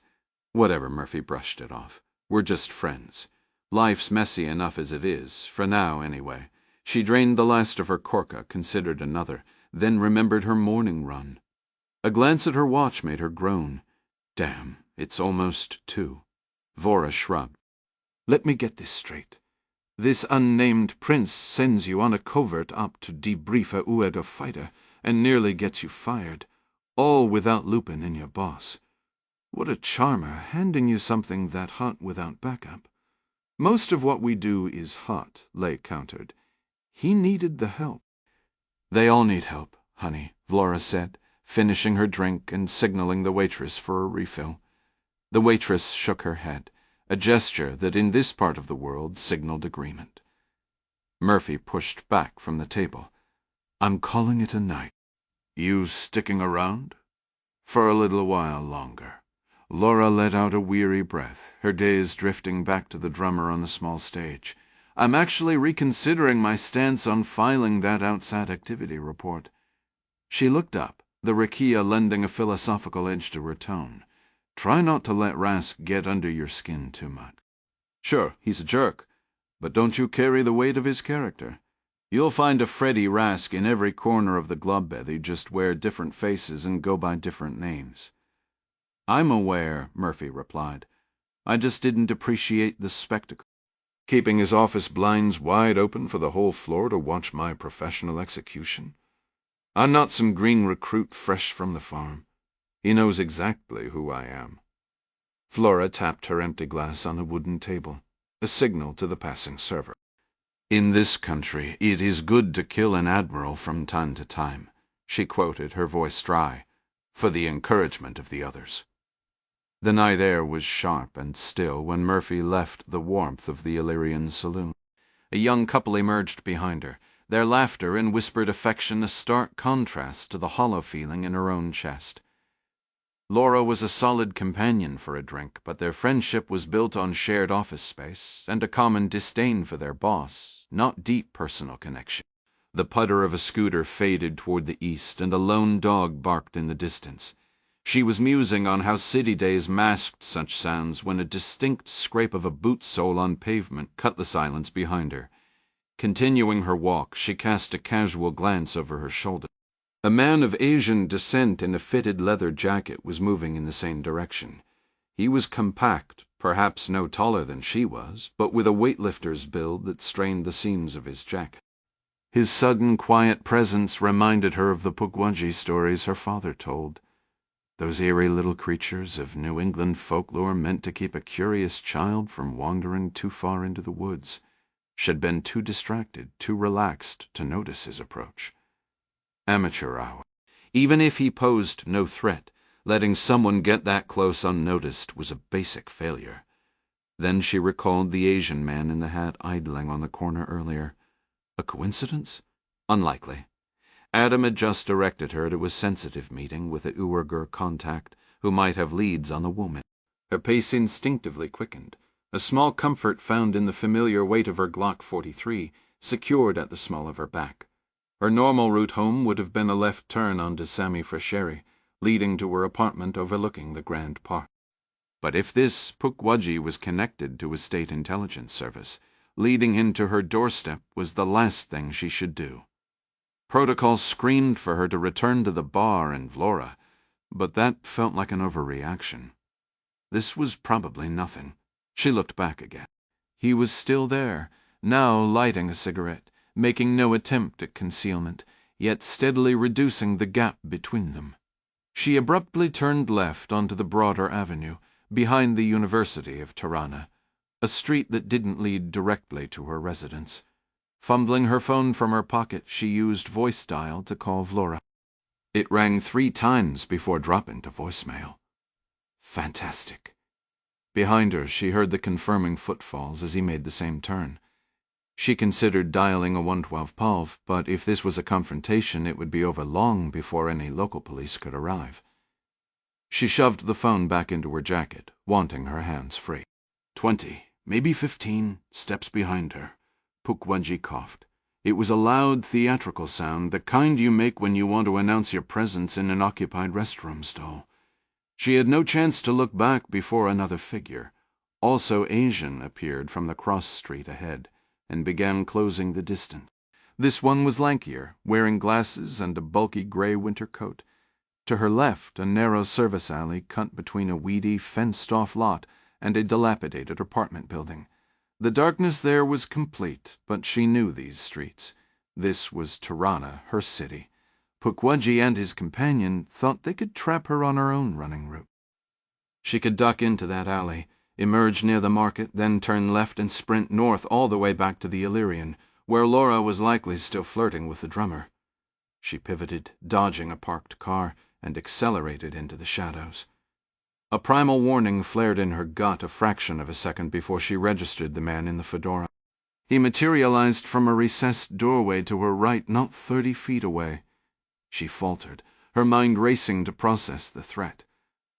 Whatever, Murphy brushed it off. We're just friends. Life's messy enough as it is, for now anyway. She drained the last of her corka, considered another, then remembered her morning run. A glance at her watch made her groan. Damn, it's almost 2. Vora shrugged. Let me get this straight. This unnamed prince sends you on a covert up to debrief a Ueda fighter and nearly gets you fired, all without Lupin and your boss. What a charmer, handing you something that hot without backup. Most of what we do is hot, Lay countered. He needed the help. They all need help, honey, Vlora said, finishing her drink and signaling the waitress for a refill. The waitress shook her head, a gesture that in this part of the world signaled agreement. Murphy pushed back from the table. I'm calling it a night. You sticking around? For a little while longer. Laura let out a weary breath, her gaze drifting back to the drummer on the small stage. I'm actually reconsidering my stance on filing that outside activity report. She looked up, the rakia lending a philosophical edge to her tone. Try not to let Rask get under your skin too much. Sure, he's a jerk, but don't you carry the weight of his character. You'll find a Freddie Rask in every corner of the Globbe. They just wear different faces and go by different names. I'm aware, Murphy replied. I just didn't appreciate the spectacle. Keeping his office blinds wide open for the whole floor to watch my professional execution. I'm not some green recruit fresh from the farm. He knows exactly who I am. Flora tapped her empty glass on a wooden table, a signal to the passing server. In this country, it is good to kill an admiral from time to time, she quoted, her voice dry, for the encouragement of the others. The night air was sharp and still when Murphy left the warmth of the Illyrian saloon. A young couple emerged behind her, their laughter and whispered affection a stark contrast to the hollow feeling in her own chest. Laura was a solid companion for a drink, but their friendship was built on shared office space and a common disdain for their boss, not deep personal connection. The putter of a scooter faded toward the east, and a lone dog barked in the distance. She was musing on how city days masked such sounds when a distinct scrape of a boot sole on pavement cut the silence behind her. Continuing her walk, she cast a casual glance over her shoulder. A man of Asian descent in a fitted leather jacket was moving in the same direction. He was compact, perhaps no taller than she was, but with a weightlifter's build that strained the seams of his jacket. His sudden quiet presence reminded her of the Pukwudgie stories her father told. Those eerie little creatures of New England folklore meant to keep a curious child from wandering too far into the woods. She'd been too distracted, too relaxed to notice his approach. Amateur hour. Even if he posed no threat, letting someone get that close unnoticed was a basic failure. Then she recalled the Asian man in the hat idling on the corner earlier. A coincidence? Unlikely. Adam had just directed her to a sensitive meeting with a Uighur contact who might have leads on the woman. Her pace instinctively quickened, a small comfort found in the familiar weight of her Glock 43, secured at the small of her back. Her normal route home would have been a left turn onto Sami Frasheri, leading to her apartment overlooking the Grand Park. But if this Pukwudgie was connected to a state intelligence service, leading into her doorstep was the last thing she should do. Protocol screamed for her to return to the bar and Vlora, but that felt like an overreaction. This was probably nothing. She looked back again. He was still there, now lighting a cigarette, making no attempt at concealment, yet steadily reducing the gap between them. She abruptly turned left onto the broader avenue, behind the University of Tirana, a street that didn't lead directly to her residence. Fumbling her phone from her pocket, she used voice dial to call Vlora. It rang 3 times before dropping to voicemail. Fantastic. Behind her, she heard the confirming footfalls as he made the same turn. She considered dialing a 112 POLV, but if this was a confrontation, it would be over long before any local police could arrive. She shoved the phone back into her jacket, wanting her hands free. 20, maybe 15, steps behind her. Pukwudgie coughed. It was a loud, theatrical sound, the kind you make when you want to announce your presence in an occupied restroom stall. She had no chance to look back before another figure, also Asian, appeared from the cross street ahead and began closing the distance. This one was lankier, wearing glasses and a bulky gray winter coat. To her left, a narrow service alley cut between a weedy, fenced-off lot and a dilapidated apartment building. The darkness there was complete, but she knew these streets. This was Tirana, her city. Pukwudgie and his companion thought they could trap her on her own running route. She could duck into that alley, emerge near the market, then turn left and sprint north all the way back to the Illyrian, where Laura was likely still flirting with the drummer. She pivoted, dodging a parked car, and accelerated into the shadows. A primal warning flared in her gut a fraction of a second before she registered the man in the fedora. He materialized from a recessed doorway to her right, not 30 feet away. She faltered, her mind racing to process the threat.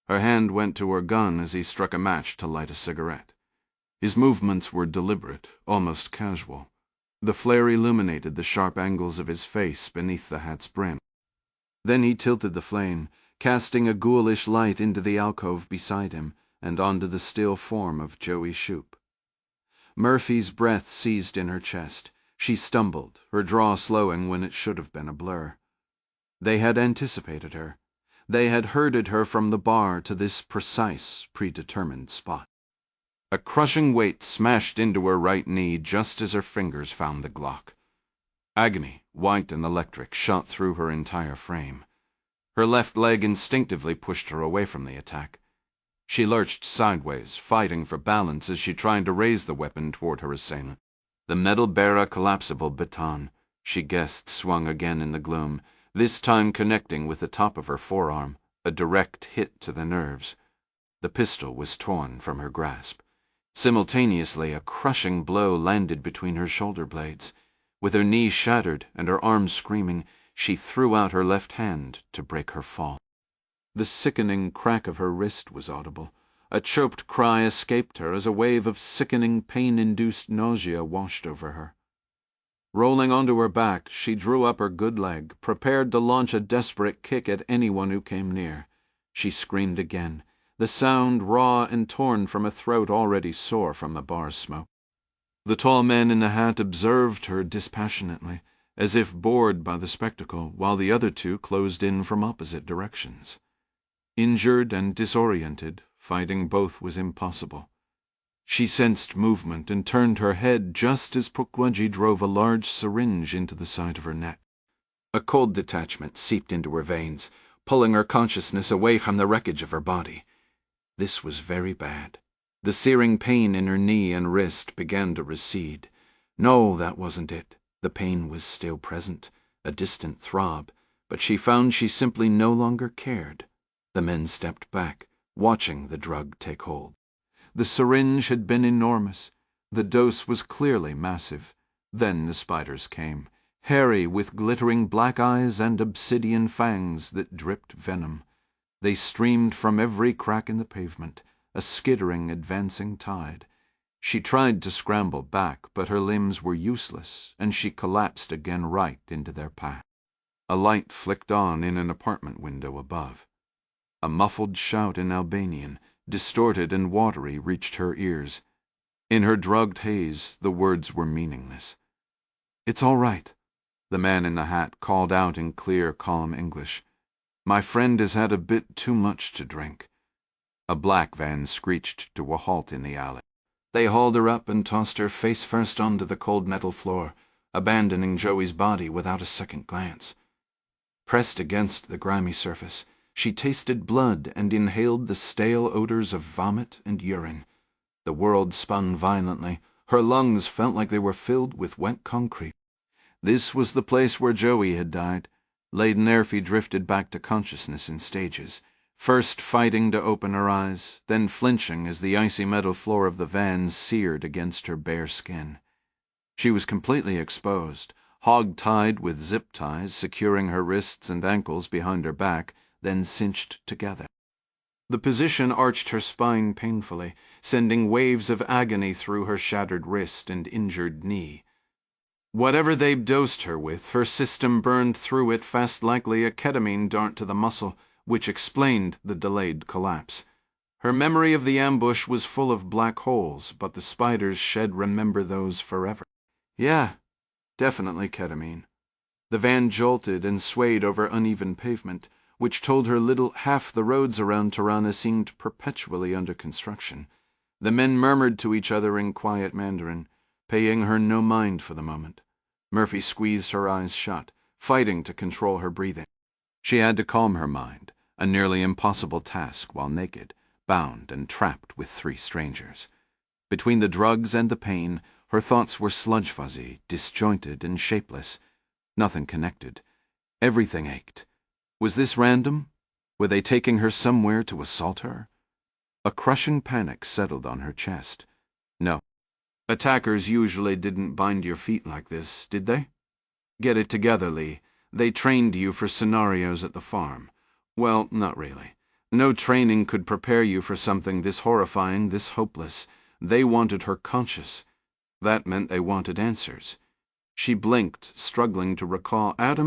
Her hand went to her gun as he struck a match to light a cigarette. His movements were deliberate, almost casual. The flare illuminated the sharp angles of his face beneath the hat's brim. Then he tilted the flame, casting a ghoulish light into the alcove beside him and onto the still form of Joey Shoup. Murphy's breath seized in her chest. She stumbled, her draw slowing when it should have been a blur. They had anticipated her. They had herded her from the bar to this precise, predetermined spot. A crushing weight smashed into her right knee just as her fingers found the Glock. Agony, white and electric, shot through her entire frame. Her left leg instinctively pushed her away from the attack. She lurched sideways, fighting for balance as she tried to raise the weapon toward her assailant. The metal Bera collapsible baton, she guessed, swung again in the gloom, this time connecting with the top of her forearm, a direct hit to the nerves. The pistol was torn from her grasp. Simultaneously, a crushing blow landed between her shoulder blades. With her knee shattered and her arms screaming, she threw out her left hand to break her fall. The sickening crack of her wrist was audible. A choked cry escaped her as a wave of sickening, pain-induced nausea washed over her. Rolling onto her back, she drew up her good leg, prepared to launch a desperate kick at anyone who came near. She screamed again, the sound raw and torn from a throat already sore from the bar smoke. The tall man in the hat observed her dispassionately, as if bored by the spectacle, while the other two closed in from opposite directions. Injured and disoriented, fighting both was impossible. She sensed movement and turned her head just as Pukwudgie drove a large syringe into the side of her neck. A cold detachment seeped into her veins, pulling her consciousness away from the wreckage of her body. This was very bad. The searing pain in her knee and wrist began to recede. No, that wasn't it. The pain was still present, a distant throb, but she found she simply no longer cared. The men stepped back, watching the drug take hold. The syringe had been enormous. The dose was clearly massive. Then the spiders came, hairy with glittering black eyes and obsidian fangs that dripped venom. They streamed from every crack in the pavement, a skittering, advancing tide. She tried to scramble back, but her limbs were useless, and she collapsed again right into their path. A light flicked on in an apartment window above. A muffled shout in Albanian, distorted and watery, reached her ears. In her drugged haze, the words were meaningless. "It's all right." The man in the hat called out in clear, calm English. "My friend has had a bit too much to drink." A black van screeched to a halt in the alley. They hauled her up and tossed her face first onto the cold metal floor, abandoning Joey's body without a second glance. Pressed against the grimy surface, she tasted blood and inhaled the stale odors of vomit and urine. The world spun violently. Her lungs felt like they were filled with wet concrete. This was the place where Joey had died. Laden Airfie drifted back to consciousness in stages, first fighting to open her eyes, then flinching as the icy metal floor of the van seared against her bare skin. She was completely exposed, hog-tied with zip ties securing her wrists and ankles behind her back, then cinched together. The position arched her spine painfully, sending waves of agony through her shattered wrist and injured knee. Whatever they'd dosed her with, her system burned through it fast, likely a ketamine dart to the muscle, which explained the delayed collapse. Her memory of the ambush was full of black holes, but the spiders shed remember those forever. Yeah, definitely ketamine. The van jolted and swayed over uneven pavement, which told her little half the roads around Tirana seemed perpetually under construction. The men murmured to each other in quiet Mandarin, paying her no mind for the moment. Murphy squeezed her eyes shut, fighting to control her breathing. She had to calm her mind, a nearly impossible task while naked, bound and trapped with 3 strangers. Between the drugs and the pain, her thoughts were sludge-fuzzy, disjointed and shapeless. Nothing connected. Everything ached. Was this random? Were they taking her somewhere to assault her? A crushing panic settled on her chest. No. Attackers usually didn't bind your feet like this, did they? Get it together, Lee. They trained you for scenarios at the farm. Well, not really. No training could prepare you for something this horrifying, this hopeless. They wanted her conscious. That meant they wanted answers. She blinked, struggling to recall Adam.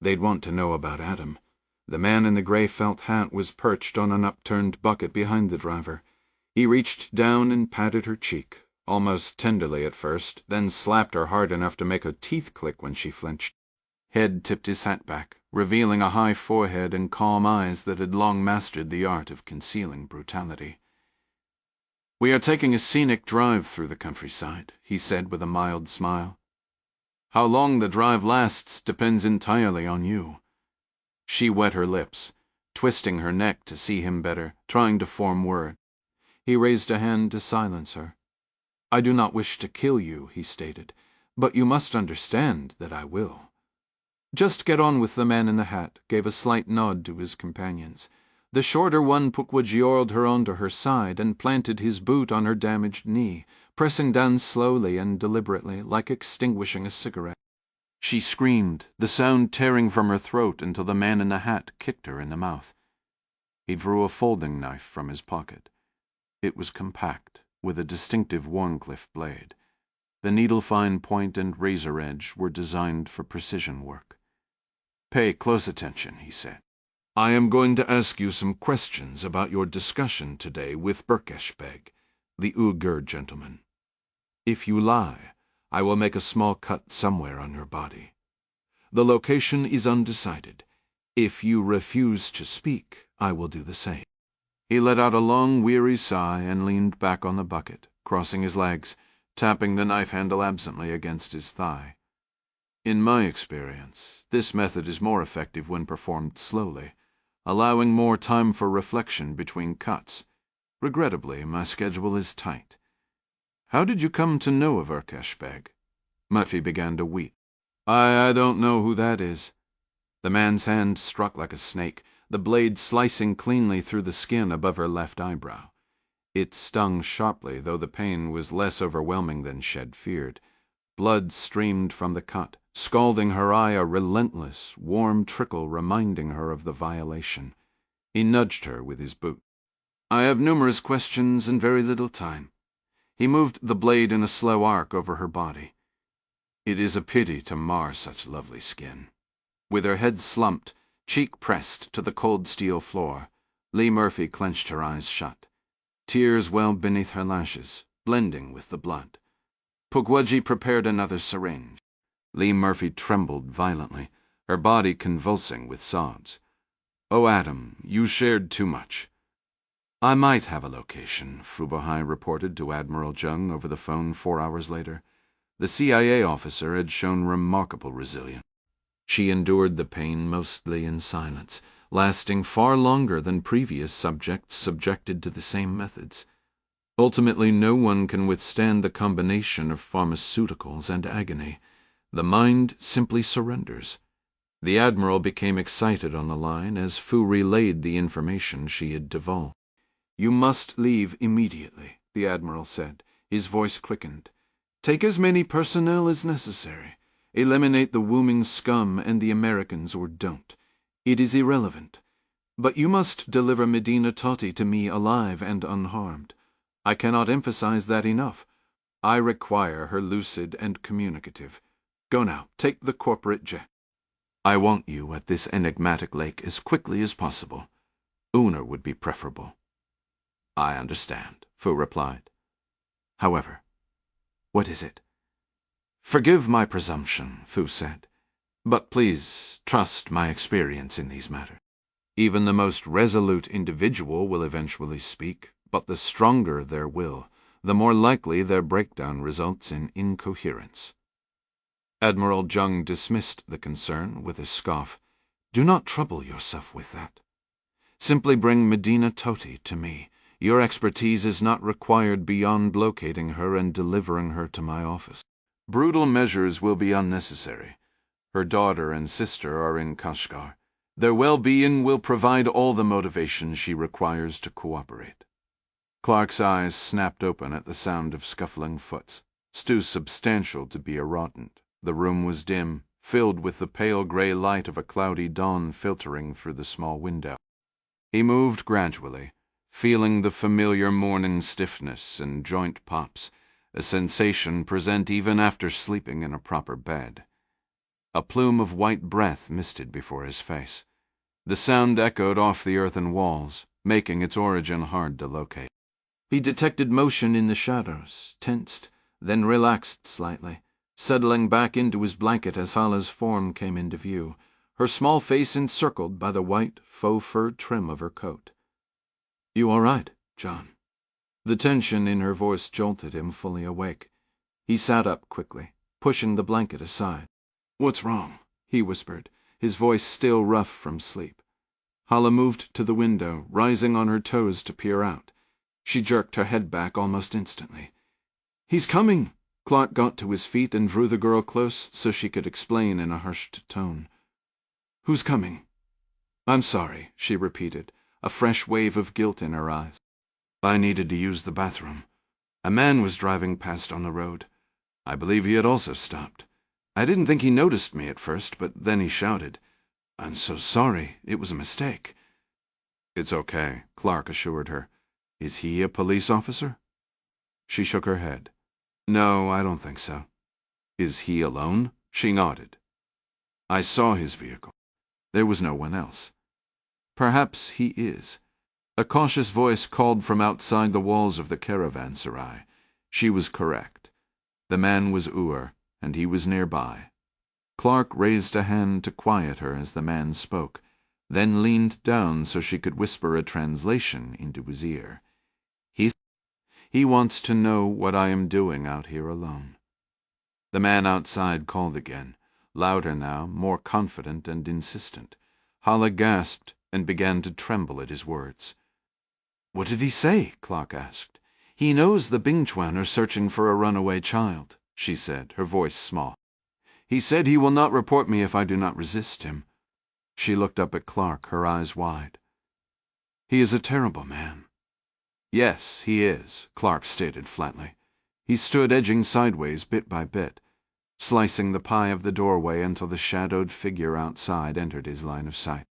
They'd want to know about Adam. The man in the gray felt hat was perched on an upturned bucket behind the driver. He reached down and patted her cheek, almost tenderly at first, then slapped her hard enough to make her teeth click when she flinched. Head tipped his hat back, revealing a high forehead and calm eyes that had long mastered the art of concealing brutality. "We are taking a scenic drive through the countryside," he said with a mild smile. "How long the drive lasts depends entirely on you." She wet her lips, twisting her neck to see him better, trying to form words. He raised a hand to silence her. "I do not wish to kill you," he stated, "but you must understand that I will." "Just get on with the man in the hat," gave a slight nod to his companions. The shorter one Pukwudgiorled her onto her side and planted his boot on her damaged knee, pressing down slowly and deliberately, like extinguishing a cigarette. She screamed, the sound tearing from her throat until the man in the hat kicked her in the mouth. He drew a folding knife from his pocket. It was compact, with a distinctive Wharncliffe blade. The needle-fine point and razor edge were designed for precision work. "Pay close attention," he said. "I am going to ask you some questions about your discussion today with Berkesh Beg, the Uyghur gentleman. If you lie, I will make a small cut somewhere on your body. The location is undecided. If you refuse to speak, I will do the same." He let out a long, weary sigh and leaned back on the bucket, crossing his legs, tapping the knife handle absently against his thigh. "In my experience, this method is more effective when performed slowly, allowing more time for reflection between cuts. Regrettably, my schedule is tight. How did you come to know of Berkesh Beg?" Murphy began to weep. I don't know who that is." The man's hand struck like a snake, the blade slicing cleanly through the skin above her left eyebrow. It stung sharply, though the pain was less overwhelming than Shed feared. Blood streamed from the cut, scalding her eye, a relentless, warm trickle reminding her of the violation. He nudged her with his boot. "I have numerous questions and very little time." He moved the blade in a slow arc over her body. "It is a pity to mar such lovely skin." With her head slumped, cheek pressed to the cold steel floor, Lee Murphy clenched her eyes shut. Tears welled beneath her lashes, blending with the blood. Pukwudgie prepared another syringe. Lee Murphy trembled violently, her body convulsing with sobs. "Oh, Adam, you shared too much." "I might have a location," Fubuhai reported to Admiral Jung over the phone 4 hours later. The CIA officer had shown remarkable resilience. She endured the pain mostly in silence, lasting far longer than previous subjects subjected to the same methods. Ultimately, no one can withstand the combination of pharmaceuticals and agony. The mind simply surrenders. The Admiral became excited on the line as Fu relayed the information she had divulged. "You must leave immediately," the Admiral said. His voice quickened. "Take as many personnel as necessary. Eliminate the Wuming scum and the Americans, or don't. It is irrelevant. But you must deliver Medina Toti to me alive and unharmed. I cannot emphasize that enough. I require her lucid and communicative. Go now. Take the corporate jet." "I want you at this enigmatic lake as quickly as possible. Uner would be preferable." "I understand," Fu replied. "However, what is it?" "Forgive my presumption," Fu said, "but please trust my experience in these matters. Even the most resolute individual will eventually speak, but the stronger their will, the more likely their breakdown results in incoherence." Admiral Jung dismissed the concern with a scoff. "Do not trouble yourself with that. Simply bring Medina Toti to me. Your expertise is not required beyond locating her and delivering her to my office." "Brutal measures will be unnecessary. Her daughter and sister are in Kashgar. Their well-being will provide all the motivation she requires to cooperate." Clark's eyes snapped open at the sound of scuffling foots, too substantial to be erodent. The room was dim, filled with the pale gray light of a cloudy dawn filtering through the small window. He moved gradually, feeling the familiar morning stiffness and joint pops, a sensation present even after sleeping in a proper bed. A plume of white breath misted before his face. The sound echoed off the earthen walls, making its origin hard to locate. He detected motion in the shadows, tensed, then relaxed slightly, settling back into his blanket as Hala's form came into view, her small face encircled by the white faux fur trim of her coat. "You all right, John?" The tension in her voice jolted him fully awake. He sat up quickly, pushing the blanket aside. "What's wrong?" he whispered, his voice still rough from sleep. Hala moved to the window, rising on her toes to peer out. She jerked her head back almost instantly. "He's coming!" Clark got to his feet and drew the girl close so she could explain in a hushed tone. "Who's coming?" "I'm sorry," she repeated, a fresh wave of guilt in her eyes. "I needed to use the bathroom. A man was driving past on the road. I believe he had also stopped. I didn't think he noticed me at first, but then he shouted, 'I'm so sorry. It was a mistake.'" "It's okay," Clark assured her. "Is he a police officer?" She shook her head. "No, I don't think so." "Is he alone?" She nodded. "I saw his vehicle. There was no one else." "Perhaps he is." A cautious voice called from outside the walls of the caravanserai. She was correct. The man was Ur, and he was nearby. Clark raised a hand to quiet her as the man spoke, then leaned down so she could whisper a translation into his ear. He wants to know what I am doing out here alone." The man outside called again, louder now, more confident and insistent. Hala gasped and began to tremble at his words. "What did he say?" Clark asked. "He knows the Bingchuan are searching for a runaway child," she said, her voice small. "He said he will not report me if I do not resist him." She looked up at Clark, her eyes wide. "He is a terrible man." "Yes, he is," Clark stated flatly. He stood edging sideways bit by bit, slicing the pie of the doorway until the shadowed figure outside entered his line of sight.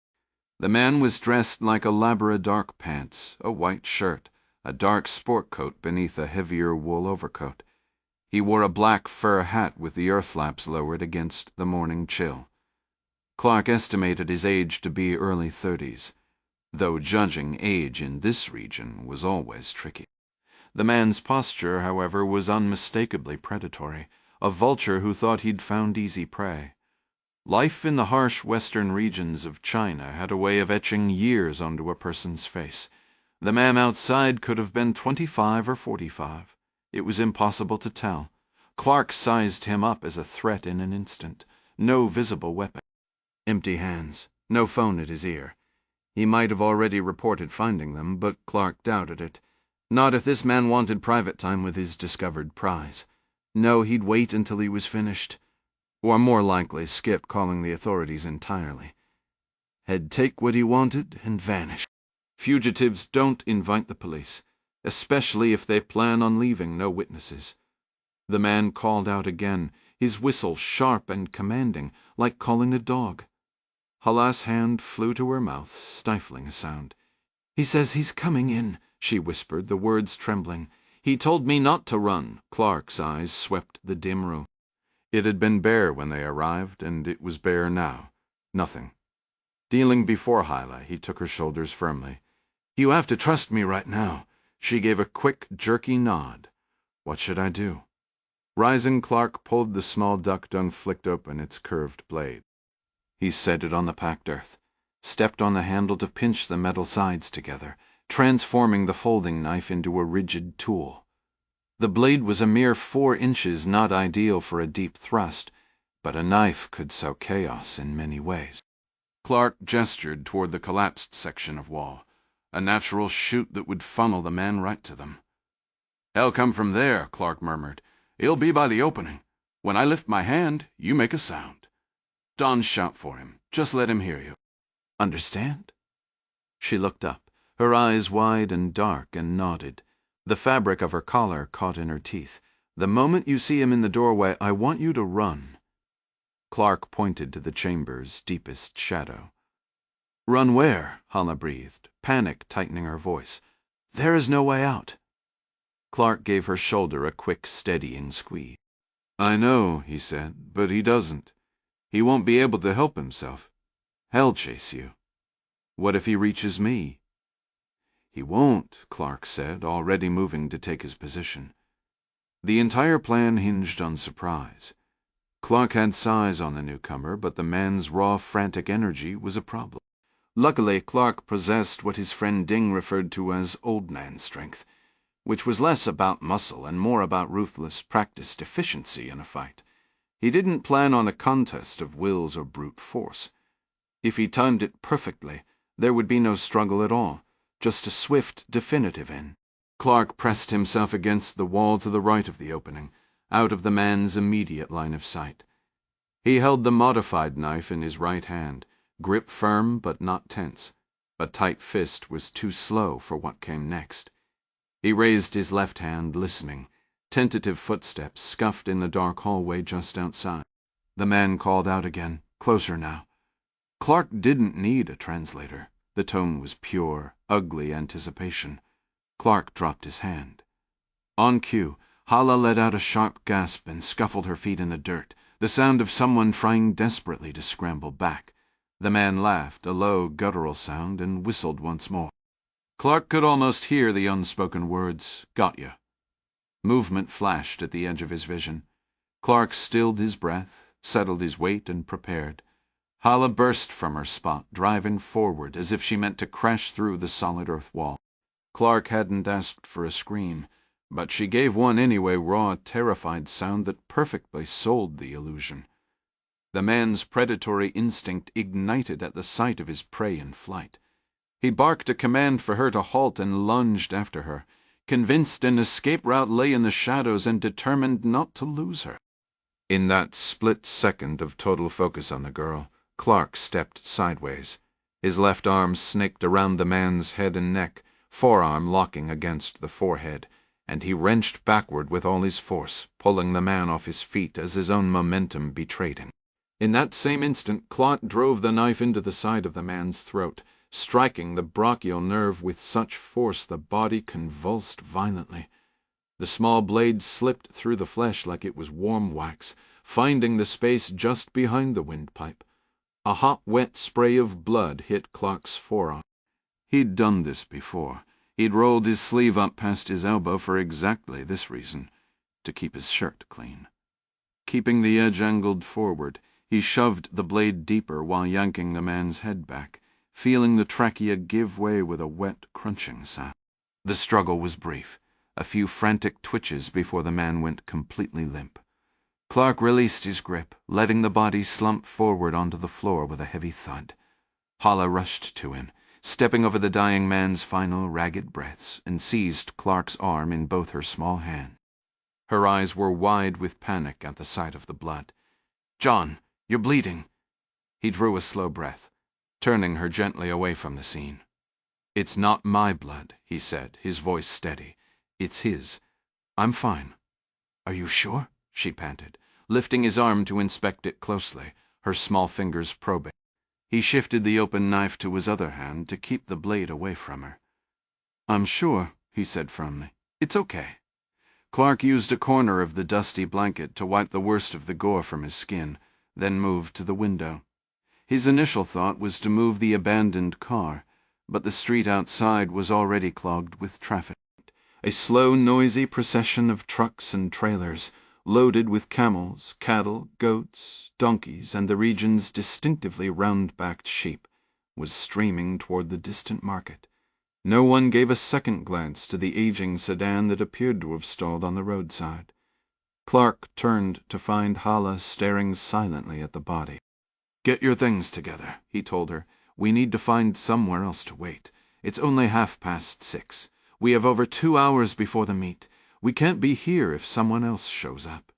The man was dressed like a Labrador dark pants, a white shirt, a dark sport coat beneath a heavier wool overcoat. He wore a black fur hat with the ear flaps lowered against the morning chill. Clark estimated his age to be early 30s, though judging age in this region was always tricky. The man's posture, however, was unmistakably predatory, a vulture who thought he'd found easy prey. Life in the harsh western regions of China had a way of etching years onto a person's face. The man outside could have been 25 or 45. It was impossible to tell. Clark sized him up as a threat in an instant. No visible weapon. Empty hands. No phone at his ear. He might have already reported finding them, but Clark doubted it. Not if this man wanted private time with his discovered prize. No, he'd wait until he was finished. Or more likely, skip calling the authorities entirely. He'd take what he wanted and vanish. Fugitives don't invite the police, especially if they plan on leaving no witnesses. The man called out again, his whistle sharp and commanding, like calling a dog. Hala's hand flew to her mouth, stifling a sound. "He says he's coming in," she whispered, the words trembling. "He told me not to run." Clark's eyes swept the dim room. It had been bare when they arrived, and it was bare now. Nothing. Dealing before Hala, he took her shoulders firmly. "You have to trust me right now." She gave a quick, jerky nod. "What should I do?" Rising, Clark pulled the small duck gun, flicked open its curved blade. He set it on the packed earth, stepped on the handle to pinch the metal sides together, transforming the folding knife into a rigid tool. The blade was a mere 4 inches, not ideal for a deep thrust, but a knife could sow chaos in many ways. Clark gestured toward the collapsed section of wall, a natural chute that would funnel the man right to them. "He'll come from there," Clark murmured. "He'll be by the opening. When I lift my hand, you make a sound. Don't shout for him. Just let him hear you. Understand?" She looked up, her eyes wide and dark, and nodded. The fabric of her collar caught in her teeth. "The moment you see him in the doorway, I want you to run." Clark pointed to the chamber's deepest shadow. "Run where?" Hala breathed, panic tightening her voice. "There is no way out." Clark gave her shoulder a quick, steadying squeeze. "I know," he said, "but he doesn't. He won't be able to help himself. He'll chase you. What if he reaches me?" "He won't," Clark said, already moving to take his position. The entire plan hinged on surprise. Clark had size on the newcomer, but the man's raw, frantic energy was a problem. Luckily, Clark possessed what his friend Ding referred to as old man strength, which was less about muscle and more about ruthless, practiced efficiency in a fight. He didn't plan on a contest of wills or brute force. If he timed it perfectly, there would be no struggle at all, just a swift, definitive end. Clark pressed himself against the wall to the right of the opening, out of the man's immediate line of sight. He held the modified knife in his right hand, grip firm but not tense. A tight fist was too slow for what came next. He raised his left hand, listening. Tentative footsteps scuffed in the dark hallway just outside. The man called out again, closer now. Clark didn't need a translator. The tone was pure, ugly anticipation. Clark dropped his hand. On cue, Hala let out a sharp gasp and scuffled her feet in the dirt, the sound of someone trying desperately to scramble back. The man laughed, a low, guttural sound, and whistled once more. Clark could almost hear the unspoken words, "Got ya." Movement flashed at the edge of his vision. Clark stilled his breath, settled his weight, and prepared. Hala burst from her spot, driving forward as if she meant to crash through the solid earth wall. Clark hadn't asked for a scream, but she gave one anyway, raw, terrified sound that perfectly sold the illusion. The man's predatory instinct ignited at the sight of his prey in flight. He barked a command for her to halt and lunged after her, convinced an escape route lay in the shadows and determined not to lose her. In that split second of total focus on the girl, Clark stepped sideways. His left arm snaked around the man's head and neck, forearm locking against the forehead, and he wrenched backward with all his force, pulling the man off his feet as his own momentum betrayed him. In that same instant, Clark drove the knife into the side of the man's throat, striking the brachial nerve with such force the body convulsed violently. The small blade slipped through the flesh like it was warm wax, finding the space just behind the windpipe. A hot, wet spray of blood hit Clark's forearm. He'd done this before. He'd rolled his sleeve up past his elbow for exactly this reason, to keep his shirt clean. Keeping the edge angled forward, he shoved the blade deeper while yanking the man's head back, feeling the trachea give way with a wet, crunching sound. The struggle was brief, a few frantic twitches before the man went completely limp. Clark released his grip, letting the body slump forward onto the floor with a heavy thud. Hala rushed to him, stepping over the dying man's final ragged breaths, and seized Clark's arm in both her small hands. Her eyes were wide with panic at the sight of the blood. "John, you're bleeding." He drew a slow breath, turning her gently away from the scene. "It's not my blood," he said, his voice steady. "It's his. I'm fine." "Are you sure?" she panted, lifting his arm to inspect it closely, her small fingers probing. He shifted the open knife to his other hand to keep the blade away from her. "I'm sure," he said firmly. "It's okay." Clark used a corner of the dusty blanket to wipe the worst of the gore from his skin, then moved to the window. His initial thought was to move the abandoned car, but the street outside was already clogged with traffic. A slow, noisy procession of trucks and trailers, loaded with camels, cattle, goats, donkeys, and the region's distinctively round-backed sheep, was streaming toward the distant market. No one gave a second glance to the aging sedan that appeared to have stalled on the roadside. Clark turned to find Hala staring silently at the body. "Get your things together," he told her. "We need to find somewhere else to wait. It's only 6:30. We have over 2 hours before the meet. We can't be here if someone else shows up."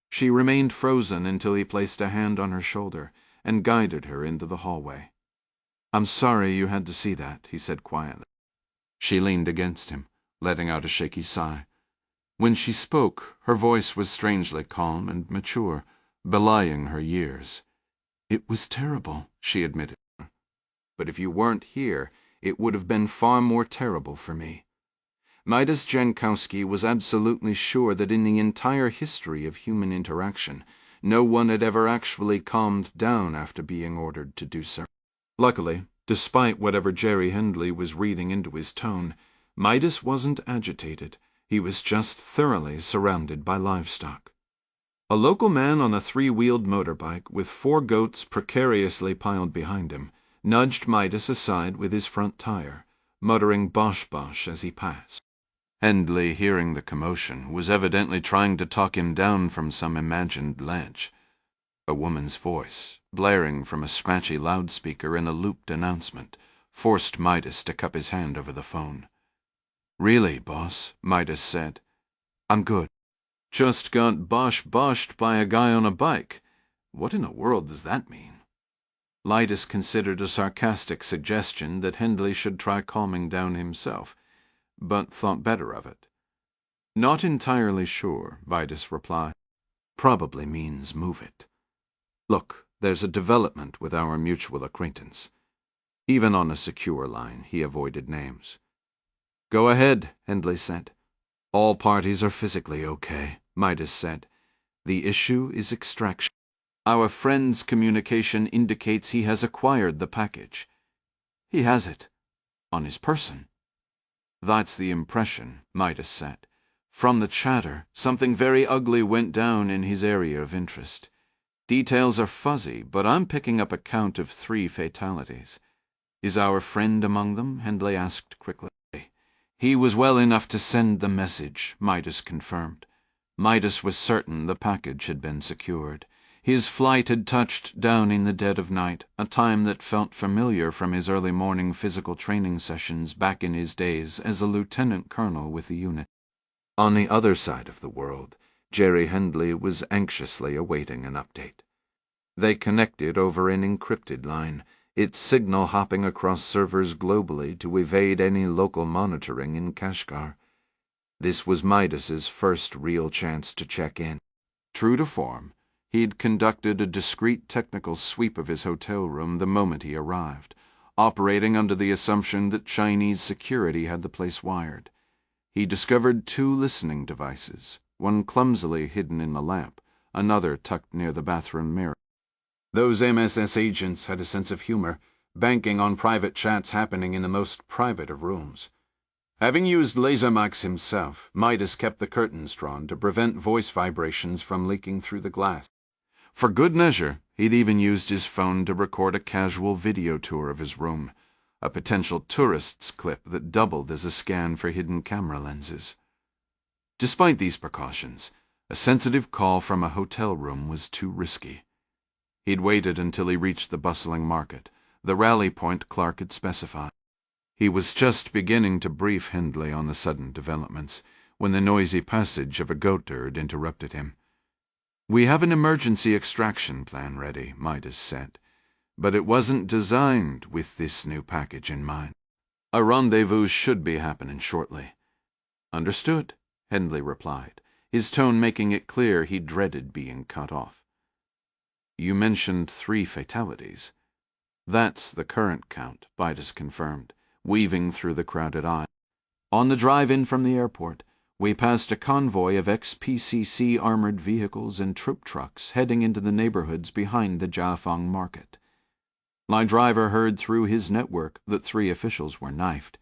She remained frozen until he placed a hand on her shoulder and guided her into the hallway. "I'm sorry you had to see that," he said quietly. She leaned against him, letting out a shaky sigh. When she spoke, her voice was strangely calm and mature, belying her years. "It was terrible," she admitted. "But if you weren't here, it would have been far more terrible for me." Midas Jankowski was absolutely sure that in the entire history of human interaction, no one had ever actually calmed down after being ordered to do so. Luckily, despite whatever Jerry Hendley was reading into his tone, Midas wasn't agitated. He was just thoroughly surrounded by livestock. A local man on a 3-wheeled motorbike, with 4 goats precariously piled behind him, nudged Midas aside with his front tire, muttering bosh bosh as he passed. Hendley, hearing the commotion, was evidently trying to talk him down from some imagined ledge. A woman's voice, blaring from a scratchy loudspeaker in the looped announcement, forced Midas to cup his hand over the phone. "Really, boss," Midas said. "I'm good. Just got bosh-boshed by a guy on a bike. What in the world does that mean?" Midas considered a sarcastic suggestion that Hendley should try calming down himself, but thought better of it. "Not entirely sure," Midas replied. "Probably means move it. Look, there's a development with our mutual acquaintance." Even on a secure line, he avoided names. "Go ahead," Hendley said. "All parties are physically okay," Midas said. "The issue is extraction. Our friend's communication indicates he has acquired the package." "He has it? On his person?" "That's the impression," Midas said. "From the chatter, something very ugly went down in his area of interest. Details are fuzzy, but I'm picking up a count of 3 fatalities." "Is our friend among them?" Hendley asked quickly. "He was well enough to send the message," Midas confirmed. Midas was certain the package had been secured. His flight had touched down in the dead of night, a time that felt familiar from his early morning physical training sessions back in his days as a lieutenant colonel with the unit. On the other side of the world, Jerry Hendley was anxiously awaiting an update. They connected over an encrypted line, its signal hopping across servers globally to evade any local monitoring in Kashgar. This was Midas's first real chance to check in. True to form, he'd conducted a discreet technical sweep of his hotel room the moment he arrived, operating under the assumption that Chinese security had the place wired. He discovered 2 listening devices, one clumsily hidden in the lamp, another tucked near the bathroom mirror. Those MSS agents had a sense of humor, banking on private chats happening in the most private of rooms. Having used laser mics himself, Midas kept the curtains drawn to prevent voice vibrations from leaking through the glass. For good measure, he'd even used his phone to record a casual video tour of his room, a potential tourist's clip that doubled as a scan for hidden camera lenses. Despite these precautions, a sensitive call from a hotel room was too risky. He'd waited until he reached the bustling market, the rally point Clark had specified. He was just beginning to brief Hindley on the sudden developments when the noisy passage of a goatherd interrupted him. "We have an emergency extraction plan ready," Midas said, "but it wasn't designed with this new package in mind. A rendezvous should be happening shortly." "Understood," Hindley replied, his tone making it clear he dreaded being cut off. "You mentioned 3 fatalities." "That's the current count," Midas confirmed, weaving through the crowded aisle. "On the drive-in from the airport, we passed a convoy of ex-PCC armored vehicles and troop trucks heading into the neighborhoods behind the Jiafeng market. My driver heard through his network that 3 officials were knifed.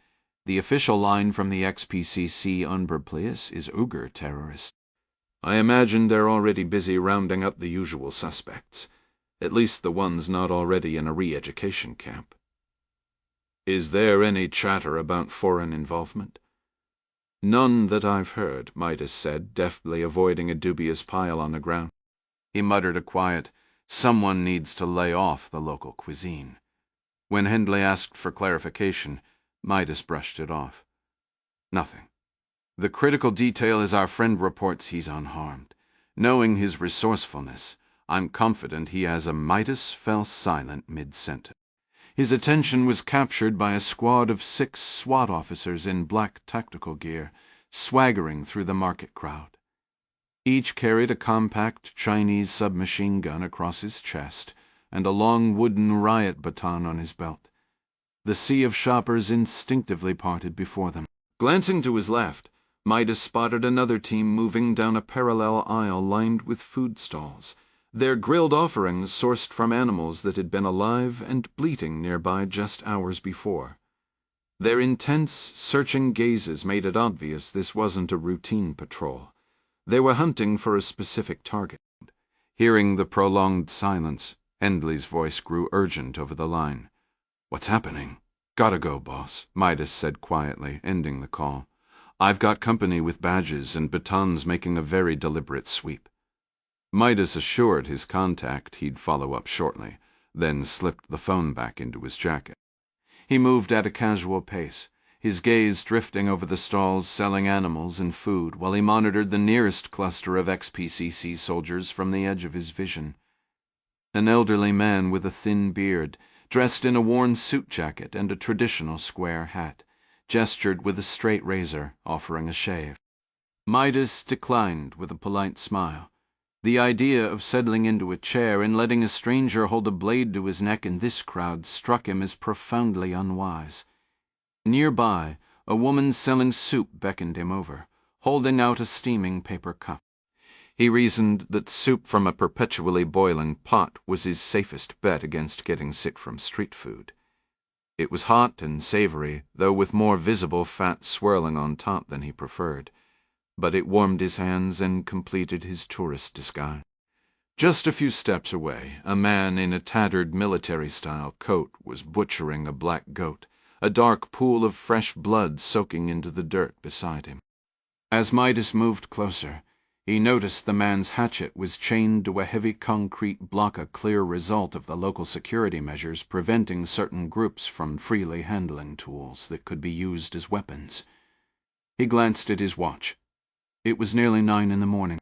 The official line from the ex-PCC Unberplius is Uyghur terrorists. I imagine they're already busy rounding up the usual suspects, at least the ones not already in a re-education camp." "Is there any chatter about foreign involvement?" "None that I've heard," Midas said, deftly avoiding a dubious pile on the ground. He muttered a quiet, "Someone needs to lay off the local cuisine." When Hindley asked for clarification, Midas brushed it off. "Nothing. The critical detail is our friend reports he's unharmed. Knowing his resourcefulness, I'm confident he as a Midas fell silent mid-sentence. His attention was captured by a squad of 6 SWAT officers in black tactical gear, swaggering through the market crowd. Each carried a compact Chinese submachine gun across his chest and a long wooden riot baton on his belt. The sea of shoppers instinctively parted before them. Glancing to his left, Midas spotted another team moving down a parallel aisle lined with food stalls, their grilled offerings sourced from animals that had been alive and bleating nearby just hours before. Their intense, searching gazes made it obvious this wasn't a routine patrol. They were hunting for a specific target. Hearing the prolonged silence, Hindley's voice grew urgent over the line. "What's happening?" "Gotta go, boss," Midas said quietly, ending the call. "I've got company with badges and batons making a very deliberate sweep." Midas assured his contact he'd follow up shortly, then slipped the phone back into his jacket. He moved at a casual pace, his gaze drifting over the stalls selling animals and food while he monitored the nearest cluster of ex-PCC soldiers from the edge of his vision. An elderly man with a thin beard, dressed in a worn suit jacket and a traditional square hat, gestured with a straight razor, offering a shave. Midas declined with a polite smile. The idea of settling into a chair and letting a stranger hold a blade to his neck in this crowd struck him as profoundly unwise. Nearby, a woman selling soup beckoned him over, holding out a steaming paper cup. He reasoned that soup from a perpetually boiling pot was his safest bet against getting sick from street food. It was hot and savory, though with more visible fat swirling on top than he preferred, but it warmed his hands and completed his tourist disguise. Just a few steps away, a man in a tattered military-style coat was butchering a black goat, a dark pool of fresh blood soaking into the dirt beside him. As Midas moved closer, he noticed the man's hatchet was chained to a heavy concrete block, a clear result of the local security measures preventing certain groups from freely handling tools that could be used as weapons. He glanced at his watch. It was nearly 9 in the morning.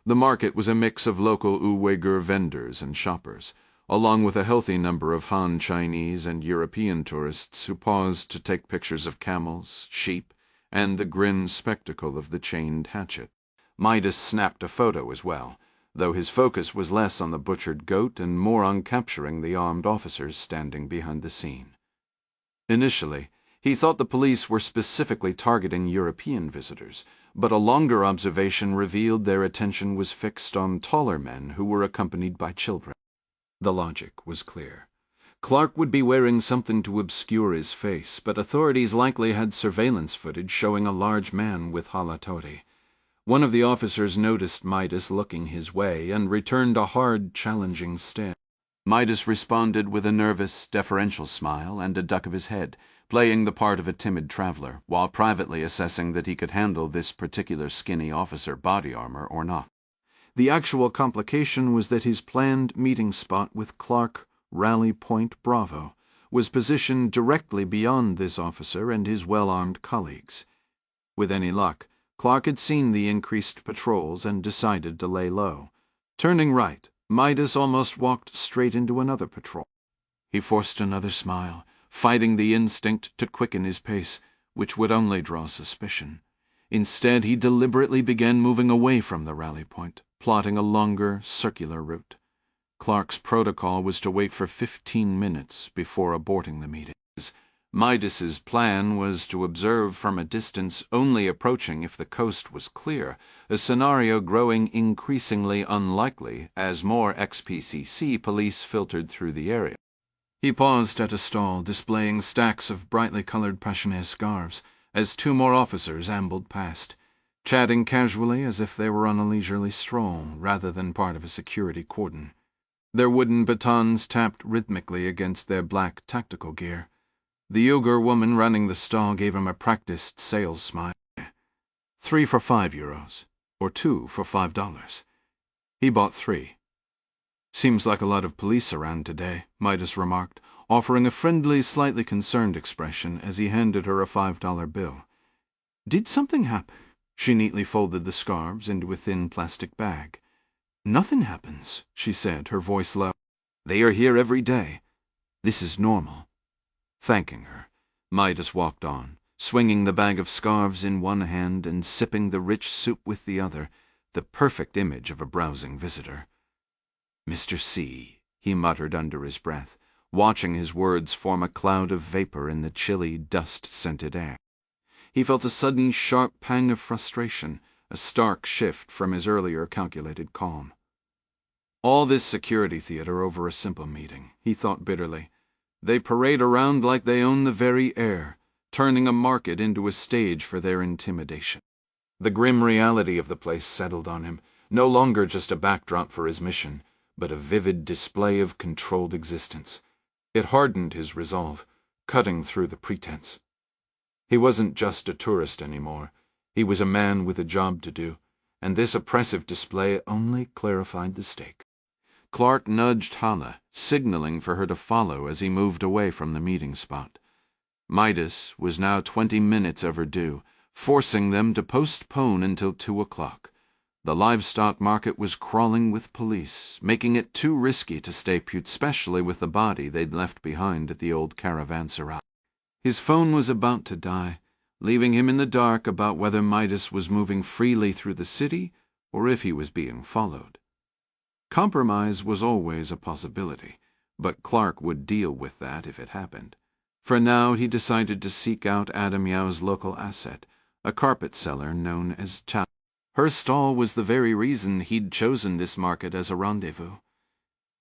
The market was a mix of local Uyghur vendors and shoppers, along with a healthy number of Han Chinese and European tourists who paused to take pictures of camels, sheep, and the grim spectacle of the chained hatchet. Midas snapped a photo as well, though his focus was less on the butchered goat and more on capturing the armed officers standing behind the scene. Initially, he thought the police were specifically targeting European visitors, but a longer observation revealed their attention was fixed on taller men who were accompanied by children. The logic was clear. Clark would be wearing something to obscure his face, but authorities likely had surveillance footage showing a large man with halatori. One of the officers noticed Midas looking his way and returned a hard, challenging stare. Midas responded with a nervous, deferential smile and a duck of his head, playing the part of a timid traveler, while privately assessing that he could handle this particular skinny officer body armor or not. The actual complication was that his planned meeting spot with Clark Rally Point Bravo was positioned directly beyond this officer and his well-armed colleagues. With any luck, Clark had seen the increased patrols and decided to lay low. Turning right, Midas almost walked straight into another patrol. He forced another smile, fighting the instinct to quicken his pace, which would only draw suspicion. Instead, he deliberately began moving away from the rally point, plotting a longer, circular route. Clark's protocol was to wait for 15 minutes before aborting the meeting. Midas's plan was to observe from a distance, only approaching if the coast was clear, a scenario growing increasingly unlikely as more XPCC police filtered through the area. He paused at a stall displaying stacks of brightly colored passenger scarves as two more officers ambled past, chatting casually as if they were on a leisurely stroll rather than part of a security cordon. Their wooden batons tapped rhythmically against their black tactical gear. The Uyghur woman running the stall gave him a practiced sales smile. 3 for €5, or 2 for $5. He bought 3. Seems like a lot of police around today, Midas remarked, offering a friendly, slightly concerned expression as he handed her a $5 bill. Did something happen? She neatly folded the scarves into a thin plastic bag. Nothing happens, she said, her voice low. They are here every day. This is normal. Thanking her, Midas walked on, swinging the bag of scarves in one hand and sipping the rich soup with the other, the perfect image of a browsing visitor. Mr. C, he muttered under his breath, watching his words form a cloud of vapor in the chilly, dust-scented air. He felt a sudden sharp pang of frustration, a stark shift from his earlier calculated calm. All this security theater over a simple meeting, he thought bitterly. They parade around like they own the very air, turning a market into a stage for their intimidation. The grim reality of the place settled on him, no longer just a backdrop for his mission, but a vivid display of controlled existence. It hardened his resolve, cutting through the pretense. He wasn't just a tourist anymore. He was a man with a job to do, and this oppressive display only clarified the stake. Clark nudged Hala, signaling for her to follow as he moved away from the meeting spot. Midas was now 20 minutes overdue, forcing them to postpone until 2 o'clock. The livestock market was crawling with police, making it too risky to stay put, especially with the body they'd left behind at the old caravanserai. His phone was about to die, leaving him in the dark about whether Midas was moving freely through the city or if he was being followed. Compromise was always a possibility, but Clark would deal with that if it happened. For now he decided to seek out Adam Yao's local asset, a carpet seller known as Chow. Her stall was the very reason he'd chosen this market as a rendezvous.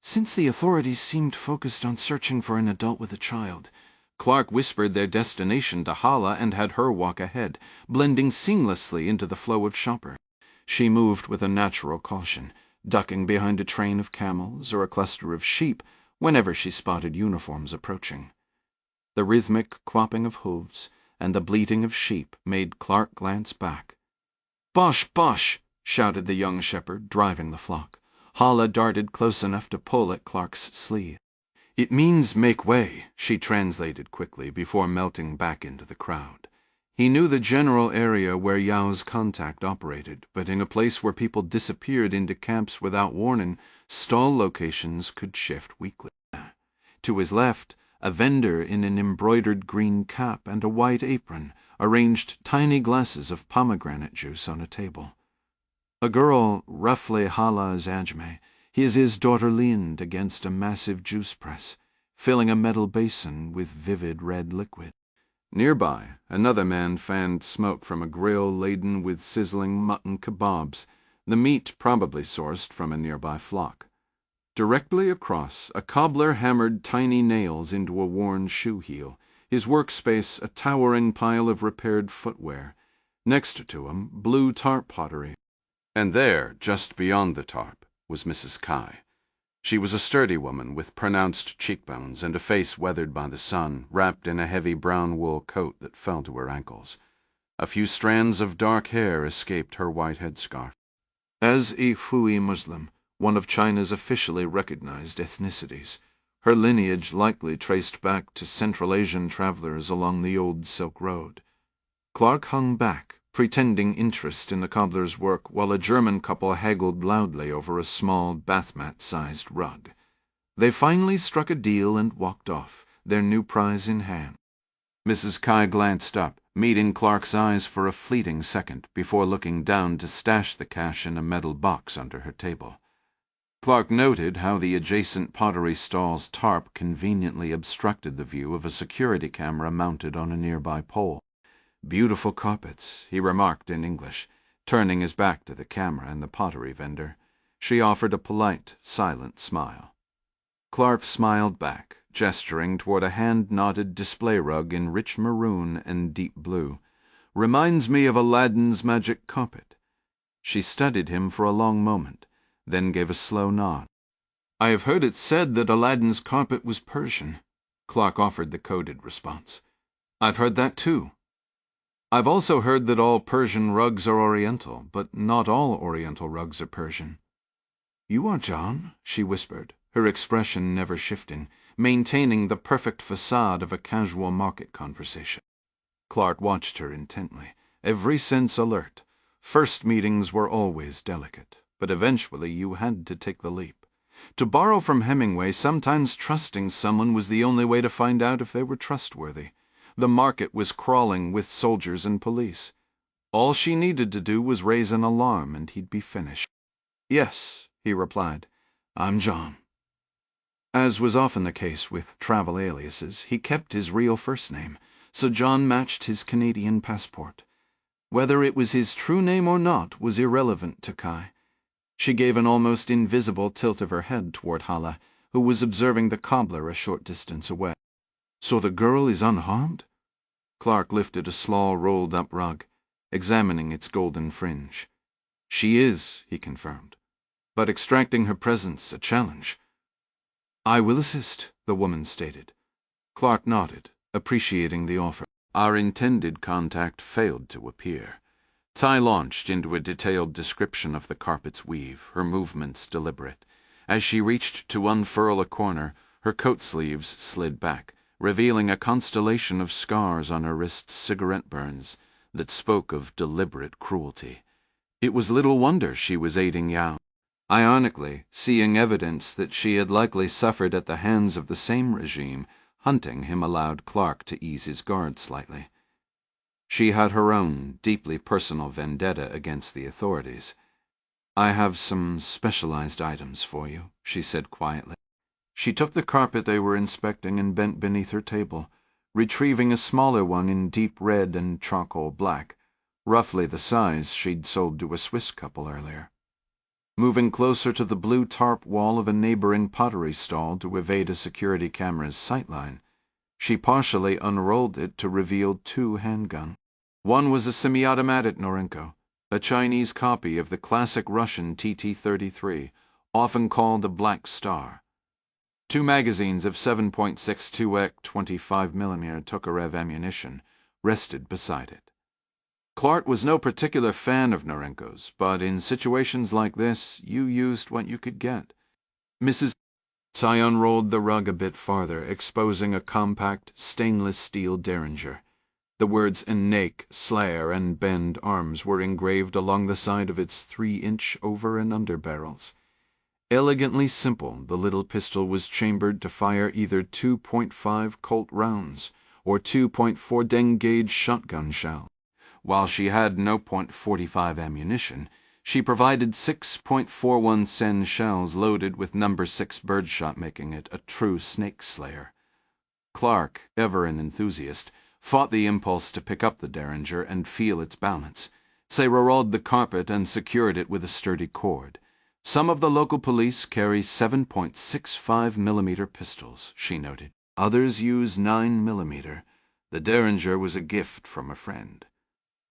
Since the authorities seemed focused on searching for an adult with a child, Clark whispered their destination to Hala and had her walk ahead, blending seamlessly into the flow of shoppers. She moved with a natural caution, ducking behind a train of camels or a cluster of sheep whenever she spotted uniforms approaching. The rhythmic clopping of hooves and the bleating of sheep made Clark glance back. "Bosh, bosh!" shouted the young shepherd, driving the flock. Hala darted close enough to pull at Clark's sleeve. "It means make way," she translated quickly before melting back into the crowd. He knew the general area where Yao's contact operated, but in a place where people disappeared into camps without warning, stall locations could shift weekly. To his left, a vendor in an embroidered green cap and a white apron arranged tiny glasses of pomegranate juice on a table. A girl, roughly Hala's Ajme, his daughter leaned against a massive juice press, filling a metal basin with vivid red liquid. Nearby, another man fanned smoke from a grill laden with sizzling mutton kebabs, the meat probably sourced from a nearby flock. Directly across, a cobbler hammered tiny nails into a worn shoe heel, his workspace a towering pile of repaired footwear. Next to him, blue tarp pottery. And there, just beyond the tarp, was Mrs. Kai. She was a sturdy woman with pronounced cheekbones and a face weathered by the sun, wrapped in a heavy brown wool coat that fell to her ankles. A few strands of dark hair escaped her white headscarf. As a Hui Muslim, one of China's officially recognized ethnicities, her lineage likely traced back to Central Asian travelers along the old Silk Road. Clark hung back, pretending interest in the cobbler's work, while a German couple haggled loudly over a small bath-mat-sized rug. They finally struck a deal and walked off, their new prize in hand. Mrs. Kai glanced up, meeting Clark's eyes for a fleeting second before looking down to stash the cash in a metal box under her table. Clark noted how the adjacent pottery stall's tarp conveniently obstructed the view of a security camera mounted on a nearby pole. "Beautiful carpets," he remarked in English, turning his back to the camera and the pottery vendor. She offered a polite, silent smile. Clark smiled back, gesturing toward a hand-knotted display rug in rich maroon and deep blue. "Reminds me of Aladdin's magic carpet." She studied him for a long moment, then gave a slow nod. "I have heard it said that Aladdin's carpet was Persian," Clark offered the coded response. "I've heard that too. I've also heard that all Persian rugs are Oriental, but not all Oriental rugs are Persian." "You are John," she whispered, her expression never shifting, maintaining the perfect facade of a casual market conversation. Clark watched her intently, every sense alert. First meetings were always delicate, but eventually you had to take the leap. To borrow from Hemingway, sometimes trusting someone was the only way to find out if they were trustworthy. The market was crawling with soldiers and police. All she needed to do was raise an alarm, and he'd be finished. "Yes," he replied, "I'm John." As was often the case with travel aliases, he kept his real first name, so John matched his Canadian passport. Whether it was his true name or not was irrelevant to Kai. She gave an almost invisible tilt of her head toward Hala, who was observing the cobbler a short distance away. "So the girl is unharmed?" Clark lifted a small rolled-up rug, examining its golden fringe. "She is," he confirmed, "but extracting her presence a challenge." "I will assist," the woman stated. Clark nodded, appreciating the offer. Our intended contact failed to appear. Tai launched into a detailed description of the carpet's weave, her movements deliberate. As she reached to unfurl a corner, her coat sleeves slid back, revealing a constellation of scars on her wrist's cigarette burns that spoke of deliberate cruelty. It was little wonder she was aiding Yao. Ironically, seeing evidence that she had likely suffered at the hands of the same regime, hunting him allowed Clark to ease his guard slightly. She had her own, deeply personal vendetta against the authorities. "I have some specialized items for you," she said quietly. She took the carpet they were inspecting and bent beneath her table, retrieving a smaller one in deep red and charcoal black, roughly the size she'd sold to a Swiss couple earlier. Moving closer to the blue tarp wall of a neighboring pottery stall to evade a security camera's sightline, she partially unrolled it to reveal two handguns. One was a semi-automatic Norinco, a Chinese copy of the classic Russian TT-33, often called the Black Star. Two magazines of 7.62x 25mm Tokarev ammunition rested beside it. Clark was no particular fan of Norenkos, but in situations like this, you used what you could get. Mrs. Tai unrolled the rug a bit farther, exposing a compact, stainless steel derringer. The words Enache, Slayer, and Bend Arms were engraved along the side of its 3-inch over and under barrels. Elegantly simple, the little pistol was chambered to fire either 2.5 Colt rounds or 2.4 Deng-gauge shotgun shells. While she had no .45 ammunition, she provided 6.41 Sen shells loaded with No. 6 birdshot, making it a true snake slayer. Clark, ever an enthusiast, fought the impulse to pick up the derringer and feel its balance. Say rolled the carpet and secured it with a sturdy cord. Some of the local police carry 7.65mm pistols, she noted. Others use 9mm. The Derringer was a gift from a friend.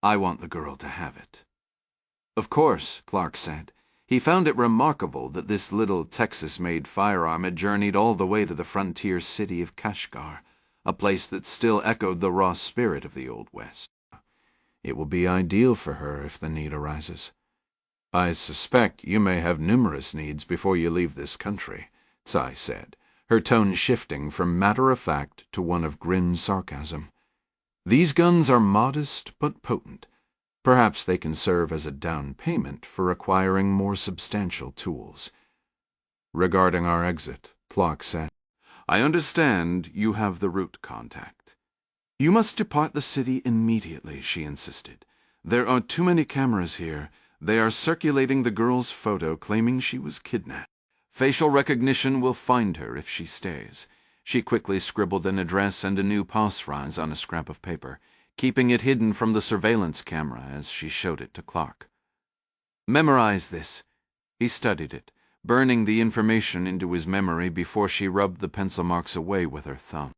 I want the girl to have it. Of course, Clark said. He found it remarkable that this little Texas-made firearm had journeyed all the way to the frontier city of Kashgar, a place that still echoed the raw spirit of the Old West. It will be ideal for her if the need arises. I suspect you may have numerous needs before you leave this country, Tsai said, her tone shifting from matter-of-fact to one of grim sarcasm. These guns are modest but potent. Perhaps they can serve as a down payment for acquiring more substantial tools. Regarding our exit, Clark said, I understand you have the route contact. You must depart the city immediately, she insisted. There are too many cameras here. They are circulating the girl's photo claiming she was kidnapped. Facial recognition will find her if she stays. She quickly scribbled an address and a new passphrase on a scrap of paper, keeping it hidden from the surveillance camera as she showed it to Clark. Memorize this. He studied it, burning the information into his memory before she rubbed the pencil marks away with her thumb.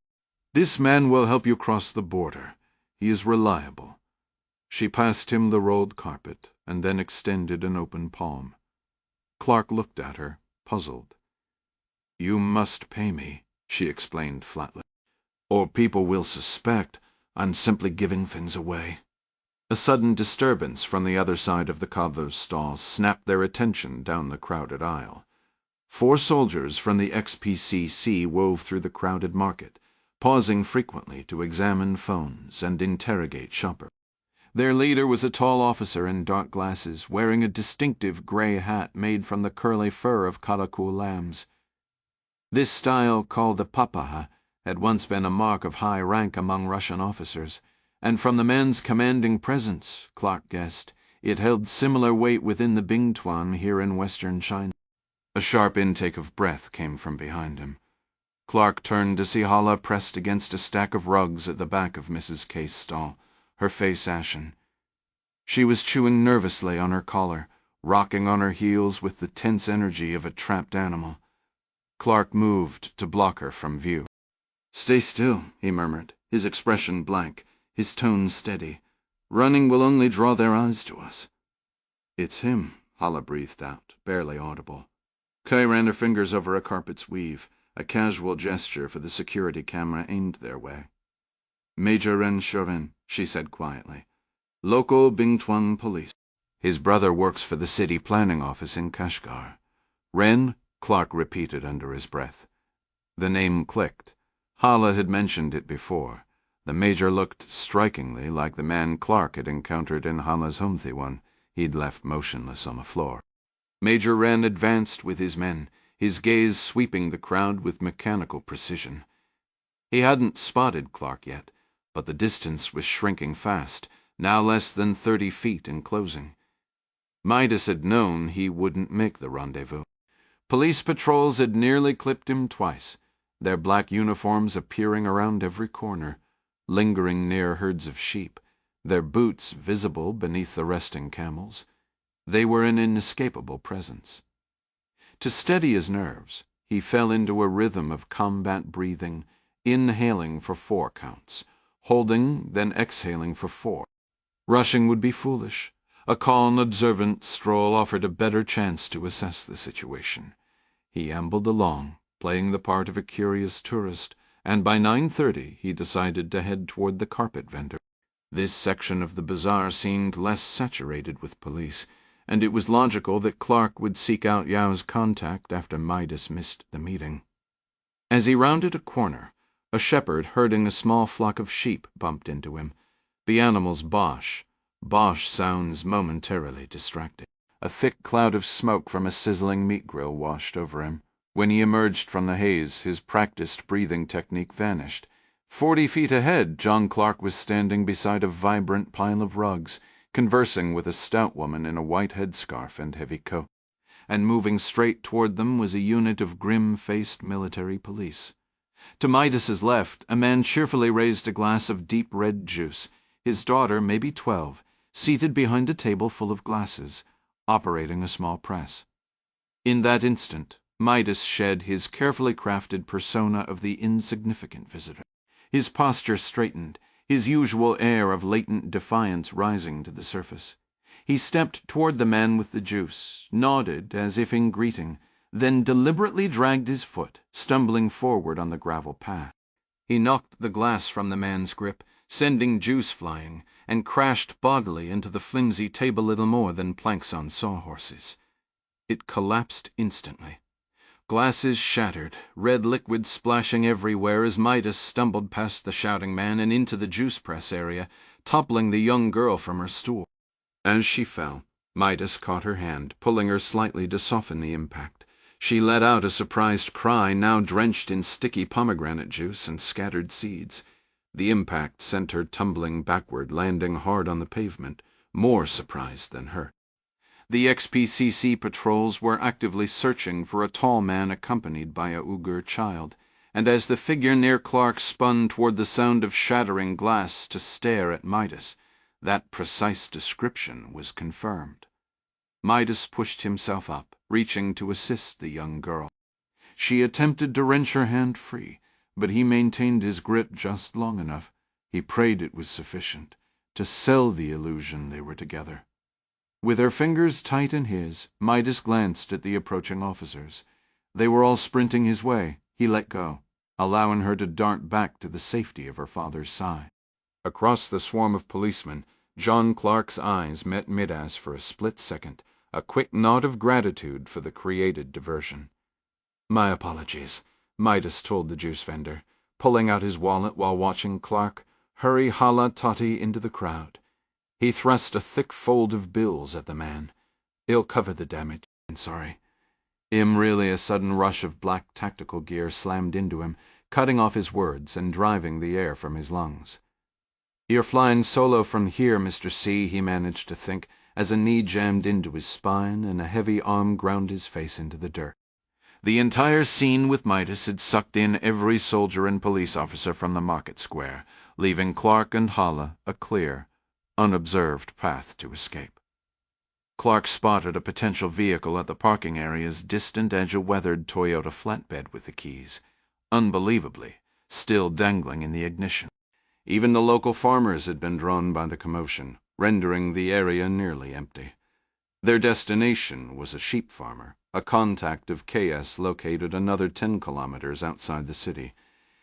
This man will help you cross the border. He is reliable. She passed him the rolled carpet and then extended an open palm. Clark looked at her, puzzled. You must pay me, she explained flatly, or people will suspect I'm simply giving things away. A sudden disturbance from the other side of the cobbler's stall snapped their attention down the crowded aisle. 4 soldiers from the XPCC wove through the crowded market, pausing frequently to examine phones and interrogate shoppers. Their leader was a tall officer in dark glasses, wearing a distinctive gray hat made from the curly fur of Karakul lambs. This style, called the papaha, had once been a mark of high rank among Russian officers, and from the man's commanding presence, Clark guessed, it held similar weight within the Bingtuan here in western China. A sharp intake of breath came from behind him. Clark turned to see Hala pressed against a stack of rugs at the back of Mrs. K's stall, her face ashen. She was chewing nervously on her collar, rocking on her heels with the tense energy of a trapped animal. Clark moved to block her from view. Stay still, he murmured, his expression blank, his tone steady. Running will only draw their eyes to us. It's him, Hala breathed out, barely audible. Kay ran her fingers over a carpet's weave, a casual gesture for the security camera aimed their way. Major Ren Shorin, she said quietly. Local Bingtuan police. His brother works for the city planning office in Kashgar. Ren, Clark repeated under his breath. The name clicked. Hala had mentioned it before. The major looked strikingly like the man Clark had encountered in Hala's Homthiwan. He'd left motionless on the floor. Major Wren advanced with his men, his gaze sweeping the crowd with mechanical precision. He hadn't spotted Clark yet, but the distance was shrinking fast, now less than 30 feet in closing. Midas had known he wouldn't make the rendezvous. Police patrols had nearly clipped him twice, their black uniforms appearing around every corner, lingering near herds of sheep, their boots visible beneath the resting camels. They were an inescapable presence. To steady his nerves, he fell into a rhythm of combat breathing, inhaling for 4 counts, holding, then exhaling for 4. Rushing would be foolish. A calm, observant stroll offered a better chance to assess the situation. He ambled along, playing the part of a curious tourist, and by 9:30 he decided to head toward the carpet vendor. This section of the bazaar seemed less saturated with police, and it was logical that Clark would seek out Yao's contact after Midas missed the meeting. As he rounded a corner, a shepherd herding a small flock of sheep bumped into him. The animal's Bosch. Bosch sounds momentarily distracted. A thick cloud of smoke from a sizzling meat grill washed over him. When he emerged from the haze, his practiced breathing technique vanished. 40 feet ahead, John Clark was standing beside a vibrant pile of rugs, conversing with a stout woman in a white headscarf and heavy coat. And moving straight toward them was a unit of grim-faced military police. To Midas's left, a man cheerfully raised a glass of deep red juice, his daughter, maybe 12, seated behind a table full of glasses, operating a small press. In that instant, Midas shed his carefully crafted persona of the insignificant visitor. His posture straightened, his usual air of latent defiance rising to the surface. He stepped toward the man with the juice, nodded as if in greeting, then deliberately dragged his foot, stumbling forward on the gravel path. He knocked the glass from the man's grip, sending juice flying, and crashed bodily into the flimsy table little more than planks on sawhorses. It collapsed instantly. Glasses shattered, red liquid splashing everywhere as Midas stumbled past the shouting man and into the juice-press area, toppling the young girl from her stool. As she fell, Midas caught her hand, pulling her slightly to soften the impact. She let out a surprised cry, now drenched in sticky pomegranate juice and scattered seeds. The impact sent her tumbling backward, landing hard on the pavement, more surprised than hurt. The XPCC patrols were actively searching for a tall man accompanied by a Uyghur child, and as the figure near Clark spun toward the sound of shattering glass to stare at Midas, that precise description was confirmed. Midas pushed himself up, reaching to assist the young girl. She attempted to wrench her hand free, but he maintained his grip just long enough, he prayed it was sufficient, to sell the illusion they were together. With her fingers tight in his, Midas glanced at the approaching officers. They were all sprinting his way. He let go, allowing her to dart back to the safety of her father's side. Across the swarm of policemen, John Clark's eyes met Midas for a split second, a quick nod of gratitude for the created diversion. "My apologies," Midas told the juice vendor, pulling out his wallet while watching Clark hurry Hala Totty into the crowd. He thrust a thick fold of bills at the man. "It'll cover the damage. I'm sorry." Really a sudden rush of black tactical gear slammed into him, cutting off his words and driving the air from his lungs. "You're flying solo from here, Mr. C," he managed to think, as a knee jammed into his spine and a heavy arm ground his face into the dirt. The entire scene with Midas had sucked in every soldier and police officer from the market square, leaving Clark and Hala a clear, unobserved path to escape. Clark spotted a potential vehicle at the parking area's distant edge, a weathered Toyota flatbed with the keys, unbelievably, still dangling in the ignition. Even the local farmers had been drawn by the commotion, rendering the area nearly empty. Their destination was a sheep farmer, a contact of KS located another 10 kilometers outside the city.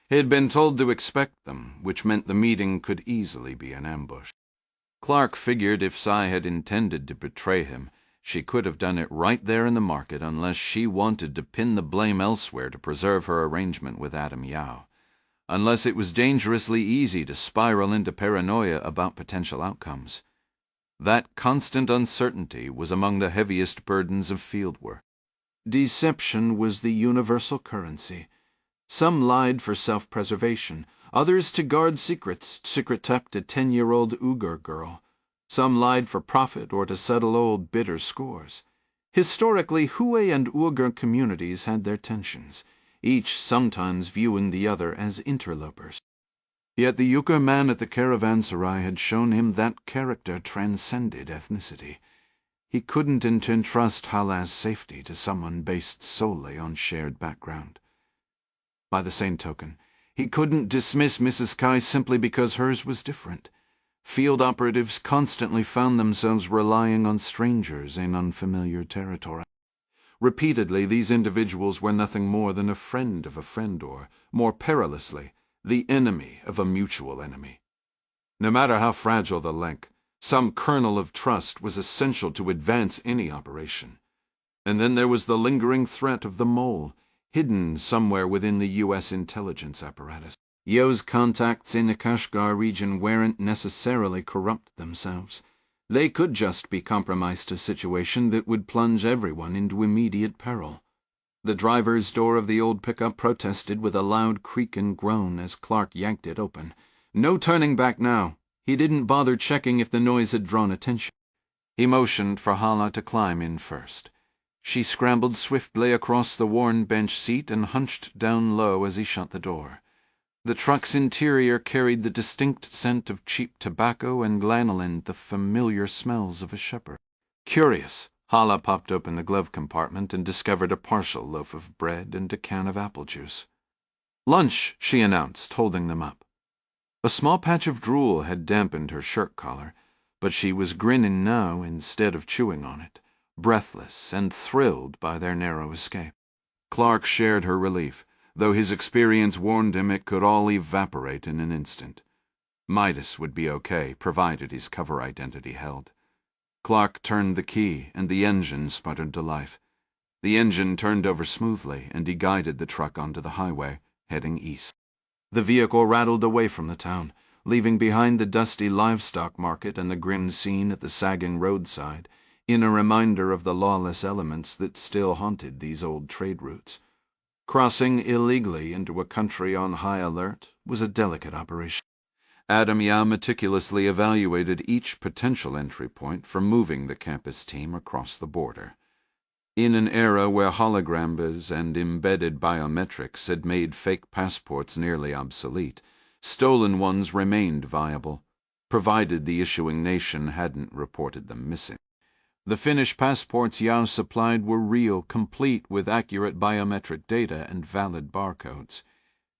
He had been told to expect them, which meant the meeting could easily be an ambush. Clark figured if Cy had intended to betray him, she could have done it right there in the market, unless she wanted to pin the blame elsewhere to preserve her arrangement with Adam Yao. Unless it was dangerously easy to spiral into paranoia about potential outcomes. That constant uncertainty was among the heaviest burdens of field work. Deception was the universal currency. Some lied for self-preservation, others to guard secrets secret-kept a 10-year-old Uyghur girl. Some lied for profit or to settle old bitter scores. Historically, Hui and Uyghur communities had their tensions, each sometimes viewing the other as interlopers. Yet the Uyghur man at the caravanserai had shown him that character transcended ethnicity. He couldn't entrust Hala's safety to someone based solely on shared background. By the same token, he couldn't dismiss Mrs. Kai simply because hers was different. Field operatives constantly found themselves relying on strangers in unfamiliar territory. Repeatedly, these individuals were nothing more than a friend of a friend or, more perilously, the enemy of a mutual enemy. No matter how fragile the link, some kernel of trust was essential to advance any operation. And then there was the lingering threat of the mole, hidden somewhere within the U.S. intelligence apparatus. Yo's contacts in the Kashgar region weren't necessarily corrupt themselves. They could just be compromised a situation that would plunge everyone into immediate peril. The driver's door of the old pickup protested with a loud creak and groan as Clark yanked it open. No turning back now. He didn't bother checking if the noise had drawn attention. He motioned for Hala to climb in first. She scrambled swiftly across the worn bench seat and hunched down low as he shut the door. The truck's interior carried the distinct scent of cheap tobacco and lanolin, the familiar smells of a shepherd. Curious, Hala popped open the glove compartment and discovered a partial loaf of bread and a can of apple juice. "Lunch," she announced, holding them up. A small patch of drool had dampened her shirt collar, but she was grinning now instead of chewing on it, breathless and thrilled by their narrow escape. Clark shared her relief, though his experience warned him it could all evaporate in an instant. Midas would be okay, provided his cover identity held. Clark turned the key, and the engine sputtered to life. The engine turned over smoothly, and he guided the truck onto the highway, heading east. The vehicle rattled away from the town, leaving behind the dusty livestock market and the grim scene at the sagging roadside, in a reminder of the lawless elements that still haunted these old trade routes. Crossing illegally into a country on high alert was a delicate operation. Adam Yao meticulously evaluated each potential entry point for moving the campus team across the border. In an era where holograms and embedded biometrics had made fake passports nearly obsolete, stolen ones remained viable, provided the issuing nation hadn't reported them missing. The Finnish passports Yao supplied were real, complete with accurate biometric data and valid barcodes.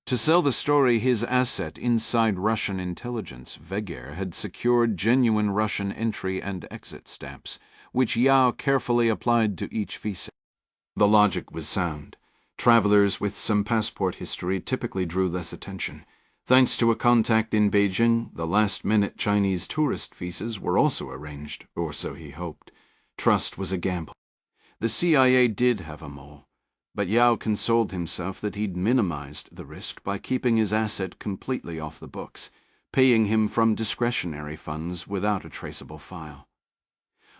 To sell the story, his asset inside Russian intelligence, Veger, had secured genuine Russian entry and exit stamps, which Yao carefully applied to each visa. The logic was sound. Travelers with some passport history typically drew less attention. Thanks to a contact in Beijing, the last-minute Chinese tourist visas were also arranged, or so he hoped. Trust was a gamble. The CIA did have a mole, but Yao consoled himself that he'd minimized the risk by keeping his asset completely off the books, paying him from discretionary funds without a traceable file.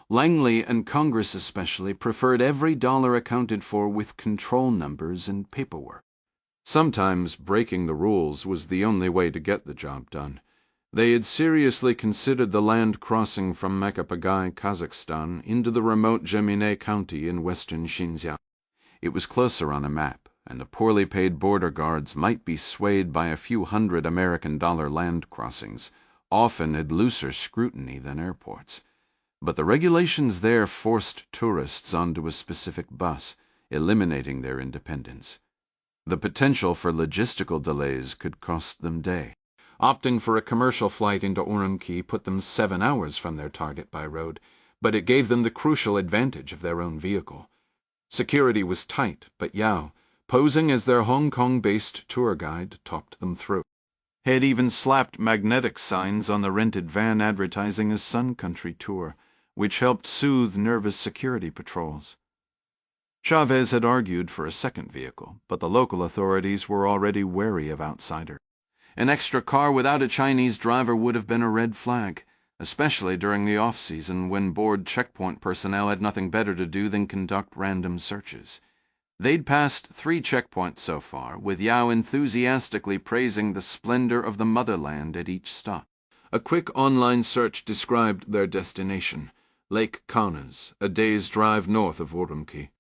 Langley and Congress especially preferred every dollar accounted for with control numbers and paperwork. Sometimes breaking the rules was the only way to get the job done. They had seriously considered the land crossing from Makapagai, Kazakhstan, into the remote Gemine County in western Xinjiang. It was closer on a map, and the poorly paid border guards might be swayed by a few $100 American land crossings, often at looser scrutiny than airports. But the regulations there forced tourists onto a specific bus, eliminating their independence. The potential for logistical delays could cost them days. Opting for a commercial flight into Urumqi put them 7 hours from their target by road, but it gave them the crucial advantage of their own vehicle. Security was tight, but Yao, posing as their Hong Kong-based tour guide, talked them through. Had even slapped magnetic signs on the rented van advertising a Sun Country tour, which helped soothe nervous security patrols. Chavez had argued for a second vehicle, but the local authorities were already wary of outsiders. An extra car without a Chinese driver would have been a red flag, especially during the off-season when board checkpoint personnel had nothing better to do than conduct random searches. They'd passed 3 checkpoints so far, with Yao enthusiastically praising the splendor of the motherland at each stop. A quick online search described their destination, Lake Kaunas, a day's drive north of Urumqi.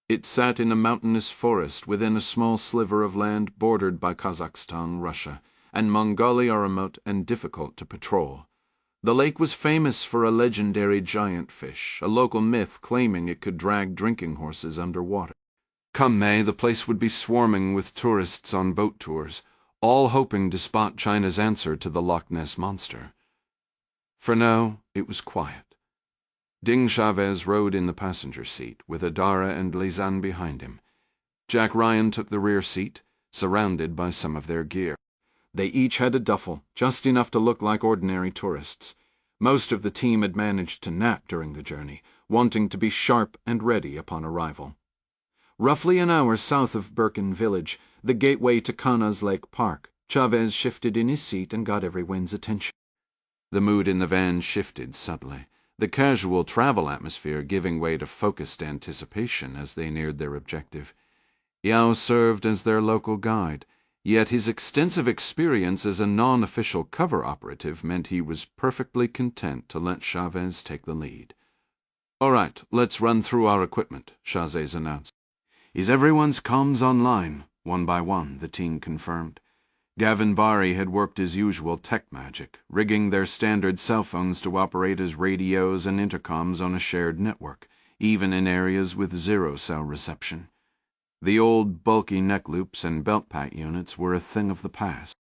It sat in a mountainous forest within a small sliver of land bordered by Kazakhstan, Russia, and Mongolia remote and difficult to patrol. The lake was famous for a legendary giant fish, a local myth claiming it could drag drinking horses underwater. Come May, the place would be swarming with tourists on boat tours, all hoping to spot China's answer to the Loch Ness Monster. For now, it was quiet. Ding Chavez rode in the passenger seat, with Adara and Lizan behind him. Jack Ryan took the rear seat, surrounded by some of their gear. They each had a duffel, just enough to look like ordinary tourists. Most of the team had managed to nap during the journey, wanting to be sharp and ready upon arrival. Roughly an hour south of Birkin Village, the gateway to Kaunas Lake Park, Chavez shifted in his seat and got everyone's attention. The mood in the van shifted subtly, the casual travel atmosphere giving way to focused anticipation as they neared their objective. Yao served as their local guide, yet his extensive experience as a non-official cover operative meant he was perfectly content to let Chavez take the lead. "All right, let's run through our equipment," Chavez announced. "Is everyone's comms online?" One by one, the team confirmed. Gavin Bari had worked his usual tech magic, rigging their standard cell phones to operate as radios and intercoms on a shared network, even in areas with zero-cell reception. The old bulky neck loops and belt pack units were a thing of the past.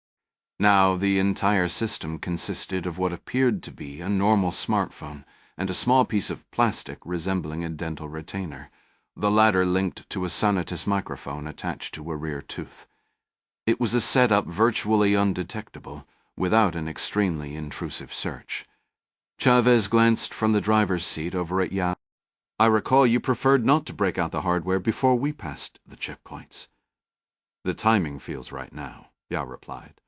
Now the entire system consisted of what appeared to be a normal smartphone and a small piece of plastic resembling a dental retainer, the latter linked to a Sonitus microphone attached to a rear tooth. It was a setup virtually undetectable, without an extremely intrusive search. Chavez glanced from the driver's seat over at Yao. "I recall you preferred not to break out the hardware before we passed the checkpoints." "The timing feels right now," Yao replied.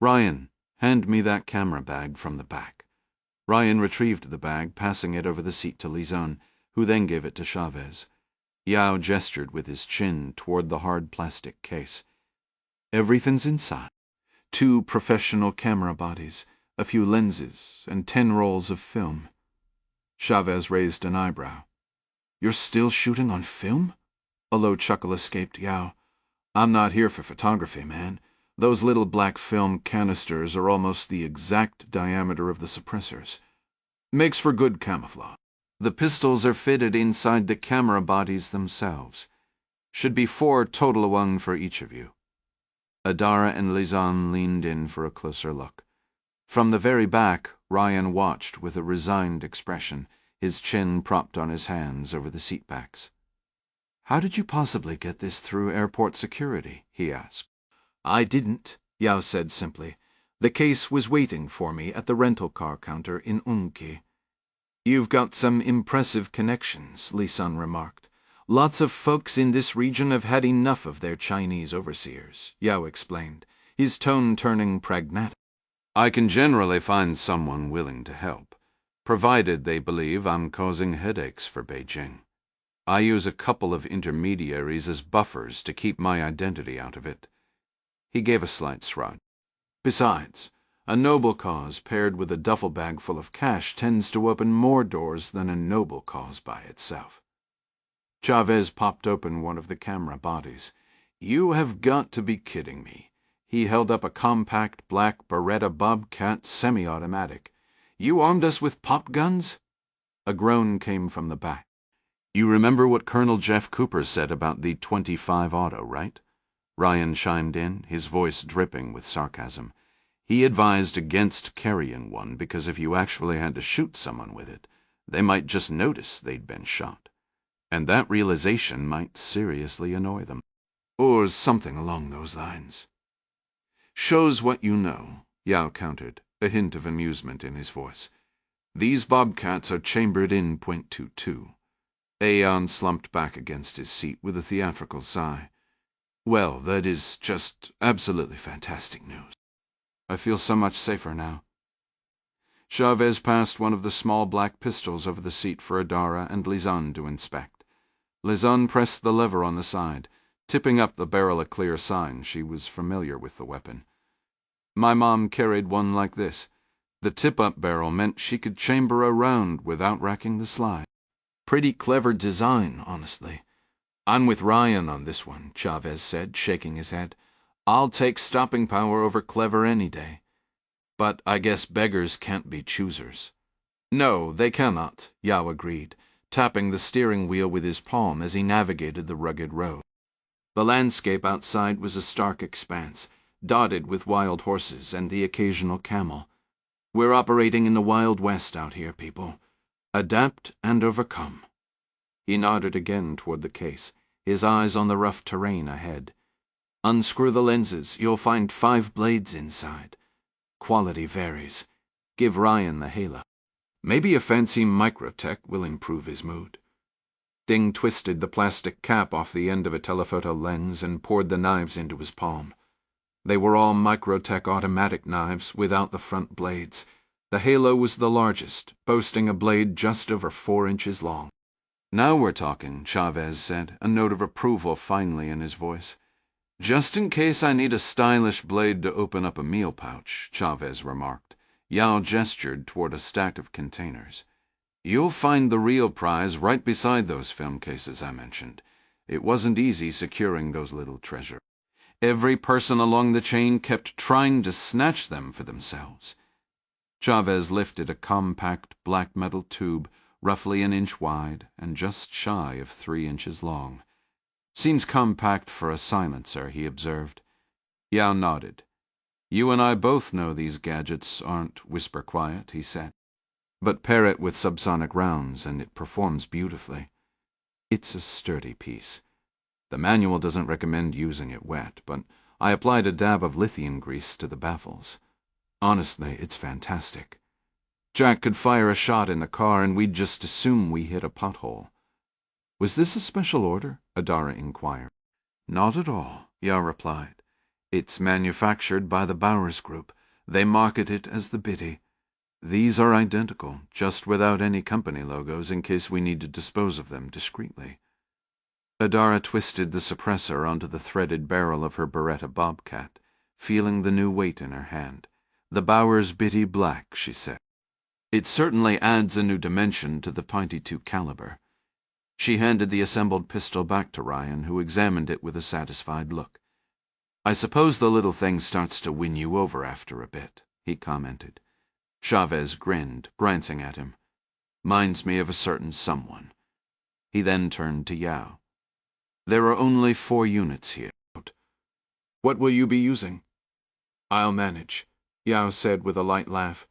"Ryan, hand me that camera bag from the back." Ryan retrieved the bag, passing it over the seat to Lizon, who then gave it to Chavez. Yao gestured with his chin toward the hard plastic case. "Everything's inside. 2 professional camera bodies, a few lenses, and 10 rolls of film." Chavez raised an eyebrow. "You're still shooting on film?" A low chuckle escaped Yao. "I'm not here for photography, man. Those little black film canisters are almost the exact diameter of the suppressors. Makes for good camouflage. The pistols are fitted inside the camera bodies themselves. Should be 4 total one for each of you." Adara and Lizan leaned in for a closer look. From the very back, Ryan watched with a resigned expression, his chin propped on his hands over the seatbacks. "How did you possibly get this through airport security?" he asked. "I didn't," Yao said simply. "The case was waiting for me at the rental car counter in Unki." "You've got some impressive connections," Lisan remarked. "Lots of folks in this region have had enough of their Chinese overseers," Yao explained, his tone turning pragmatic. "I can generally find someone willing to help, provided they believe I'm causing headaches for Beijing. I use a couple of intermediaries as buffers to keep my identity out of it." He gave a slight shrug. "Besides, a noble cause paired with a duffel bag full of cash tends to open more doors than a noble cause by itself." Chavez popped open one of the camera bodies. "You have got to be kidding me." He held up a compact black Beretta Bobcat semi-automatic. "You armed us with pop guns?" A groan came from the back. "You remember what Colonel Jeff Cooper said about the .25 auto, right?" Ryan chimed in, his voice dripping with sarcasm. "He advised against carrying one because if you actually had to shoot someone with it, they might just notice they'd been shot. And that realization might seriously annoy them." "Or something along those lines." "Shows what you know," Yao countered, a hint of amusement in his voice. "These bobcats are chambered in .22. Aeon slumped back against his seat with a theatrical sigh. "Well, that is just absolutely fantastic news." "I feel so much safer now." Chavez passed one of the small black pistols over the seat for Adara and Lizan to inspect. Lizan pressed the lever on the side, tipping up the barrel a clear sign she was familiar with the weapon. "My mom carried one like this. The tip-up barrel meant she could chamber a round without racking the slide. Pretty clever design, honestly." "I'm with Ryan on this one," Chavez said, shaking his head. "I'll take stopping power over clever any day. But I guess beggars can't be choosers." "No, they cannot," Yao agreed, tapping the steering wheel with his palm as he navigated the rugged road. The landscape outside was a stark expanse, dotted with wild horses and the occasional camel. "We're operating in the Wild West out here, people. Adapt and overcome." He nodded again toward the case, his eyes on the rough terrain ahead. "Unscrew the lenses. You'll find 5 blades inside. Quality varies. Give Ryan the halo. Maybe a fancy microtech will improve his mood." Ding twisted the plastic cap off the end of a telephoto lens and poured the knives into his palm. They were all microtech automatic knives without the front blades. The halo was the largest, boasting a blade just over 4 inches long. "Now we're talking," Chavez said, a note of approval finally in his voice. "Just in case I need a stylish blade to open up a meal pouch," Chavez remarked. Yao gestured toward a stack of containers. "You'll find the real prize right beside those film cases I mentioned. It wasn't easy securing those little treasures. Every person along the chain kept trying to snatch them for themselves." Chavez lifted a compact black metal tube, roughly an inch wide and just shy of 3 inches long. Seems compact for a silencer, he observed. Yao nodded. You and I both know these gadgets aren't whisper quiet, he said. But pair it with subsonic rounds and it performs beautifully. It's a sturdy piece. The manual doesn't recommend using it wet, but I applied a dab of lithium grease to the baffles. Honestly, it's fantastic. Jack could fire a shot in the car and we'd just assume we hit a pothole. Was this a special order? Adara inquired. Not at all, Yao replied. It's manufactured by the Bowers Group. They market it as the Biddy. These are identical, just without any company logos in case we need to dispose of them discreetly. Adara twisted the suppressor onto the threaded barrel of her Beretta Bobcat, feeling the new weight in her hand. The Bowers Biddy Black, she said. It certainly adds a new dimension to the .22 caliber. She handed the assembled pistol back to Ryan, who examined it with a satisfied look. I suppose the little thing starts to win you over after a bit, he commented. Chavez grinned, glancing at him. Minds me of a certain someone. He then turned to Yao. There are only 4 units here. What will you be using? I'll manage, Yao said with a light laugh.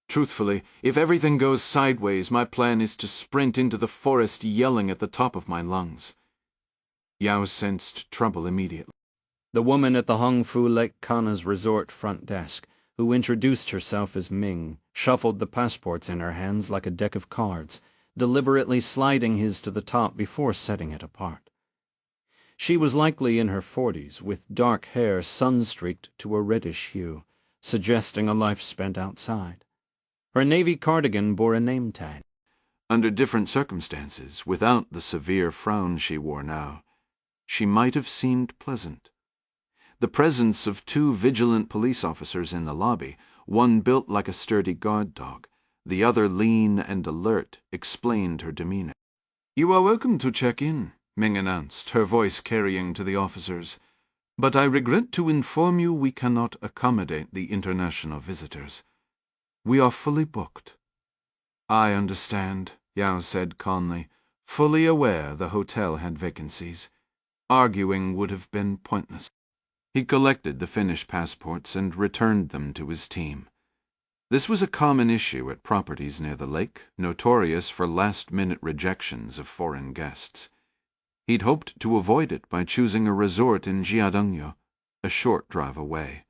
Truthfully, if everything goes sideways, my plan is to sprint into the forest yelling at the top of my lungs. Yao sensed trouble immediately. The woman at the Hong Fu Lake Kana's resort front desk, who introduced herself as Ming, shuffled the passports in her hands like a deck of cards, deliberately sliding his to the top before setting it apart. She was likely in her 40s, with dark hair sun-streaked to a reddish hue, suggesting a life spent outside. Her navy cardigan bore a name tag. Under different circumstances, without the severe frown she wore now, she might have seemed pleasant. The presence of 2 vigilant police officers in the lobby, one built like a sturdy guard dog, the other lean and alert, explained her demeanor. You are welcome to check in, Ming announced, her voice carrying to the officers. But I regret to inform you we cannot accommodate the international visitors. We are fully booked. I understand, Yao said calmly, fully aware the hotel had vacancies. Arguing would have been pointless. He collected the finished passports and returned them to his team. This was a common issue at properties near the lake, notorious for last-minute rejections of foreign guests. He'd hoped to avoid it by choosing a resort in Jiadongyo, a short drive away.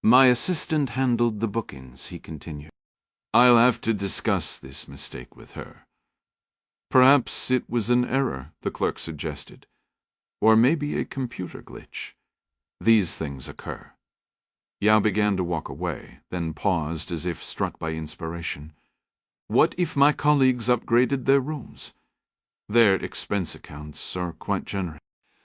My assistant handled the bookings, he continued. I'll have to discuss this mistake with her. Perhaps it was an error, the clerk suggested, or maybe a computer glitch. These things occur. Yao began to walk away, then paused as if struck by inspiration. What if my colleagues upgraded their rooms? Their expense accounts are quite generous.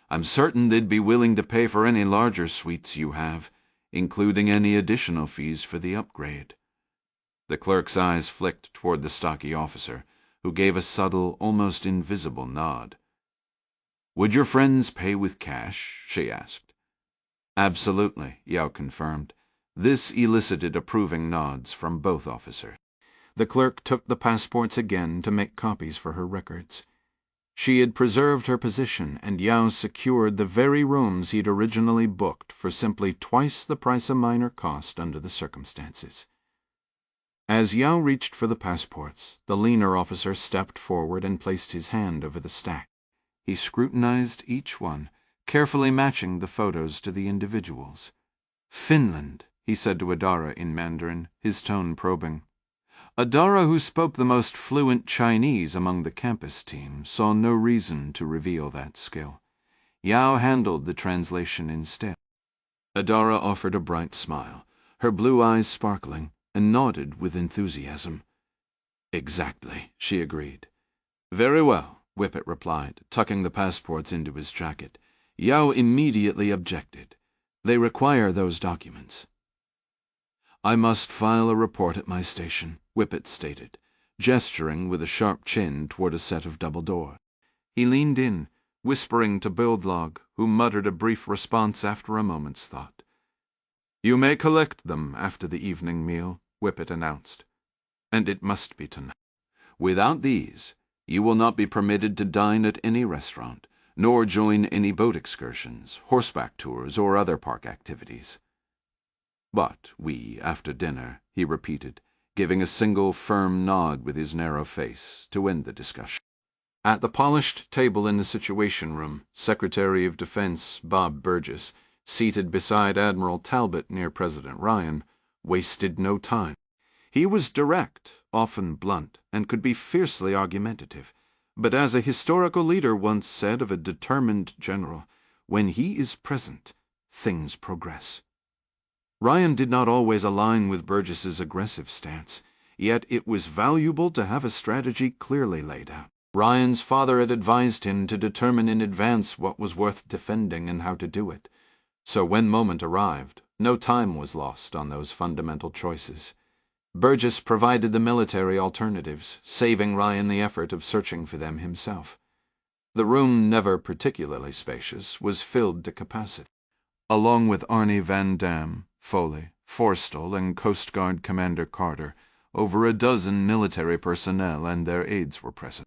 I'm certain they'd be willing to pay for any larger suites you have, including any additional fees for the upgrade. The clerk's eyes flicked toward the stocky officer, who gave a subtle, almost invisible nod. Would your friends pay with cash? She asked. Absolutely, Yao confirmed. This elicited approving nods from both officers. The clerk took the passports again to make copies for her records. She had preserved her position, and Yao secured the very rooms he'd originally booked for simply twice the price a minor cost under the circumstances. As Yao reached for the passports, the leaner officer stepped forward and placed his hand over the stack. He scrutinized each one, carefully matching the photos to the individuals. Finland, he said to Adara in Mandarin, his tone probing. Adara, who spoke the most fluent Chinese among the campus team, saw no reason to reveal that skill. Yao handled the translation instead. Adara offered a bright smile, her blue eyes sparkling, and nodded with enthusiasm. Exactly, she agreed. Very well, Whippet replied, tucking the passports into his jacket. Yao immediately objected. They require those documents. I must file a report at my station, Whippet stated, gesturing with a sharp chin toward a set of double doors. He leaned in, whispering to Buildlog, who muttered a brief response after a moment's thought. You may collect them after the evening meal, Whippet announced. And it must be tonight. Without these, you will not be permitted to dine at any restaurant, nor join any boat excursions, horseback tours, or other park activities. But we, after dinner," he repeated, giving a single firm nod with his narrow face, to end the discussion. At the polished table in the Situation Room, Secretary of Defense Bob Burgess, seated beside Admiral Talbot near President Ryan, wasted no time. He was direct, often blunt, and could be fiercely argumentative. But as a historical leader once said of a determined general, when he is present, things progress. Ryan did not always align with Burgess's aggressive stance, yet it was valuable to have a strategy clearly laid out. Ryan's father had advised him to determine in advance what was worth defending and how to do it. So when moment arrived, no time was lost on those fundamental choices. Burgess provided the military alternatives, saving Ryan the effort of searching for them himself. The room, never particularly spacious, was filled to capacity. Along with Arnie Van Dam, Foley, Forstall, and Coast Guard Commander Carter, over a dozen military personnel and their aides were present.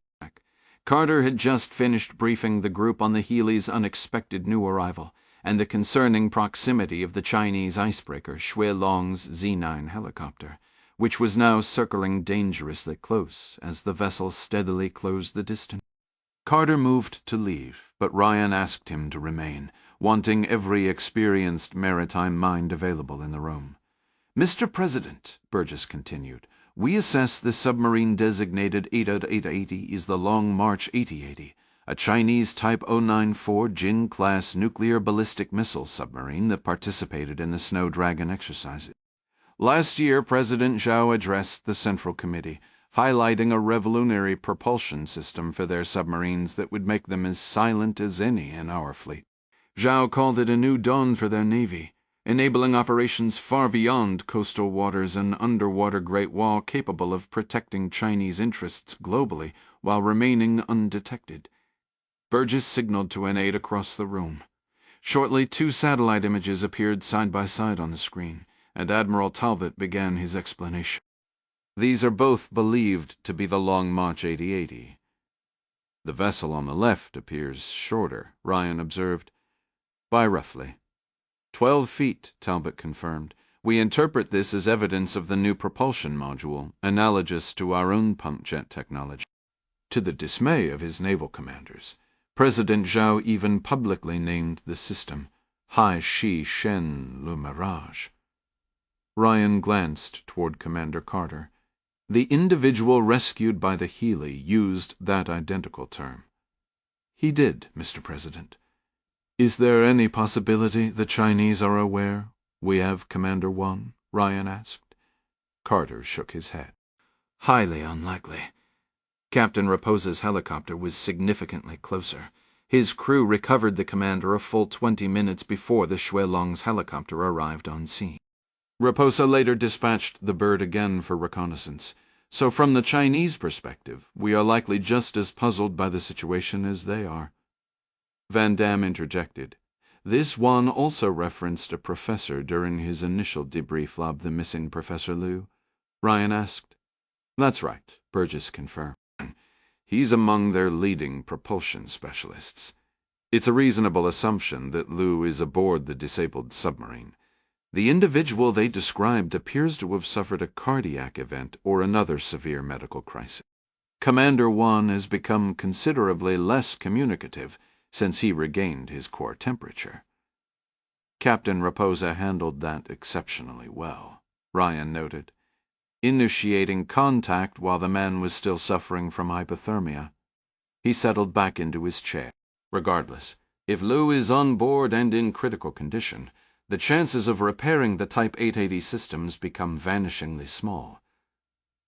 Carter had just finished briefing the group on the Healy's unexpected new arrival and the concerning proximity of the Chinese icebreaker Xue Long's Z-9 helicopter, which was now circling dangerously close as the vessel steadily closed the distance. Carter moved to leave, but Ryan asked him to remain, wanting every experienced maritime mind available in the room. "Mr. President," Burgess continued, "we assess this submarine designated 880 is the Long March 8080, a Chinese Type 094 Jin-class nuclear ballistic missile submarine that participated in the Snow Dragon exercises. Last year, President Zhao addressed the Central Committee, highlighting a revolutionary propulsion system for their submarines that would make them as silent as any in our fleet. Zhao called it a new dawn for their navy, enabling operations far beyond coastal waters and underwater Great Wall capable of protecting Chinese interests globally while remaining undetected." Burgess signaled to an aide across the room. Shortly, 2 satellite images appeared side by side on the screen, and Admiral Talbot began his explanation. "These are both believed to be the Long March 8080. The vessel on the left appears shorter," Ryan observed. "By roughly 12 feet, Talbot confirmed. "We interpret this as evidence of the new propulsion module, analogous to our own pump jet technology." To the dismay of his naval commanders, President Zhao even publicly named the system Hai Shi Shen Le Mirage. Ryan glanced toward Commander Carter. The individual rescued by the Healy used that identical term. "He did, Mr. President." "Is there any possibility the Chinese are aware we have Commander One?" Ryan asked. Carter shook his head. "Highly unlikely. Captain Raposa's helicopter was significantly closer. His crew recovered the commander a full 20 minutes before the Xue Long's helicopter arrived on scene. Raposa later dispatched the bird again for reconnaissance, so from the Chinese perspective, we are likely just as puzzled by the situation as they are." Van Dam interjected. "This one also referenced a professor during his initial debrief of the missing Professor Liu?" Ryan asked. "That's right," Burgess confirmed. "He's among their leading propulsion specialists. It's a reasonable assumption that Liu is aboard the disabled submarine. The individual they described appears to have suffered a cardiac event or another severe medical crisis. Commander One has become considerably less communicative since he regained his core temperature." "Captain Raposa handled that exceptionally well," Ryan noted, "initiating contact while the man was still suffering from hypothermia." He settled back into his chair. "Regardless, if Liu is on board and in critical condition, the chances of repairing the Type 880 systems become vanishingly small."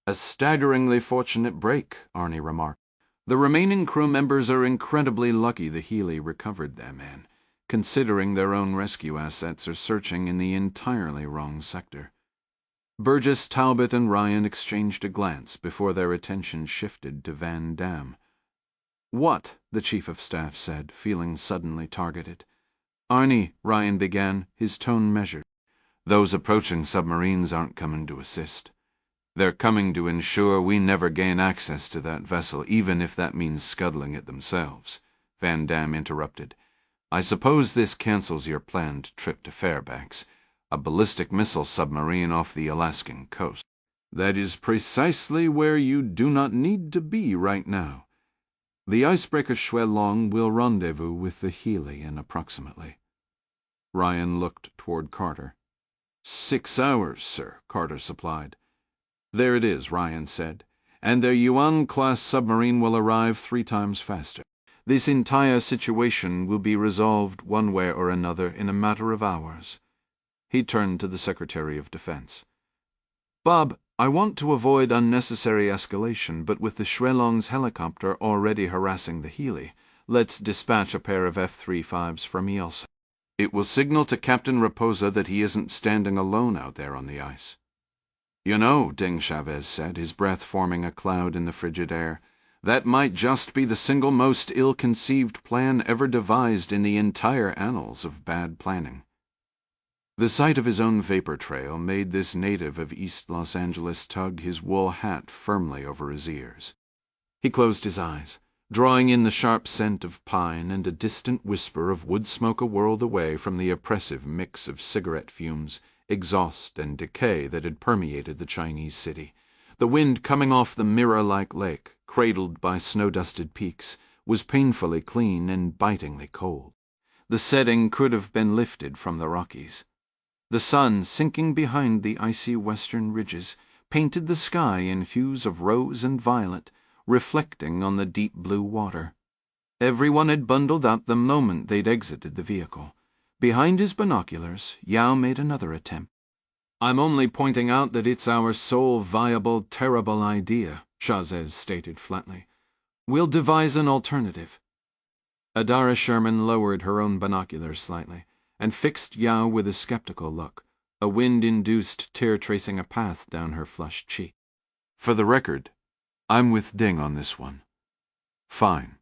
"A staggeringly fortunate break," Arnie remarked. "The remaining crew members are incredibly lucky the Healy recovered their man, considering their own rescue assets are searching in the entirely wrong sector." Burgess, Talbot, and Ryan exchanged a glance before their attention shifted to Van Dam. "What?" the Chief of Staff said, feeling suddenly targeted. "Arnie," Ryan began, his tone measured. "Those approaching submarines aren't coming to assist. They're coming to ensure we never gain access to that vessel, even if that means scuttling it themselves," Van Damme interrupted. "I suppose this cancels your planned trip to Fairbanks, a ballistic missile submarine off the Alaskan coast." "That is precisely where you do not need to be right now. The icebreaker Shuelong will rendezvous with the Healy in approximately." Ryan looked toward Carter. 6 hours, sir, Carter supplied. "There it is," Ryan said, "and their Yuan-class submarine will arrive 3 times faster. This entire situation will be resolved one way or another in a matter of hours." He turned to the Secretary of Defense. "Bob, I want to avoid unnecessary escalation, but with the Shuelong's helicopter already harassing the Healy, let's dispatch a pair of F-35s from Mielce. It will signal to Captain Raposa that he isn't standing alone out there on the ice." "You know," Deng Chavez said, his breath forming a cloud in the frigid air, "that might just be the single most ill-conceived plan ever devised in the entire annals of bad planning." The sight of his own vapor trail made this native of East Los Angeles tug his wool hat firmly over his ears. He closed his eyes, drawing in the sharp scent of pine and a distant whisper of wood smoke a world away from the oppressive mix of cigarette fumes, exhaust, and decay that had permeated the Chinese city. The wind coming off the mirror-like lake, cradled by snow-dusted peaks, was painfully clean and bitingly cold. The setting could have been lifted from the Rockies. The sun, sinking behind the icy western ridges, painted the sky in hues of rose and violet, reflecting on the deep blue water. Everyone had bundled up the moment they'd exited the vehicle. Behind his binoculars, Yao made another attempt. "I'm only pointing out that it's our sole viable, terrible idea," Chavez stated flatly. "We'll devise an alternative." Adara Sherman lowered her own binoculars slightly, and fixed Yao with a skeptical look, a wind-induced tear tracing a path down her flushed cheek. "For the record, I'm with Deng on this one." "Fine."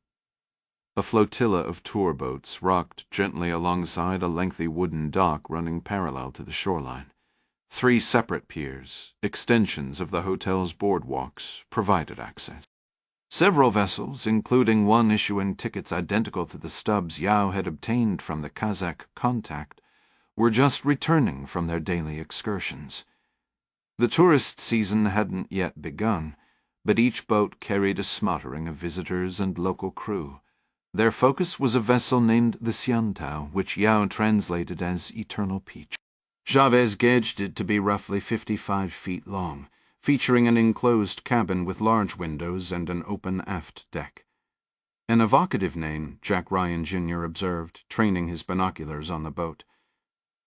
A flotilla of tour boats rocked gently alongside a lengthy wooden dock running parallel to the shoreline. 3 separate piers, extensions of the hotel's boardwalks, provided access. Several vessels, including one issuing tickets identical to the stubs Yao had obtained from the Kazakh contact, were just returning from their daily excursions. The tourist season hadn't yet begun, but each boat carried a smattering of visitors and local crew. Their focus was a vessel named the Xiantao, which Yao translated as Eternal Peach. Chavez gauged it to be roughly 55 feet long, featuring an enclosed cabin with large windows and an open aft deck. An evocative name, Jack Ryan Jr. observed, training his binoculars on the boat.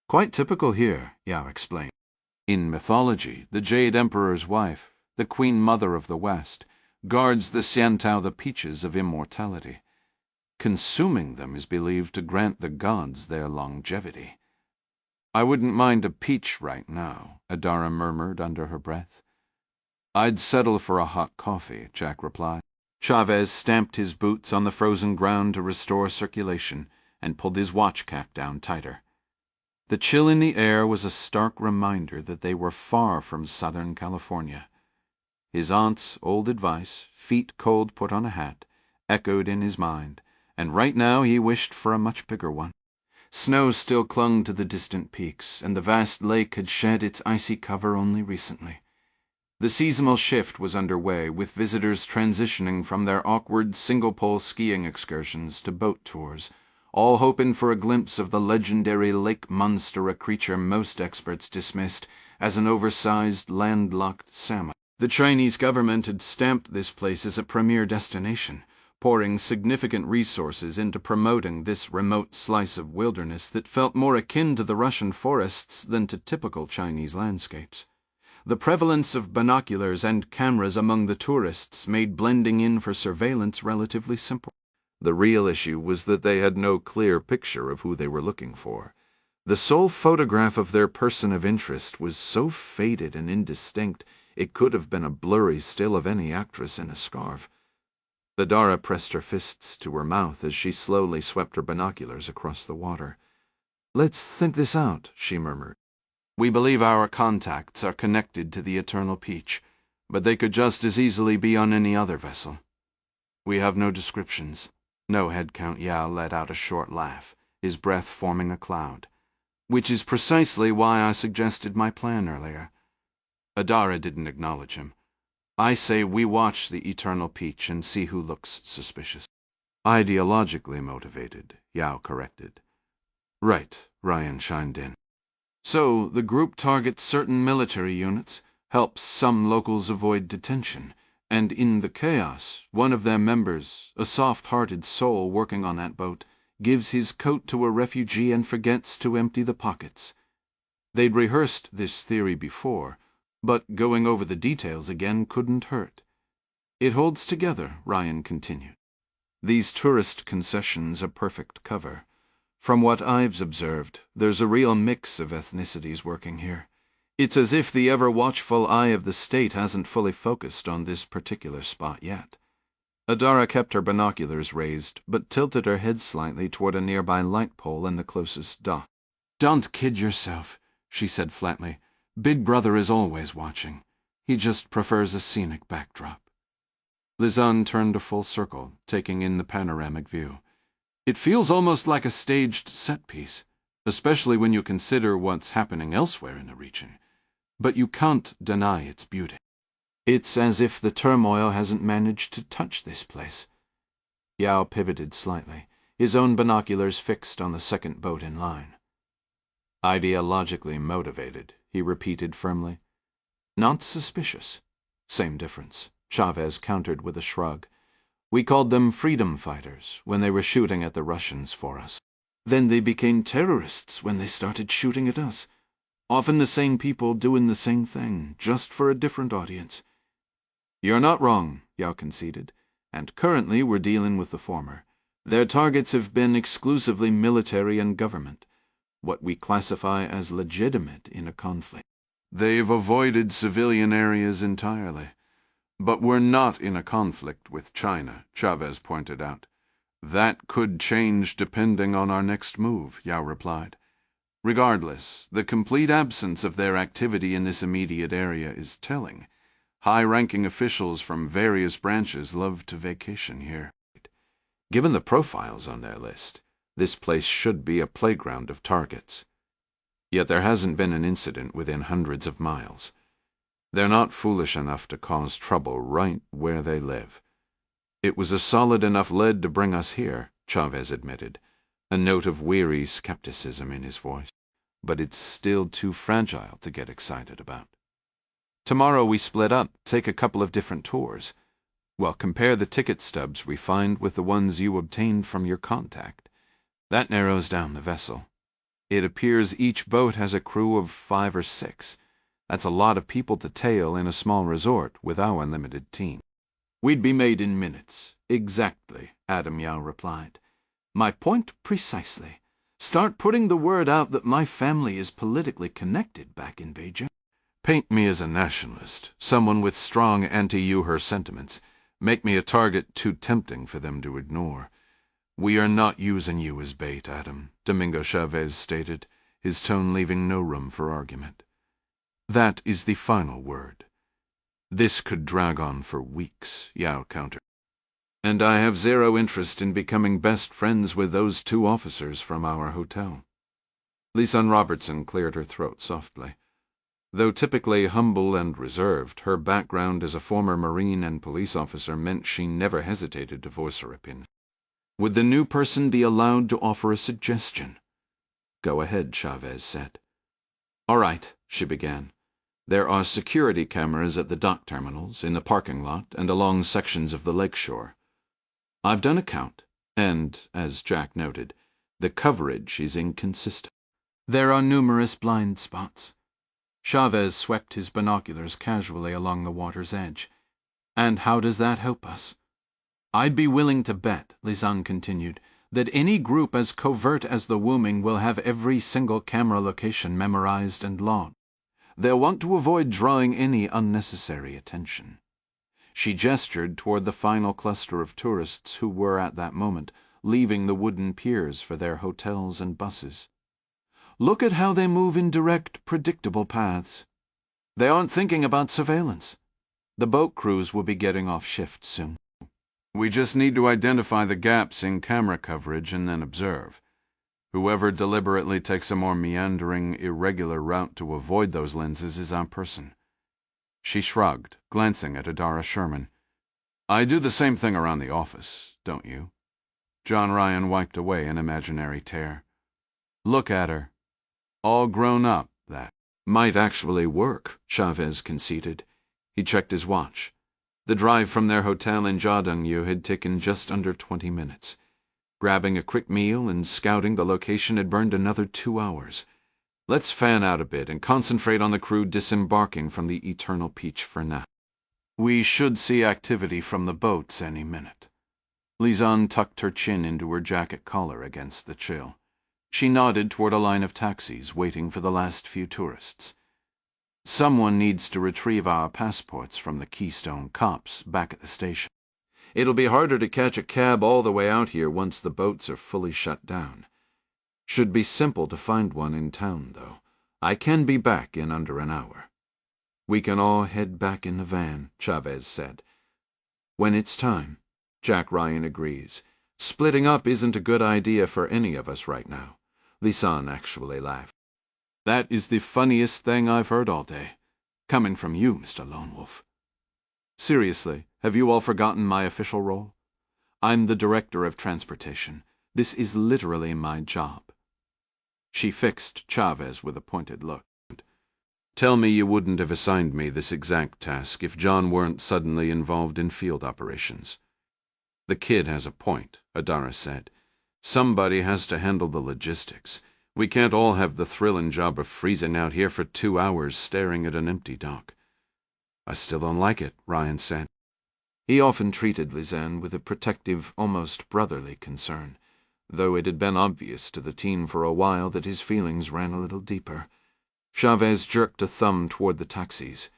"Quite typical here," Yao explained. In mythology, the Jade Emperor's wife, the Queen Mother of the West, guards the Xiantao the peaches of immortality. Consuming them is believed to grant the gods their longevity. "I wouldn't mind a peach right now," Adara murmured under her breath. "I'd settle for a hot coffee," Jack replied. Chavez stamped his boots on the frozen ground to restore circulation and pulled his watch cap down tighter. The chill in the air was a stark reminder that they were far from Southern California. His aunt's old advice, "Feet cold, put on a hat," echoed in his mind, and right now he wished for a much bigger one. Snow still clung to the distant peaks, and the vast lake had shed its icy cover only recently. The seasonal shift was underway, with visitors transitioning from their awkward single-pole skiing excursions to boat tours, all hoping for a glimpse of the legendary lake monster, a creature most experts dismissed as an oversized, landlocked salmon. The Chinese government had stamped this place as a premier destination, pouring significant resources into promoting this remote slice of wilderness that felt more akin to the Russian forests than to typical Chinese landscapes. The prevalence of binoculars and cameras among the tourists made blending in for surveillance relatively simple. The real issue was that they had no clear picture of who they were looking for. The sole photograph of their person of interest was so faded and indistinct it could have been a blurry still of any actress in a scarf. Adara pressed her fists to her mouth as she slowly swept her binoculars across the water. "Let's think this out," she murmured. "We believe our contacts are connected to the Eternal Peach. but they could just as easily be on any other vessel. We have no descriptions. No head count. Yao let out a short laugh, his breath forming a cloud. Which is precisely why I suggested my plan earlier. Adara didn't acknowledge him. I say we watch the Eternal Peach and see who looks suspicious. Ideologically motivated, Yao corrected. Right, Ryan chimed in. So, the group targets certain military units, helps some locals avoid detention, and in the chaos, one of their members, a soft-hearted soul working on that boat, gives his coat to a refugee and forgets to empty the pockets. They'd rehearsed this theory before, but going over the details again couldn't hurt. It holds together, Ryan continued. These tourist concessions are perfect cover. From what I've observed, there's a real mix of ethnicities working here. It's as if the ever-watchful eye of the state hasn't fully focused on this particular spot yet. Adara kept her binoculars raised, but tilted her head slightly toward a nearby light pole in the closest dock. "Don't kid yourself," she said flatly. "Big Brother is always watching. He just prefers a scenic backdrop." Lizanne turned a full circle, taking in the panoramic view. "It feels almost like a staged set piece, especially when you consider what's happening elsewhere in the region. But you can't deny its beauty." "It's as if the turmoil hasn't managed to touch this place." Yao pivoted slightly, his own binoculars fixed on the second boat in line. "Ideologically motivated," he repeated firmly. "Not suspicious. Same difference," Chavez countered with a shrug. "We called them freedom fighters when they were shooting at the Russians for us. Then they became terrorists when they started shooting at us. Often the same people doing the same thing, just for a different audience." "You're not wrong," Yao conceded, "and currently we're dealing with the former. Their targets have been exclusively military and government, what we classify as legitimate in a conflict." "They've avoided civilian areas entirely. But we're not in a conflict with China," Chavez pointed out. "That could change depending on our next move," Yao replied. "Regardless, the complete absence of their activity in this immediate area is telling. High-ranking officials from various branches love to vacation here. Given the profiles on their list, this place should be a playground of targets. Yet there hasn't been an incident within hundreds of miles. They're not foolish enough to cause trouble right where they live. It was a solid enough lead to bring us here," Chavez admitted, a note of weary skepticism in his voice. "But it's still too fragile to get excited about. Tomorrow we split up, take a couple of different tours. Well, compare the ticket stubs we find with the ones you obtained from your contact. That narrows down the vessel. It appears each boat has a crew of 5 or 6. That's a lot of people to tail in a small resort with our limited team." "We'd be made in minutes." "Exactly," Adam Yao replied. "My point precisely. Start putting the word out that my family is politically connected back in Beijing. Paint me as a nationalist, someone with strong anti-Uyghur sentiments. Make me a target too tempting for them to ignore. We are not using you as bait, Adam," Domingo Chavez stated, his tone leaving no room for argument. "That is the final word. This could drag on for weeks," Yao countered. "And I have zero interest in becoming best friends with those 2 officers from our hotel." Lisan Robertson cleared her throat softly. Though typically humble and reserved, her background as a former Marine and police officer meant she never hesitated to voice her opinion. "Would the new person be allowed to offer a suggestion?" "Go ahead," Chavez said. "All right," she began. "There are security cameras at the dock terminals, in the parking lot, and along sections of the lakeshore. I've done a count, and, as Jack noted, the coverage is inconsistent. There are numerous blind spots." Chavez swept his binoculars casually along the water's edge. "And how does that help us?" "I'd be willing to bet," Lisanne continued, "that any group as covert as the Wuming will have every single camera location memorized and logged. They'll want to avoid drawing any unnecessary attention." She gestured toward the final cluster of tourists who were at that moment leaving the wooden piers for their hotels and buses. "Look at how they move in direct, predictable paths. They aren't thinking about surveillance. The boat crews will be getting off shift soon. We just need to identify the gaps in camera coverage and then observe. Whoever deliberately takes a more meandering, irregular route to avoid those lenses is our person." She shrugged, glancing at Adara Sherman. "I do the same thing around the office, don't you?" John Ryan wiped away an imaginary tear. "Look at her. All grown up, that." "Might actually work," Chavez conceded. He checked his watch. The drive from their hotel in Jadangyu had taken just under 20 minutes. Grabbing a quick meal and scouting the location had burned another 2 hours. Let's fan out a bit and concentrate on the crew disembarking from the Eternal Peach for now. We should see activity from the boats any minute. Lisanne tucked her chin into her jacket collar against the chill. She nodded toward a line of taxis waiting for the last few tourists. "Someone needs to retrieve our passports from the Keystone cops back at the station." "It'll be harder to catch a cab all the way out here once the boats are fully shut down. Should be simple to find one in town, though. I can be back in under an hour." "We can all head back in the van," Chavez said. "When it's time," Jack Ryan agrees. "Splitting up isn't a good idea for any of us right now." Lisanne actually laughed. "That is the funniest thing I've heard all day. Coming from you, Mr. Lone Wolf. Seriously, have you all forgotten my official role? I'm the director of transportation. This is literally my job." She fixed Chavez with a pointed look. "Tell me you wouldn't have assigned me this exact task if John weren't suddenly involved in field operations." "The kid has a point," Adara said. "Somebody has to handle the logistics. We can't all have the thrilling job of freezing out here for 2 hours staring at an empty dock." "I still don't like it," Ryan said. He often treated Lisanne with a protective, almost brotherly concern, though it had been obvious to the teen for a while that his feelings ran a little deeper. Chavez jerked a thumb toward the taxis.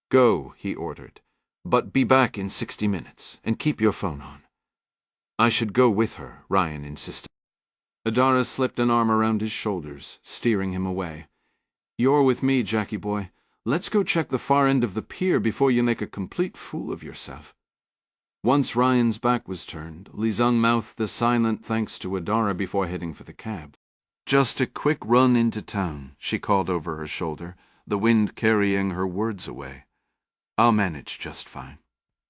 "Go," he ordered, "but be back in 60 minutes, and keep your phone on." "I should go with her," Ryan insisted. Adara slipped an arm around his shoulders, steering him away. "You're with me, Jackie boy. Let's go check the far end of the pier before you make a complete fool of yourself." Once Ryan's back was turned, Lisanne mouthed a silent thanks to Adara before heading for the cab. "Just a quick run into town," she called over her shoulder, the wind carrying her words away. "I'll manage just fine."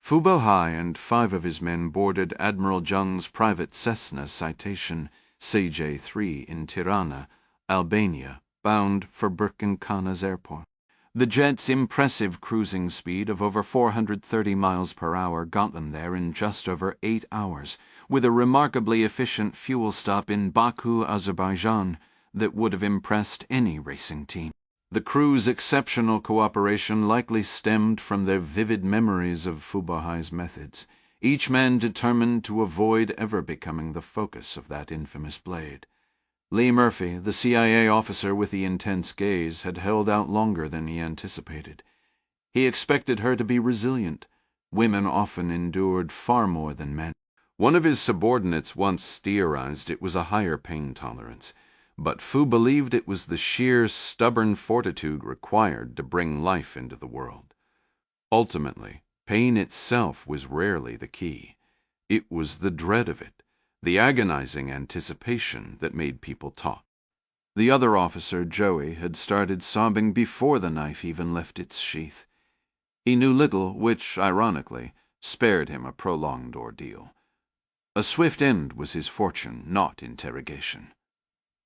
Fubo Hai and 5 of his men boarded Admiral Jung's private Cessna Citation CJ-3 in Tirana, Albania, bound for Birkankana's airport. The jet's impressive cruising speed of over 430 miles per hour got them there in just over 8 hours, with a remarkably efficient fuel stop in Baku, Azerbaijan, that would have impressed any racing team. The crew's exceptional cooperation likely stemmed from their vivid memories of Fubohai's methods, each man determined to avoid ever becoming the focus of that infamous blade. Lee Murphy, the CIA officer with the intense gaze, had held out longer than he anticipated. He expected her to be resilient. Women often endured far more than men. One of his subordinates once theorized it was a higher pain tolerance, but Fu believed it was the sheer stubborn fortitude required to bring life into the world. Ultimately, pain itself was rarely the key. It was the dread of it, the agonizing anticipation, that made people talk. The other officer, Joey, had started sobbing before the knife even left its sheath. He knew little, which, ironically, spared him a prolonged ordeal. A swift end was his fortune, not interrogation.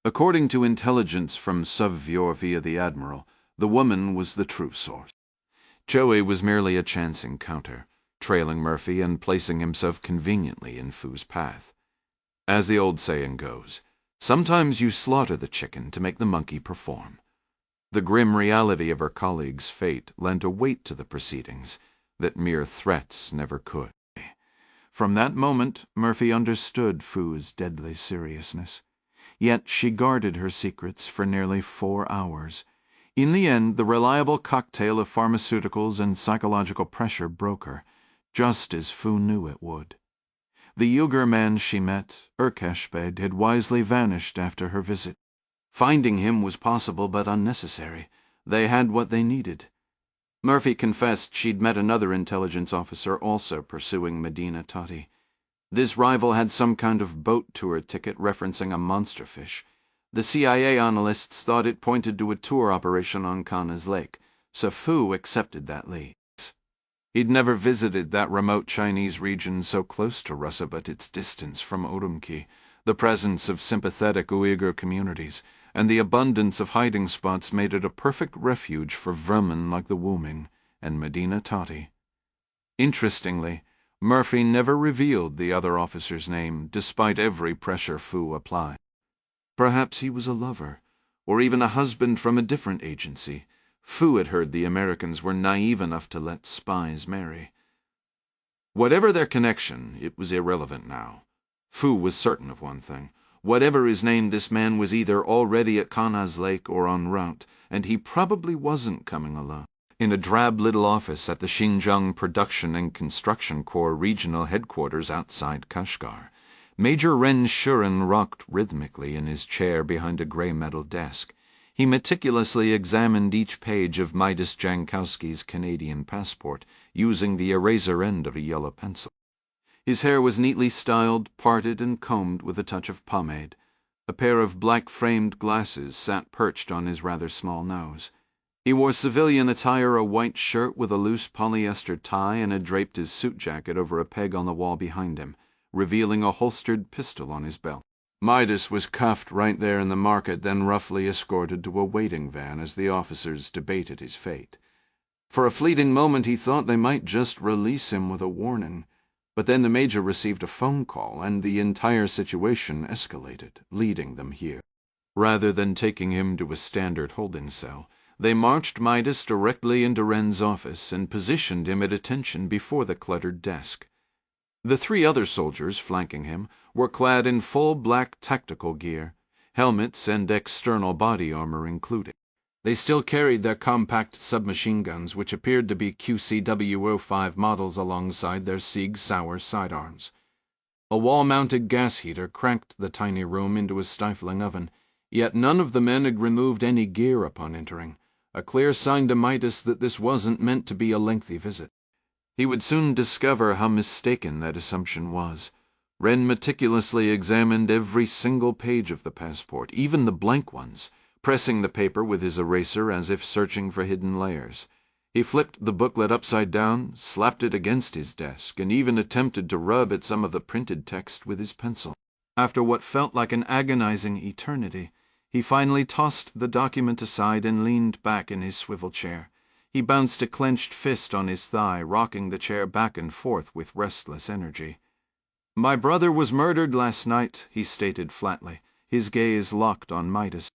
According to intelligence from Sub-Vior via the Admiral, the woman was the true source. Joey was merely a chance encounter, trailing Murphy and placing himself conveniently in Fu's path. As the old saying goes, sometimes you slaughter the chicken to make the monkey perform. The grim reality of her colleague's fate lent a weight to the proceedings that mere threats never could. From that moment, Murphy understood Fu's deadly seriousness. Yet she guarded her secrets for nearly 4 hours. In the end, the reliable cocktail of pharmaceuticals and psychological pressure broke her, just as Fu knew it would. The Uyghur man she met, Urkeshbed, had wisely vanished after her visit. Finding him was possible but unnecessary. They had what they needed. Murphy confessed she'd met another intelligence officer also pursuing Medina Tati. This rival had some kind of boat tour ticket referencing a monster fish. The CIA analysts thought it pointed to a tour operation on Kana's Lake, so Fu accepted that lead. He'd never visited that remote Chinese region so close to Russia but its distance from Urumqi, the presence of sympathetic Uyghur communities, and the abundance of hiding spots made it a perfect refuge for vermin like the Wuming and Medina Tati. Interestingly, Murphy never revealed the other officer's name, despite every pressure Fu applied. Perhaps he was a lover, or even a husband from a different agency. Fu had heard the Americans were naive enough to let spies marry. Whatever their connection, it was irrelevant now. Fu was certain of one thing. Whatever his name, this man was either already at Kana's Lake or en route, and he probably wasn't coming alone. In a drab little office at the Xinjiang Production and Construction Corps regional headquarters outside Kashgar, Major Ren Shuren rocked rhythmically in his chair behind a gray metal desk. He meticulously examined each page of Midas Jankowski's Canadian passport, using the eraser end of a yellow pencil. His hair was neatly styled, parted, and combed with a touch of pomade. A pair of black-framed glasses sat perched on his rather small nose. He wore civilian attire, a white shirt with a loose polyester tie, and had draped his suit jacket over a peg on the wall behind him, revealing a holstered pistol on his belt. Midas was cuffed right there in the market, then roughly escorted to a waiting van as the officers debated his fate. For a fleeting moment he thought they might just release him with a warning, but then the Major received a phone call, and the entire situation escalated, leading them here. Rather than taking him to a standard holding cell, they marched Midas directly into Ren's office and positioned him at attention before the cluttered desk. The three other soldiers flanking him were clad in full black tactical gear, helmets and external body armor included. They still carried their compact submachine guns, which appeared to be QCW-05 models alongside their Sieg Sauer sidearms. A wall-mounted gas heater cranked the tiny room into a stifling oven, yet none of the men had removed any gear upon entering, a clear sign to Midas that this wasn't meant to be a lengthy visit. He would soon discover how mistaken that assumption was. Ren meticulously examined every single page of the passport, even the blank ones, pressing the paper with his eraser as if searching for hidden layers. He flipped the booklet upside down, slapped it against his desk, and even attempted to rub at some of the printed text with his pencil. After what felt like an agonizing eternity, he finally tossed the document aside and leaned back in his swivel chair. He bounced a clenched fist on his thigh, rocking the chair back and forth with restless energy. "My brother was murdered last night," he stated flatly, his gaze locked on Midas.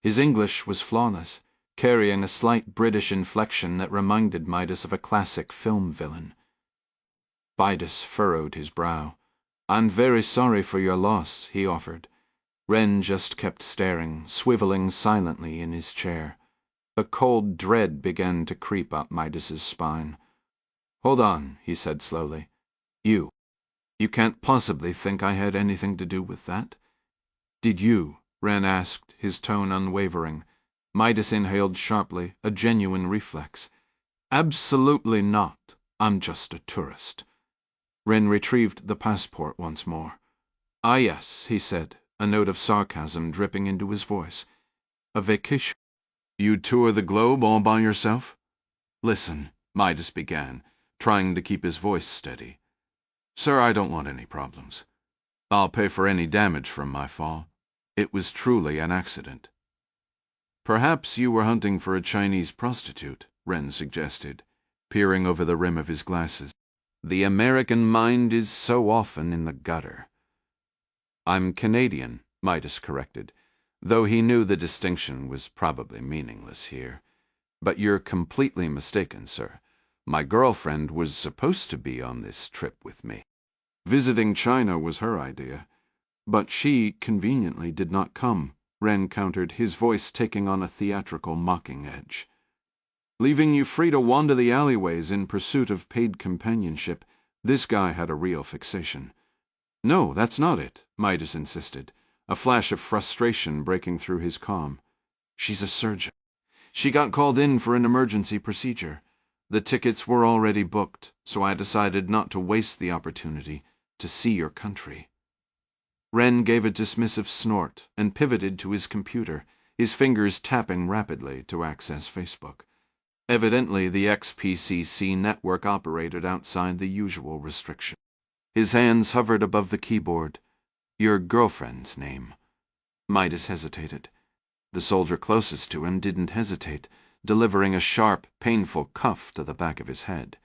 His English was flawless, carrying a slight British inflection that reminded Midas of a classic film villain. Midas furrowed his brow. "I'm very sorry for your loss," he offered. Ren just kept staring, swiveling silently in his chair. A cold dread began to creep up Midas's spine. "Hold on," he said slowly. You can't possibly think I had anything to do with that?" "Did you?" Ren asked, his tone unwavering. Midas inhaled sharply, a genuine reflex. "Absolutely not. I'm just a tourist." Ren retrieved the passport once more. "Ah, yes," he said, a note of sarcasm dripping into his voice. "A vacation." "You tour the globe all by yourself?" "Listen," Midas began, trying to keep his voice steady. "Sir, I don't want any problems. I'll pay for any damage from my fall. It was truly an accident." "Perhaps you were hunting for a Chinese prostitute," Ren suggested, peering over the rim of his glasses. "The American mind is so often in the gutter." "I'm Canadian," Midas corrected, though he knew the distinction was probably meaningless here. "But you're completely mistaken, sir. My girlfriend was supposed to be on this trip with me. Visiting China was her idea, but she conveniently did not come," Ren countered, his voice taking on a theatrical mocking edge. "Leaving you free to wander the alleyways in pursuit of paid companionship, this guy had a real fixation." "No, that's not it," Midas insisted, a flash of frustration breaking through his calm. "She's a surgeon. She got called in for an emergency procedure. The tickets were already booked, so I decided not to waste the opportunity to see your country." Wren gave a dismissive snort and pivoted to his computer, his fingers tapping rapidly to access Facebook. Evidently, the XPCC network operated outside the usual restriction. His hands hovered above the keyboard. "Your girlfriend's name?" Midas hesitated. The soldier closest to him didn't hesitate, delivering a sharp, painful cuff to the back of his head.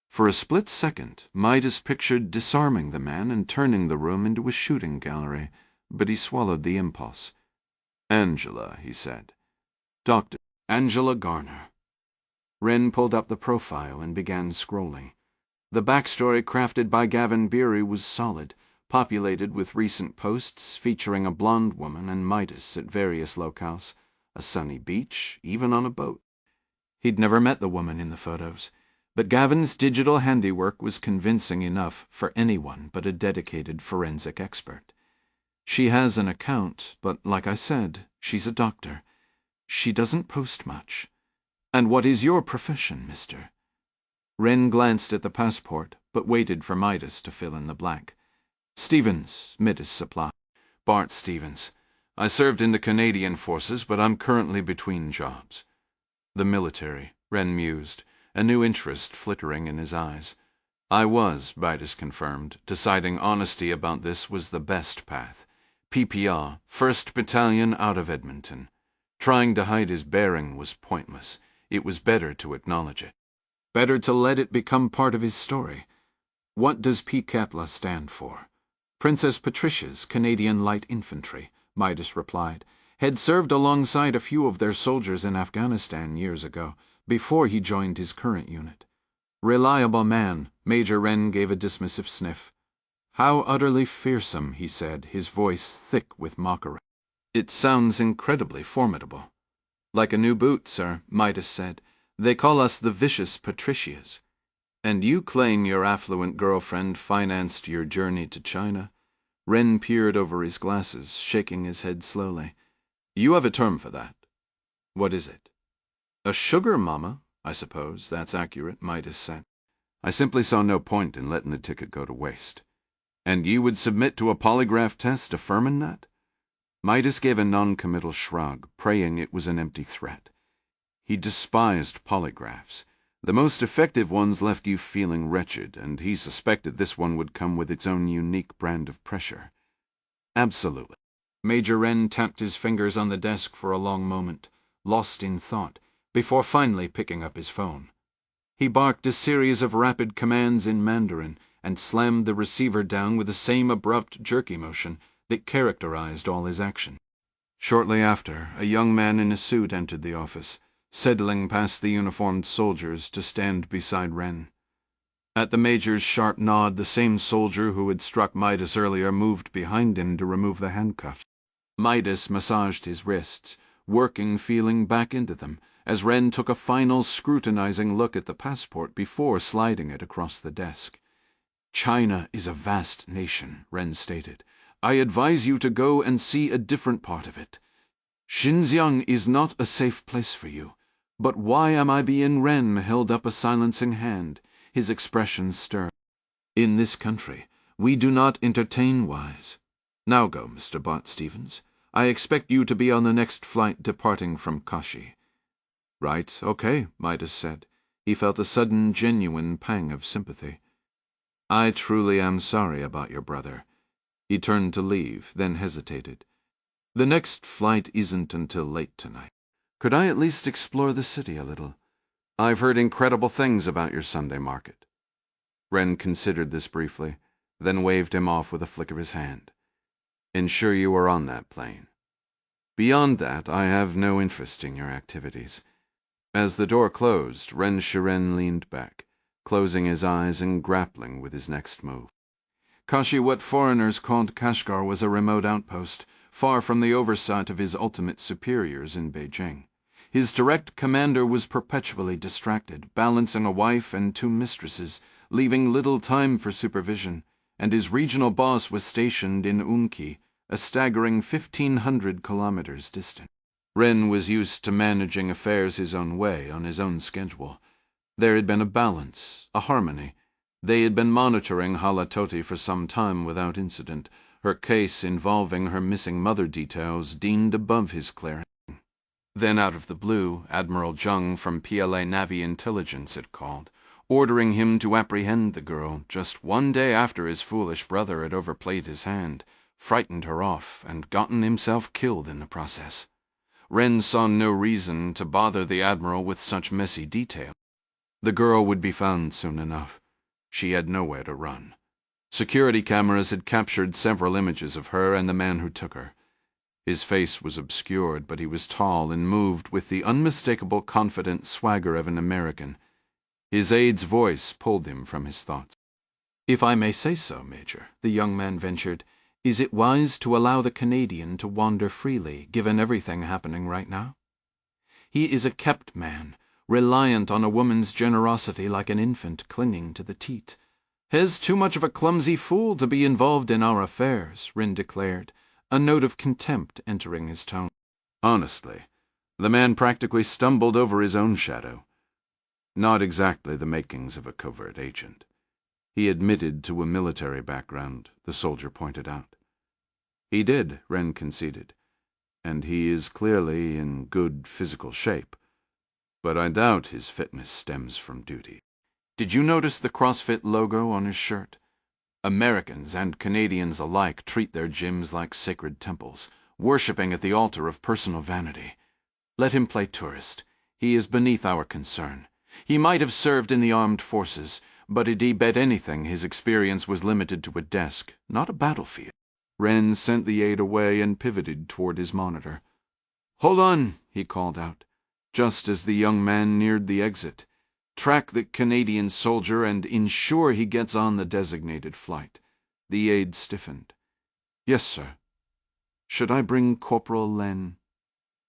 For a split second, Midas pictured disarming the man and turning the room into a shooting gallery, but he swallowed the impulse. "Angela," he said. "Dr. Angela Garner." Wren pulled up the profile and began scrolling. The backstory crafted by Gavin Beery was solid, populated with recent posts featuring a blonde woman and Midas at various locales, a sunny beach, even on a boat. He'd never met the woman in the photos, but Gavin's digital handiwork was convincing enough for anyone but a dedicated forensic expert. "She has an account, but like I said, she's a doctor. She doesn't post much. And what is your profession, mister?" Wren glanced at the passport, but waited for Midas to fill in the blank. "Stevens, Midas Supply. Bart Stevens. I served in the Canadian forces, but I'm currently between jobs." "The military," Wren mused, a new interest flickering in his eyes. "I was," Midas confirmed, deciding honesty about this was the best path. "PPR, 1st Battalion out of Edmonton." Trying to hide his bearing was pointless. It was better to acknowledge it. Better to let it become part of his story. "What does PCAPLA stand for?" "Princess Patricia's Canadian Light Infantry," Midas replied. "Had served alongside a few of their soldiers in Afghanistan years ago, before he joined his current unit." "Reliable man," Major Wren gave a dismissive sniff. "How utterly fearsome," he said, his voice thick with mockery. "It sounds incredibly formidable." "Like a new boot, sir," Midas said. "They call us the Vicious Patricias." "And you claim your affluent girlfriend financed your journey to China?" Wren peered over his glasses, shaking his head slowly. "You have a term for that." "What is it?" "A sugar mama, I suppose that's accurate," Midas said. "I simply saw no point in letting the ticket go to waste." "And you would submit to a polygraph test affirming that?" Midas gave a non-committal shrug, praying it was an empty threat. He despised polygraphs. The most effective ones left you feeling wretched, and he suspected this one would come with its own unique brand of pressure. "Absolutely." Major Wren tapped his fingers on the desk for a long moment, lost in thought, before finally picking up his phone. He barked a series of rapid commands in Mandarin and slammed the receiver down with the same abrupt, jerky motion that characterized all his action. Shortly after, a young man in a suit entered the office, settling past the uniformed soldiers to stand beside Wren. At the major's sharp nod, the same soldier who had struck Midas earlier moved behind him to remove the handcuffs. Midas massaged his wrists, working feeling back into them, as Wren took a final scrutinizing look at the passport before sliding it across the desk. "China is a vast nation," Wren stated. "I advise you to go and see a different part of it. Xinjiang is not a safe place for you. But why am I being?" Wren held up a silencing hand, his expression stern. "In this country, we do not entertain wise. Now go, Mr. Bart Stevens. I expect you to be on the next flight departing from Kashi." "Right, okay," Midas said. He felt a sudden, genuine pang of sympathy. "I truly am sorry about your brother." He turned to leave, then hesitated. "The next flight isn't until late tonight. Could I at least explore the city a little? I've heard incredible things about your Sunday market." Wren considered this briefly, then waved him off with a flick of his hand. "Ensure you are on that plane. Beyond that, I have no interest in your activities." As the door closed, Ren Shiren leaned back, closing his eyes and grappling with his next move. Kashi, what foreigners called Kashgar, was a remote outpost, far from the oversight of his ultimate superiors in Beijing. His direct commander was perpetually distracted, balancing a wife and 2 mistresses, leaving little time for supervision, and his regional boss was stationed in Unki, a staggering 1,500 kilometers distant. Wren was used to managing affairs his own way, on his own schedule. There had been a balance, a harmony. They had been monitoring Hala Toti for some time without incident, her case involving her missing mother details deemed above his clearing. Then out of the blue, Admiral Jung from PLA Navy Intelligence had called, ordering him to apprehend the girl just one day after his foolish brother had overplayed his hand, frightened her off, and gotten himself killed in the process. Wren saw no reason to bother the Admiral with such messy detail. The girl would be found soon enough. She had nowhere to run. Security cameras had captured several images of her and the man who took her. His face was obscured, but he was tall and moved with the unmistakable confident swagger of an American. His aide's voice pulled him from his thoughts. "If I may say so, Major," the young man ventured, "is it wise to allow the Canadian to wander freely, given everything happening right now? He is a kept man, reliant on a woman's generosity like an infant clinging to the teat. He's too much of a clumsy fool to be involved in our affairs," Wren declared, a note of contempt entering his tone. Honestly, the man practically stumbled over his own shadow. Not exactly the makings of a covert agent. He admitted to a military background, the soldier pointed out. He did, Wren conceded, and he is clearly in good physical shape, but I doubt his fitness stems from duty. Did you notice the CrossFit logo on his shirt? Americans and Canadians alike treat their gyms like sacred temples, worshipping at the altar of personal vanity. Let him play tourist. He is beneath our concern. He might have served in the armed forces, but did he bet anything his experience was limited to a desk, not a battlefield? Wren sent the aide away and pivoted toward his monitor. "Hold on," he called out, just as the young man neared the exit. "Track the Canadian soldier and ensure he gets on the designated flight." The aide stiffened. "Yes, sir. Should I bring Corporal Len?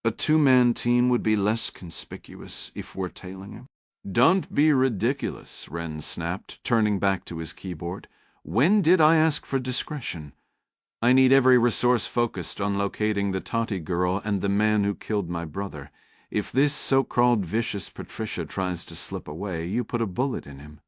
A two-man team would be less conspicuous if we're tailing him." "Don't be ridiculous," Wren snapped, turning back to his keyboard. "When did I ask for discretion? I need every resource focused on locating the Toti girl and the man who killed my brother. If this so-called vicious Patricia tries to slip away, you put a bullet in him."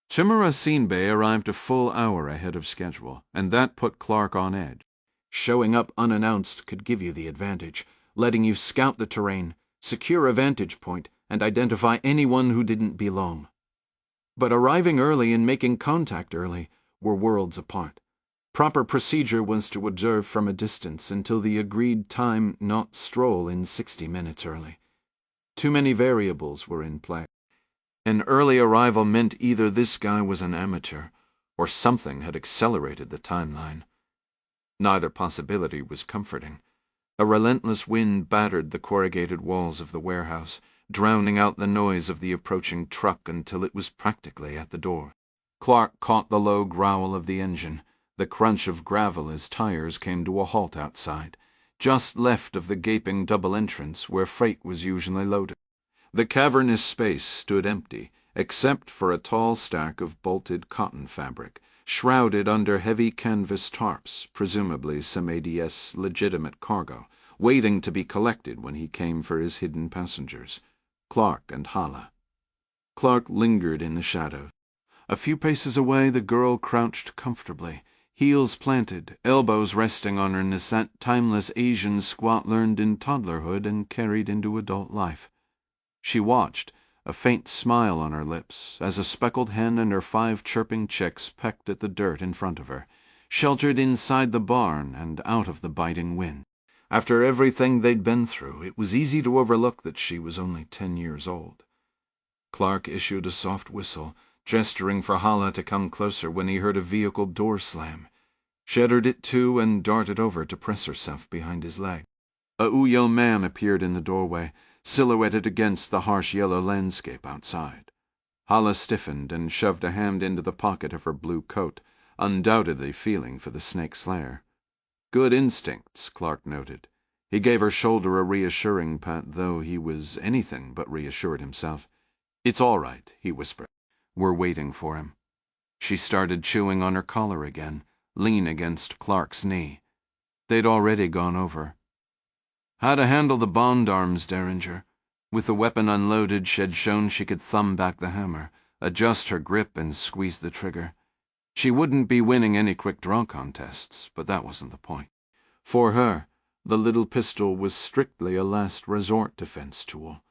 Chimera Sinbei arrived a full hour ahead of schedule, and that put Clark on edge. Showing up unannounced could give you the advantage, letting you scout the terrain, secure a vantage point, and identify anyone who didn't belong. But arriving early and making contact early were worlds apart. Proper procedure was to observe from a distance until the agreed time, not stroll in 60 minutes early. Too many variables were in play. An early arrival meant either this guy was an amateur, or something had accelerated the timeline. Neither possibility was comforting. A relentless wind battered the corrugated walls of the warehouse, drowning out the noise of the approaching truck until it was practically at the door. Clark caught the low growl of the engine, the crunch of gravel as tires came to a halt outside, just left of the gaping double entrance where freight was usually loaded. The cavernous space stood empty, except for a tall stack of bolted cotton fabric, shrouded under heavy canvas tarps, presumably some ADS legitimate cargo, waiting to be collected when he came for his hidden passengers, Clark and Hala. Clark lingered in the shadow. A few paces away the girl crouched comfortably, heels planted, elbows resting on her nascent, timeless Asian squat learned in toddlerhood and carried into adult life. She watched, a faint smile on her lips, as a speckled hen and her 5 chirping chicks pecked at the dirt in front of her, sheltered inside the barn and out of the biting wind. After everything they'd been through, it was easy to overlook that she was only 10 years old. Clark issued a soft whistle, gesturing for Hala to come closer when he heard a vehicle door slam. She uttered it too and darted over to press herself behind his leg. A Uyo man appeared in the doorway, silhouetted against the harsh yellow landscape outside. Hala stiffened and shoved a hand into the pocket of her blue coat, undoubtedly feeling for the snake slayer. Good instincts, Clark noted. He gave her shoulder a reassuring pat, though he was anything but reassured himself. "It's all right," he whispered. "We're waiting for him." She started chewing on her collar again, lean against Clark's knee. They'd already gone over. "How to handle the Bond arms, Derringer?" With the weapon unloaded, she had shown she could thumb back the hammer, adjust her grip, and squeeze the trigger. She wouldn't be winning any quick draw contests, but that wasn't the point. For her, the little pistol was strictly a last resort defense tool.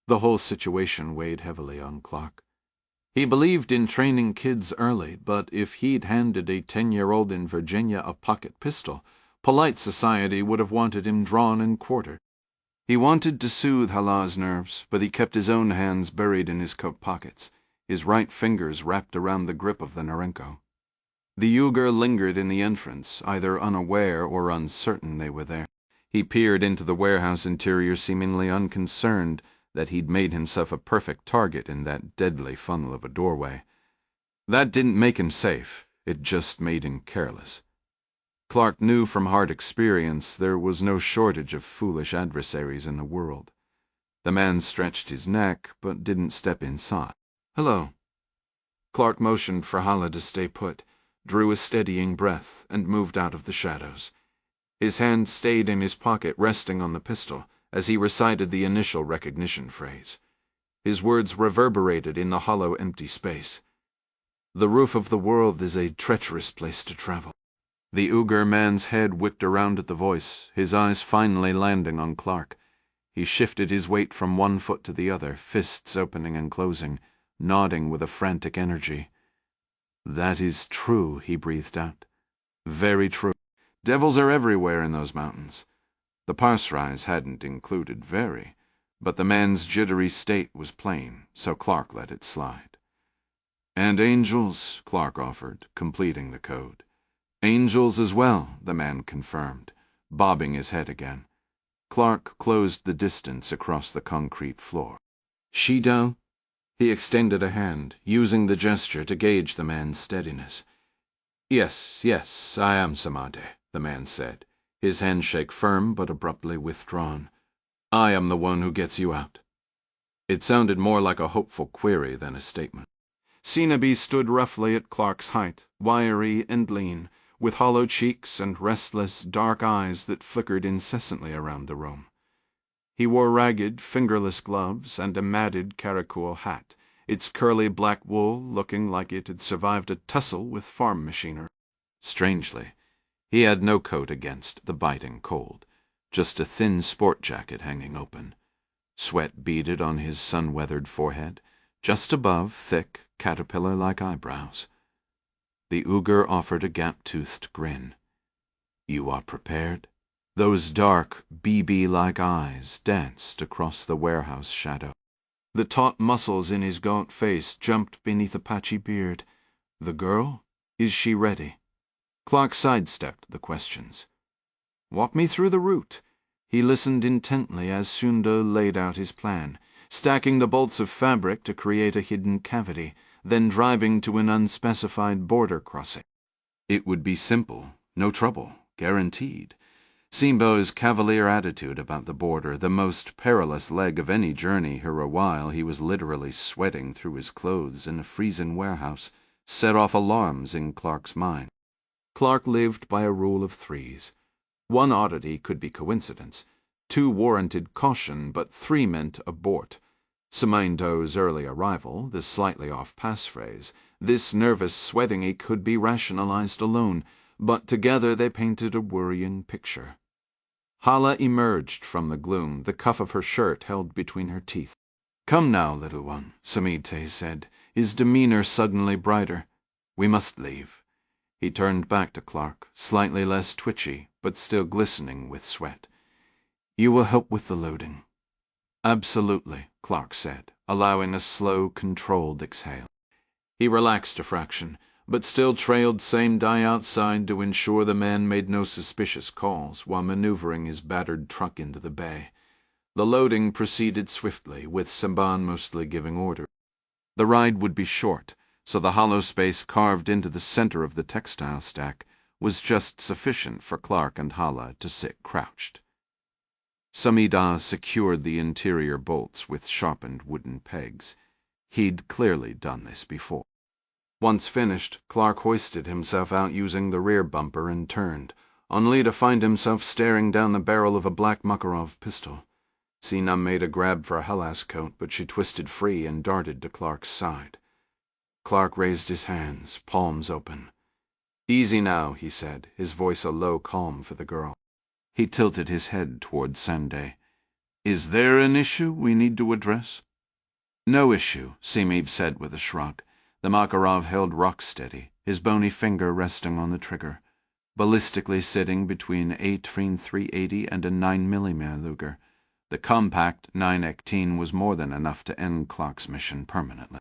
The whole situation weighed heavily on Clark. He believed in training kids early, but if he'd handed a 10-year-old in Virginia a pocket pistol, polite society would have wanted him drawn and quartered. He wanted to soothe Hala's nerves, but he kept his own hands buried in his coat pockets, his right fingers wrapped around the grip of the Norinco. The Uyghur lingered in the entrance, either unaware or uncertain they were there. He peered into the warehouse interior seemingly unconcerned that he'd made himself a perfect target in that deadly funnel of a doorway. That didn't make him safe, it just made him careless. Clark knew from hard experience there was no shortage of foolish adversaries in the world. The man stretched his neck, but didn't step inside. "Hello." Clark motioned for Hala to stay put, drew a steadying breath, and moved out of the shadows. His hand stayed in his pocket, resting on the pistol, as he recited the initial recognition phrase. His words reverberated in the hollow, empty space. "The roof of the world is a treacherous place to travel." The Uyghur man's head whipped around at the voice, his eyes finally landing on Clark. He shifted his weight from one foot to the other, fists opening and closing, nodding with a frantic energy. "That is true," he breathed out. "Very true. Devils are everywhere in those mountains." The parse-rise hadn't included very, but the man's jittery state was plain, so Clark let it slide. "And angels," Clark offered, completing the code. "Angels as well," the man confirmed, bobbing his head again. Clark closed the distance across the concrete floor. "Shadow?" He extended a hand, using the gesture to gauge the man's steadiness. Yes, I am Samade," the man said, his handshake firm but abruptly withdrawn. "I am the one who gets you out." It sounded more like a hopeful query than a statement. Sinabi stood roughly at Clark's height, wiry and lean, with hollow cheeks and restless, dark eyes that flickered incessantly around the room. He wore ragged, fingerless gloves and a matted caracool hat, its curly black wool looking like it had survived a tussle with farm machinery. Strangely, he had no coat against the biting cold, just a thin sport jacket hanging open. Sweat beaded on his sun-weathered forehead, just above thick, caterpillar-like eyebrows. The Uyghur offered a gap-toothed grin. "You are prepared?" Those dark, BB-like eyes danced across the warehouse shadow. The taut muscles in his gaunt face jumped beneath a patchy beard. The girl? Is she ready? Clark sidestepped the questions. "Walk me through the route." He listened intently as Sunda laid out his plan, stacking the bolts of fabric to create a hidden cavity, then driving to an unspecified border crossing. It would be simple, no trouble, guaranteed. Simbo's cavalier attitude about the border, the most perilous leg of any journey here, while he was literally sweating through his clothes in a freezing warehouse, set off alarms in Clark's mind. Clark lived by a rule of threes. One oddity could be coincidence, two warranted caution, but three meant abort. Samaido's early arrival, the slightly off passphrase, this nervous sweating ache could be rationalized alone, but together they painted a worrying picture. Hala emerged from the gloom, the cuff of her shirt held between her teeth. "Come now, little one," Samite said, his demeanor suddenly brighter. "We must leave." He turned back to Clark, slightly less twitchy, but still glistening with sweat. "You will help with the loading." "Absolutely," Clark said, allowing a slow, controlled exhale. He relaxed a fraction, but still trailed same die outside to ensure the man made no suspicious calls while maneuvering his battered truck into the bay. The loading proceeded swiftly, with Samban mostly giving orders. The ride would be short, so the hollow space carved into the center of the textile stack was just sufficient for Clark and Hala to sit crouched. Samida secured the interior bolts with sharpened wooden pegs. He'd clearly done this before. Once finished, Clark hoisted himself out using the rear bumper and turned, only to find himself staring down the barrel of a black Makarov pistol. Sina made a grab for Halla's coat, but she twisted free and darted to Clark's side. Clark raised his hands, palms open. "Easy now," he said, his voice a low calm for the girl. He tilted his head toward Sanday. "Is there an issue we need to address?" "No issue," Simiv said with a shrug. The Makarov held rock steady, his bony finger resting on the trigger, ballistically sitting between a Trin 380 and a 9mm Luger. The compact 918 was more than enough to end Clark's mission permanently.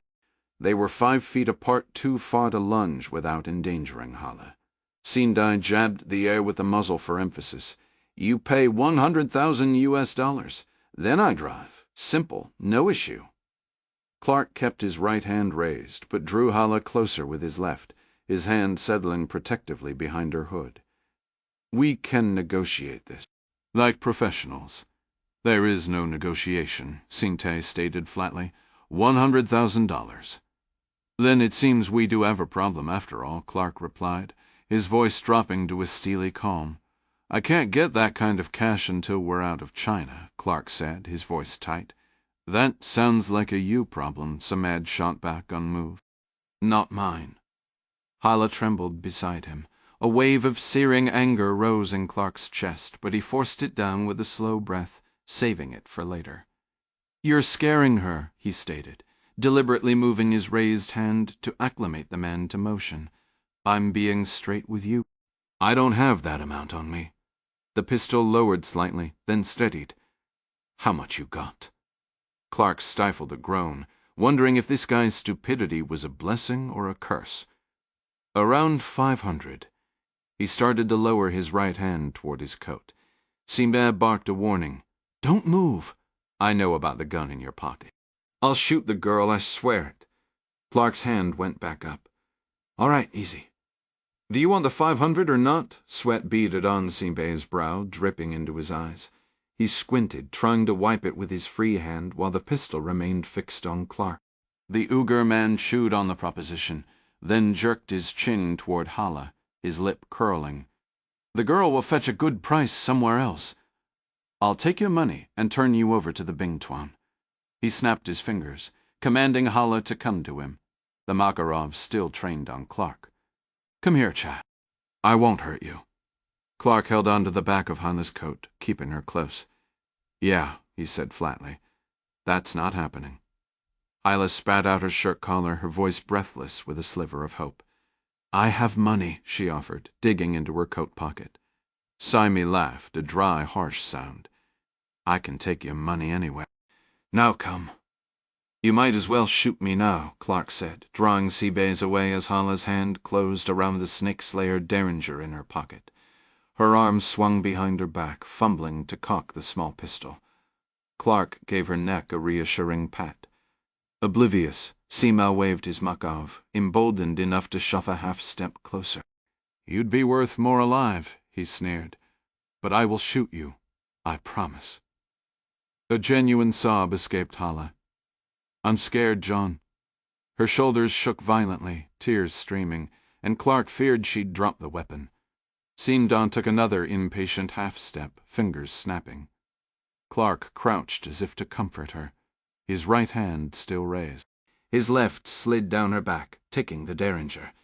They were 5 feet apart, too far to lunge without endangering Halla. Sindai jabbed the air with the muzzle for emphasis. "You pay $100,000. Then I drive. Simple. No issue." Clark kept his right hand raised, but drew Halla closer with his left, his hand settling protectively behind her hood. "We can negotiate this. Like professionals." "There is no negotiation," Sinte stated flatly. $100,000. "Then it seems we do have a problem after all," Clark replied, his voice dropping to a steely calm. "I can't get that kind of cash until we're out of China," Clark said, his voice tight. "That sounds like a you problem," Samad shot back unmoved. "Not mine." Halla trembled beside him. A wave of searing anger rose in Clark's chest, but he forced it down with a slow breath, saving it for later. "You're scaring her," he stated, deliberately moving his raised hand to acclimate the man to motion. "I'm being straight with you. I don't have that amount on me." The pistol lowered slightly, then steadied. "How much you got?" Clark stifled a groan, wondering if this guy's stupidity was a blessing or a curse. "Around 500. He started to lower his right hand toward his coat. Simba barked a warning. "Don't move." "I know about the gun in your pocket." "I'll shoot the girl, I swear it." Clark's hand went back up. "All right, easy." "Do you want the 500 or not?" Sweat beaded on Simbe's brow, dripping into his eyes. He squinted, trying to wipe it with his free hand while the pistol remained fixed on Clark. The Uyghur man chewed on the proposition, then jerked his chin toward Halla, his lip curling. "The girl will fetch a good price somewhere else. I'll take your money and turn you over to the Bing Tuan." He snapped his fingers, commanding Halla to come to him. The Makarov still trained on Clark. "Come here, chap." "I won't hurt you." Clark held on to the back of Halla's coat, keeping her close. "Yeah," he said flatly. "That's not happening." Halla spat out her shirt collar, her voice breathless with a sliver of hope. "I have money," she offered, digging into her coat pocket. Simi laughed, a dry, harsh sound. "I can take your money anyway. Now come." "You might as well shoot me now," Clark said, drawing Seabays away as Halla's hand closed around the snake-slayer derringer in her pocket. Her arm swung behind her back, fumbling to cock the small pistol. Clark gave her neck a reassuring pat. Oblivious, Sima waved his Makov, emboldened enough to shove a half-step closer. "You'd be worth more alive," he sneered. "But I will shoot you. I promise." A genuine sob escaped Halla. "I'm scared, John." Her shoulders shook violently, tears streaming, and Clark feared she'd drop the weapon. Sindan took another impatient half-step, fingers snapping. Clark crouched as if to comfort her, his right hand still raised. His left slid down her back, taking the derringer.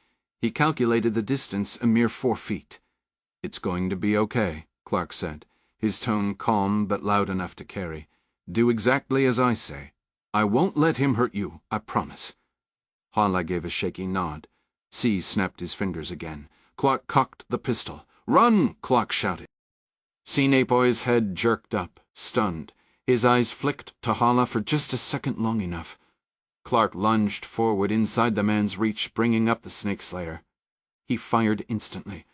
He calculated the distance a mere 4 feet. "It's going to be okay," Clark said, his tone calm but loud enough to carry. "Do exactly as I say. I won't let him hurt you, I promise." Halla gave a shaky nod. C snapped his fingers again. Clark cocked the pistol. "Run!" Clark shouted. Sinepoy's head jerked up, stunned. His eyes flicked to Halla for just a second long enough. Clark lunged forward inside the man's reach, bringing up the snake-slayer. He fired instantly.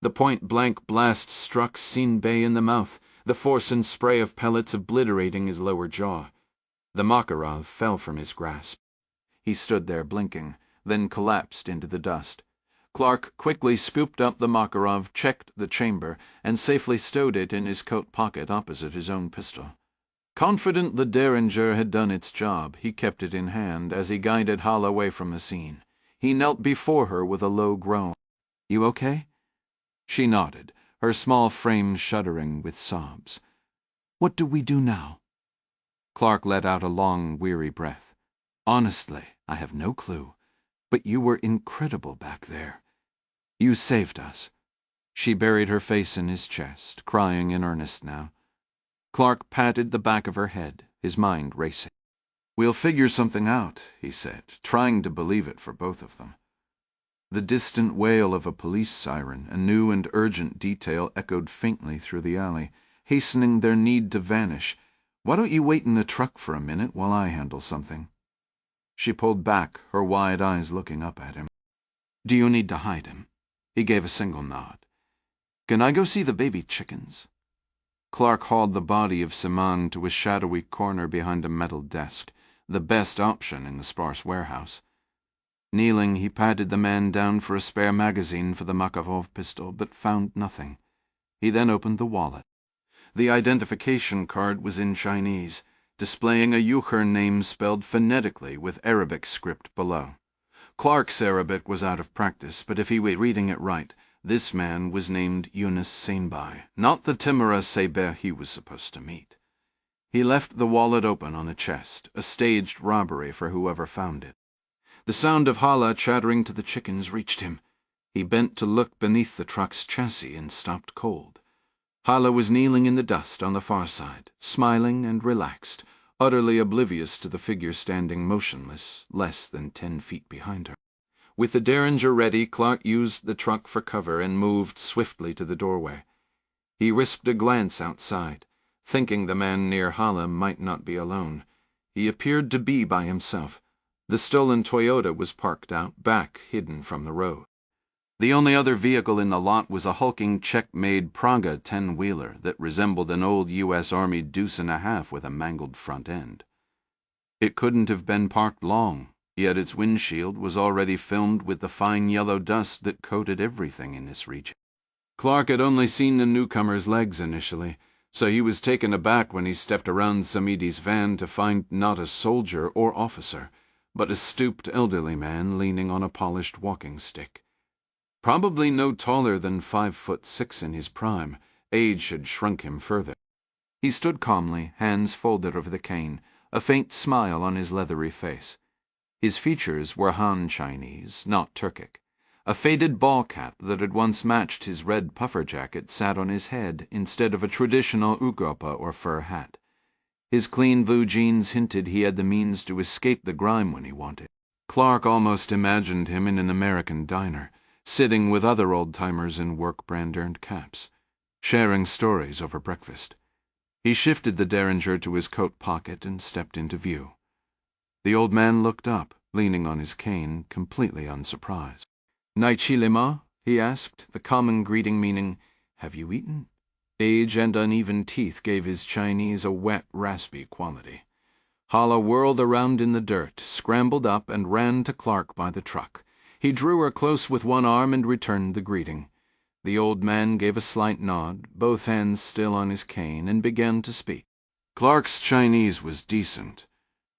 The point-blank blast struck Sinbei in the mouth, the force and spray of pellets obliterating his lower jaw. The Makarov fell from his grasp. He stood there blinking, then collapsed into the dust. Clark quickly scooped up the Makarov, checked the chamber, and safely stowed it in his coat pocket opposite his own pistol. Confident the derringer had done its job, he kept it in hand as he guided Halla away from the scene. He knelt before her with a low groan. "You okay?" She nodded, her small frame shuddering with sobs. "What do we do now?" Clark let out a long, weary breath. "Honestly, I have no clue. But you were incredible back there. You saved us." She buried her face in his chest, crying in earnest now. Clark patted the back of her head, his mind racing. "We'll figure something out," he said, trying to believe it for both of them. The distant wail of a police siren, a new and urgent detail, echoed faintly through the alley, hastening their need to vanish. "Why don't you wait in the truck for a minute while I handle something?" She pulled back, her wide eyes looking up at him. "Do you need to hide him?" He gave a single nod. "Can I go see the baby chickens?" Clark hauled the body of Simon to a shadowy corner behind a metal desk, the best option in the sparse warehouse. Kneeling, he patted the man down for a spare magazine for the Makarov pistol, but found nothing. He then opened the wallet. The identification card was in Chinese, displaying a Uyghur name spelled phonetically with Arabic script below. Clark's Arabic was out of practice, but if he were reading it right, this man was named Yunus Sainbai, not the Timura Seibeh he was supposed to meet. He left the wallet open on the chest, a staged robbery for whoever found it. The sound of Hala chattering to the chickens reached him. He bent to look beneath the truck's chassis and stopped cold. Hala was kneeling in the dust on the far side, smiling and relaxed, utterly oblivious to the figure standing motionless less than 10 feet behind her. With the Derringer ready, Clark used the truck for cover and moved swiftly to the doorway. He risked a glance outside, thinking the man near Hala might not be alone. He appeared to be by himself. The stolen Toyota was parked out back, hidden from the road. The only other vehicle in the lot was a hulking Czech-made Praga 10-wheeler that resembled an old U.S. Army deuce-and-a-half with a mangled front end. It couldn't have been parked long, yet its windshield was already filmed with the fine yellow dust that coated everything in this region. Clark had only seen the newcomer's legs initially, so he was taken aback when he stepped around Samidi's van to find not a soldier or officer, but a stooped elderly man leaning on a polished walking stick. Probably no taller than 5'6" in his prime, age had shrunk him further. He stood calmly, hands folded over the cane, a faint smile on his leathery face. His features were Han Chinese, not Turkic. A faded ball cap that had once matched his red puffer jacket sat on his head instead of a traditional ugopa or fur hat. His clean blue jeans hinted he had the means to escape the grime when he wanted. Clark almost imagined him in an American diner, sitting with other old-timers in work brand-earned caps, sharing stories over breakfast. He shifted the Derringer to his coat pocket and stepped into view. The old man looked up, leaning on his cane, completely unsurprised. "Naichilima?" he asked, the common greeting meaning, "Have you eaten?" Age and uneven teeth gave his Chinese a wet, raspy quality. Hala whirled around in the dirt, scrambled up, and ran to Clark by the truck. He drew her close with one arm and returned the greeting. The old man gave a slight nod, both hands still on his cane, and began to speak. Clark's Chinese was decent,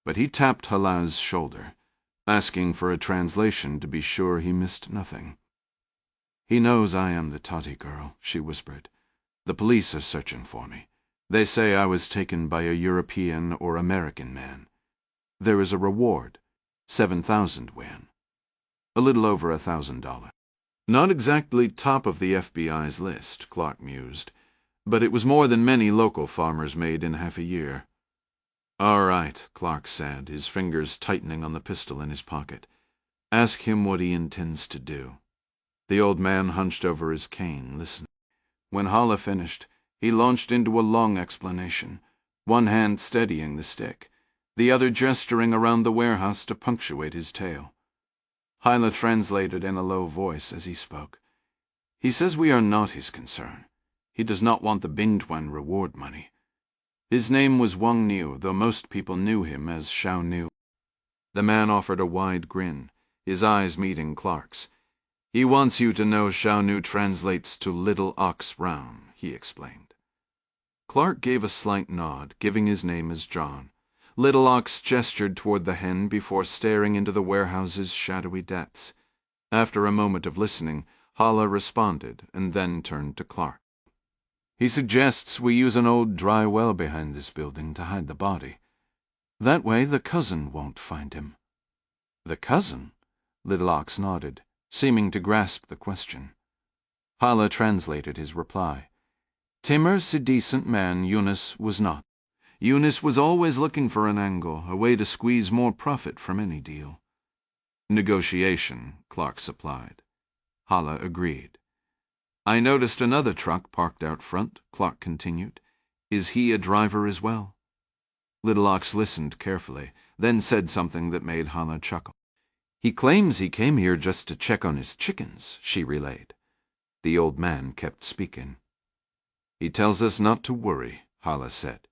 but he tapped Hala's shoulder, asking for a translation to be sure he missed nothing. "He knows I am the Tati girl," she whispered. "The police are searching for me. They say I was taken by a European or American man. There is a reward, 7,000 yuan. A little over $1,000. Not exactly top of the FBI's list," Clark mused, "but it was more than many local farmers made in half a year." "All right," Clark said, his fingers tightening on the pistol in his pocket. "Ask him what he intends to do." The old man hunched over his cane, listening. When Hala finished, he launched into a long explanation, one hand steadying the stick, the other gesturing around the warehouse to punctuate his tale. Hala translated in a low voice as he spoke. "He says we are not his concern. He does not want the Bingtuan reward money. His name was Wang Niu, though most people knew him as Xiao Nu." The man offered a wide grin, his eyes meeting Clark's. "He wants you to know Xiao Nu translates to Little Ox Brown," he explained. Clark gave a slight nod, giving his name as John. Little Ox gestured toward the hen before staring into the warehouse's shadowy depths. After a moment of listening, Hala responded and then turned to Clark. "He suggests we use an old dry well behind this building to hide the body. That way the cousin won't find him." "The cousin?" Little Ox nodded, seeming to grasp the question. Hala translated his reply. Timur's a decent man, Yunus was not. Yunus was always looking for an angle, a way to squeeze more profit from any deal. "Negotiation," Clark supplied. Hala agreed. "I noticed another truck parked out front," Clark continued. "Is he a driver as well?" Little Ox listened carefully, then said something that made Hala chuckle. "He claims he came here just to check on his chickens," she relayed. The old man kept speaking. "He tells us not to worry," Hala said.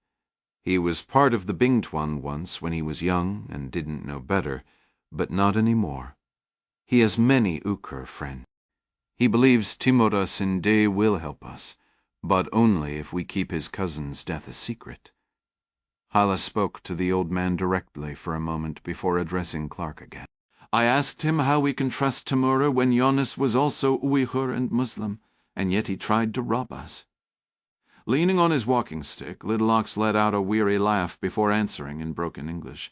"He was part of the Bingtuan once when he was young and didn't know better, but not any more. He has many Ukur friends. He believes Timura Sinde will help us, but only if we keep his cousin's death a secret." Hala spoke to the old man directly for a moment before addressing Clark again. "I asked him how we can trust Timura when Yunus was also Uyghur and Muslim, and yet he tried to rob us." Leaning on his walking stick, Little Ox let out a weary laugh before answering in broken English.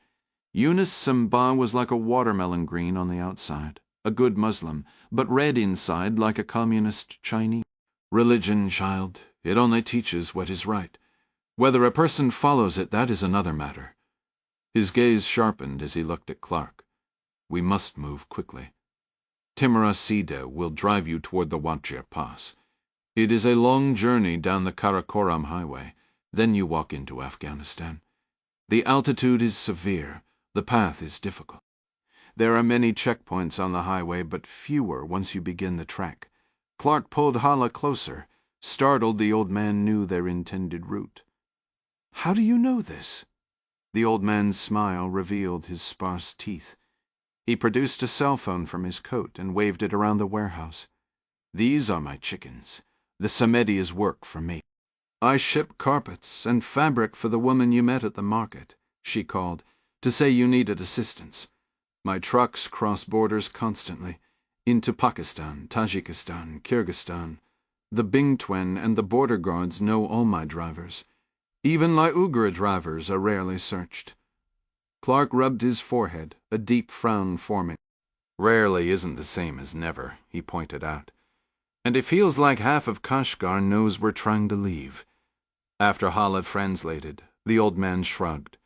"Yunus Samba was like a watermelon green on the outside, a good Muslim, but red inside like a communist Chinese. Religion, child, it only teaches what is right. Whether a person follows it, that is another matter." His gaze sharpened as he looked at Clark. "We must move quickly. Timura Sida will drive you toward the Wajir Pass. It is a long journey down the Karakoram highway. Then you walk into Afghanistan. The altitude is severe. The path is difficult. There are many checkpoints on the highway, but fewer once you begin the trek." Clark pulled Hala closer. Startled, the old man knew their intended route. "How do you know this?" The old man's smile revealed his sparse teeth. He produced a cell phone from his coat and waved it around the warehouse. "These are my chickens. The Samedi is work for me. I ship carpets and fabric for the woman you met at the market," she called, "to say you needed assistance. My trucks cross borders constantly, into Pakistan, Tajikistan, Kyrgyzstan. The Bingtwen and the border guards know all my drivers. Even my Ugra drivers are rarely searched." Clark rubbed his forehead, a deep frown forming. "Rarely isn't the same as never," he pointed out. "And it feels like half of Kashgar knows we're trying to leave." After Hala translated, the old man shrugged.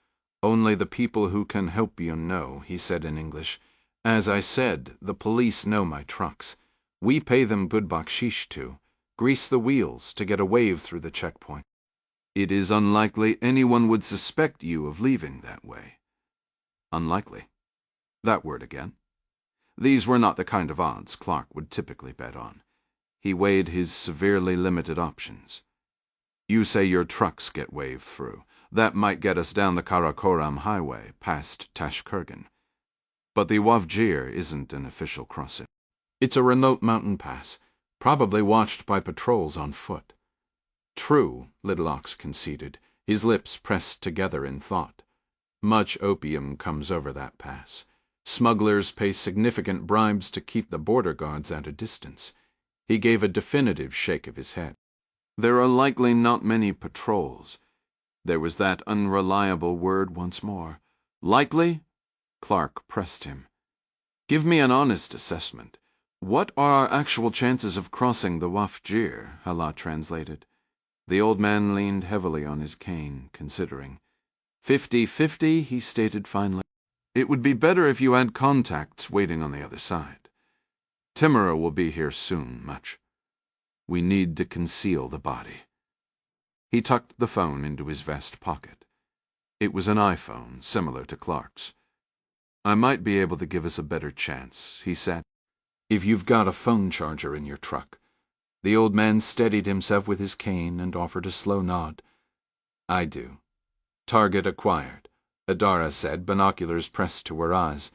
"Only the people who can help you know," he said in English. "As I said, the police know my trucks. We pay them good bakshish to grease the wheels to get a wave through the checkpoint. It is unlikely anyone would suspect you of leaving that way." Unlikely. That word again. These were not the kind of odds Clark would typically bet on. He weighed his severely limited options. "You say your trucks get waved through. That might get us down the Karakoram highway, past Tashkurgan. But the Wavjir isn't an official crossing. It's a remote mountain pass, probably watched by patrols on foot." "True," Little Ox conceded, his lips pressed together in thought. "Much opium comes over that pass. Smugglers pay significant bribes to keep the border guards at a distance." He gave a definitive shake of his head. "There are likely not many patrols." There was that unreliable word once more. "Likely?" Clark pressed him. "Give me an honest assessment. What are our actual chances of crossing the Wafjir?" Hala translated. The old man leaned heavily on his cane, considering. 50-50, he stated finally. "It would be better if you had contacts waiting on the other side. Timura will be here soon, much. We need to conceal the body." He tucked the phone into his vest pocket. It was an iPhone, similar to Clark's. "I might be able to give us a better chance," he said, "if you've got a phone charger in your truck." The old man steadied himself with his cane and offered a slow nod. "I do." "Target acquired," Adara said, binoculars pressed to her eyes.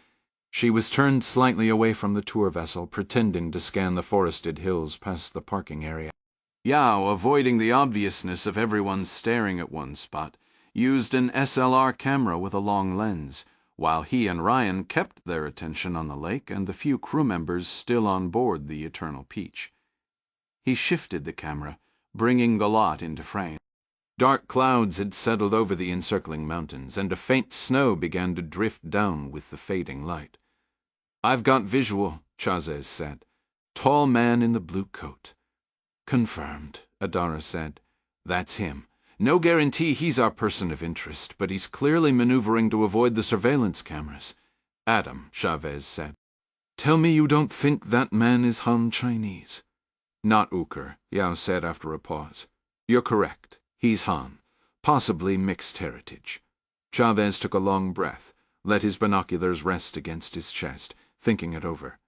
She was turned slightly away from the tour vessel, pretending to scan the forested hills past the parking area. Yao, avoiding the obviousness of everyone staring at one spot, used an SLR camera with a long lens, while he and Ryan kept their attention on the lake and the few crew members still on board the Eternal Peach. He shifted the camera, bringing the lot into frame. Dark clouds had settled over the encircling mountains, and a faint snow began to drift down with the fading light. "I've got visual," Chazes said. "Tall man in the blue coat." "Confirmed," Adara said. "That's him. No guarantee he's our person of interest, but he's clearly maneuvering to avoid the surveillance cameras." "Adam," Chavez said. "Tell me you don't think that man is Han Chinese." "Not Uker," Yao said after a pause. "You're correct. He's Han. Possibly mixed heritage." Chavez took a long breath, let his binoculars rest against his chest, thinking it over.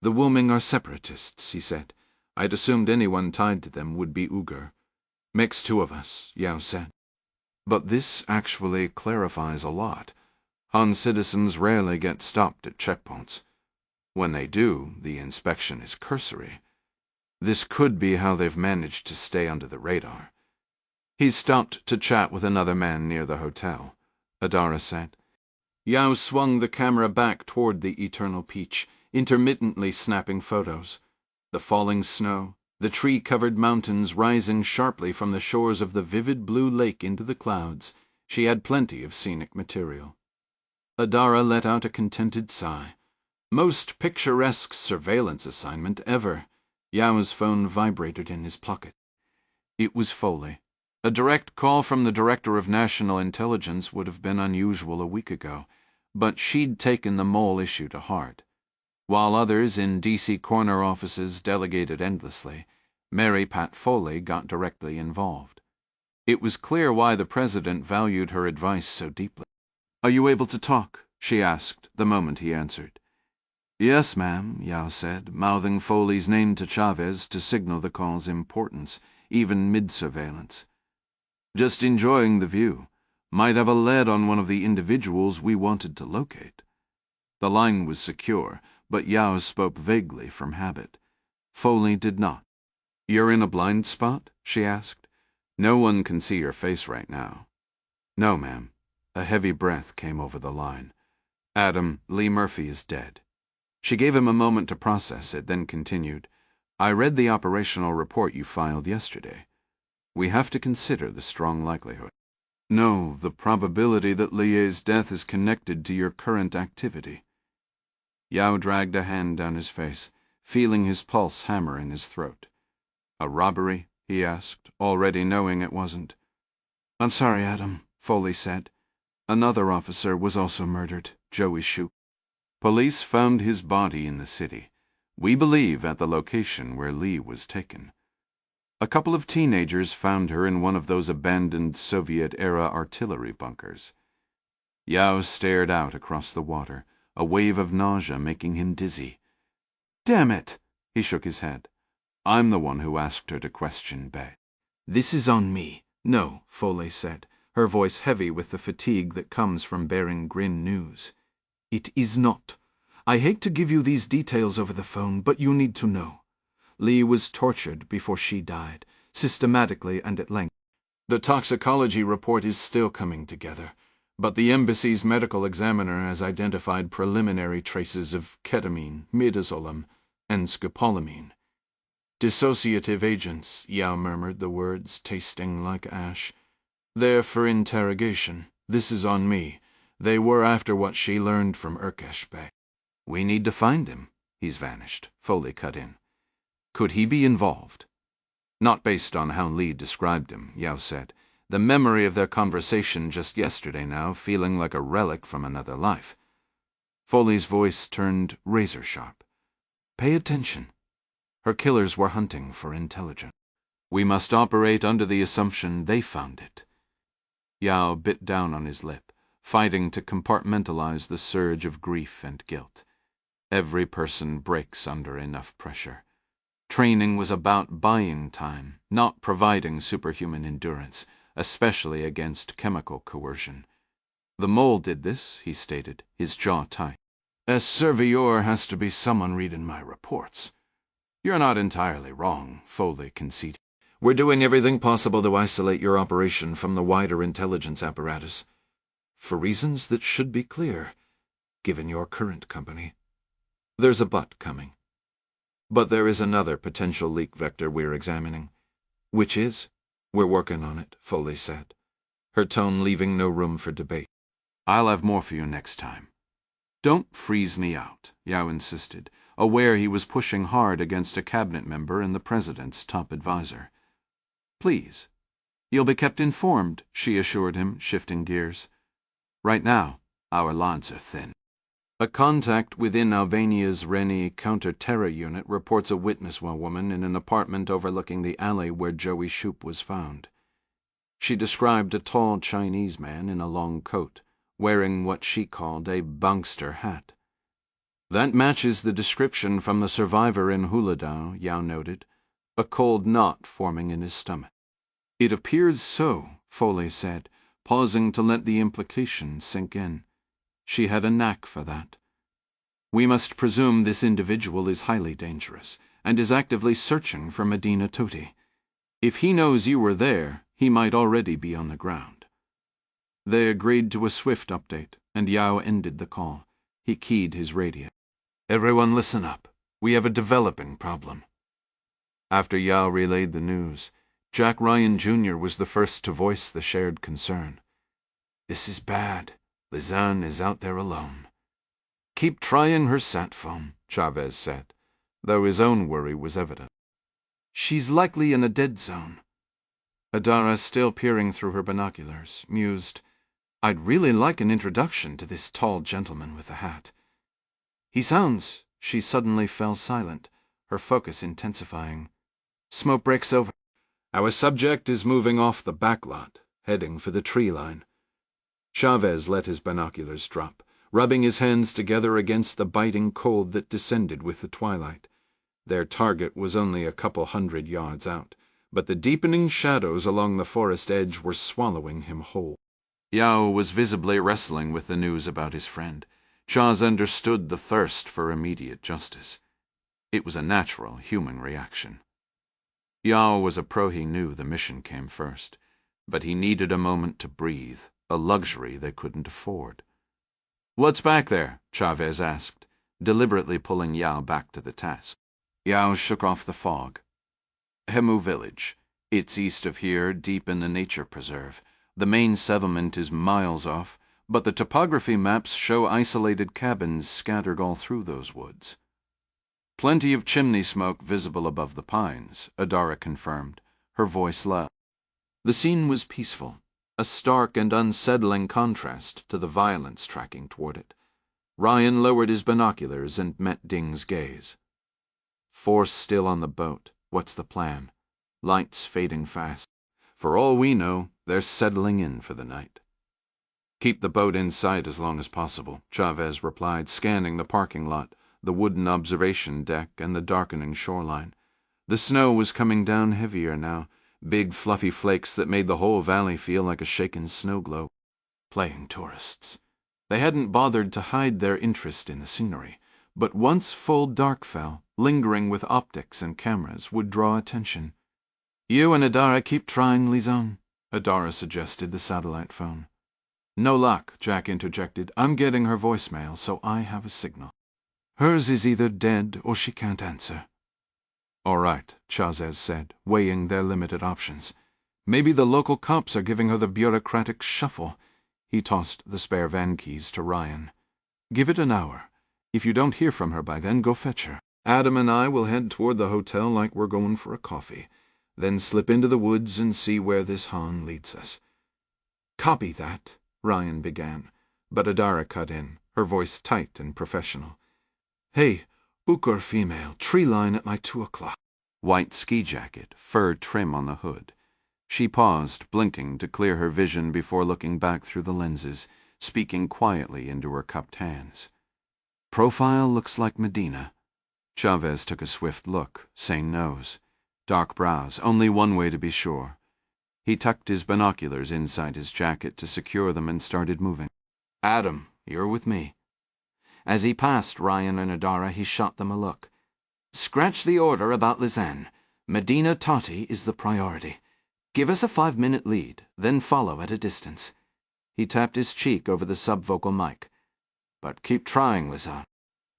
"The Wuming are separatists," he said. "I'd assumed anyone tied to them would be Uyghur." "Makes two of us," Yao said. "But this actually clarifies a lot. Han citizens rarely get stopped at checkpoints. When they do, the inspection is cursory. This could be how they've managed to stay under the radar." "He's stopped to chat with another man near the hotel," Adara said. Yao swung the camera back toward the eternal peach, intermittently snapping photos. The falling snow, the tree-covered mountains rising sharply from the shores of the vivid blue lake into the clouds. She had plenty of scenic material. Adara let out a contented sigh. Most picturesque surveillance assignment ever. Yao's phone vibrated in his pocket. It was Foley. A direct call from the Director of National Intelligence would have been unusual a week ago, but she'd taken the mole issue to heart. While others in D.C. corner offices delegated endlessly, Mary Pat Foley got directly involved. It was clear why the President valued her advice so deeply. "Are you able to talk?" she asked the moment he answered. "Yes, ma'am," Yao said, mouthing Foley's name to Chavez to signal the call's importance, even mid-surveillance. "Just enjoying the view. Might have a lead on one of the individuals we wanted to locate." The line was secure, but Yao spoke vaguely from habit. Foley did not. "You're in a blind spot?" she asked. "No one can see your face right now." "No, ma'am." A heavy breath came over the line. "Adam, Lee Murphy is dead." She gave him a moment to process it, then continued. "I read the operational report you filed yesterday. We have to consider the strong likelihood." "No, the probability that Lie's death is connected to your current activity." Yao dragged a hand down his face, feeling his pulse hammer in his throat. "A robbery?" he asked, already knowing it wasn't. "I'm sorry, Adam," Foley said. "Another officer was also murdered, Joey Shoup. Police found his body in the city. We believe at the location where Lee was taken. A couple of teenagers found her in one of those abandoned Soviet-era artillery bunkers." Yao stared out across the water, a wave of nausea making him dizzy. "Damn it!" He shook his head. "I'm the one who asked her to question Bay." "This is on me." "No," Foley said, her voice heavy with the fatigue that comes from bearing grim news. "It is not. I hate to give you these details over the phone, but you need to know. Lee was tortured before she died, systematically and at length. The toxicology report is still coming together, but the embassy's medical examiner has identified preliminary traces of ketamine, midazolam, and scopolamine." "Dissociative agents," Yao murmured the words, tasting like ash. "They're for interrogation. This is on me. They were after what she learned from Urkesh Bey." "We need to find him. He's vanished," Foley cut in. "Could he be involved?" "Not based on how Lee described him," Yao said. "The memory of their conversation just yesterday now feeling like a relic from another life." Foley's voice turned razor-sharp. "Pay attention. Her killers were hunting for intelligence. We must operate under the assumption they found it." Yao bit down on his lip, fighting to compartmentalize the surge of grief and guilt. Every person breaks under enough pressure. Training was about buying time, not providing superhuman endurance, especially against chemical coercion. "The mole did this," he stated, his jaw tight. "As surveyor has to be someone reading my reports." "You're not entirely wrong," Foley conceded. "We're doing everything possible to isolate your operation from the wider intelligence apparatus. For reasons that should be clear, given your current company. There's a but coming. But there is another potential leak vector we're examining." "Which is?" We're working on it, Foley said, her tone leaving no room for debate. I'll have more for you next time. Don't freeze me out, Yao insisted, aware he was pushing hard against a cabinet member and the president's top advisor. Please. You'll be kept informed, she assured him, shifting gears. Right now, our lines are thin. A contact within Albania's Reni counter-terror unit reports a witness woman in an apartment overlooking the alley where Joey Shoup was found. She described a tall Chinese man in a long coat, wearing what she called a bankster hat. That matches the description from the survivor in Huladao, Yao noted, a cold knot forming in his stomach. It appears so, Foley said, pausing to let the implication sink in. She had a knack for that. We must presume this individual is highly dangerous, and is actively searching for Medina Tuti. If he knows you were there, he might already be on the ground. They agreed to a swift update, and Yao ended the call. He keyed his radio. Everyone listen up. We have a developing problem. After Yao relayed the news, Jack Ryan Jr. was the first to voice the shared concern. This is bad. Lizanne is out there alone. Keep trying her sat phone, Chavez said, though his own worry was evident. She's likely in a dead zone. Adara, still peering through her binoculars, mused, I'd really like an introduction to this tall gentleman with the hat. He sounds... She suddenly fell silent, her focus intensifying. Smoke breaks over. Our subject is moving off the back lot, heading for the tree line. Chavez let his binoculars drop, rubbing his hands together against the biting cold that descended with the twilight. Their target was only a couple 100 yards out, but the deepening shadows along the forest edge were swallowing him whole. Yao was visibly wrestling with the news about his friend. Chaz understood the thirst for immediate justice. It was a natural human reaction. Yao was a pro. He knew the mission came first, but he needed a moment to breathe, a luxury they couldn't afford. What's back there? Chavez asked, deliberately pulling Yao back to the task. Yao shook off the fog. Hemu village. It's east of here, deep in the nature preserve. The main settlement is miles off, but the topography maps show isolated cabins scattered all through those woods. Plenty of chimney smoke visible above the pines, Adara confirmed, her voice low. The scene was peaceful, a stark and unsettling contrast to the violence tracking toward it. Ryan lowered his binoculars and met Ding's gaze. Force still on the boat. What's the plan? Lights fading fast. For all we know, they're settling in for the night. Keep the boat in sight as long as possible, Chavez replied, scanning the parking lot, the wooden observation deck, and the darkening shoreline. The snow was coming down heavier now, big fluffy flakes that made the whole valley feel like a shaken snow globe. Playing tourists. They hadn't bothered to hide their interest in the scenery, but once full dark fell, lingering with optics and cameras would draw attention. You and Adara keep trying, Lizanne, Adara suggested the satellite phone. No luck, Jack interjected. I'm getting her voicemail, so I have a signal. Hers is either dead or she can't answer. All right, Chavez said, weighing their limited options. Maybe the local cops are giving her the bureaucratic shuffle. He tossed the spare van keys to Ryan. Give it an hour. If you don't hear from her by then, go fetch her. Adam and I will head toward the hotel like we're going for a coffee, then slip into the woods and see where this Han leads us. Copy that, Ryan began, but Adara cut in, her voice tight and professional. Hey, Ukur female, tree line at my 2 o'clock. White ski jacket, fur trim on the hood. She paused, blinking to clear her vision before looking back through the lenses, speaking quietly into her cupped hands. Profile looks like Medina. Chavez took a swift look, saying nose. Dark brows, only one way to be sure. He tucked his binoculars inside his jacket to secure them and started moving. Adam, you're with me. As he passed Ryan and Adara, he shot them a look. Scratch the order about Lizanne. Medina Tati is the priority. Give us a 5-minute lead, then follow at a distance. He tapped his cheek over the subvocal mic. But keep trying, Lizanne.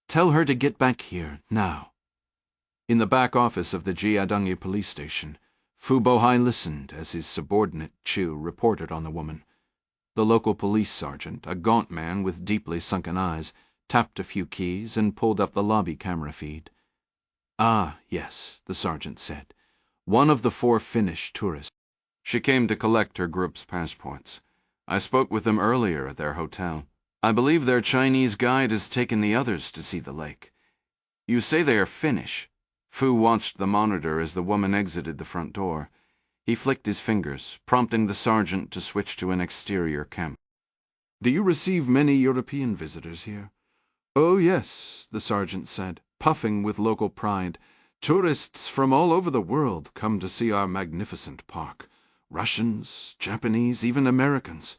Tell her to get back here, now. In the back office of the Jiadungi police station, Fu Bohai listened as his subordinate, Chu, reported on the woman. The local police sergeant, a gaunt man with deeply sunken eyes, tapped a few keys and pulled up the lobby camera feed. "Ah, yes," the sergeant said. "One of the 4 Finnish tourists. She came to collect her group's passports. I spoke with them earlier at their hotel. I believe their Chinese guide has taken the others to see the lake. You say they are Finnish?" Fu watched the monitor as the woman exited the front door. He flicked his fingers, prompting the sergeant to switch to an exterior camera. "Do you receive many European visitors here?" "Oh, yes," the sergeant said, puffing with local pride. "Tourists from all over the world come to see our magnificent park. Russians, Japanese, even Americans.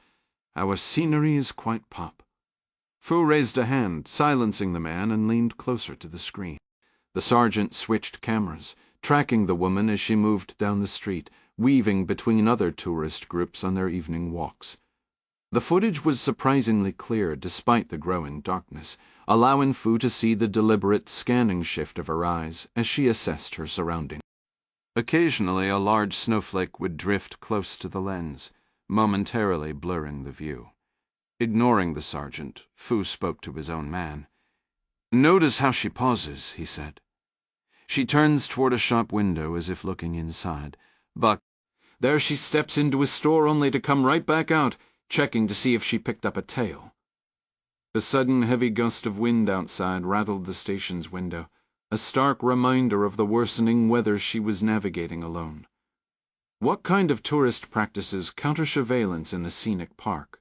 Our scenery is quite pop." Fu raised a hand, silencing the man, and leaned closer to the screen. The sergeant switched cameras, tracking the woman as she moved down the street, weaving between other tourist groups on their evening walks. The footage was surprisingly clear despite the growing darkness, allowing Fu to see the deliberate scanning shift of her eyes as she assessed her surroundings. Occasionally a large snowflake would drift close to the lens, momentarily blurring the view. Ignoring the sergeant, Fu spoke to his own man. "Notice how she pauses," he said. She turns toward a shop window as if looking inside. But there she steps into a store only to come right back out, checking to see if she picked up a tail. A sudden heavy gust of wind outside rattled the station's window, a stark reminder of the worsening weather she was navigating alone. What kind of tourist practices counter-surveillance in a scenic park?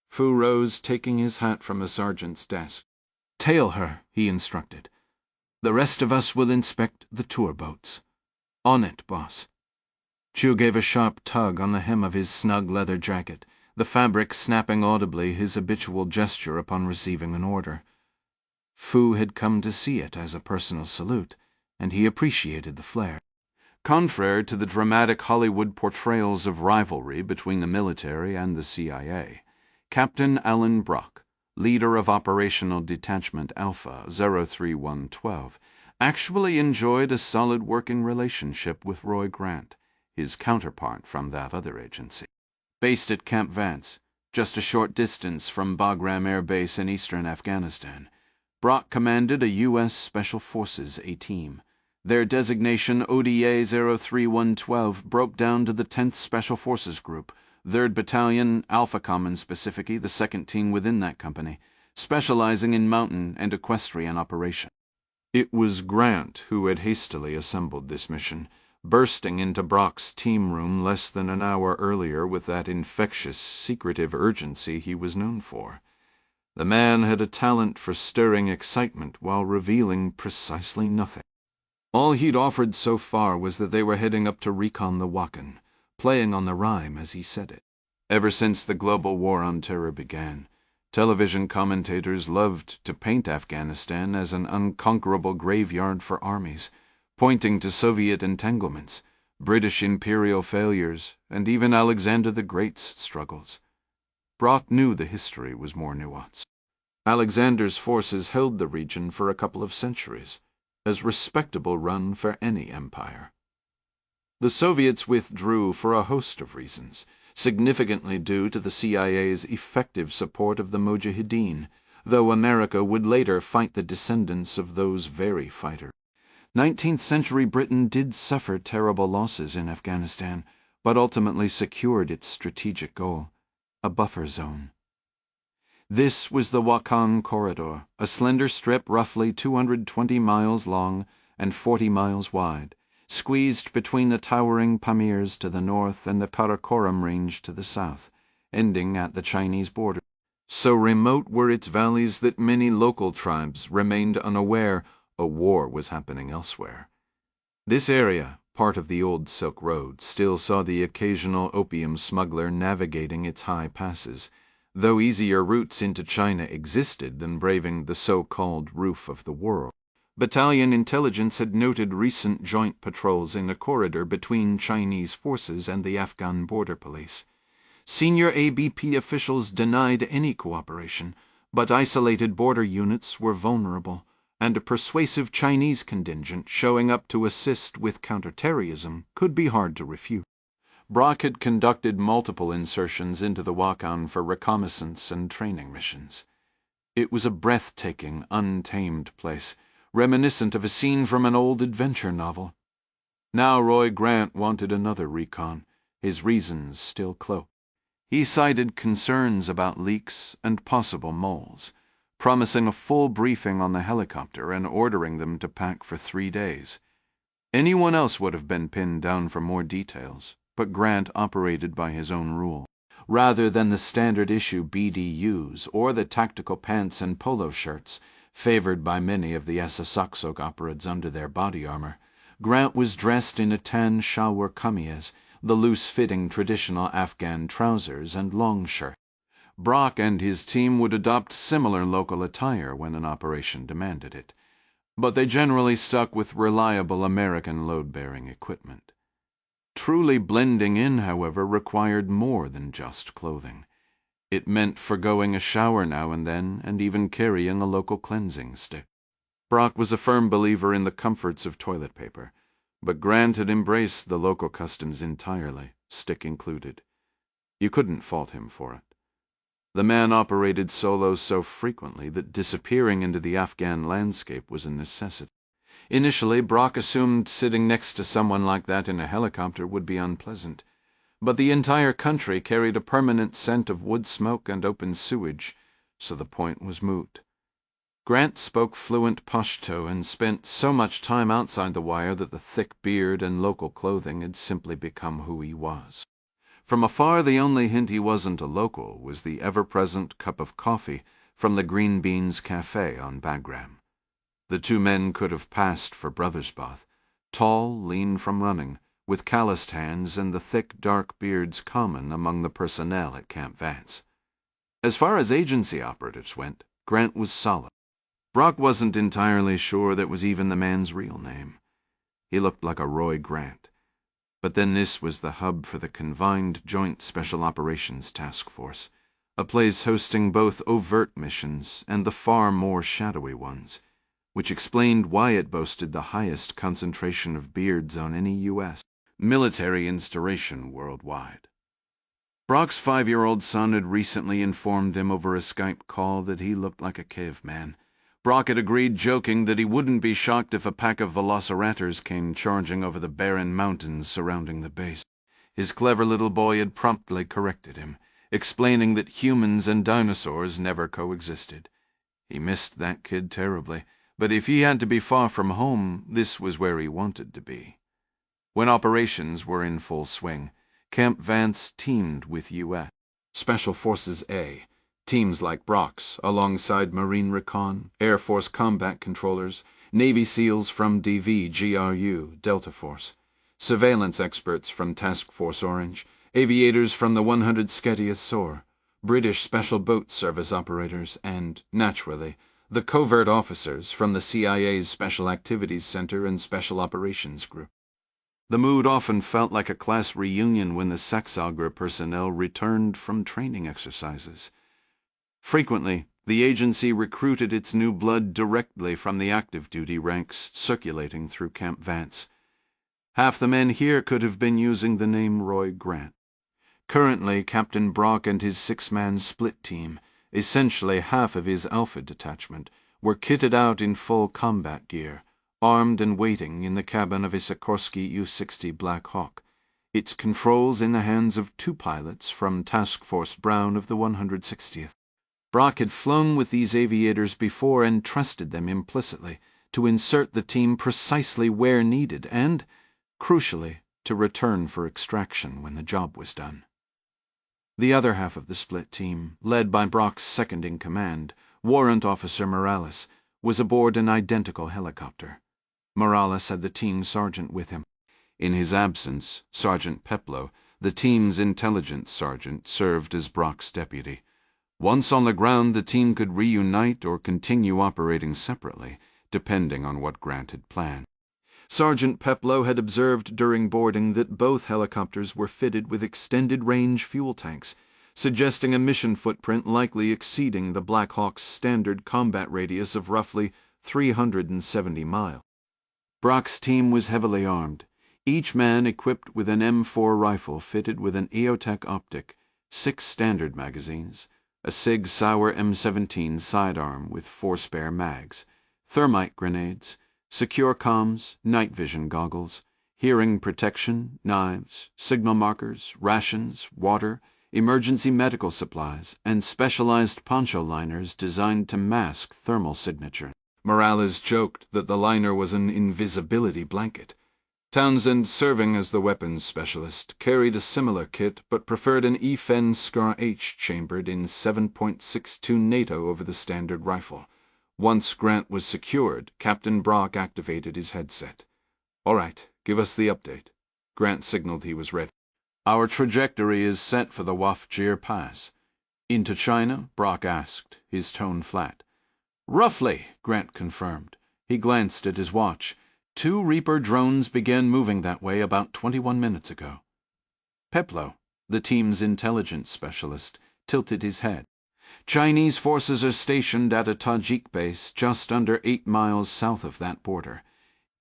Fu rose, taking his hat from a sergeant's desk. "Tail her," he instructed. "The rest of us will inspect the tour boats. On it, boss." Chu gave a sharp tug on the hem of his snug leather jacket, the fabric snapping audibly, his habitual gesture upon receiving an order. Fu had come to see it as a personal salute, and he appreciated the flair. Contrary to the dramatic Hollywood portrayals of rivalry between the military and the CIA, Captain Alan Brock, leader of Operational Detachment Alpha 03112, actually enjoyed a solid working relationship with Roy Grant, his counterpart from that other agency. Based at Camp Vance, just a short distance from Bagram Air Base in eastern Afghanistan, Brock commanded a U.S. Special Forces A-Team. Their designation ODA 03112 broke down to the 10th Special Forces Group, 3rd Battalion, Alpha Command specifically, the second team within that company, specializing in mountain and equestrian operation. It was Grant who had hastily assembled this mission, bursting into Brock's team room less than an hour earlier with that infectious, secretive urgency he was known for. The man had a talent for stirring excitement while revealing precisely nothing. All he'd offered so far was that they were heading up to recon the Wakhan, playing on the rhyme as he said it. Ever since the global war on terror began, television commentators loved to paint Afghanistan as an unconquerable graveyard for armies, pointing to Soviet entanglements, British imperial failures, and even Alexander the Great's struggles. Brock knew the history was more nuanced. Alexander's forces held the region for a couple of centuries, as respectable run for any empire. The Soviets withdrew for a host of reasons, significantly due to the CIA's effective support of the Mujahideen, though America would later fight the descendants of those very fighters. 19th century Britain did suffer terrible losses in Afghanistan, but ultimately secured its strategic goal, a buffer zone. This was the Wakhan Corridor, a slender strip roughly 220 miles long and 40 miles wide, squeezed between the towering Pamirs to the north and the Karakoram Range to the south, ending at the Chinese border. So remote were its valleys that many local tribes remained unaware a war was happening elsewhere. This area, part of the old Silk Road, still saw the occasional opium smuggler navigating its high passes, though easier routes into China existed than braving the so-called roof of the world. Battalion intelligence had noted recent joint patrols in the corridor between Chinese forces and the Afghan border police. Senior ABP officials denied any cooperation, but isolated border units were vulnerable, and a persuasive Chinese contingent showing up to assist with counterterrorism could be hard to refute. Brock had conducted multiple insertions into the Wakhan for reconnaissance and training missions. It was a breathtaking, untamed place, reminiscent of a scene from an old adventure novel. Now Roy Grant wanted another recon, his reasons still cloaked. He cited concerns about leaks and possible moles, promising a full briefing on the helicopter and ordering them to pack for 3 days. Anyone else would have been pinned down for more details, but Grant operated by his own rule. Rather than the standard issue BDUs or the tactical pants and polo shirts, favored by many of the Saksok operatives under their body armor, Grant was dressed in a tan shalwar kameez, the loose-fitting traditional Afghan trousers and long shirt. Brock and his team would adopt similar local attire when an operation demanded it, but they generally stuck with reliable American load-bearing equipment. Truly blending in, however, required more than just clothing. It meant forgoing a shower now and then, and even carrying a local cleansing stick. Brock was a firm believer in the comforts of toilet paper, but Grant had embraced the local customs entirely, stick included. You couldn't fault him for it. The man operated solo so frequently that disappearing into the Afghan landscape was a necessity. Initially, Brock assumed sitting next to someone like that in a helicopter would be unpleasant, but the entire country carried a permanent scent of wood smoke and open sewage, so the point was moot. Grant spoke fluent Pashto and spent so much time outside the wire that the thick beard and local clothing had simply become who he was. From afar, the only hint he wasn't a local was the ever-present cup of coffee from the Green Beans Cafe on Bagram. The two men could have passed for brothers both, tall, lean from running, with calloused hands and the thick, dark beards common among the personnel at Camp Vance. As far as agency operatives went, Grant was solid. Brock wasn't entirely sure that was even the man's real name. He looked like a Roy Grant. But then this was the hub for the Confined Joint Special Operations Task Force, a place hosting both overt missions and the far more shadowy ones, which explained why it boasted the highest concentration of beards on any U.S. military installation worldwide. Brock's 5-year-old son had recently informed him over a Skype call that he looked like a caveman. Brock had agreed, joking, that he wouldn't be shocked if a pack of velociraptors came charging over the barren mountains surrounding the base. His clever little boy had promptly corrected him, explaining that humans and dinosaurs never coexisted. He missed that kid terribly, but if he had to be far from home, this was where he wanted to be. When operations were in full swing, Camp Vance teamed with U.S. Special Forces A, teams like Brock's, alongside Marine Recon, Air Force Combat Controllers, Navy SEALs from DV-GRU, Delta Force, surveillance experts from Task Force Orange, aviators from the 100th SOAR, British Special Boat Service operators, and, naturally, the covert officers from the CIA's Special Activities Center and Special Operations Group. The mood often felt like a class reunion when the Saxalgra personnel returned from training exercises. Frequently, the agency recruited its new blood directly from the active duty ranks circulating through Camp Vance. Half the men here could have been using the name Roy Grant. Currently, Captain Brock and his 6-man split team, essentially half of his Alpha detachment, were kitted out in full combat gear, armed and waiting in the cabin of a Sikorsky U-60 Black Hawk, its controls in the hands of 2 pilots from Task Force Brown of the 160th. Brock had flown with these aviators before and trusted them implicitly to insert the team precisely where needed and, crucially, to return for extraction when the job was done. The other half of the split team, led by Brock's second-in-command, Warrant Officer Morales, was aboard an identical helicopter. Morales had the team sergeant with him. In his absence, Sergeant Peplow, the team's intelligence sergeant, served as Brock's deputy. Once on the ground, the team could reunite or continue operating separately, depending on what Grant had planned. Sergeant Peplow had observed during boarding that both helicopters were fitted with extended-range fuel tanks, suggesting a mission footprint likely exceeding the Black Hawk's standard combat radius of roughly 370 miles. Brock's team was heavily armed, each man equipped with an M4 rifle fitted with an EOTech optic, 6 standard magazines, a Sig Sauer M17 sidearm with 4 spare mags, thermite grenades, secure comms, night vision goggles, hearing protection, knives, signal markers, rations, water, emergency medical supplies, and specialized poncho liners designed to mask thermal signature. Morales joked that the liner was an invisibility blanket. Townsend, serving as the weapons specialist, carried a similar kit but preferred an EFEN SCAR-H chambered in 7.62 NATO over the standard rifle. Once Grant was secured, Captain Brock activated his headset. "All right, give us the update." Grant signaled he was ready. "Our trajectory is set for the Wafjir Pass." "Into China?" Brock asked, his tone flat. "Roughly," Grant confirmed. He glanced at his watch. 2 Reaper drones began moving that way about 21 minutes ago. Peplo, the team's intelligence specialist, tilted his head. "Chinese forces are stationed at a Tajik base just under 8 miles south of that border.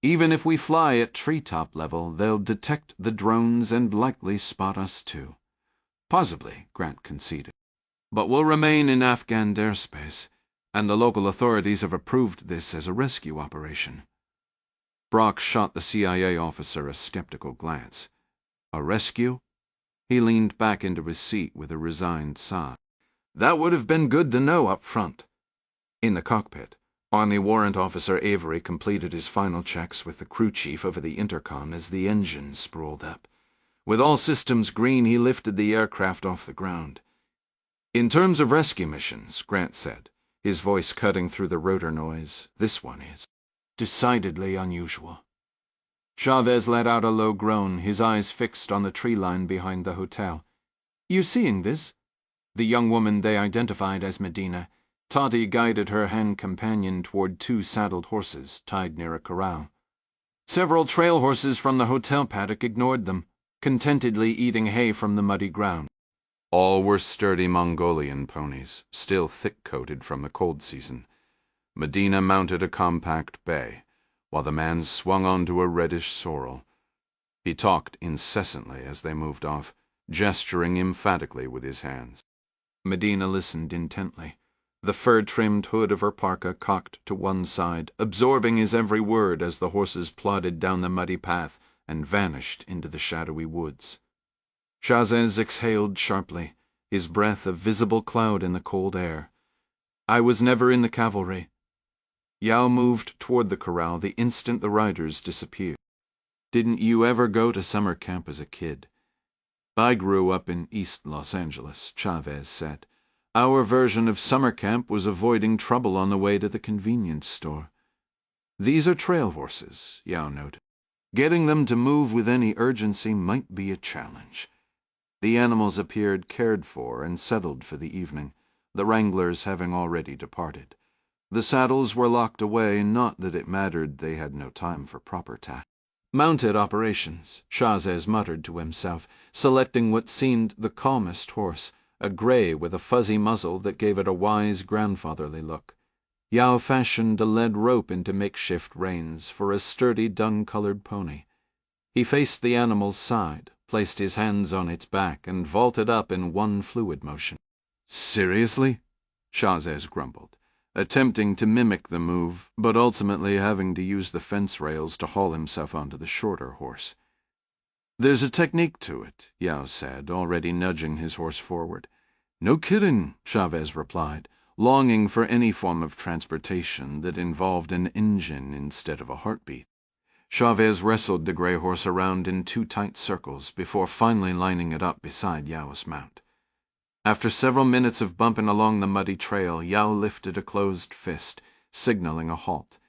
Even if we fly at treetop level, they'll detect the drones and likely spot us too." "Possibly," Grant conceded. "But we'll remain in Afghan airspace, and the local authorities have approved this as a rescue operation." Brock shot the CIA officer a skeptical glance. "A rescue?" He leaned back into his seat with a resigned sigh. "That would have been good to know up front." In the cockpit, Army Warrant Officer Avery completed his final checks with the crew chief over the intercom as the engine sprawled up. With all systems green, he lifted the aircraft off the ground. "In terms of rescue missions," Grant said, his voice cutting through the rotor noise, "this one is decidedly unusual." Chavez let out a low groan, his eyes fixed on the tree line behind the hotel. "You seeing this?" The young woman they identified as Medina. Toddy guided her hand companion toward 2 saddled horses tied near a corral. Several trail horses from the hotel paddock ignored them, contentedly eating hay from the muddy ground. All were sturdy Mongolian ponies, still thick-coated from the cold season. Medina mounted a compact bay, while the man swung onto a reddish sorrel. He talked incessantly as they moved off, gesturing emphatically with his hands. Medina listened intently, the fur-trimmed hood of her parka cocked to one side, absorbing his every word as the horses plodded down the muddy path and vanished into the shadowy woods. Chavez exhaled sharply, his breath a visible cloud in the cold air. "I was never in the cavalry." Yao moved toward the corral the instant the riders disappeared. "Didn't you ever go to summer camp as a kid?" "I grew up in East Los Angeles," Chavez said. "Our version of summer camp was avoiding trouble on the way to the convenience store." "These are trail horses," Yao noted. "Getting them to move with any urgency might be a challenge." The animals appeared cared for and settled for the evening, the wranglers having already departed. The saddles were locked away, not that it mattered they had no time for proper task. "Mounted operations," Chavez muttered to himself, selecting what seemed the calmest horse, a gray with a fuzzy muzzle that gave it a wise grandfatherly look. Yao fashioned a lead rope into makeshift reins for a sturdy dun-colored pony. He faced the animal's side, placed his hands on its back, and vaulted up in one fluid motion. "Seriously?" Chavez grumbled, attempting to mimic the move, but ultimately having to use the fence rails to haul himself onto the shorter horse. "There's a technique to it," Yao said, already nudging his horse forward. "No kidding," Chavez replied, longing for any form of transportation that involved an engine instead of a heartbeat. Chavez wrestled the gray horse around in 2 tight circles before finally lining it up beside Yao's mount. After several minutes of bumping along the muddy trail, Yao lifted a closed fist, signaling a halt.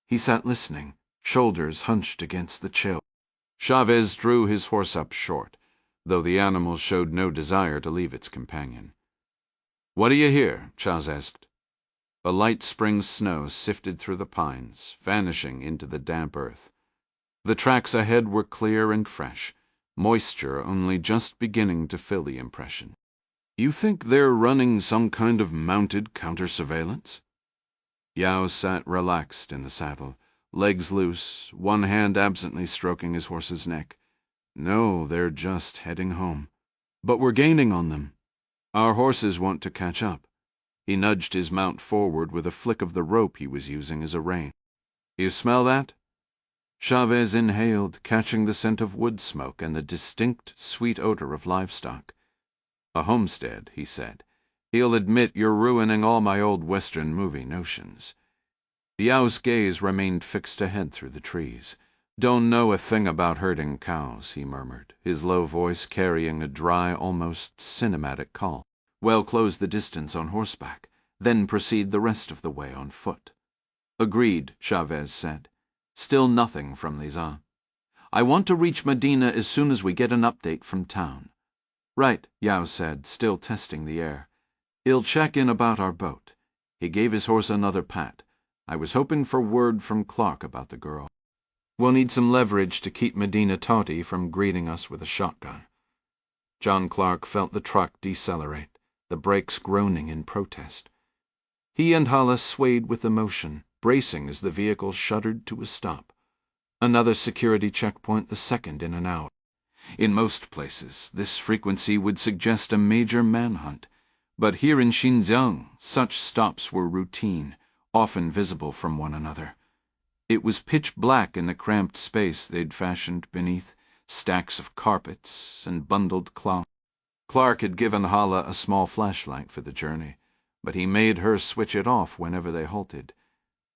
He sat listening, shoulders hunched against the chill. Chavez drew his horse up short, though the animal showed no desire to leave its companion. "What do you hear?" Chavez asked. A light spring snow sifted through the pines, vanishing into the damp earth. The tracks ahead were clear and fresh, moisture only just beginning to fill the impression. "You think they're running some kind of mounted counter-surveillance?" Yao sat relaxed in the saddle, legs loose, one hand absently stroking his horse's neck. No, they're just heading home. But we're gaining on them. Our horses want to catch up. He nudged his mount forward with a flick of the rope he was using as a rein. You smell that? Chavez inhaled, catching the scent of wood smoke and the distinct, sweet odor of livestock. A homestead, he said. He'll admit you're ruining all my old Western movie notions. Yao's gaze remained fixed ahead through the trees. Don't know a thing about herding cows, he murmured, his low voice carrying a dry, almost cinematic call. Well, close the distance on horseback, then proceed the rest of the way on foot. Agreed, Chavez said. Still nothing from Lizan. I want to reach Medina as soon as we get an update from town. Right, Yao said, still testing the air. He'll check in about our boat. He gave his horse another pat. I was hoping for word from Clark about the girl. We'll need some leverage to keep Medina Toti from greeting us with a shotgun. John Clark felt the truck decelerate, the brakes groaning in protest. He and Hala swayed with emotion, bracing as the vehicle shuddered to a stop. Another security checkpoint the second in an hour. In most places, this frequency would suggest a major manhunt, but here in Xinjiang, such stops were routine, often visible from one another. It was pitch black in the cramped space they'd fashioned beneath, stacks of carpets and bundled cloth. Clark had given Hala a small flashlight for the journey, but he made her switch it off whenever they halted.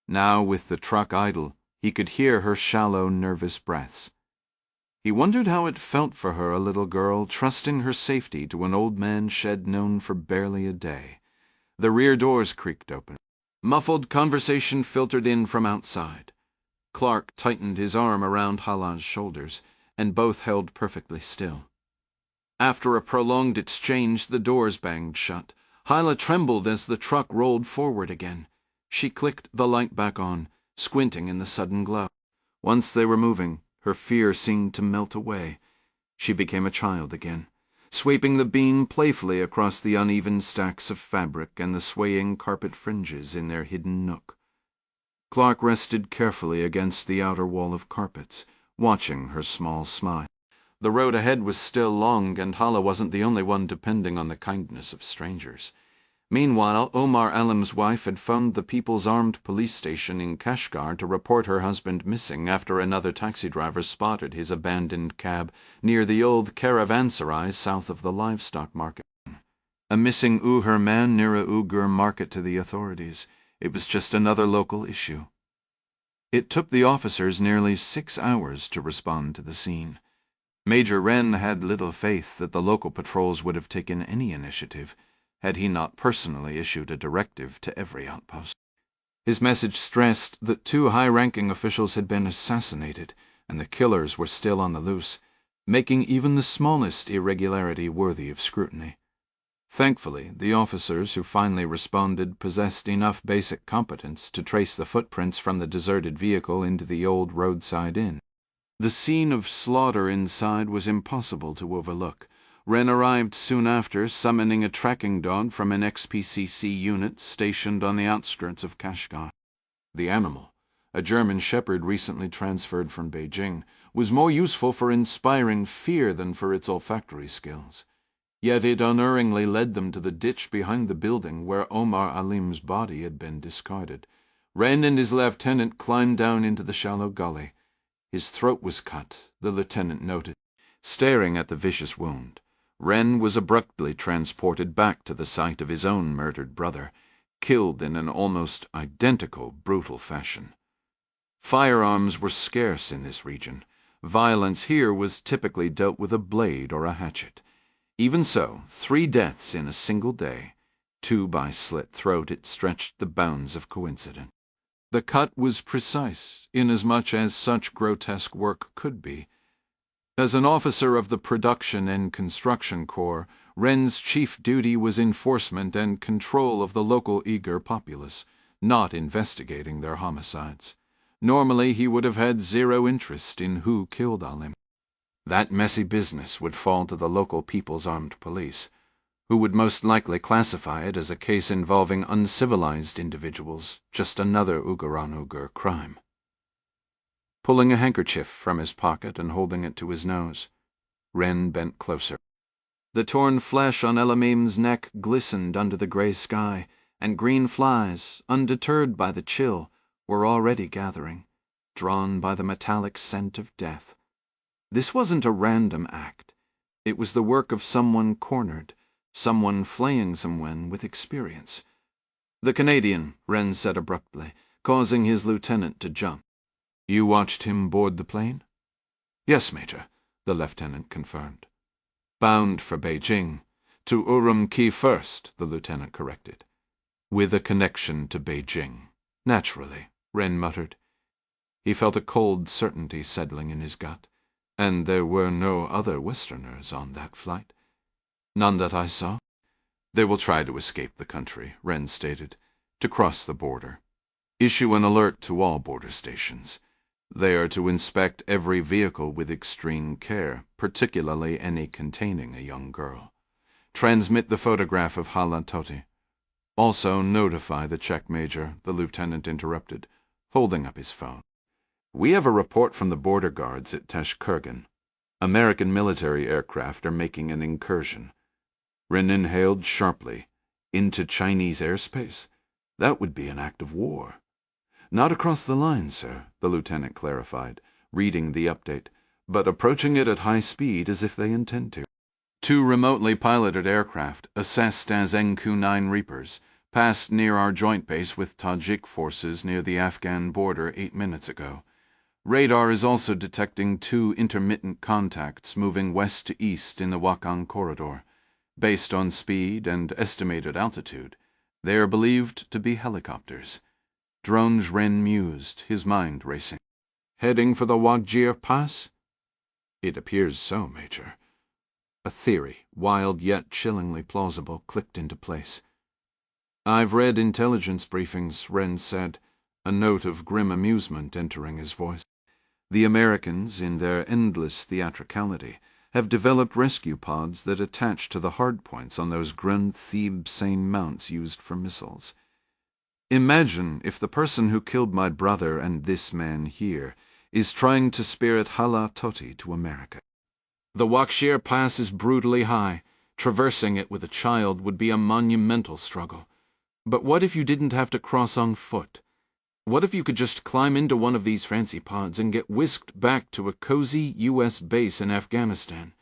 Now, with the truck idle, he could hear her shallow, nervous breaths. He wondered how it felt for her, a little girl, trusting her safety to an old man shed known for barely a day. The rear doors creaked open. Muffled conversation filtered in from outside. Clark tightened his arm around Hala's shoulders, and both held perfectly still. After a prolonged exchange, the doors banged shut. Hala trembled as the truck rolled forward again. She clicked the light back on, squinting in the sudden glow. Once they were moving, her fear seemed to melt away. She became a child again, sweeping the beam playfully across the uneven stacks of fabric and the swaying carpet fringes in their hidden nook. Clark rested carefully against the outer wall of carpets, watching her small smile. The road ahead was still long, and Hala wasn't the only one depending on the kindness of strangers. Meanwhile, Omar Alim's wife had phoned the People's Armed Police Station in Kashgar to report her husband missing after another taxi driver spotted his abandoned cab near the old caravanserai south of the livestock market. A missing Uyghur man near a Uyghur market to the authorities. It was just another local issue. It took the officers nearly 6 hours to respond to the scene. Major Wren had little faith that the local patrols would have taken any initiative, had he not personally issued a directive to every outpost. His message stressed that 2 high-ranking officials had been assassinated, and the killers were still on the loose, making even the smallest irregularity worthy of scrutiny. Thankfully, the officers who finally responded possessed enough basic competence to trace the footprints from the deserted vehicle into the old roadside inn. The scene of slaughter inside was impossible to overlook. Wren arrived soon after, summoning a tracking dog from an XPCC unit stationed on the outskirts of Kashgar. The animal, a German shepherd recently transferred from Beijing, was more useful for inspiring fear than for its olfactory skills. Yet it unerringly led them to the ditch behind the building where Omar Alim's body had been discarded. Wren and his lieutenant climbed down into the shallow gully. His throat was cut, the lieutenant noted. Staring at the vicious wound, Wren was abruptly transported back to the site of his own murdered brother, killed in an almost identical brutal fashion. Firearms were scarce in this region. Violence here was typically dealt with a blade or a hatchet. Even so, 3 deaths in a single day, 2 by slit throat, it stretched the bounds of coincidence. The cut was precise, inasmuch as such grotesque work could be. As an officer of the Production and Construction Corps, Wren's chief duty was enforcement and control of the local Uyghur populace, not investigating their homicides. Normally he would have had 0 interest in who killed Alim. That messy business would fall to the local People's Armed Police. who would most likely classify it as a case involving uncivilized individuals, just another Ugar crime. Pulling a handkerchief from his pocket and holding it to his nose, Wren bent closer. The torn flesh on Elamim's neck glistened under the gray sky, and green flies, undeterred by the chill, were already gathering, drawn by the metallic scent of death. This wasn't a random act. It was the work of someone cornered, someone flaying someone with experience. "The Canadian," Wren said abruptly, causing his lieutenant to jump. "You watched him board the plane?" "Yes, Major," the lieutenant confirmed. "Bound for Beijing. To Urumqi first," the lieutenant corrected. "With a connection to Beijing." "Naturally," Wren muttered. He felt a cold certainty settling in his gut. And there were no other Westerners on that flight. "None that I saw." "They will try to escape the country," Wren stated, "to cross the border. Issue an alert to all border stations. They are to inspect every vehicle with extreme care, particularly any containing a young girl. Transmit the photograph of Hala Toti. Also notify the Czech major," the lieutenant interrupted, holding up his phone. "We have a report from the border guards at Tashkurgan. American military aircraft are making an incursion." Wren inhaled sharply. Into Chinese airspace? That would be an act of war. "Not across the line, sir," the lieutenant clarified, reading the update, "but approaching it at high speed as if they intend to." "Two remotely piloted aircraft, assessed as NQ-9 Reapers, passed near our joint base with Tajik forces near the Afghan border 8 minutes ago. Radar is also detecting 2 intermittent contacts moving west to east in the Wakhan corridor. Based on speed and estimated altitude, they are believed to be helicopters." Drones Wren mused, his mind racing. "Heading for the Wagir Pass?" "It appears so, Major." A theory, wild yet chillingly plausible, clicked into place. "I've read intelligence briefings," Wren said, a note of grim amusement entering his voice. "The Americans, in their endless theatricality, have developed rescue pods that attach to the hardpoints on those Grand Thebe-Sane mounts used for missiles. Imagine if the person who killed my brother and this man here is trying to spirit Hala Toti to America. The Wakshir Pass is brutally high. Traversing it with a child would be a monumental struggle. But what if you didn't have to cross on foot? What if you could just climb into one of these fancy pods and get whisked back to a cozy U.S. base in Afghanistan?"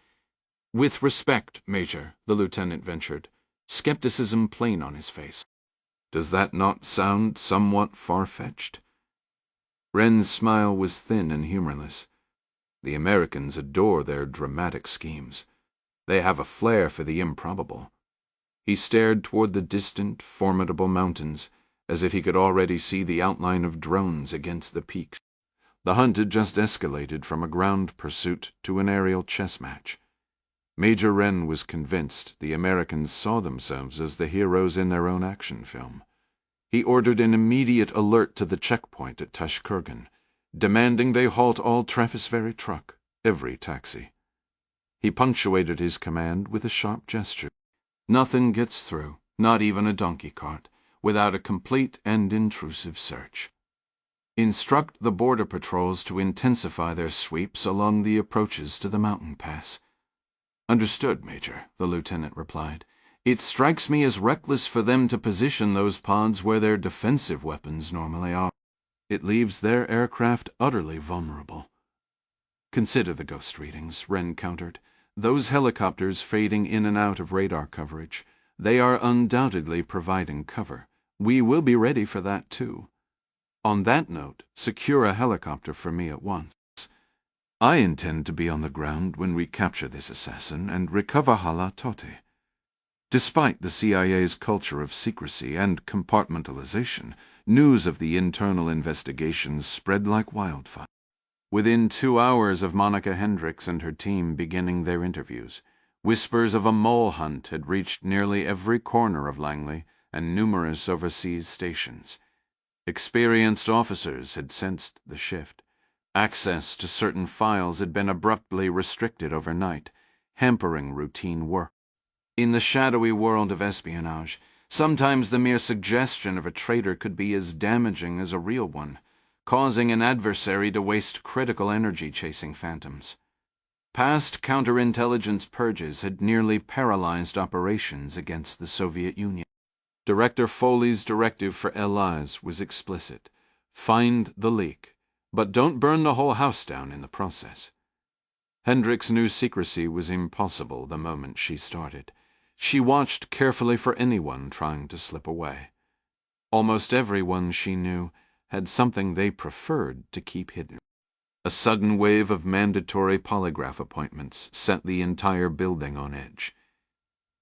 "With respect, Major," the lieutenant ventured, skepticism plain on his face. "Does that not sound somewhat far-fetched?" Wren's smile was thin and humorless. "The Americans adore their dramatic schemes. They have a flair for the improbable." He stared toward the distant, formidable mountains, as if he could already see the outline of drones against the peaks. The hunt had just escalated from a ground pursuit to an aerial chess match. Major Wren was convinced the Americans saw themselves as the heroes in their own action film. He ordered an immediate alert to the checkpoint at Tashkurgan, demanding they halt all Travis Ferry truck, every taxi. He punctuated his command with a sharp gesture. "Nothing gets through, not even a donkey cart, without a complete and intrusive search. Instruct the border patrols to intensify their sweeps along the approaches to the mountain pass." "Understood, Major," the lieutenant replied. "It strikes me as reckless for them to position those pods where their defensive weapons normally are. It leaves their aircraft utterly vulnerable." "Consider the ghost readings," Wren countered. "Those helicopters fading in and out of radar coverage. They are undoubtedly providing cover. We will be ready for that, too. On that note, secure a helicopter for me at once. I intend to be on the ground when we capture this assassin and recover Hala Toti." Despite the CIA's culture of secrecy and compartmentalization, news of the internal investigations spread like wildfire. Within 2 hours of Monica Hendricks and her team beginning their interviews, whispers of a mole hunt had reached nearly every corner of Langley and numerous overseas stations. Experienced officers had sensed the shift. Access to certain files had been abruptly restricted overnight, hampering routine work. In the shadowy world of espionage, sometimes the mere suggestion of a traitor could be as damaging as a real one, causing an adversary to waste critical energy chasing phantoms. Past counterintelligence purges had nearly paralyzed operations against the Soviet Union. Director Foley's directive for LIs was explicit. Find the leak, but don't burn the whole house down in the process. Hendricks knew secrecy was impossible the moment she started. She watched carefully for anyone trying to slip away. Almost everyone she knew had something they preferred to keep hidden. A sudden wave of mandatory polygraph appointments sent the entire building on edge.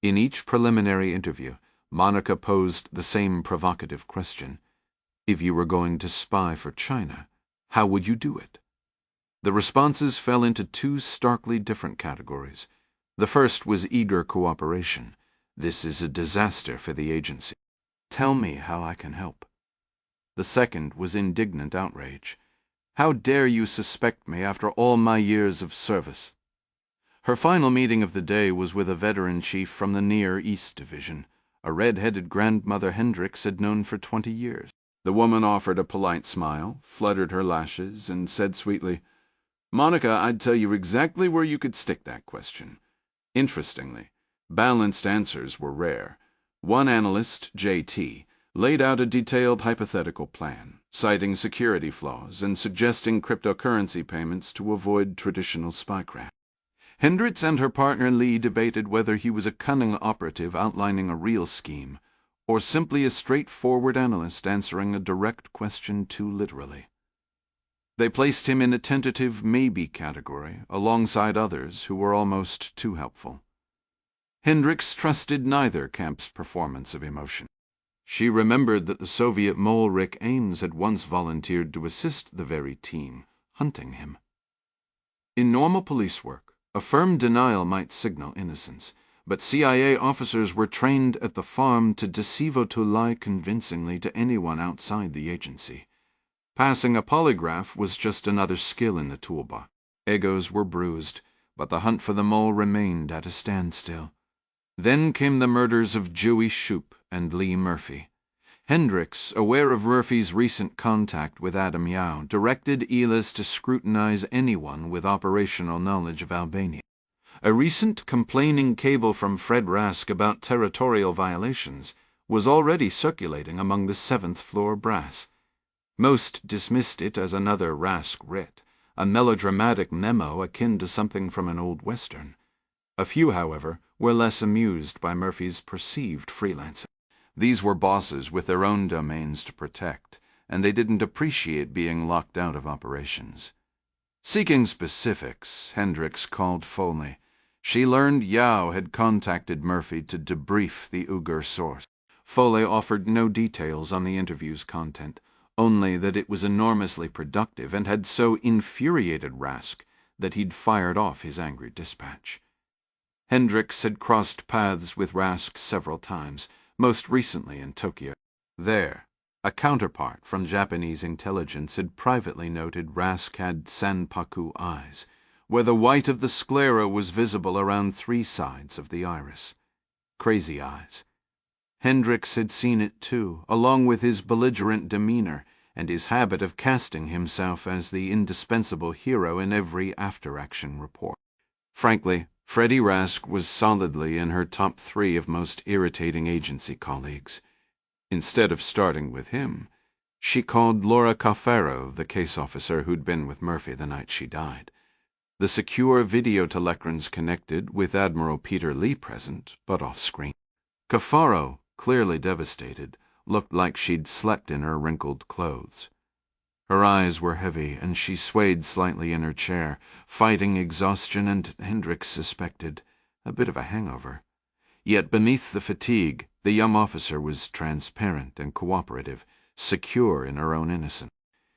In each preliminary interview, Monica posed the same provocative question. If you were going to spy for China, how would you do it? The responses fell into two starkly different categories. The first was eager cooperation. This is a disaster for the agency. Tell me how I can help. The second was indignant outrage. How dare you suspect me after all my years of service? Her final meeting of the day was with a veteran chief from the Near East Division, a red-headed grandmother Hendricks had known for 20 years. The woman offered a polite smile, fluttered her lashes, and said sweetly, "Monica, I'd tell you exactly where you could stick that question." Interestingly, balanced answers were rare. One analyst, J.T., laid out a detailed hypothetical plan, citing security flaws and suggesting cryptocurrency payments to avoid traditional spycraft. Hendricks and her partner Lee debated whether he was a cunning operative outlining a real scheme, or simply a straightforward analyst answering a direct question too literally. They placed him in a tentative maybe category, alongside others who were almost too helpful. Hendricks trusted neither camp's performance of emotion. She remembered that the Soviet mole Rick Ames had once volunteered to assist the very team, hunting him. In normal police work, a firm denial might signal innocence, but CIA officers were trained at the farm to deceive or to lie convincingly to anyone outside the agency. Passing a polygraph was just another skill in the toolbox. Egos were bruised, but the hunt for the mole remained at a standstill. Then came the murders of Dewey Shoup and Lee Murphy. Hendricks, aware of Murphy's recent contact with Adam Yau, directed Elis to scrutinize anyone with operational knowledge of Albania. A recent complaining cable from Fred Rask about territorial violations was already circulating among the 7th floor brass. Most dismissed it as another Rask writ, a melodramatic memo akin to something from an old western. A few, however, were less amused by Murphy's perceived freelancing. These were bosses with their own domains to protect, and they didn't appreciate being locked out of operations. Seeking specifics, Hendricks called Foley. She learned Yao had contacted Murphy to debrief the Uyghur source. Foley offered no details on the interview's content, only that it was enormously productive and had so infuriated Rask that he'd fired off his angry dispatch. Hendricks had crossed paths with Rask several times, most recently in Tokyo. There, a counterpart from Japanese intelligence had privately noted Rask had sanpaku eyes, where the white of the sclera was visible around 3 sides of the iris. Crazy eyes. Hendricks had seen it too, along with his belligerent demeanor and his habit of casting himself as the indispensable hero in every after-action report. Frankly, Freddie Rask was solidly in her top 3 of most irritating agency colleagues. Instead of starting with him, she called Laura Caffaro, the case officer who'd been with Murphy the night she died. The secure video telecrons connected, with Admiral Peter Lee present, but off-screen. Caffaro, clearly devastated, looked like she'd slept in her wrinkled clothes. Her eyes were heavy, and she swayed slightly in her chair, fighting exhaustion and, Hendricks suspected, a bit of a hangover. Yet beneath the fatigue, the young officer was transparent and cooperative, secure in her own innocence.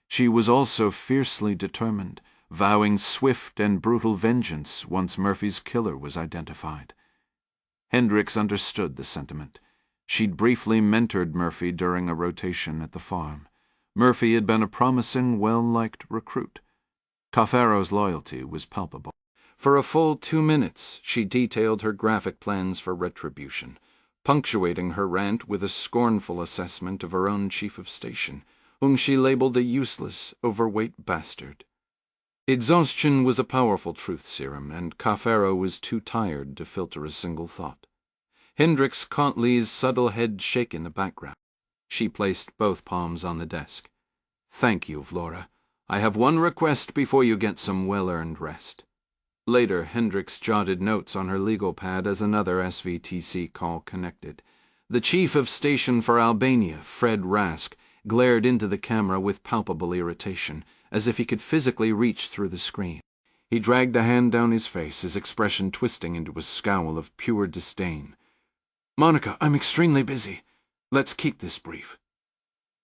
She was also fiercely determined, vowing swift and brutal vengeance once Murphy's killer was identified. Hendricks understood the sentiment. She'd briefly mentored Murphy during a rotation at the farm. Murphy had been a promising, well-liked recruit. Caffaro's loyalty was palpable. For a full 2 minutes she detailed her graphic plans for retribution, punctuating her rant with a scornful assessment of her own chief of station, whom she labeled a useless, overweight bastard. Exhaustion was a powerful truth serum, and Cafaro was too tired to filter a single thought. Hendricks caught Lee's subtle head shake in the background. She placed both palms on the desk. "Thank you, Vlora. I have one request before you get some well-earned rest." Later, Hendricks jotted notes on her legal pad as another SVTC call connected. The Chief of Station for Albania, Fred Rask, glared into the camera with palpable irritation, as if he could physically reach through the screen. He dragged a hand down his face, his expression twisting into a scowl of pure disdain. "Monica, I'm extremely busy. Let's keep this brief."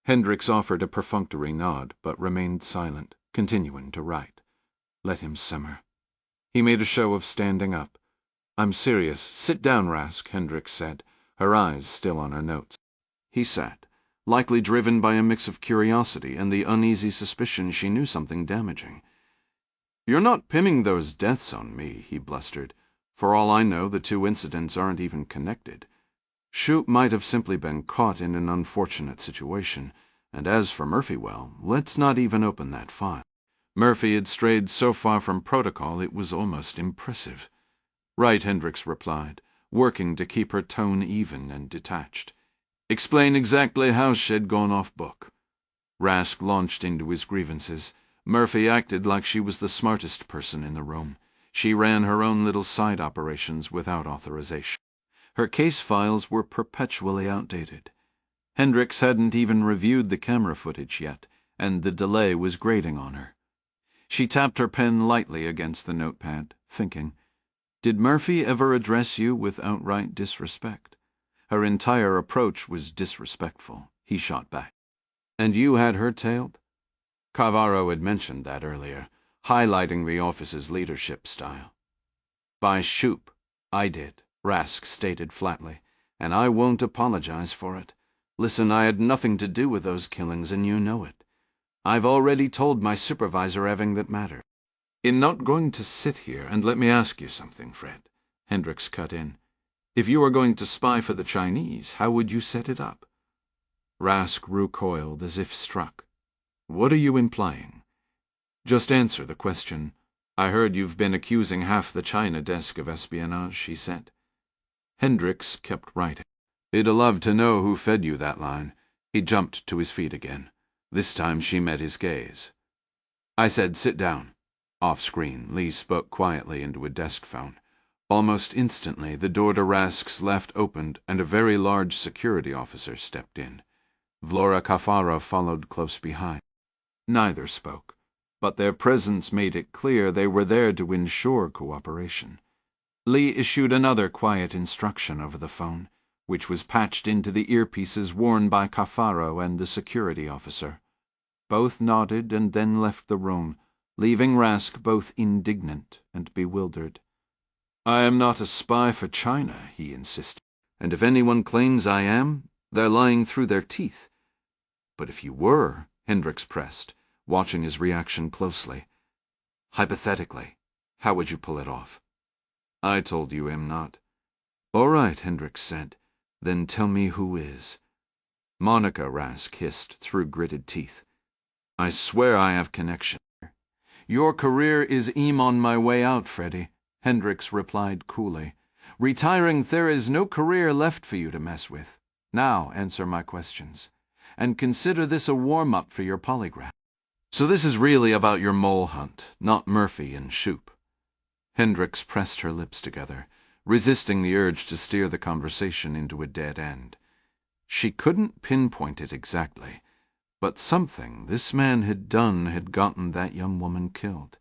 Hendricks offered a perfunctory nod, but remained silent, continuing to write. Let him simmer. He made a show of standing up. "I'm serious. Sit down, Rask," Hendricks said, her eyes still on her notes. He sat, likely driven by a mix of curiosity and the uneasy suspicion she knew something damaging. "You're not pinning those deaths on me," he blustered. "For all I know, the two incidents aren't even connected. Shoup might have simply been caught in an unfortunate situation, and as for Murphy, well, let's not even open that file." Murphy had strayed so far from protocol it was almost impressive. "Right," Hendricks replied, working to keep her tone even and detached. "Explain exactly how she'd gone off book." Rask launched into his grievances. Murphy acted like she was the smartest person in the room. She ran her own little side operations without authorization. Her case files were perpetually outdated. Hendricks hadn't even reviewed the camera footage yet, and the delay was grating on her. She tapped her pen lightly against the notepad, thinking, "Did Murphy ever address you with outright disrespect?" Her entire approach was disrespectful, he shot back. "And you had her tailed?" Cavaro had mentioned that earlier, highlighting the office's leadership style. "By Shoup, I did," Rask stated flatly, "and I won't apologize for it. Listen, I had nothing to do with those killings, and you know it. I've already told my supervisor everything that matters." "In not going to sit here and let me ask you something, Fred," Hendricks cut in. "If you were going to spy for the Chinese, how would you set it up?" Rask recoiled as if struck. "What are you implying?" "Just answer the question. I heard you've been accusing half the China desk of espionage," he said. Hendricks kept writing. "He'd love to know who fed you that line." He jumped to his feet again. This time she met his gaze. "I said sit down." Off-screen, Lee spoke quietly into a desk phone. Almost instantly, the door to Rask's left opened and a very large security officer stepped in. Vlora Cafaro followed close behind. Neither spoke, but their presence made it clear they were there to ensure cooperation. Lee issued another quiet instruction over the phone, which was patched into the earpieces worn by Cafaro and the security officer. Both nodded and then left the room, leaving Rask both indignant and bewildered. "I am not a spy for China," he insisted. "And if anyone claims I am, they're lying through their teeth." "But if you were," Hendricks pressed, watching his reaction closely, "hypothetically, how would you pull it off?" "I told you I'm not." "All right," Hendricks said. "Then tell me who is." "Monica," Rask hissed through gritted teeth. "I swear I have connection." "Your career is on my way out, Freddy," Hendricks replied coolly. "Retiring, there is no career left for you to mess with. Now answer my questions. And consider this a warm-up for your polygraph." "So this is really about your mole hunt, not Murphy and Shoup." Hendricks pressed her lips together, resisting the urge to steer the conversation into a dead end. She couldn't pinpoint it exactly, but something this man had done had gotten that young woman killed.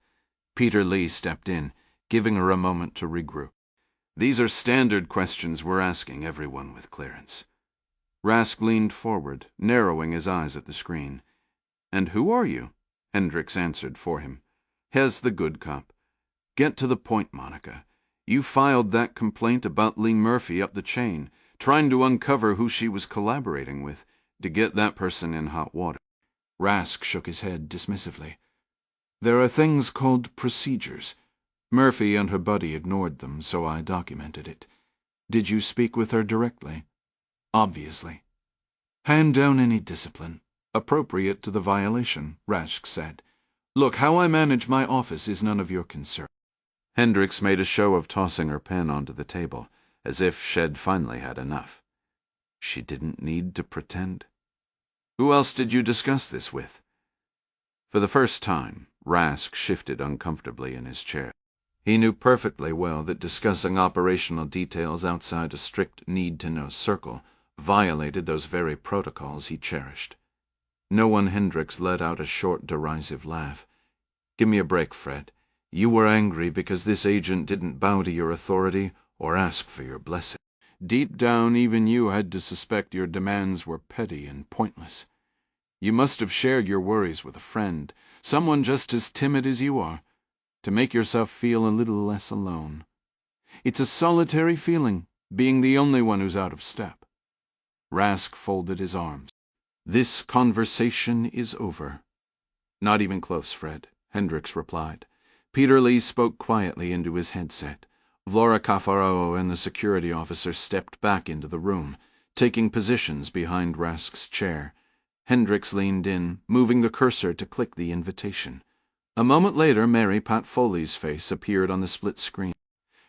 Peter Lee stepped in, giving her a moment to regroup. "These are standard questions we're asking everyone with clearance." Rask leaned forward, narrowing his eyes at the screen. "And who are you?" Hendricks answered for him. "Here's the good cop. Get to the point, Monica. You filed that complaint about Lee Murphy up the chain, trying to uncover who she was collaborating with, to get that person in hot water." Rask shook his head dismissively. "There are things called procedures. Murphy and her buddy ignored them, so I documented it. Did you speak with her directly? Obviously. Hand down any discipline, appropriate to the violation, Rask said. Look, how I manage my office is none of your concern. Hendricks made a show of tossing her pen onto the table, as if she'd finally had enough. She didn't need to pretend. Who else did you discuss this with? For the first time, Rask shifted uncomfortably in his chair. He knew perfectly well that discussing operational details outside a strict need-to-know circle violated those very protocols he cherished. No one. Hendricks let out a short, derisive laugh. Give me a break, Fred. You were angry because this agent didn't bow to your authority or ask for your blessing. Deep down, even you had to suspect your demands were petty and pointless. You must have shared your worries with a friend, someone just as timid as you are, to make yourself feel a little less alone. It's a solitary feeling, being the only one who's out of step. Rask folded his arms. This conversation is over. Not even close, Fred, Hendricks replied. Peter Lee spoke quietly into his headset. Vlora Cafaro and the security officer stepped back into the room, taking positions behind Rask's chair. Hendricks leaned in, moving the cursor to click the invitation. A moment later, Mary Pat Foley's face appeared on the split screen.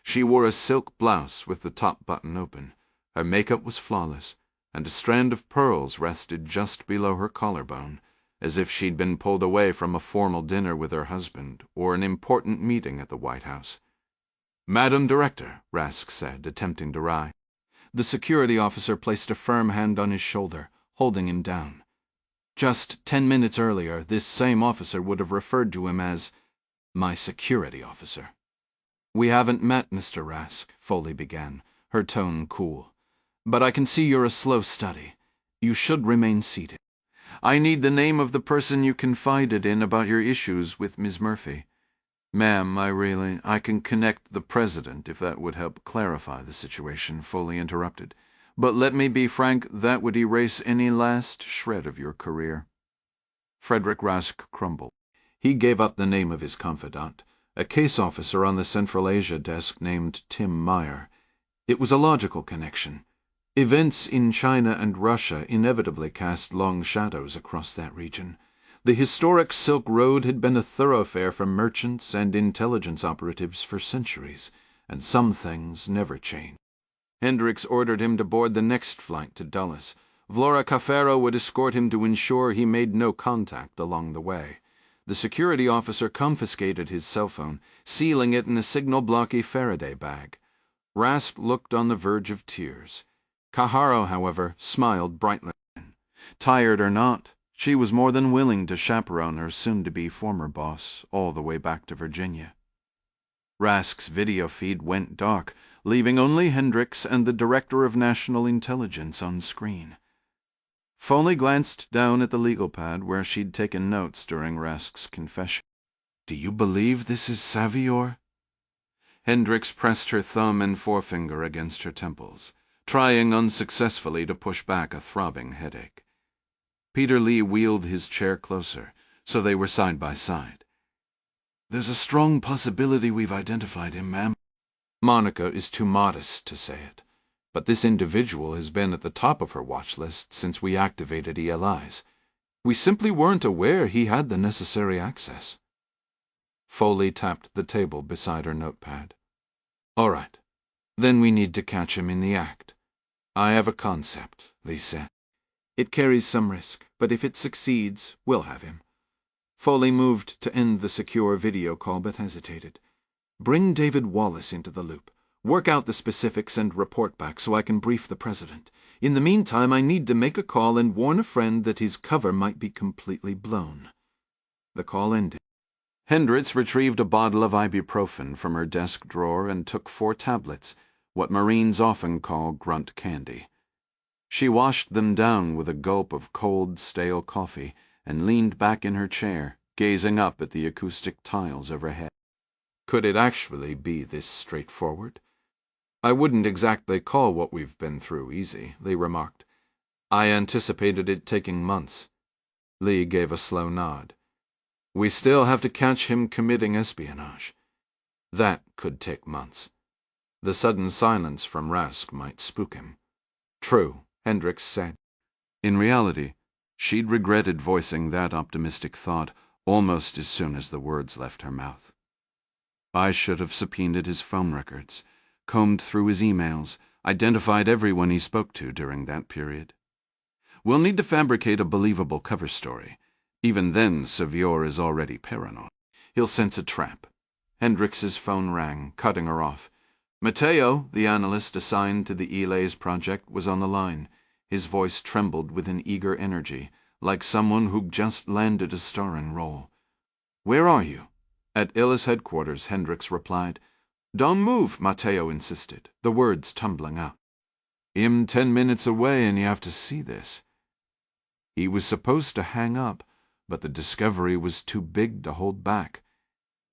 She wore a silk blouse with the top button open. Her makeup was flawless, and a strand of pearls rested just below her collarbone, as if she'd been pulled away from a formal dinner with her husband or an important meeting at the White House. Madam Director, Rask said, attempting to rise. The security officer placed a firm hand on his shoulder, holding him down. Just 10 minutes earlier, this same officer would have referred to him as my security officer. We haven't met, Mr. Rask, Foley began, her tone cool. But I can see you're a slow study. You should remain seated. I need the name of the person you confided in about your issues with Ms. Murphy. Ma'am, I can connect the president if that would help clarify the situation, Foley interrupted. But let me be frank, that would erase any last shred of your career. Frederick Rask crumbled. He gave up the name of his confidant, a case officer on the Central Asia desk named Tim Meyer. It was a logical connection. Events in China and Russia inevitably cast long shadows across that region. The historic Silk Road had been a thoroughfare for merchants and intelligence operatives for centuries, and some things never change. Hendricks ordered him to board the next flight to Dulles. Vlora Cafaro would escort him to ensure he made no contact along the way. The security officer confiscated his cell phone, sealing it in a signal-blocky Faraday bag. Rasp looked on the verge of tears. Cafaro, however, smiled brightly. Tired or not, she was more than willing to chaperone her soon-to-be former boss all the way back to Virginia. Rask's video feed went dark, leaving only Hendricks and the Director of National Intelligence on screen. Foley glanced down at the legal pad where she'd taken notes during Rask's confession. Do you believe this is Savior? Hendricks pressed her thumb and forefinger against her temples, trying unsuccessfully to push back a throbbing headache. Peter Lee wheeled his chair closer, so they were side by side. There's a strong possibility we've identified him, ma'am. Monica is too modest to say it, but this individual has been at the top of her watch list since we activated ELIs. We simply weren't aware he had the necessary access. Foley tapped the table beside her notepad. All right, then we need to catch him in the act. I have a concept, Lee said. It carries some risk, but if it succeeds, we'll have him. Foley moved to end the secure video call but hesitated. Bring David Wallace into the loop. Work out the specifics and report back so I can brief the president. In the meantime, I need to make a call and warn a friend that his cover might be completely blown. The call ended. Hendricks retrieved a bottle of ibuprofen from her desk drawer and took 4 tablets, what Marines often call grunt candy. She washed them down with a gulp of cold, stale coffee and leaned back in her chair, gazing up at the acoustic tiles overhead. Could it actually be this straightforward? I wouldn't exactly call what we've been through easy, Lee remarked. I anticipated it taking months. Lee gave a slow nod. We still have to catch him committing espionage. That could take months. The sudden silence from Rask might spook him. True, Hendricks said. In reality, she'd regretted voicing that optimistic thought almost as soon as the words left her mouth. I should have subpoenaed his phone records, combed through his emails, identified everyone he spoke to during that period. We'll need to fabricate a believable cover story. Even then, Sevier is already paranoid. He'll sense a trap. Hendricks's phone rang, cutting her off. Matteo, the analyst assigned to the Elays project, was on the line. His voice trembled with an eager energy, like someone who'd just landed a starring role. "Where are you?" "At Illis headquarters," Hendricks replied. "Don't move," Matteo insisted, the words tumbling out. "I'm 10 minutes away and you have to see this." He was supposed to hang up, but the discovery was too big to hold back.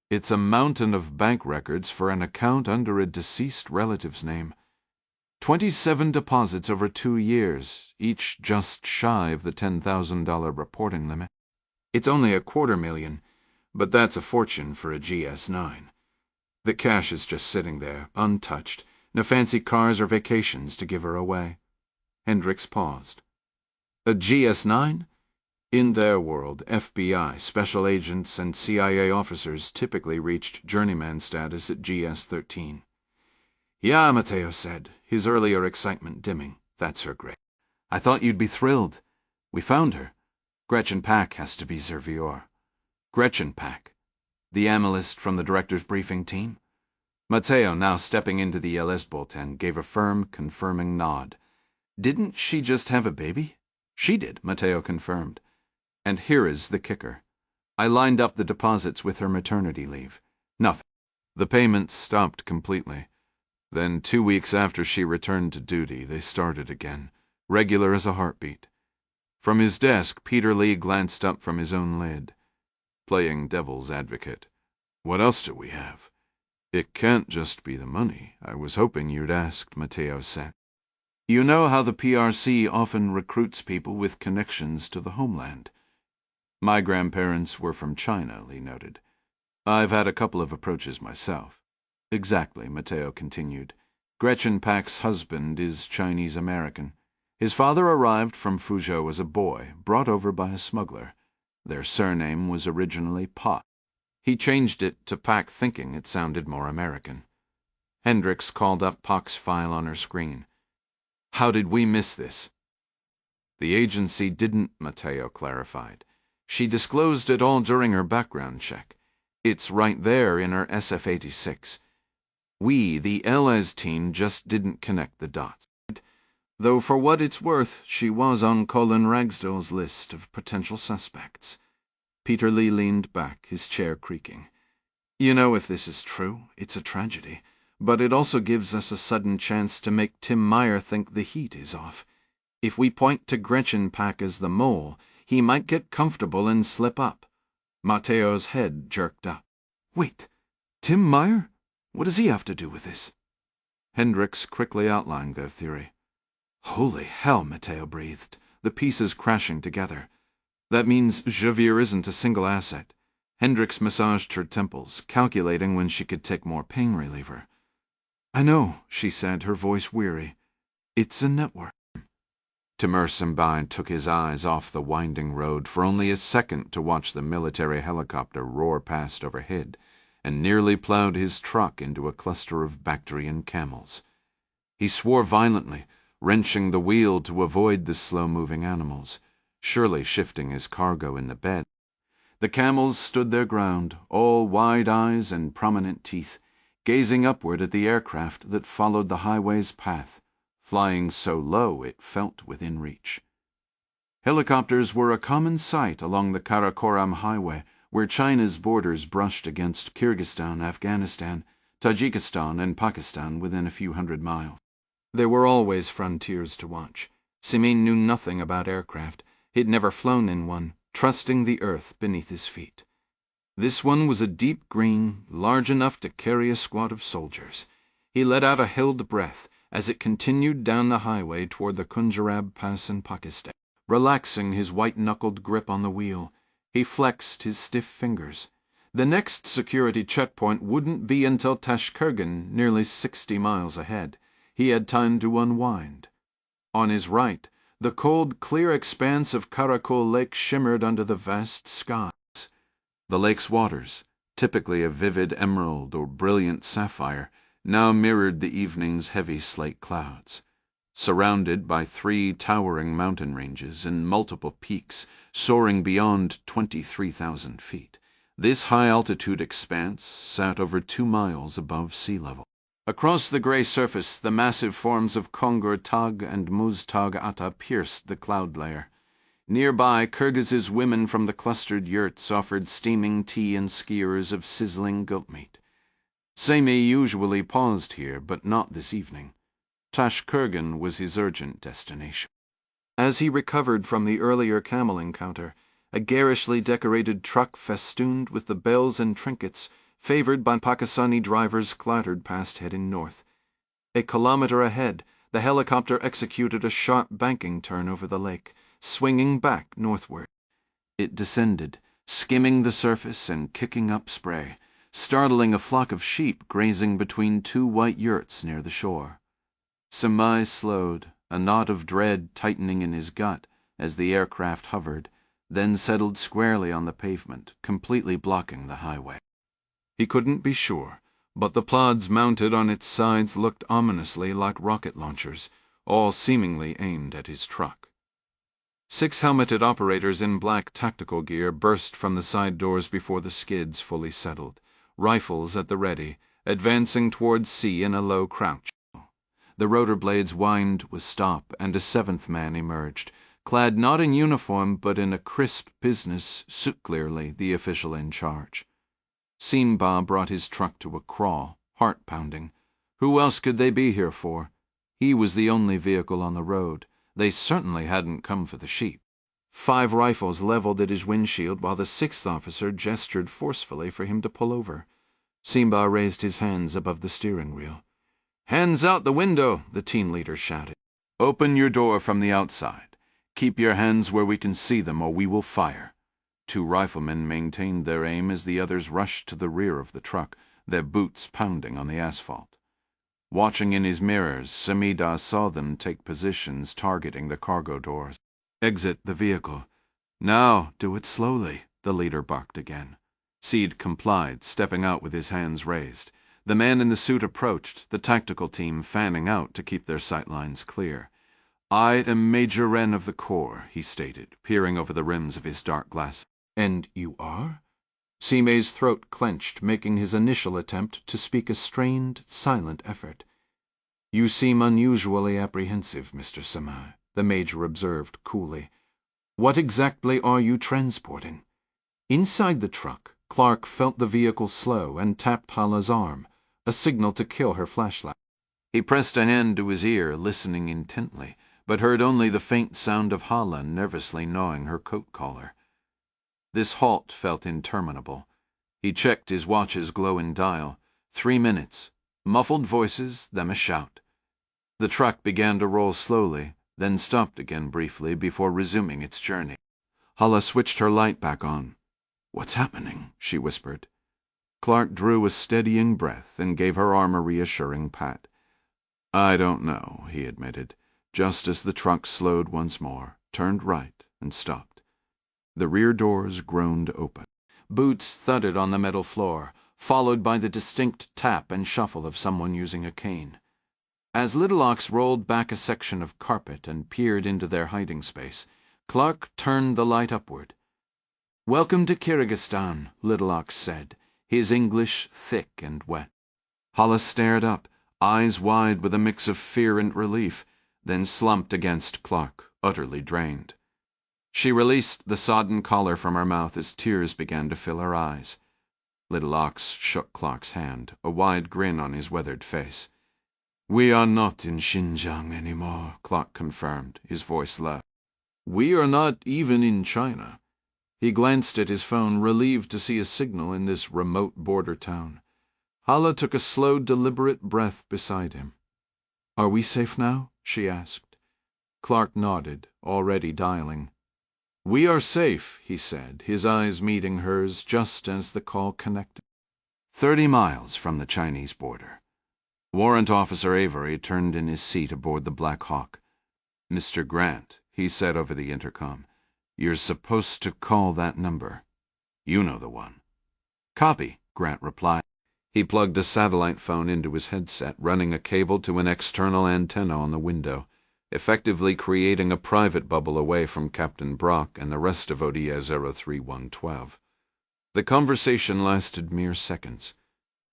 It's a mountain of bank records for an account under a deceased relative's name. 27 deposits over 2 years, each just shy of the $10,000 reporting limit. It's only $250,000, but that's a fortune for a GS9. The cash is just sitting there, untouched, no fancy cars or vacations to give her away. Hendricks paused. A GS9? In their world, FBI, special agents, and CIA officers typically reached journeyman status at GS13. "Yeah," Matteo said, his earlier excitement dimming. "That's her grade." "I thought you'd be thrilled. We found her. Gretchen Pack has to be Sevier." Gretchen Pack, the analyst from the director's briefing team? Matteo, now stepping into the LS bullpen, gave a firm, confirming nod. "Didn't she just have a baby?" "She did," Matteo confirmed. "And here is the kicker. I lined up the deposits with her maternity leave. Nothing." The payments stopped completely. Then 2 weeks after she returned to duty, they started again, regular as a heartbeat. From his desk, Peter Lee glanced up from his own lid. Playing devil's advocate. "What else do we have?" "It can't just be the money. I was hoping you'd asked," Matteo said. "You know how the PRC often recruits people with connections to the homeland." "My grandparents were from China," Lee noted. "I've had a couple of approaches myself." "Exactly," Matteo continued. "Gretchen Pack's husband is Chinese-American. His father arrived from Fuzhou as a boy, brought over by a smuggler. Their surname was originally Pot. He changed it to Pack thinking it sounded more American." Hendricks called up Pak's file on her screen. "How did we miss this?" "The agency didn't," Matteo clarified. "She disclosed it all during her background check. It's right there in her SF-86. We, the LS team, just didn't connect the dots. Though for what it's worth, she was on Colin Ragsdale's list of potential suspects." Peter Lee leaned back, his chair creaking. "You know, if this is true, it's a tragedy, but it also gives us a sudden chance to make Tim Meyer think the heat is off. If we point to Gretchen Pack as the mole, he might get comfortable and slip up." Matteo's head jerked up. "Wait, Tim Meyer? What does he have to do with this?" Hendricks quickly outlined their theory. "Holy hell," Matteo breathed, the pieces crashing together. "That means Javier isn't a single asset." Hendricks massaged her temples, calculating when she could take more pain reliever. "I know," she said, her voice weary. "It's a network." Timur Simbine took his eyes off the winding road for only a second to watch the military helicopter roar past overhead, and nearly plowed his truck into a cluster of Bactrian camels. He swore violently, wrenching the wheel to avoid the slow-moving animals, surely shifting his cargo in the bed. The camels stood their ground, all wide eyes and prominent teeth, gazing upward at the aircraft that followed the highway's path, flying so low it felt within reach. Helicopters were a common sight along the Karakoram highway, where China's borders brushed against Kyrgyzstan, Afghanistan, Tajikistan, and Pakistan within a few hundred miles. There were always frontiers to watch. Simin knew nothing about aircraft. He'd never flown in one, trusting the earth beneath his feet. This one was a deep green, large enough to carry a squad of soldiers. He let out a held breath as it continued down the highway toward the Kunjarab Pass in Pakistan. Relaxing his white-knuckled grip on the wheel, he flexed his stiff fingers. The next security checkpoint wouldn't be until Tashkurgan, nearly 60 miles ahead. He had time to unwind. On his right, the cold, clear expanse of Karakul Lake shimmered under the vast skies. The lake's waters, typically a vivid emerald or brilliant sapphire, now mirrored the evening's heavy slate clouds. Surrounded by 3 towering mountain ranges and multiple peaks soaring beyond 23,000 feet, this high-altitude expanse sat over 2 miles above sea level. Across the grey surface, the massive forms of Kongur Tag and Muztag Ata pierced the cloud layer. Nearby, Kyrgyz's women from the clustered yurts offered steaming tea and skewers of sizzling goat meat. Sami usually paused here, but not this evening. Tashkurgan was his urgent destination. As he recovered from the earlier camel encounter, a garishly decorated truck festooned with the bells and trinkets favored by Pakistani drivers clattered past heading north. A kilometer ahead, the helicopter executed a sharp banking turn over the lake, swinging back northward. It descended, skimming the surface and kicking up spray, startling a flock of sheep grazing between 2 white yurts near the shore. Samai slowed, a knot of dread tightening in his gut as the aircraft hovered, then settled squarely on the pavement, completely blocking the highway. He couldn't be sure, but the plods mounted on its sides looked ominously like rocket launchers, all seemingly aimed at his truck. 6 helmeted operators in black tactical gear burst from the side doors before the skids fully settled, rifles at the ready, advancing towards sea in a low crouch. The rotor blades whined with stop, and a 7th man emerged, clad not in uniform but in a crisp business suit, clearly the official in charge. Simba brought his truck to a crawl, heart-pounding. Who else could they be here for? He was the only vehicle on the road. They certainly hadn't come for the sheep. 5 rifles leveled at his windshield while the 6th officer gestured forcefully for him to pull over. Simba raised his hands above the steering wheel. "Hands out the window!" the team leader shouted. "Open your door from the outside. Keep your hands where we can see them, or we will fire." 2 riflemen maintained their aim as the others rushed to the rear of the truck, their boots pounding on the asphalt. Watching in his mirrors, Samida saw them take positions targeting the cargo doors. "Exit the vehicle." "Now, do it slowly," the leader barked again. Seed complied, stepping out with his hands raised. The man in the suit approached, the tactical team fanning out to keep their sightlines clear. "I am Major Wren of the Corps," he stated, peering over the rims of his dark glasses. "And you are?" Sime's throat clenched, making his initial attempt to speak a strained, silent effort. "You seem unusually apprehensive, Mr. Samai," the major observed coolly. "What exactly are you transporting?" Inside the truck, Clark felt the vehicle slow and tapped Hala's arm, a signal to kill her flashlight. He pressed a hand to his ear, listening intently, but heard only the faint sound of Hala nervously gnawing her coat collar. This halt felt interminable. He checked his watch's glowing dial. 3 minutes. Muffled voices, then a shout. The truck began to roll slowly, then stopped again briefly before resuming its journey. Hala switched her light back on. "What's happening?" she whispered. Clark drew a steadying breath and gave her arm a reassuring pat. "I don't know," he admitted, just as the truck slowed once more, turned right, and stopped. The rear doors groaned open. Boots thudded on the metal floor, followed by the distinct tap and shuffle of someone using a cane. As Little Ox rolled back a section of carpet and peered into their hiding space, Clark turned the light upward. "Welcome to Kyrgyzstan," Little Ox said, his English thick and wet. Hala stared up, eyes wide with a mix of fear and relief, then slumped against Clark, utterly drained. She released the sodden collar from her mouth as tears began to fill her eyes. Little Ox shook Clark's hand, a wide grin on his weathered face. "We are not in Xinjiang anymore," Clark confirmed, his voice low. "We are not even in China." He glanced at his phone, relieved to see a signal in this remote border town. Hala took a slow, deliberate breath beside him. "Are we safe now?" she asked. Clark nodded, already dialing. "We are safe," he said, his eyes meeting hers just as the call connected. 30 miles from the Chinese border. Warrant Officer Avery turned in his seat aboard the Black Hawk. "Mr. Grant," he said over the intercom, "you're supposed to call that number. You know the one." "Copy," Grant replied. He plugged a satellite phone into his headset, running a cable to an external antenna on the window, effectively creating a private bubble away from Captain Brock and the rest of ODS 03112. The conversation lasted mere seconds.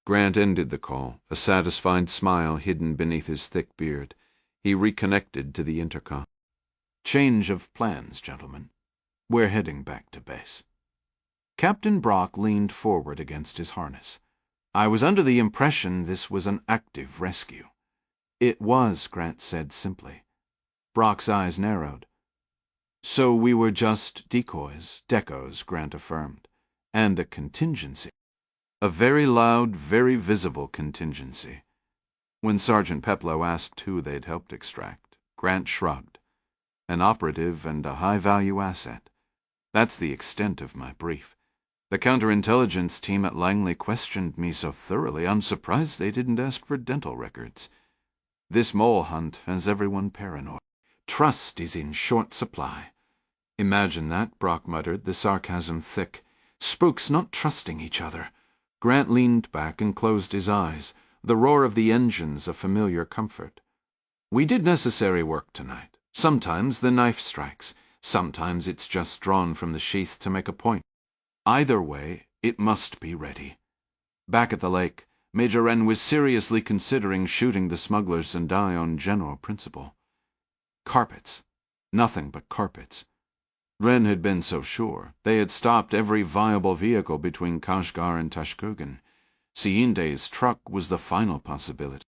Grant ended the call, a satisfied smile hidden beneath his thick beard. He reconnected to the intercom. "Change of plans, gentlemen. We're heading back to base." Captain Brock leaned forward against his harness. "I was under the impression this was an active rescue." "It was," Grant said simply. Brock's eyes narrowed. "So we were just decoys, decos," Grant affirmed, "and a contingency." "A very loud, very visible contingency." When Sergeant Peploe asked who they'd helped extract, Grant shrugged. "An operative and a high-value asset. That's the extent of my brief. The counterintelligence team at Langley questioned me so thoroughly I'm surprised they didn't ask for dental records. This mole hunt has everyone paranoid. Trust is in short supply." "Imagine that," Brock muttered, the sarcasm thick. "Spooks not trusting each other." Grant leaned back and closed his eyes, the roar of the engines a familiar comfort. "We did necessary work tonight. Sometimes the knife strikes. Sometimes it's just drawn from the sheath to make a point. Either way, it must be ready." Back at the lake, Major Wren was seriously considering shooting the smugglers and die on general principle. Carpets. Nothing but carpets. Wren had been so sure. They had stopped every viable vehicle between Kashgar and Tashkurgan. Siinde's truck was the final possibility.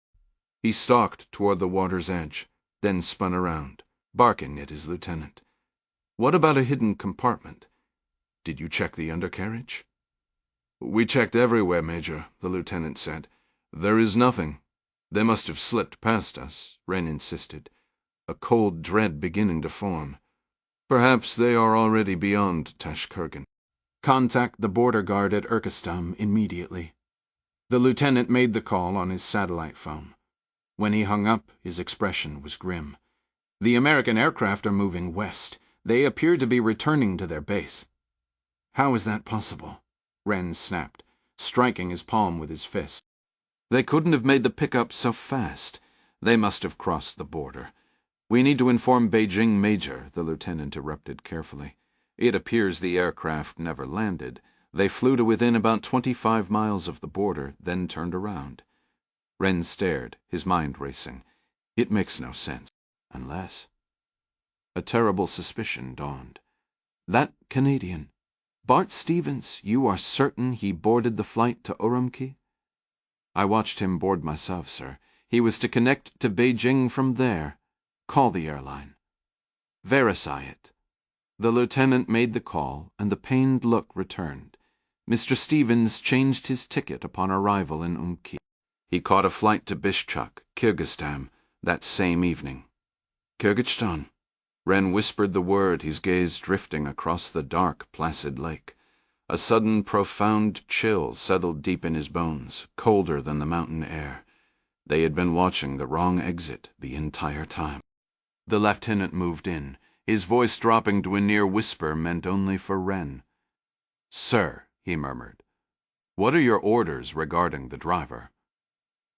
He stalked toward the water's edge, then spun around, barking at his lieutenant. "What about a hidden compartment? Did you check the undercarriage?" "We checked everywhere, Major," the lieutenant said. "There is nothing. They must have slipped past us," Wren insisted, a cold dread beginning to form. "Perhaps they are already beyond Tashkurgan." "Contact the border guard at Urkestam immediately." The lieutenant made the call on his satellite phone. When he hung up, his expression was grim. "The American aircraft are moving west. They appear to be returning to their base." "How is that possible?" Wren snapped, striking his palm with his fist. "They couldn't have made the pickup so fast. They must have crossed the border. We need to inform Beijing, Major," the lieutenant interrupted carefully. "It appears the aircraft never landed. They flew to within about 25 miles of the border, then turned around." Wren stared, his mind racing. "It makes no sense. Unless—" A terrible suspicion dawned. "That Canadian, Bart Stevens, you are certain he boarded the flight to Urumqi?" "I watched him board myself, sir. He was to connect to Beijing from there. Call the airline." "Verify it." The lieutenant made the call, and the pained look returned. Mr. Stevens changed his ticket upon arrival in Urumqi. He caught a flight to Bishkek, Kyrgyzstan, that same evening. "Kyrgyzstan." Wren whispered the word, his gaze drifting across the dark, placid lake. A sudden profound chill settled deep in his bones, colder than the mountain air. They had been watching the wrong exit the entire time. The lieutenant moved in, his voice dropping to a near whisper meant only for Wren. "Sir," he murmured, "what are your orders regarding the driver?"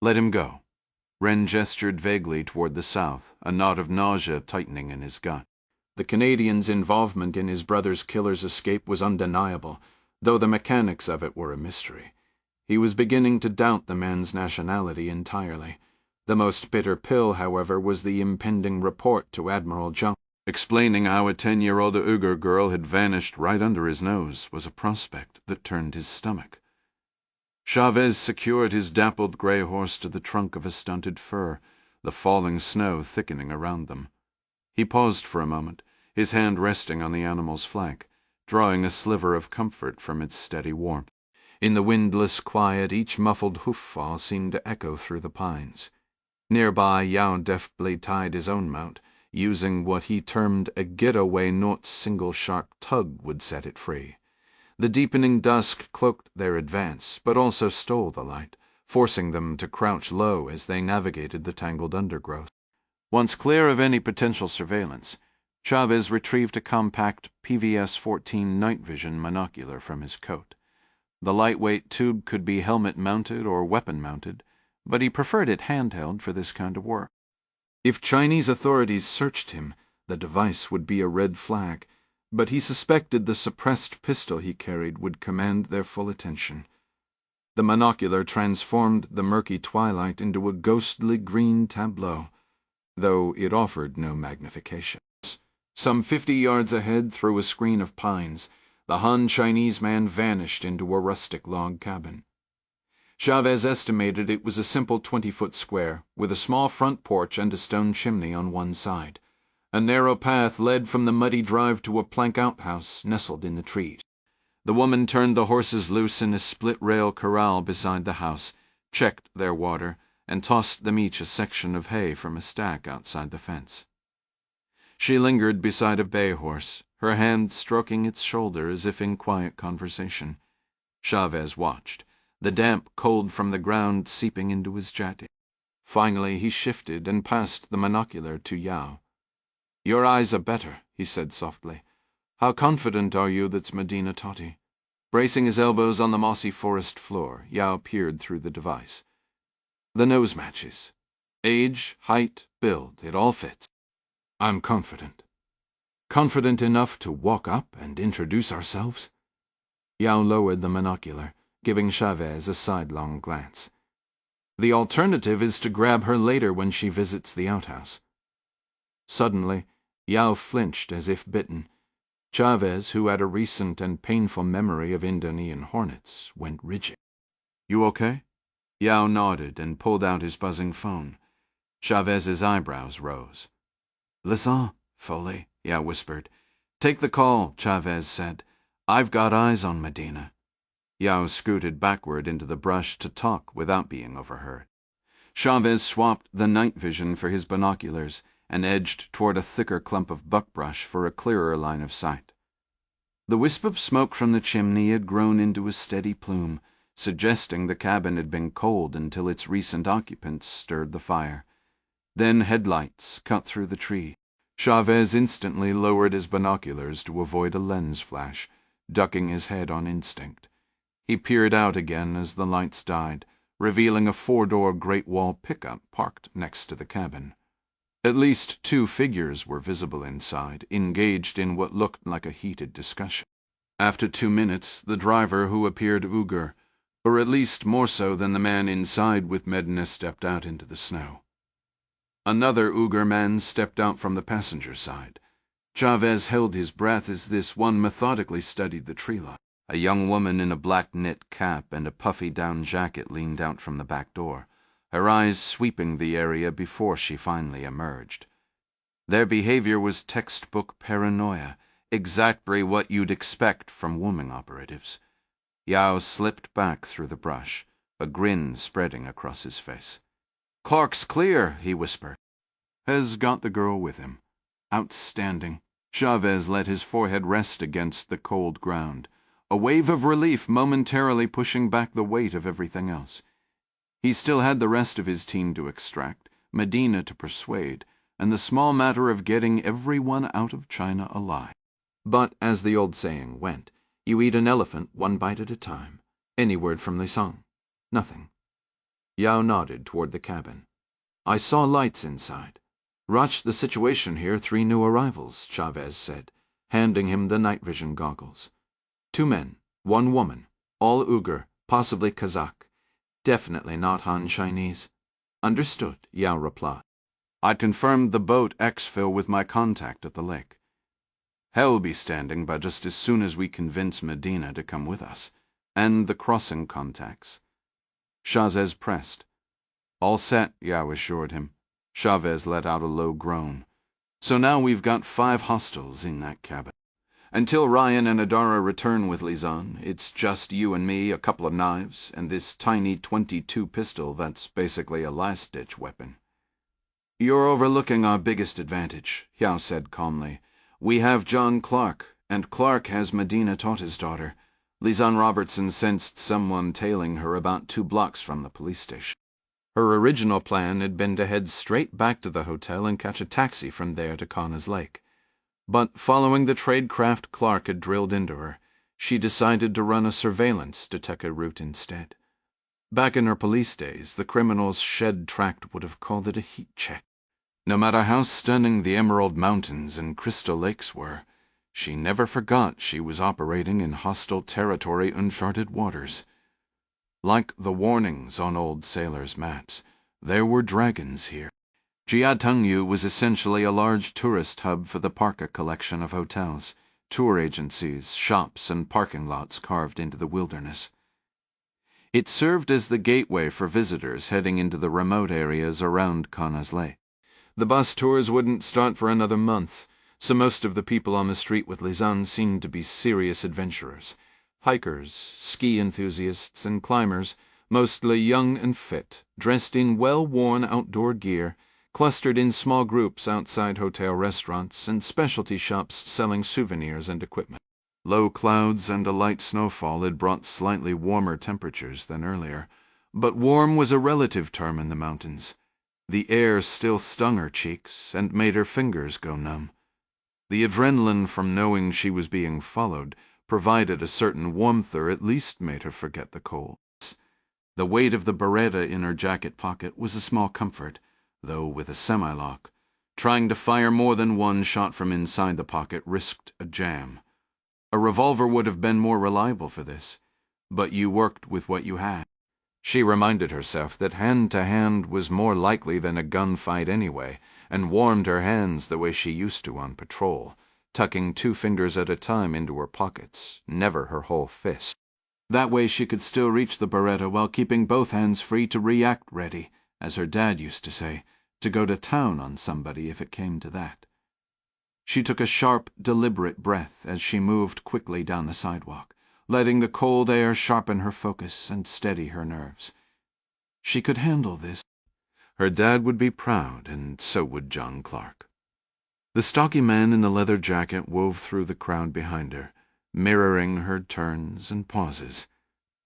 "Let him go." Wren gestured vaguely toward the south, a knot of nausea tightening in his gut. The Canadian's involvement in his brother's killer's escape was undeniable, though the mechanics of it were a mystery. He was beginning to doubt the man's nationality entirely. The most bitter pill, however, was the impending report to Admiral Jung. Explaining how a 10-year-old Uyghur girl had vanished right under his nose was a prospect that turned his stomach. Chavez secured his dappled gray horse to the trunk of a stunted fir, the falling snow thickening around them. He paused for a moment, his hand resting on the animal's flank, drawing a sliver of comfort from its steady warmth. In the windless quiet, each muffled hoof-fall seemed to echo through the pines. Nearby, Yao deftly tied his own mount, using what he termed a getaway not single sharp tug would set it free. The deepening dusk cloaked their advance, but also stole the light, forcing them to crouch low as they navigated the tangled undergrowth. Once clear of any potential surveillance, Chavez retrieved a compact PVS-14 night vision monocular from his coat. The lightweight tube could be helmet-mounted or weapon-mounted, but he preferred it handheld for this kind of work. If Chinese authorities searched him, the device would be a red flag, but he suspected the suppressed pistol he carried would command their full attention. The monocular transformed the murky twilight into a ghostly green tableau, though it offered no magnification. Some 50 yards ahead, through a screen of pines, the Han-Chinese man vanished into a rustic log cabin. Chavez estimated it was a simple 20-foot square, with a small front porch and a stone chimney on one side. A narrow path led from the muddy drive to a plank outhouse nestled in the trees. The woman turned the horses loose in a split-rail corral beside the house, checked their water, and tossed them each a section of hay from a stack outside the fence. She lingered beside a bay horse, her hand stroking its shoulder as if in quiet conversation. Chavez watched, the damp cold from the ground seeping into his jacket. Finally he shifted and passed the monocular to Yao. "Your eyes are better," he said softly. "How confident are you that's Medina Toti?" Bracing his elbows on the mossy forest floor, Yao peered through the device. "The nose matches. Age, height, build, it all fits." "I'm confident." "Confident enough to walk up and introduce ourselves?" Yao lowered the monocular, giving Chavez a sidelong glance. "The alternative is to grab her later when she visits the outhouse." Suddenly, Yao flinched as if bitten. Chavez, who had a recent and painful memory of Indonesian hornets, went rigid. "You okay?" Yao nodded and pulled out his buzzing phone. Chavez's eyebrows rose. "Listen, Foley," Yao whispered. "Take the call," Chavez said. "I've got eyes on Medina." Yao scooted backward into the brush to talk without being overheard. Chavez swapped the night vision for his binoculars and edged toward a thicker clump of buckbrush for a clearer line of sight. The wisp of smoke from the chimney had grown into a steady plume, suggesting the cabin had been cold until its recent occupants stirred the fire. Then headlights cut through the tree. Chavez instantly lowered his binoculars to avoid a lens flash, ducking his head on instinct. He peered out again as the lights died, revealing a 4-door Great Wall pickup parked next to the cabin. At least 2 figures were visible inside, engaged in what looked like a heated discussion. After 2 minutes, the driver, who appeared Uyghur, or at least more so than the man inside with Medina, stepped out into the snow. Another Uyghur man stepped out from the passenger side. Chavez held his breath as this one methodically studied the tree line. A young woman in a black knit cap and a puffy down jacket leaned out from the back door, her eyes sweeping the area before she finally emerged. Their behavior was textbook paranoia, exactly what you'd expect from woman operatives. Yao slipped back through the brush, a grin spreading across his face. "Clark's clear," he whispered. "Has got the girl with him. Outstanding." Chavez let his forehead rest against the cold ground, a wave of relief momentarily pushing back the weight of everything else. He still had the rest of his team to extract, Medina to persuade, and the small matter of getting everyone out of China alive. But, as the old saying went, you eat an elephant one bite at a time. Any word from Li Song? Nothing. Yao nodded toward the cabin. "I saw lights inside. Watched the situation here, 3 new arrivals," Chavez said, handing him the night vision goggles. 2 men, 1 woman, all Uyghur, possibly Kazakh. Definitely not Han Chinese. "Understood," Yao replied. "I confirmed the boat exfil with my contact at the lake. He'll be standing by just as soon as we convince Medina to come with us, and the crossing contacts." Chavez pressed. "All set," Yao assured him. Chavez let out a low groan. "So now we've got 5 hostiles in that cabin. Until Ryan and Adara return with Lizan, it's just you and me, a couple of knives, and this tiny .22 pistol that's basically a last-ditch weapon." You're overlooking our biggest advantage, Yao said calmly. We have John Clark, and Clark has Medina Totta's daughter. Lisanne Robertson sensed someone tailing her about 2 blocks from the police station. Her original plan had been to head straight back to the hotel and catch a taxi from there to Connor's Lake. But following the tradecraft Clark had drilled into her, she decided to run a surveillance detector route instead. Back in her police days, the criminal's shed tract would have called it a heat check. No matter how stunning the Emerald Mountains and Crystal Lakes were, she never forgot she was operating in hostile territory, uncharted waters. Like the warnings on old sailors' maps, there were dragons here. Jiatengyu was essentially a large tourist hub for the Parka collection of hotels, tour agencies, shops, and parking lots carved into the wilderness. It served as the gateway for visitors heading into the remote areas around Connor's Lake. The bus tours wouldn't start for another month, so most of the people on the street with Lisanne seemed to be serious adventurers. Hikers, ski enthusiasts, and climbers, mostly young and fit, dressed in well-worn outdoor gear, clustered in small groups outside hotel restaurants and specialty shops selling souvenirs and equipment. Low clouds and a light snowfall had brought slightly warmer temperatures than earlier, but warm was a relative term in the mountains. The air still stung her cheeks and made her fingers go numb. The adrenaline from knowing she was being followed provided a certain warmth, or at least made her forget the cold. The weight of the Beretta in her jacket pocket was a small comfort, though with a semi-lock. Trying to fire more than one shot from inside the pocket risked a jam. A revolver would have been more reliable for this, but you worked with what you had. She reminded herself that hand-to-hand was more likely than a gunfight anyway, and warmed her hands the way she used to on patrol, tucking 2 fingers at a time into her pockets, never her whole fist. That way she could still reach the Beretta while keeping both hands free to react ready, as her dad used to say, to go to town on somebody if it came to that. She took a sharp, deliberate breath as she moved quickly down the sidewalk, letting the cold air sharpen her focus and steady her nerves. She could handle this. Her dad would be proud, and so would John Clark. The stocky man in the leather jacket wove through the crowd behind her, mirroring her turns and pauses.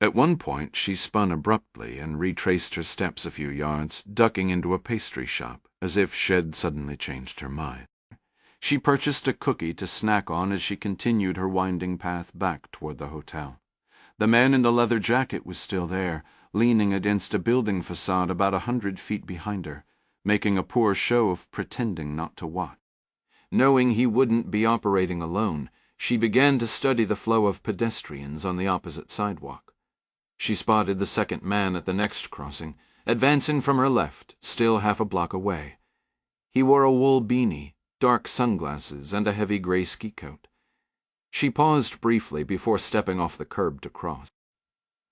At one point she spun abruptly and retraced her steps a few yards, ducking into a pastry shop, as if she'd suddenly changed her mind. She purchased a cookie to snack on as she continued her winding path back toward the hotel. The man in the leather jacket was still there, leaning against a building facade about 100 feet behind her, making a poor show of pretending not to watch. Knowing he wouldn't be operating alone, she began to study the flow of pedestrians on the opposite sidewalk. She spotted the second man at the next crossing, advancing from her left, still half a block away. He wore a wool beanie, dark sunglasses, and a heavy gray ski coat. She paused briefly before stepping off the curb to cross.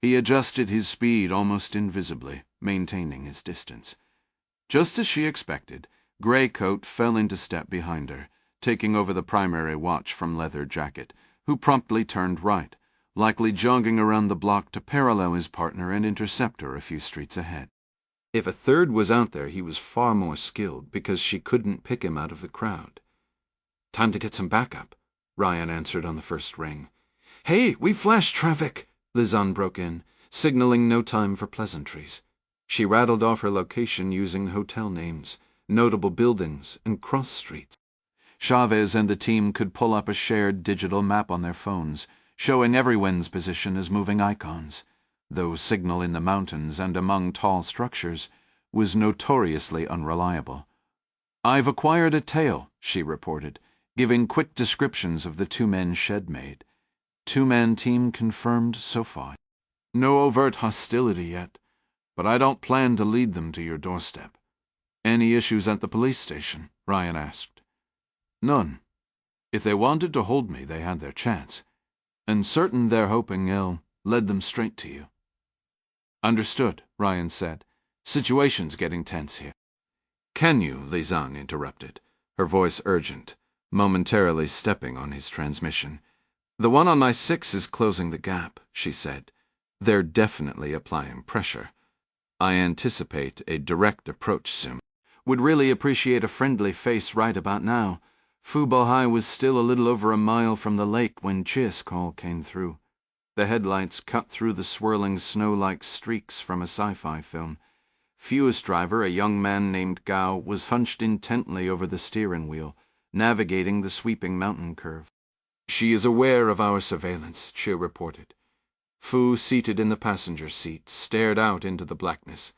He adjusted his speed almost invisibly, maintaining his distance. Just as she expected, Gray Coat fell into step behind her, taking over the primary watch from Leather Jacket, who promptly turned right, likely jogging around the block to parallel his partner and intercept her a few streets ahead. If a third was out there, he was far more skilled, because she couldn't pick him out of the crowd. "Time to get some backup," Ryan answered on the first ring. "Hey, we flashed traffic!" Lisanne broke in, signaling no time for pleasantries. She rattled off her location using hotel names, notable buildings, and cross streets. Chavez and the team could pull up a shared digital map on their phones, showing everyone's position as moving icons, though signal in the mountains and among tall structures was notoriously unreliable. "I've acquired a tail," she reported, giving quick descriptions of the 2 men shed made. 2-man team confirmed so far. "No overt hostility yet, but I don't plan to lead them to your doorstep." "Any issues at the police station?" Ryan asked. "None. If they wanted to hold me, they had their chance. And certain they're hoping I'll lead them straight to you." "Understood," Ryan said. "Situation's getting tense here." "Can you?" Lisanne interrupted, her voice urgent, momentarily stepping on his transmission. "The one on my 6 is closing the gap," she said. "They're definitely applying pressure. I anticipate a direct approach soon." Would really appreciate a friendly face right about now. Phu Bohai was still a little over a mile from the lake when Chi's call came through. The headlights cut through the swirling snow-like streaks from a sci-fi film. Phu's driver, a young man named Gao, was hunched intently over the steering wheel, navigating the sweeping mountain curve. "She is aware of our surveillance," Chi reported. Phu, seated in the passenger seat, stared out into the blackness.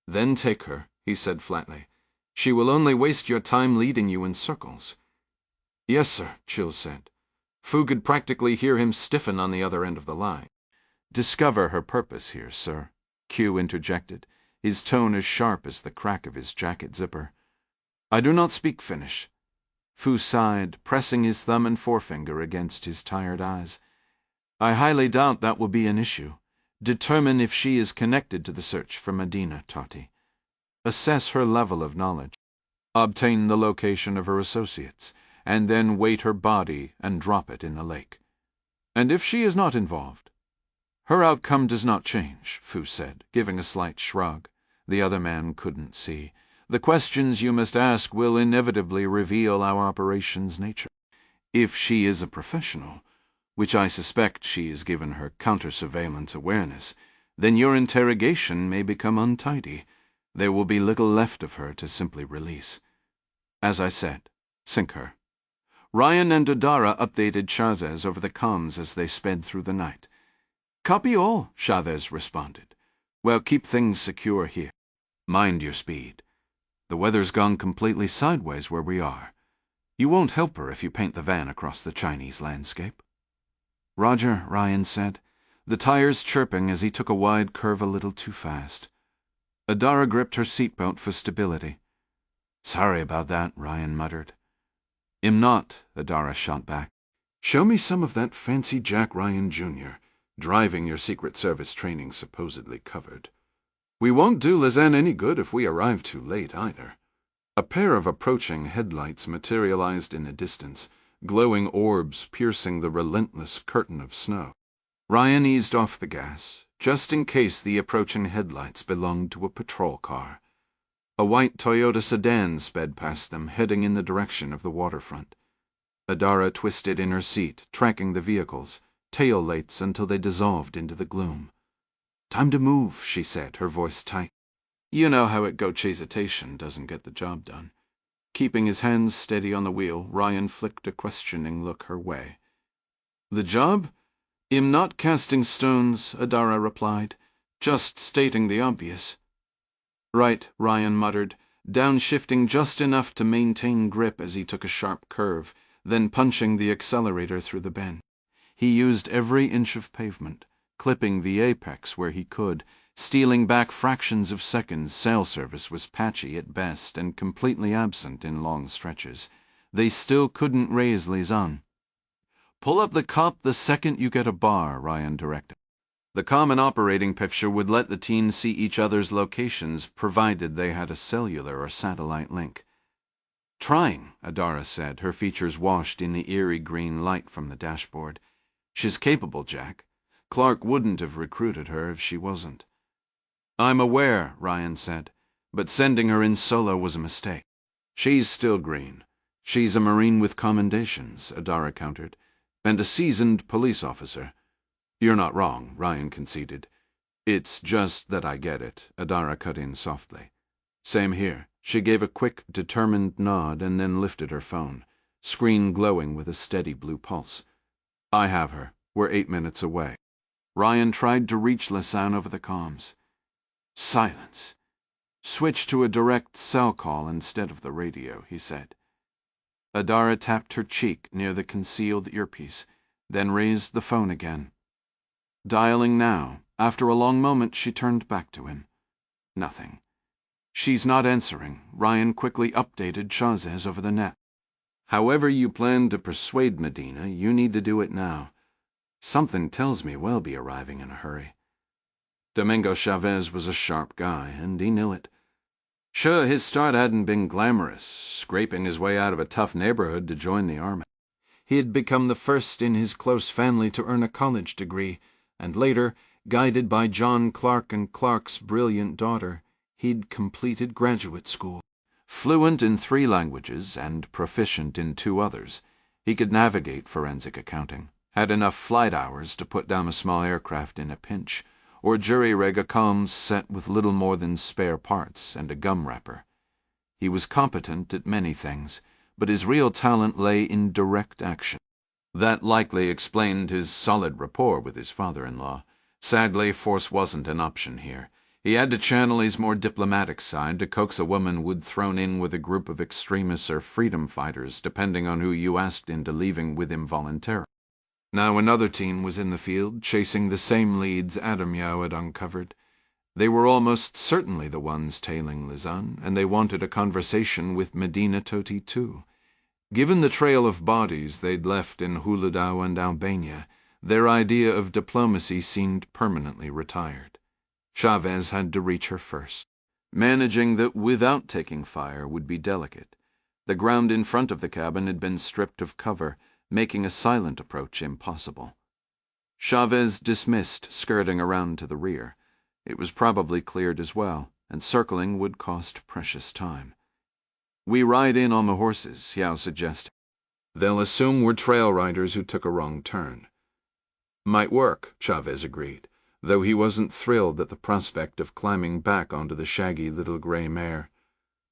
"Then take her," he said flatly. "She will only waste your time leading you in circles." "Yes, sir," Chiu said. Phu could practically hear him stiffen on the other end of the line. "Discover her purpose here, sir," Q interjected, his tone as sharp as the crack of his jacket zipper. "I do not speak Finnish." Phu sighed, pressing his thumb and forefinger against his tired eyes. "I highly doubt that will be an issue. Determine if she is connected to the search for Medina, Tati. Assess her level of knowledge. Obtain the location of her associates, and then weight her body and drop it in the lake. And if she is not involved—" "Her outcome does not change," Phu said, giving a slight shrug. The other man couldn't see. "The questions you must ask will inevitably reveal our operation's nature. If she is a professional, which I suspect she is given her counter-surveillance awareness, then your interrogation may become untidy. There will be little left of her to simply release. As I said, sink her." Ryan and Adara updated Chavez over the comms as they sped through the night. "Copy all," Chavez responded. "Well, keep things secure here. Mind your speed. The weather's gone completely sideways where we are. You won't help her if you paint the van across the Chinese landscape." "Roger," Ryan said, the tires chirping as he took a wide curve a little too fast. Adara gripped her seatbelt for stability. "Sorry about that," Ryan muttered. "Im not," Adara shot back. "Show me some of that fancy Jack Ryan Jr., driving your Secret Service training supposedly covered. We won't do Lisanne any good if we arrive too late, either." A pair of approaching headlights materialized in the distance, glowing orbs piercing the relentless curtain of snow. Ryan eased off the gas, just in case the approaching headlights belonged to a patrol car. A white Toyota sedan sped past them, heading in the direction of the waterfront. Adara twisted in her seat, tracking the vehicles, tail lights until they dissolved into the gloom. "Time to move," she said, her voice tight. You know how it goes. Hesitation doesn't get the job done. Keeping his hands steady on the wheel, Ryan flicked a questioning look her way. "The job? I'm not casting stones," Adara replied. "Just stating the obvious." "Right," Ryan muttered, downshifting just enough to maintain grip as he took a sharp curve, then punching the accelerator through the bend. He used every inch of pavement, clipping the apex where he could, stealing back fractions of seconds. Cell service was patchy at best and completely absent in long stretches. They still couldn't raise Lisanne. "Pull up the cop the second you get a bar," Ryan directed. The common operating picture would let the teams see each other's locations, provided they had a cellular or satellite link. "Trying," Adara said, her features washed in the eerie green light from the dashboard. "She's capable, Jack. Clark wouldn't have recruited her if she wasn't." "I'm aware," Ryan said, "but sending her in solo was a mistake." "She's still green. She's a Marine with commendations," Adara countered, "and a seasoned police officer." "You're not wrong," Ryan conceded. "It's just that I get it," Adara cut in softly. "Same here." She gave a quick, determined nod and then lifted her phone, screen glowing with a steady blue pulse. "I have her. We're 8 minutes away." Ryan tried to reach Lisanne over the comms. Silence. "Switch to a direct cell call instead of the radio," he said. Adara tapped her cheek near the concealed earpiece, then raised the phone again. Dialing now. After a long moment, she turned back to him. Nothing. "She's not answering." Ryan quickly updated Chavez over the net. "However you plan to persuade Medina, you need to do it now. Something tells me we'll be arriving in a hurry." Domingo Chavez was a sharp guy, and he knew it. Sure, his start hadn't been glamorous, scraping his way out of a tough neighborhood to join the army. He had become the first in his close family to earn a college degree, and later, guided by John Clark and Clark's brilliant daughter, he'd completed graduate school. Fluent in 3 languages and proficient in 2 others, he could navigate forensic accounting, had enough flight hours to put down a small aircraft in a pinch, or jury-rig a comms set with little more than spare parts and a gum wrapper. He was competent at many things, but his real talent lay in direct action. That likely explained his solid rapport with his father-in-law. Sadly, force wasn't an option here. He had to channel his more diplomatic side to coax a woman would thrown in with a group of extremists or freedom fighters, depending on who you asked into leaving with him voluntarily. Now another team was in the field, chasing the same leads Adamyao had uncovered. They were almost certainly the ones tailing Lizan, and they wanted a conversation with Medina Toti too. Given the trail of bodies they'd left in Huludao and Albania, their idea of diplomacy seemed permanently retired. Chavez had to reach her first. Managing that without taking fire would be delicate. The ground in front of the cabin had been stripped of cover, making a silent approach impossible. Chavez dismissed skirting around to the rear. It was probably cleared as well, and circling would cost precious time. "We ride in on the horses," Yao suggested. "They'll assume we're trail riders who took a wrong turn." "Might work," Chavez agreed, though he wasn't thrilled at the prospect of climbing back onto the shaggy little gray mare.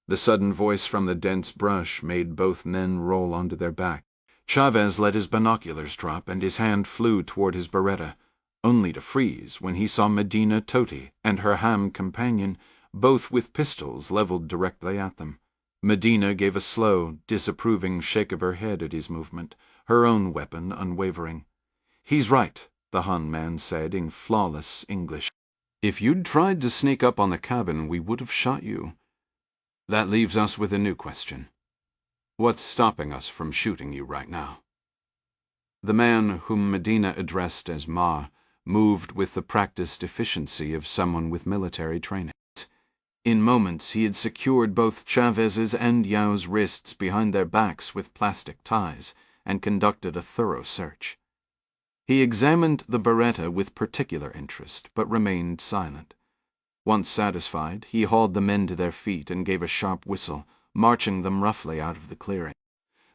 The sudden voice from the dense brush made both men roll onto their back. Chavez let his binoculars drop, and his hand flew toward his Beretta, only to freeze when he saw Medina Toti and her ham companion, both with pistols leveled directly at them. Medina gave a slow, disapproving shake of her head at his movement, her own weapon unwavering. "He's right," the Han man said in flawless English. "If you'd tried to sneak up on the cabin, we would have shot you. That leaves us with a new question. What's stopping us from shooting you right now?" The man, whom Medina addressed as Ma, moved with the practiced efficiency of someone with military training. In moments he had secured both Chavez's and Yao's wrists behind their backs with plastic ties and conducted a thorough search. He examined the Beretta with particular interest, but remained silent. Once satisfied, he hauled the men to their feet and gave a sharp whistle, marching them roughly out of the clearing.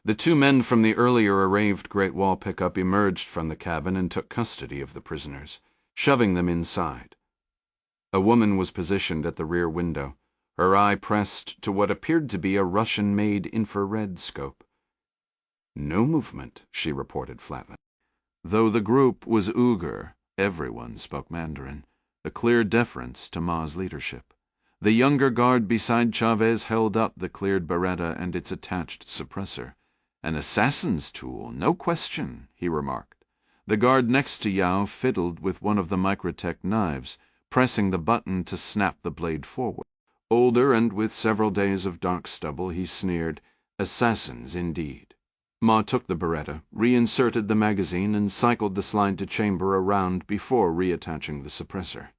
The 2 men from the earlier arrived Great Wall pickup emerged from the cabin and took custody of the prisoners, shoving them inside. A woman was positioned at the rear window, her eye pressed to what appeared to be a Russian-made infrared scope. "No movement," she reported flatly. Though the group was Uyghur, everyone spoke Mandarin, a clear deference to Ma's leadership. The younger guard beside Chavez held up the cleared Beretta and its attached suppressor. "An assassin's tool, no question," he remarked. The guard next to Yao fiddled with one of the Microtech knives, pressing the button to snap the blade forward. Older and with several days of dark stubble, he sneered, "Assassins indeed." Ma took the Beretta, reinserted the magazine, and cycled the slide to chamber around before reattaching the suppressor.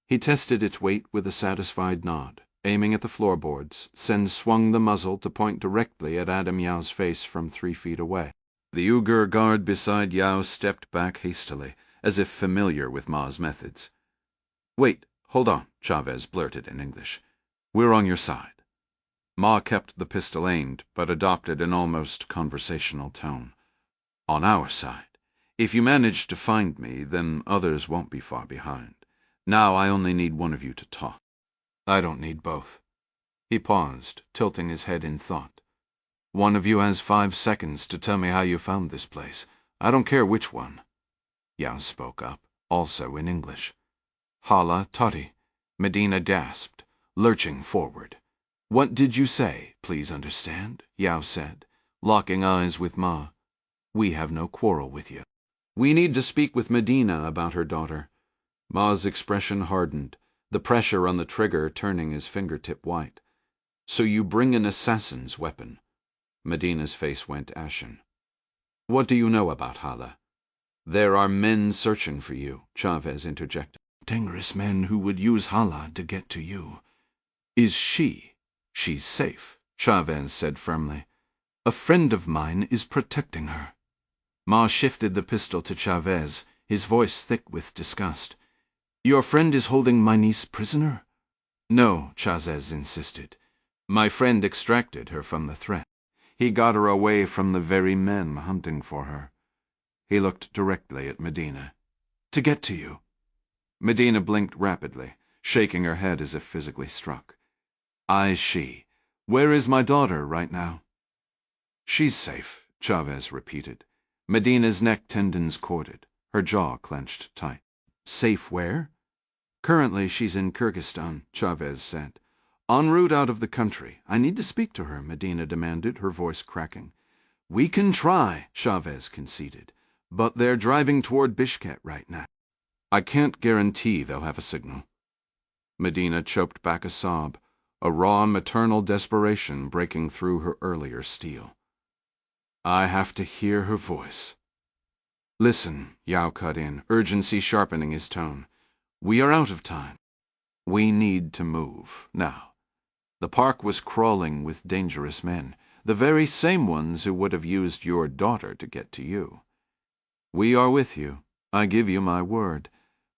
He tested its weight with a satisfied nod, aiming at the floorboards, then swung the muzzle to point directly at Adam Yao's face from 3 feet away. The Uyghur guard beside Yao stepped back hastily, as if familiar with Ma's methods. "Wait, hold on," Chavez blurted in English. "We're on your side." Ma kept the pistol aimed, but adopted an almost conversational tone. "On our side. If you manage to find me, then others won't be far behind. Now I only need one of you to talk." "I don't need both." He paused, tilting his head in thought. "One of you has 5 seconds to tell me how you found this place. I don't care which one." Yao spoke up, also in English. "Hala Toti," Medina gasped, lurching forward. "What did you say, please understand?" Yao said, locking eyes with Ma. "We have no quarrel with you." "We need to speak with Medina about her daughter." Ma's expression hardened, the pressure on the trigger turning his fingertip white. "So you bring an assassin's weapon." Medina's face went ashen. "What do you know about Hala?" "There are men searching for you," Chavez interjected. "Dangerous men who would use Hala to get to you." "Is she? She's safe," Chavez said firmly. "A friend of mine is protecting her." Ma shifted the pistol to Chavez, his voice thick with disgust. "Your friend is holding my niece prisoner?" "No," Chavez insisted. My friend extracted her from the threat. He got her away from the very men hunting for her. He looked directly at Medina. To get to you. Medina blinked rapidly, shaking her head as if physically struck. She. Where is my daughter right now? She's safe, Chavez repeated. Medina's neck tendons corded, her jaw clenched tight. Safe where? Currently she's in Kyrgyzstan, Chavez said. En route out of the country. I need to speak to her, Medina demanded, her voice cracking. We can try, Chavez conceded, but they're driving toward Bishkek right now. I can't guarantee they'll have a signal. Medina choked back a sob, a raw maternal desperation breaking through her earlier steel. I have to hear her voice. Listen, Yao cut in, urgency sharpening his tone. We are out of time. We need to move, now. The park was crawling with dangerous men, the very same ones who would have used your daughter to get to you. We are with you, I give you my word,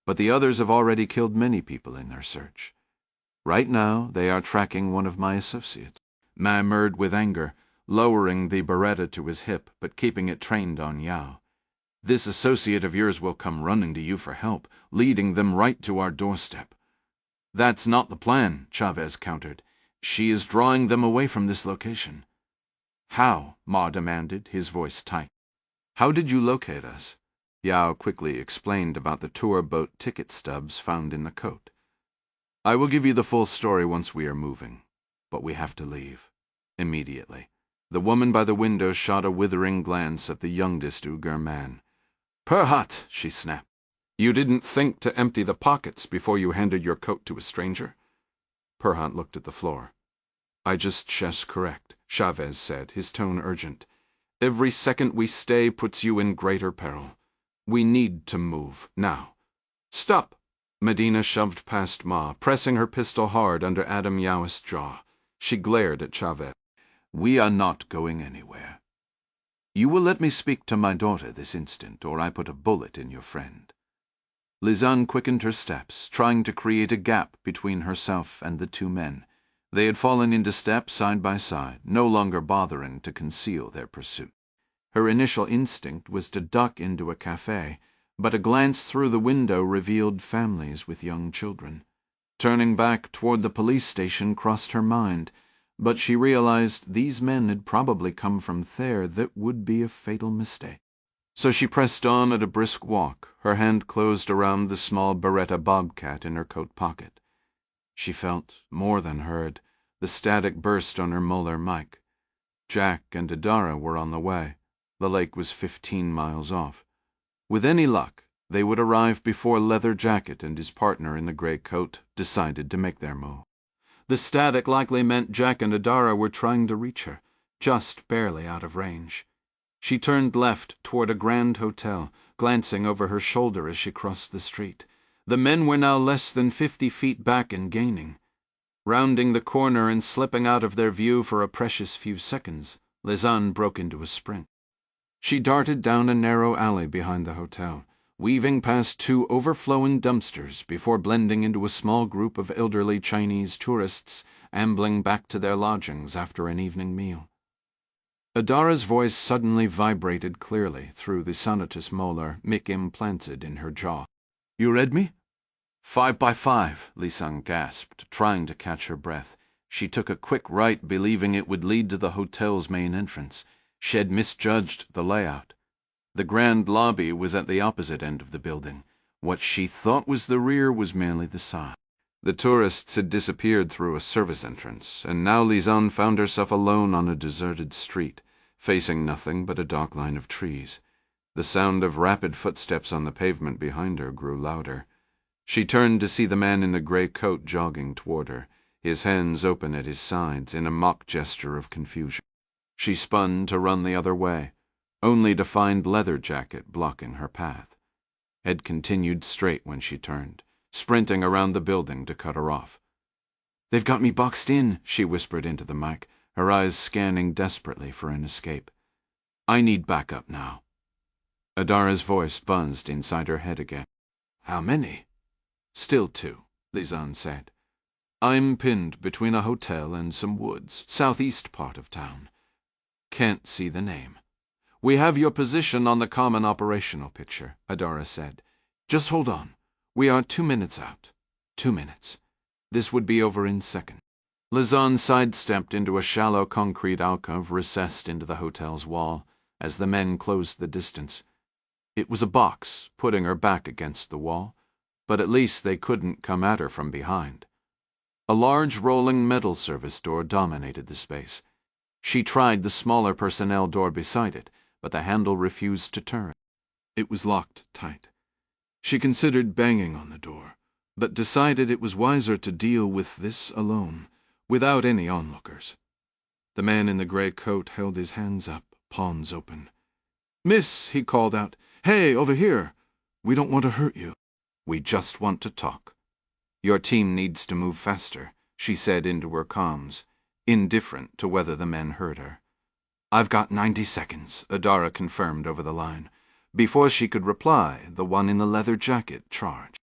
but the others have already killed many people in their search. Right now they are tracking one of my associates. Ma murmured with anger, lowering the Beretta to his hip but keeping it trained on Yao. This associate of yours will come running to you for help, leading them right to our doorstep. That's not the plan, Chavez countered. She is drawing them away from this location. How? Ma demanded, his voice tight. How did you locate us? Yao quickly explained about the tour boat ticket stubs found in the coat. I will give you the full story once we are moving, but we have to leave. Immediately. The woman by the window shot a withering glance at the youngest Uyghur man. Perhat, she snapped. You didn't think to empty the pockets before you handed your coat to a stranger? Perhat looked at the floor. I just guess correct, Chavez said, his tone urgent. Every second we stay puts you in greater peril. We need to move, now. Stop! Medina shoved past Ma, pressing her pistol hard under Adam Yao's jaw. She glared at Chavez. We are not going anywhere. You will let me speak to my daughter this instant, or I put a bullet in your friend. Lisanne quickened her steps, trying to create a gap between herself and the two men. They had fallen into step side by side, no longer bothering to conceal their pursuit. Her initial instinct was to duck into a cafe, but a glance through the window revealed families with young children. Turning back toward the police station crossed her mind, but she realized these men had probably come from there. That would be a fatal mistake. So she pressed on at a brisk walk, her hand closed around the small Beretta bobcat in her coat pocket. She felt, more than heard, the static burst on her molar mic. Jack and Adara were on the way. The lake was 15 miles off. With any luck, they would arrive before Leather Jacket and his partner in the gray coat decided to make their move. The static likely meant Jack and Adara were trying to reach her, just barely out of range. She turned left toward a grand hotel, glancing over her shoulder as she crossed the street. The men were now less than 50 feet back and gaining. Rounding the corner and slipping out of their view for a precious few seconds, Lisanne broke into a sprint. She darted down a narrow alley behind the hotel, weaving past 2 overflowing dumpsters before blending into a small group of elderly Chinese tourists ambling back to their lodgings after an evening meal. Adara's voice suddenly vibrated clearly through the sonatus molar Mick implanted in her jaw. You read me? 5 by 5, Lisanne gasped, trying to catch her breath. She took a quick right, believing it would lead to the hotel's main entrance. She had misjudged the layout. The grand lobby was at the opposite end of the building. What she thought was the rear was merely the side. The tourists had disappeared through a service entrance, and now Lisanne found herself alone on a deserted street, facing nothing but a dark line of trees. The sound of rapid footsteps on the pavement behind her grew louder. She turned to see the man in the gray coat jogging toward her, his hands open at his sides in a mock gesture of confusion. She spun to run the other way, only to find Leather Jacket blocking her path. Ed continued straight when she turned, sprinting around the building to cut her off. They've got me boxed in, she whispered into the mic, her eyes scanning desperately for an escape. I need backup now. Adara's voice buzzed inside her head again. How many? Still 2, Lisanne said. I'm pinned between a hotel and some woods, southeast part of town. Can't see the name. We have your position on the common operational picture, Adara said. Just hold on. We are 2 minutes out. 2 minutes. This would be over in seconds. Lizanne sidestepped into a shallow concrete alcove recessed into the hotel's wall as the men closed the distance. It was a box, putting her back against the wall, but at least they couldn't come at her from behind. A large rolling metal service door dominated the space. She tried the smaller personnel door beside it, but the handle refused to turn. It was locked tight. She considered banging on the door, but decided it was wiser to deal with this alone, without any onlookers. The man in the gray coat held his hands up, palms open. "Miss," he called out. "Hey, over here. We don't want to hurt you. We just want to talk." "Your team needs to move faster," she said into her comms, indifferent to whether the men heard her. "I've got 90 seconds," Adara confirmed over the line. Before she could reply, the one in the leather jacket charged.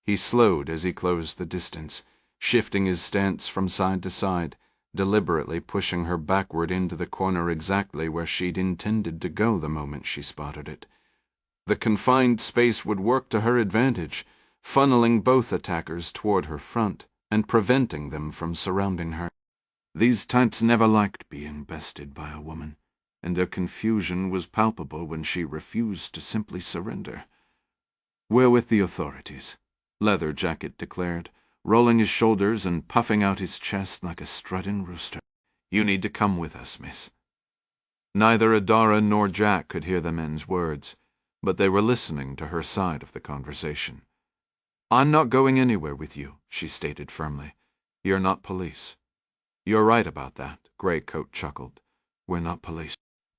He slowed as he closed the distance, shifting his stance from side to side, deliberately pushing her backward into the corner exactly where she'd intended to go the moment she spotted it. The confined space would work to her advantage, funneling both attackers toward her front and preventing them from surrounding her. These types never liked being bested by a woman, and their confusion was palpable when she refused to simply surrender. "We're with the authorities," Leather Jacket declared, rolling his shoulders and puffing out his chest like a strutting rooster. "You need to come with us, miss." Neither Adara nor Jack could hear the men's words, but they were listening to her side of the conversation. "I'm not going anywhere with you," she stated firmly. "You're not police." "You're right about that," Grey Coat chuckled. "We're not police."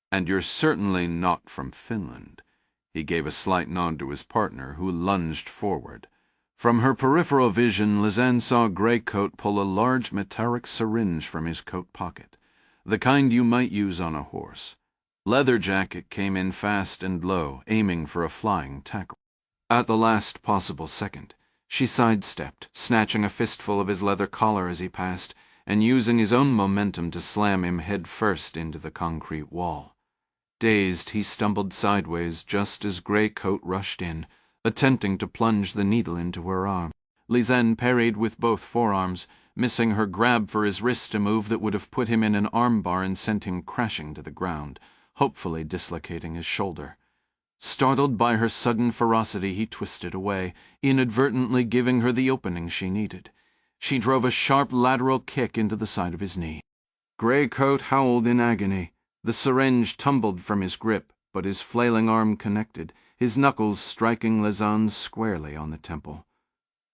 "And you're certainly not from Finland." He gave a slight nod to his partner, who lunged forward. From her peripheral vision, Lizanne saw Grey Coat pull a large metallic syringe from his coat pocket, the kind you might use on a horse. Leather Jacket came in fast and low, aiming for a flying tackle. At the last possible second, she sidestepped, snatching a fistful of his leather collar as he passed, and using his own momentum to slam him head first into the concrete wall. Dazed, he stumbled sideways just as Grey Coat rushed in, attempting to plunge the needle into her arm. Lizanne parried with both forearms, missing her grab for his wrist, a move that would have put him in an armbar and sent him crashing to the ground, hopefully dislocating his shoulder. Startled by her sudden ferocity, he twisted away, inadvertently giving her the opening she needed. She drove a sharp lateral kick into the side of his knee. Grey Coat howled in agony. The syringe tumbled from his grip, but his flailing arm connected, his knuckles striking Lizanne squarely on the temple.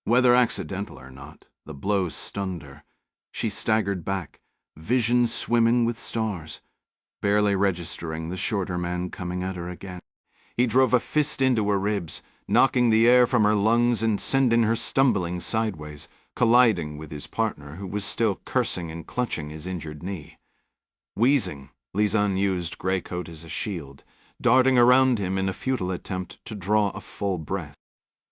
Whether accidental or not, the blow stunned her. She staggered back, vision swimming with stars, barely registering the shorter man coming at her again. He drove a fist into her ribs, knocking the air from her lungs and sending her stumbling sideways, colliding with his partner, who was still cursing and clutching his injured knee. Wheezing, Lizanne used Grey Coat as a shield, darting around him in a futile attempt to draw a full breath.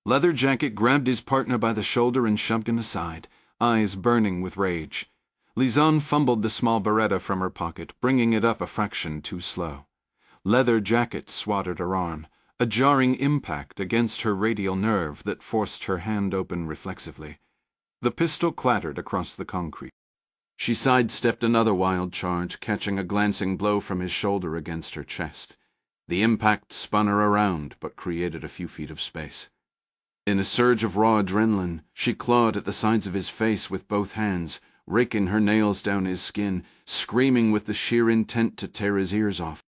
Leather Jacket grabbed his partner by the shoulder and shoved him aside, eyes burning with rage. Lizanne fumbled the small Beretta from her pocket, bringing it up a fraction too slow. Leather Jacket swatted her arm, a jarring impact against her radial nerve that forced her hand open reflexively. The pistol clattered across the concrete. She sidestepped another wild charge, catching a glancing blow from his shoulder against her chest. The impact spun her around, but created a few feet of space. In a surge of raw adrenaline, she clawed at the sides of his face with both hands, raking her nails down his skin, screaming with the sheer intent to tear his ears off.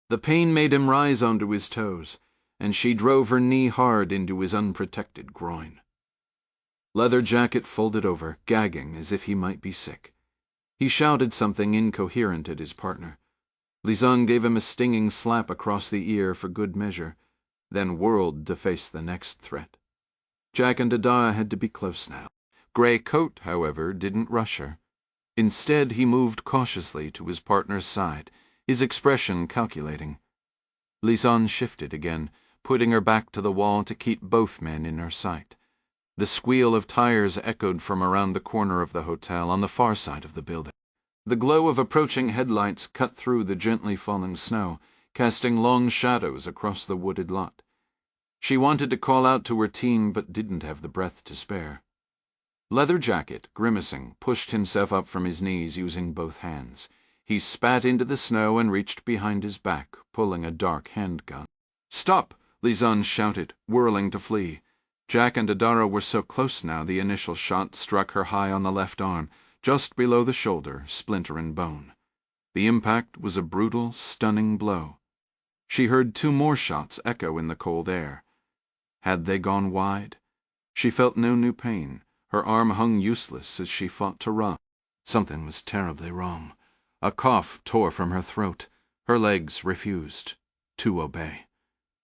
The pain made him rise onto his toes, and she drove her knee hard into his unprotected groin. Leather Jacket folded over, gagging as if he might be sick. He shouted something incoherent at his partner. Lizanne gave him a stinging slap across the ear for good measure, then whirled to face the next threat. Jack and Adara had to be close now. Grey Coat, however, didn't rush her. Instead, he moved cautiously to his partner's side, his expression calculating. Lizanne shifted again, putting her back to the wall to keep both men in her sight. The squeal of tires echoed from around the corner of the hotel on the far side of the building. The glow of approaching headlights cut through the gently falling snow, casting long shadows across the wooded lot. She wanted to call out to her team, but didn't have the breath to spare. Leather Jacket, grimacing, pushed himself up from his knees using both hands. He spat into the snow and reached behind his back, pulling a dark handgun. "Stop!" Lisanne shouted, whirling to flee. Jack and Adara were so close now the initial shot struck her high on the left arm, just below the shoulder, splinter and bone. The impact was a brutal, stunning blow. She heard 2 more shots echo in the cold air. Had they gone wide? She felt no new pain. Her arm hung useless as she fought to run. Something was terribly wrong. A cough tore from her throat. Her legs refused to obey.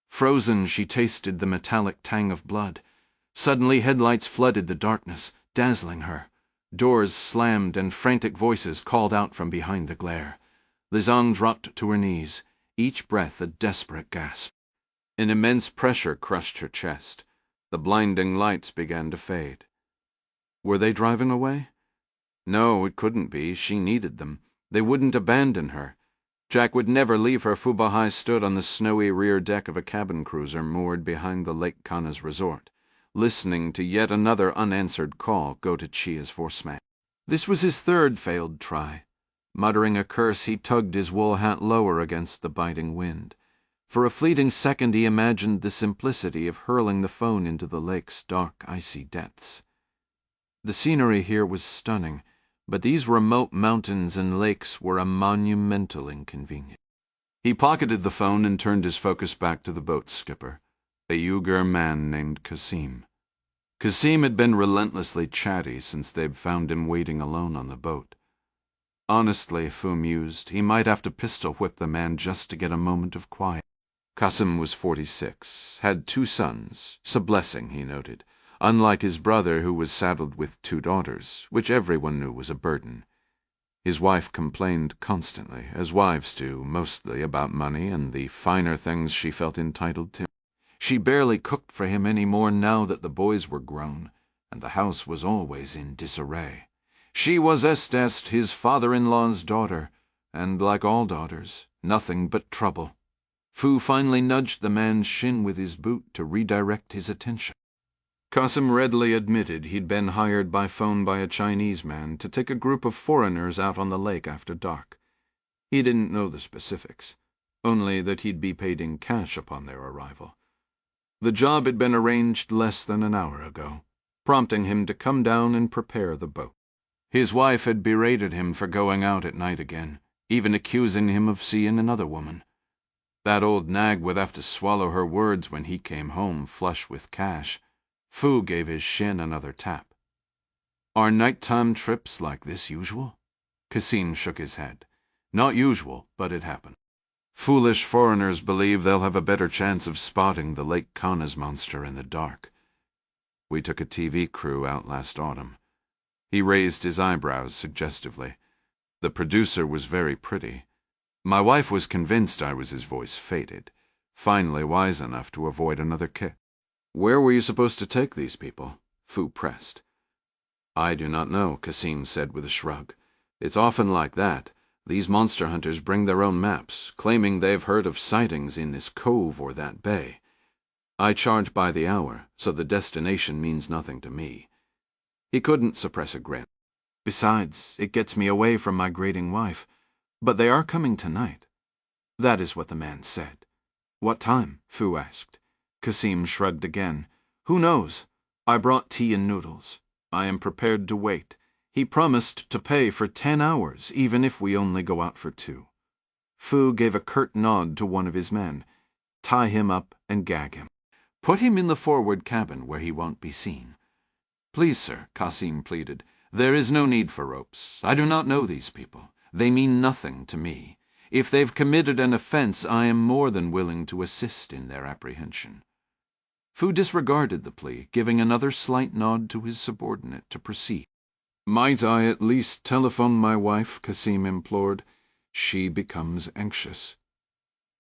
Frozen, she tasted the metallic tang of blood. Suddenly headlights flooded the darkness, dazzling her. Doors slammed and frantic voices called out from behind the glare. Lisanne dropped to her knees, each breath a desperate gasp. An immense pressure crushed her chest. The blinding lights began to fade. Were they driving away? No, it couldn't be. She needed them. They wouldn't abandon her. Jack would never leave her. Fubahai stood on the snowy rear deck of a cabin cruiser moored behind the Lake Kana's resort, listening to yet another unanswered call go to Chia's forceman. This was his 3rd failed try. Muttering a curse, he tugged his wool hat lower against the biting wind. For a fleeting second he imagined the simplicity of hurling the phone into the lake's dark, icy depths. The scenery here was stunning, but these remote mountains and lakes were a monumental inconvenience. He pocketed the phone and turned his focus back to the boat's skipper, a Uyghur man named Kasim. Kasim had been relentlessly chatty since they'd found him waiting alone on the boat. Honestly, Fu mused, he might have to pistol whip the man just to get a moment of quiet. Kasim was 46, had 2 sons, a blessing, he noted, unlike his brother who was saddled with 2 daughters, which everyone knew was a burden. His wife complained constantly, as wives do, mostly about money and the finer things she felt entitled to. She barely cooked for him any more now that the boys were grown, and the house was always in disarray. She was Estest, his father-in-law's daughter, and, like all daughters, nothing but trouble. Fu finally nudged the man's shin with his boot to redirect his attention. Qasim readily admitted he'd been hired by phone by a Chinese man to take a group of foreigners out on the lake after dark. He didn't know the specifics, only that he'd be paid in cash upon their arrival. The job had been arranged less than an hour ago, prompting him to come down and prepare the boat. His wife had berated him for going out at night again, even accusing him of seeing another woman. That old nag would have to swallow her words when he came home flush with cash. Fu gave his shin another tap. "Are nighttime trips like this usual?" Kasim shook his head. "Not usual, but it happened. Foolish foreigners believe they'll have a better chance of spotting the Lake Kana's monster in the dark. We took a TV crew out last autumn." He raised his eyebrows suggestively. "The producer was very pretty. My wife was convinced I was," his voice faded, finally wise enough to avoid another kick. "Where were you supposed to take these people?" Fu pressed. "I do not know," Kasim said with a shrug. "It's often like that. These monster hunters bring their own maps, claiming they've heard of sightings in this cove or that bay. I charge by the hour, so the destination means nothing to me." He couldn't suppress a grin. "Besides, it gets me away from my grating wife. But they are coming tonight." That is what the man said. "What time?" Fu asked. Kasim shrugged again. "Who knows? I brought tea and noodles. I am prepared to wait. He promised to pay for 10 hours, even if we only go out for 2. Fu gave a curt nod to one of his men. "Tie him up and gag him. Put him in the forward cabin where he won't be seen." "Please, sir," Kasim pleaded, "there is no need for ropes. I do not know these people. They mean nothing to me. If they've committed an offense, I am more than willing to assist in their apprehension." Fu disregarded the plea, giving another slight nod to his subordinate to proceed. "Might I at least telephone my wife?" Kasim implored. "She becomes anxious."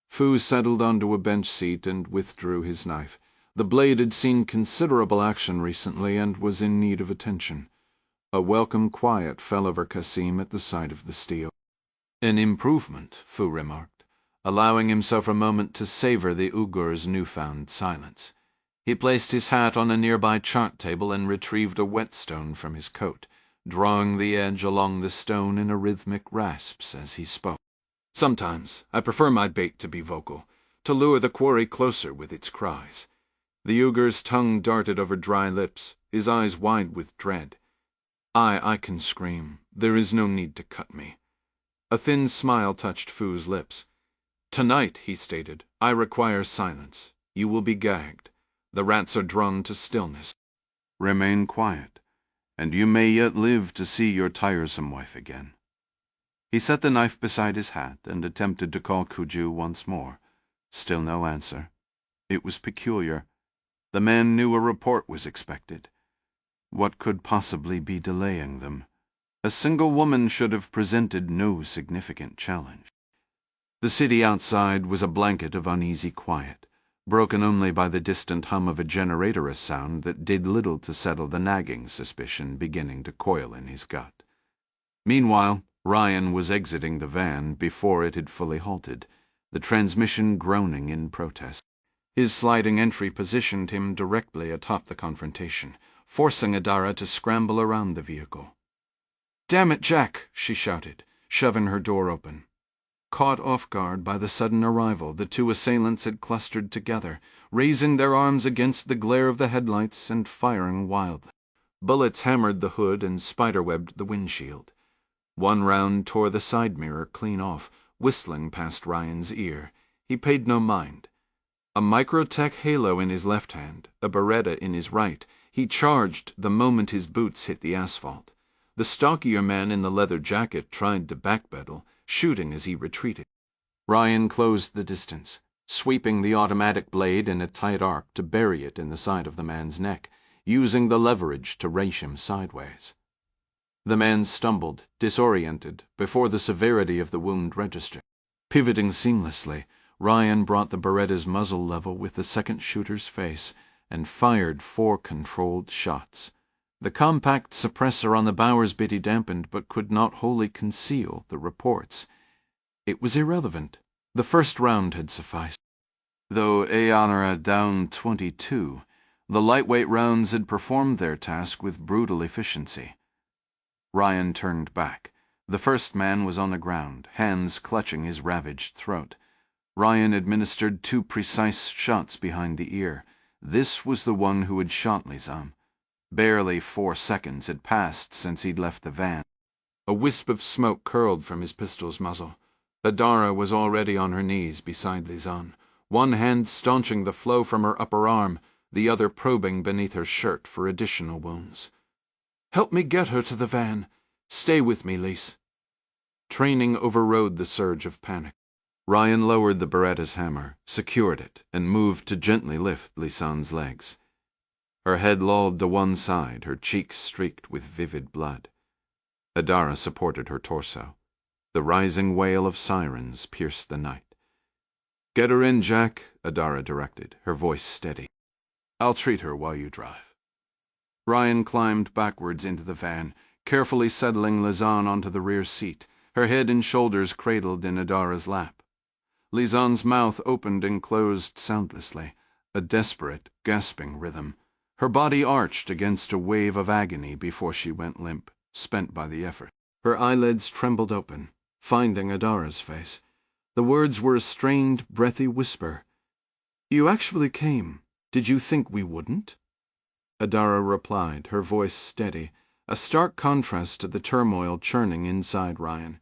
Fu settled onto a bench seat and withdrew his knife. The blade had seen considerable action recently and was in need of attention. A welcome quiet fell over Cassim at the sight of the steel. An improvement, Fu remarked, allowing himself a moment to savor the Uigur's newfound silence. He placed his hat on a nearby chart table and retrieved a whetstone from his coat, drawing the edge along the stone in a rhythmic rasps as he spoke. Sometimes I prefer my bait to be vocal, to lure the quarry closer with its cries. The Uigur's tongue darted over dry lips, his eyes wide with dread. I can scream. There is no need to cut me. A thin smile touched Fu's lips. Tonight, he stated, I require silence. You will be gagged. The rats are drawn to stillness. Remain quiet, and you may yet live to see your tiresome wife again. He set the knife beside his hat and attempted to call Kuju once more. Still no answer. It was peculiar. The man knew a report was expected. What could possibly be delaying them? A single woman should have presented no significant challenge. The city outside was a blanket of uneasy quiet, broken only by the distant hum of a generator, a sound that did little to settle the nagging suspicion beginning to coil in his gut. Meanwhile, Ryan was exiting the van before it had fully halted, the transmission groaning in protest. His sliding entry positioned him directly atop the confrontation, forcing Adara to scramble around the vehicle. "Damn it, Jack!" she shouted, shoving her door open. Caught off guard by the sudden arrival, the two assailants had clustered together, raising their arms against the glare of the headlights and firing wildly. Bullets hammered the hood and spiderwebbed the windshield. One round tore the side mirror clean off, whistling past Ryan's ear. He paid no mind. A Microtech halo in his left hand, a Beretta in his right, he charged the moment his boots hit the asphalt. The stockier man in the leather jacket tried to backpedal, shooting as he retreated. Ryan closed the distance, sweeping the automatic blade in a tight arc to bury it in the side of the man's neck, using the leverage to race him sideways. The man stumbled, disoriented, before the severity of the wound registered. Pivoting seamlessly, Ryan brought the Beretta's muzzle level with the second shooter's face and fired 4 controlled shots. The compact suppressor on the Bowers bitty dampened but could not wholly conceal the reports. It was irrelevant. The first round had sufficed. Though Ayanara down 22, the lightweight rounds had performed their task with brutal efficiency. Ryan turned back. The first man was on the ground, hands clutching his ravaged throat. Ryan administered 2 precise shots behind the ear. This was the one who had shot Lizam. Barely 4 seconds had passed since he'd left the van. A wisp of smoke curled from his pistol's muzzle. Adara was already on her knees beside Lizan, one hand staunching the flow from her upper arm, the other probing beneath her shirt for additional wounds. "Help me get her to the van. Stay with me, Lise." Training overrode the surge of panic. Ryan lowered the Beretta's hammer, secured it, and moved to gently lift Lisan's legs. Her head lolled to one side, her cheeks streaked with vivid blood. Adara supported her torso. The rising wail of sirens pierced the night. "Get her in, Jack," Adara directed, her voice steady. "I'll treat her while you drive." Ryan climbed backwards into the van, carefully settling Lizan onto the rear seat, her head and shoulders cradled in Adara's lap. Lizan's mouth opened and closed soundlessly, a desperate, gasping rhythm. Her body arched against a wave of agony before she went limp, spent by the effort. Her eyelids trembled open, finding Adara's face. The words were a strained, breathy whisper. "You actually came. Did you think we wouldn't?" Adara replied, her voice steady, a stark contrast to the turmoil churning inside Ryan.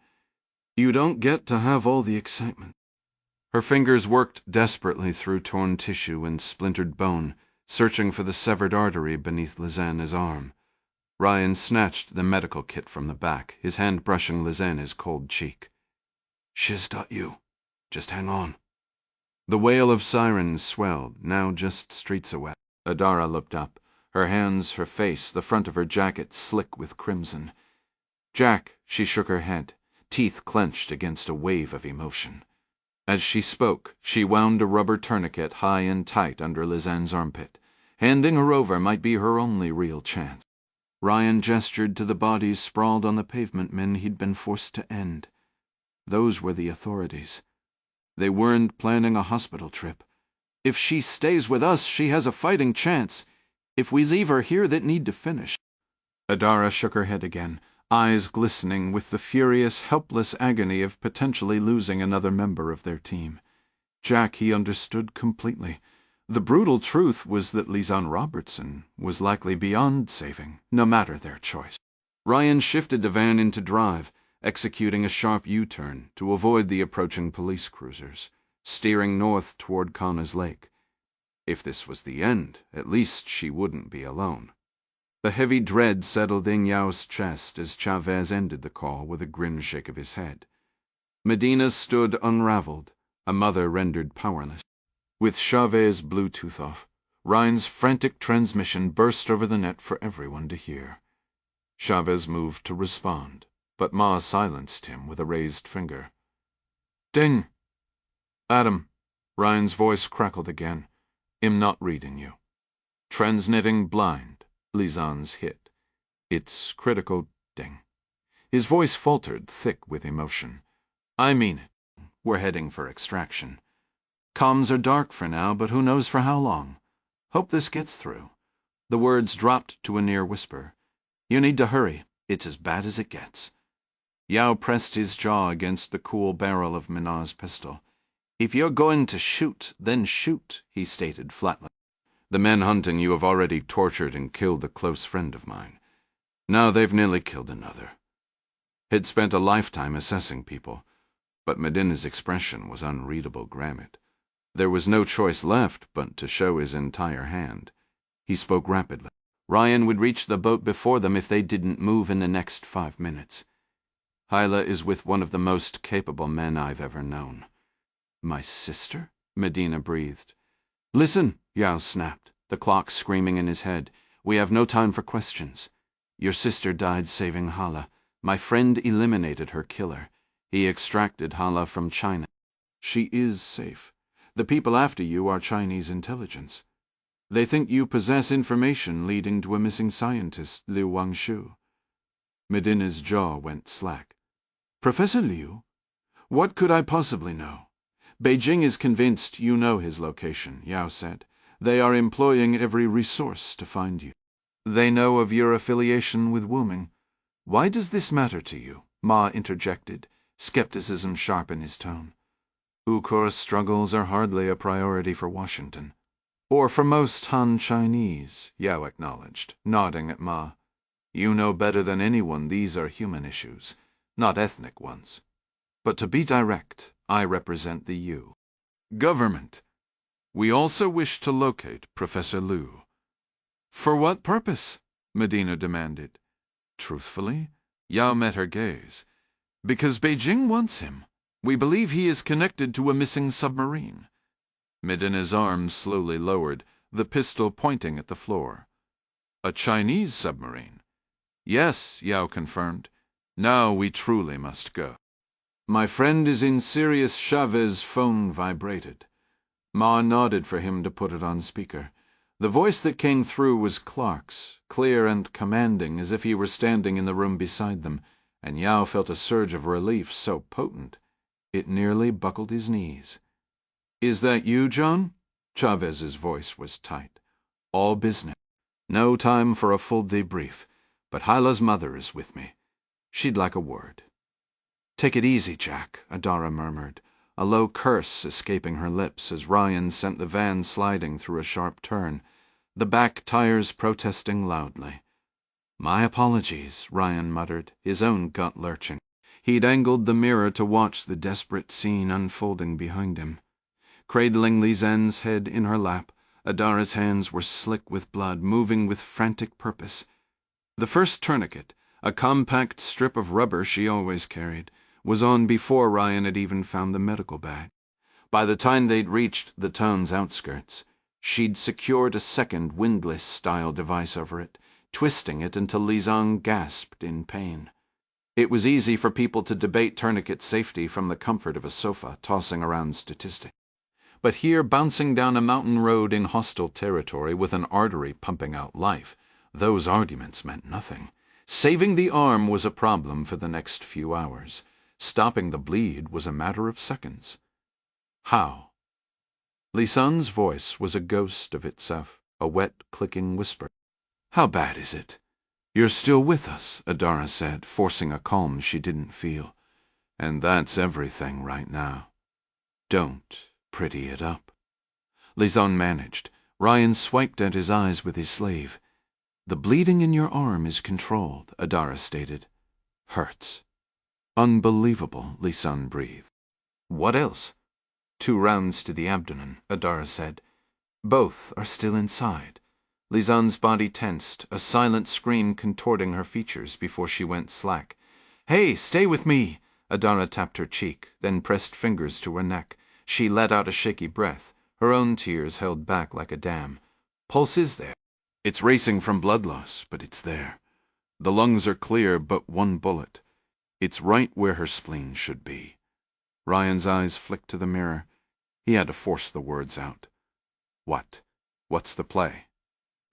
"You don't get to have all the excitement." Her fingers worked desperately through torn tissue and splintered bone, searching for the severed artery beneath Lizanna's arm. Ryan snatched the medical kit from the back, his hand brushing Lizanna's cold cheek. "She's got you. Just hang on." The wail of sirens swelled, now just streets away. Adara looked up, her hands, her face, the front of her jacket slick with crimson. "Jack," she shook her head, teeth clenched against a wave of emotion. As she spoke, she wound a rubber tourniquet high and tight under Lizanne's armpit. Handing her over might be her only real chance. Ryan gestured to the bodies sprawled on the pavement, men he'd been forced to end. Those were the authorities. They weren't planning a hospital trip. If she stays with us, she has a fighting chance. If we leave her here, that need to finish. Adara shook her head again, eyes glistening with the furious, helpless agony of potentially losing another member of their team. Jack, he understood completely. The brutal truth was that Lizanne Robertson was likely beyond saving, no matter their choice. Ryan shifted the van into drive, executing a sharp U-turn to avoid the approaching police cruisers, steering north toward Connor's Lake. If this was the end, at least she wouldn't be alone. The heavy dread settled in Yao's chest as Chavez ended the call with a grim shake of his head. Medina stood unraveled, a mother rendered powerless. With Chavez's Bluetooth off, Ryan's frantic transmission burst over the net for everyone to hear. Chavez moved to respond, but Ma silenced him with a raised finger. "Ding! Adam," Ryan's voice crackled again. "I'm not reading you. Transmitting blind. Lizanne's hit. It's critical. Ding." His voice faltered, thick with emotion. "I mean it. We're heading for extraction. Comms are dark for now, but who knows for how long. Hope this gets through." The words dropped to a near whisper. "You need to hurry. It's as bad as it gets." Yao pressed his jaw against the cool barrel of Minna's pistol. "If you're going to shoot, then shoot," he stated flatly. "The men hunting you have already tortured and killed a close friend of mine. Now they've nearly killed another." He'd spent a lifetime assessing people, but Medina's expression was unreadable granite. There was no choice left but to show his entire hand. He spoke rapidly. "Ryan would reach the boat before them if they didn't move in the next 5 minutes. Hyla is with one of the most capable men I've ever known." "My sister?" Medina breathed. "Listen," Yao snapped, the clock screaming in his head. "We have no time for questions. Your sister died saving Hala. My friend eliminated her killer. He extracted Hala from China. She is safe. The people after you are Chinese intelligence. They think you possess information leading to a missing scientist, Liu Wangshu." Medina's jaw went slack. "Professor Liu? What could I possibly know?" "Beijing is convinced you know his location," Yao said. "They are employing every resource to find you." "They know of your affiliation with Wuming. Why does this matter to you?" Ma interjected, skepticism sharp in his tone. "Ukor's struggles are hardly a priority for Washington." "Or for most Han Chinese," Yao acknowledged, nodding at Ma. "You know better than anyone these are human issues, not ethnic ones. But to be direct, I represent the U. Government. We also wish to locate Professor Liu." "For what purpose?" Medina demanded. Truthfully, Yao met her gaze. "Because Beijing wants him. We believe he is connected to a missing submarine." Medina's arms slowly lowered, the pistol pointing at the floor. "A Chinese submarine?" "Yes," Yao confirmed. "Now we truly must go." "My friend is in serious." Chavez's phone vibrated. Ma nodded for him to put it on speaker. The voice that came through was Clark's, clear and commanding as if he were standing in the room beside them, and Yao felt a surge of relief so potent it nearly buckled his knees. "Is that you, John?" Chavez's voice was tight. "All business. No time for a full debrief, but Hyla's mother is with me. She'd like a word." "Take it easy, Jack," Adara murmured, a low curse escaping her lips as Ryan sent the van sliding through a sharp turn, the back tires protesting loudly. "My apologies," Ryan muttered, his own gut lurching. He'd angled the mirror to watch the desperate scene unfolding behind him. Cradling Lizanne's head in her lap, Adara's hands were slick with blood, moving with frantic purpose. The first tourniquet, a compact strip of rubber she always carried, was on before Ryan had even found the medical bag. By the time they'd reached the town's outskirts, she'd secured a second windlass-style device over it, twisting it until Lizanne gasped in pain. It was easy for people to debate tourniquet safety from the comfort of a sofa, tossing around statistics. But here, bouncing down a mountain road in hostile territory with an artery pumping out life, those arguments meant nothing. Saving the arm was a problem for the next few hours. Stopping the bleed was a matter of seconds. How? Lisanne's voice was a ghost of itself, a wet, clicking whisper. "How bad is it?" "You're still with us," Adara said, forcing a calm she didn't feel. "And that's everything right now. Don't pretty it up." Lisanne managed. Ryan swiped at his eyes with his sleeve. "The bleeding in your arm is controlled," Adara stated. "Hurts." "Unbelievable," Lisanne breathed. "What else?" "2 rounds to the abdomen," Adara said. "Both are still inside." Lisanne's body tensed, a silent scream contorting her features before she went slack. "Hey, stay with me!" Adara tapped her cheek, then pressed fingers to her neck. She let out a shaky breath, her own tears held back like a dam. "Pulse is there. It's racing from blood loss, but it's there. The lungs are clear, but 1 bullet. It's right where her spleen should be." Ryan's eyes flicked to the mirror. He had to force the words out. "What? What's the play?"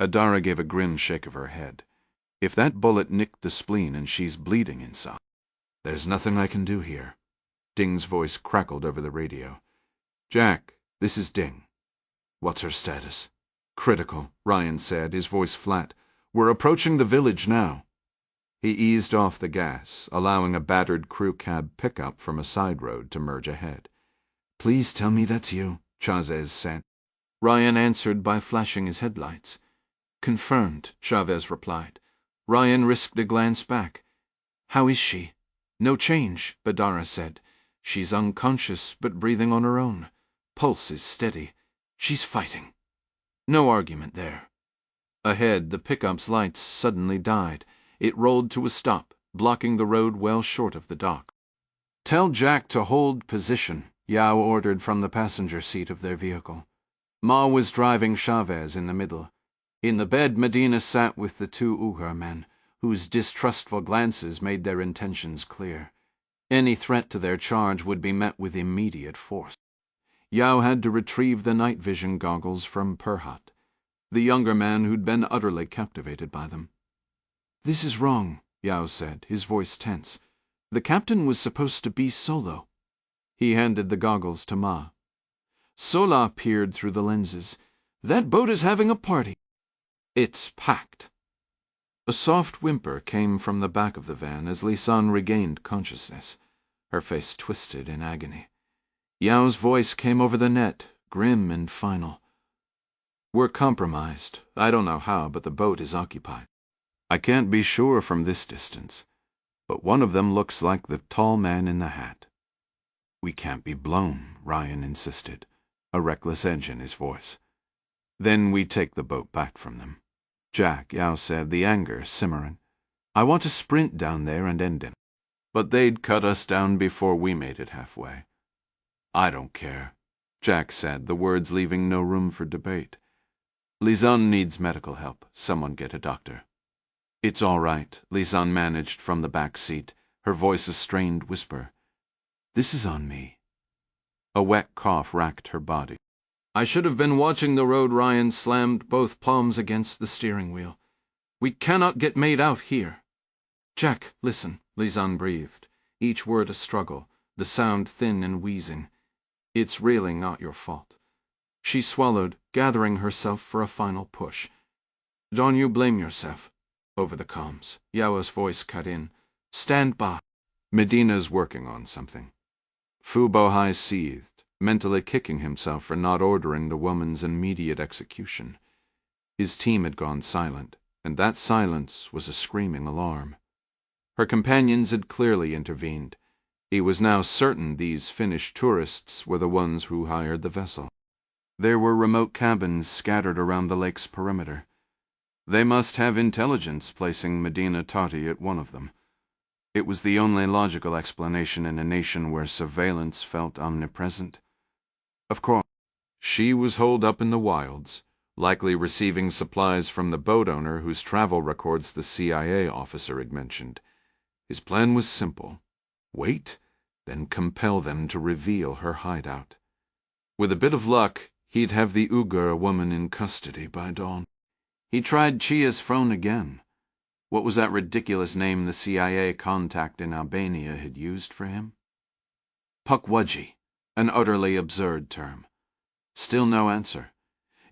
Adara gave a grim shake of her head. "If that bullet nicked the spleen and she's bleeding inside—" "There's nothing I can do here." Ding's voice crackled over the radio. "Jack, this is Ding." "What's her status?" "Critical," Ryan said, his voice flat. "We're approaching the village now." He eased off the gas, allowing a battered crew cab pickup from a side road to merge ahead. "Please tell me that's you," Chavez said. Ryan answered by flashing his headlights. "Confirmed," Chavez replied. Ryan risked a glance back. "How is she?" "No change," Adara said. "She's unconscious, but breathing on her own. Pulse is steady. She's fighting." No argument there. Ahead, the pickup's lights suddenly died. It rolled to a stop, blocking the road well short of the dock. "Tell Jack to hold position," Yao ordered from the passenger seat of their vehicle. Ma was driving Chavez in the middle. In the bed, Medina sat with the 2 Uyghur men, whose distrustful glances made their intentions clear. Any threat to their charge would be met with immediate force. Yao had to retrieve the night vision goggles from Perhat, the younger man who'd been utterly captivated by them. "This is wrong," Yao said, his voice tense. "The captain was supposed to be solo." He handed the goggles to Ma. Sola peered through the lenses. "That boat is having a party." "It's packed." A soft whimper came from the back of the van as Lisanne regained consciousness. Her face twisted in agony. Yao's voice came over the net, grim and final. "We're compromised. I don't know how, but the boat is occupied. I can't be sure from this distance, but one of them looks like the tall man in the hat." "We can't be blown," Ryan insisted, a reckless edge in his voice. "Then we take the boat back from them." "Jack," Yao said, the anger simmering. "I want to sprint down there and end him. But they'd cut us down before we made it halfway." "I don't care," Jack said, the words leaving no room for debate. "Lisanne needs medical help. Someone get a doctor." "It's all right," Lisanne managed from the back seat, her voice a strained whisper. "This is on me." A wet cough racked her body. "I should have been watching the road." Ryan slammed both palms against the steering wheel. "We cannot get made out here." "Jack, listen," Lisanne breathed, each word a struggle, the sound thin and wheezing. "It's really not your fault." She swallowed, gathering herself for a final push. "Don't you blame yourself." Over the comms, Yao's voice cut in. "Stand by. Medina's working on something." Fu Bohai seethed, mentally kicking himself for not ordering the woman's immediate execution. His team had gone silent, and that silence was a screaming alarm. Her companions had clearly intervened. He was now certain these Finnish tourists were the ones who hired the vessel. There were remote cabins scattered around the lake's perimeter. They must have intelligence placing Medina Tati at one of them. It was the only logical explanation in a nation where surveillance felt omnipresent. Of course, she was holed up in the wilds, likely receiving supplies from the boat owner whose travel records the CIA officer had mentioned. His plan was simple. Wait, then compel them to reveal her hideout. With a bit of luck, he'd have the Uyghur woman in custody by dawn. He tried Chia's phone again. What was that ridiculous name the CIA contact in Albania had used for him? Pukwudgie, an utterly absurd term. Still no answer.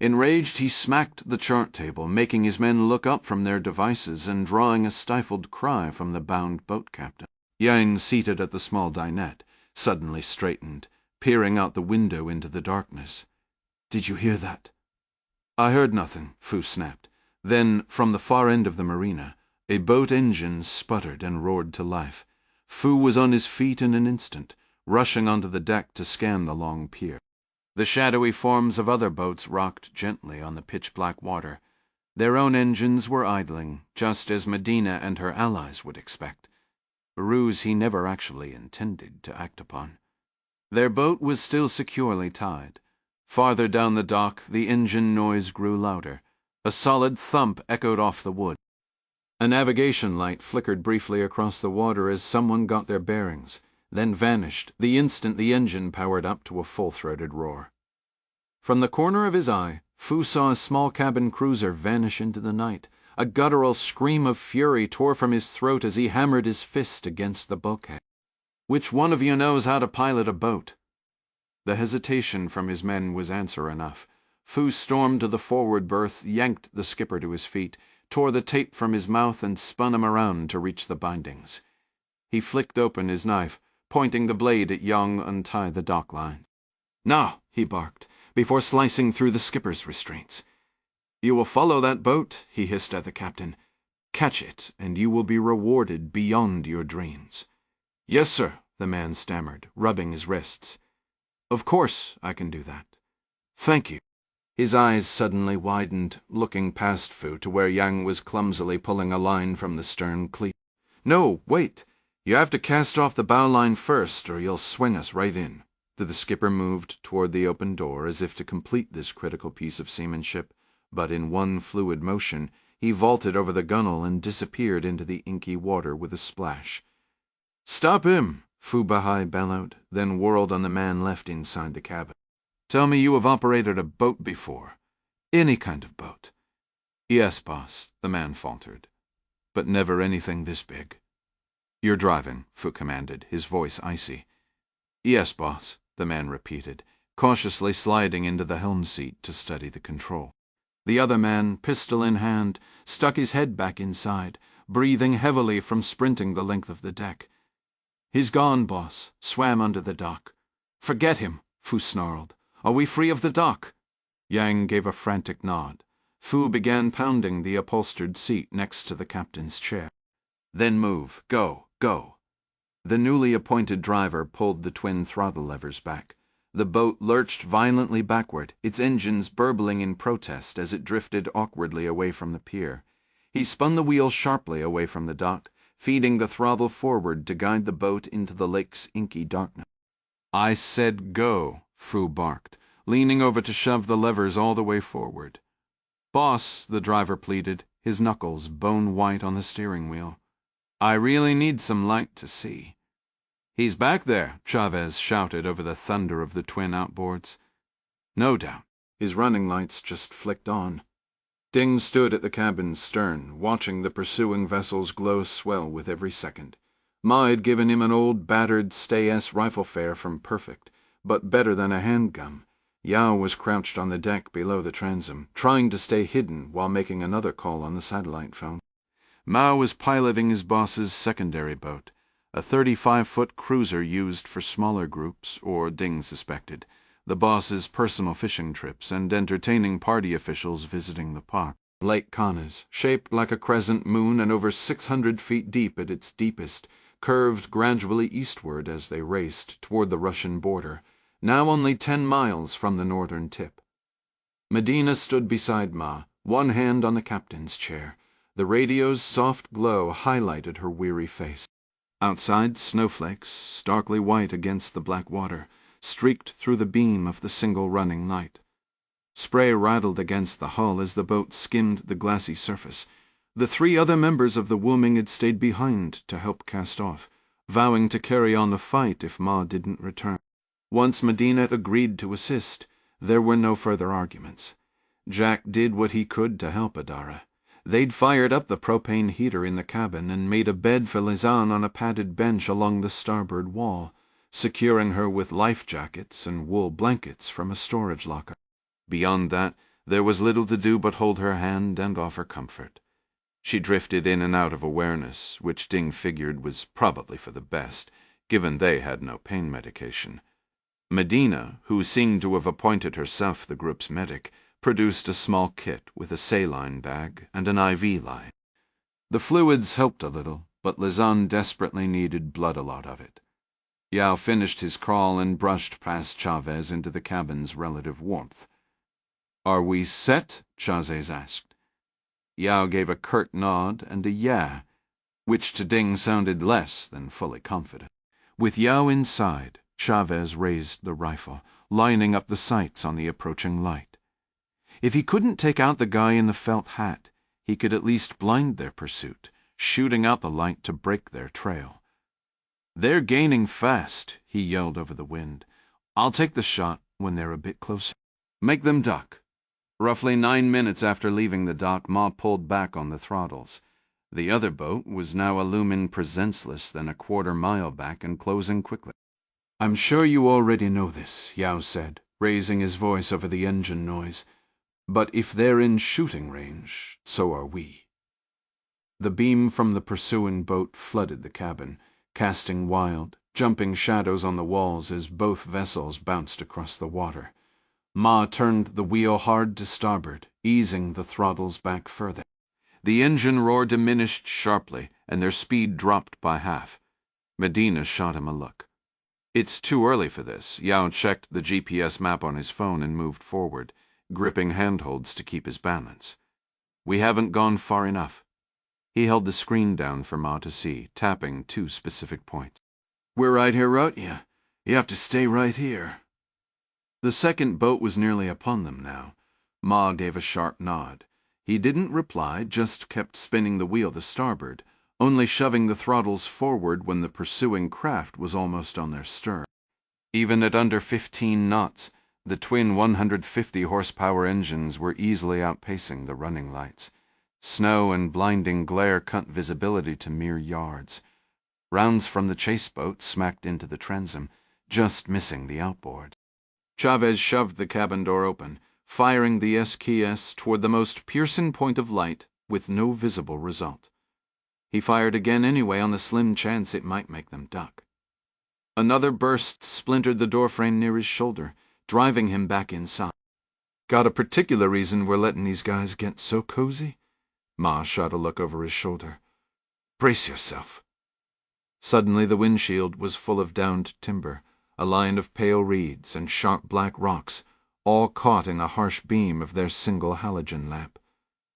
Enraged, he smacked the chart table, making his men look up from their devices and drawing a stifled cry from the bound boat captain. Yang, seated at the small dinette, suddenly straightened, peering out the window into the darkness. "Did you hear that?" "I heard nothing," Fu snapped. Then, from the far end of the marina, a boat engine sputtered and roared to life. Fu was on his feet in an instant, rushing onto the deck to scan the long pier. The shadowy forms of other boats rocked gently on the pitch-black water. Their own engines were idling, just as Medina and her allies would expect. A ruse he never actually intended to act upon. Their boat was still securely tied. Farther down the dock, the engine noise grew louder. A solid thump echoed off the wood. A navigation light flickered briefly across the water as someone got their bearings, then vanished the instant the engine powered up to a full-throated roar. From the corner of his eye, Fu saw a small cabin cruiser vanish into the night. A guttural scream of fury tore from his throat as he hammered his fist against the bulkhead. "Which one of you knows how to pilot a boat?" The hesitation from his men was answer enough. Fu stormed to the forward berth, yanked the skipper to his feet, tore the tape from his mouth and spun him around to reach the bindings. He flicked open his knife, pointing the blade at Young untie the dock lines. "Now," he barked, before slicing through the skipper's restraints. "You will follow that boat," he hissed at the captain. "Catch it, and you will be rewarded beyond your dreams." "Yes, sir," the man stammered, rubbing his wrists. "Of course I can do that. Thank you." His eyes suddenly widened, looking past Fu to where Yang was clumsily pulling a line from the stern cleat. "No, wait. You have to cast off the bow line first, or you'll swing us right in." The skipper moved toward the open door as if to complete this critical piece of seamanship, but in one fluid motion he vaulted over the gunwale and disappeared into the inky water with a splash. "Stop him!" Fu Bahai bellowed, then whirled on the man left inside the cabin. "Tell me you have operated a boat before. Any kind of boat." "Yes, boss," the man faltered. "But never anything this big." "You're driving," Fu commanded, his voice icy. "Yes, boss," the man repeated, cautiously sliding into the helm seat to study the control. The other man, pistol in hand, stuck his head back inside, breathing heavily from sprinting the length of the deck. "He's gone, boss. Swam under the dock." "Forget him," Fu snarled. "Are we free of the dock?" Yang gave a frantic nod. Fu began pounding the upholstered seat next to the captain's chair. "Then move. Go, go." The newly appointed driver pulled the twin throttle levers back. The boat lurched violently backward, its engines burbling in protest as it drifted awkwardly away from the pier. He spun the wheel sharply away from the dock, feeding the throttle forward to guide the boat into the lake's inky darkness. "I said go," Fu barked, leaning over to shove the levers all the way forward. "Boss," the driver pleaded, his knuckles bone white on the steering wheel. "I really need some light to see." "He's back there," Chavez shouted over the thunder of the twin outboards. "No doubt. His running lights just flicked on." Ding stood at the cabin's stern, watching the pursuing vessel's glow swell with every second. Ma had given him an old battered Stay-S rifle fare from Perfect, but better than a handgun. Yao was crouched on the deck below the transom, trying to stay hidden while making another call on the satellite phone. Mao was piloting his boss's secondary boat, a 35-foot cruiser used for smaller groups, or Ding suspected, the boss's personal fishing trips and entertaining party officials visiting the park. Lake Canas, shaped like a crescent moon and over 600 feet deep at its deepest, curved gradually eastward as they raced toward the Russian border, now only 10 miles from the northern tip. Medina stood beside Ma, one hand on the captain's chair. The radio's soft glow highlighted her weary face. Outside, snowflakes, starkly white against the black water, streaked through the beam of the single running light. Spray rattled against the hull as the boat skimmed the glassy surface. The 3 other members of the Woming had stayed behind to help cast off, vowing to carry on the fight if Ma didn't return. Once Medina agreed to assist, there were no further arguments. Jack did what he could to help Adara. They'd fired up the propane heater in the cabin and made a bed for Lisanne on a padded bench along the starboard wall, securing her with life jackets and wool blankets from a storage locker. Beyond that, there was little to do but hold her hand and offer comfort. She drifted in and out of awareness, which Ding figured was probably for the best, given they had no pain medication. Medina, who seemed to have appointed herself the group's medic, produced a small kit with a saline bag and an IV line. The fluids helped a little, but Lisanne desperately needed blood a lot of it. Yao finished his crawl and brushed past Chavez into the cabin's relative warmth. "Are we set?" Chavez asked. Yao gave a curt nod and a yeah, which to Ding sounded less than fully confident. With Yao inside, Chavez raised the rifle, lining up the sights on the approaching light. If he couldn't take out the guy in the felt hat, he could at least blind their pursuit, shooting out the light to break their trail. "They're gaining fast," he yelled over the wind. "I'll take the shot when they're a bit closer. Make them duck." Roughly 9 minutes after leaving the dock, Ma pulled back on the throttles. The other boat was now a lumen presenceless than a quarter-mile back and closing quickly. "I'm sure you already know this," Yao said, raising his voice over the engine noise. "But if they're in shooting range, so are we." The beam from the pursuing boat flooded the cabin, casting wild, jumping shadows on the walls as both vessels bounced across the water. Ma turned the wheel hard to starboard, easing the throttles back further. The engine roar diminished sharply, and their speed dropped by half. Medina shot him a look. "It's too early for this." Yao checked the GPS map on his phone and moved forward, gripping handholds to keep his balance. "We haven't gone far enough." He held the screen down for Ma to see, tapping 2 specific points. "We're right here, Rotia. You have to stay right here." The second boat was nearly upon them now. Ma gave a sharp nod. He didn't reply, just kept spinning the wheel to starboard, only shoving the throttles forward when the pursuing craft was almost on their stern. Even at under 15 knots, the twin 150-horsepower engines were easily outpacing the running lights. Snow and blinding glare cut visibility to mere yards. Rounds from the chase boat smacked into the transom, just missing the outboards. Chavez shoved the cabin door open, firing the SKS toward the most piercing point of light with no visible result. He fired again anyway on the slim chance it might make them duck. Another burst splintered the doorframe near his shoulder, driving him back inside. "Got a particular reason we're letting these guys get so cozy?" Ma shot a look over his shoulder. "Brace yourself." Suddenly the windshield was full of downed timber, a line of pale reeds and sharp black rocks, all caught in a harsh beam of their single halogen lamp.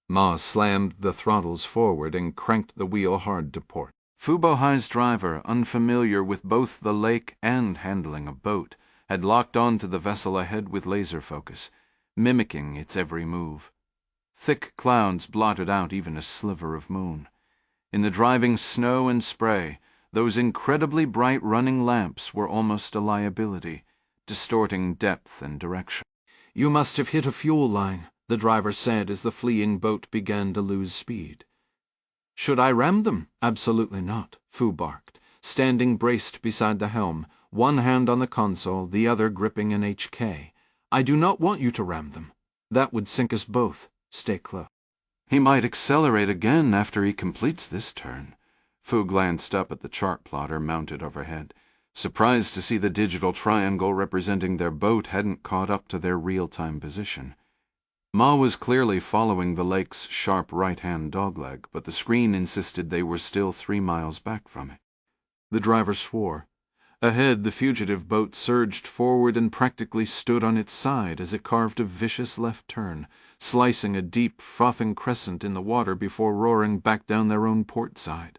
Ma slammed the throttles forward and cranked the wheel hard to port. Fubohai's driver, unfamiliar with both the lake and handling a boat, had locked on to the vessel ahead with laser focus, mimicking its every move. Thick clouds blotted out even a sliver of moon. In the driving snow and spray, those incredibly bright running lamps were almost a liability, distorting depth and direction. "You must have hit a fuel line," the driver said as the fleeing boat began to lose speed. "Should I ram them?" "Absolutely not," Fu barked, standing braced beside the helm, one hand on the console, the other gripping an HK. "I do not want you to ram them. That would sink us both. Stay close." "He might accelerate again after he completes this turn." Fu glanced up at the chart plotter mounted overhead, surprised to see the digital triangle representing their boat hadn't caught up to their real-time position. Ma was clearly following the lake's sharp right-hand dogleg, but the screen insisted they were still 3 miles back from it. The driver swore. Ahead, the fugitive boat surged forward and practically stood on its side as it carved a vicious left turn, slicing a deep, frothing crescent in the water before roaring back down their own port side.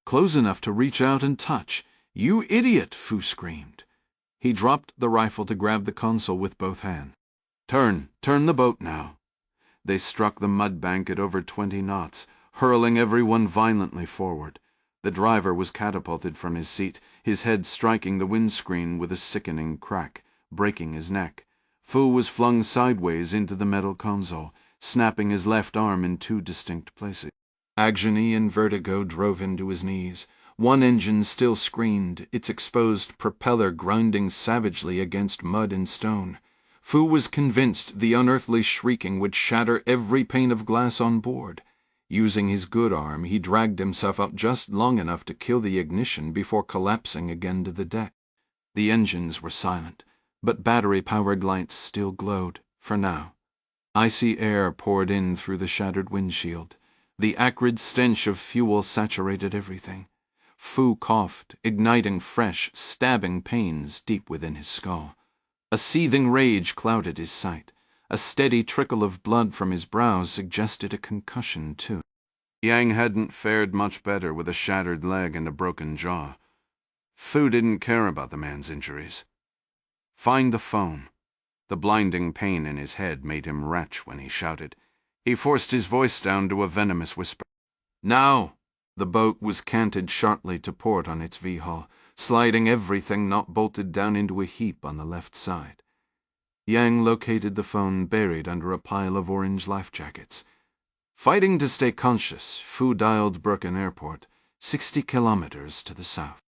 "Close enough to reach out and touch. You idiot!" Fu screamed. He dropped the rifle to grab the console with both hands. Turn the boat now." They struck the mud bank at over 20 knots, hurling everyone violently forward. The driver was catapulted from his seat, his head striking the windscreen with a sickening crack, breaking his neck. Fu was flung sideways into the metal console, snapping his left arm in two distinct places. Agony and vertigo drove him to his knees. One engine still screamed, its exposed propeller grinding savagely against mud and stone. Fu was convinced the unearthly shrieking would shatter every pane of glass on board. Using his good arm, he dragged himself up just long enough to kill the ignition before collapsing again to the deck. The engines were silent, but battery-powered lights still glowed, for now. Icy air poured in through the shattered windshield. The acrid stench of fuel saturated everything. Fu coughed, igniting fresh, stabbing pains deep within his skull. A seething rage clouded his sight. A steady trickle of blood from his brows suggested a concussion, too. Yang hadn't fared much better with a shattered leg and a broken jaw. Fu didn't care about the man's injuries. Find the phone. The blinding pain in his head made him retch when he shouted. He forced his voice down to a venomous whisper. Now! The boat was canted sharply to port on its V-hull, sliding everything not bolted down into a heap on the left side. Yang located the phone buried under a pile of orange life jackets. Fighting to stay conscious, Fu dialed Birken Airport, 60 kilometers to the south.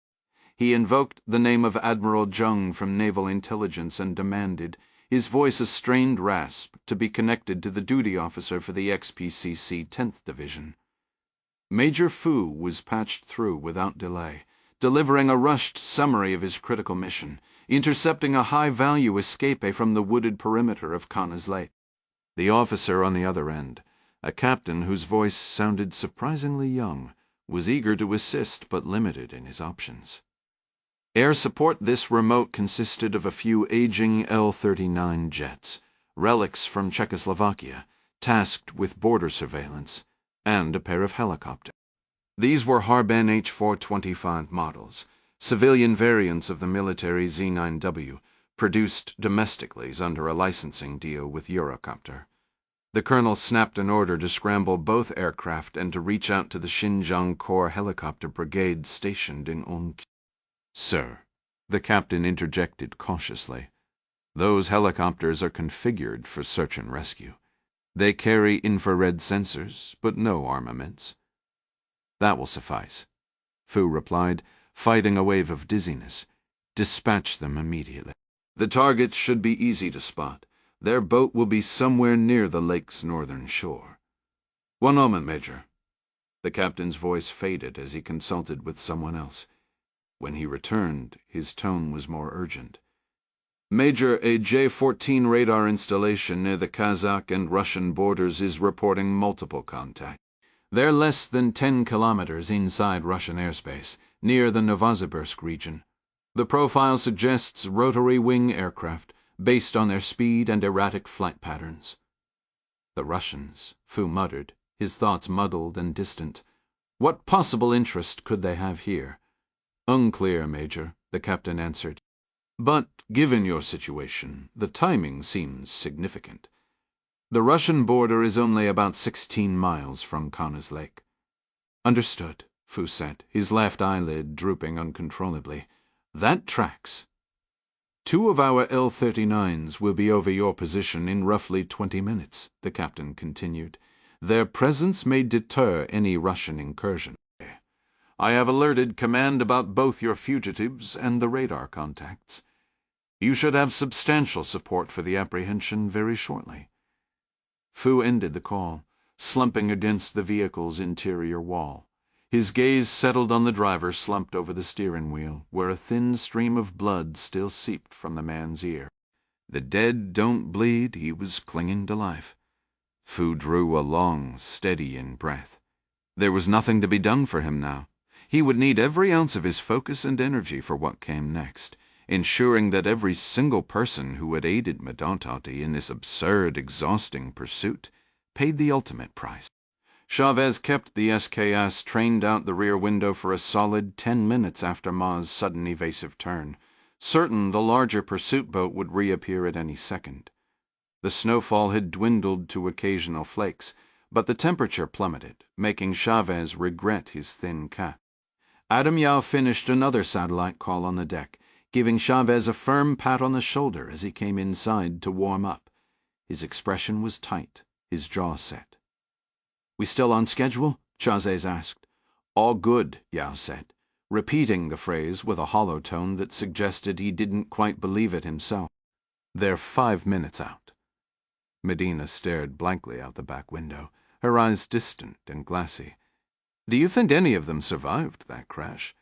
He invoked the name of Admiral Zheng from Naval Intelligence and demanded, his voice a strained rasp, to be connected to the duty officer for the XPCC 10th Division. Major Fu was patched through without delay, delivering a rushed summary of his critical mission, intercepting a high-value escape from the wooded perimeter of Kana's Lake. The officer on the other end, a captain whose voice sounded surprisingly young, was eager to assist but limited in his options. Air support this remote consisted of a few aging L-39 jets, relics from Czechoslovakia, tasked with border surveillance, and a pair of helicopters. These were Harbin H-425 models, civilian variants of the military Z-9W, produced domestically under a licensing deal with Eurocopter. The colonel snapped an order to scramble both aircraft and to reach out to the Xinjiang Corps helicopter brigade stationed in Onq. "Sir," the captain interjected cautiously, "those helicopters are configured for search and rescue. They carry infrared sensors, but no armaments." "That will suffice," Fu replied, fighting a wave of dizziness. "Dispatch them immediately." "The targets should be easy to spot. Their boat will be somewhere near the lake's northern shore." "One moment, Major." The captain's voice faded as he consulted with someone else. When he returned, his tone was more urgent. "Major, a J-14 radar installation near the Kazakh and Russian borders is reporting multiple contacts. They're less than 10 kilometers inside Russian airspace, near the Novosibirsk region. The profile suggests rotary wing aircraft, based on their speed and erratic flight patterns." The Russians, Fu muttered, his thoughts muddled and distant. What possible interest could they have here? "Unclear, Major," the captain answered. "But, given your situation, the timing seems significant. The Russian border is only about 16 miles from Kana's Lake." "Understood," Fu said, his left eyelid drooping uncontrollably. "That tracks." "Two of our L-39s will be over your position in roughly 20 minutes, the captain continued. "Their presence may deter any Russian incursion. I have alerted command about both your fugitives and the radar contacts. You should have substantial support for the apprehension very shortly." Fu ended the call, slumping against the vehicle's interior wall. His gaze settled on the driver slumped over the steering wheel, where a thin stream of blood still seeped from the man's ear. The dead don't bleed, he was clinging to life. Fu drew a long, steadying breath. There was nothing to be done for him now. He would need every ounce of his focus and energy for what came next, ensuring that every single person who had aided Medantati in this absurd, exhausting pursuit paid the ultimate price. Chavez kept the SKS trained out the rear window for a solid 10 minutes after Ma's sudden evasive turn, certain the larger pursuit boat would reappear at any second. The snowfall had dwindled to occasional flakes, but the temperature plummeted, making Chavez regret his thin cap. Adam Yao finished another satellite call on the deck, giving Chavez a firm pat on the shoulder as he came inside to warm up. His expression was tight, his jaw set. "We still on schedule?" Chavez asked. "All good," Yao said, repeating the phrase with a hollow tone that suggested he didn't quite believe it himself. "They're 5 minutes out." Medina stared blankly out the back window, her eyes distant and glassy. "Do you think any of them survived that crash?"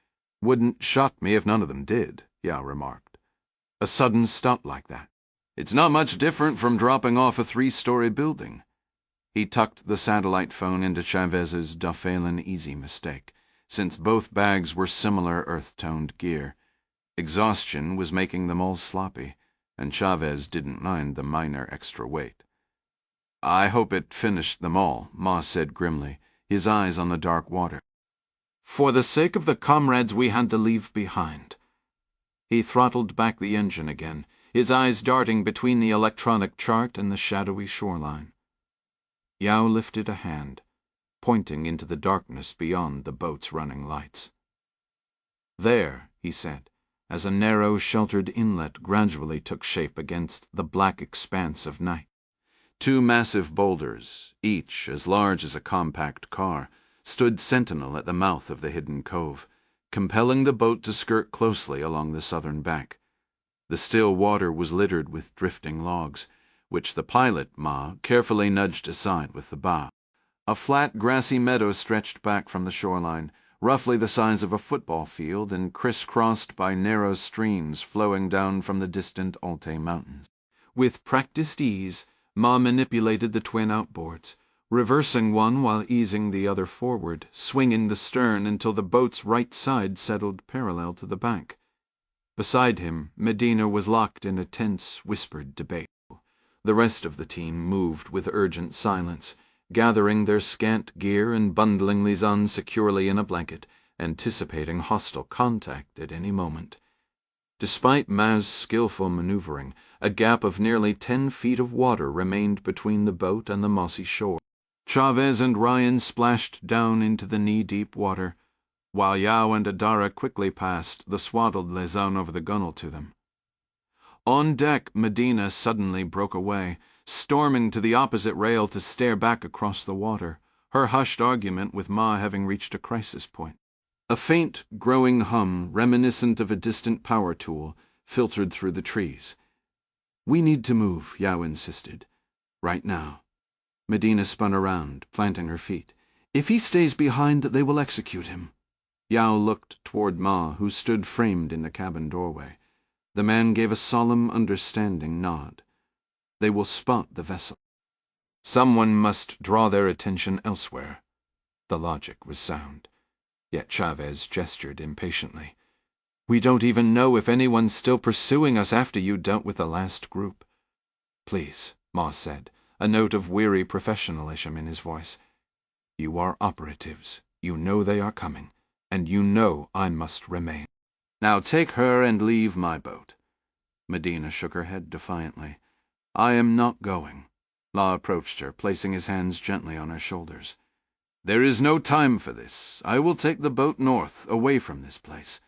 "Wouldn't shock me if none of them did," Yao remarked. "A sudden stop like that. It's not much different from dropping off a 3-story building." He tucked the satellite phone into Chavez's Duffelin Easy mistake, since both bags were similar earth-toned gear. Exhaustion was making them all sloppy, and Chavez didn't mind the minor extra weight. "I hope it finished them all," Ma said grimly, his eyes on the dark water. "For the sake of the comrades we had to leave behind." He throttled back the engine again, his eyes darting between the electronic chart and the shadowy shoreline. Yao lifted a hand, pointing into the darkness beyond the boat's running lights. "There," he said, as a narrow, sheltered inlet gradually took shape against the black expanse of night. 2 massive boulders, each as large as a compact car, stood sentinel at the mouth of the hidden cove, compelling the boat to skirt closely along the southern bank. The still water was littered with drifting logs, which the pilot, Ma, carefully nudged aside with the bow. A flat, grassy meadow stretched back from the shoreline, roughly the size of a football field and crisscrossed by narrow streams flowing down from the distant Alte Mountains. With practiced ease, Ma manipulated the twin outboards, reversing one while easing the other forward, swinging the stern until the boat's right side settled parallel to the bank. Beside him, Medina was locked in a tense, whispered debate. The rest of the team moved with urgent silence, gathering their scant gear and bundling Lizan securely in a blanket, anticipating hostile contact at any moment. Despite Ma's skillful maneuvering, a gap of nearly 10 feet of water remained between the boat and the mossy shore. Chavez and Ryan splashed down into the knee-deep water, while Yao and Adara quickly passed the swaddled Lizan over the gunwale to them. On deck, Medina suddenly broke away, storming to the opposite rail to stare back across the water, her hushed argument with Ma having reached a crisis point. A faint, growing hum, reminiscent of a distant power tool, filtered through the trees. "We need to move," Yao insisted. "Right now." Medina spun around, planting her feet. "If he stays behind, they will execute him." Yao looked toward Ma, who stood framed in the cabin doorway. The man gave a solemn, understanding nod. "They will spot the vessel." Someone must draw their attention elsewhere. The logic was sound. Yet Chavez gestured impatiently. "We don't even know if anyone's still pursuing us after you dealt with the last group." "Please," Ma said, a note of weary professionalism in his voice. "You are operatives. You know they are coming, and you know I must remain. Now take her and leave my boat." Medina shook her head defiantly. "I am not going." La approached her, placing his hands gently on her shoulders. "There is no time for this. I will take the boat north, away from this place."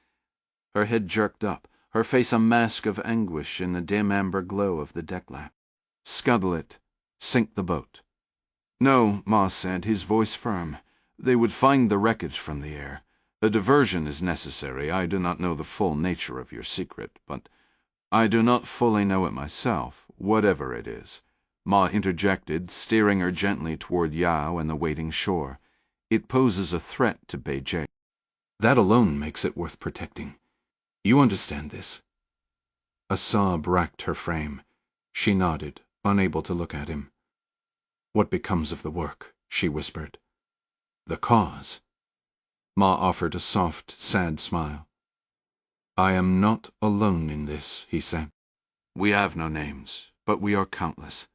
Her head jerked up, her face a mask of anguish in the dim amber glow of the deck lamp. "Scuttle it. Sink the boat." "No," Ma said, his voice firm. "They would find the wreckage from the air. A diversion is necessary. I do not know the full nature of your secret, but I do not fully know it myself, whatever it is," Ma interjected, steering her gently toward Yao and the waiting shore. "It poses a threat to Beijing. That alone makes it worth protecting. You understand this?" A sob racked her frame. She nodded, unable to look at him. "What becomes of the work?" she whispered. "The cause?" Ma offered a soft, sad smile. "I am not alone in this," he said. "We have no names, but we are countless."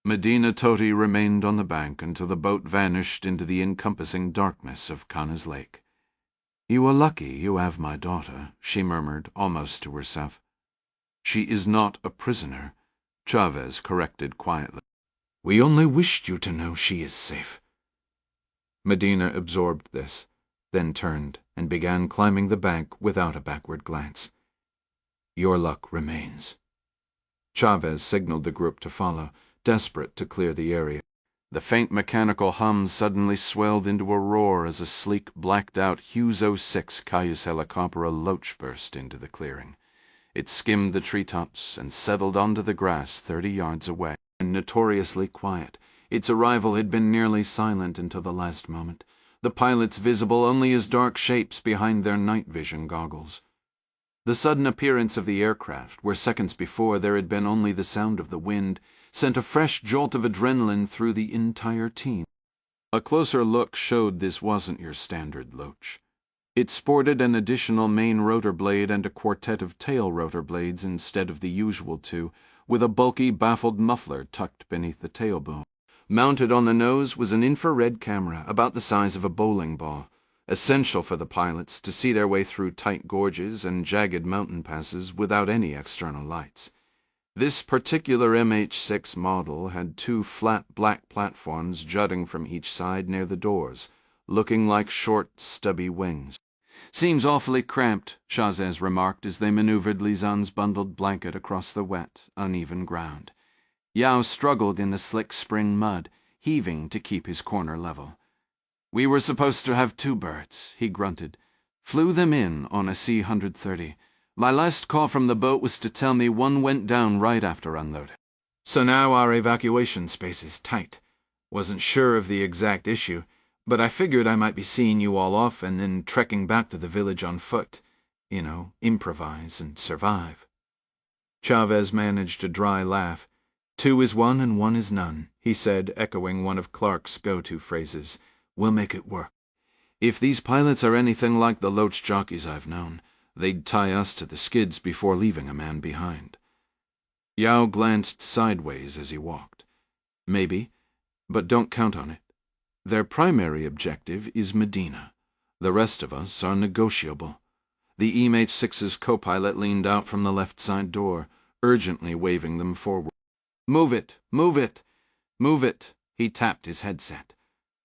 Medina Toti remained on the bank until the boat vanished into the encompassing darkness of Kana's lake. "You are lucky you have my daughter," she murmured, almost to herself. "She is not a prisoner," Chavez corrected quietly. We only wished you to know she is safe." Medina absorbed this, then turned and began climbing the bank without a backward glance. "Your luck remains." Chavez signaled the group to follow, desperate to clear the area. The faint mechanical hum suddenly swelled into a roar as a sleek, blacked-out Hughes 06 Cayuse helicoptera loach burst into the clearing. It skimmed the treetops and settled onto the grass 30 yards away. And notoriously quiet, its arrival had been nearly silent until the last moment, the pilots visible only as dark shapes behind their night vision goggles. The sudden appearance of the aircraft, where seconds before there had been only the sound of the wind, sent a fresh jolt of adrenaline through the entire team. A closer look showed this wasn't your standard loach. It sported an additional main rotor blade and a quartet of tail rotor blades instead of the usual two, with a bulky baffled muffler tucked beneath the tail boom. Mounted on the nose was an infrared camera about the size of a bowling ball, essential for the pilots to see their way through tight gorges and jagged mountain passes without any external lights. This particular MH6 model had 2 flat black platforms jutting from each side near the doors, looking like short, stubby wings. "Seems awfully cramped," Chavez remarked as they maneuvered Lizan's bundled blanket across the wet, uneven ground. Yao struggled in the slick spring mud, heaving to keep his corner level. "We were supposed to have 2 birds," he grunted. "Flew them in on a C-130. My last call from the boat was to tell me one went down right after unloading. So now our evacuation space is tight. Wasn't sure of the exact issue, but I figured I might be seeing you all off and then trekking back to the village on foot. Improvise and survive." Chavez managed a dry laugh. "2 is 1 and 1 is none," he said, echoing one of Clark's go-to phrases. "We'll make it work. If these pilots are anything like the loach jockeys I've known, they'd tie us to the skids before leaving a man behind." Yao glanced sideways as he walked. "Maybe, but don't count on it. Their primary objective is Medina. The rest of us are negotiable." The MH6's co-pilot leaned out from the left side door, urgently waving them forward. "Move it! Move it! Move it!" He tapped his headset.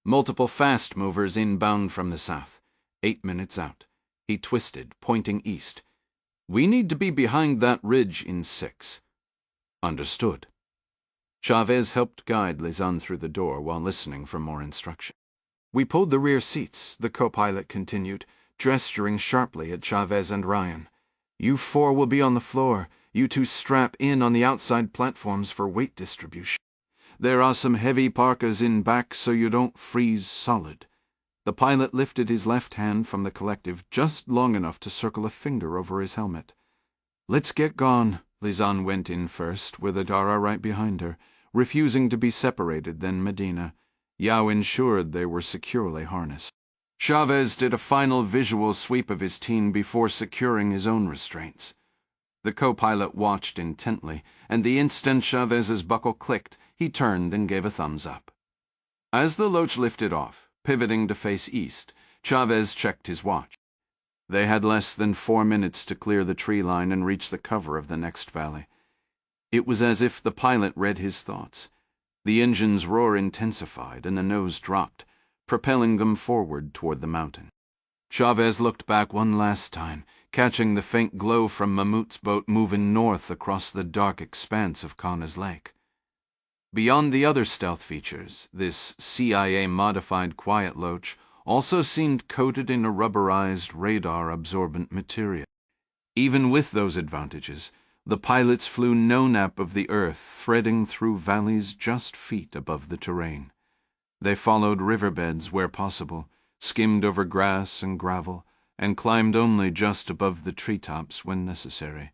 "Multiple fast movers inbound from the south. 8 minutes out." He twisted, pointing east. "We need to be behind that ridge in 6. "Understood." Chavez helped guide Lizan through the door while listening for more instruction. "We pulled the rear seats," the co-pilot continued, gesturing sharply at Chavez and Ryan. "You 4 will be on the floor. You 2 strap in on the outside platforms for weight distribution. There are some heavy parkas in back so you don't freeze solid." The pilot lifted his left hand from the collective just long enough to circle a finger over his helmet. "Let's get gone." Lizan went in first, with Adara right behind her, refusing to be separated, then Medina. Yao ensured they were securely harnessed. Chavez did a final visual sweep of his team before securing his own restraints. The co-pilot watched intently, and the instant Chavez's buckle clicked, he turned and gave a thumbs up. As the loach lifted off, pivoting to face east, Chavez checked his watch. They had less than 4 minutes to clear the tree line and reach the cover of the next valley. It was as if the pilot read his thoughts. The engine's roar intensified and the nose dropped, propelling them forward toward the mountain. Chavez looked back one last time, catching the faint glow from Mammoot's boat moving north across the dark expanse of Kana's Lake. Beyond the other stealth features, this CIA-modified quiet loach also seemed coated in a rubberized, radar-absorbent material. Even with those advantages, the pilots flew no nap of the earth, threading through valleys just feet above the terrain. They followed riverbeds where possible, skimmed over grass and gravel, and climbed only just above the treetops when necessary,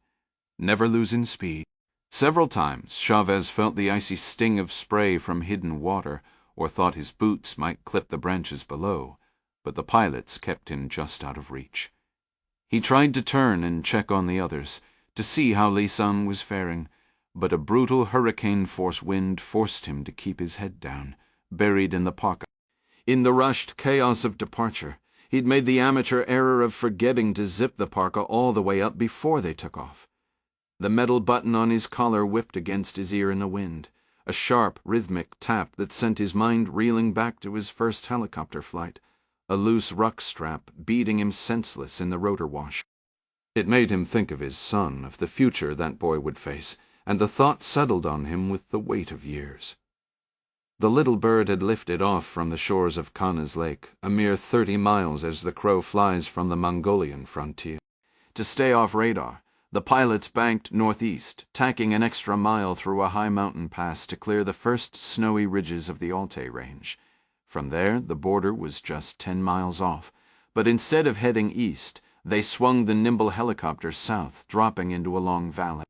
never losing speed. Several times Chavez felt the icy sting of spray from hidden water, or thought his boots might clip the branches below, but the pilots kept him just out of reach. He tried to turn and check on the others, to see how Lisan was faring, but a brutal hurricane-force wind forced him to keep his head down, buried in the parka. In the rushed chaos of departure, he'd made the amateur error of forgetting to zip the parka all the way up before they took off. The metal button on his collar whipped against his ear in the wind. a sharp, rhythmic tap that sent his mind reeling back to his first helicopter flight, a loose ruck strap beating him senseless in the rotor wash. It made him think of his son, of the future that boy would face, and the thought settled on him with the weight of years. The little bird had lifted off from the shores of Kana's Lake, a mere 30 miles as the crow flies from the Mongolian frontier. To stay off radar, the pilots banked northeast, tacking an extra mile through a high mountain pass to clear the first snowy ridges of the Altai Range. From there, the border was just 10 miles off, but instead of heading east, they swung the nimble helicopter south, dropping into a long valley.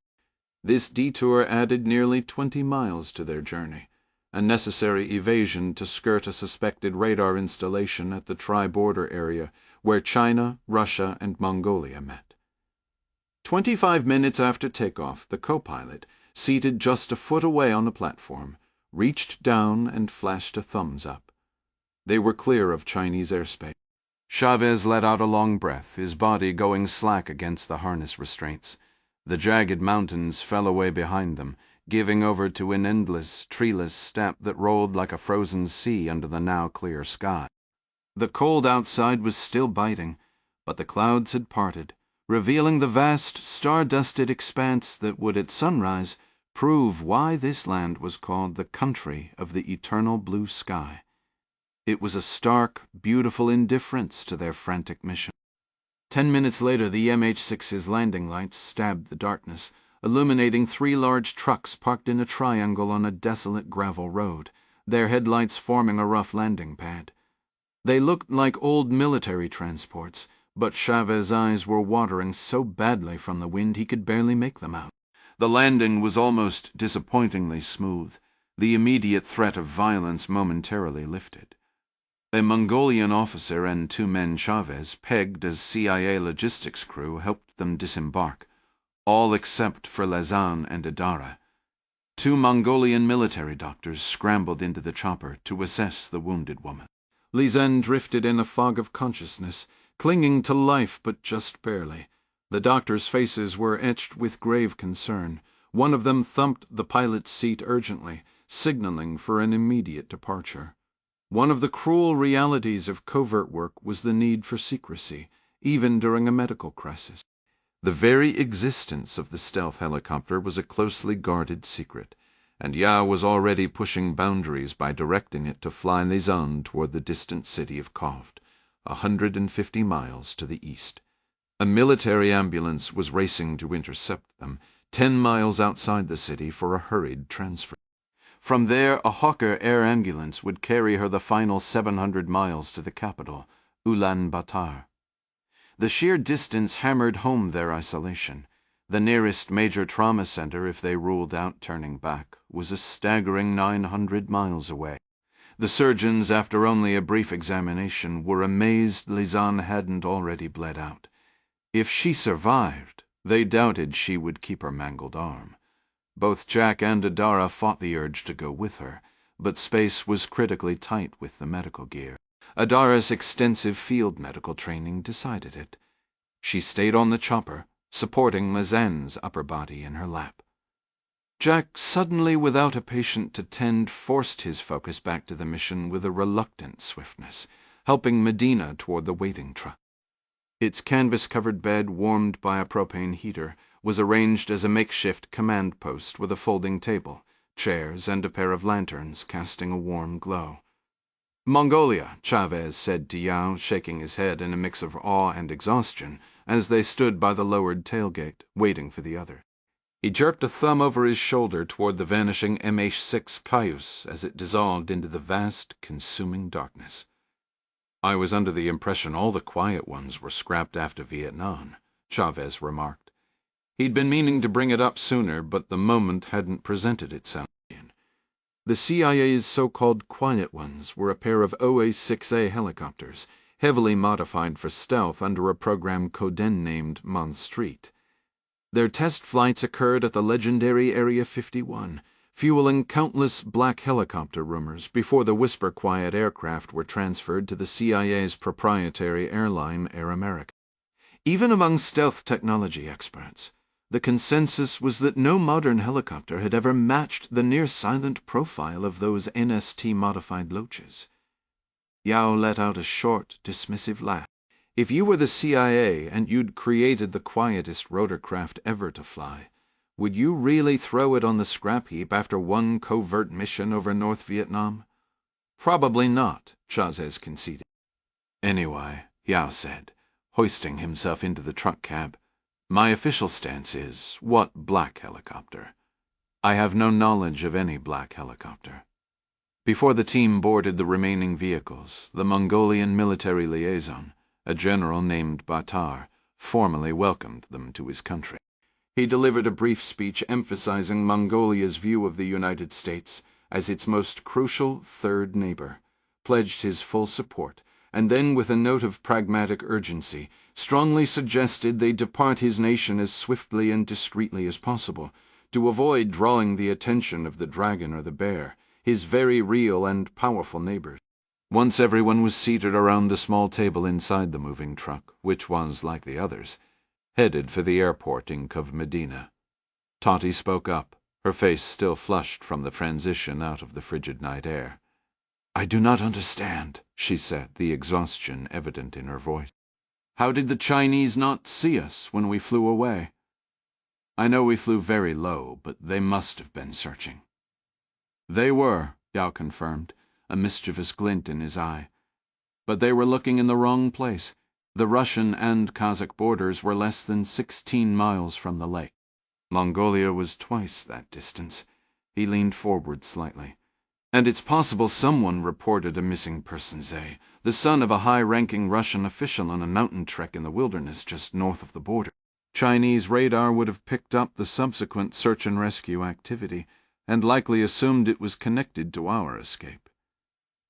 This detour added nearly 20 miles to their journey, a necessary evasion to skirt a suspected radar installation at the tri-border area where China, Russia, and Mongolia met. 25 minutes after takeoff, the co-pilot, seated just a foot away on the platform, reached down and flashed a thumbs up. They were clear of Chinese airspace. Chavez let out a long breath, his body going slack against the harness restraints. The jagged mountains fell away behind them, giving over to an endless, treeless steppe that rolled like a frozen sea under the now clear sky. The cold outside was still biting, but the clouds had parted, revealing the vast, star-dusted expanse that would at sunrise prove why this land was called the country of the eternal blue sky. It was a stark, beautiful indifference to their frantic mission. 10 minutes later, the MH-6's landing lights stabbed the darkness, illuminating 3 large trucks parked in a triangle on a desolate gravel road, their headlights forming a rough landing pad. They looked like old military transports, but Chavez's eyes were watering so badly from the wind he could barely make them out. The landing was almost disappointingly smooth, the immediate threat of violence momentarily lifted. A Mongolian officer and 2 men Chavez pegged as CIA logistics crew helped them disembark, all except for Lazan and Adara. 2 Mongolian military doctors scrambled into the chopper to assess the wounded woman. Lizen drifted in a fog of consciousness, clinging to life but just barely. The doctors' faces were etched with grave concern. One of them thumped the pilot's seat urgently, signaling for an immediate departure. One of the cruel realities of covert work was the need for secrecy, even during a medical crisis. The very existence of the stealth helicopter was a closely guarded secret, and Ya was already pushing boundaries by directing it to fly Lisan toward the distant city of Kovd, 150 miles to the east. A military ambulance was racing to intercept them, 10 miles outside the city for a hurried transfer. From there, a Hawker air ambulance would carry her the final 700 miles to the capital, Ulaanbaatar. The sheer distance hammered home their isolation. The nearest major trauma center, if they ruled out turning back, was a staggering 900 miles away. The surgeons, after only a brief examination, were amazed Lisan hadn't already bled out. If she survived, they doubted she would keep her mangled arm. Both Jack and Adara fought the urge to go with her, but space was critically tight with the medical gear. Adara's extensive field medical training decided it. She stayed on the chopper, supporting Lisan's upper body in her lap. Jack, suddenly without a patient to tend, forced his focus back to the mission with a reluctant swiftness, helping Medina toward the waiting truck. Its canvas-covered bed, warmed by a propane heater, was arranged as a makeshift command post with a folding table, chairs, and a pair of lanterns casting a warm glow. "Mongolia," Chavez said to Yao, shaking his head in a mix of awe and exhaustion, as they stood by the lowered tailgate, waiting for the other. He jerked a thumb over his shoulder toward the vanishing MH-6 Cayuse as it dissolved into the vast, consuming darkness. "I was under the impression all the quiet ones were scrapped after Vietnam," Chavez remarked. He'd been meaning to bring it up sooner, but the moment hadn't presented itself. The CIA's so-called quiet ones were a pair of OA-6A helicopters, heavily modified for stealth under a program coden named Monstreet. Their test flights occurred at the legendary Area 51, fueling countless black helicopter rumors before the whisper-quiet aircraft were transferred to the CIA's proprietary airline, Air America. Even among stealth technology experts, The consensus was that no modern helicopter had ever matched the near-silent profile of those NST-modified Loaches. Yao let out a short, dismissive laugh. If you were the CIA and you'd created the quietest rotorcraft ever to fly, would you really throw it on the scrap heap after one covert mission over North Vietnam? Probably not, Chavez conceded. Anyway, Yao said, hoisting himself into the truck cab, my official stance is, what black helicopter? I have no knowledge of any black helicopter. Before the team boarded the remaining vehicles, the Mongolian military liaison, a general named Batar, formally welcomed them to his country. He delivered a brief speech emphasizing Mongolia's view of the United States as its most crucial third neighbor, pledged his full support, and then, with a note of pragmatic urgency, strongly suggested they depart his nation as swiftly and discreetly as possible, to avoid drawing the attention of the dragon or the bear, his very real and powerful neighbors. Once everyone was seated around the small table inside the moving truck, which was, like the others, headed for the airport of Medina, Totty spoke up, her face still flushed from the transition out of the frigid night air. I do not understand, she said, the exhaustion evident in her voice. How did the Chinese not see us when we flew away? I know we flew very low, but they must have been searching. They were, Yao confirmed, a mischievous glint in his eye. But they were looking in the wrong place. The Russian and Kazakh borders were less than 16 miles from the lake. Mongolia was twice that distance. He leaned forward slightly. And it's possible someone reported a missing persons, the son of a high-ranking Russian official on a mountain trek in the wilderness just north of the border. Chinese radar would have picked up the subsequent search and rescue activity, and likely assumed it was connected to our escape.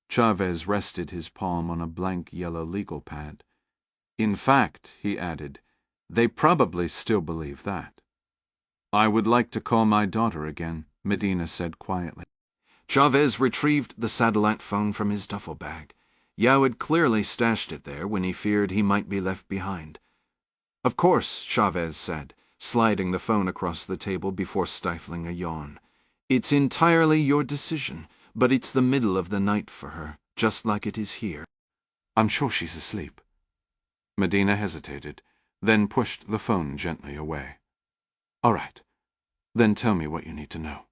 Chavez rested his palm on a blank yellow legal pad. In fact, he added, they probably still believe that. I would like to call my daughter again, Medina said quietly. Chavez retrieved the satellite phone from his duffel bag. Yao had clearly stashed it there when he feared he might be left behind. Of course, Chavez said, sliding the phone across the table before stifling a yawn. It's entirely your decision, but it's the middle of the night for her, just like it is here. I'm sure she's asleep. Medina hesitated, then pushed the phone gently away. All right. Then tell me what you need to know.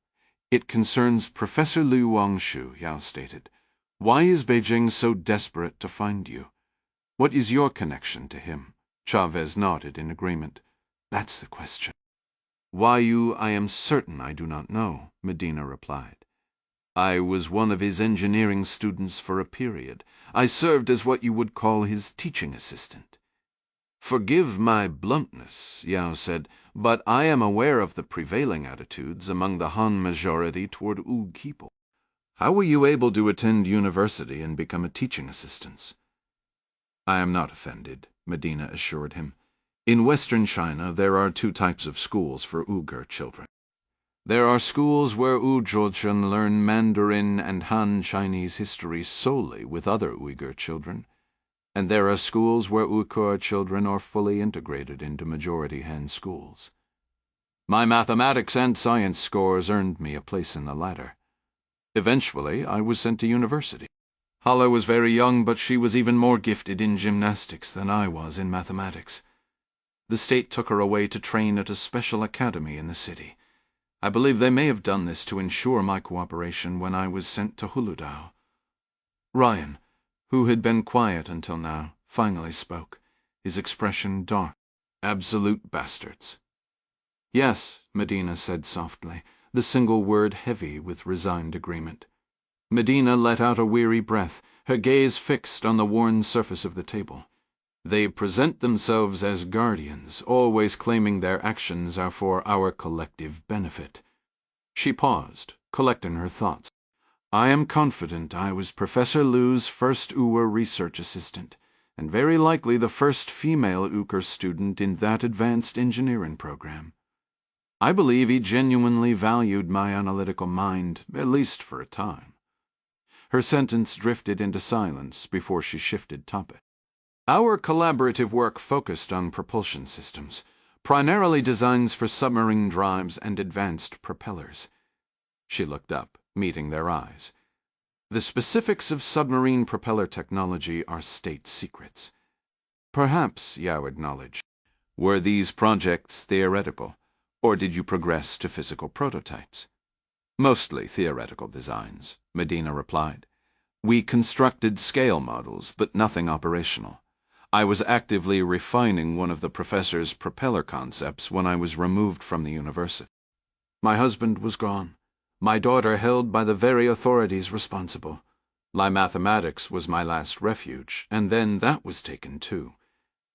It concerns Professor Liu Wangshu, Yao stated. Why is Beijing so desperate to find you? What is your connection to him? Chavez nodded in agreement. That's the question. Why you, I am certain I do not know, Medina replied. I was one of his engineering students for a period. I served as what you would call his teaching assistant. Forgive my bluntness, Yao said, but I am aware of the prevailing attitudes among the Han majority toward Oud people. How were you able to attend university and become a teaching assistant? I am not offended, Medina assured him. In Western China, there are two types of schools for Uyghur children. There are schools where Uyghur learn Mandarin and Han Chinese history solely with other Uyghur children, and there are schools where Uyghur children are fully integrated into majority Han schools. My mathematics and science scores earned me a place in the latter. Eventually, I was sent to university. Hala was very young, but she was even more gifted in gymnastics than I was in mathematics. The state took her away to train at a special academy in the city. I believe they may have done this to ensure my cooperation when I was sent to Huludao. Ryan, who had been quiet until now, finally spoke, his expression dark. Absolute bastards. Yes, Medina said softly, the single word heavy with resigned agreement. Medina let out a weary breath, her gaze fixed on the worn surface of the table. They present themselves as guardians, always claiming their actions are for our collective benefit. She paused, collecting her thoughts. I am confident I was Professor Liu's first Uyghur research assistant, and very likely the first female Uyghur student in that advanced engineering program. I believe he genuinely valued my analytical mind, at least for a time. Her sentence drifted into silence before she shifted topic. Our collaborative work focused on propulsion systems, primarily designs for submarine drives and advanced propellers. She looked up, meeting their eyes. The specifics of submarine propeller technology are state secrets. Perhaps, Yao acknowledged. Were these projects theoretical, or did you progress to physical prototypes? Mostly theoretical designs, Medina replied. We constructed scale models, but nothing operational. I was actively refining one of the professor's propeller concepts when I was removed from the university. My husband was gone. My daughter held by the very authorities responsible. My mathematics was my last refuge, and then that was taken too.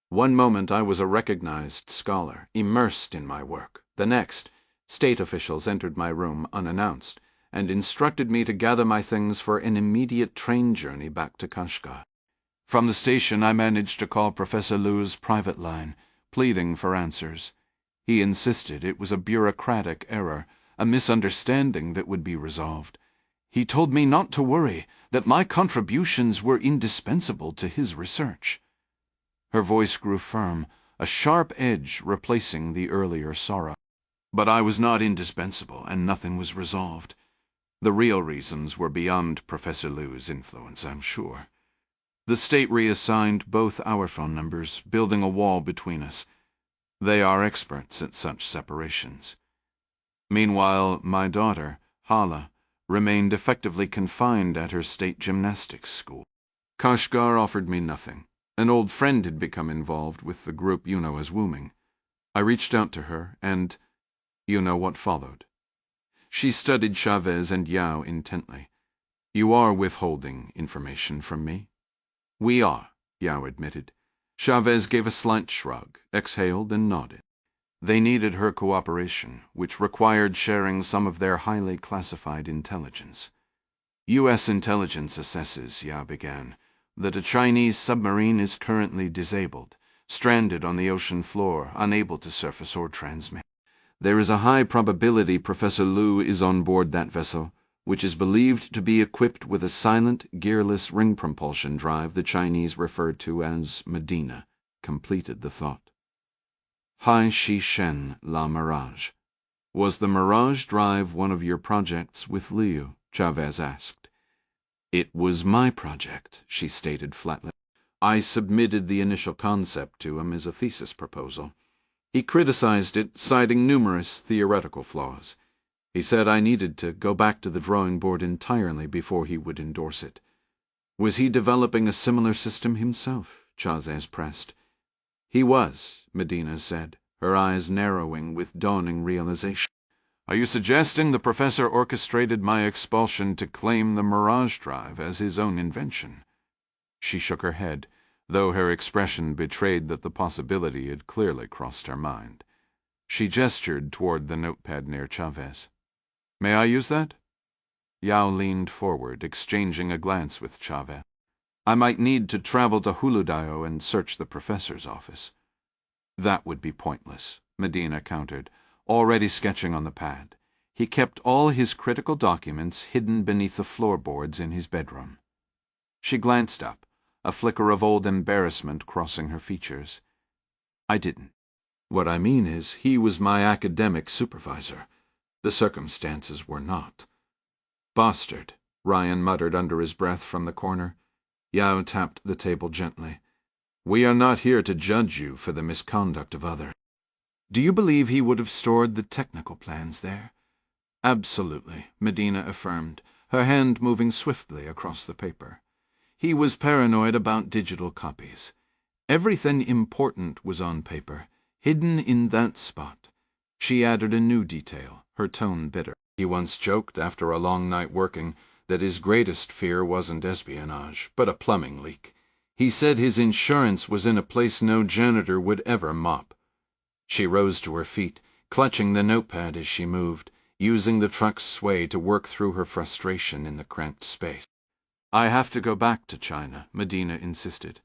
One moment I was a recognized scholar, immersed in my work. The next, state officials entered my room unannounced and instructed me to gather my things for an immediate train journey back to Kashgar. From the station I managed to call Professor Liu's private line, pleading for answers. He insisted it was a bureaucratic error, a misunderstanding that would be resolved. He told me not to worry, that my contributions were indispensable to his research. Her voice grew firm, a sharp edge replacing the earlier sorrow. But I was not indispensable, and nothing was resolved. The real reasons were beyond Professor Liu's influence, I'm sure. The state reassigned both our phone numbers, building a wall between us. They are experts at such separations. Meanwhile, my daughter, Hala, remained effectively confined at her state gymnastics school. Kashgar offered me nothing. An old friend had become involved with the group you know as Wooming. I reached out to her, and you know what followed. She studied Chavez and Yao intently. You are withholding information from me? We are, Yao admitted. Chavez gave a slight shrug, exhaled, and nodded. They needed her cooperation, which required sharing some of their highly classified intelligence. U.S. intelligence assesses, Yao began, that a Chinese submarine is currently disabled, stranded on the ocean floor, unable to surface or transmit. There is a high probability Professor Liu is on board that vessel, which is believed to be equipped with a silent, gearless ring propulsion drive the Chinese refer to as Medina, completed the thought. Hai Shi Shen La Mirage. Was the Mirage drive one of your projects with Liu? Chavez asked. It was my project, she stated flatly. I submitted the initial concept to him as a thesis proposal. He criticized it, citing numerous theoretical flaws. He said I needed to go back to the drawing board entirely before he would endorse it. Was he developing a similar system himself? Chavez pressed. He was, Medina said, her eyes narrowing with dawning realization. Are you suggesting the professor orchestrated my expulsion to claim the Mirage drive as his own invention? She shook her head, though her expression betrayed that the possibility had clearly crossed her mind. She gestured toward the notepad near Chavez. May I use that? Yao leaned forward, exchanging a glance with Chavez. I might need to travel to Huludayo and search the professor's office. That would be pointless, Medina countered, already sketching on the pad. He kept all his critical documents hidden beneath the floorboards in his bedroom. She glanced up, a flicker of old embarrassment crossing her features. I didn't. What I mean is, he was my academic supervisor. The circumstances were not. Bastard, Ryan muttered under his breath from the corner. Yao tapped the table gently. We are not here to judge you for the misconduct of others. Do you believe he would have stored the technical plans there? Absolutely, Medina affirmed, her hand moving swiftly across the paper. He was paranoid about digital copies. Everything important was on paper, hidden in that spot. She added a new detail, her tone bitter. He once joked, after a long night working, that his greatest fear wasn't espionage, but a plumbing leak. He said his insurance was in a place no janitor would ever mop. She rose to her feet, clutching the notepad as she moved, using the truck's sway to work through her frustration in the cramped space. I have to go back to China, Medina insisted.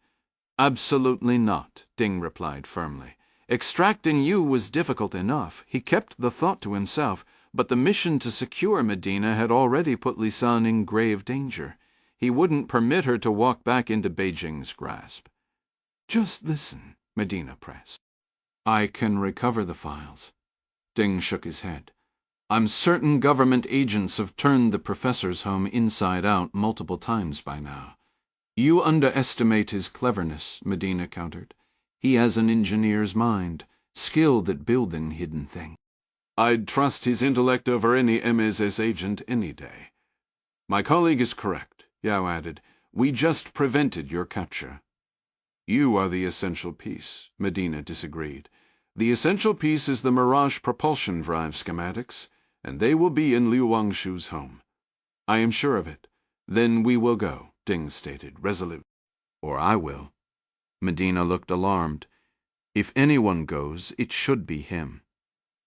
Absolutely not, Ding replied firmly. Extracting you was difficult enough. He kept the thought to himself, but the mission to secure Medina had already put Lisan in grave danger. He wouldn't permit her to walk back into Beijing's grasp. Just listen, Medina pressed. I can recover the files. Ding shook his head. I'm certain government agents have turned the professor's home inside out multiple times by now. You underestimate his cleverness, Medina countered. He has an engineer's mind, skilled at building hidden things. I'd trust his intellect over any MSS agent any day. My colleague is correct, Yao added. We just prevented your capture. You are the essential piece, Medina disagreed. The essential piece is the Mirage propulsion drive schematics, and they will be in Liu Wangshu's home. I am sure of it. Then we will go, Ding stated, resolute. Or I will. Medina looked alarmed. If anyone goes, it should be him.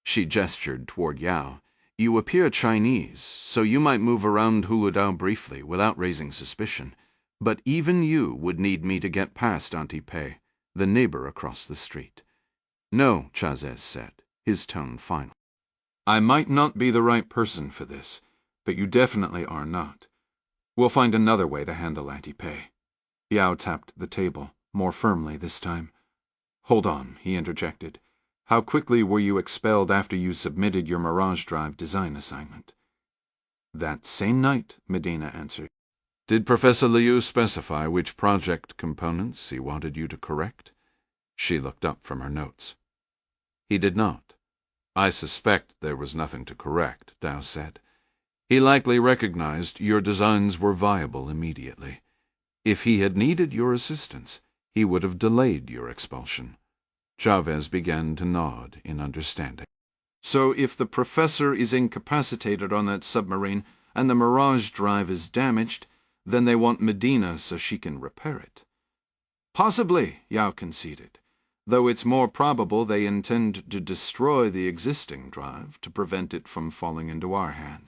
She gestured toward Yao. You appear Chinese, so you might move around Huludao briefly without raising suspicion. But even you would need me to get past Auntie Pei, the neighbor across the street. No, Chazes said, his tone final. I might not be the right person for this, but you definitely are not. We'll find another way to handle Auntie Pei. Yao tapped the table, more firmly this time. Hold on, he interjected. How quickly were you expelled after you submitted your Mirage Drive design assignment? That same night, Medina answered. Did Professor Liu specify which project components he wanted you to correct? She looked up from her notes. He did not. I suspect there was nothing to correct, Dao said. He likely recognized your designs were viable immediately. If he had needed your assistance, he would have delayed your expulsion. Chavez began to nod in understanding. So if the professor is incapacitated on that submarine and the Mirage Drive is damaged, then they want Medina so she can repair it. Possibly, Yao conceded, though it's more probable they intend to destroy the existing drive to prevent it from falling into our hands.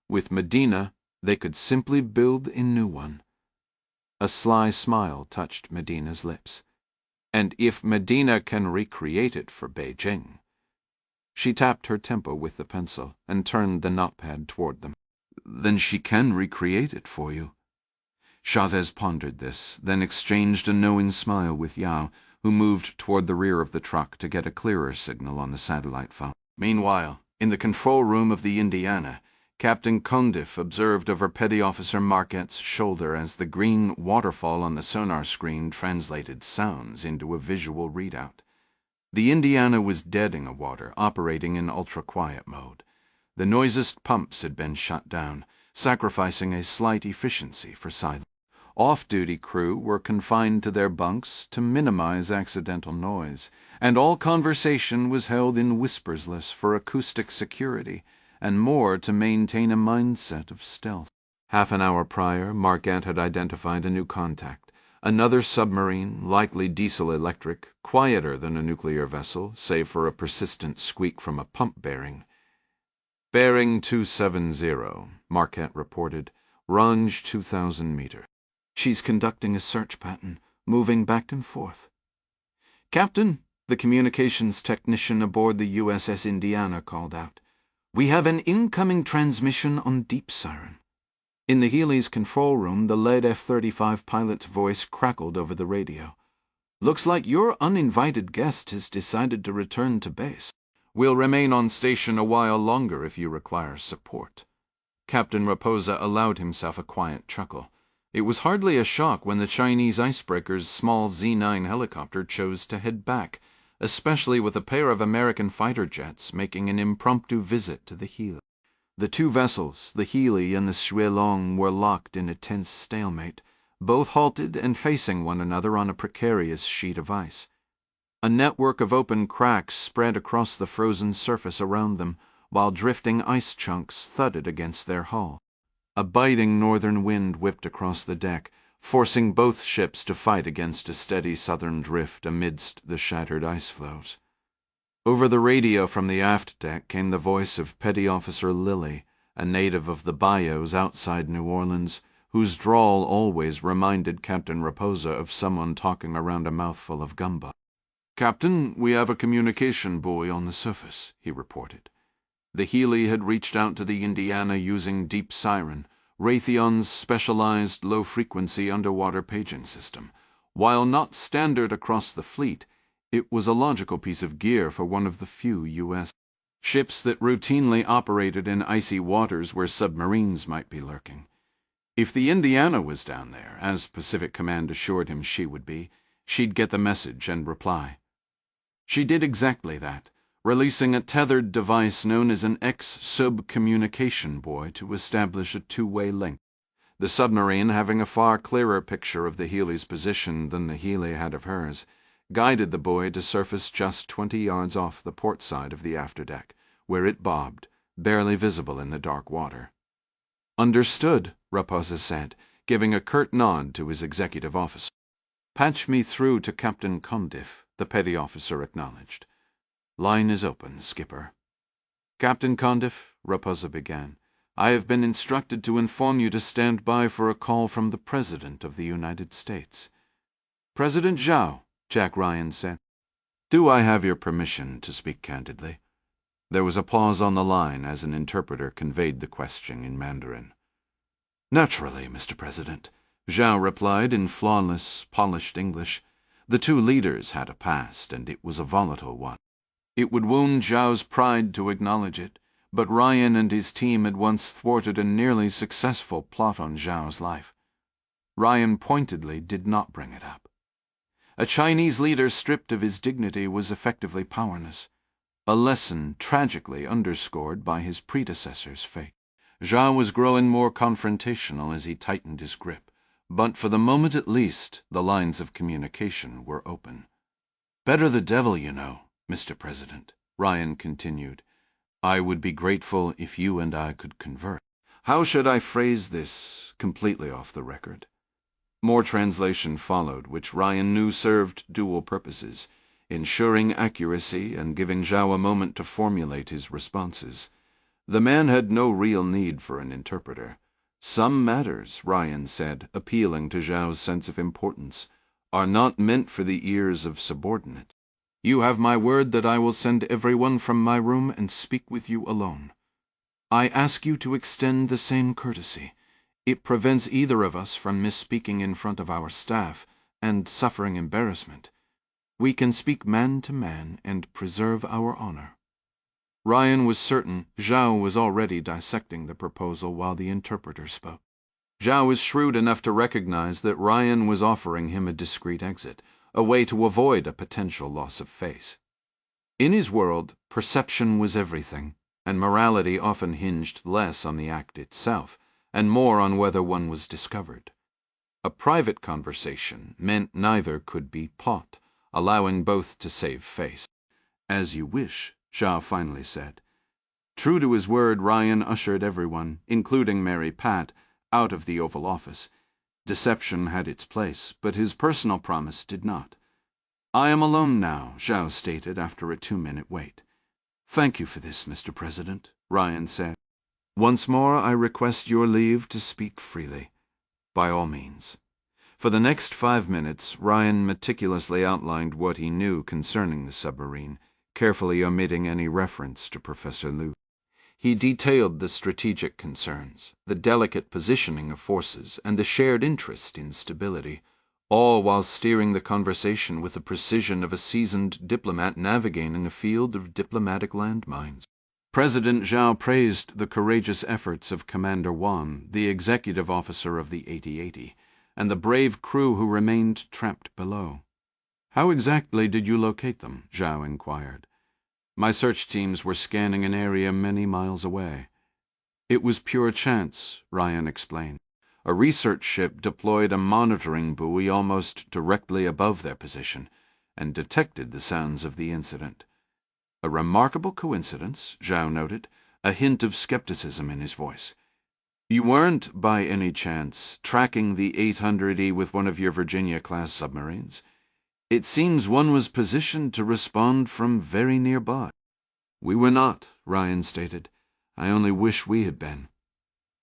With Medina, they could simply build a new one. A sly smile touched Medina's lips. And if Medina can recreate it for Beijing. She tapped her temple with the pencil and turned the notepad toward them. Then she can recreate it for you. Chavez pondered this, then exchanged a knowing smile with Yao, who moved toward the rear of the truck to get a clearer signal on the satellite phone. Meanwhile, in the control room of the Indiana, Captain Condiff observed over Petty Officer Marquette's shoulder as the green waterfall on the sonar screen translated sounds into a visual readout. The Indiana was dead in the water, operating in ultra-quiet mode. The noisiest pumps had been shut down, sacrificing a slight efficiency for silence. Off-duty crew were confined to their bunks to minimize accidental noise, and all conversation was held in whispersless for acoustic security, and more to maintain a mindset of stealth. Half an hour prior, Marquette had identified a new contact, another submarine, likely diesel-electric, quieter than a nuclear vessel, save for a persistent squeak from a pump bearing. Bearing 270, Marquette reported, range 2,000 meters. She's conducting a search pattern, moving back and forth. Captain, the communications technician aboard the USS Indiana called out. We have an incoming transmission on deep siren. In the Healy's control room, the lead F-35 pilot's voice crackled over the radio. Looks like your uninvited guest has decided to return to base. We'll remain on station a while longer if you require support. Captain Raposa allowed himself a quiet chuckle. It was hardly a shock when the Chinese icebreaker's small Z-9 helicopter chose to head back, especially with a pair of American fighter jets making an impromptu visit to the Healy. The two vessels, the Healy and the Shuilong, were locked in a tense stalemate, both halted and facing one another on a precarious sheet of ice. A network of open cracks spread across the frozen surface around them, while drifting ice chunks thudded against their hull. A biting northern wind whipped across the deck, forcing both ships to fight against a steady southern drift amidst the shattered ice floes. Over the radio from the aft deck came the voice of Petty Officer Lilly, a native of the bayous outside New Orleans, whose drawl always reminded Captain Raposa of someone talking around a mouthful of gumbo. Captain, we have a communication buoy on the surface, he reported. The Healy had reached out to the Indiana using deep siren, Raytheon's specialized low-frequency underwater paging system. While not standard across the fleet, It was a logical piece of gear for one of the few U.S. ships that routinely operated in icy waters where submarines might be lurking. If the Indiana was down there, as Pacific Command assured him she would be, she'd get the message and reply. She did exactly that, releasing a tethered device known as an X-sub communication buoy to establish a two-way link. The submarine, having a far clearer picture of the Healy's position than the Healy had of hers, guided the buoy to surface just 20 yards off the port side of the afterdeck, where it bobbed, barely visible in the dark water. "Understood," Raposa said, giving a curt nod to his executive officer. "Patch me through to Captain Condiff," the petty officer acknowledged. "Line is open, Skipper." "Captain Condiff," Raposa began, "I have been instructed to inform you to stand by for a call from the President of the United States." "President Zhao," Jack Ryan said. "Do I have your permission to speak candidly?" There was a pause on the line as an interpreter conveyed the question in Mandarin. "Naturally, Mr. President," Zhao replied in flawless, polished English. The two leaders had a past, and it was a volatile one. It would wound Zhao's pride to acknowledge it, but Ryan and his team had once thwarted a nearly successful plot on Zhao's life. Ryan pointedly did not bring it up. A Chinese leader stripped of his dignity was effectively powerless, a lesson tragically underscored by his predecessor's fate. Zhao was growing more confrontational as he tightened his grip, but for the moment at least the lines of communication were open. "Better the devil, you know, Mr. President," Ryan continued. "I would be grateful if you and I could convert. How should I phrase this completely off the record?" More translation followed, which Ryan knew served dual purposes, ensuring accuracy and giving Zhao a moment to formulate his responses. The man had no real need for an interpreter. Some matters, Ryan said, appealing to Zhao's sense of importance, are not meant for the ears of subordinates. "You have my word that I will send everyone from my room and speak with you alone. I ask you to extend the same courtesy. It prevents either of us from misspeaking in front of our staff and suffering embarrassment. We can speak man to man and preserve our honor." Ryan was certain Zhao was already dissecting the proposal while the interpreter spoke. Zhao was shrewd enough to recognize that Ryan was offering him a discreet exit, a way to avoid a potential loss of face. In his world, perception was everything, and morality often hinged less on the act itself and more on whether one was discovered. A private conversation meant neither could be pot, allowing both to save face. "As you wish," Zhao finally said. True to his word, Ryan ushered everyone, including Mary Pat, out of the Oval Office. Deception had its place, but his personal promise did not. "I am alone now," Zhao stated after a 2-minute wait. "Thank you for this, Mr. President," Ryan said. "Once more I request your leave to speak freely. By all means." For the next 5 minutes, Ryan meticulously outlined what he knew concerning the submarine, carefully omitting any reference to Professor Liu. He detailed the strategic concerns, the delicate positioning of forces, and the shared interest in stability, all while steering the conversation with the precision of a seasoned diplomat navigating a field of diplomatic landmines. President Zhao praised the courageous efforts of Commander Wan, the executive officer of the 8080, and the brave crew who remained trapped below. "How exactly did you locate them?" Zhao inquired. "My search teams were scanning an area many miles away." "It was pure chance," Ryan explained. "A research ship deployed a monitoring buoy almost directly above their position, and detected the sounds of the incident." "A remarkable coincidence," Zhao noted, a hint of skepticism in his voice. "You weren't, by any chance, tracking the 800E with one of your Virginia-class submarines? It seems one was positioned to respond from very nearby." "We were not," Ryan stated. "I only wish we had been.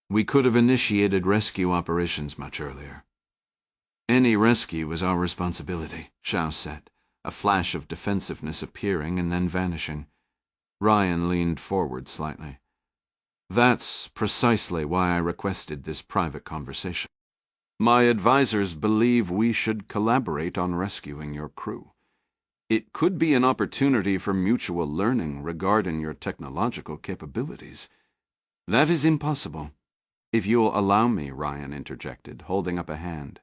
We could have initiated rescue operations much earlier." "Any rescue is our responsibility," Zhao said, a flash of defensiveness appearing and then vanishing. Ryan leaned forward slightly. "That's precisely why I requested this private conversation. My advisors believe we should collaborate on rescuing your crew. It could be an opportunity for mutual learning regarding your technological capabilities. That is impossible. If you'll allow me, Ryan interjected, holding up a hand.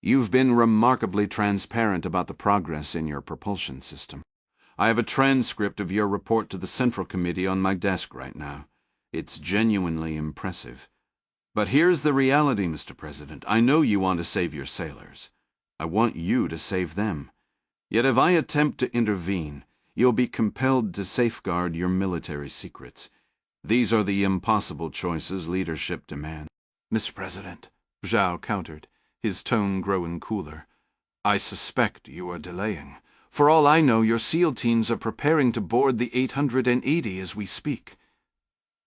You've been remarkably transparent about the progress in your propulsion system. I have a transcript of your report to the Central Committee on my desk right now. It's genuinely impressive. But here's the reality, Mr. President. I know you want to save your sailors. I want you to save them. Yet if I attempt to intervene, you'll be compelled to safeguard your military secrets. These are the impossible choices leadership demands. Mr. President, Zhao countered, his tone growing cooler, I suspect you are delaying. For all I know, your SEAL teams are preparing to board the 880 as we speak.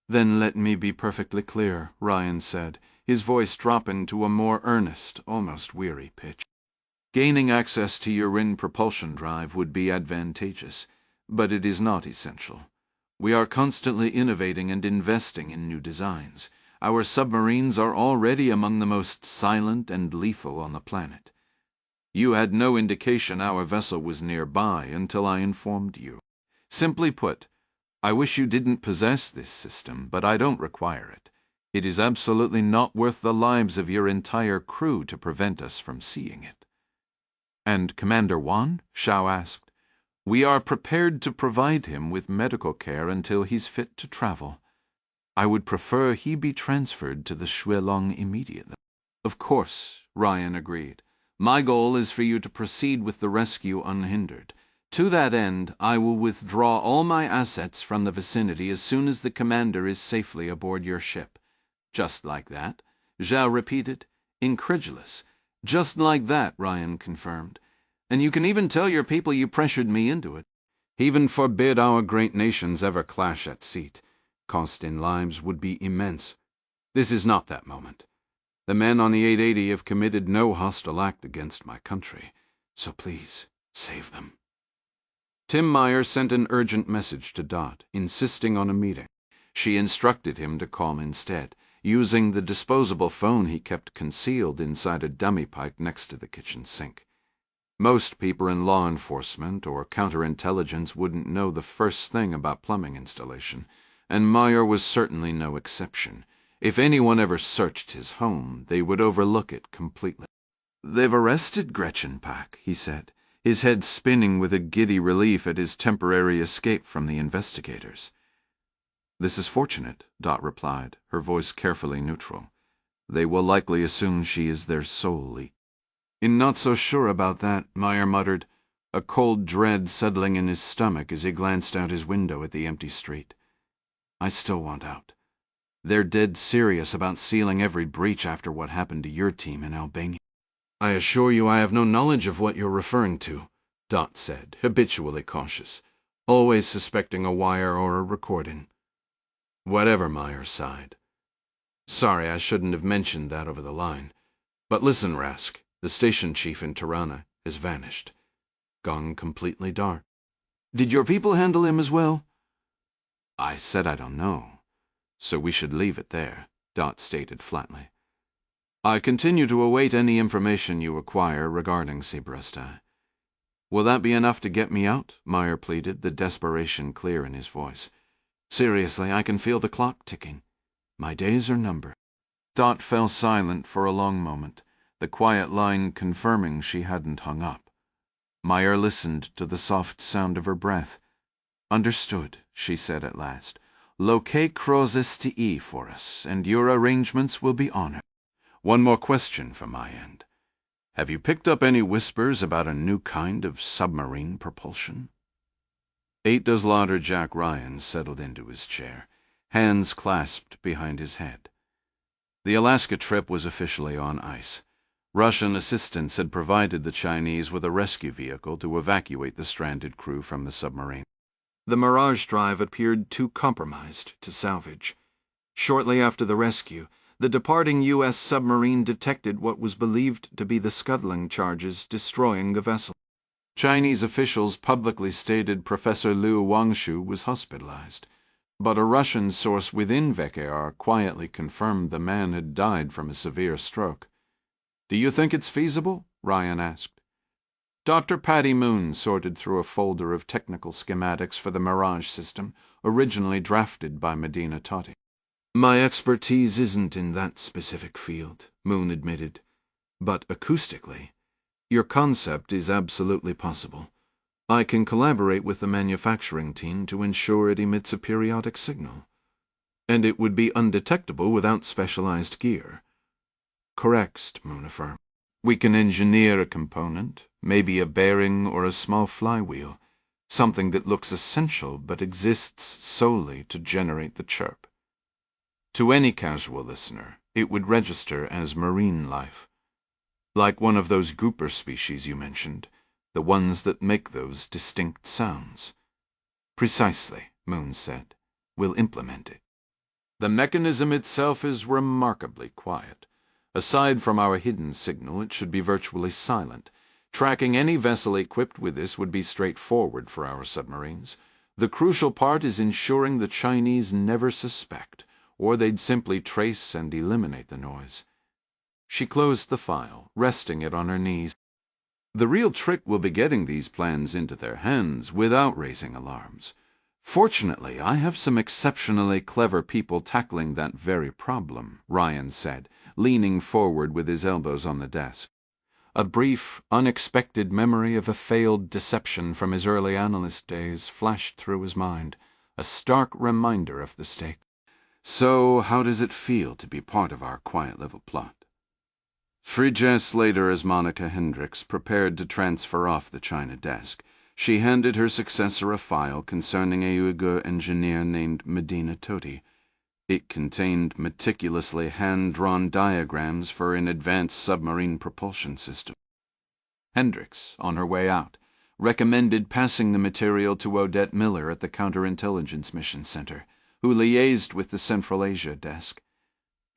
Then let me be perfectly clear, Ryan said, his voice dropping to a more earnest, almost weary pitch. Gaining access to your wind propulsion drive would be advantageous, but it is not essential. We are constantly innovating and investing in new designs. Our submarines are already among the most silent and lethal on the planet. You had no indication our vessel was nearby until I informed you. Simply put, I wish you didn't possess this system, but I don't require it. It is absolutely not worth the lives of your entire crew to prevent us from seeing it. And Commander Wan? Shao asked. We are prepared to provide him with medical care until he's fit to travel. I would prefer he be transferred to the Shuelong immediately. Of course, Ryan agreed. My goal is for you to proceed with the rescue unhindered. To that end, I will withdraw all my assets from the vicinity as soon as the commander is safely aboard your ship. Just like that? Zhao repeated, incredulous. Just like that, Ryan confirmed. And you can even tell your people you pressured me into it. Heaven forbid our great nations ever clash at sea. Cost in lives would be immense. This is not that moment. The men on the 880 have committed no hostile act against my country, so please, save them. Tim Meyer sent an urgent message to Dot, insisting on a meeting. She instructed him to call instead, using the disposable phone he kept concealed inside a dummy pipe next to the kitchen sink. Most people in law enforcement or counterintelligence wouldn't know the first thing about plumbing installation, and Meyer was certainly no exception. If anyone ever searched his home, they would overlook it completely. They've arrested Gretchen Pack, he said, his head spinning with a giddy relief at his temporary escape from the investigators. This is fortunate, Dot replied, her voice carefully neutral. They will likely assume she is their sole lead. I'm not so sure about that, Meyer muttered, a cold dread settling in his stomach as he glanced out his window at the empty street. I still want out. They're dead serious about sealing every breach after what happened to your team in Albania. I assure you I have no knowledge of what you're referring to, Dot said, habitually cautious, always suspecting a wire or a recording. Whatever, Meyer sighed. Sorry, I shouldn't have mentioned that over the line. But listen, Rask, the station chief in Tirana has vanished. Gone completely dark. Did your people handle him as well? I said I don't know. So we should leave it there, Dot stated flatly. I continue to await any information you acquire regarding Seabrustai. Will that be enough to get me out? Meyer pleaded, the desperation clear in his voice. Seriously, I can feel the clock ticking. My days are numbered. Dot fell silent for a long moment, the quiet line confirming she hadn't hung up. Meyer listened to the soft sound of her breath. Understood, she said at last. Locate Crozes-T-E for us, and your arrangements will be honored. One more question from my end. Have you picked up any whispers about a new kind of submarine propulsion? 8 Lauder Jack Ryan settled into his chair, hands clasped behind his head. The Alaska trip was officially on ice. Russian assistance had provided the Chinese with a rescue vehicle to evacuate the stranded crew from the submarine. The Mirage drive appeared too compromised to salvage. Shortly after the rescue, the departing U.S. submarine detected what was believed to be the scuttling charges destroying the vessel. Chinese officials publicly stated Professor Liu Wangshu was hospitalized, but a Russian source within VKR quietly confirmed the man had died from a severe stroke. Do you think it's feasible? Ryan asked. Dr. Patty Moon sorted through a folder of technical schematics for the Mirage system, originally drafted by Medina Totti. My expertise isn't in that specific field, Moon admitted, but acoustically, your concept is absolutely possible. I can collaborate with the manufacturing team to ensure it emits a periodic signal. And it would be undetectable without specialized gear. Correct, Moon affirmed. We can engineer a component, maybe a bearing or a small flywheel, something that looks essential but exists solely to generate the chirp. To any casual listener, it would register as marine life. Like one of those grouper species you mentioned, the ones that make those distinct sounds. Precisely, Moon said. We'll implement it. The mechanism itself is remarkably quiet. Aside from our hidden signal, it should be virtually silent. Tracking any vessel equipped with this would be straightforward for our submarines. The crucial part is ensuring the Chinese never suspect, or they'd simply trace and eliminate the noise. She closed the file, resting it on her knees. The real trick will be getting these plans into their hands without raising alarms. Fortunately, I have some exceptionally clever people tackling that very problem, Ryan said, leaning forward with his elbows on the desk. A brief, unexpected memory of a failed deception from his early analyst days flashed through his mind, a stark reminder of the stakes. So, how does it feel to be part of our quiet little plot? 3 years later, as Monica Hendricks prepared to transfer off the China desk, she handed her successor a file concerning a Uyghur engineer named Medina Totti. It contained meticulously hand-drawn diagrams for an advanced submarine propulsion system. Hendricks, on her way out, recommended passing the material to Odette Miller at the Counterintelligence Mission Center, who liaised with the Central Asia desk.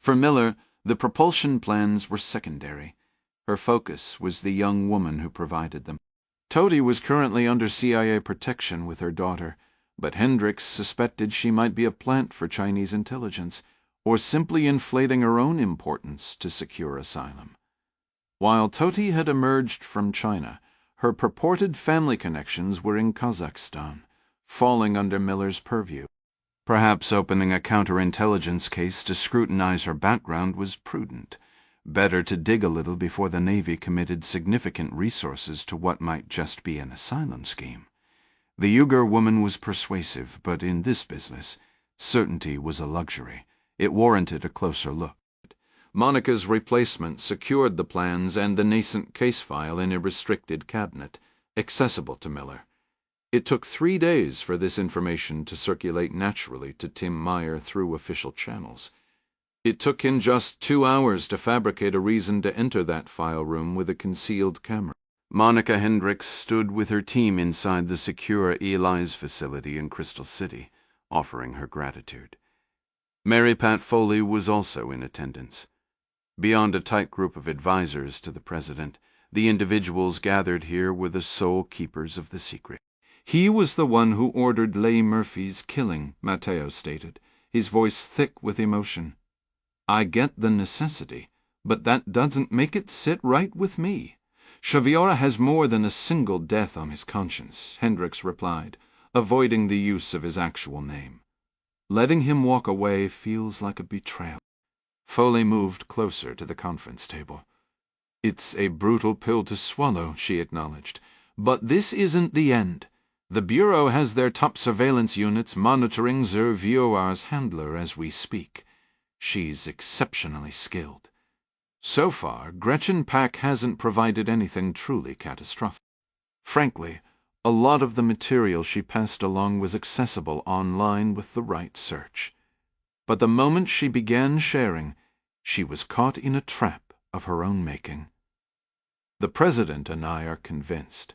For Miller, the propulsion plans were secondary. Her focus was the young woman who provided them. Totti was currently under CIA protection with her daughter, but Hendricks suspected she might be a plant for Chinese intelligence, or simply inflating her own importance to secure asylum. While Totti had emerged from China, her purported family connections were in Kazakhstan, falling under Miller's purview. Perhaps opening a counterintelligence case to scrutinize her background was prudent. Better to dig a little before the Navy committed significant resources to what might just be an asylum scheme. The Uyghur woman was persuasive, but in this business, certainty was a luxury. It warranted a closer look. Monica's replacement secured the plans and the nascent case file in a restricted cabinet, accessible to Miller. It took 3 days for this information to circulate naturally to Tim Meyer through official channels. It took him just 2 hours to fabricate a reason to enter that file room with a concealed camera. Monica Hendricks stood with her team inside the secure Eli's facility in Crystal City, offering her gratitude. Mary Pat Foley was also in attendance. Beyond a tight group of advisors to the president, the individuals gathered here were the sole keepers of the secret. He was the one who ordered Leigh Murphy's killing, Matteo stated, his voice thick with emotion. I get the necessity, but that doesn't make it sit right with me. Shaviola has more than a single death on his conscience, Hendricks replied, avoiding the use of his actual name. Letting him walk away feels like a betrayal. Foley moved closer to the conference table. It's a brutal pill to swallow, she acknowledged, but this isn't the end. The Bureau has their top surveillance units monitoring Zervioar's handler as we speak. She's exceptionally skilled. So far, Gretchen Pack hasn't provided anything truly catastrophic. Frankly, a lot of the material she passed along was accessible online with the right search. But the moment she began sharing, she was caught in a trap of her own making. The President and I are convinced,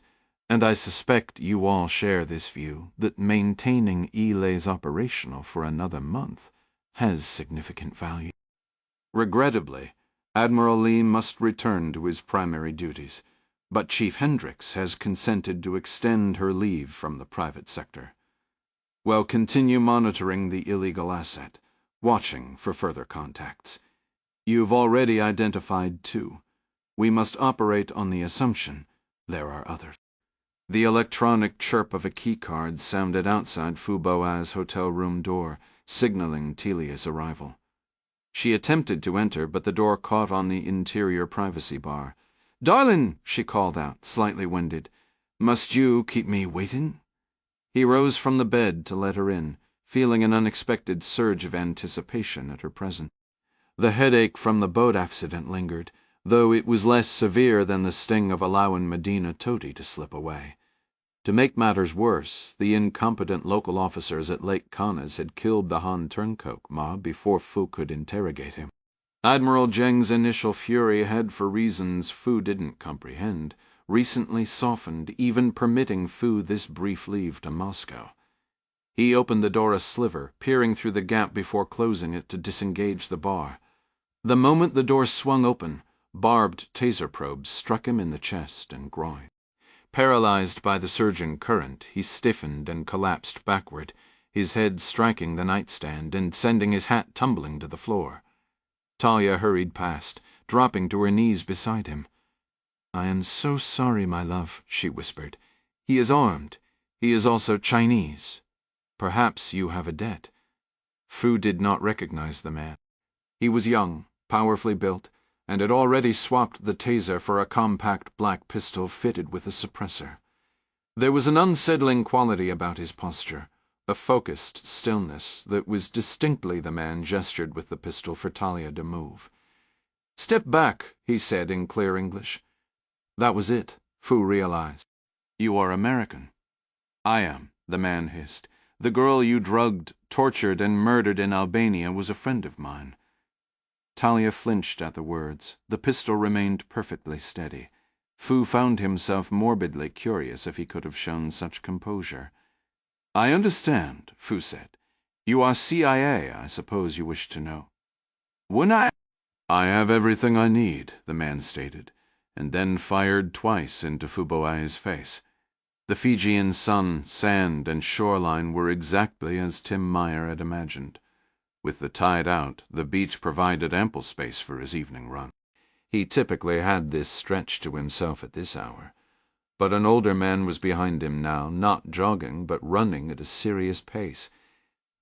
and I suspect you all share this view, that maintaining Eli's operational for another month has significant value. Regrettably, Admiral Lee must return to his primary duties, but Chief Hendricks has consented to extend her leave from the private sector. We'll continue monitoring the illegal asset, watching for further contacts. You've already identified 2. We must operate on the assumption There are others. The electronic chirp of a keycard sounded outside Fu Boa's hotel room door, signaling Telia's arrival. She attempted to enter, but the door caught on the interior privacy bar. "Darlin'," she called out, slightly winded, "must you keep me waiting?" He rose from the bed to let her in, feeling an unexpected surge of anticipation at her presence. The headache from the boat accident lingered, though it was less severe than the sting of allowing Medina Toti to slip away. To make matters worse, the incompetent local officers at Lake Canas had killed the Han turncoat mob before Fu could interrogate him. Admiral Zheng's initial fury had, for reasons Fu didn't comprehend, recently softened, even permitting Fu this brief leave to Moscow. He opened the door a sliver, peering through the gap before closing it to disengage the bar. The moment the door swung open, barbed taser probes struck him in the chest and groin. Paralyzed by the surging current, he stiffened and collapsed backward, his head striking the nightstand and sending his hat tumbling to the floor. Talia hurried past, dropping to her knees beside him. "I am so sorry, my love," she whispered. "He is armed. He is also Chinese. Perhaps you have a debt." Fu did not recognize the man. He was young, powerfully built, and had already swapped the taser for a compact black pistol fitted with a suppressor. There was an unsettling quality about his posture, a focused stillness that was distinctly the man gestured with the pistol for Talia to move. "Step back," he said in clear English. That was it, Fu realized. "You are American." "I am," the man hissed. "The girl you drugged, tortured, and murdered in Albania was a friend of mine." Talia flinched at the words. The pistol remained perfectly steady. Fu found himself morbidly curious if he could have shown such composure. "I understand," Fu said. "You are CIA, I suppose you wish to know." "When I have everything I need," the man stated, and then fired twice into Fu Boai's face. The Fijian sun, sand, and shoreline were exactly as Tim Meyer had imagined. With the tide out, the beach provided ample space for his evening run. He typically had this stretch to himself at this hour, but an older man was behind him now, not jogging, but running at a serious pace.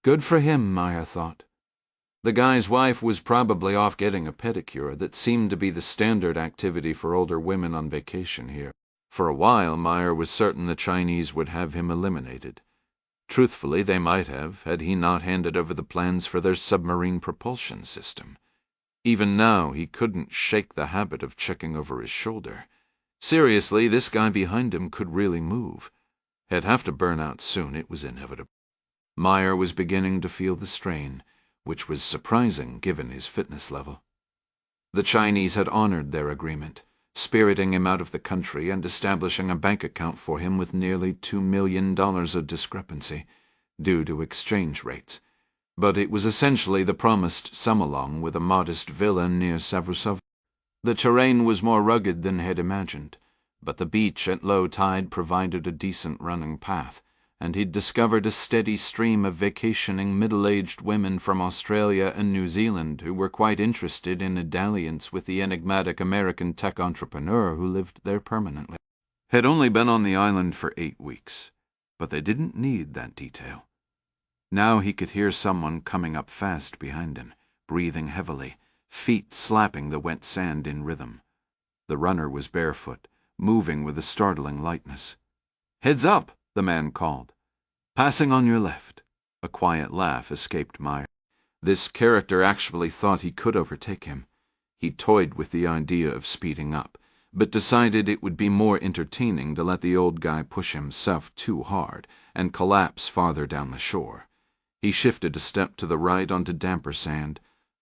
Good for him, Meyer thought. The guy's wife was probably off getting a pedicure that seemed to be the standard activity for older women on vacation here. For a while, Meyer was certain the Chinese would have him eliminated. Truthfully, they might have, had he not handed over the plans for their submarine propulsion system. Even now, he couldn't shake the habit of checking over his shoulder. Seriously, this guy behind him could really move. He'd have to burn out soon, it was inevitable. Meyer was beginning to feel the strain, which was surprising given his fitness level. The Chinese had honored their agreement, spiriting him out of the country and establishing a bank account for him with nearly $2 million of discrepancy, due to exchange rates. But it was essentially the promised sum-along with a modest villa near Savrusovo. The terrain was more rugged than he'd imagined, but the beach at low tide provided a decent running path, and he'd discovered a steady stream of vacationing middle-aged women from Australia and New Zealand who were quite interested in a dalliance with the enigmatic American tech entrepreneur who lived there permanently. Had only been on the island for 8 weeks, but they didn't need that detail. Now he could hear someone coming up fast behind him, breathing heavily, feet slapping the wet sand in rhythm. The runner was barefoot, moving with a startling lightness. "Heads up!" the man called. "Passing on your left." A quiet laugh escaped Meyer. This character actually thought he could overtake him. He toyed with the idea of speeding up, but decided it would be more entertaining to let the old guy push himself too hard and collapse farther down the shore. He shifted a step to the right onto damper sand.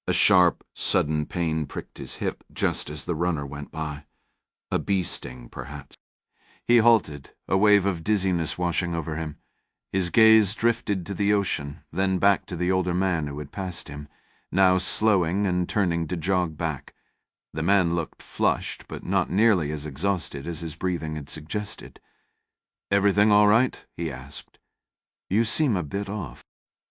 A sharp, sudden pain pricked his hip just as the runner went by. A bee sting, perhaps. He halted, a wave of dizziness washing over him. His gaze drifted to the ocean, then back to the older man who had passed him, now slowing and turning to jog back. The man looked flushed, but not nearly as exhausted as his breathing had suggested. "Everything all right?" he asked. "You seem a bit off."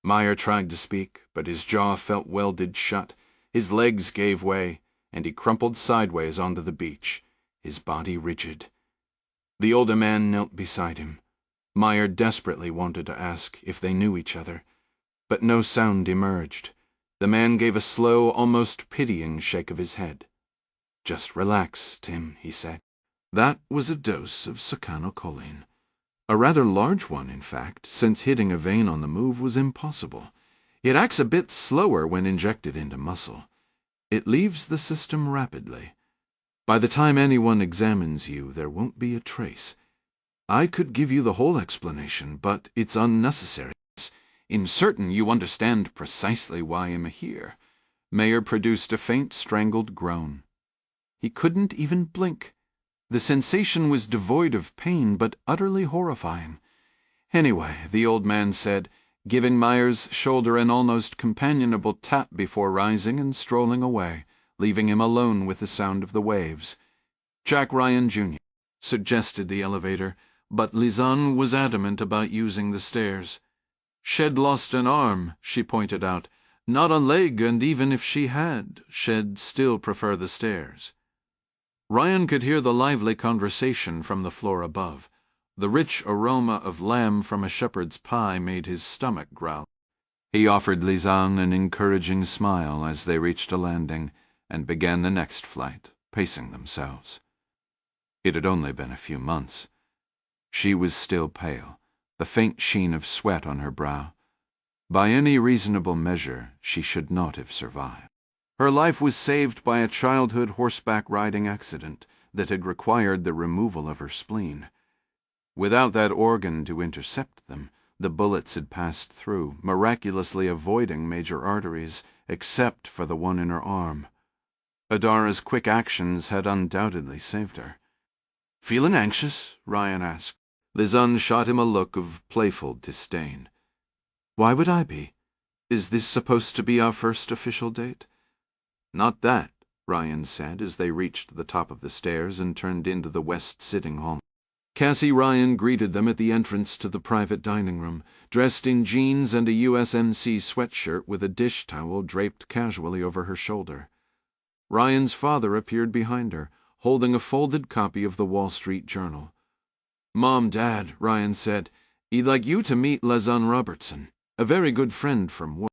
Meyer tried to speak, but his jaw felt welded shut, his legs gave way, and he crumpled sideways onto the beach, his body rigid. The older man knelt beside him. Meyer desperately wanted to ask if they knew each other, but no sound emerged. The man gave a slow, almost pitying shake of his head. "Just relax, Tim," he said. That was a dose of succinylcholine. A rather large one, in fact, since hitting a vein on the move was impossible. It acts a bit slower when injected into muscle. It leaves the system rapidly. By the time anyone examines you, there won't be a trace. I could give you the whole explanation, but it's unnecessary. In certain, you understand precisely why I'm here." Mayer produced a faint, strangled groan. He couldn't even blink. The sensation was devoid of pain, but utterly horrifying. "Anyway," the old man said, giving Meyer's shoulder an almost companionable tap before rising and strolling away, leaving him alone with the sound of the waves. "Jack Ryan, Jr.," suggested the elevator, but Lisanne was adamant about using the stairs. "She'd lost an arm," she pointed out, "not a leg, and even if she had, she'd still prefer the stairs." Ryan could hear the lively conversation from the floor above. The rich aroma of lamb from a shepherd's pie made his stomach growl. He offered Lisanne an encouraging smile as they reached a landing and began the next flight, pacing themselves. It had only been a few months. She was still pale, the faint sheen of sweat on her brow. By any reasonable measure, she should not have survived. Her life was saved by a childhood horseback riding accident that had required the removal of her spleen. Without that organ to intercept them, the bullets had passed through, miraculously avoiding major arteries, except for the one in her arm. Adara's quick actions had undoubtedly saved her. "Feeling anxious?" Ryan asked. Lisanne shot him a look of playful disdain. "Why would I be? Is this supposed to be our first official date?" "Not that," Ryan said as they reached the top of the stairs and turned into the west sitting hall. Cassie Ryan greeted them at the entrance to the private dining room, dressed in jeans and a USMC sweatshirt with a dish towel draped casually over her shoulder. Ryan's father appeared behind her, holding a folded copy of the Wall Street Journal. "Mom, Dad," Ryan said, "he'd like you to meet Lisanne Robertson, a very good friend from work."